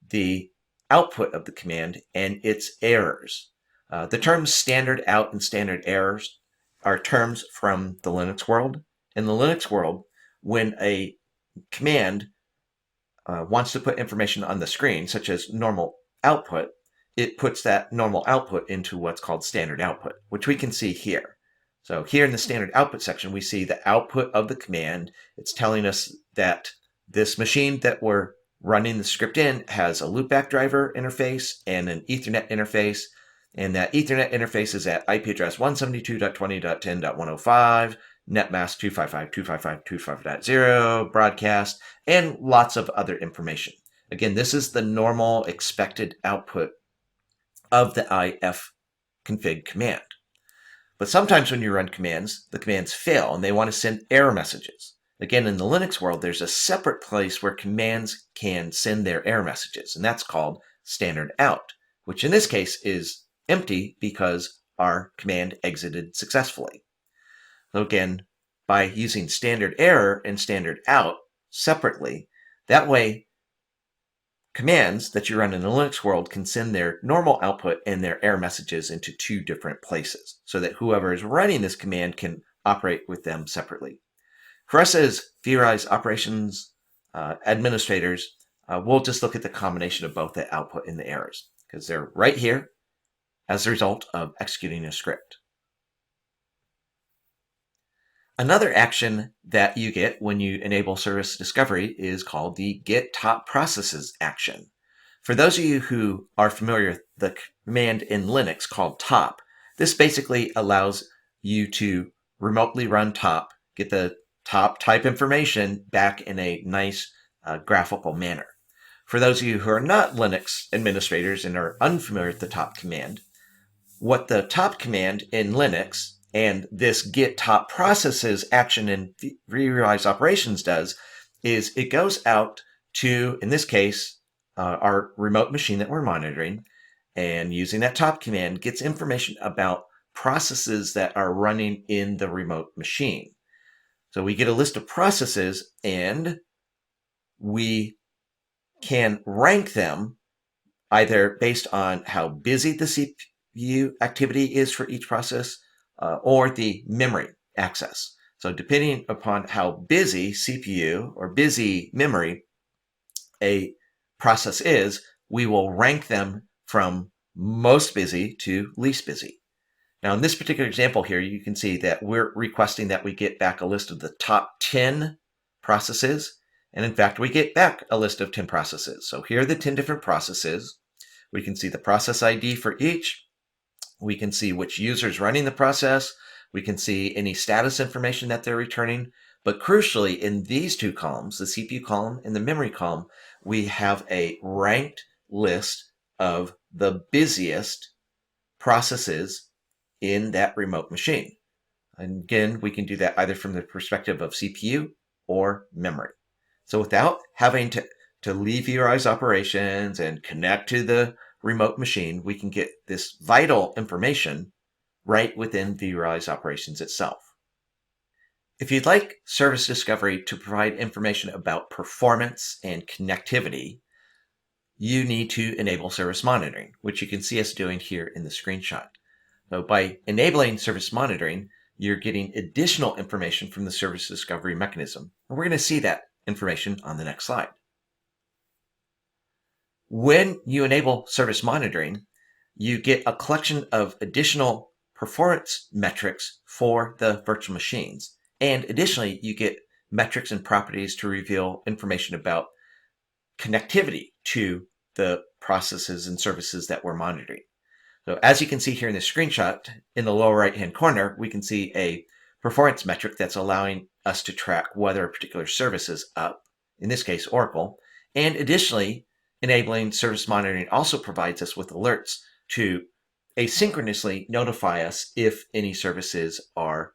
the output of the command and its errors. The terms standard out and standard errors are terms from the Linux world. In the Linux world, when a command wants to put information on the screen, such as normal output, it puts that normal output into what's called standard output, which we can see here. So here in the standard output section, we see the output of the command. It's telling us that this machine that we're running the script in has a loopback driver interface and an Ethernet interface. And that Ethernet interface is at IP address 172.20.10.105, netmask 255.255.255.0, broadcast, and lots of other information. Again, this is the normal expected output of the ifconfig command. But sometimes when you run commands, the commands fail and they want to send error messages. Again, in the Linux world, there's a separate place where commands can send their error messages, and that's called standard out, which in this case is empty because our command exited successfully. So again, by using standard error and standard out separately, that way commands that you run in the Linux world can send their normal output and their error messages into two different places so that whoever is running this command can operate with them separately. For us as vRealize operations administrators, we'll just look at the combination of both the output and the errors because they're right here as a result of executing a script. Another action that you get when you enable service discovery is called the get top processes action. For those of you who are familiar with the command in Linux called top, this basically allows you to remotely run top, get the top type information back in a nice graphical manner. For those of you who are not Linux administrators and are unfamiliar with the top command, what the top command in Linux and this get top processes action in vRealize operations does is it goes out to, in this case, our remote machine that we're monitoring, and using that top command gets information about processes that are running in the remote machine. So we get a list of processes and we can rank them either based on how busy the CPU activity is for each process or the memory access. So depending upon how busy CPU or busy memory a process is, we will rank them from most busy to least busy. Now in this particular example here, you can see that we're requesting that we get back a list of the top 10 processes. And in fact, we get back a list of 10 processes. So here are the 10 different processes. We can see the process ID for each. We can see which user is running the process. We can see any status information that they're returning. But crucially, in these two columns, the CPU column and the memory column, we have a ranked list of the busiest processes in that remote machine. And again, we can do that either from the perspective of CPU or memory. So without having to leave vRealize operations and connect to the remote machine, we can get this vital information right within vRealize operations itself. If you'd like service discovery to provide information about performance and connectivity, you need to enable service monitoring, which you can see us doing here in the screenshot. So by enabling service monitoring, you're getting additional information from the service discovery mechanism. And we're going to see that information on the next slide. When you enable service monitoring, you get a collection of additional performance metrics for the virtual machines. And additionally, you get metrics and properties to reveal information about connectivity to the processes and services that we're monitoring. So as you can see here in the screenshot, in the lower right-hand corner, we can see a performance metric that's allowing us to track whether a particular service is up, in this case, Oracle. And additionally, enabling service monitoring also provides us with alerts to asynchronously notify us if any services are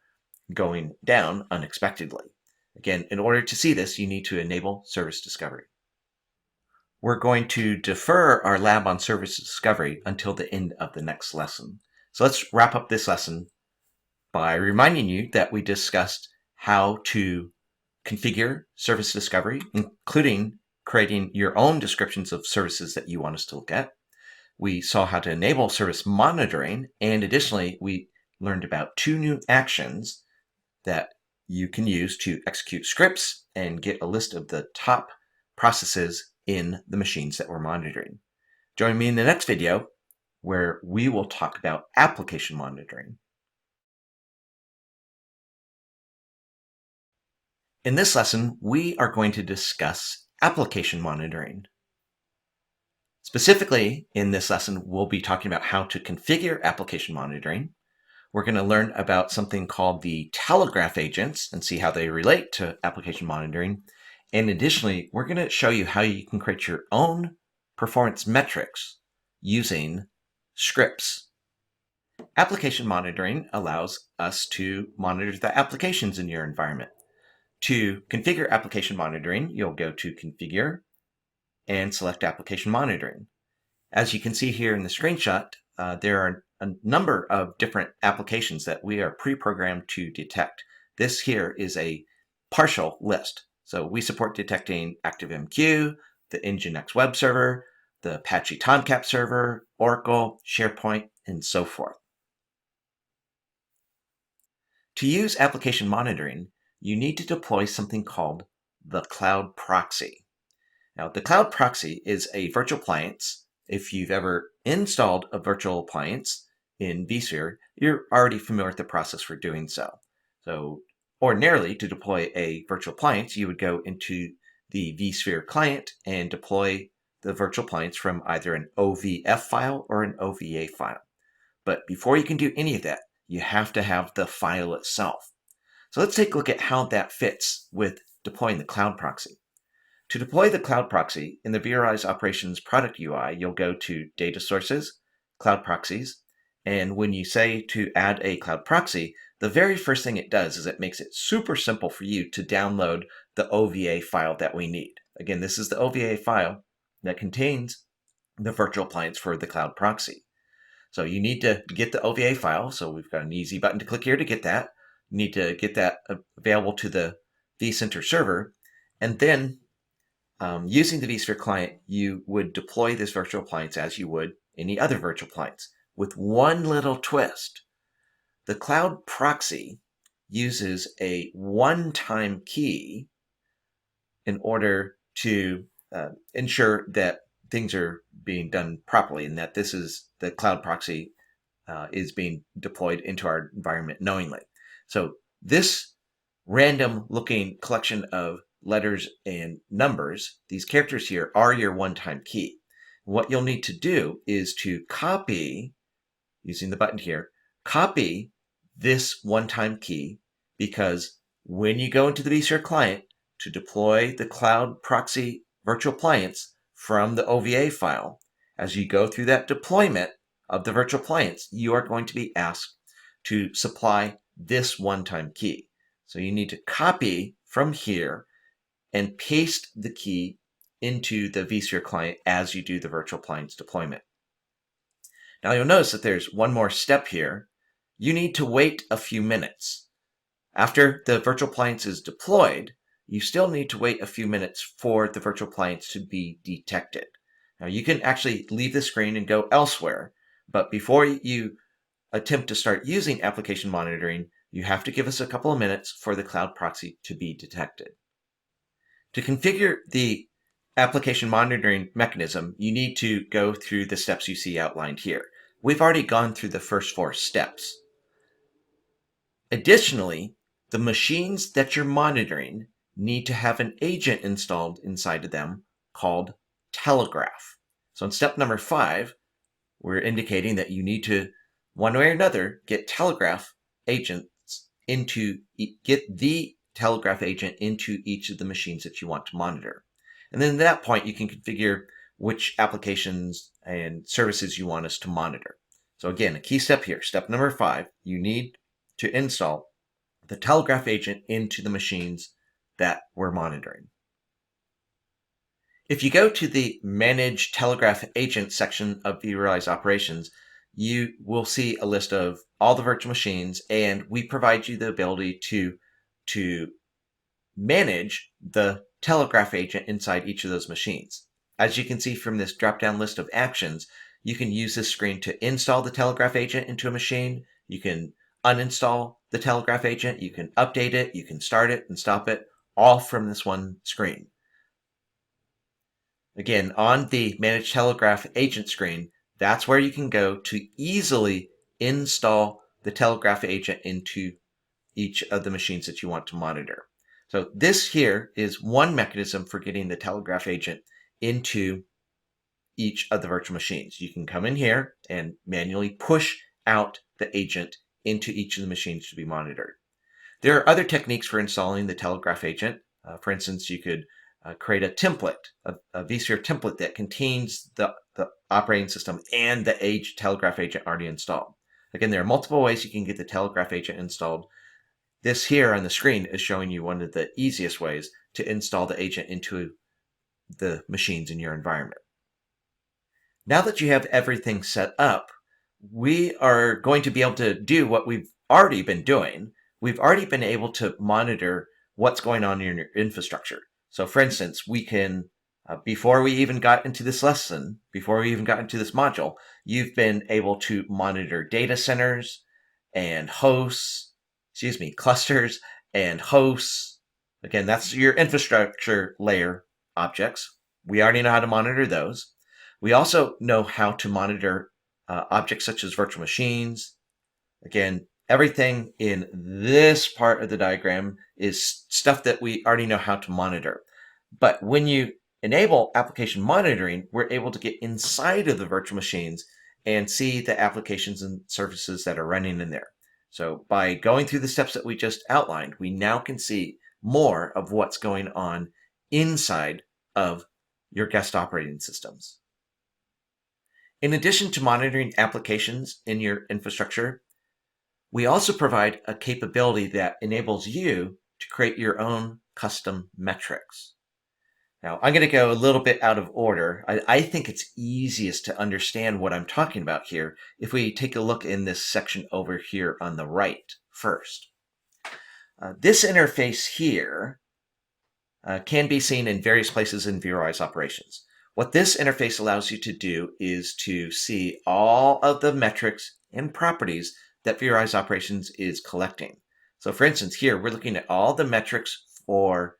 going down unexpectedly. Again, in order to see this, you need to enable service discovery. We're going to defer our lab on service discovery until the end of the next lesson. So let's wrap up this lesson by reminding you that we discussed how to configure service discovery, including creating your own descriptions of services that you want us to look at. We saw how to enable service monitoring, and additionally, we learned about two new actions that you can use to execute scripts and get a list of the top processes in the machines that we're monitoring. Join me in the next video where we will talk about application monitoring. In this lesson, we are going to discuss application monitoring. Specifically, in this lesson, we'll be talking about how to configure application monitoring. We're going to learn about something called the telegraph agents and see how they relate to application monitoring. And additionally, we're going to show you how you can create your own performance metrics using scripts. Application monitoring allows us to monitor the applications in your environment. To configure application monitoring, you'll go to Configure and select Application Monitoring. As you can see here in the screenshot, there are a number of different applications that we are pre-programmed to detect. This here is a partial list. So we support detecting ActiveMQ, the Nginx web server, the Apache Tomcat server, Oracle, SharePoint, and so forth. To use application monitoring, you need to deploy something called the cloud proxy. Now, the cloud proxy is a virtual appliance. If you've ever installed a virtual appliance in vSphere, you're already familiar with the process for doing so. So ordinarily, to deploy a virtual appliance, you would go into the vSphere client and deploy the virtual appliance from either an OVF file or an OVA file. But before you can do any of that, you have to have the file itself. So let's take a look at how that fits with deploying the cloud proxy. To deploy the cloud proxy in the vRealize Operations product UI, you'll go to Data Sources, Cloud Proxies, and when you say to add a cloud proxy, the very first thing it does is it makes it super simple for you to download the OVA file that we need. Again, this is the OVA file that contains the virtual appliance for the cloud proxy. So you need to get the OVA file. So we've got an easy button to click here to get that. You need to get that available to the vCenter server. And then using the vSphere client, you would deploy this virtual appliance as you would any other virtual appliance. With one little twist, the cloud proxy uses a one-time key in order to ensure that things are being done properly and that this is the cloud proxy is being deployed into our environment knowingly. So this random looking collection of letters and numbers, these characters here are your one-time key. What you'll need to do is to copy, using the button here, copy this one-time key, because when you go into the vSphere client to deploy the cloud proxy virtual appliance from the OVA file, as you go through that deployment of the virtual appliance, you are going to be asked to supply this one-time key. So you need to copy from here and paste the key into the vSphere client as you do the virtual appliance deployment. Now you'll notice that there's one more step here. You need to wait a few minutes. After the virtual appliance is deployed, you still need to wait a few minutes for the virtual appliance to be detected. Now you can actually leave the screen and go elsewhere, but before you attempt to start using application monitoring, you have to give us a couple of minutes for the cloud proxy to be detected. To configure the application monitoring mechanism, you need to go through the steps you see outlined here. We've already gone through the first 4 steps. Additionally, the machines that you're monitoring need to have an agent installed inside of them called Telegraph. So in step number 5, we're indicating that you need to, one way or another, get the Telegraph agent into each of the machines that you want to monitor. And then at that point, you can configure which applications and services you want us to monitor. So again, a key step here, step number 5, you need to install the Telegraph agent into the machines that we're monitoring. If you go to the Manage Telegraph Agent section of vRealize Operations, you will see a list of all the virtual machines, and we provide you the ability to manage the Telegraph agent inside each of those machines. As you can see from this drop-down list of actions, you can use this screen to install the Telegraph agent into a machine. You can uninstall the Telegraph agent, you can update it, you can start it and stop it, all from this one screen. Again, on the Manage Telegraph Agent screen, that's where you can go to easily install the Telegraph agent into each of the machines that you want to monitor. So this here is one mechanism for getting the Telegraph agent into each of the virtual machines. You can come in here and manually push out the agent into each of the machines to be monitored. There are other techniques for installing the Telegraph agent. For instance, you could create a template, a vSphere template that contains the operating system and the Telegraph agent already installed. Again, there are multiple ways you can get the Telegraph agent installed. This here on the screen is showing you one of the easiest ways to install the agent into the machines in your environment. Now that you have everything set up, we are going to be able to do what we've already been doing. We've already been able to monitor what's going on in your infrastructure. So for instance, we can, before we even got into this lesson, before we even got into this module, you've been able to monitor data centers and hosts, clusters and hosts. Again, that's your infrastructure layer objects. We already know how to monitor those. We also know how to monitor objects such as virtual machines. Again, everything in this part of the diagram is stuff that we already know how to monitor. But when you enable application monitoring, we're able to get inside of the virtual machines and see the applications and services that are running in there. So by going through the steps that we just outlined, we now can see more of what's going on inside of your guest operating systems. In addition to monitoring applications in your infrastructure, we also provide a capability that enables you to create your own custom metrics. Now, I'm going to go a little bit out of order. I think it's easiest to understand what I'm talking about here if we take a look in this section over here on the right first. This interface here can be seen in various places in vRealize operations. What this interface allows you to do is to see all of the metrics and properties that vRealize operations is collecting. So for instance, here we're looking at all the metrics for,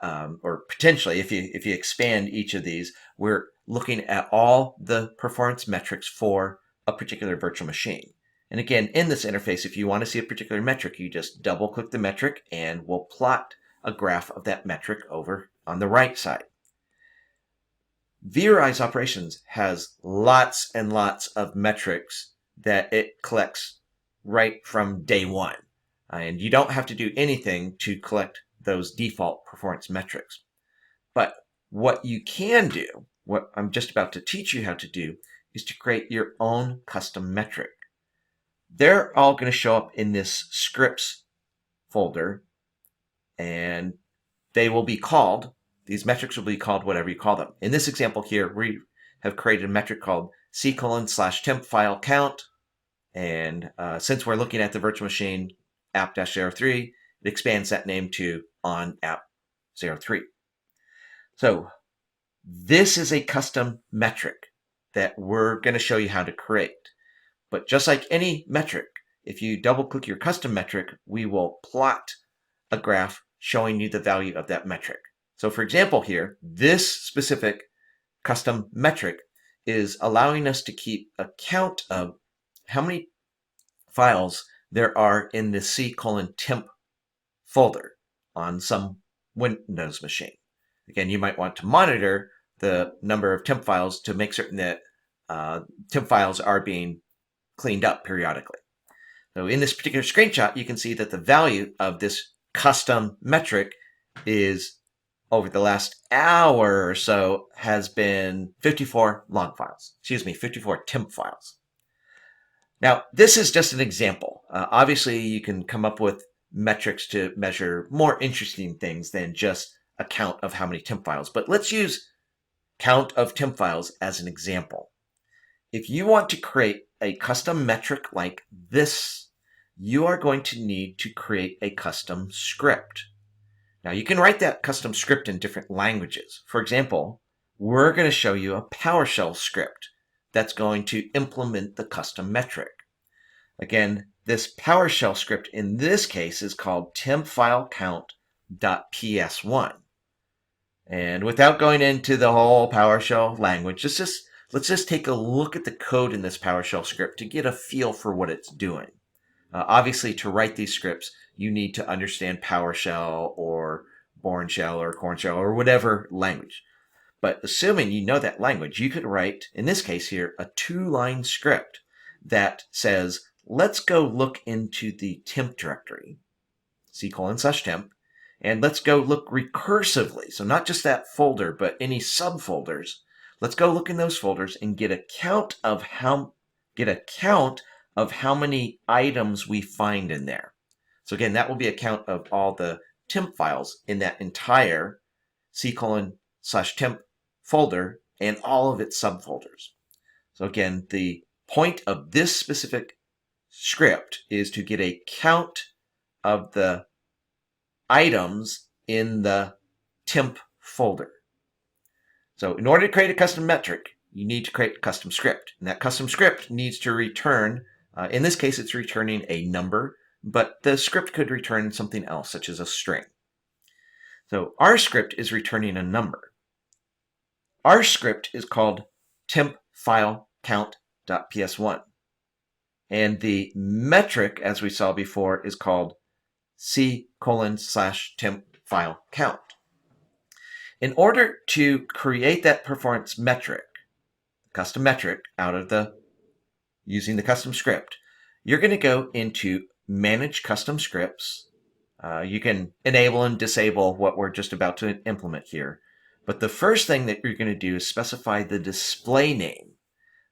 or potentially if you expand each of these, we're looking at all the performance metrics for a particular virtual machine. And again, in this interface, if you want to see a particular metric, you just double click the metric and we'll plot a graph of that metric over on the right side. vRealize operations has lots and lots of metrics that it collects right from day one. And you don't have to do anything to collect those default performance metrics. But what you can do, what I'm just about to teach you how to do, is to create your own custom metric. They're all going to show up in this scripts folder, and they will be called, these metrics will be called whatever you call them. In this example here, we have created a metric called c:/temp file count. And since we're looking at the virtual machine app-03, it expands that name to on app03. So this is a custom metric that we're going to show you how to create. But just like any metric, if you double click your custom metric, we will plot a graph showing you the value of that metric. So for example here, this specific custom metric is allowing us to keep a count of how many files there are in the c:/temp folder on some Windows machine. Again, you might want to monitor the number of temp files to make certain that temp files are being cleaned up periodically. So in this particular screenshot, you can see that the value of this custom metric is, over the last hour or so, has been 54 log files. 54 temp files. Now, this is just an example. Obviously, you can come up with metrics to measure more interesting things than just a count of how many temp files. But let's use count of temp files as an example. If you want to create a custom metric like this, you are going to need to create a custom script. Now, you can write that custom script in different languages. For example, we're going to show you a PowerShell script that's going to implement the custom metric. Again, this PowerShell script in this case is called tempfilecount.ps1. And without going into the whole PowerShell language, let's just take a look at the code in this PowerShell script to get a feel for what it's doing. Obviously, to write these scripts, you need to understand PowerShell or Bourne Shell or Corn Shell or whatever language. But assuming you know that language, you could write, in this case here, a 2-line script that says, let's go look into the temp directory, c:/temp, And let's go look recursively. So not just that folder, but any subfolders. Let's go look in those folders and get a count of how many items we find in there. So again, that will be a count of all the temp files in that entire c:/temp folder and all of its subfolders. So again, the point of this specific script is to get a count of the items in the temp folder. So in order to create a custom metric, you need to create a custom script. And that custom script needs to return, in this case, it's returning a number, but the script could return something else, such as a string. So our script is returning a number. Our script is called temp file count.ps1. And the metric, as we saw before, is called c:/temp file count. In order to create that performance metric, custom metric, using the custom script, you're going to go into Manage Custom Scripts. You can enable and disable what we're just about to implement here. But the first thing that you're going to do is specify the display name.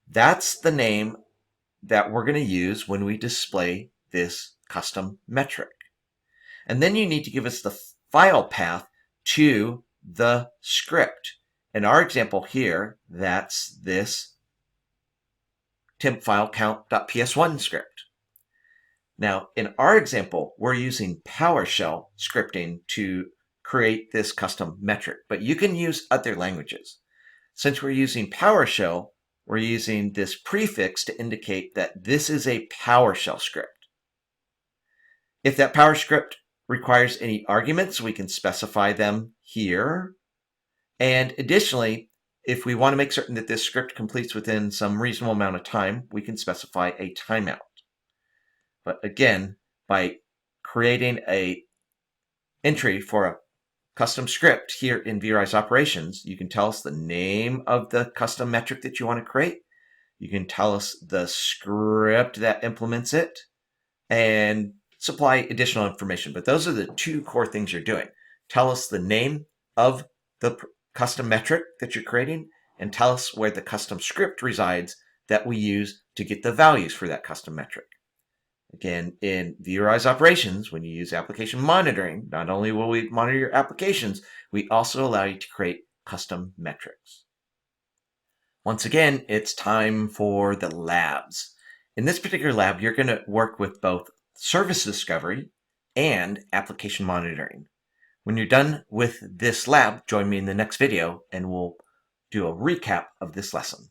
That's the name that we're going to use when we display this custom metric. And then you need to give us the file path to the script. In our example here, that's this temp file count.ps1 script. Now, in our example, we're using PowerShell scripting to create this custom metric, but you can use other languages. Since we're using PowerShell, we're using this prefix to indicate that this is a PowerShell script. If that PowerShell script requires any arguments, we can specify them here. And additionally, if we want to make certain that this script completes within some reasonable amount of time, we can specify a timeout. But again, by creating an entry for a custom script here in vRealize operations, you can tell us the name of the custom metric that you want to create. You can tell us the script that implements it and supply additional information. But those are the two core things you're doing. Tell us the name of the custom metric that you're creating and tell us where the custom script resides that we use to get the values for that custom metric. Again, in vRealize operations, when you use application monitoring, not only will we monitor your applications, we also allow you to create custom metrics. Once again, it's time for the labs. In this particular lab, you're going to work with both service discovery and application monitoring. When you're done with this lab, join me in the next video and we'll do a recap of this lesson.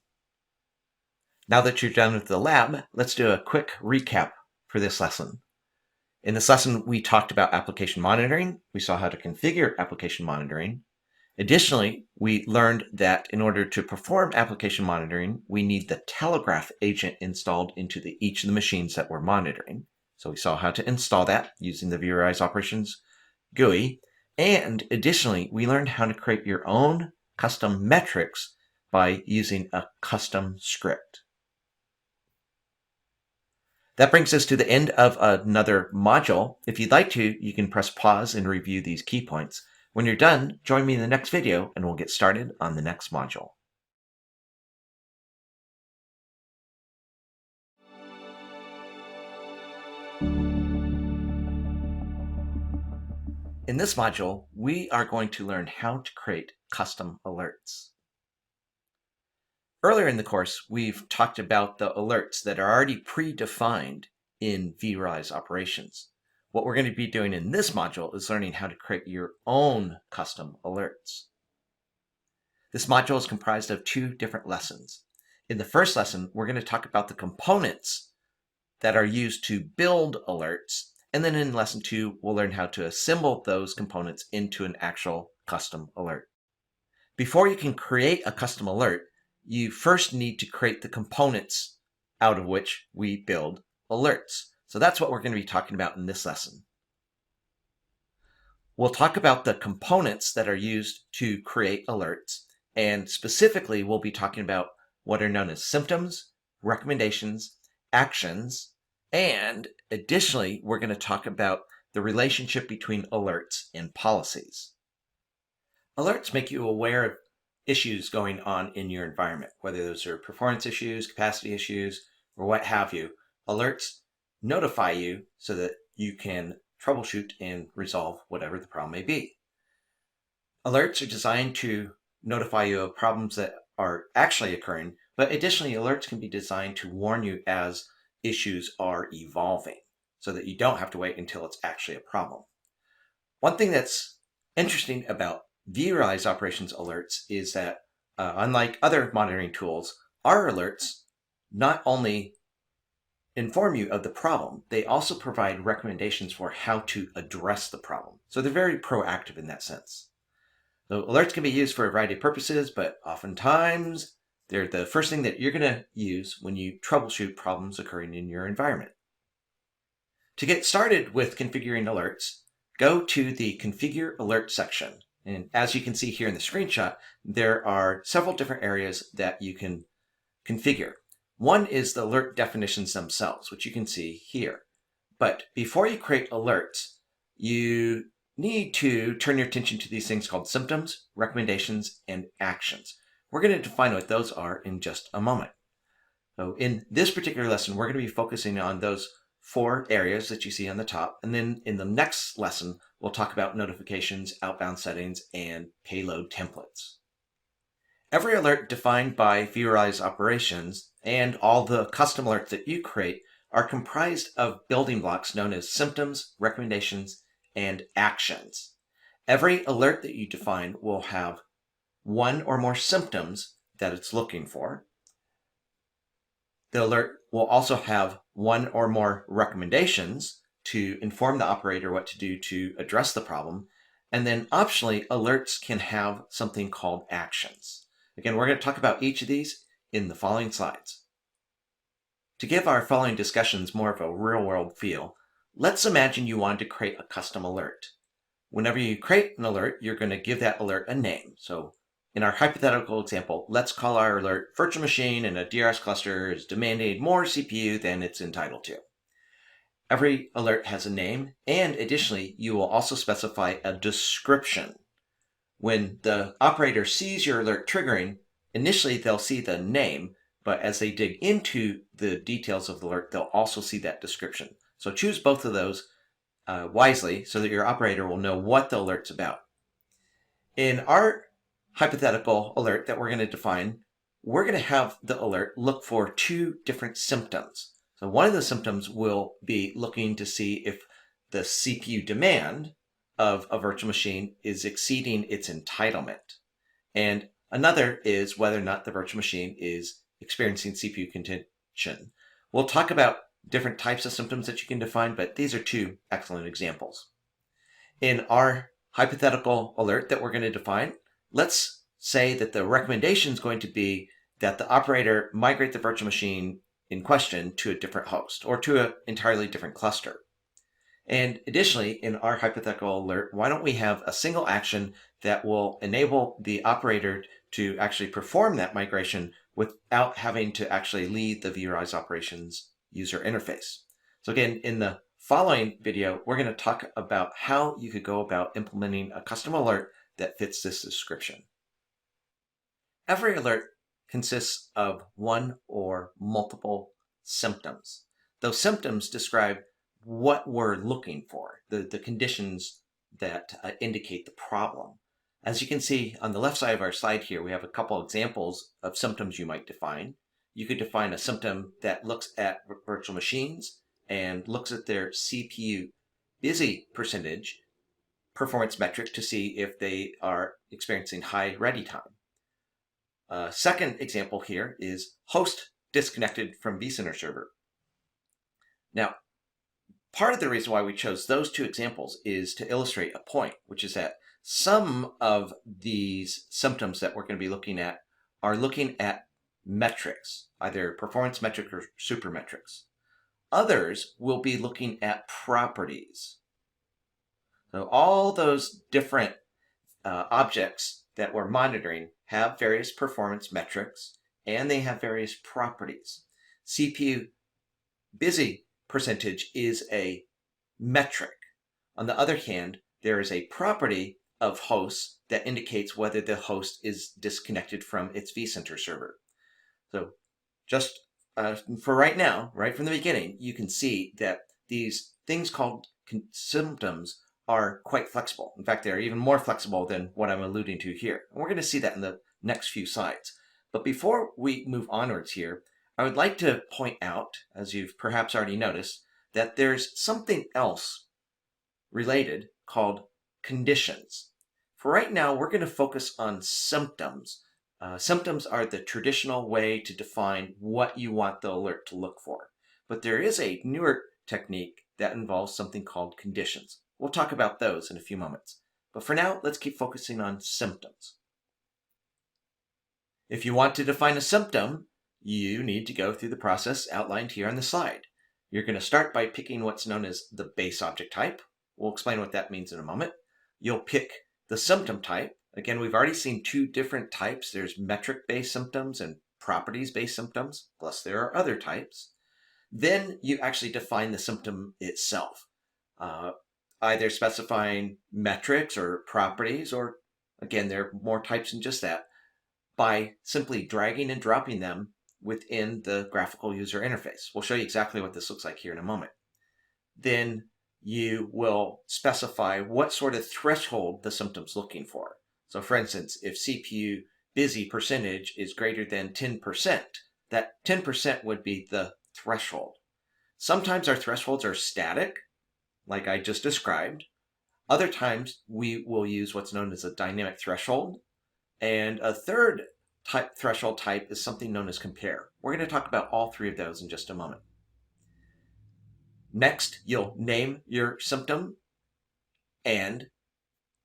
Now that you're done with the lab, let's do a quick recap for this lesson. In this lesson, we talked about application monitoring. We saw how to configure application monitoring. Additionally, we learned that in order to perform application monitoring, we need the telegraph agent installed into each of the machines that we're monitoring. So we saw how to install that using the vRealize operations GUI. And additionally, we learned how to create your own custom metrics by using a custom script. That brings us to the end of another module. If you'd like to, you can press pause and review these key points. When you're done, join me in the next video and we'll get started on the next module. In this module, we are going to learn how to create custom alerts. Earlier in the course, we've talked about the alerts that are already predefined in vRealize operations. What we're going to be doing in this module is learning how to create your own custom alerts. This module is comprised of two different lessons. In the first lesson, we're going to talk about the components that are used to build alerts. And then in lesson 2, we'll learn how to assemble those components into an actual custom alert. Before you can create a custom alert, you first need to create the components out of which we build alerts. So that's what we're going to be talking about in this lesson. We'll talk about the components that are used to create alerts, and specifically we'll be talking about what are known as symptoms, recommendations, actions, and additionally we're going to talk about the the relationship between alerts and policies. Alerts make you aware of issues going on in your environment, whether those are performance issues, capacity issues, or what have you. Alerts notify you so that you can troubleshoot and resolve whatever the problem may be. Alerts are designed to notify you of problems that are actually occurring, but additionally, alerts can be designed to warn you as issues are evolving so that you don't have to wait until it's actually a problem. One thing that's interesting about vRealize operations alerts is that, unlike other monitoring tools, our alerts not only inform you of the problem, they also provide recommendations for how to address the problem. So they're very proactive in that sense. So alerts can be used for a variety of purposes, but oftentimes they're the first thing that you're going to use when you troubleshoot problems occurring in your environment. To get started with configuring alerts, go to the Configure Alert section. And as you can see here in the screenshot, there are several different areas that you can configure. One is the alert definitions themselves, which you can see here. But before you create alerts, you need to turn your attention to these things called symptoms, recommendations, and actions. We're going to define what those are in just a moment. So in this particular lesson, we're going to be focusing on those 4 areas that you see on the top. And then in the next lesson, we'll talk about notifications, outbound settings, and payload templates. Every alert defined by vRealize operations and all the custom alerts that you create are comprised of building blocks known as symptoms, recommendations, and actions. Every alert that you define will have one or more symptoms that it's looking for. The alert will also have one or more recommendations to inform the operator what to do to address the problem. And then optionally, alerts can have something called actions. Again, we're going to talk about each of these in the following slides. To give our following discussions more of a real-world feel, let's imagine you wanted to create a custom alert. Whenever you create an alert, you're going to give that alert a name. So in our hypothetical example, let's call our alert virtual machine and a DRS cluster is demanding more CPU than it's entitled to. Every alert has a name, and additionally, you will also specify a description. When the operator sees your alert triggering, initially they'll see the name, but as they dig into the details of the alert, they'll also see that description. So choose both of those wisely so that your operator will know what the alert's about. In our hypothetical alert that we're going to define, we're going to have the alert look for 2 different symptoms. So one of the symptoms will be looking to see if the CPU demand of a virtual machine is exceeding its entitlement. And another is whether or not the virtual machine is experiencing CPU contention. We'll talk about different types of symptoms that you can define, but these are 2 excellent examples. In our hypothetical alert that we're going to define, let's say that the recommendation is going to be that the operator migrate the virtual machine in question to a different host or to an entirely different cluster. And additionally, in our hypothetical alert, why don't we have a single action that will enable the operator to actually perform that migration without having to actually leave the vRealize operations user interface. So again, in the following video, we're going to talk about how you could go about implementing a custom alert that fits this description. Every alert consists of one or multiple symptoms. Those symptoms describe what we're looking for, the conditions that indicate the problem. As you can see on the left side of our slide here, we have a couple examples of symptoms you might define. You could define a symptom that looks at virtual machines and looks at their CPU busy percentage performance metric to see if they are experiencing high ready time. Second example here is host disconnected from vCenter server. Now, part of the reason why we chose those 2 examples is to illustrate a point, which is that some of these symptoms that we're going to be looking at are looking at metrics, either performance metric or super metrics. Others will be looking at properties. So all those different objects that we're monitoring have various performance metrics and they have various properties. CPU busy percentage is a metric. On the other hand, there is a property of hosts that indicates whether the host is disconnected from its vCenter server. So just for right now, right from the beginning, you can see that these things called symptoms are quite flexible. In fact, they're even more flexible than what I'm alluding to here. And we're going to see that in the next few slides. But before we move onwards here, I would like to point out, as you've perhaps already noticed, that there's something else related called conditions. For right now, we're going to focus on symptoms. Symptoms are the traditional way to define what you want the alert to look for. But there is a newer technique that involves something called conditions. We'll talk about those in a few moments. But for now, let's keep focusing on symptoms. If you want to define a symptom, you need to go through the process outlined here on the slide. You're going to start by picking what's known as the base object type. We'll explain what that means in a moment. You'll pick the symptom type. Again, we've already seen two different types. There's metric-based symptoms and properties-based symptoms, plus there are other types. Then you actually define the symptom itself, either specifying metrics or properties, or again, there are more types than just that, by simply dragging and dropping them within the graphical user interface. We'll show you exactly what this looks like here in a moment. Then you will specify what sort of threshold the symptom's looking for. So for instance, if CPU busy percentage is greater than 10%, that 10% would be the threshold. Sometimes our thresholds are static, like I just described. Other times we will use what's known as a dynamic threshold. And a third threshold type is something known as compare. We're going to talk about all three of those in just a moment. Next, you'll name your symptom. And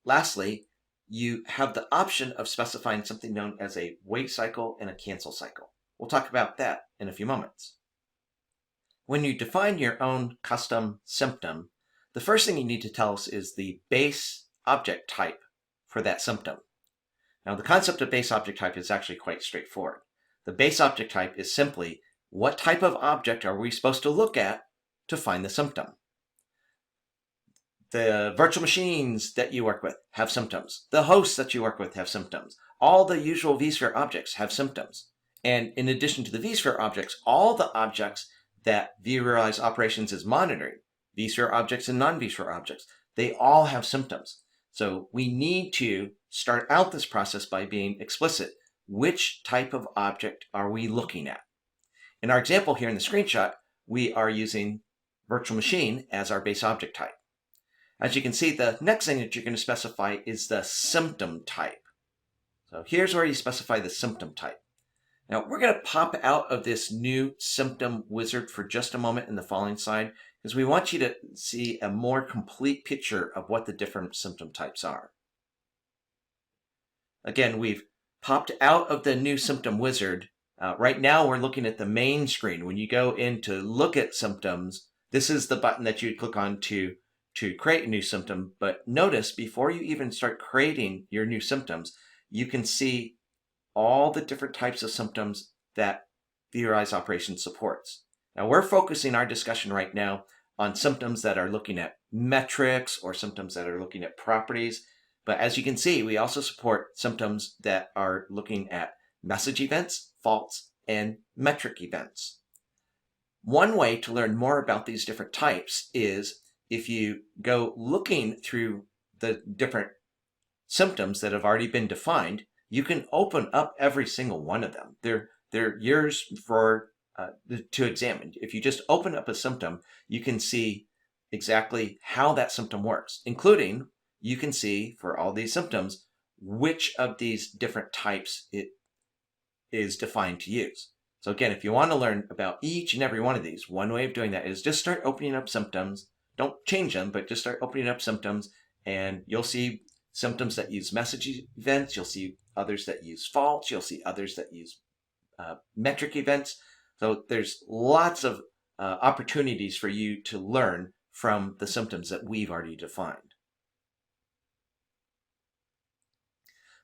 lastly, you have the option of specifying something known as a wait cycle and a cancel cycle. We'll talk about that in a few moments. When you define your own custom symptom, the first thing you need to tell us is the base object type for that symptom. Now, the concept of base object type is actually quite straightforward. The base object type is simply what type of object are we supposed to look at to find the symptom. The virtual machines that you work with have symptoms. The hosts that you work with have symptoms. All the usual vSphere objects have symptoms. And in addition to the vSphere objects, all the objects that vRealize Operations is monitoring, vSphere objects and non-vSphere objects, they all have symptoms. So we need to start out this process by being explicit. Which type of object are we looking at? In our example here in the screenshot, we are using virtual machine as our base object type. As you can see, the next thing that you're going to specify is the symptom type. So here's where you specify the symptom type. Now we're going to pop out of this new symptom wizard for just a moment in the following slide, because we want you to see a more complete picture of what the different symptom types are. Again, we've popped out of the new symptom wizard. Right now we're looking at the main screen. When you go in to look at symptoms, this is the button that you'd click on to create a new symptom. But notice, before you even start creating your new symptoms, you can see all the different types of symptoms that vRealize Operations supports. Now we're focusing our discussion right now on symptoms that are looking at metrics or symptoms that are looking at properties. But as you can see, we also support symptoms that are looking at message events, faults, and metric events. One way to learn more about these different types is if you go looking through the different symptoms that have already been defined, you can open up every single one of them. They're yours for to examine. If you just open up a symptom, you can see exactly how that symptom works, including you can see for all these symptoms which of these different types it is defined to use. So again, if you want to learn about each and every one of these, one way of doing that is just start opening up symptoms. Don't change them, but just start opening up symptoms, and you'll see symptoms that use message events. You'll see others that use faults. You'll see others that use metric events. So there's lots of opportunities for you to learn from the symptoms that we've already defined.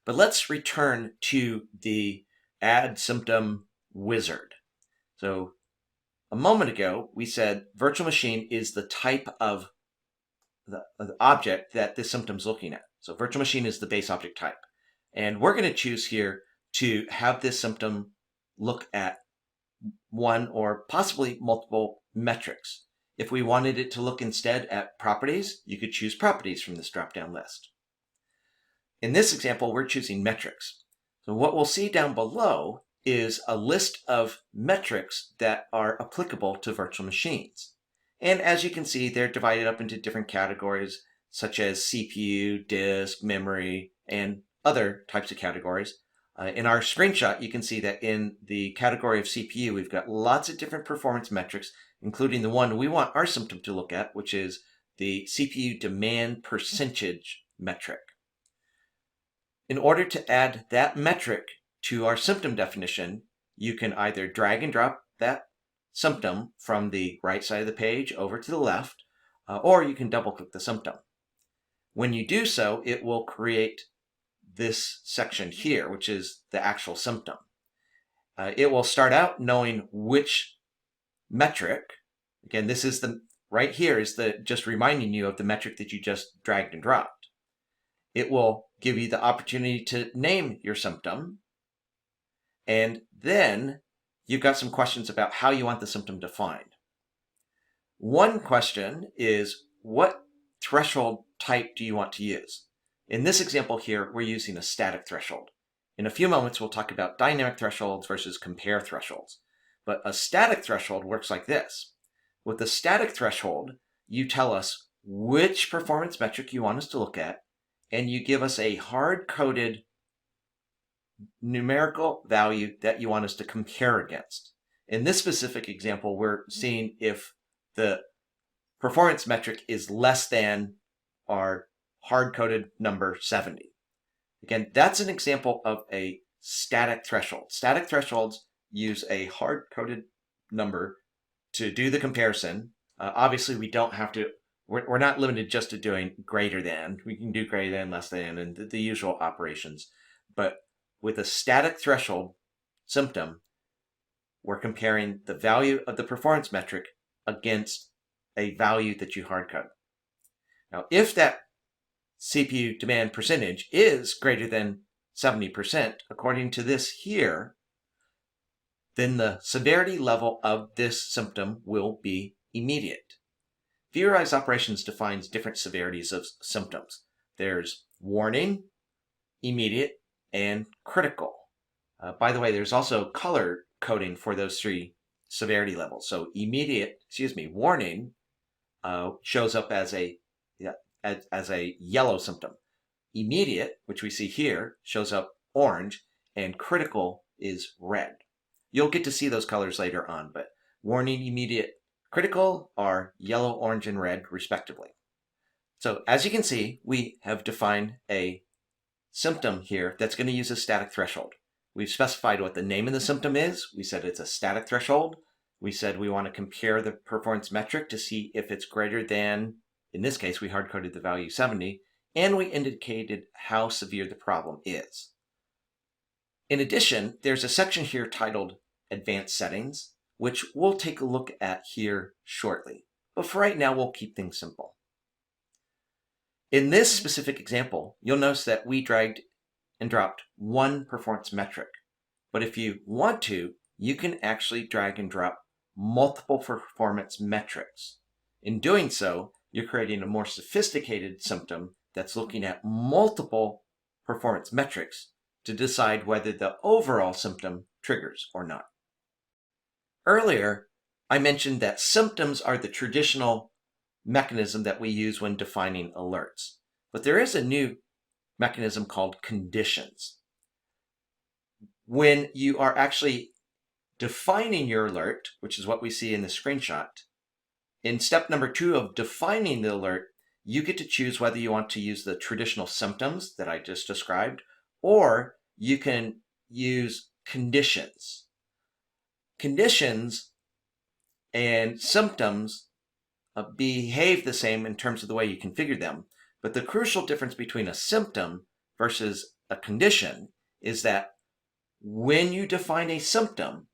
But let's return to the add symptom wizard. So a moment ago, we said virtual machine is the type of the object that this symptom's looking at. So virtual machine is the base object type. And we're going to choose here to have this symptom look at one or possibly multiple metrics. If we wanted it to look instead at properties, you could choose properties from this drop-down list. In this example, we're choosing metrics. So what we'll see down below is a list of metrics that are applicable to virtual machines. And as you can see, they're divided up into different categories, such as CPU, disk, memory, and other types of categories. In our screenshot, you can see that in the category of CPU, we've got lots of different performance metrics, including the one we want our symptom to look at, which is the CPU demand percentage metric. In order to add that metric to our symptom definition, you can either drag and drop that symptom from the right side of the page over to the left, or you can double click the symptom. When you do so, it will create this section here, which is the actual symptom. It will start out knowing which metric. Again, this is right here is just reminding you of the metric that you just dragged and dropped. It will give you the opportunity to name your symptom. And then you've got some questions about how you want the symptom defined. One question is, what threshold type do you want to use? In this example here, we're using a static threshold. In a few moments, we'll talk about dynamic thresholds versus compare thresholds. But a static threshold works like this. With the static threshold, you tell us which performance metric you want us to look at, and you give us a hard-coded numerical value that you want us to compare against. In this specific example, we're seeing if the performance metric is less than our hard-coded number 70. Again, that's an example of a static threshold. Static thresholds use a hard-coded number to do the comparison. Obviously, we don't have to, we're not limited just to doing greater than. We can do greater than, less than, and the usual operations. But with a static threshold symptom, we're comparing the value of the performance metric against a value that you hard-code. Now, if that CPU demand percentage is greater than 70%, according to this here, then the severity level of this symptom will be immediate. vRealize operations defines different severities of symptoms. There's warning, immediate, and critical. By the way, there's also color coding for those three severity levels. So warning shows up as a yellow symptom. Immediate, which we see here, shows up orange, and critical is red. You'll get to see those colors later on, but warning, immediate, critical are yellow, orange, and red, respectively. So as you can see, we have defined a symptom here that's going to use a static threshold. We've specified what the name of the symptom is. We said it's a static threshold. We said we want to compare the performance metric to see if it's greater than, in this case, we hard-coded the value 70, and we indicated how severe the problem is. In addition, there's a section here titled Advanced Settings, which we'll take a look at here shortly. But for right now, we'll keep things simple. In this specific example, you'll notice that we dragged and dropped one performance metric. But if you want to, you can actually drag and drop multiple performance metrics. In doing so, you're creating a more sophisticated symptom that's looking at multiple performance metrics to decide whether the overall symptom triggers or not. Earlier, I mentioned that symptoms are the traditional mechanism that we use when defining alerts. But there is a new mechanism called conditions. When you are actually defining your alert, which is what we see in the screenshot, in step number 2 of defining the alert, you get to choose whether you want to use the traditional symptoms that I just described, or you can use conditions. Conditions and symptoms behave the same in terms of the way you configure them, but the crucial difference between a symptom versus a condition is that when you define a symptom,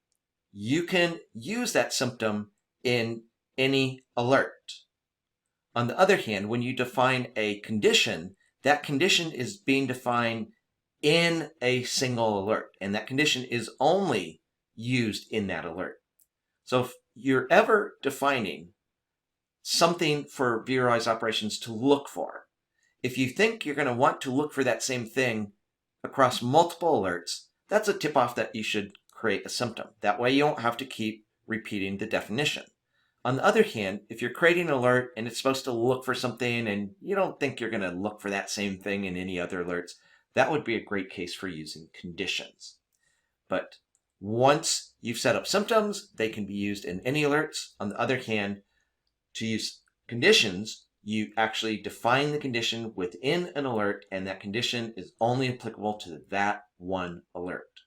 you can use that symptom in any alert. On the other hand, when you define a condition, that condition is being defined in a single alert, and that condition is only used in that alert. So if you're ever defining something for vRealize operations to look for, if you think you're going to want to look for that same thing across multiple alerts, that's a tip-off that you should create a symptom. That way you don't have to keep repeating the definition. On the other hand, if you're creating an alert and it's supposed to look for something and you don't think you're going to look for that same thing in any other alerts, that would be a great case for using conditions. But once you've set up symptoms, they can be used in any alerts. On the other hand, to use conditions, you actually define the condition within an alert, and that condition is only applicable to that one alert.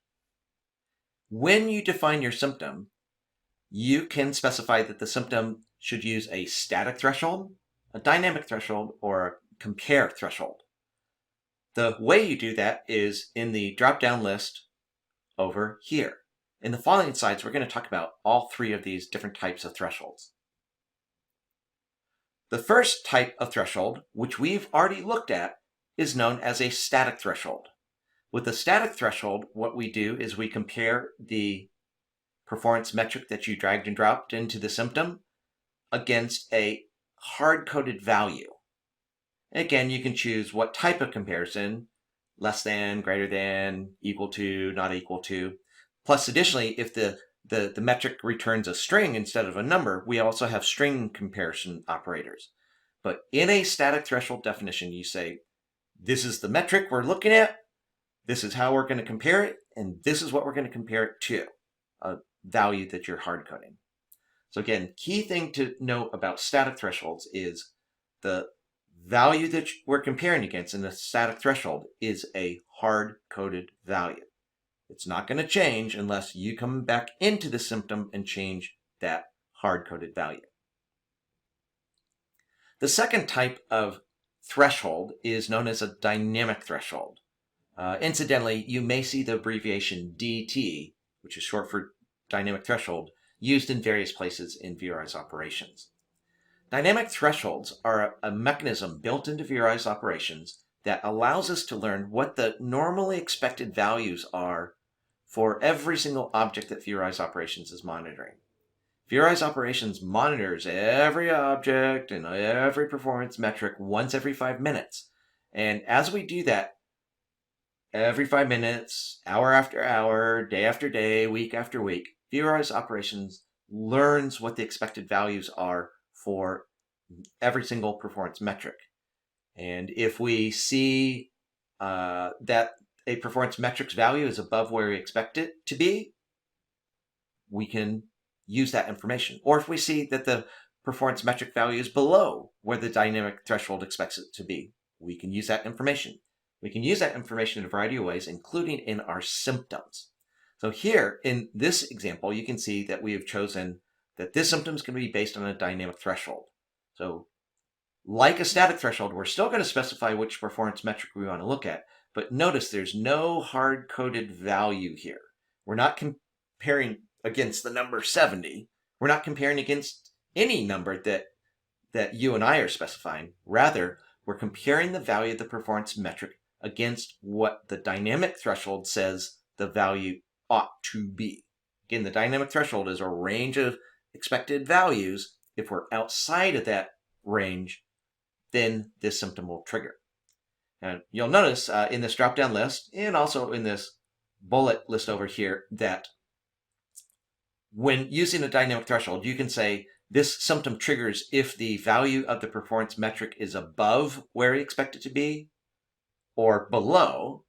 When you define your symptom, you can specify that the symptom should use a static threshold, a dynamic threshold, or a compare threshold. The way you do that is in the drop-down list over here. In the following slides, we're going to talk about all three of these different types of thresholds. The first type of threshold, which we've already looked at, is known as a static threshold. With a static threshold, what we do is we compare the performance metric that you dragged and dropped into the symptom against a hard-coded value. Again, you can choose what type of comparison, less than, greater than, equal to, not equal to. Plus, additionally, if the metric returns a string instead of a number, we also have string comparison operators. But in a static threshold definition, you say, this is the metric we're looking at, this is how we're going to compare it, and this is what we're going to compare it to, a value that you're hard coding. So again, key thing to know about static thresholds is the value that we're comparing against in the static threshold is a hard-coded value. It's not going to change unless you come back into the symptom and change that hard-coded value. The second type of threshold is known as a dynamic threshold. Incidentally, you may see the abbreviation DT, which is short for dynamic threshold, used in various places in vRealize operations. Dynamic thresholds are a mechanism built into vRealize operations that allows us to learn what the normally expected values are for every single object that vRealize operations is monitoring. vRealize operations monitors every object and every performance metric once every 5 minutes. And as we do that, every 5 minutes, hour after hour, day after day, week after week, vRealize operations learns what the expected values are for every single performance metric. And if we see that a performance metric's value is above where we expect it to be, we can use that information. Or if we see that the performance metric value is below where the dynamic threshold expects it to be, we can use that information. We can use that information in a variety of ways, including in our symptoms. So here in this example, you can see that we have chosen that this symptom is going to be based on a dynamic threshold. So like a static threshold, we're still going to specify which performance metric we want to look at, but notice there's no hard-coded value here. We're not comparing against the number 70. We're not comparing against any number that you and I are specifying. Rather, we're comparing the value of the performance metric against what the dynamic threshold says the value ought to be. Again, the dynamic threshold is a range of expected values. If we're outside of that range, then this symptom will trigger. And you'll notice in this drop-down list and also in this bullet list over here that when using a dynamic threshold, you can say this symptom triggers if the value of the performance metric is above where we expect it to be or below.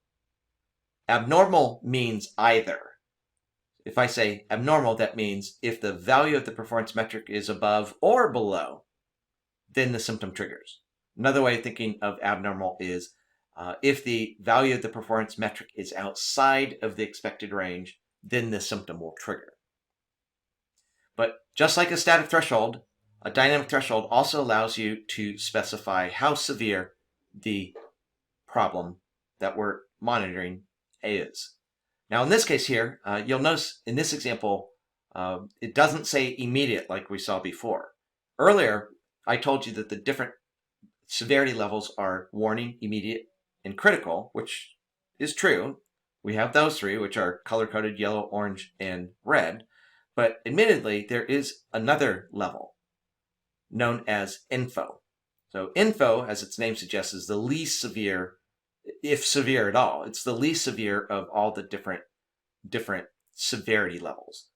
Abnormal means either. If I say abnormal, that means if the value of the performance metric is above or below, then the symptom triggers. Another way of thinking of abnormal is if the value of the performance metric is outside of the expected range, then the symptom will trigger. But just like a static threshold, a dynamic threshold also allows you to specify how severe the problem that we're monitoring is. Now in this case here, you'll notice in this example, it doesn't say immediate like we saw before. Earlier, I told you that the different severity levels are warning, immediate, and critical, which is true. We have those three, which are color-coded yellow, orange, and red. But admittedly, there is another level known as info. So info, as its name suggests, is the least severe, if severe at all. It's the least severe of all the different severity levels.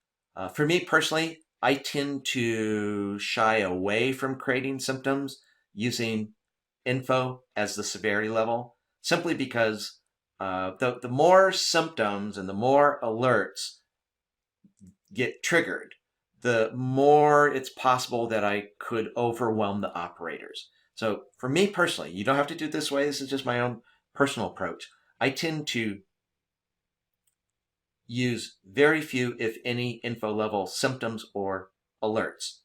For me personally, I tend to shy away from creating symptoms using info as the severity level, simply because the more symptoms and the more alerts get triggered, the more it's possible that I could overwhelm the operators. So for me personally, you don't have to do it this way. This is just my own personal approach. I tend to use very few, if any, info level symptoms or alerts.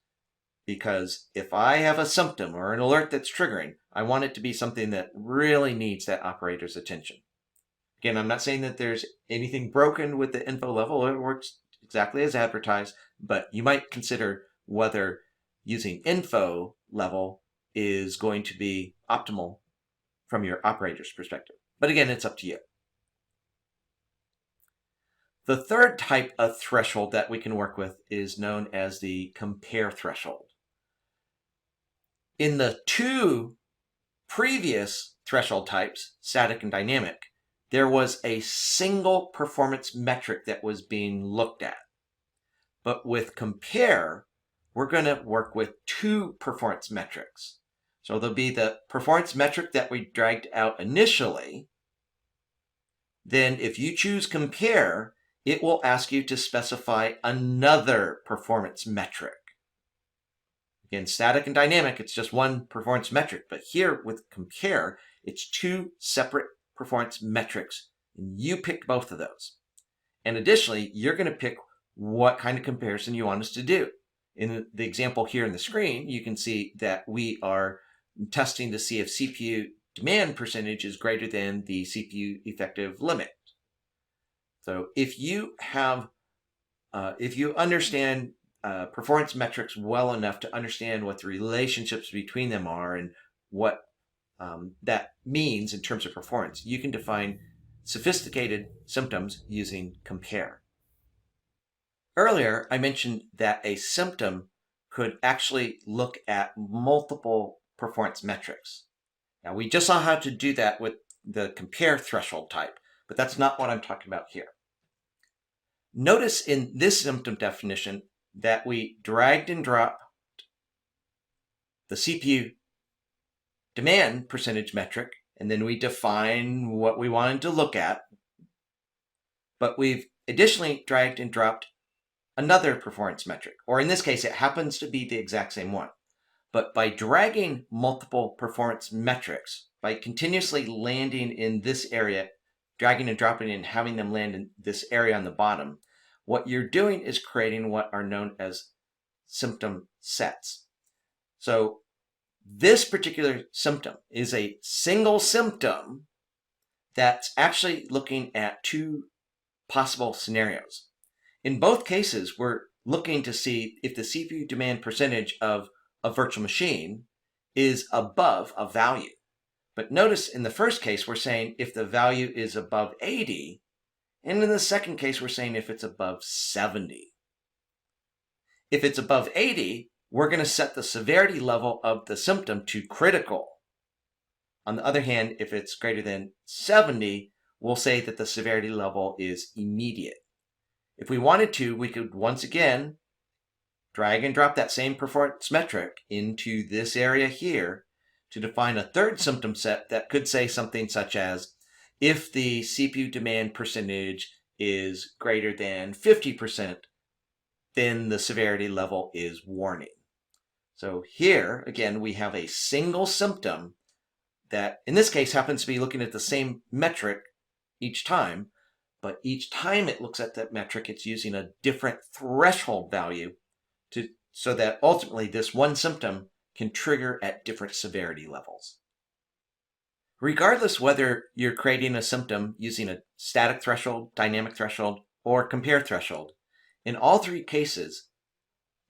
Because if I have a symptom or an alert that's triggering, I want it to be something that really needs that operator's attention. Again, I'm not saying that there's anything broken with the info level. It works exactly as advertised, but you might consider whether using info level is going to be optimal from your operator's perspective. But again, it's up to you. The third type of threshold that we can work with is known as the compare threshold. In the two previous threshold types, static and dynamic, there was a single performance metric that was being looked at. But with compare, we're going to work with two performance metrics. So there'll be the performance metric that we dragged out initially. Then if you choose compare, it will ask you to specify another performance metric. Again, static and dynamic, it's just one performance metric. But here with compare, it's two separate performance metrics. And you pick both of those. And additionally, you're going to pick what kind of comparison you want us to do. In the example here in the screen, you can see that we are testing to see if CPU demand percentage is greater than the CPU effective limit. So if you understand performance metrics well enough to understand what the relationships between them are and what that means in terms of performance, you can define sophisticated symptoms using compare. Earlier, I mentioned that a symptom could actually look at multiple performance metrics. Now, we just saw how to do that with the compare threshold type, but that's not what I'm talking about here. Notice in this symptom definition that we dragged and dropped the CPU demand percentage metric, and then we define what we wanted to look at. But we've additionally dragged and dropped another performance metric, or in this case, it happens to be the exact same one. But by dragging multiple performance metrics, by continuously landing in this area, dragging and dropping and having them land in this area on the bottom, what you're doing is creating what are known as symptom sets. So this particular symptom is a single symptom that's actually looking at two possible scenarios. In both cases, we're looking to see if the CPU demand percentage of a virtual machine is above a value. But notice in the first case, we're saying if the value is above 80, and in the second case, we're saying if it's above 70. If it's above 80, we're going to set the severity level of the symptom to critical. On the other hand, if it's greater than 70, we'll say that the severity level is immediate. If we wanted to, we could once again drag and drop that same performance metric into this area here to define a third symptom set that could say something such as, if the CPU demand percentage is greater than 50%, then the severity level is warning. So here, again, we have a single symptom that, in this case, happens to be looking at the same metric each time, but each time it looks at that metric, it's using a different threshold value so that ultimately this one symptom can trigger at different severity levels. Regardless whether you're creating a symptom using a static threshold, dynamic threshold, or compare threshold, in all three cases,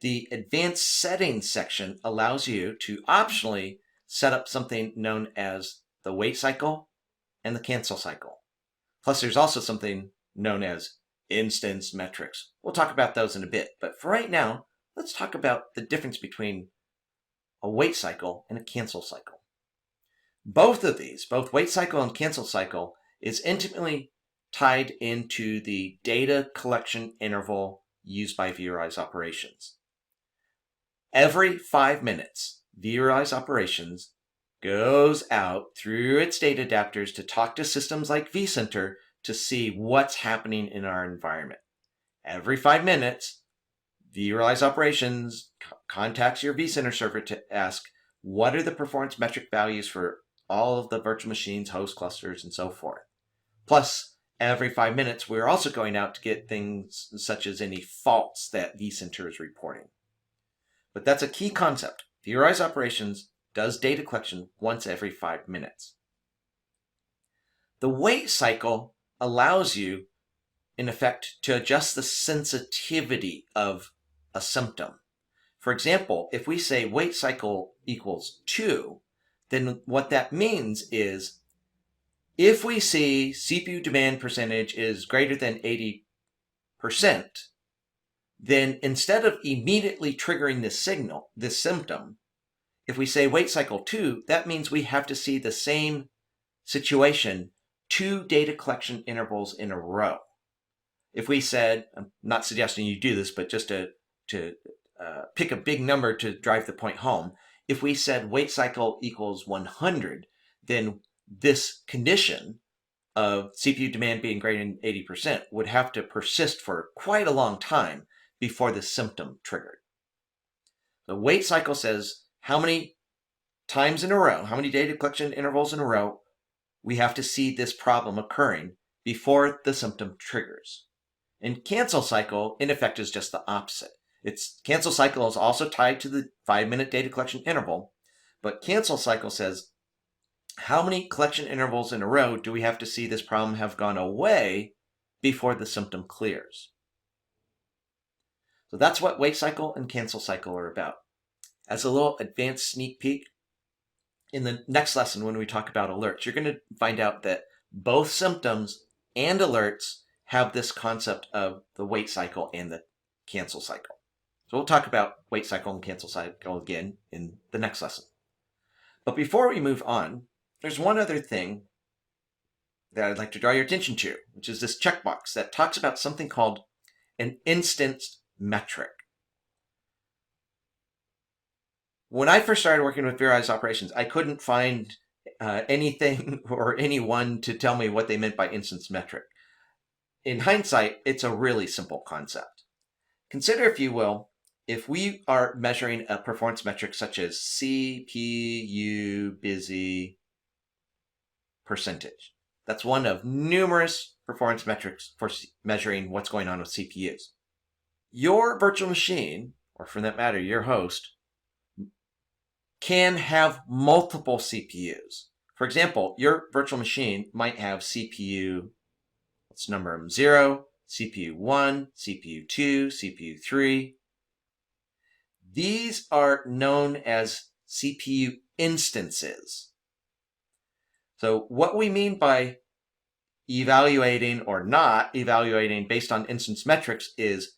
The advanced settings section allows you to optionally set up something known as the wait cycle and the cancel cycle. Plus, there's also something known as instance metrics. We'll talk about those in a bit, but for right now, let's talk about the difference between a wait cycle and a cancel cycle. Both of these, both wait cycle and cancel cycle, is intimately tied into the data collection interval used by vRealize operations. Every 5 minutes, vRealize operations goes out through its data adapters to talk to systems like vCenter to see what's happening in our environment. Every 5 minutes, vRealize operations contacts your vCenter server to ask what are the performance metric values for all of the virtual machines, host clusters, and so forth. Plus, every 5 minutes, we're also going out to get things such as any faults that vCenter is reporting. But that's a key concept. vRealize operations does data collection once every 5 minutes. The wait cycle allows you, in effect, to adjust the sensitivity of a symptom. For example, if we say wait cycle equals 2, then what that means is if we see CPU demand percentage is greater than 80%, then instead of immediately triggering this symptom, if we say wait cycle 2, that means we have to see the same situation 2 data collection intervals in a row. If we said, I'm not suggesting you do this, but just to pick a big number to drive the point home, if we said wait cycle equals 100, then this condition of CPU demand being greater than 80% would have to persist for quite a long time before the symptom triggered. The wait cycle says how many times in a row, how many data collection intervals in a row we have to see this problem occurring before the symptom triggers. And cancel cycle, in effect, is just the opposite. Cancel cycle is also tied to the 5-minute data collection interval, but cancel cycle says how many collection intervals in a row do we have to see this problem have gone away before the symptom clears. So that's what wait cycle and cancel cycle are about. As a little advanced sneak peek, in the next lesson when we talk about alerts, you're going to find out that both symptoms and alerts have this concept of the wait cycle and the cancel cycle. So we'll talk about wait cycle and cancel cycle again in the next lesson. But before we move on, there's one other thing that I'd like to draw your attention to, which is this checkbox that talks about something called an instance metric. When I first started working with vRealize operations, I couldn't find anything or anyone to tell me what they meant by instance metric. In hindsight, it's a really simple concept. Consider, if you will, if we are measuring a performance metric such as CPU busy percentage. That's one of numerous performance metrics for measuring what's going on with CPUs. Your virtual machine, or for that matter, your host, can have multiple CPUs. For example, your virtual machine might have CPU, let's number them 0, CPU 1, CPU 2, CPU 3. These are known as CPU instances. So what we mean by evaluating or not evaluating based on instance metrics is,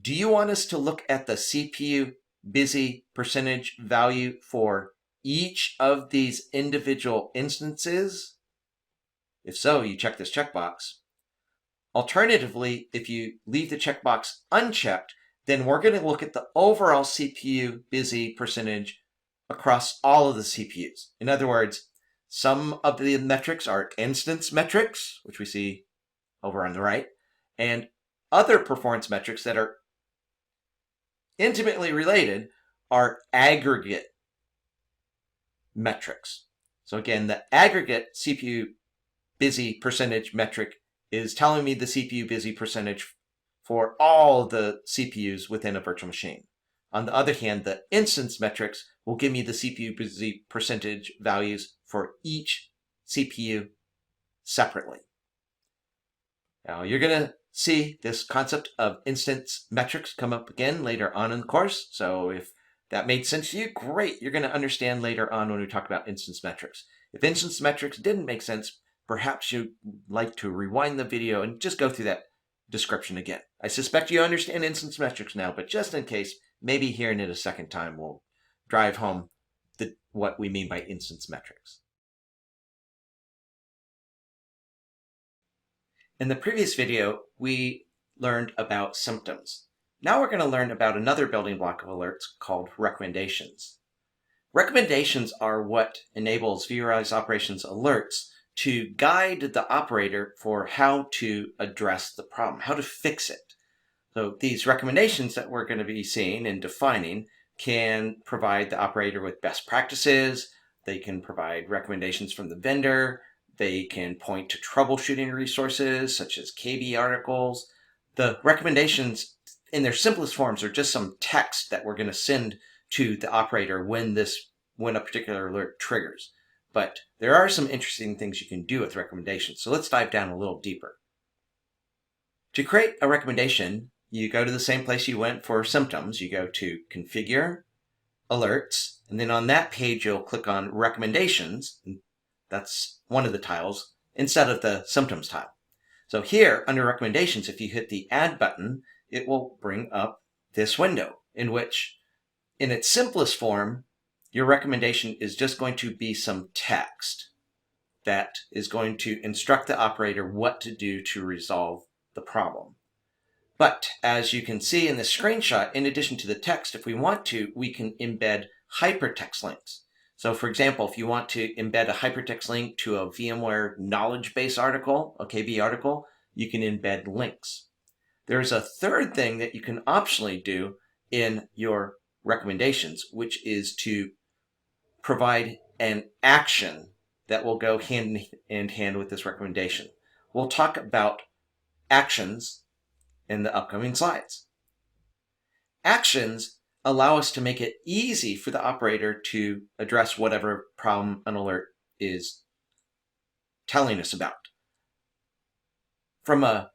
do you want us to look at the CPU busy percentage value for each of these individual instances? If so, you check this checkbox. Alternatively, if you leave the checkbox unchecked, then we're going to look at the overall CPU busy percentage across all of the CPUs. In other words, some of the metrics are instance metrics, which we see over on the right, and other performance metrics that are intimately related are aggregate metrics. So again, the aggregate CPU busy percentage metric is telling me the CPU busy percentage for all the CPUs within a virtual machine. On the other hand, the instance metrics will give me the CPU busy percentage values for each CPU separately. Now, you're going to see this concept of instance metrics come up again later on in the course. So if that made sense to you, great. You're going to understand later on when we talk about instance metrics. If instance metrics didn't make sense, perhaps you'd like to rewind the video and just go through that description again. I suspect you understand instance metrics now, but just in case, maybe hearing it a second time will drive home what we mean by instance metrics. In the previous video, we learned about symptoms. Now we're going to learn about another building block of alerts called recommendations. Recommendations are what enables vRealize operations alerts to guide the operator for how to address the problem, how to fix it. So these recommendations that we're going to be seeing and defining can provide the operator with best practices. They can provide recommendations from the vendor. They can point to troubleshooting resources such as KB articles. The recommendations in their simplest forms are just some text that we're going to send to the operator when a particular alert triggers. But there are some interesting things you can do with recommendations. So let's dive down a little deeper. To create a recommendation, you go to the same place you went for symptoms. You go to Configure, Alerts, and then on that page you'll click on Recommendations. That's one of the tiles instead of the symptoms tile. So here under Recommendations, if you hit the Add button, it will bring up this window in which, in its simplest form, your recommendation is just going to be some text that is going to instruct the operator what to do to resolve the problem. But as you can see in the screenshot, in addition to the text, if we want to, we can embed hypertext links. So for example, if you want to embed a hypertext link to a VMware knowledge base article, a KB article, you can embed links. There's a third thing that you can optionally do in your recommendations, which is to provide an action that will go hand in hand with this recommendation. We'll talk about actions in the upcoming slides. Actions allow us to make it easy for the operator to address whatever problem an alert is telling us about. From a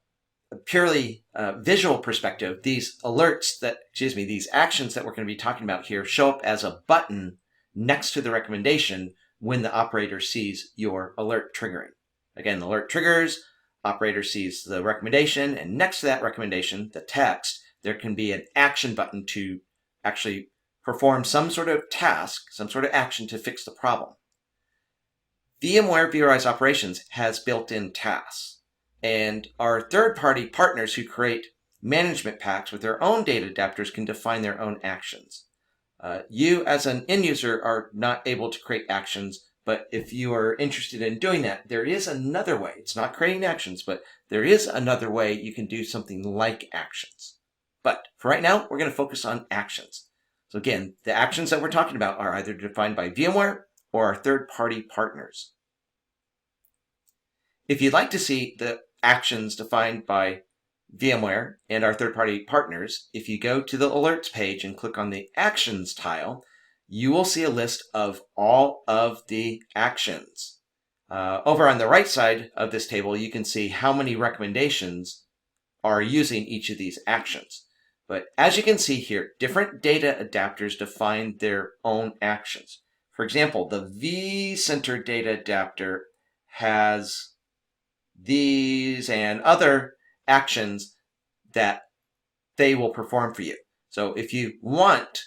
purely visual perspective, these actions that we're going to be talking about here show up as a button next to the recommendation when the operator sees your alert triggering. Again, the alert triggers, operator sees the recommendation, and next to that recommendation, the text, there can be an action button to actually perform some sort of task, some sort of action to fix the problem. VMware vRealize Operations has built-in tasks, and our third-party partners who create management packs with their own data adapters can define their own actions. You as an end user are not able to create actions, but if you are interested in doing that, there is another way. It's not creating actions, but there is another way you can do something like actions. But for right now, we're going to focus on actions. So again, the actions that we're talking about are either defined by VMware or our third-party partners. If you'd like to see the actions defined by VMware and our third-party partners, if you go to the alerts page and click on the actions tile, you will see a list of all of the actions. Over on the right side of this table, you can see how many recommendations are using each of these actions. But as you can see here, different data adapters define their own actions. For example, the vCenter data adapter has these and other actions that they will perform for you. So if you want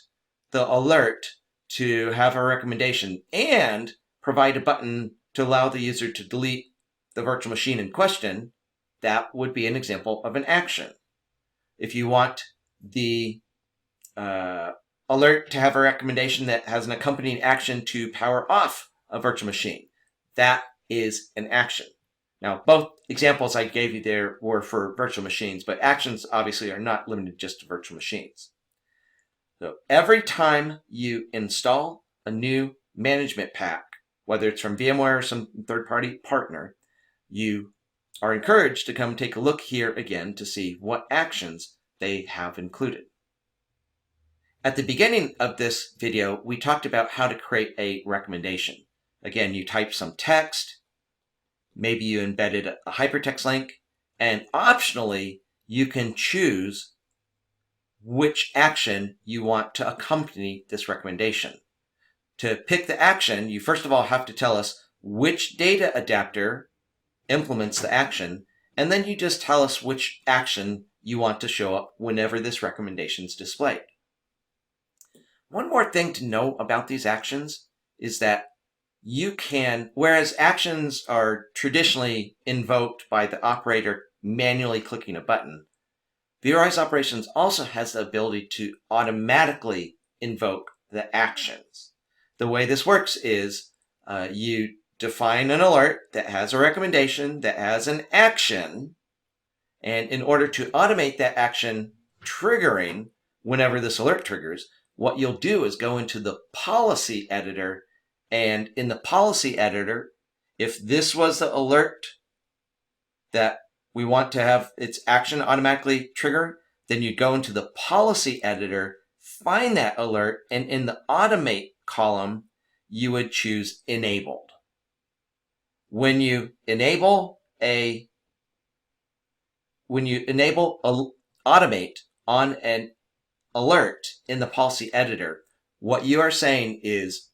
the alert to have a recommendation and provide a button to allow the user to delete the virtual machine in question, that would be an example of an action. If you want the alert to have a recommendation that has an accompanying action to power off a virtual machine, that is an action. Now, both examples I gave you there were for virtual machines, but actions obviously are not limited just to virtual machines. So every time you install a new management pack, whether it's from VMware or some third-party partner, you are encouraged to come take a look here again to see what actions they have included. At the beginning of this video, we talked about how to create a recommendation. Again, you type some text, maybe you embedded a hypertext link, And optionally, you can choose which action you want to accompany this recommendation. To pick the action, you first of all have to tell us which data adapter implements the action, and then you just tell us which action you want to show up whenever this recommendation is displayed. One more thing to know about these actions is that you can, whereas actions are traditionally invoked by the operator manually clicking a button, vRealize Operations also has the ability to automatically invoke the actions. The way this works is you define an alert that has a recommendation, that has an action, and in order to automate that action triggering whenever this alert triggers, what you'll do is go into the policy editor, and in the policy editor, if this was the alert that we want to have its action automatically trigger, then you go into the policy editor, find that alert, and in the automate column, you would choose enabled. When you enable automate on an alert in the policy editor, what you are saying is,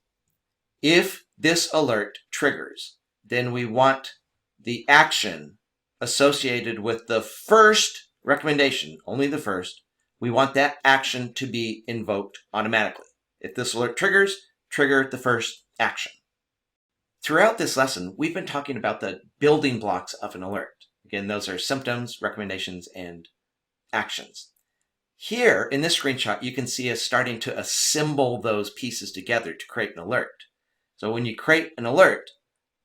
if this alert triggers, then we want the action associated with the first recommendation, only the first, we want that action to be invoked automatically. If this alert triggers, trigger the first action. Throughout this lesson, we've been talking about the building blocks of an alert. Again, those are symptoms, recommendations, and actions. Here in this screenshot, you can see us starting to assemble those pieces together to create an alert. So when you create an alert,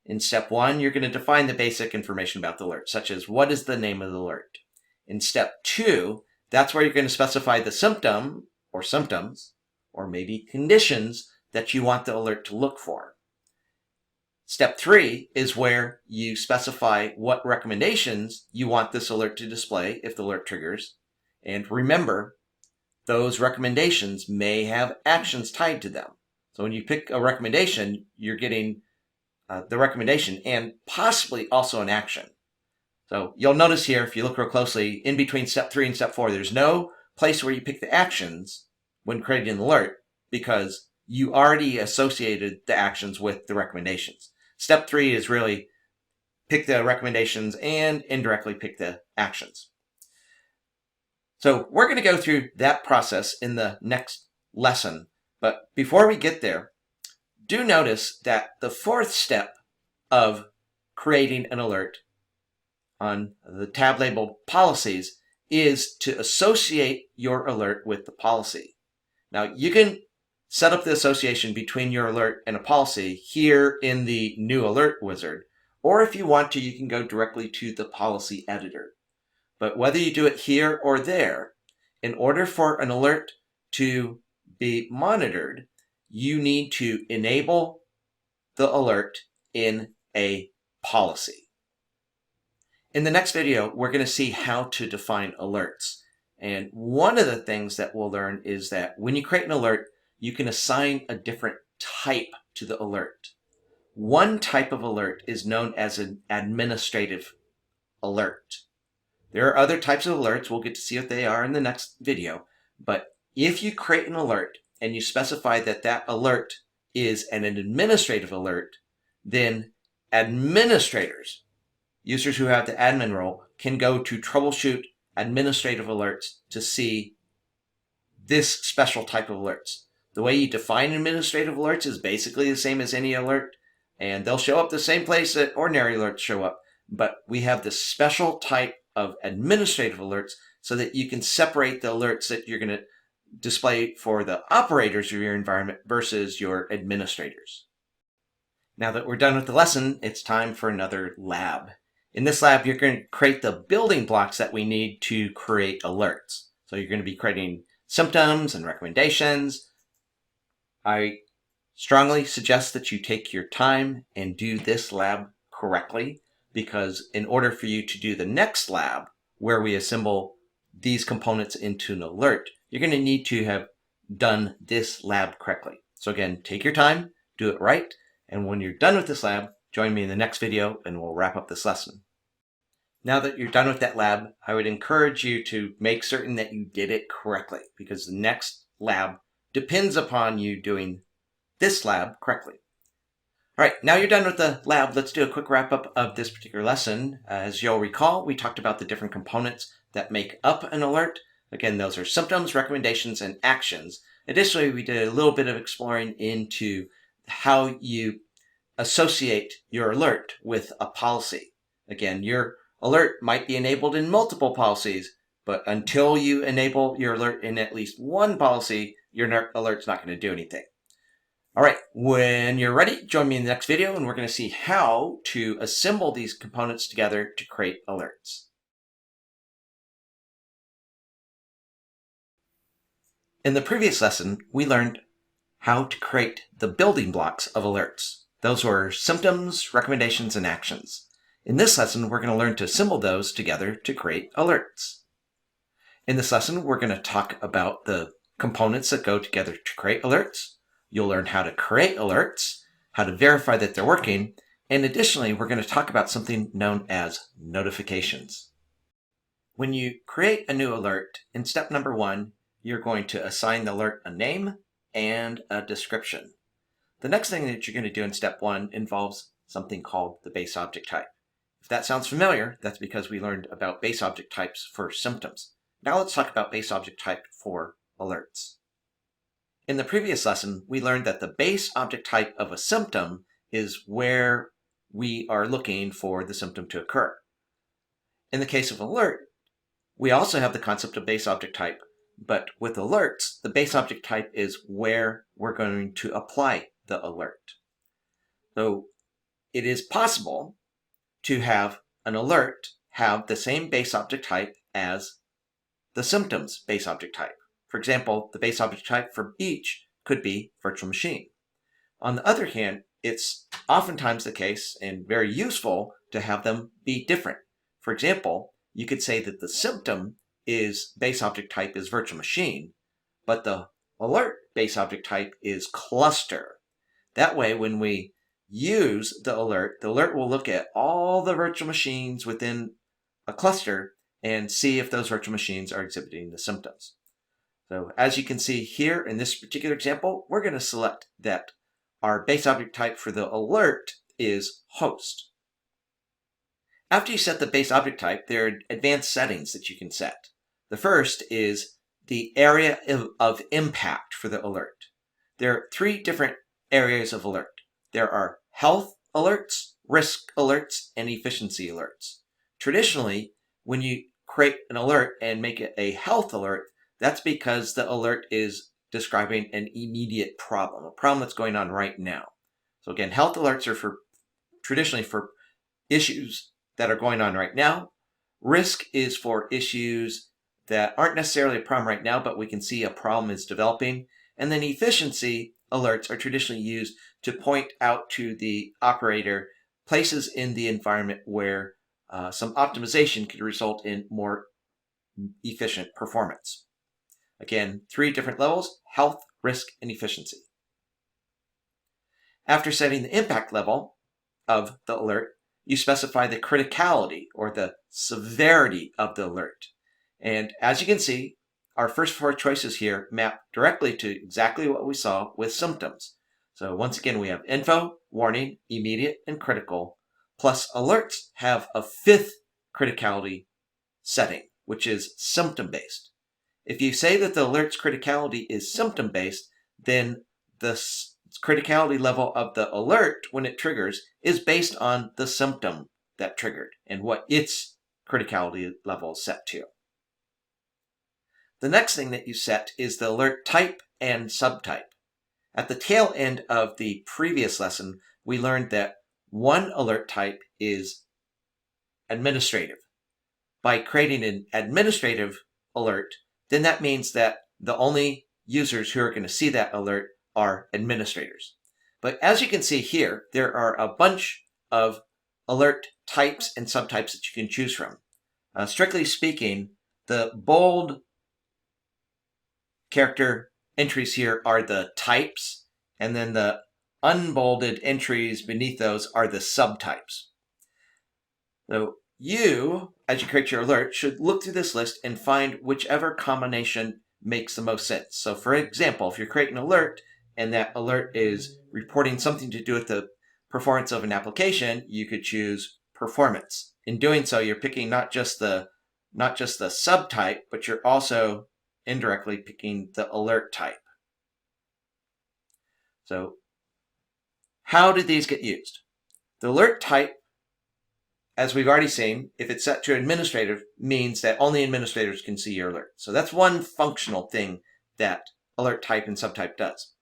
in step 1, you're going to define the basic information about the alert, such as what is the name of the alert. In step 2, that's where you're going to specify the symptom or symptoms, or maybe conditions that you want the alert to look for. Step 3 is where you specify what recommendations you want this alert to display if the alert triggers. And remember, those recommendations may have actions tied to them. So when you pick a recommendation, you're getting the recommendation and possibly also an action. So you'll notice here, if you look real closely, in between step 3 and step 4, there's no place where you pick the actions when creating an alert because you already associated the actions with the recommendations. Step 3 is really pick the recommendations and indirectly pick the actions. So we're going to go through that process in the next lesson. But before we get there, do notice that the 4th step of creating an alert on the tab labeled policies is to associate your alert with the policy. Now you can set up the association between your alert and a policy here in the new alert wizard, or if you want to, you can go directly to the policy editor. But whether you do it here or there, in order for an alert to be monitored, you need to enable the alert in a policy. In the next video, we're going to see how to define alerts. And one of the things that we'll learn is that when you create an alert, you can assign a different type to the alert. One type of alert is known as an administrative alert. There are other types of alerts. We'll get to see what they are in the next video. But if you create an alert and you specify that that alert is an administrative alert, then administrators, users who have the admin role, can go to troubleshoot administrative alerts to see this special type of alerts. The way you define administrative alerts is basically the same as any alert, and they'll show up the same place that ordinary alerts show up. But we have this special type of administrative alerts so that you can separate the alerts that you're going to display for the operators of your environment versus your administrators. Now that we're done with the lesson, it's time for another lab. In this lab, you're going to create the building blocks that we need to create alerts. So you're going to be creating symptoms and recommendations. I strongly suggest that you take your time and do this lab correctly, because in order for you to do the next lab, where we assemble these components into an alert, you're going to need to have done this lab correctly. So again, take your time, do it right, and when you're done with this lab, join me in the next video and we'll wrap up this lesson. Now that you're done with that lab, I would encourage you to make certain that you did it correctly, because the next lab depends upon you doing this lab correctly. All right, now you're done with the lab. Let's do a quick wrap up of this particular lesson. As you'll recall, we talked about the different components that make up an alert. Again, those are symptoms, recommendations, and actions. Additionally, we did a little bit of exploring into how you associate your alert with a policy. Again, your alert might be enabled in multiple policies, but until you enable your alert in at least one policy, your alert's not going to do anything. All right, when you're ready, join me in the next video, and we're going to see how to assemble these components together to create alerts. In the previous lesson, we learned how to create the building blocks of alerts. Those were symptoms, recommendations, and actions. In this lesson, we're going to learn to assemble those together to create alerts. In this lesson, we're going to talk about the components that go together to create alerts. You'll learn how to create alerts, how to verify that they're working, and additionally, we're going to talk about something known as notifications. When you create a new alert, in step number 1, you're going to assign the alert a name and a description. The next thing that you're going to do in step 1 involves something called the base object type. If that sounds familiar, that's because we learned about base object types for symptoms. Now let's talk about base object type for alerts. In the previous lesson, we learned that the base object type of a symptom is where we are looking for the symptom to occur. In the case of alert, we also have the concept of base object type, but with alerts, the base object type is where we're going to apply the alert. So it is possible to have an alert have the same base object type as the symptoms base object type. For example, the base object type for each could be virtual machine. On the other hand, it's oftentimes the case and very useful to have them be different. For example, you could say that the symptom is base object type is virtual machine, but the alert base object type is cluster. That way, when we use the alert will look at all the virtual machines within a cluster and see if those virtual machines are exhibiting the symptoms. So as you can see here in this particular example, we're going to select that our base object type for the alert is host. After you set the base object type, there are advanced settings that you can set. The first is the area of impact for the alert. There are 3 different areas of alert. There are health alerts, risk alerts, and efficiency alerts. Traditionally, when you create an alert and make it a health alert, that's because the alert is describing an immediate problem, a problem that's going on right now. So again, health alerts are traditionally for issues that are going on right now. Risk is for issues that aren't necessarily a problem right now, but we can see a problem is developing. And then efficiency alerts are traditionally used to point out to the operator places in the environment where some optimization could result in more efficient performance. Again, 3 different levels: health, risk, and efficiency. After setting the impact level of the alert, you specify the criticality or the severity of the alert. And as you can see, our first 4 choices here map directly to exactly what we saw with symptoms. So once again, we have info, warning, immediate, and critical, plus alerts have a 5th criticality setting, which is symptom-based. If you say that the alert's criticality is symptom-based, then the criticality level of the alert when it triggers is based on the symptom that triggered and what its criticality level is set to. The next thing that you set is the alert type and subtype. At the tail end of the previous lesson, we learned that one alert type is administrative. By creating an administrative alert, then that means that the only users who are going to see that alert are administrators. But as you can see here, there are a bunch of alert types and subtypes that you can choose from. Strictly speaking, the bold character entries here are the types, and then the unbolded entries beneath those are the subtypes. So you, as you create your alert, should look through this list and find whichever combination makes the most sense. So for example, if you're creating an alert and that alert is reporting something to do with the performance of an application, you could choose performance. In doing so, you're picking not just the subtype, but you're also indirectly picking the alert type. So how do these get used? The alert type, as we've already seen, if it's set to administrator, means that only administrators can see your alert. So that's one functional thing that alert type and subtype does.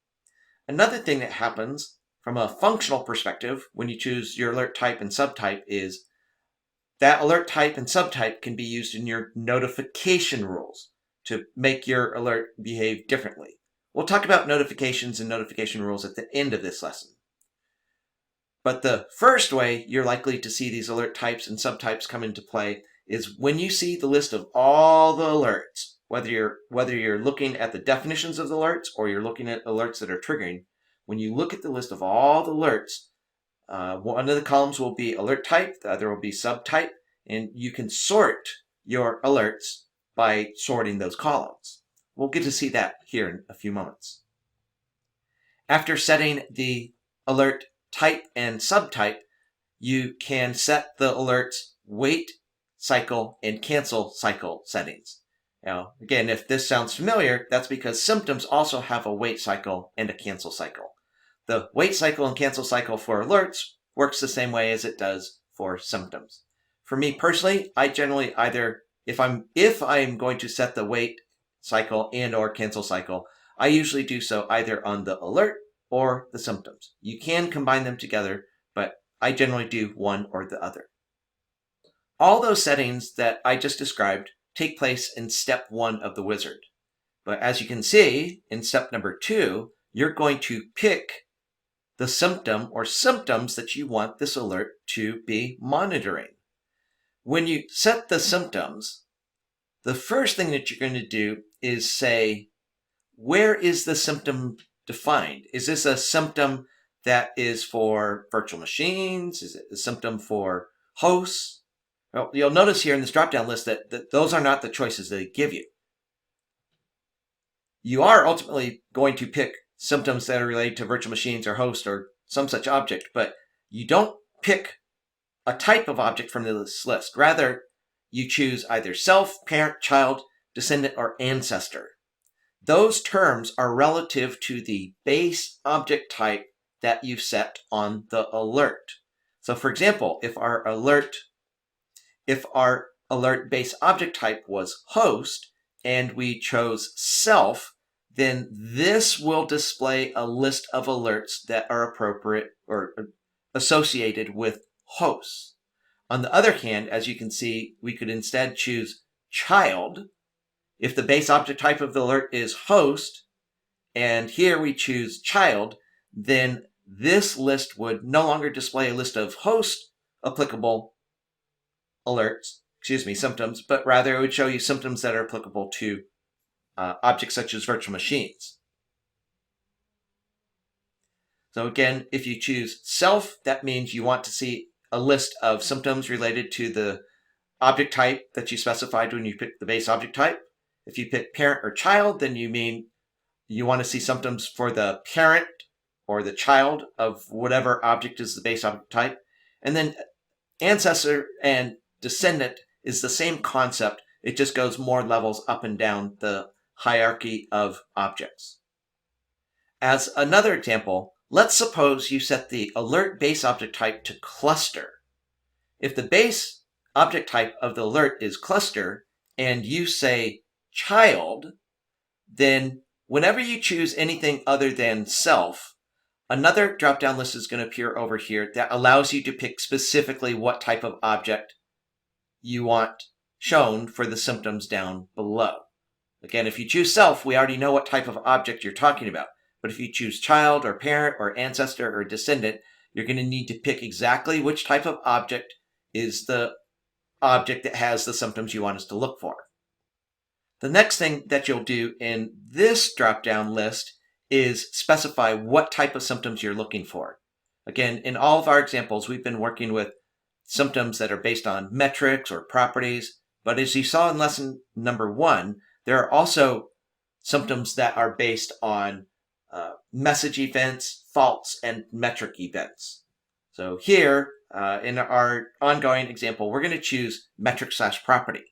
Another thing that happens from a functional perspective when you choose your alert type and subtype is that alert type and subtype can be used in your notification rules to make your alert behave differently. We'll talk about notifications and notification rules at the end of this lesson. But the first way you're likely to see these alert types and subtypes come into play is when you see the list of all the alerts, whether you're looking at the definitions of the alerts or you're looking at alerts that are triggering. When you look at the list of all the alerts, one of the columns will be alert type, the other will be subtype, and you can sort your alerts by sorting those columns. We'll get to see that here in a few moments. After setting the alert type and subtype, you can set the alert's wait cycle and cancel cycle settings. Now, again, if this sounds familiar, that's because symptoms also have a wait cycle and a cancel cycle. The wait cycle and cancel cycle for alerts works the same way as it does for symptoms. For me personally, I generally either, if I'm going to set the wait cycle and or cancel cycle, I usually do so either on the alert or the symptoms. You can combine them together, but I generally do one or the other. All those settings that I just described take place in step 1 of the wizard. But as you can see, in step number 2, you're going to pick the symptom or symptoms that you want this alert to be monitoring. When you set the symptoms, the first thing that you're going to do is say, where is the symptom defined? Is this a symptom that is for virtual machines? Is it a symptom for hosts? Well, you'll notice here in this drop-down list that those are not the choices they give you. You are ultimately going to pick symptoms that are related to virtual machines or host or some such object, but you don't pick a type of object from this list. Rather, you choose either self, parent, child, descendant, or ancestor. Those terms are relative to the base object type that you set on the alert. So for example, if our alert base object type was host and we chose self, then this will display a list of alerts that are appropriate or associated with hosts. On the other hand, as you can see, we could instead choose child. If the base object type of the alert is host, and here we choose child, then this list would no longer display a list of host applicable symptoms, but rather it would show you symptoms that are applicable to objects such as virtual machines. So again, if you choose self, that means you want to see a list of symptoms related to the object type that you specified when you picked the base object type. If you pick parent or child, then you mean you want to see symptoms for the parent or the child of whatever object is the base object type. And then ancestor and descendant is the same concept. It just goes more levels up and down the hierarchy of objects. As another example, let's suppose you set the alert base object type to cluster. If the base object type of the alert is cluster and you say child, then whenever you choose anything other than self, another drop-down list is going to appear over here that allows you to pick specifically what type of object you want shown for the symptoms down below. Again, if you choose self, we already know what type of object you're talking about. But if you choose child or parent or ancestor or descendant, you're going to need to pick exactly which type of object is the object that has the symptoms you want us to look for. The next thing that you'll do in this drop-down list is specify what type of symptoms you're looking for. Again, in all of our examples, we've been working with symptoms that are based on metrics or properties. But as you saw in lesson number 1, there are also symptoms that are based on message events, faults, and metric events. So here, in our ongoing example, we're going to choose metric/property.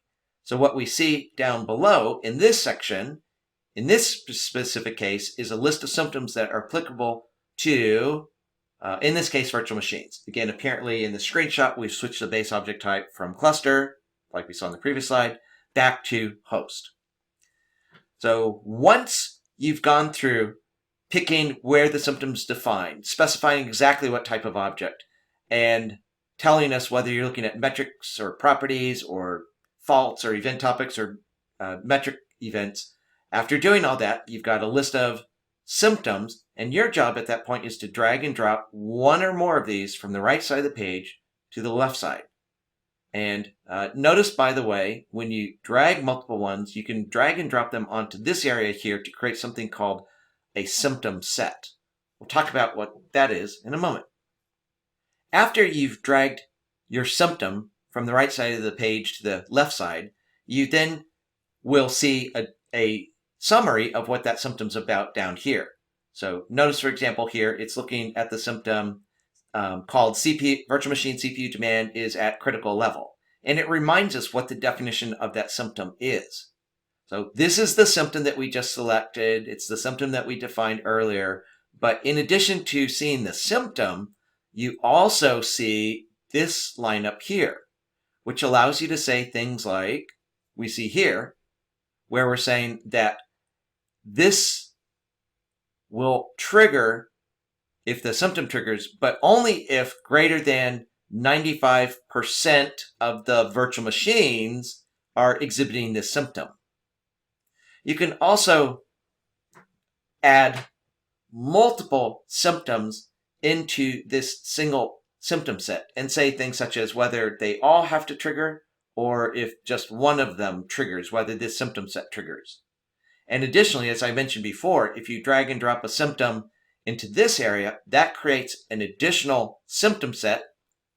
So what we see down below in this section, in this specific case, is a list of symptoms that are applicable to, in this case, virtual machines. Again, apparently in the screenshot, we've switched the base object type from cluster, like we saw in the previous slide, back to host. So once you've gone through picking where the symptoms define, specifying exactly what type of object, and telling us whether you're looking at metrics or properties or faults or event topics or metric events, after doing all that, you've got a list of symptoms, and your job at that point is to drag and drop one or more of these from the right side of the page to the left side. And notice, by the way, when you drag multiple ones, you can drag and drop them onto this area here to create something called a symptom set. We'll talk about what that is in a moment. After you've dragged your symptom from the right side of the page to the left side, you then will see a summary of what that symptom's about down here. So notice, for example, here, it's looking at the symptom called virtual machine CPU demand is at critical level. And it reminds us what the definition of that symptom is. So this is the symptom that we just selected. It's the symptom that we defined earlier. But in addition to seeing the symptom, you also see this line up here, which allows you to say things like we see here, where we're saying that this will trigger if the symptom triggers, but only if greater than 95% of the virtual machines are exhibiting this symptom. You can also add multiple symptoms into this single symptom set and say things such as whether they all have to trigger or if just one of them triggers, whether this symptom set triggers. And additionally, as I mentioned before, if you drag and drop a symptom into this area, that creates an additional symptom set,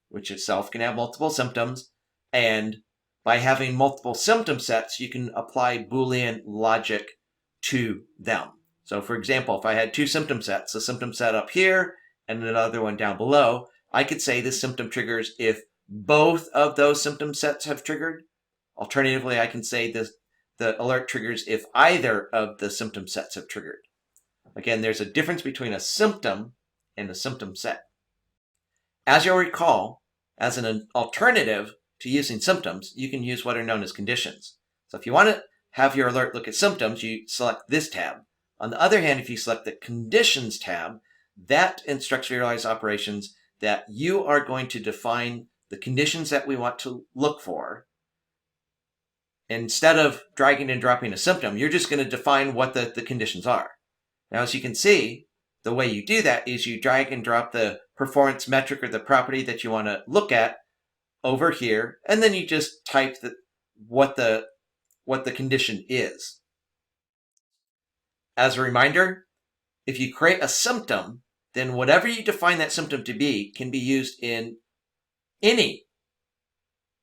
which itself can have multiple symptoms. And by having multiple symptom sets, you can apply Boolean logic to them. So for example, if I had two symptom sets, a symptom set up here and another one down below, I could say this symptom triggers if both of those symptom sets have triggered. Alternatively, I can say the alert triggers if either of the symptom sets have triggered. Again, there's a difference between a symptom and a symptom set. As you'll recall, as an alternative to using symptoms, you can use what are known as conditions. So if you want to have your alert look at symptoms, you select this tab. On the other hand, if you select the conditions tab, that instructs vRealize operations that you are going to define the conditions that we want to look for. Instead of dragging and dropping a symptom, you're just going to define what the conditions are. Now, as you can see, the way you do that is you drag and drop the performance metric or the property that you want to look at over here, and then you just type what the condition is. As a reminder, if you create a symptom, then whatever you define that symptom to be can be used in any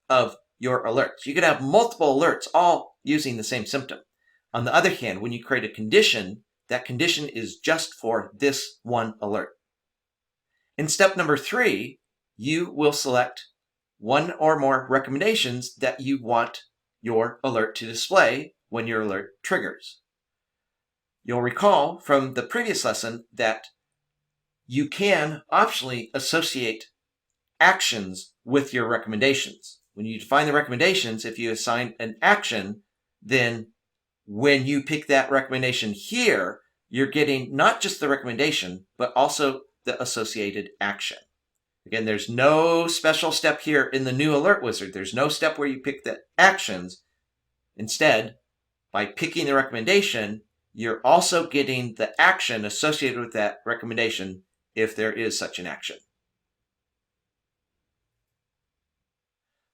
of your alerts. You could have multiple alerts all using the same symptom. On the other hand, when you create a condition, that condition is just for this one alert. In step number 3, you will select one or more recommendations that you want your alert to display when your alert triggers. You'll recall from the previous lesson that you can optionally associate actions with your recommendations. When you define the recommendations, if you assign an action, then when you pick that recommendation here, you're getting not just the recommendation, but also the associated action. Again, there's no special step here in the new alert wizard. There's no step where you pick the actions. Instead, by picking the recommendation, you're also getting the action associated with that recommendation if there is such an action.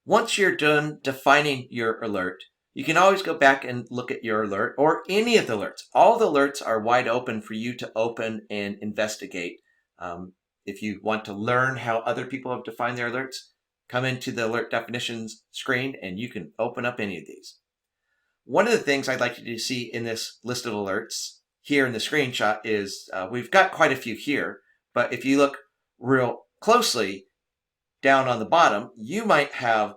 Once you're done defining your alert, you can always go back and look at your alert or any of the alerts. All the alerts are wide open for you to open and investigate. If you want to learn how other people have defined their alerts, come into the alert definitions screen and you can open up any of these. One of the things I'd like you to see in this list of alerts here in the screenshot is we've got quite a few here, but if you look real closely down on the bottom, you might have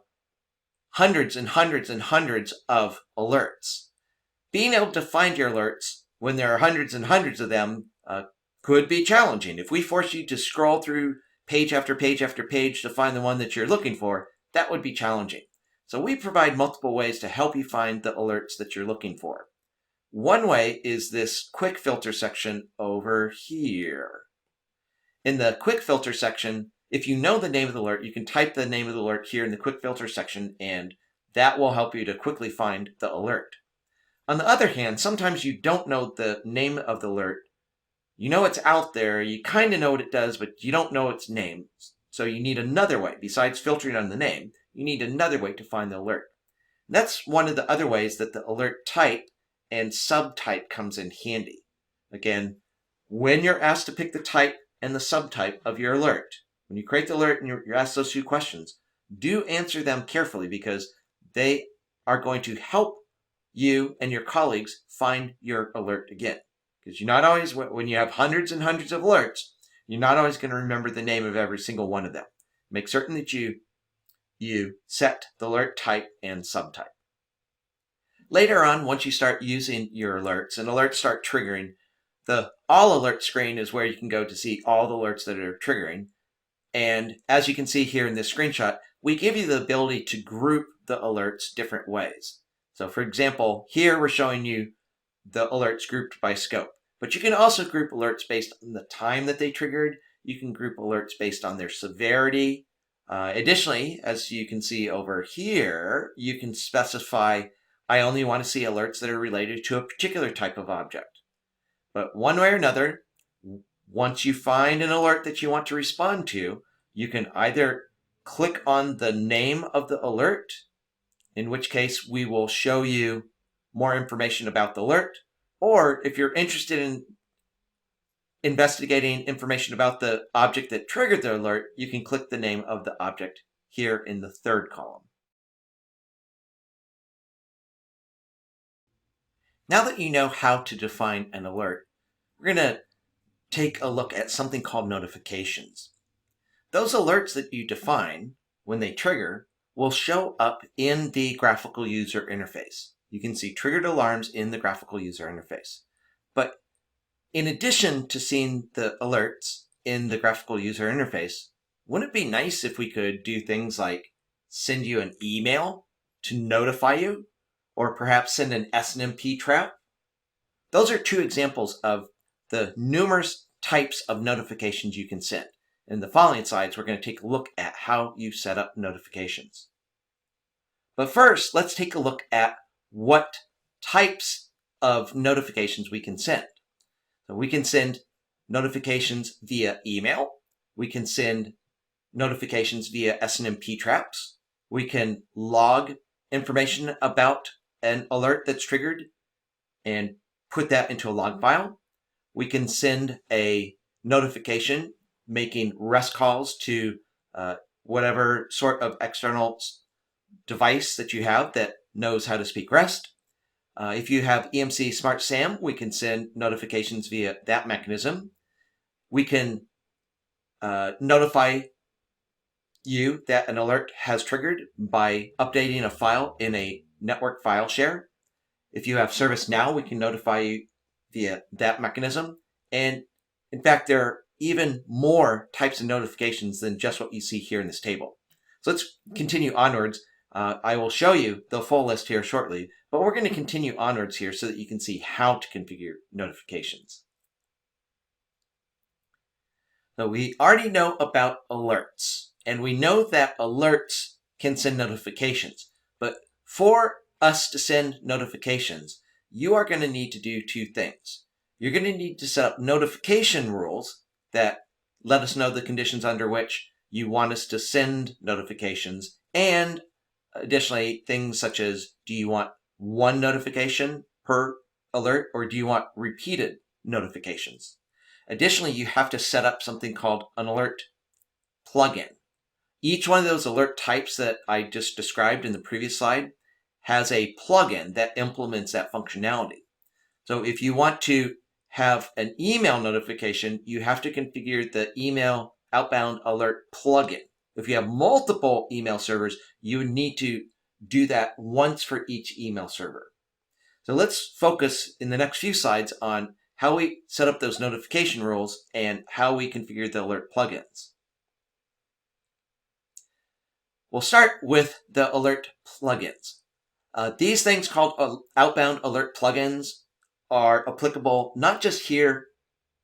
hundreds and hundreds and hundreds of alerts. Being able to find your alerts when there are hundreds and hundreds of them could be challenging. If we force you to scroll through page after page after page to find the one that you're looking for, that would be challenging. So we provide multiple ways to help you find the alerts that you're looking for. One way is this quick filter section over here. In the quick filter section, if you know the name of the alert, you can type the name of the alert here in the quick filter section, and that will help you to quickly find the alert. On the other hand, sometimes you don't know the name of the alert. You know it's out there, you kind of know what it does, but you don't know its name. So you need another way. Besides filtering on the name, you need another way to find the alert. And that's one of the other ways that the alert type and subtype comes in handy. Again, when you're asked to pick the type and the subtype of your alert, when you create the alert and you're asked those two questions, do answer them carefully because they are going to help you and your colleagues find your alert again. Because you're not always, when you have hundreds and hundreds of alerts, you're not always going to remember the name of every single one of them. Make certain that you set the alert type and subtype. Later on, once you start using your alerts and alerts start triggering, the all alert screen is where you can go to see all the alerts that are triggering. And as you can see here in this screenshot, we give you the ability to group the alerts different ways. So for example, here we're showing you the alerts grouped by scope. But you can also group alerts based on the time that they triggered. You can group alerts based on their severity. Additionally, as you can see over here, you can specify, I only want to see alerts that are related to a particular type of object. But one way or another, once you find an alert that you want to respond to, you can either click on the name of the alert, in which case we will show you more information about the alert, or if you're interested in investigating information about the object that triggered the alert, you can click the name of the object here in the third column. Now that you know how to define an alert, we're going to take a look at something called notifications. Those alerts that you define, when they trigger, will show up in the graphical user interface. You can see triggered alarms in the graphical user interface. But in addition to seeing the alerts in the graphical user interface, wouldn't it be nice if we could do things like send you an email to notify you, or perhaps send an SNMP trap? Those are two examples of the numerous types of notifications you can send. In the following slides, we're going to take a look at how you set up notifications. But first, let's take a look at what types of notifications we can send. So we can send notifications via email. We can send notifications via SNMP traps. We can log information about an alert that's triggered and put that into a log file. We can send a notification making REST calls to whatever sort of external device that you have that knows how to speak REST. If you have EMC Smart SAM, we can send notifications via that mechanism. We can notify you that an alert has triggered by updating a file in a network file share. If you have ServiceNow, we can notify you via that mechanism. And in fact, there are even more types of notifications than just what you see here in this table. So let's continue onwards. I will show you the full list here shortly, but we're going to continue onwards here so that you can see how to configure notifications. So we already know about alerts, and we know that alerts can send notifications. But for us to send notifications, you are going to need to do two things. You're going to need to set up notification rules that let us know the conditions under which you want us to send notifications, and additionally, things such as, do you want one notification per alert, or do you want repeated notifications? Additionally, you have to set up something called an alert plugin. Each one of those alert types that I just described in the previous slide has a plugin that implements that functionality. So if you want to have an email notification, you have to configure the email outbound alert plugin. If you have multiple email servers, you would need to do that once for each email server. So let's focus in the next few slides on how we set up those notification rules and how we configure the alert plugins. We'll start with the alert plugins. These things called outbound alert plugins are applicable not just here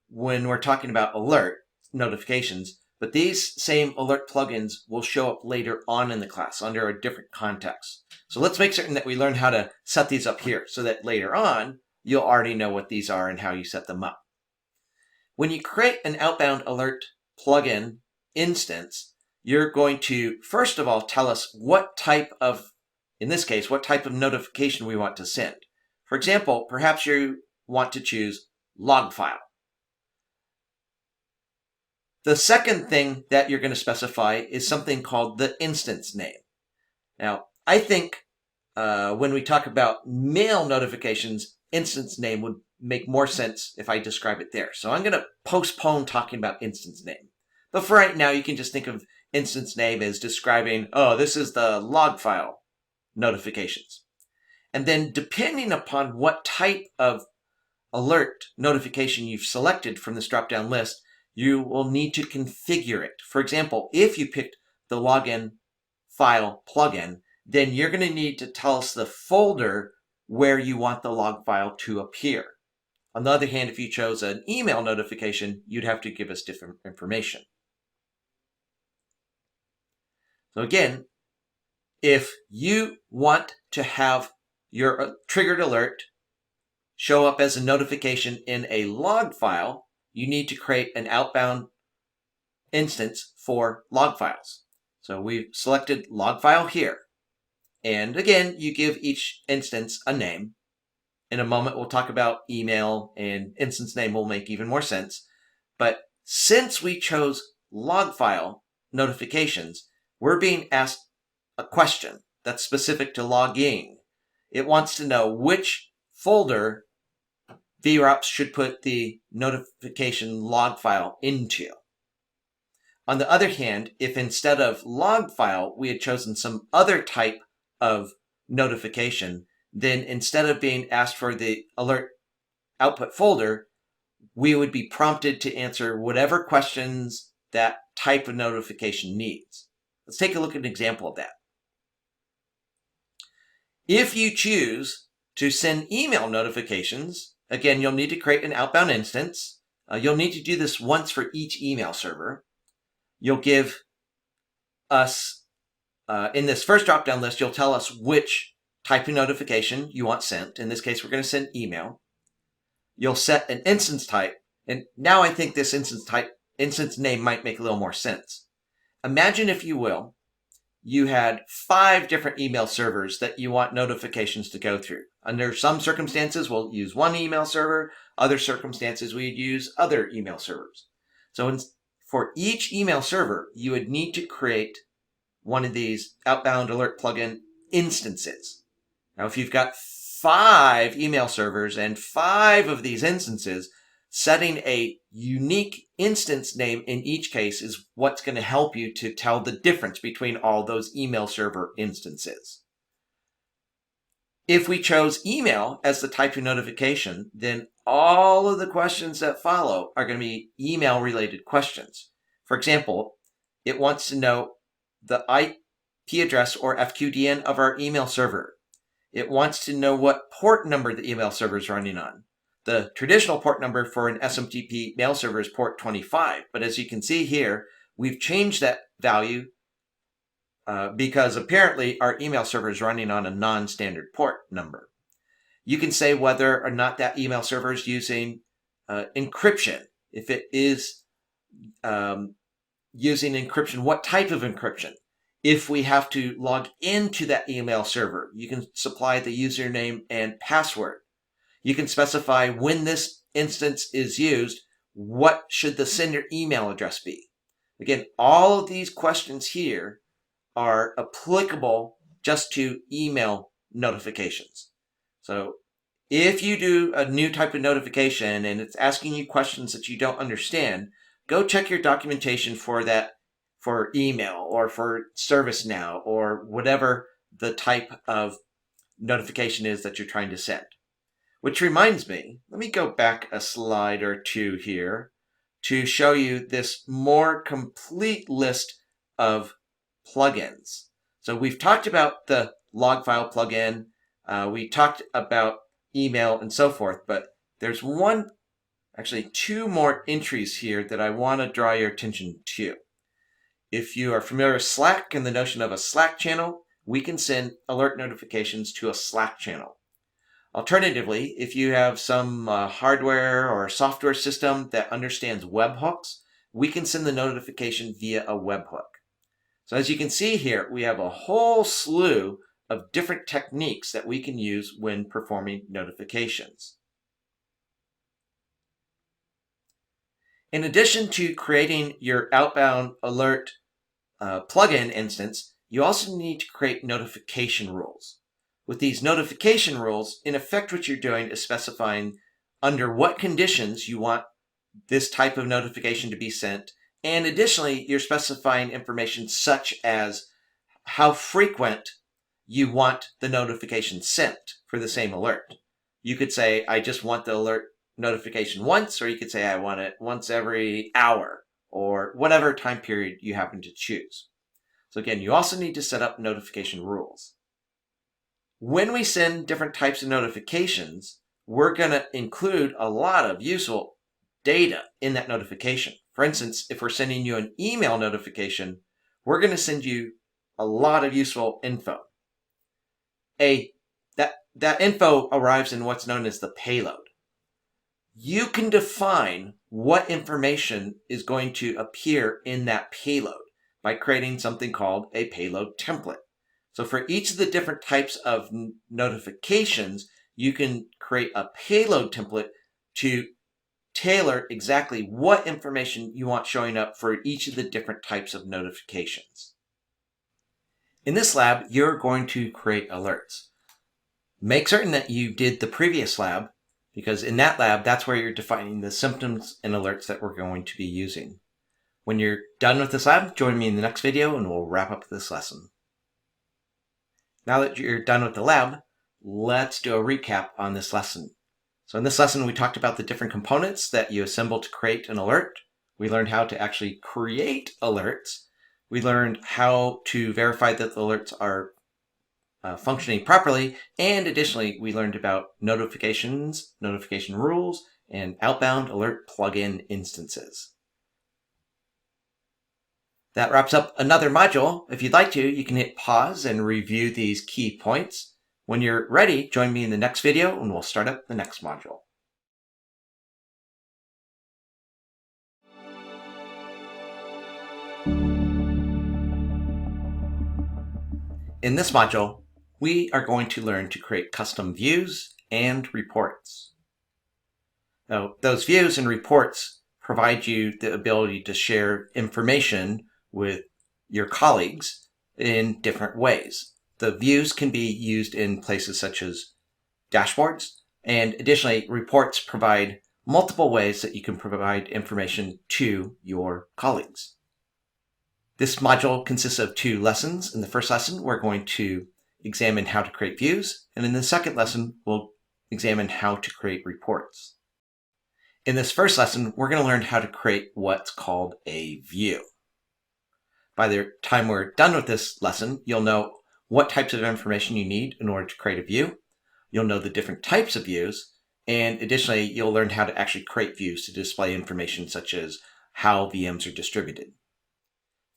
when we're talking about alert notifications, but these same alert plugins will show up later on in the class under a different context. So let's make certain that we learn how to set these up here so that later on you'll already know what these are and how you set them up. When you create an outbound alert plugin instance, you're going to first of all tell us what type of, in this case, what type of notification we want to send. For example, perhaps you want to choose log file. The second thing that you're going to specify is something called the instance name. Now, I think when we talk about mail notifications, instance name would make more sense if I describe it there. So I'm going to postpone talking about instance name. But for right now, you can just think of instance name as describing, oh, this is the log file notifications. And then depending upon what type of alert notification you've selected from this drop-down list, you will need to configure it. For example, if you picked the login file plugin, then you're going to need to tell us the folder where you want the log file to appear. On the other hand, if you chose an email notification, you'd have to give us different information. So again, if you want to have your triggered alert show up as a notification in a log file, you need to create an outbound instance for log files. So we've selected log file here. And again, you give each instance a name. In a moment, we'll talk about email, and instance name will make even more sense. But since we chose log file notifications, we're being asked a question that's specific to logging. It wants to know which folder VRops should put the notification log file into. On the other hand, if instead of log file, we had chosen some other type of notification, then instead of being asked for the alert output folder, we would be prompted to answer whatever questions that type of notification needs. Let's take a look at an example of that. If you choose to send email notifications, again, you'll need to create an outbound instance. You'll need to do this once for each email server. You'll give us, in this first drop-down list, you'll tell us which type of notification you want sent. In this case, we're going to send email. You'll set an instance type. And now I think this instance name might make a little more sense. Imagine, if you will, you had 5 different email servers that you want notifications to go through. Under some circumstances, we'll use one email server. Other circumstances, we'd use other email servers. So for each email server, you would need to create one of these outbound alert plugin instances. Now, if you've got 5 email servers and 5 of these instances, setting a unique instance name in each case is what's going to help you to tell the difference between all those email server instances. If we chose email as the type of notification, then all of the questions that follow are going to be email-related questions. For example, it wants to know the IP address or FQDN of our email server. It wants to know what port number the email server is running on. The traditional port number for an SMTP mail server is port 25, but as you can see here, we've changed that value because apparently our email server is running on a non-standard port number. You can say whether or not that email server is using encryption. If it is using encryption, what type of encryption? If we have to log into that email server, you can supply the username and password. You can specify when this instance is used, what should the sender email address be? Again, all of these questions here are applicable just to email notifications. So if you do a new type of notification and it's asking you questions that you don't understand, go check your documentation for that, for email or for ServiceNow or whatever the type of notification is that you're trying to send. Which reminds me, let me go back a slide or two here to show you this more complete list of plugins. So we've talked about the log file plugin, we talked about email and so forth, but there's actually two more entries here that I want to draw your attention to. If you are familiar with Slack and the notion of a Slack channel, we can send alert notifications to a Slack channel. Alternatively, if you have some hardware or software system that understands webhooks, we can send the notification via a webhook. So as you can see here, we have a whole slew of different techniques that we can use when performing notifications. In addition to creating your outbound alert plugin instance, you also need to create notification rules. With these notification rules, in effect what you're doing is specifying under what conditions you want this type of notification to be sent, and additionally you're specifying information such as how frequent you want the notification sent for the same alert. You could say, I just want the alert notification once, or you could say I want it once every hour, or whatever time period you happen to choose. So again, you also need to set up notification rules. When we send different types of notifications, we're going to include a lot of useful data in that notification. For instance, if we're sending you an email notification, we're going to send you a lot of useful info. That info arrives in what's known as the payload. You can define what information is going to appear in that payload by creating something called a payload template. So for each of the different types of notifications, you can create a payload template to tailor exactly what information you want showing up for each of the different types of notifications. In this lab, you're going to create alerts. Make certain that you did the previous lab, because in that lab, that's where you're defining the symptoms and alerts that we're going to be using. When you're done with this lab, join me in the next video and we'll wrap up this lesson. Now that you're done with the lab, let's do a recap on this lesson. So in this lesson, we talked about the different components that you assemble to create an alert. We learned how to actually create alerts. We learned how to verify that the alerts are functioning properly. And additionally, we learned about notifications, notification rules, and outbound alert plugin instances. That wraps up another module. If you'd like to, you can hit pause and review these key points. When you're ready, join me in the next video and we'll start up the next module. In this module, we are going to learn to create custom views and reports. Now, those views and reports provide you the ability to share information with your colleagues in different ways. The views can be used in places such as dashboards, and additionally, reports provide multiple ways that you can provide information to your colleagues. This module consists of 2 lessons. In the first lesson, we're going to examine how to create views, and in the second lesson, we'll examine how to create reports. In this first lesson, we're going to learn how to create what's called a view. By the time we're done with this lesson, you'll know what types of information you need in order to create a view. You'll know the different types of views, and additionally, you'll learn how to actually create views to display information such as how VMs are distributed.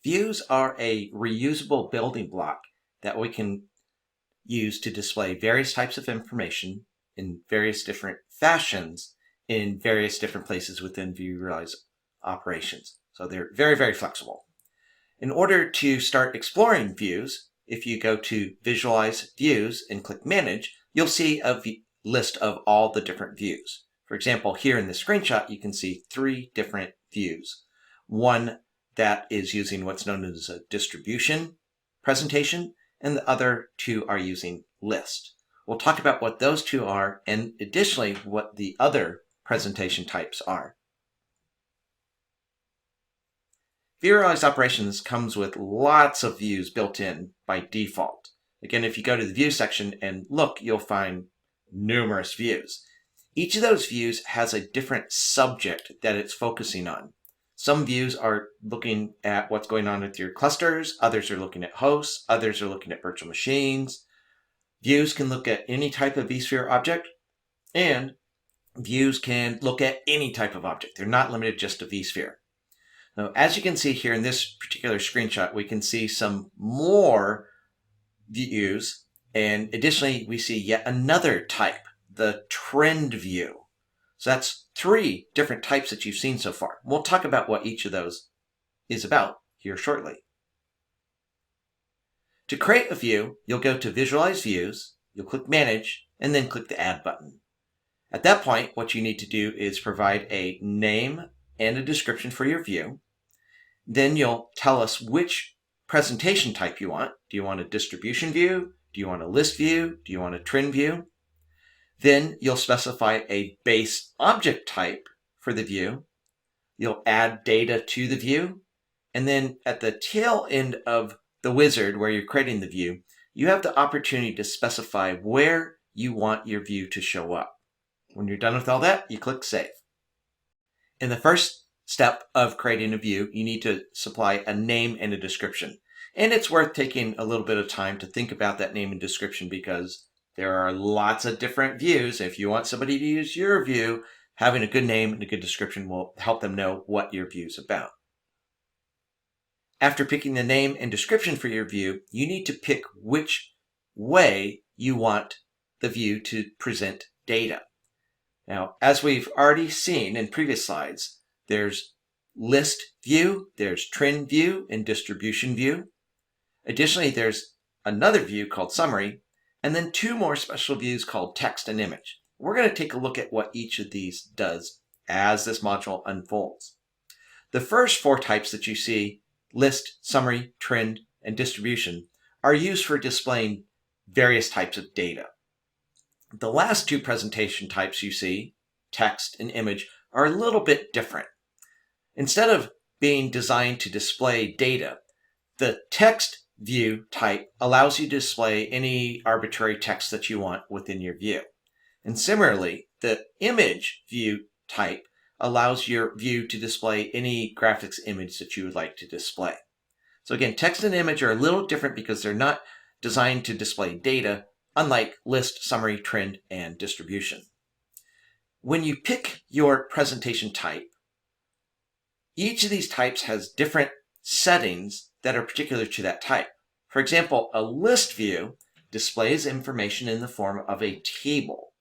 Views are a reusable building block that we can use to display various types of information in various different fashions in various different places within vRealize operations. So they're very, very flexible. In order to start exploring views, if you go to Visualize Views and click Manage, you'll see a list of all the different views. For example, here in the screenshot, you can see 3 different views. One that is using what's known as a distribution presentation, and the other two are using list. We'll talk about what those two are and additionally what the other presentation types are. vRealize Operations comes with lots of views built in by default. Again, if you go to the view section and look, you'll find numerous views. Each of those views has a different subject that it's focusing on. Some views are looking at what's going on with your clusters, others are looking at hosts, others are looking at virtual machines. Views can look at any type of vSphere object, and views can look at any type of object. They're not limited just to vSphere. Now, as you can see here in this particular screenshot, we can see some more views, and additionally, we see yet another type, the trend view. So that's 3 different types that you've seen so far. We'll talk about what each of those is about here shortly. To create a view, you'll go to Visualize Views, you'll click Manage, and then click the Add button. At that point, what you need to do is provide a name and a description for your view. Then you'll tell us which presentation type you want. Do you want a distribution view? Do you want a list view? Do you want a trend view? Then you'll specify a base object type for the view. You'll add data to the view. And then at the tail end of the wizard where you're creating the view, you have the opportunity to specify where you want your view to show up. When you're done with all that, you click Save. In the first step of creating a view, you need to supply a name and a description. And it's worth taking a little bit of time to think about that name and description because there are lots of different views. If you want somebody to use your view, having a good name and a good description will help them know what your view is about. After picking the name and description for your view, you need to pick which way you want the view to present data. Now, as we've already seen in previous slides, there's list view, there's trend view, and distribution view. Additionally, there's another view called summary, and then 2 more special views called text and image. We're going to take a look at what each of these does as this module unfolds. The first 4 types that you see, list, summary, trend, and distribution, are used for displaying various types of data. The last 2 presentation types you see, text and image, are a little bit different. Instead of being designed to display data, the text view type allows you to display any arbitrary text that you want within your view. And similarly, the image view type allows your view to display any graphics image that you would like to display. So again, text and image are a little different because they're not designed to display data, unlike list, summary, trend, and distribution. When you pick your presentation type, each of these types has different settings that are particular to that type. For example, a list view displays information in the form of a table.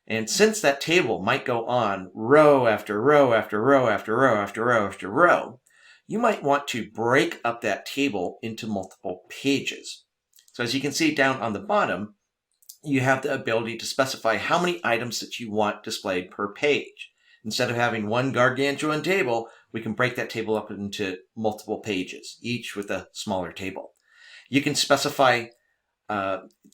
And since that table might go on row after row after row after row after row after row, you might want to break up that table into multiple pages. So as you can see down on the bottom, you have the ability to specify how many items that you want displayed per page. Instead of having one gargantuan table, we can break that table up into multiple pages, each with a smaller table. You can specify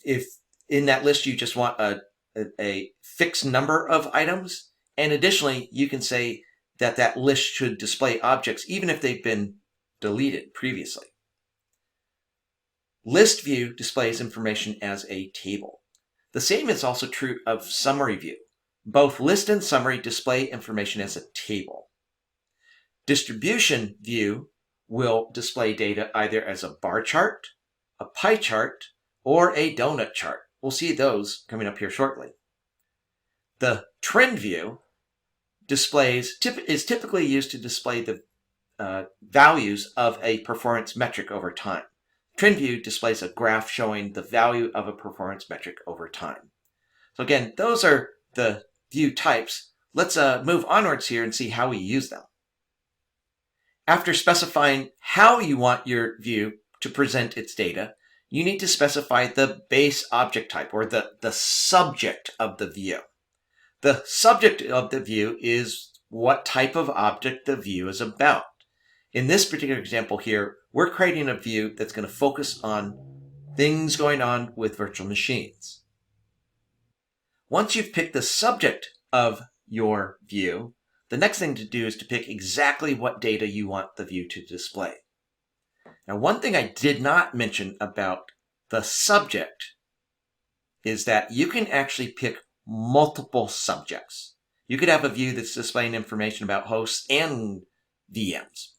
if in that list you just want a fixed number of items, and additionally, you can say that that list should display objects even if they've been deleted previously. List view displays information as a table. The same is also true of summary view. Both list and summary display information as a table. Distribution view will display data either as a bar chart, a pie chart, or a donut chart. We'll see those coming up here shortly. The trend view is typically used to display the values of a performance metric over time. Trend view displays a graph showing the value of a performance metric over time. So again, those are the view types. Let's move onwards here and see how we use them. After specifying how you want your view to present its data, you need to specify the base object type, or the subject of the view. The subject of the view is what type of object the view is about. In this particular example here, we're creating a view that's going to focus on things going on with virtual machines. Once you've picked the subject of your view, the next thing to do is to pick exactly what data you want the view to display. Now, one thing I did not mention about the subject is that you can actually pick multiple subjects. You could have a view that's displaying information about hosts and VMs.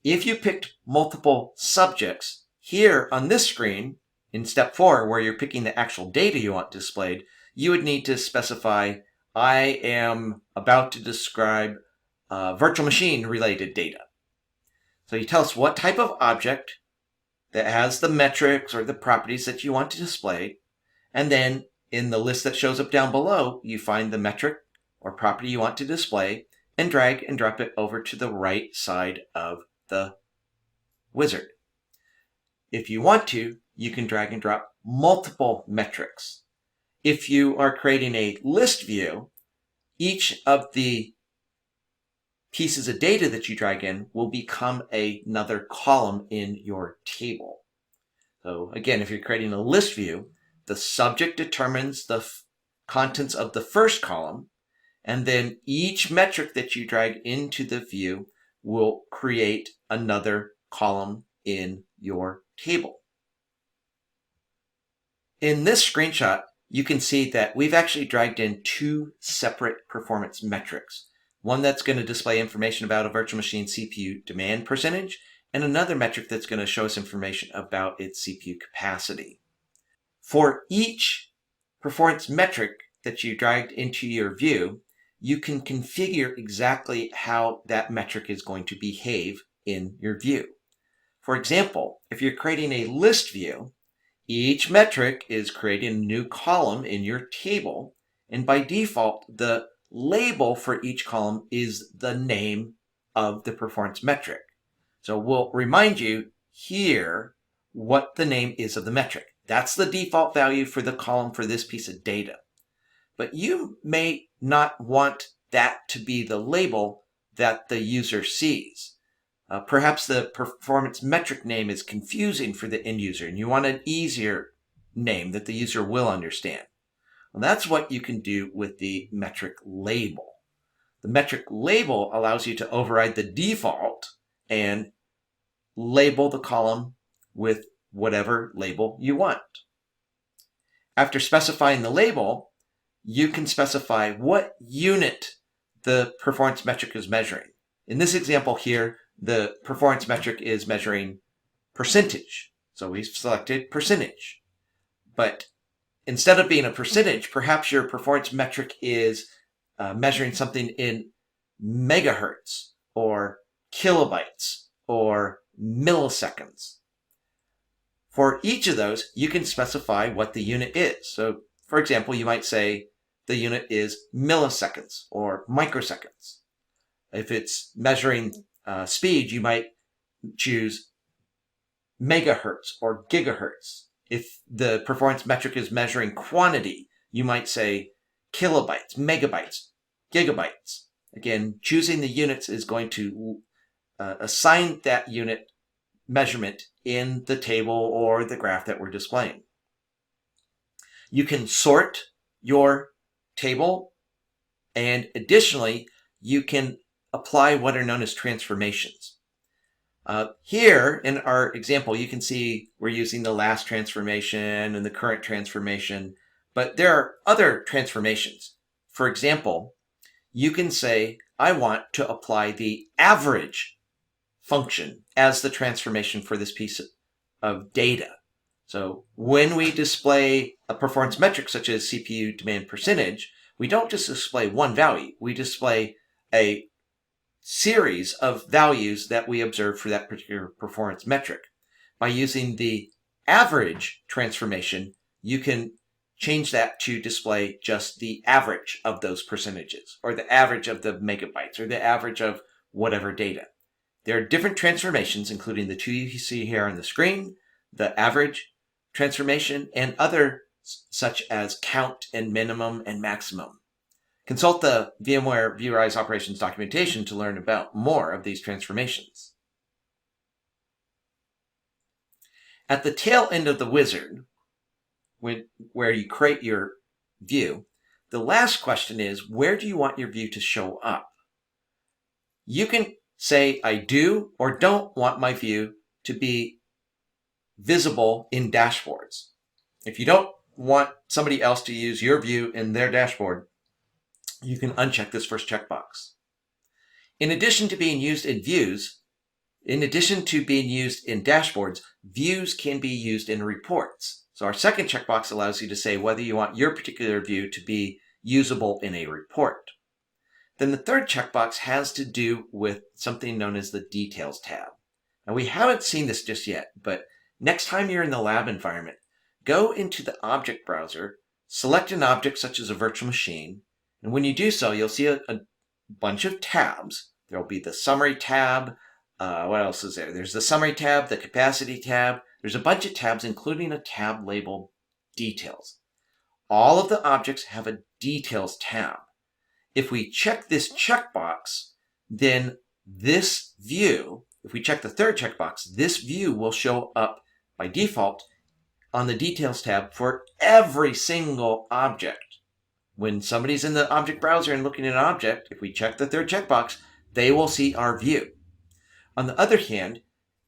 If you picked multiple subjects, here on this screen, in step 4, where you're picking the actual data you want displayed, you would need to specify, I am about to describe virtual machine related data. So you tell us what type of object that has the metrics or the properties that you want to display, and then in the list that shows up down below, you find the metric or property you want to display and drag and drop it over to the right side of the wizard. If you want to, you can drag and drop multiple metrics. If you are creating a list view, each of the pieces of data that you drag in will become another column in your table. So again, if you're creating a list view, the subject determines the contents of the first column, and then each metric that you drag into the view will create another column in your table. In this screenshot, you can see that we've actually dragged in 2 separate performance metrics. One that's going to display information about a virtual machine CPU demand percentage, and another metric that's going to show us information about its CPU capacity. For each performance metric that you dragged into your view, you can configure exactly how that metric is going to behave in your view. For example, if you're creating a list view, each metric is creating a new column in your table, and by default, the label for each column is the name of the performance metric. So we'll remind you here what the name is of the metric. That's the default value for the column for this piece of data. But you may not want that to be the label that the user sees. Perhaps the performance metric name is confusing for the end user, and you want an easier name that the user will understand. Well, that's what you can do with the metric label. The metric label allows you to override the default and label the column with whatever label you want. After specifying the label, you can specify what unit the performance metric is measuring. In this example here, the performance metric is measuring percentage. So we've selected percentage. But instead of being a percentage, perhaps your performance metric is measuring something in megahertz or kilobytes or milliseconds. For each of those, you can specify what the unit is. So, for example, you might say the unit is milliseconds or microseconds. If it's measuring speed, you might choose megahertz or gigahertz. If the performance metric is measuring quantity, you might say kilobytes, megabytes, gigabytes. Again, choosing the units is going to assign that unit measurement in the table or the graph that we're displaying. You can sort your table, and additionally, you can apply what are known as transformations. Here in our example, you can see we're using the last transformation and the current transformation, but there are other transformations. For example, you can say, I want to apply the average function as the transformation for this piece of data. So when we display a performance metric such as CPU demand percentage, we don't just display one value. We display a series of values that we observe for that particular performance metric. By using the average transformation, you can change that to display just the average of those percentages, or the average of the megabytes, or the average of whatever data. There are different transformations, including the 2 you see here on the screen, the average transformation, and other such as count and minimum and maximum. Consult the VMware vRealize operations documentation to learn about more of these transformations. At the tail end of the wizard, where you create your view, the last question is, where do you want your view to show up? You can say, I do or don't want my view to be visible in dashboards. If you don't want somebody else to use your view in their dashboard, you can uncheck this first checkbox. In addition to being used in views, in addition to being used in dashboards, views can be used in reports. So our second checkbox allows you to say whether you want your particular view to be usable in a report. Then the third checkbox has to do with something known as the Details tab. Now we haven't seen this just yet, but next time you're in the lab environment, go into the object browser, select an object such as a virtual machine, and when you do so, you'll see a bunch of tabs. There'll be the Summary tab. What else is there? There's the Summary tab, the Capacity tab. There's a bunch of tabs, including a tab labeled Details. All of the objects have a Details tab. If we check this checkbox, then this view, if we check the third checkbox, this view will show up by default on the Details tab for every single object. When somebody's in the object browser and looking at an object, if we check the third checkbox, they will see our view. On the other hand,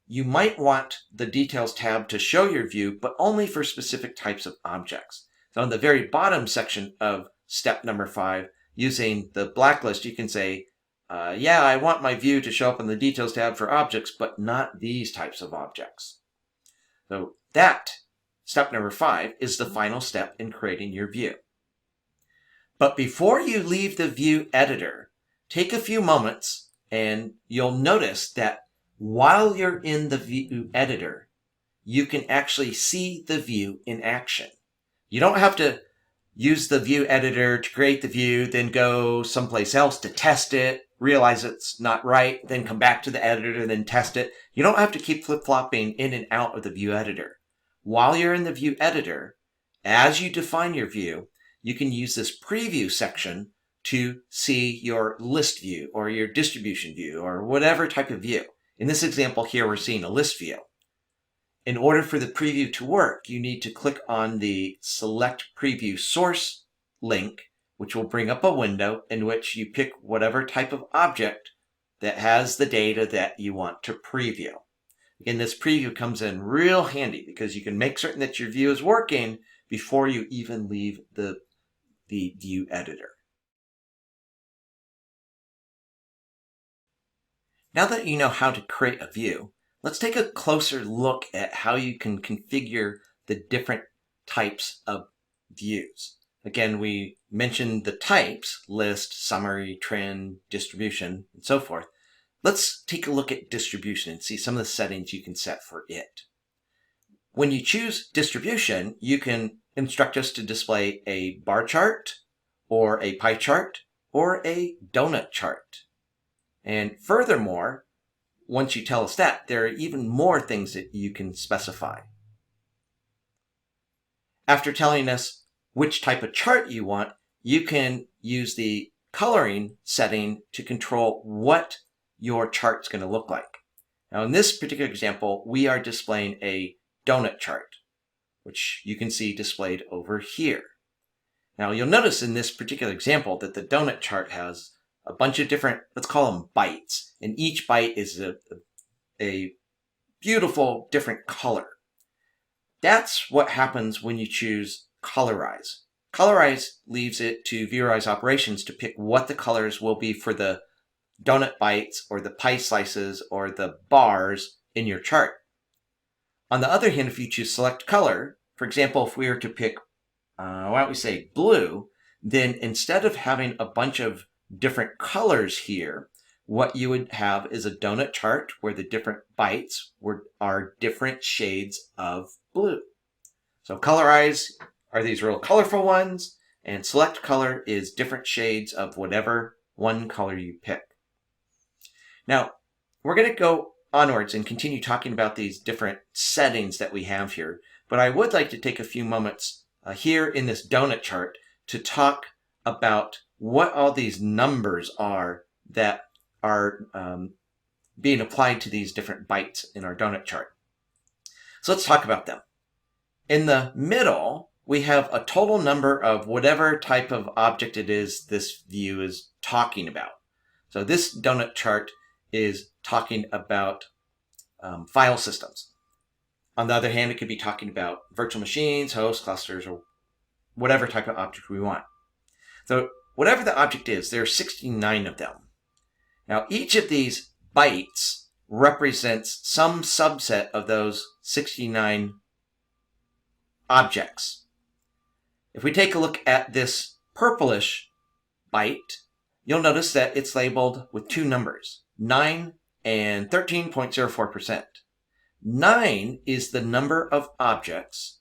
you might want the Details tab to show your view, but only for specific types of objects. So on the very bottom section of step number 5, using the blacklist, you can say, yeah, I want my view to show up in the Details tab for objects, but not these types of objects. So that, step number 5, is the final step in creating your view. But before you leave the view editor, take a few moments and you'll notice that while you're in the view editor, you can actually see the view in action. You don't have to use the view editor to create the view, then go someplace else to test it, realize it's not right, then come back to the editor, then test it. You don't have to keep flip-flopping in and out of the view editor. While you're in the view editor, as you define your view, you can use this preview section to see your list view or your distribution view or whatever type of view. In this example here, we're seeing a list view. In order for the preview to work, you need to click on the Select Preview Source link, which will bring up a window in which you pick whatever type of object that has the data that you want to preview. Again, this preview comes in real handy because you can make certain that your view is working before you even leave the view editor. Now that you know how to create a view, let's take a closer look at how you can configure the different types of views. Again, we mentioned the types, list, summary, trend, distribution, and so forth. Let's take a look at distribution and see some of the settings you can set for it. When you choose distribution, you can instruct us to display a bar chart, or a pie chart, or a donut chart. And furthermore, once you tell us that, there are even more things that you can specify. After telling us which type of chart you want, you can use the coloring setting to control what your chart's going to look like. Now in this particular example, we are displaying a donut chart, which you can see displayed over here. Now you'll notice in this particular example that the donut chart has a bunch of different, let's call them bytes, and each byte is a beautiful different color. That's what happens when you choose Colorize. Colorize leaves it to vRealize operations to pick what the colors will be for the donut bytes or the pie slices or the bars in your chart. On the other hand, if you choose Select Color, for example, if we were to pick, why don't we say blue, then instead of having a bunch of different colors here, what you would have is a donut chart where the different bytes are different shades of blue. So Colorize are these real colorful ones, and Select Color is different shades of whatever one color you pick. Now, we're going to go onwards and continue talking about these different settings that we have here, but I would like to take a few moments here in this donut chart to talk about what all these numbers are that are being applied to these different bytes in our donut chart. So let's talk about them. In the middle, we have a total number of whatever type of object it is this view is talking about. So this donut chart is talking about file systems. On the other hand, it could be talking about virtual machines, hosts, clusters, or whatever type of object we want. So whatever the object is, there are 69 of them. Now, each of these bytes represents some subset of those 69 objects. If we take a look at this purplish byte, you'll notice that it's labeled with two numbers, 9 and 13.04%. 9 is the number of objects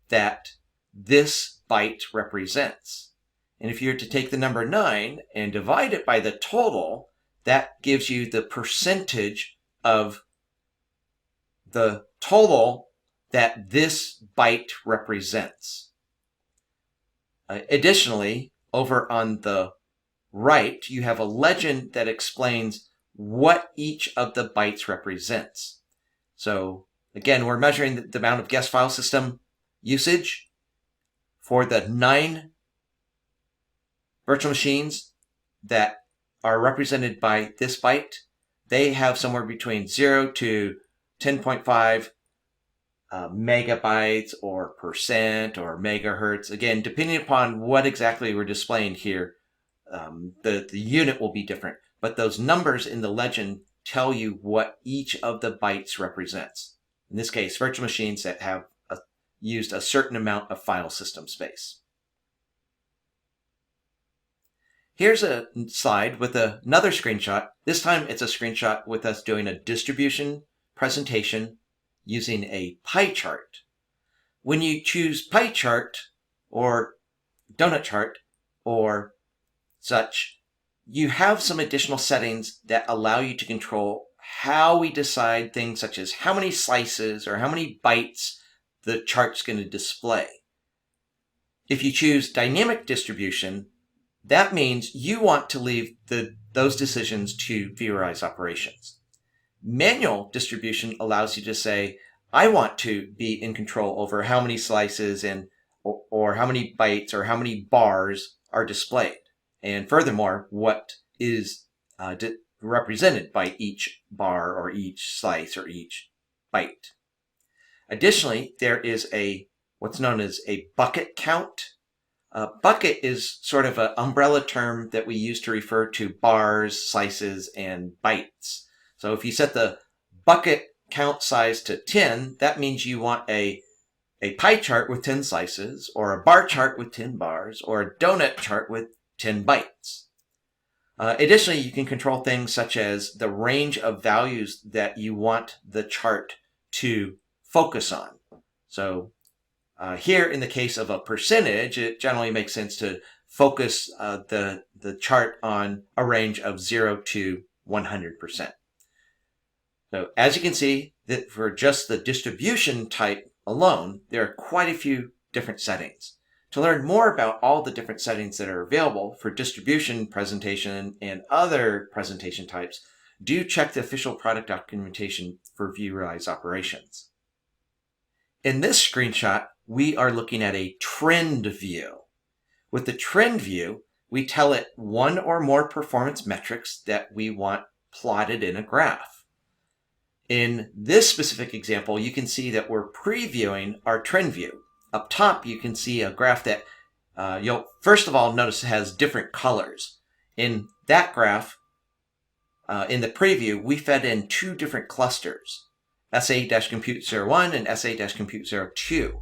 that this byte represents. And if you were to take the number 9 and divide it by the total, that gives you the percentage of the total that this byte represents. Additionally, over on the right, you have a legend that explains what each of the bytes represents. So again, we're measuring the amount of guest file system usage for the 9 virtual machines that are represented by this byte. They have somewhere between 0 to 10.5 megabytes or percent or megahertz. Again, depending upon what exactly we're displaying here, the unit will be different. But those numbers in the legend tell you what each of the bytes represents. In this case, virtual machines that have used a certain amount of file system space. Here's a slide with another screenshot. This time it's a screenshot with us doing a distribution presentation using a pie chart. When you choose pie chart or donut chart or such, you have some additional settings that allow you to control how we decide things such as how many slices or how many bytes the chart's going to display. If you choose dynamic distribution, that means you want to leave those decisions to vRealize operations. Manual distribution allows you to say, I want to be in control over how many slices and or how many bytes or how many bars are displayed. And furthermore, what is represented by each bar or each slice or each byte. Additionally, there is what's known as a bucket count. Bucket is sort of an umbrella term that we use to refer to bars, slices, and bytes. So if you set the bucket count size to 10, that means you want a pie chart with 10 slices, or a bar chart with 10 bars, or a donut chart with 10 bytes. Additionally, you can control things such as the range of values that you want the chart to focus on. So here, in the case of a percentage, it generally makes sense to focus the chart on a range of 0 to 100%. So as you can see, that for just the distribution type alone, there are quite a few different settings. To learn more about all the different settings that are available for distribution, presentation, and other presentation types, do check the official product documentation for vRealize operations. In this screenshot, we are looking at a trend view. With the trend view, we tell it one or more performance metrics that we want plotted in a graph. In this specific example, you can see that we're previewing our trend view. Up top, you can see a graph that you'll first of all notice it has different colors. In that graph, in the preview, we fed in two different clusters, SA-Compute01 and SA-Compute02.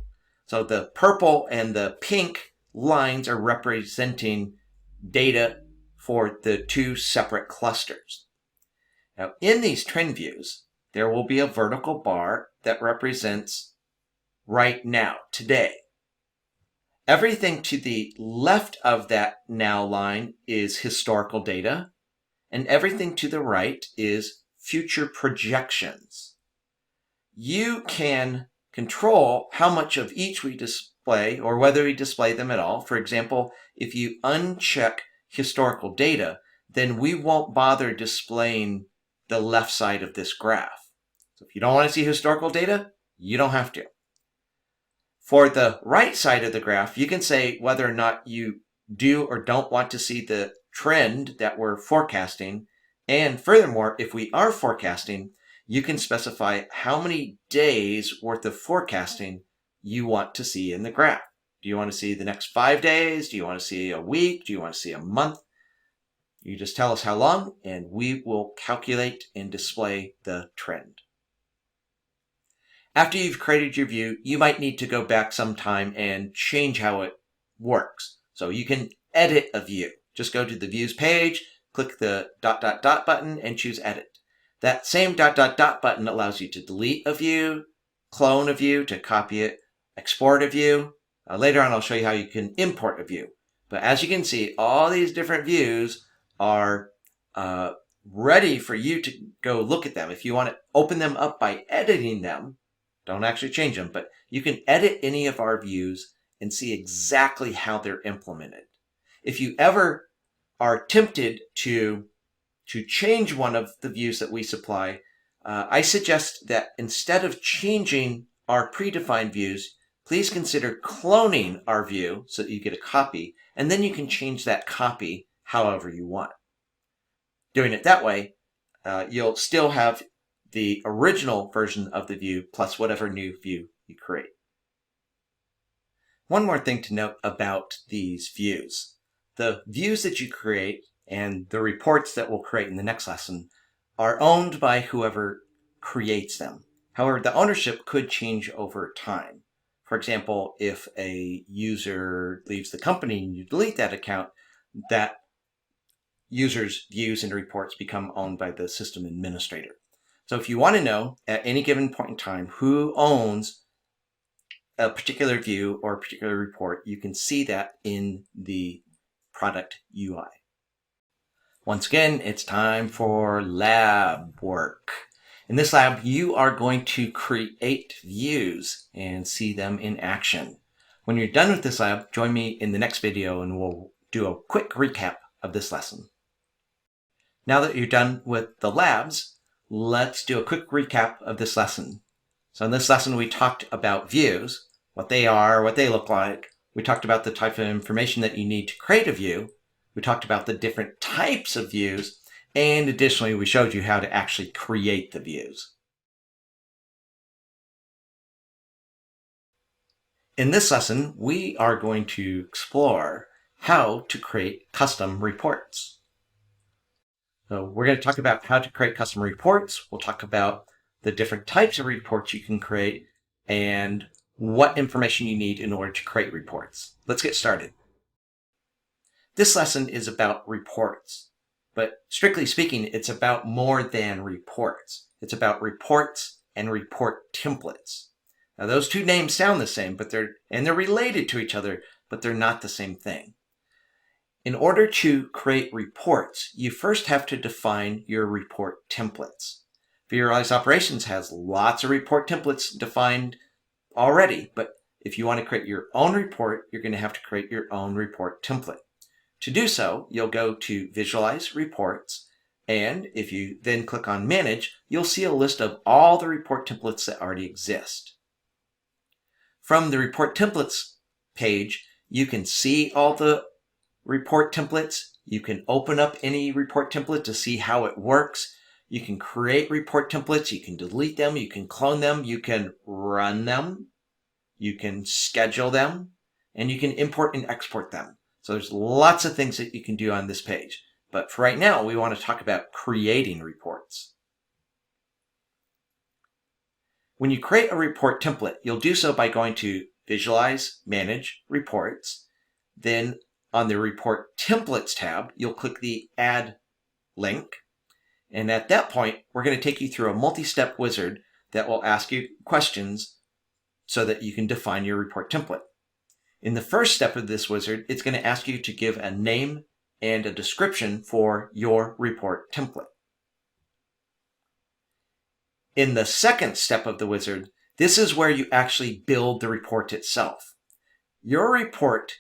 So the purple and the pink lines are representing data for the two separate clusters. Now, in these trend views, there will be a vertical bar that represents right now, today. Everything to the left of that now line is historical data, and everything to the right is future projections. You can control how much of each we display or whether we display them at all. For example, if you uncheck historical data, then we won't bother displaying the left side of this graph. So if you don't want to see historical data, You don't have to. For the right side of the graph, you can say whether or not you do or don't want to see the trend that we're forecasting. And furthermore, if we are forecasting, you can specify how many days worth of forecasting you want to see in the graph. Do you want to see the next 5 days? Do you want to see a week? Do you want to see a month? You just tell us how long, and we will calculate and display the trend. After you've created your view, you might need to go back sometime and change how it works. So you can edit a view. Just go to the Views page, click the ... button, and choose Edit. That same ... button allows you to delete a view, clone a view to copy it, export a view. Later on, I'll show you how you can import a view. But as you can see, all these different views are ready for you to go look at them. If you want to open them up by editing them, don't actually change them, but you can edit any of our views and see exactly how they're implemented. If you ever are tempted to change one of the views that we supply, I suggest that instead of changing our predefined views, please consider cloning our view so that you get a copy, and then you can change that copy however you want. Doing it that way, you'll still have the original version of the view plus whatever new view you create. One more thing to note about these views. The views that you create and the reports that we'll create in the next lesson are owned by whoever creates them. However, the ownership could change over time. For example, if a user leaves the company and you delete that account, that user's views and reports become owned by the system administrator. So if you want to know at any given point in time who owns a particular view or a particular report, you can see that in the product UI. Once again, it's time for lab work. In this lab, you are going to create views and see them in action. When you're done with this lab, join me in the next video and we'll do a quick recap of this lesson. Now that you're done with the labs, let's do a quick recap of this lesson. So in this lesson, we talked about views, what they are, what they look like. We talked about the type of information that you need to create a view. We talked about the different types of views. And additionally, we showed you how to actually create the views. In this lesson, we are going to explore how to create custom reports. So we're going to talk about how to create custom reports. We'll talk about the different types of reports you can create and what information you need in order to create reports. Let's get started. This lesson is about reports, but strictly speaking, it's about more than reports. It's about reports and report templates. Now those two names sound the same, but they're related to each other, but they're not the same thing. In order to create reports, you first have to define your report templates. vRealize Operations has lots of report templates defined already, but if you want to create your own report, you're going to have to create your own report template. To do so, you'll go to Visualize Reports, and if you then click on Manage, you'll see a list of all the report templates that already exist. From the Report Templates page, you can see all the report templates. You can open up any report template to see how it works. You can create report templates. You can delete them. You can clone them. You can run them. You can schedule them. And you can import and export them. So there's lots of things that you can do on this page. But for right now, we want to talk about creating reports. When you create a report template, you'll do so by going to Visualize, Manage, Reports. Then on the Report Templates tab, you'll click the Add link. And at that point, we're going to take you through a multi-step wizard that will ask you questions so that you can define your report template. In the first step of this wizard, it's going to ask you to give a name and a description for your report template. In the second step of the wizard, this is where you actually build the report itself. Your report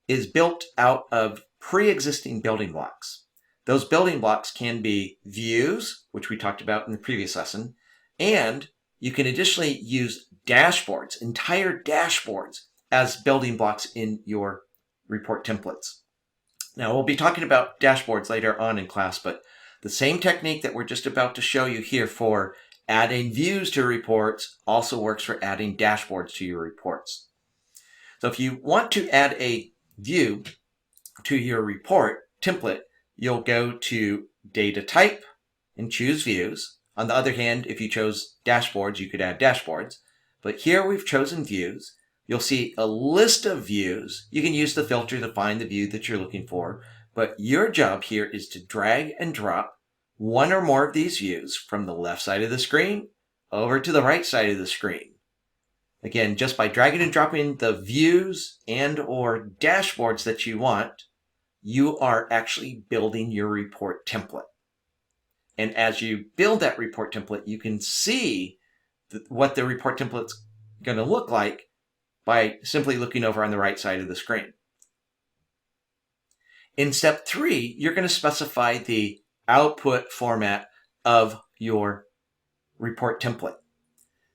is built out of pre-existing building blocks. Those building blocks can be views, which we talked about in the previous lesson, and you can additionally use dashboards, entire dashboards, as building blocks in your report templates. Now, we'll be talking about dashboards later on in class, but the same technique that we're just about to show you here for adding views to reports also works for adding dashboards to your reports. So if you want to add a view to your report template, you'll go to Data Type and choose Views. On the other hand, if you chose Dashboards, you could add dashboards. But here we've chosen Views. You'll see a list of views. You can use the filter to find the view that you're looking for. But your job here is to drag and drop one or more of these views from the left side of the screen over to the right side of the screen. Again, just by dragging and dropping the views and or dashboards that you want, you are actually building your report template. And as you build that report template, you can see what the report template's going to look like by simply looking over on the right side of the screen. In step 3, you're going to specify the output format of your report template.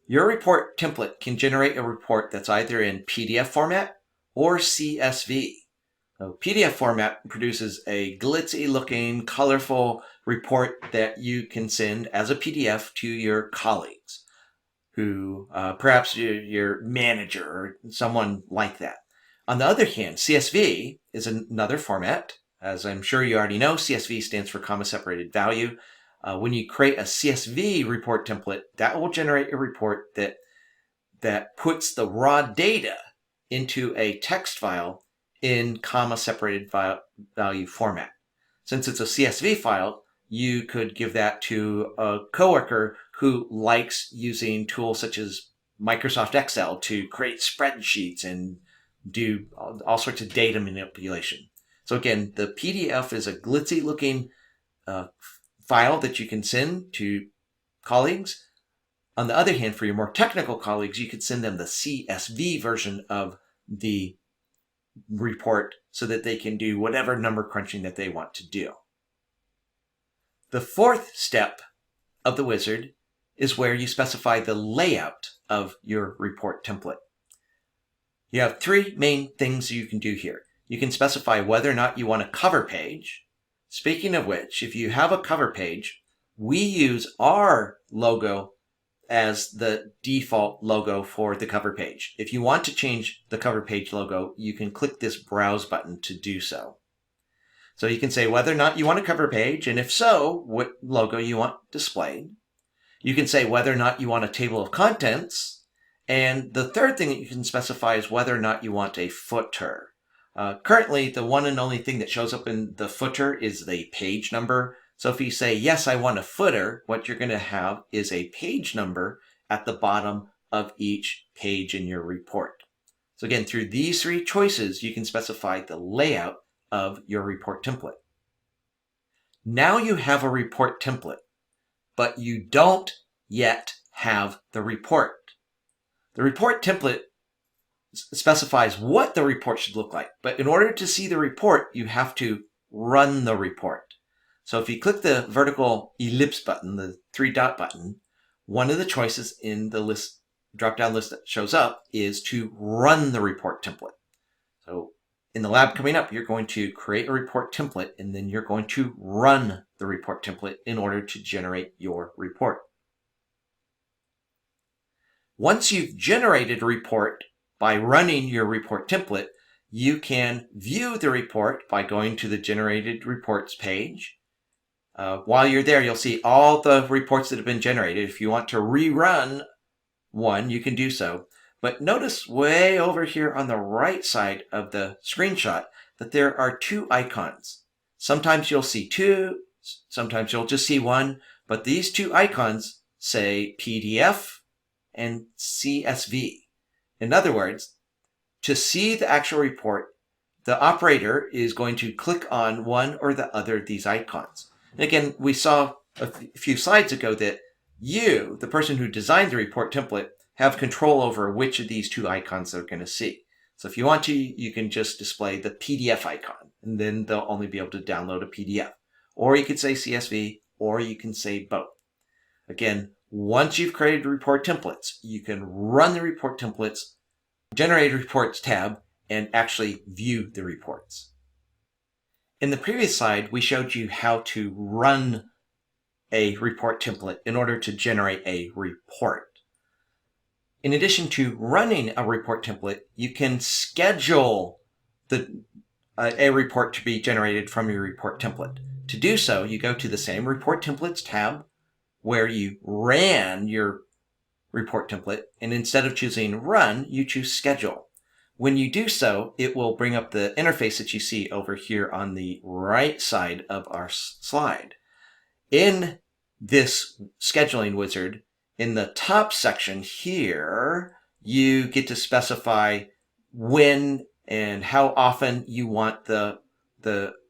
Your report template can generate a report that's either in PDF format or CSV. So PDF format produces a glitzy looking, colorful report that you can send as a PDF to your colleagues, who perhaps your manager or someone like that. On the other hand, CSV is another format. As I'm sure you already know, CSV stands for comma separated value. When you create a CSV report template, that will generate a report that puts the raw data into a text file in comma separated value format. Since it's a CSV file, you could give that to a coworker who likes using tools such as Microsoft Excel to create spreadsheets and do all sorts of data manipulation. So again, the PDF is a glitzy looking file that you can send to colleagues. On the other hand, for your more technical colleagues, you could send them the CSV version of the report so that they can do whatever number crunching that they want to do. The fourth step of the wizard is where you specify the layout of your report template. You have 3 main things you can do here. You can specify whether or not you want a cover page. Speaking of which, if you have a cover page, we use our logo as the default logo for the cover page. If you want to change the cover page logo, you can click this Browse button to do so. So you can say whether or not you want a cover page, and if so, what logo you want displayed. You can say whether or not you want a table of contents. And the third thing that you can specify is whether or not you want a footer. Currently, the one and only thing that shows up in the footer is the page number. So if you say, yes, I want a footer, what you're going to have is a page number at the bottom of each page in your report. So again, through these 3 choices, you can specify the layout of your report template. Now you have a report template, but you don't yet have the report. The report template specifies what the report should look like, but in order to see the report, you have to run the report. So if you click the vertical ellipse button, the 3-dot button, one of the choices in the list drop-down list that shows up is to run the report template. So in the lab coming up, you're going to create a report template, and then you're going to run the report template in order to generate your report. Once you've generated a report by running your report template, you can view the report by going to the Generated Reports page. While you're there, you'll see all the reports that have been generated. If you want to rerun one, you can do so. But notice way over here on the right side of the screenshot that there are 2 icons. Sometimes you'll see 2, sometimes you'll just see 1, but these 2 icons say PDF and CSV. In other words, to see the actual report, the operator is going to click on one or the other of these icons. And again, we saw a few slides ago that you, the person who designed the report template, have control over which of these 2 icons they're going to see. So if you want to, you can just display the PDF icon, and then they'll only be able to download a PDF. Or you could say CSV, or you can say both. Again, once you've created report templates, you can run the report templates, generate reports tab, and actually view the reports. In the previous slide, we showed you how to run a report template in order to generate a report. In addition to running a report template, you can schedule a report to be generated from your report template. To do so, you go to the same report templates tab where you ran your report template, and instead of choosing run, you choose schedule. When you do so, it will bring up the interface that you see over here on the right side of our slide. In this scheduling wizard, in the top section here, you get to specify when and how often you want the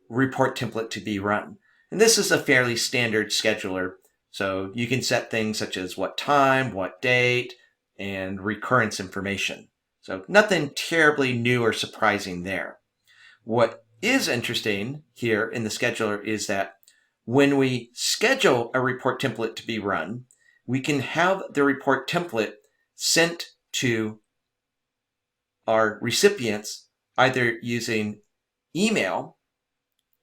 report template to be run. And this is a fairly standard scheduler, so you can set things such as what time, what date, and recurrence information. So nothing terribly new or surprising there. What is interesting here in the scheduler is that when we schedule a report template to be run, we can have the report template sent to our recipients either using email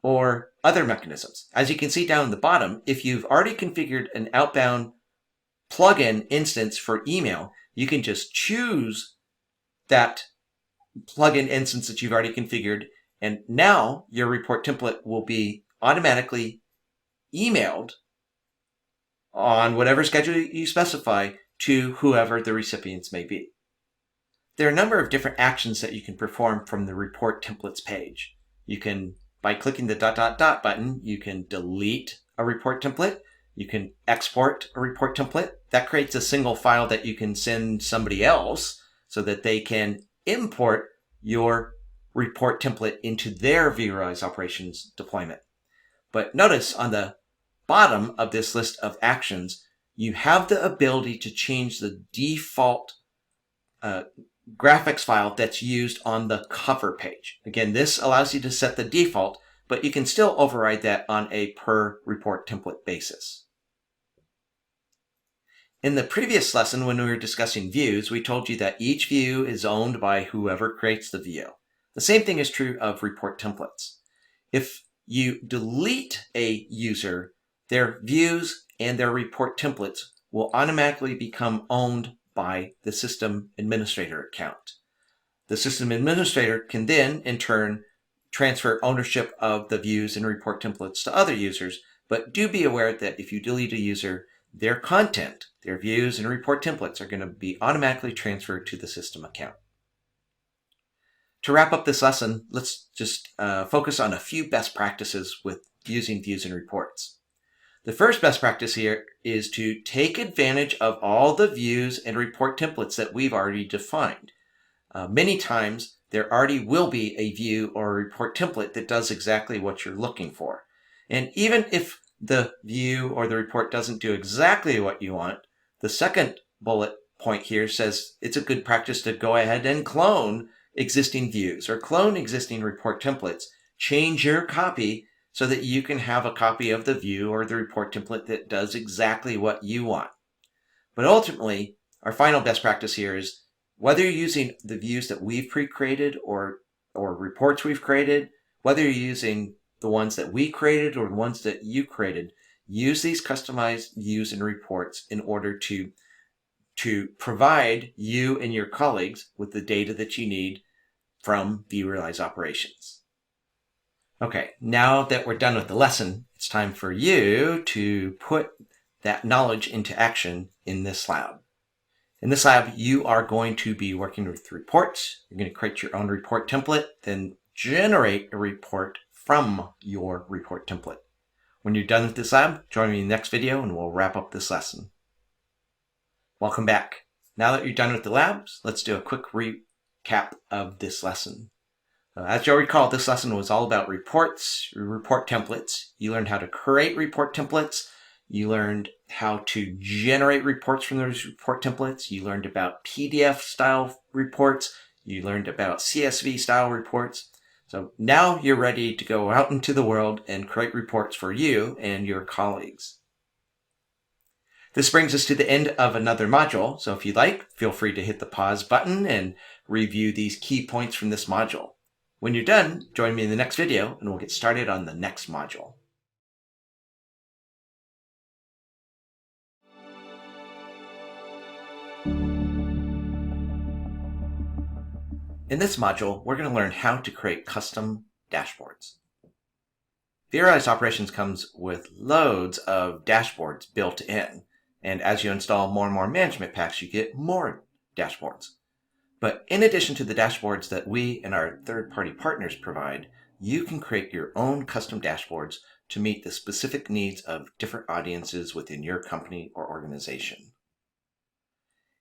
or other mechanisms. As you can see down at the bottom, if you've already configured an outbound plugin instance for email, you can just choose that plugin instance that you've already configured, and now your report template will be automatically emailed on whatever schedule you specify to whoever the recipients may be. There are a number of different actions that you can perform from the report templates page. You can, by clicking the ... button, you can delete a report template. You can export a report template. That creates a single file that you can send somebody else so that they can import your report template into their vRealize operations deployment. But notice on the bottom of this list of actions, you have the ability to change the default graphics file that's used on the cover page. Again, this allows you to set the default, but you can still override that on a per report template basis. In the previous lesson, when we were discussing views, we told you that each view is owned by whoever creates the view. The same thing is true of report templates. If you delete a user, their views and their report templates will automatically become owned by the system administrator account. The system administrator can then, in turn, transfer ownership of the views and report templates to other users, but do be aware that if you delete a user, their content, their views and report templates are going to be automatically transferred to the system account. To wrap up this lesson, let's just focus on a few best practices with using views and reports. The first best practice here is to take advantage of all the views and report templates that we've already defined. Many times, there already will be a view or a report template that does exactly what you're looking for. And even if the view or the report doesn't do exactly what you want, the second bullet point here says it's a good practice to go ahead and clone existing views or clone existing report templates. Change your copy so that you can have a copy of the view or the report template that does exactly what you want. But ultimately, our final best practice here is whether you're using the views that we've pre-created or reports we've created, whether you're using the ones that we created or the ones that you created, use these customized views and reports in order to provide you and your colleagues with the data that you need from vRealize operations. Okay, now that we're done with the lesson, it's time for you to put that knowledge into action in this lab. In this lab, you are going to be working with reports. You're going to create your own report template, then generate a report from your report template. When you're done with this lab, join me in the next video and we'll wrap up this lesson. Welcome back. Now that you're done with the labs, let's do a quick recap of this lesson. As you'll recall, this lesson was all about reports, report templates. You learned how to create report templates. You learned how to generate reports from those report templates. You learned about PDF style reports. You learned about CSV style reports. So now you're ready to go out into the world and create reports for you and your colleagues. This brings us to the end of another module, so if you'd like, feel free to hit the pause button and review these key points from this module. When you're done, join me in the next video and we'll get started on the next module. In this module, we're going to learn how to create custom dashboards. vRealize Operations comes with loads of dashboards built in, and as you install more and more management packs, you get more dashboards. But in addition to the dashboards that we and our third-party partners provide, you can create your own custom dashboards to meet the specific needs of different audiences within your company or organization.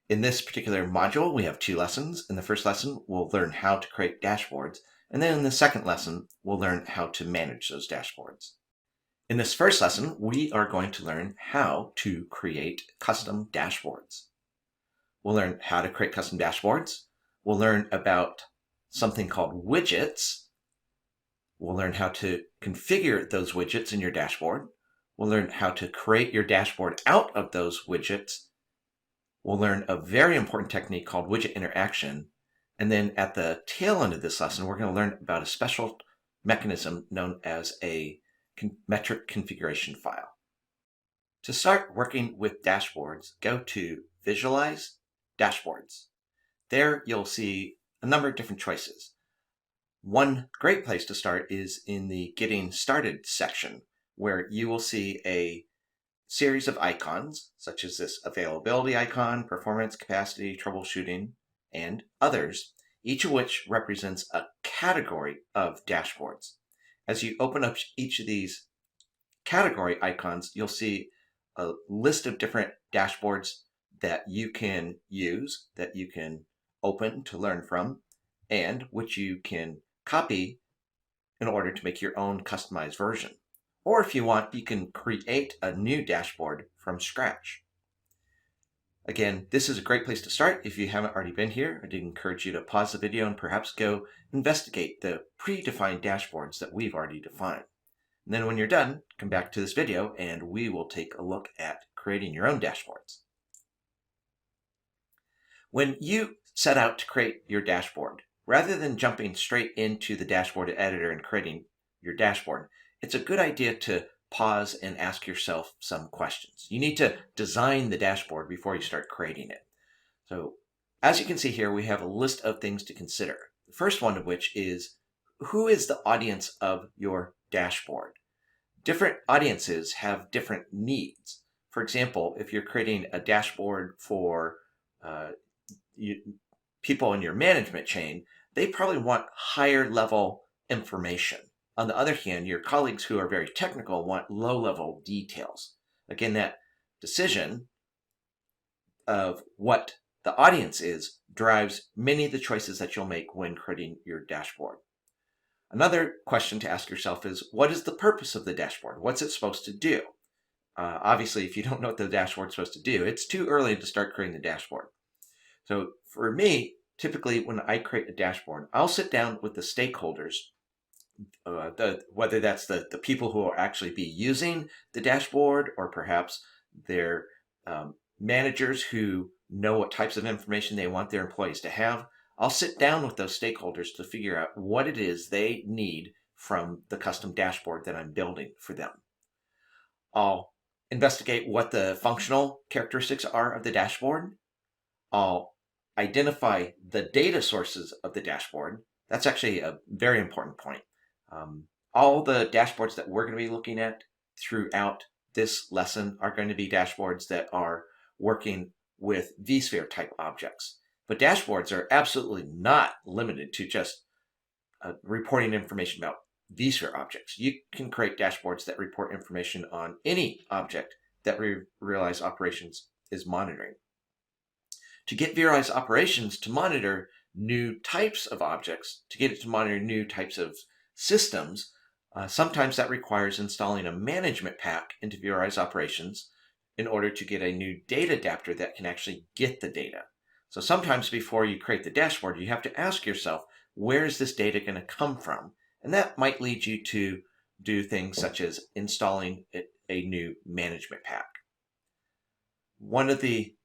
In this particular module, we have 2 lessons. In the first lesson, we'll learn how to create dashboards, and then in the second lesson, we'll learn how to manage those dashboards. In this first lesson, we are going to learn how to create custom dashboards. We'll learn how to create custom dashboards. We'll learn about something called widgets. We'll learn how to configure those widgets in your dashboard. We'll learn how to create your dashboard out of those widgets. We'll learn a very important technique called widget interaction. And then at the tail end of this lesson, we're going to learn about a special mechanism known as a metric configuration file. To start working with dashboards, go to Visualize, Dashboards. There you'll see a number of different choices. One great place to start is in the Getting Started section, where you will see a series of icons, such as this availability icon, performance, capacity, troubleshooting, and others, each of which represents a category of dashboards. As you open up each of these category icons, you'll see a list of different dashboards that you can use, that you can open to learn from, and which you can copy in order to make your own customized version. Or if you want, you can create a new dashboard from scratch. Again, this is a great place to start. If you haven't already been here, I'd encourage you to pause the video and perhaps go investigate the predefined dashboards that we've already defined. And then when you're done, come back to this video and we will take a look at creating your own dashboards. When you set out to create your dashboard, rather than jumping straight into the dashboard editor and creating your dashboard, it's a good idea to pause and ask yourself some questions. You need to design the dashboard before you start creating it. So as you can see here, we have a list of things to consider. The first one of which is, who is the audience of your dashboard? Different audiences have different needs. For example, if you're creating a dashboard for people in your management chain, they probably want higher level information. On the other hand, your colleagues who are very technical want low-level details. Again, that decision of what the audience is drives many of the choices that you'll make when creating your dashboard. Another question to ask yourself is, what is the purpose of the dashboard? What's it supposed to do? Obviously, if you don't know what the dashboard is supposed to do, it's too early to start creating the dashboard. So for me, typically when I create a dashboard, I'll sit down with the stakeholders, whether that's the people who will actually be using the dashboard, or perhaps their managers who know what types of information they want their employees to have. I'll sit down with those stakeholders to figure out what it is they need from the custom dashboard that I'm building for them. I'll investigate what the functional characteristics are of the dashboard. I'll identify the data sources of the dashboard. That's actually a very important point. All the dashboards that we're going to be looking at throughout this lesson are going to be dashboards that are working with vSphere type objects. But dashboards are absolutely not limited to just reporting information about vSphere objects. You can create dashboards that report information on any object that vRealize Operations is monitoring. To get vRealize Operations to monitor new types of objects, to get it to monitor new types of systems, sometimes that requires installing a management pack into vRealize Operations in order to get a new data adapter that can actually get the data. So sometimes before you create the dashboard, you have to ask yourself, where is this data going to come from? And that might lead you to do things such as installing a new management pack. One of the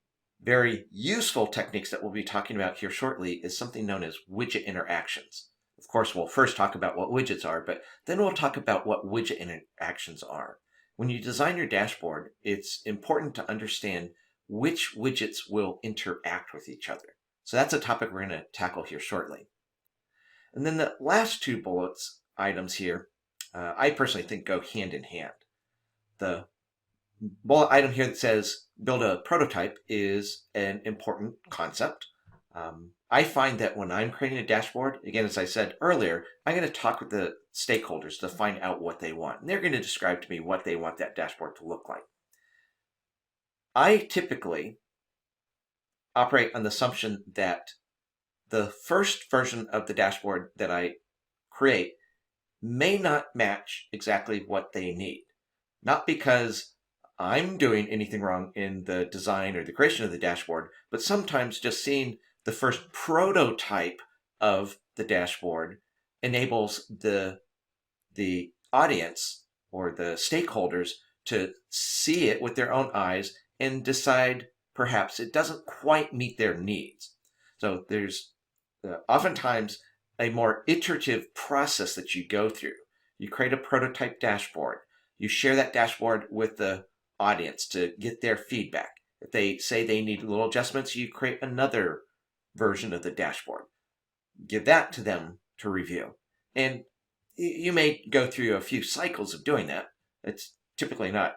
very useful techniques that we'll be talking about here shortly is something known as widget interactions. Of course, we'll first talk about what widgets are, but then we'll talk about what widget interactions are. When you design your dashboard, it's important to understand which widgets will interact with each other. So that's a topic we're going to tackle here shortly. And then the last two bullets items here, I personally think go hand in hand. The bullet item here that says build a prototype is an important concept. I find that when I'm creating a dashboard, again, as I said earlier, I'm going to talk with the stakeholders to find out what they want. And they're going to describe to me what they want that dashboard to look like. I typically operate on the assumption that the first version of the dashboard that I create may not match exactly what they need. Not because I'm doing anything wrong in the design or the creation of the dashboard, but sometimes just seeing the first prototype of the dashboard enables the audience or the stakeholders to see it with their own eyes and decide perhaps it doesn't quite meet their needs. So there's oftentimes a more iterative process that you go through. You create a prototype dashboard. You share that dashboard with the audience to get their feedback. If they say they need little adjustments, you create another version of the dashboard. Give that to them to review. And you may go through a few cycles of doing that. It's typically not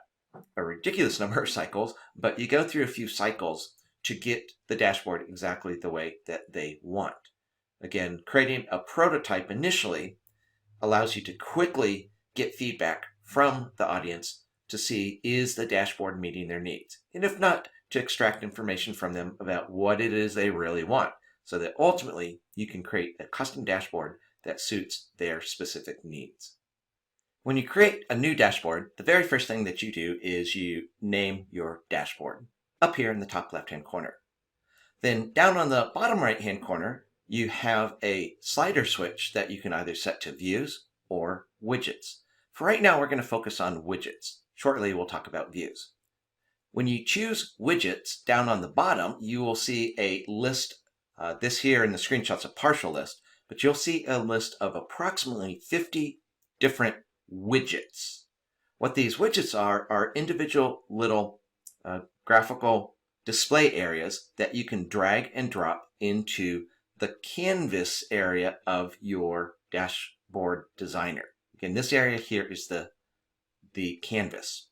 a ridiculous number of cycles, but you go through a few cycles to get the dashboard exactly the way that they want. Again, creating a prototype initially allows you to quickly get feedback from the audience to see, is the dashboard meeting their needs? And if not, to extract information from them about what it is they really want, so that ultimately you can create a custom dashboard that suits their specific needs. When you create a new dashboard, the very first thing that you do is you name your dashboard up here in the top left-hand corner. Then down on the bottom right-hand corner, you have a slider switch that you can either set to views or widgets. For right now, we're going to focus on widgets. Shortly, we'll talk about views. When you choose widgets down on the bottom, you will see a list. This here in the screenshot's a partial list, but you'll see a list of approximately 50 different widgets. What these widgets are individual little graphical display areas that you can drag and drop into the canvas area of your dashboard designer. Again, this area here is the canvas.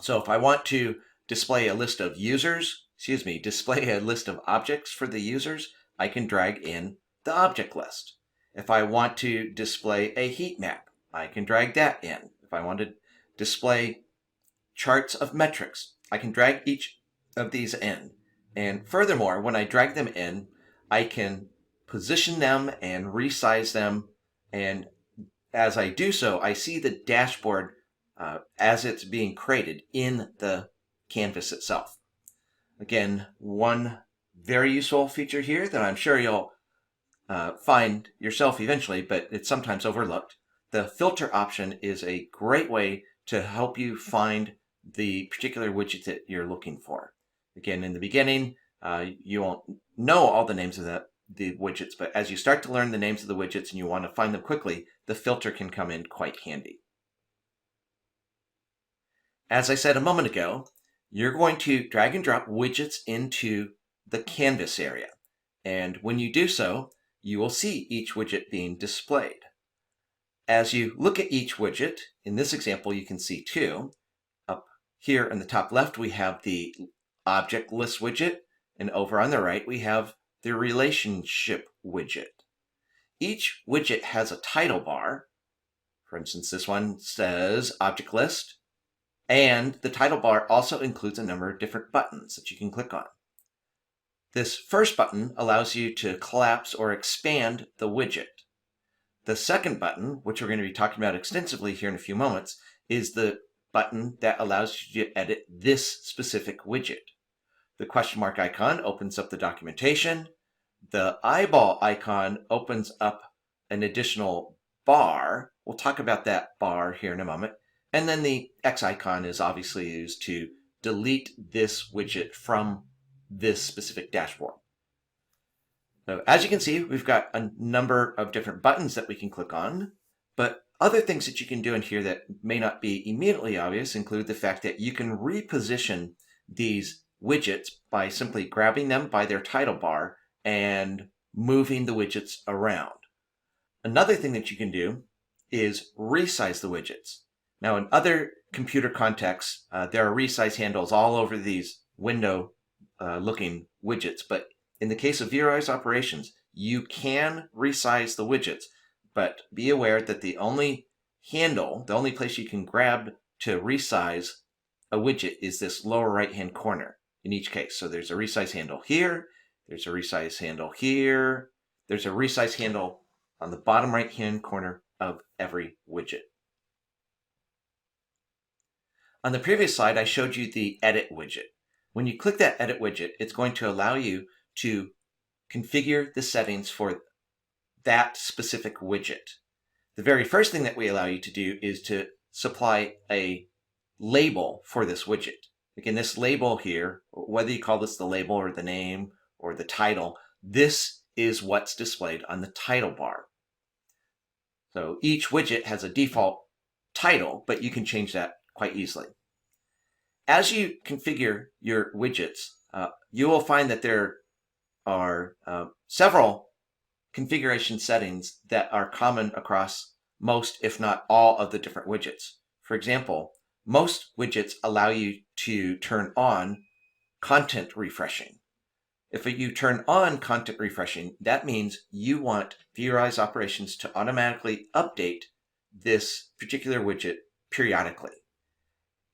So if I want to display a list of display a list of objects for the users, I can drag in the object list. If I want to display a heat map, I can drag that in. If I want to display charts of metrics, I can drag each of these in. And furthermore, when I drag them in, I can position them and resize them. And as I do so, I see the dashboard as it's being created in the canvas itself. Again, one very useful feature here that I'm sure you'll find yourself eventually, but it's sometimes overlooked. The filter option is a great way to help you find the particular widget that you're looking for. Again, in the beginning, you won't know all the names of the widgets, but as you start to learn the names of the widgets and you want to find them quickly, the filter can come in quite handy. As I said a moment ago, you're going to drag and drop widgets into the canvas area. And when you do so, you will see each widget being displayed. As you look at each widget, in this example, you can see two. Up here in the top left, we have the object list widget, and over on the right, we have the relationship widget. Each widget has a title bar. For instance, this one says object list, and the title bar also includes a number of different buttons that you can click on. This first button allows you to collapse or expand the widget. The second button, which we're going to be talking about extensively here in a few moments, is the button that allows you to edit this specific widget. The question mark icon opens up the documentation. The eyeball icon opens up an additional bar. We'll talk about that bar here in a moment. And then the X icon is obviously used to delete this widget from this specific dashboard. So as you can see, we've got a number of different buttons that we can click on, but other things that you can do in here that may not be immediately obvious include the fact that you can reposition these widgets by simply grabbing them by their title bar and moving the widgets around. Another thing that you can do is resize the widgets. Now, in other computer contexts, there are resize handles all over these window looking widgets, but in the case of vRealize operations, you can resize the widgets, but be aware that the only place you can grab to resize a widget is this lower right-hand corner in each case. So there's a resize handle here, there's a resize handle here, there's a resize handle on the bottom right-hand corner of every widget. On the previous slide, I showed you the Edit widget. When you click that Edit widget, it's going to allow you to configure the settings for that specific widget. The very first thing that we allow you to do is to supply a label for this widget. Again, this label here, whether you call this the label or the name or the title, this is what's displayed on the title bar. So each widget has a default title, but you can change that quite easily. As you configure your widgets, you will find that there are several configuration settings that are common across most, if not all, of the different widgets. For example, most widgets allow you to turn on content refreshing. If you turn on content refreshing, that means you want vRealize operations to automatically update this particular widget periodically.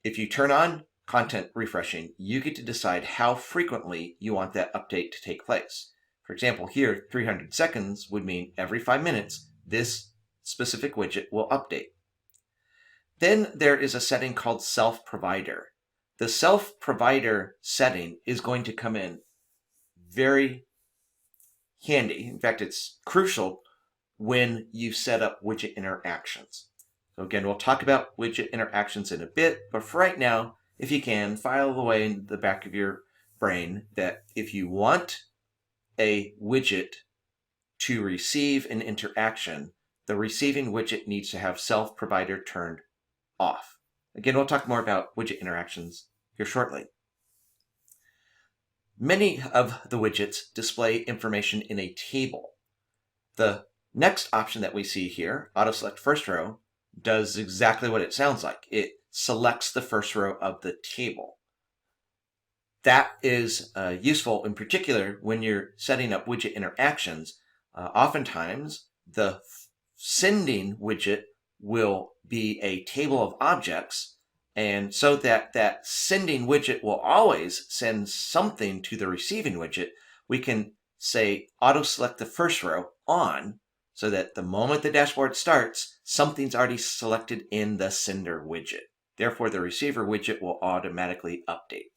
If you turn on content refreshing, you get to decide how frequently you want that update to take place. For example, here, 300 seconds would mean every 5 minutes, this specific widget will update. Then there is a setting called Self-Provider. The Self-Provider setting is going to come in very handy. In fact, it's crucial when you set up widget interactions. So again, we'll talk about widget interactions in a bit, but for right now, if you can, file away in the back of your brain that if you want a widget to receive an interaction, the receiving widget needs to have Self-Provider turned off. Again, we'll talk more about widget interactions here shortly. Many of the widgets display information in a table. The next option that we see here, Auto Select First Row, does exactly what it sounds like. It selects the first row of the table. That is useful in particular when you're setting up widget interactions. Oftentimes, the sending widget will be a table of objects, and so that sending widget will always send something to the receiving widget, we can say auto select the first row on, so that the moment the dashboard starts, something's already selected in the sender widget. Therefore, the receiver widget will automatically update.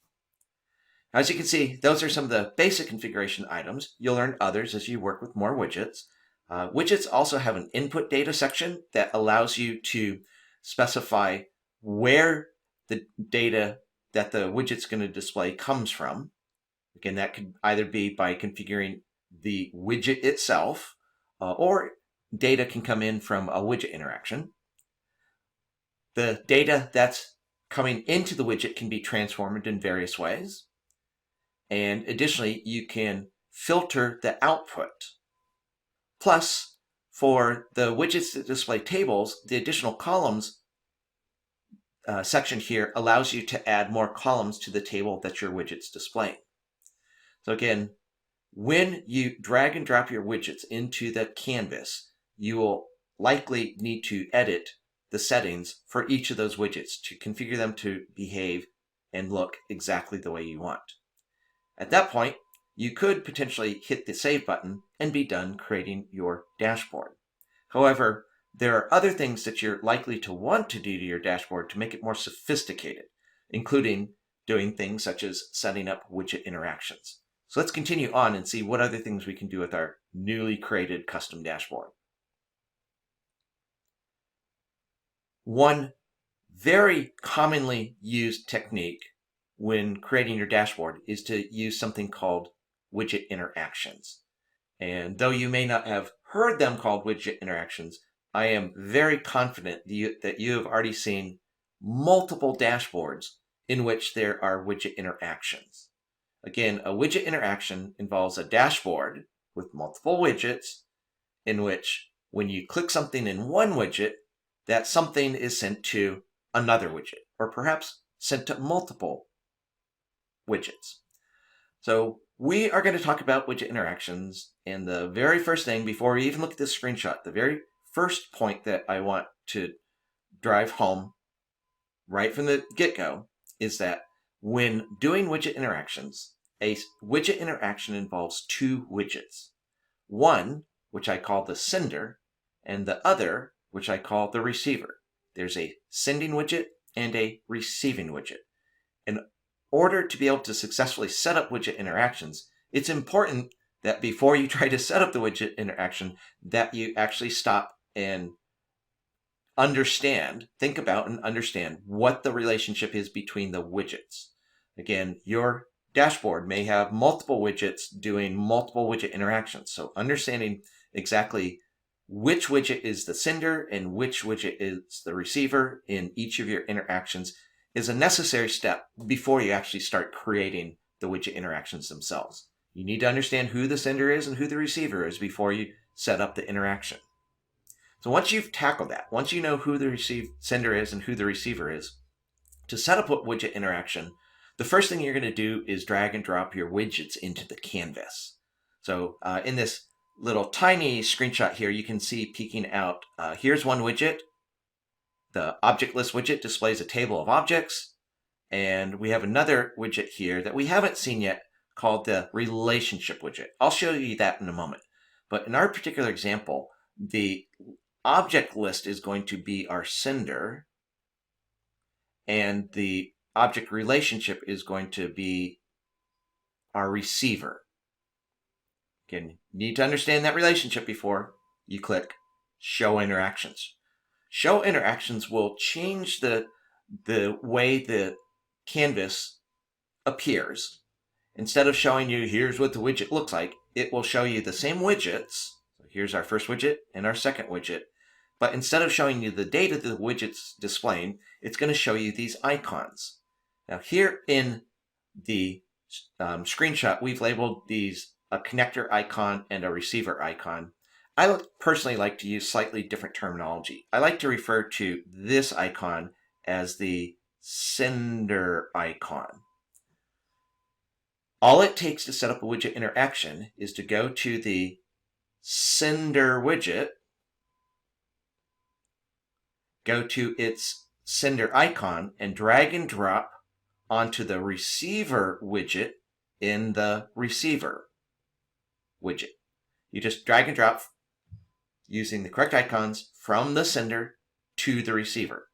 As you can see, those are some of the basic configuration items. You'll learn others as you work with more widgets. Widgets also have an input data section that allows you to specify where the data that the widget's going to display comes from. Again, that could either be by configuring the widget itself, or data can come in from a widget interaction. The data that's coming into the widget can be transformed in various ways. And additionally, you can filter the output. Plus, for the widgets that display tables, the additional columns section here allows you to add more columns to the table that your widget's displaying. So again, when you drag and drop your widgets into the canvas, you will likely need to edit the settings for each of those widgets to configure them to behave and look exactly the way you want. At that point, you could potentially hit the Save button and be done creating your dashboard. However, there are other things that you're likely to want to do to your dashboard to make it more sophisticated, including doing things such as setting up widget interactions. So let's continue on and see what other things we can do with our newly created custom dashboard. One very commonly used technique when creating your dashboard is to use something called widget interactions. And though you may not have heard them called widget interactions, I am very confident that you have already seen multiple dashboards in which there are widget interactions. Again, a widget interaction involves a dashboard with multiple widgets in which when you click something in one widget, that something is sent to another widget, or perhaps sent to multiple widgets. So we are going to talk about widget interactions, and the very first thing, before we even look at this screenshot, the very first point that I want to drive home right from the get-go is that when doing widget interactions, a widget interaction involves two widgets. One, which I call the sender, and the other, which I call the receiver. There's a sending widget and a receiving widget. In order to be able to successfully set up widget interactions, it's important that before you try to set up the widget interaction, that you actually stop and think about and understand what the relationship is between the widgets. Again, your dashboard may have multiple widgets doing multiple widget interactions. So understanding exactly which widget is the sender and which widget is the receiver in each of your interactions is a necessary step before you actually start creating the widget interactions themselves. You need to understand who the sender is and who the receiver is before you set up the interaction. So once you've tackled that, once you know who the sender is and who the receiver is, to set up a widget interaction, the first thing you're going to do is drag and drop your widgets into the canvas. So in this little tiny screenshot here, you can see peeking out, here's one widget. The object list widget displays a table of objects. And we have another widget here that we haven't seen yet called the relationship widget. I'll show you that in a moment. But in our particular example, the object list is going to be our sender, and the object relationship is going to be our receiver. Again, you need to understand that relationship before you click Show Interactions. Show Interactions will change the way the canvas appears. Instead of showing you, here's what the widget looks like, it will show you the same widgets. So here's our first widget and our second widget. But instead of showing you the data the widget's displaying, it's going to show you these icons. Now here in the screenshot, we've labeled these a connector icon and a receiver icon. I personally like to use slightly different terminology. I like to refer to this icon as the sender icon. All it takes to set up a widget interaction is to go to the sender widget, go to its sender icon, and drag and drop onto the receiver widget in the receiver widget. You just drag and drop using the correct icons from the sender to the receiver.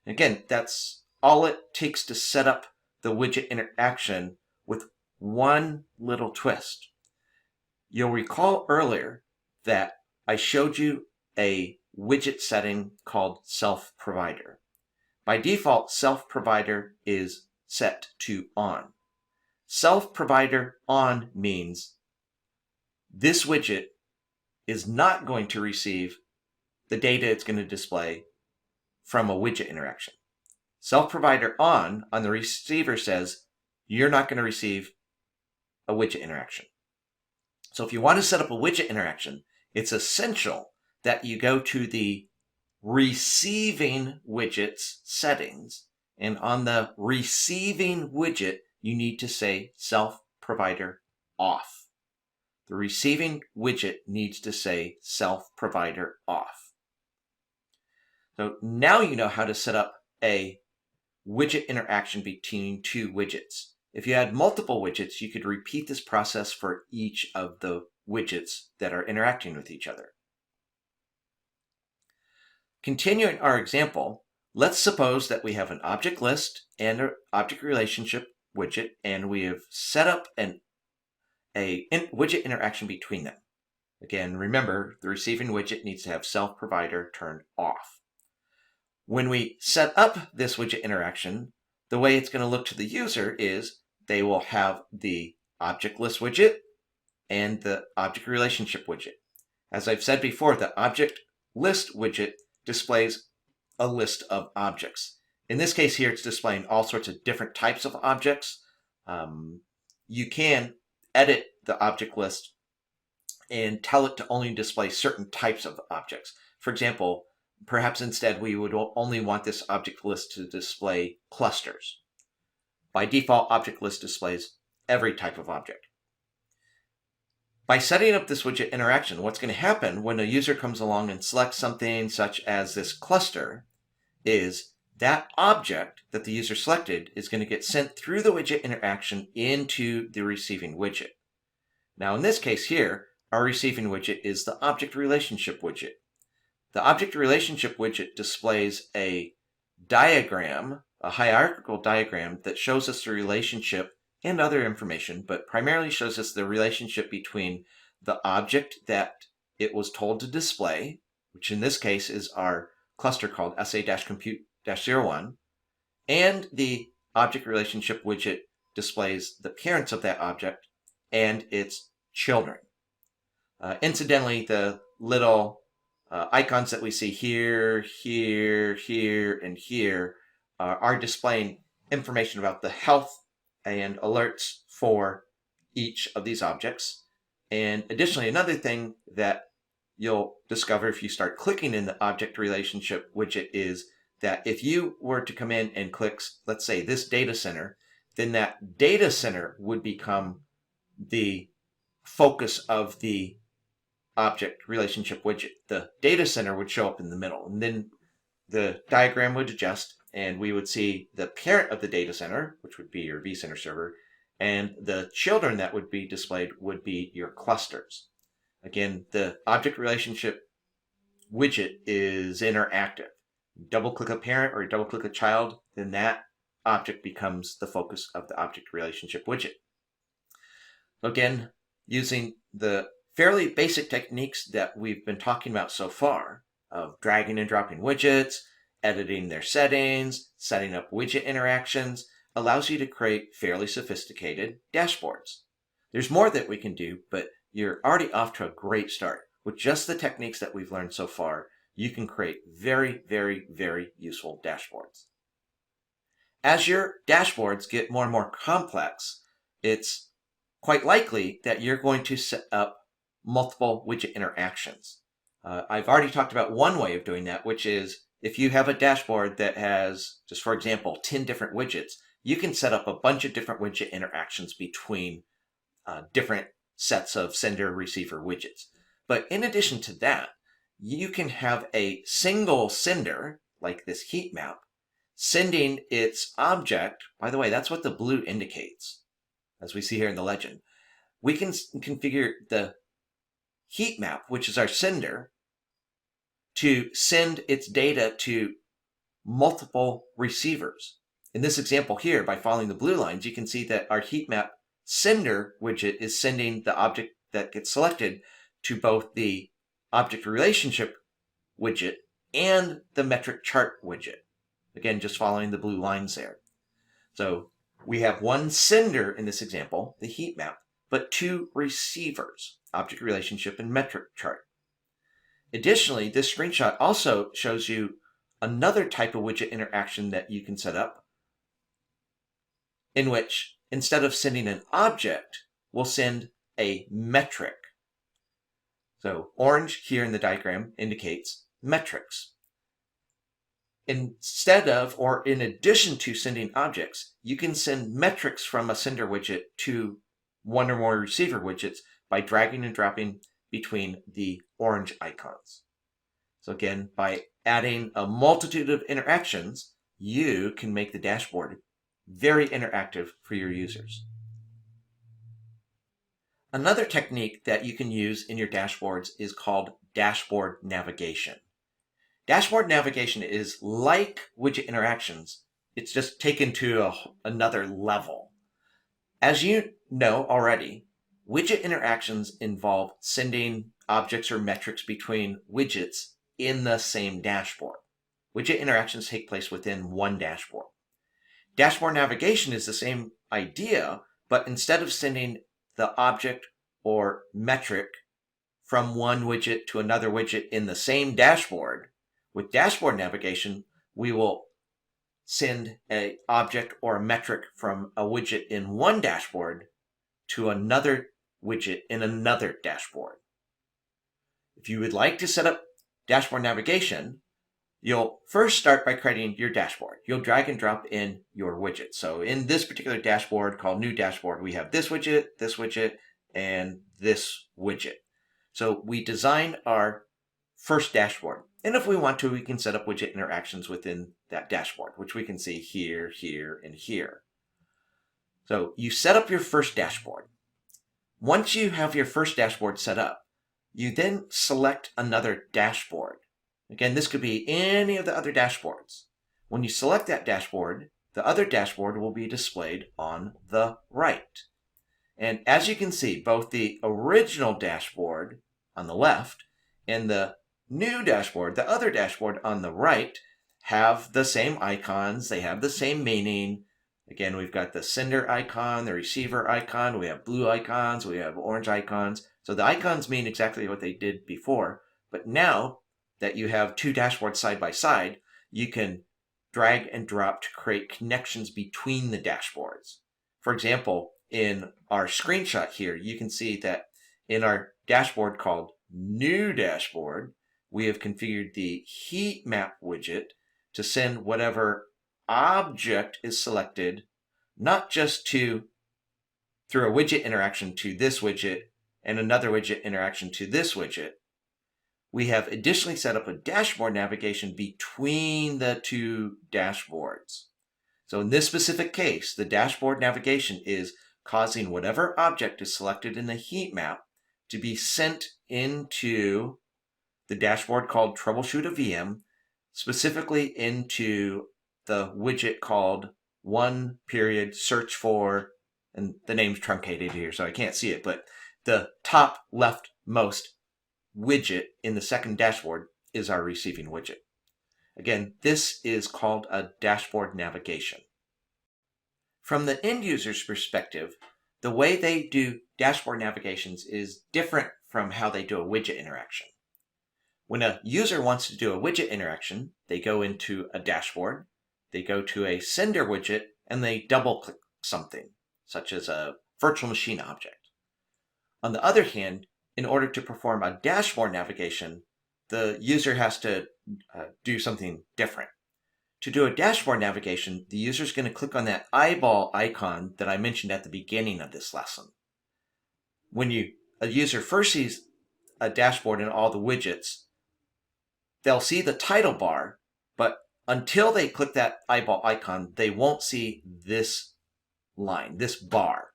Again, that's all it takes to set up the widget interaction with one little twist. You'll recall earlier that I showed you a widget setting called self-provider. By default, self-provider is set to on. Self-provider on means this widget is not going to receive the data it's going to display from a widget interaction. Self-provider on the receiver says you're not going to receive a widget interaction. So if you want to set up a widget interaction, it's essential that you go to the receiving widgets settings, and on the receiving widget, you need to say self-provider off. The receiving widget needs to say self-provider off. So now you know how to set up a widget interaction between two widgets. If you had multiple widgets, you could repeat this process for each of the widgets that are interacting with each other. Continuing our example, let's suppose that we have an object list and an object relationship widget, and we have set up a widget interaction between them. Again, remember, the receiving widget needs to have self-provider turned off. When we set up this widget interaction, the way it's going to look to the user is they will have the object list widget and the object relationship widget. As I've said before, the object list widget displays a list of objects. In this case here, it's displaying all sorts of different types of objects. You can edit the object list and tell it to only display certain types of objects. For example, perhaps instead we would only want this object list to display clusters. By default, object list displays every type of object. By setting up this widget interaction, what's going to happen when a user comes along and selects something such as this cluster is that object that the user selected is going to get sent through the widget interaction into the receiving widget. Now in this case here, our receiving widget is the object relationship widget. The object relationship widget displays a diagram, a hierarchical diagram that shows us the relationship and other information, but primarily shows us the relationship between the object that it was told to display, which in this case is our cluster called SA-compute-01, and the object relationship widget displays the parents of that object and its children. Incidentally, the little icons that we see here, here, here, and here are displaying information about the health and alerts for each of these objects. And additionally, another thing that you'll discover if you start clicking in the object relationship widget is that if you were to come in and click, let's say, this data center, then that data center would become the focus of the object relationship widget. The data center would show up in the middle, and then the diagram would adjust, and we would see the parent of the data center, which would be your vCenter server, and the children that would be displayed would be your clusters. Again, the object relationship widget is interactive. Double-click a parent or double-click a child, then that object becomes the focus of the object relationship widget. Again, using the fairly basic techniques that we've been talking about so far of dragging and dropping widgets, editing their settings, setting up widget interactions, allows you to create fairly sophisticated dashboards. There's more that we can do, but you're already off to a great start. With just the techniques that we've learned so far, you can create very, very, very useful dashboards. As your dashboards get more and more complex, it's quite likely that you're going to set up multiple widget interactions. I've already talked about one way of doing that, which is if you have a dashboard that has, just for example, 10 different widgets, you can set up a bunch of different widget interactions between different sets of sender-receiver widgets. But in addition to that, you can have a single sender, like this heat map, sending its object. By the way, that's what the blue indicates, as we see here in the legend. We can configure the heat map, which is our sender, to send its data to multiple receivers. In this example here, by following the blue lines, you can see that our heat map sender widget is sending the object that gets selected to both the object relationship widget and the metric chart widget. Again, just following the blue lines there. So we have one sender in this example, the heat map, but two receivers, object relationship and metric chart. Additionally, this screenshot also shows you another type of widget interaction that you can set up, in which instead of sending an object, we'll send a metric. So orange here in the diagram indicates metrics. Instead of, or in addition to sending objects, you can send metrics from a sender widget to one or more receiver widgets by dragging and dropping between the orange icons. So again, by adding a multitude of interactions, you can make the dashboard very interactive for your users. Another technique that you can use in your dashboards is called dashboard navigation. Dashboard navigation is like widget interactions. It's just taken to another level. As you know already, widget interactions involve sending objects or metrics between widgets in the same dashboard. Widget interactions take place within one dashboard. Dashboard navigation is the same idea, but instead of sending the object or metric from one widget to another widget in the same dashboard, with dashboard navigation, we will send an object or a metric from a widget in one dashboard to another widget in another dashboard. If you would like to set up dashboard navigation, you'll first start by creating your dashboard. You'll drag and drop in your widget. So in this particular dashboard called New Dashboard, we have this widget, and this widget. So we design our first dashboard. And if we want to, we can set up widget interactions within that dashboard, which we can see here, here, and here. So you set up your first dashboard. Once you have your first dashboard set up, you then select another dashboard. Again, this could be any of the other dashboards. When you select that dashboard, the other dashboard will be displayed on the right. And as you can see, both the original dashboard on the left and the new dashboard, the other dashboard on the right, have the same icons. They have the same meaning. Again, we've got the sender icon, the receiver icon. We have blue icons. We have orange icons. So the icons mean exactly what they did before. But now that you have two dashboards side by side, you can drag and drop to create connections between the dashboards. For example, in our screenshot here, you can see that in our dashboard called New Dashboard, we have configured the heat map widget to send whatever object is selected, not just through a widget interaction to this widget and another widget interaction to this widget. We have additionally set up a dashboard navigation between the two dashboards. So in this specific case, the dashboard navigation is causing whatever object is selected in the heat map to be sent into the dashboard called Troubleshoot a VM, specifically into the widget called search for, and the name's truncated here so I can't see it, but the top leftmost widget in the second dashboard is our receiving widget. Again, this is called a dashboard navigation. From the end user's perspective, the way they do dashboard navigations is different from how they do a widget interaction. When a user wants to do a widget interaction, they go into a dashboard, they go to a sender widget, and they double-click something, such as a virtual machine object. On the other hand, in order to perform a dashboard navigation, the user has to do something different. To do a dashboard navigation, the user is going to click on that eyeball icon that I mentioned at the beginning of this lesson. When a user first sees a dashboard and all the widgets, they'll see the title bar, but until they click that eyeball icon, they won't see this line, this bar.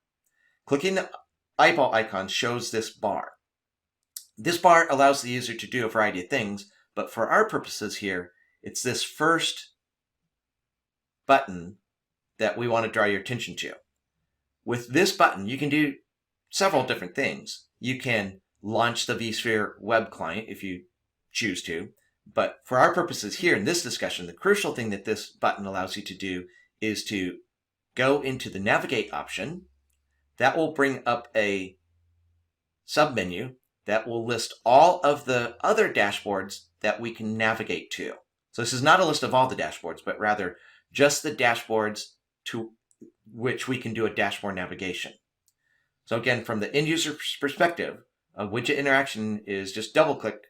Clicking the eyeball icon shows this bar. This bar allows the user to do a variety of things, but for our purposes here, it's this first button that we want to draw your attention to. With this button, you can do several different things. You can launch the vSphere web client if you choose to, but for our purposes here in this discussion, the crucial thing that this button allows you to do is to go into the navigate option. That will bring up a submenu that will list all of the other dashboards that we can navigate to. So this is not a list of all the dashboards, but rather just the dashboards to which we can do a dashboard navigation. So again, from the end user's perspective, a widget interaction is just double click,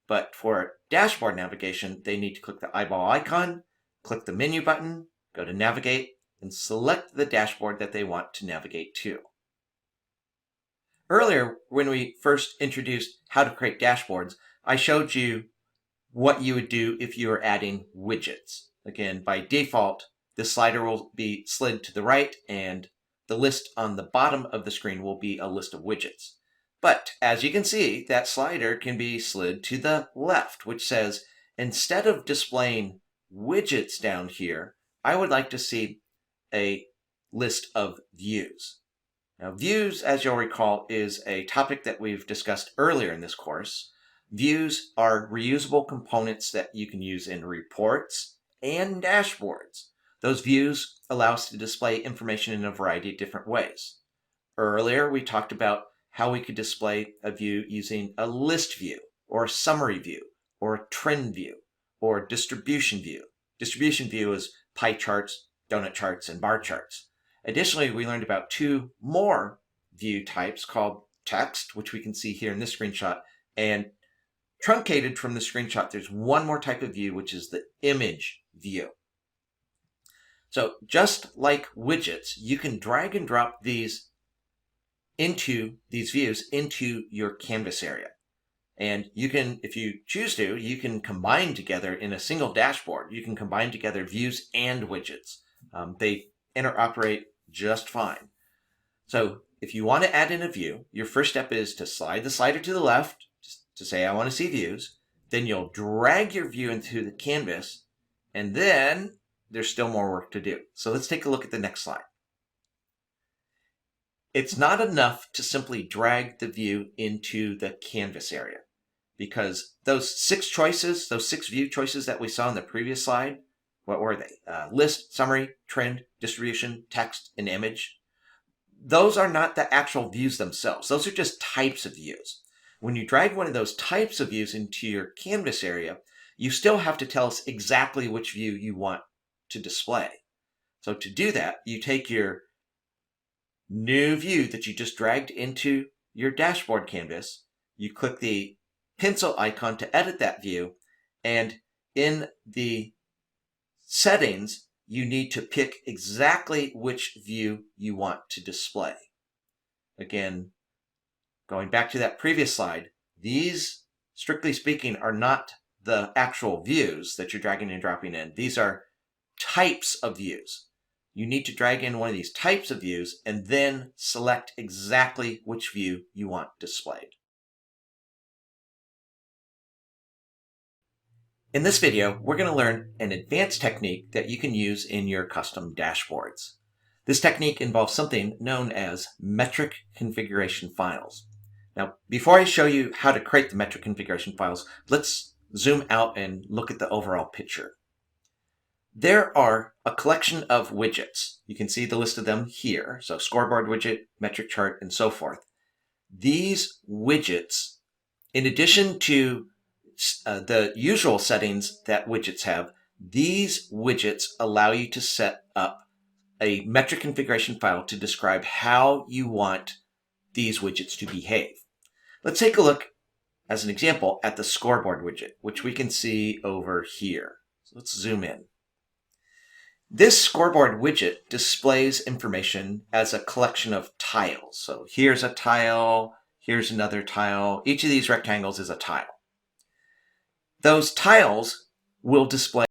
but for dashboard navigation, they need to click the eyeball icon, click the menu button, go to navigate, and select the dashboard that they want to navigate to. Earlier, when we first introduced how to create dashboards, I showed you what you would do if you were adding widgets. Again, by default, the slider will be slid to the right, and the list on the bottom of the screen will be a list of widgets. But as you can see, that slider can be slid to the left, which says, instead of displaying widgets down here, I would like to see a list of views. Now, views, as you'll recall, is a topic that we've discussed earlier in this course. Views are reusable components that you can use in reports and dashboards. Those views allow us to display information in a variety of different ways. Earlier, we talked about how we could display a view using a list view, or a summary view, or a trend view, or a distribution view. Distribution view is pie charts, donut charts, and bar charts. Additionally, we learned about two more view types called text, which we can see here in this screenshot, and truncated from the screenshot, there's one more type of view, which is the image view. So just like widgets, you can drag and drop these views into your canvas area. And you can, if you choose to, you can combine together in a single dashboard. You can combine together views and widgets. They interoperate just fine. So if you want to add in a view, your first step is to slide the slider to the left to say, I want to see views. Then you'll drag your view into the canvas, and then there's still more work to do. So let's take a look at the next slide. It's not enough to simply drag the view into the canvas area, because those six view choices that we saw in the previous slide, what were they? List, summary, trend, distribution, text, and image. Those are not the actual views themselves. Those are just types of views. When you drag one of those types of views into your canvas area, you still have to tell us exactly which view you want to display. So to do that, you take your new view that you just dragged into your dashboard canvas, you click the pencil icon to edit that view, and in the settings, you need to pick exactly which view you want to display. Again, going back to that previous slide, these, strictly speaking, are not the actual views that you're dragging and dropping in. These are types of views. You need to drag in one of these types of views and then select exactly which view you want displayed. In this video, we're going to learn an advanced technique that you can use in your custom dashboards. This technique involves something known as metric configuration files. Now, before I show you how to create the metric configuration files, let's zoom out and look at the overall picture. There are a collection of widgets. You can see the list of them here. So scoreboard widget, metric chart, and so forth. These widgets, in addition to the usual settings that widgets have, these widgets allow you to set up a metric configuration file to describe how you want these widgets to behave. Let's take a look, as an example, at the scoreboard widget, which we can see over here. So let's zoom in. This scoreboard widget displays information as a collection of tiles. So here's a tile, here's another tile. Each of these rectangles is a tile. Those tiles will display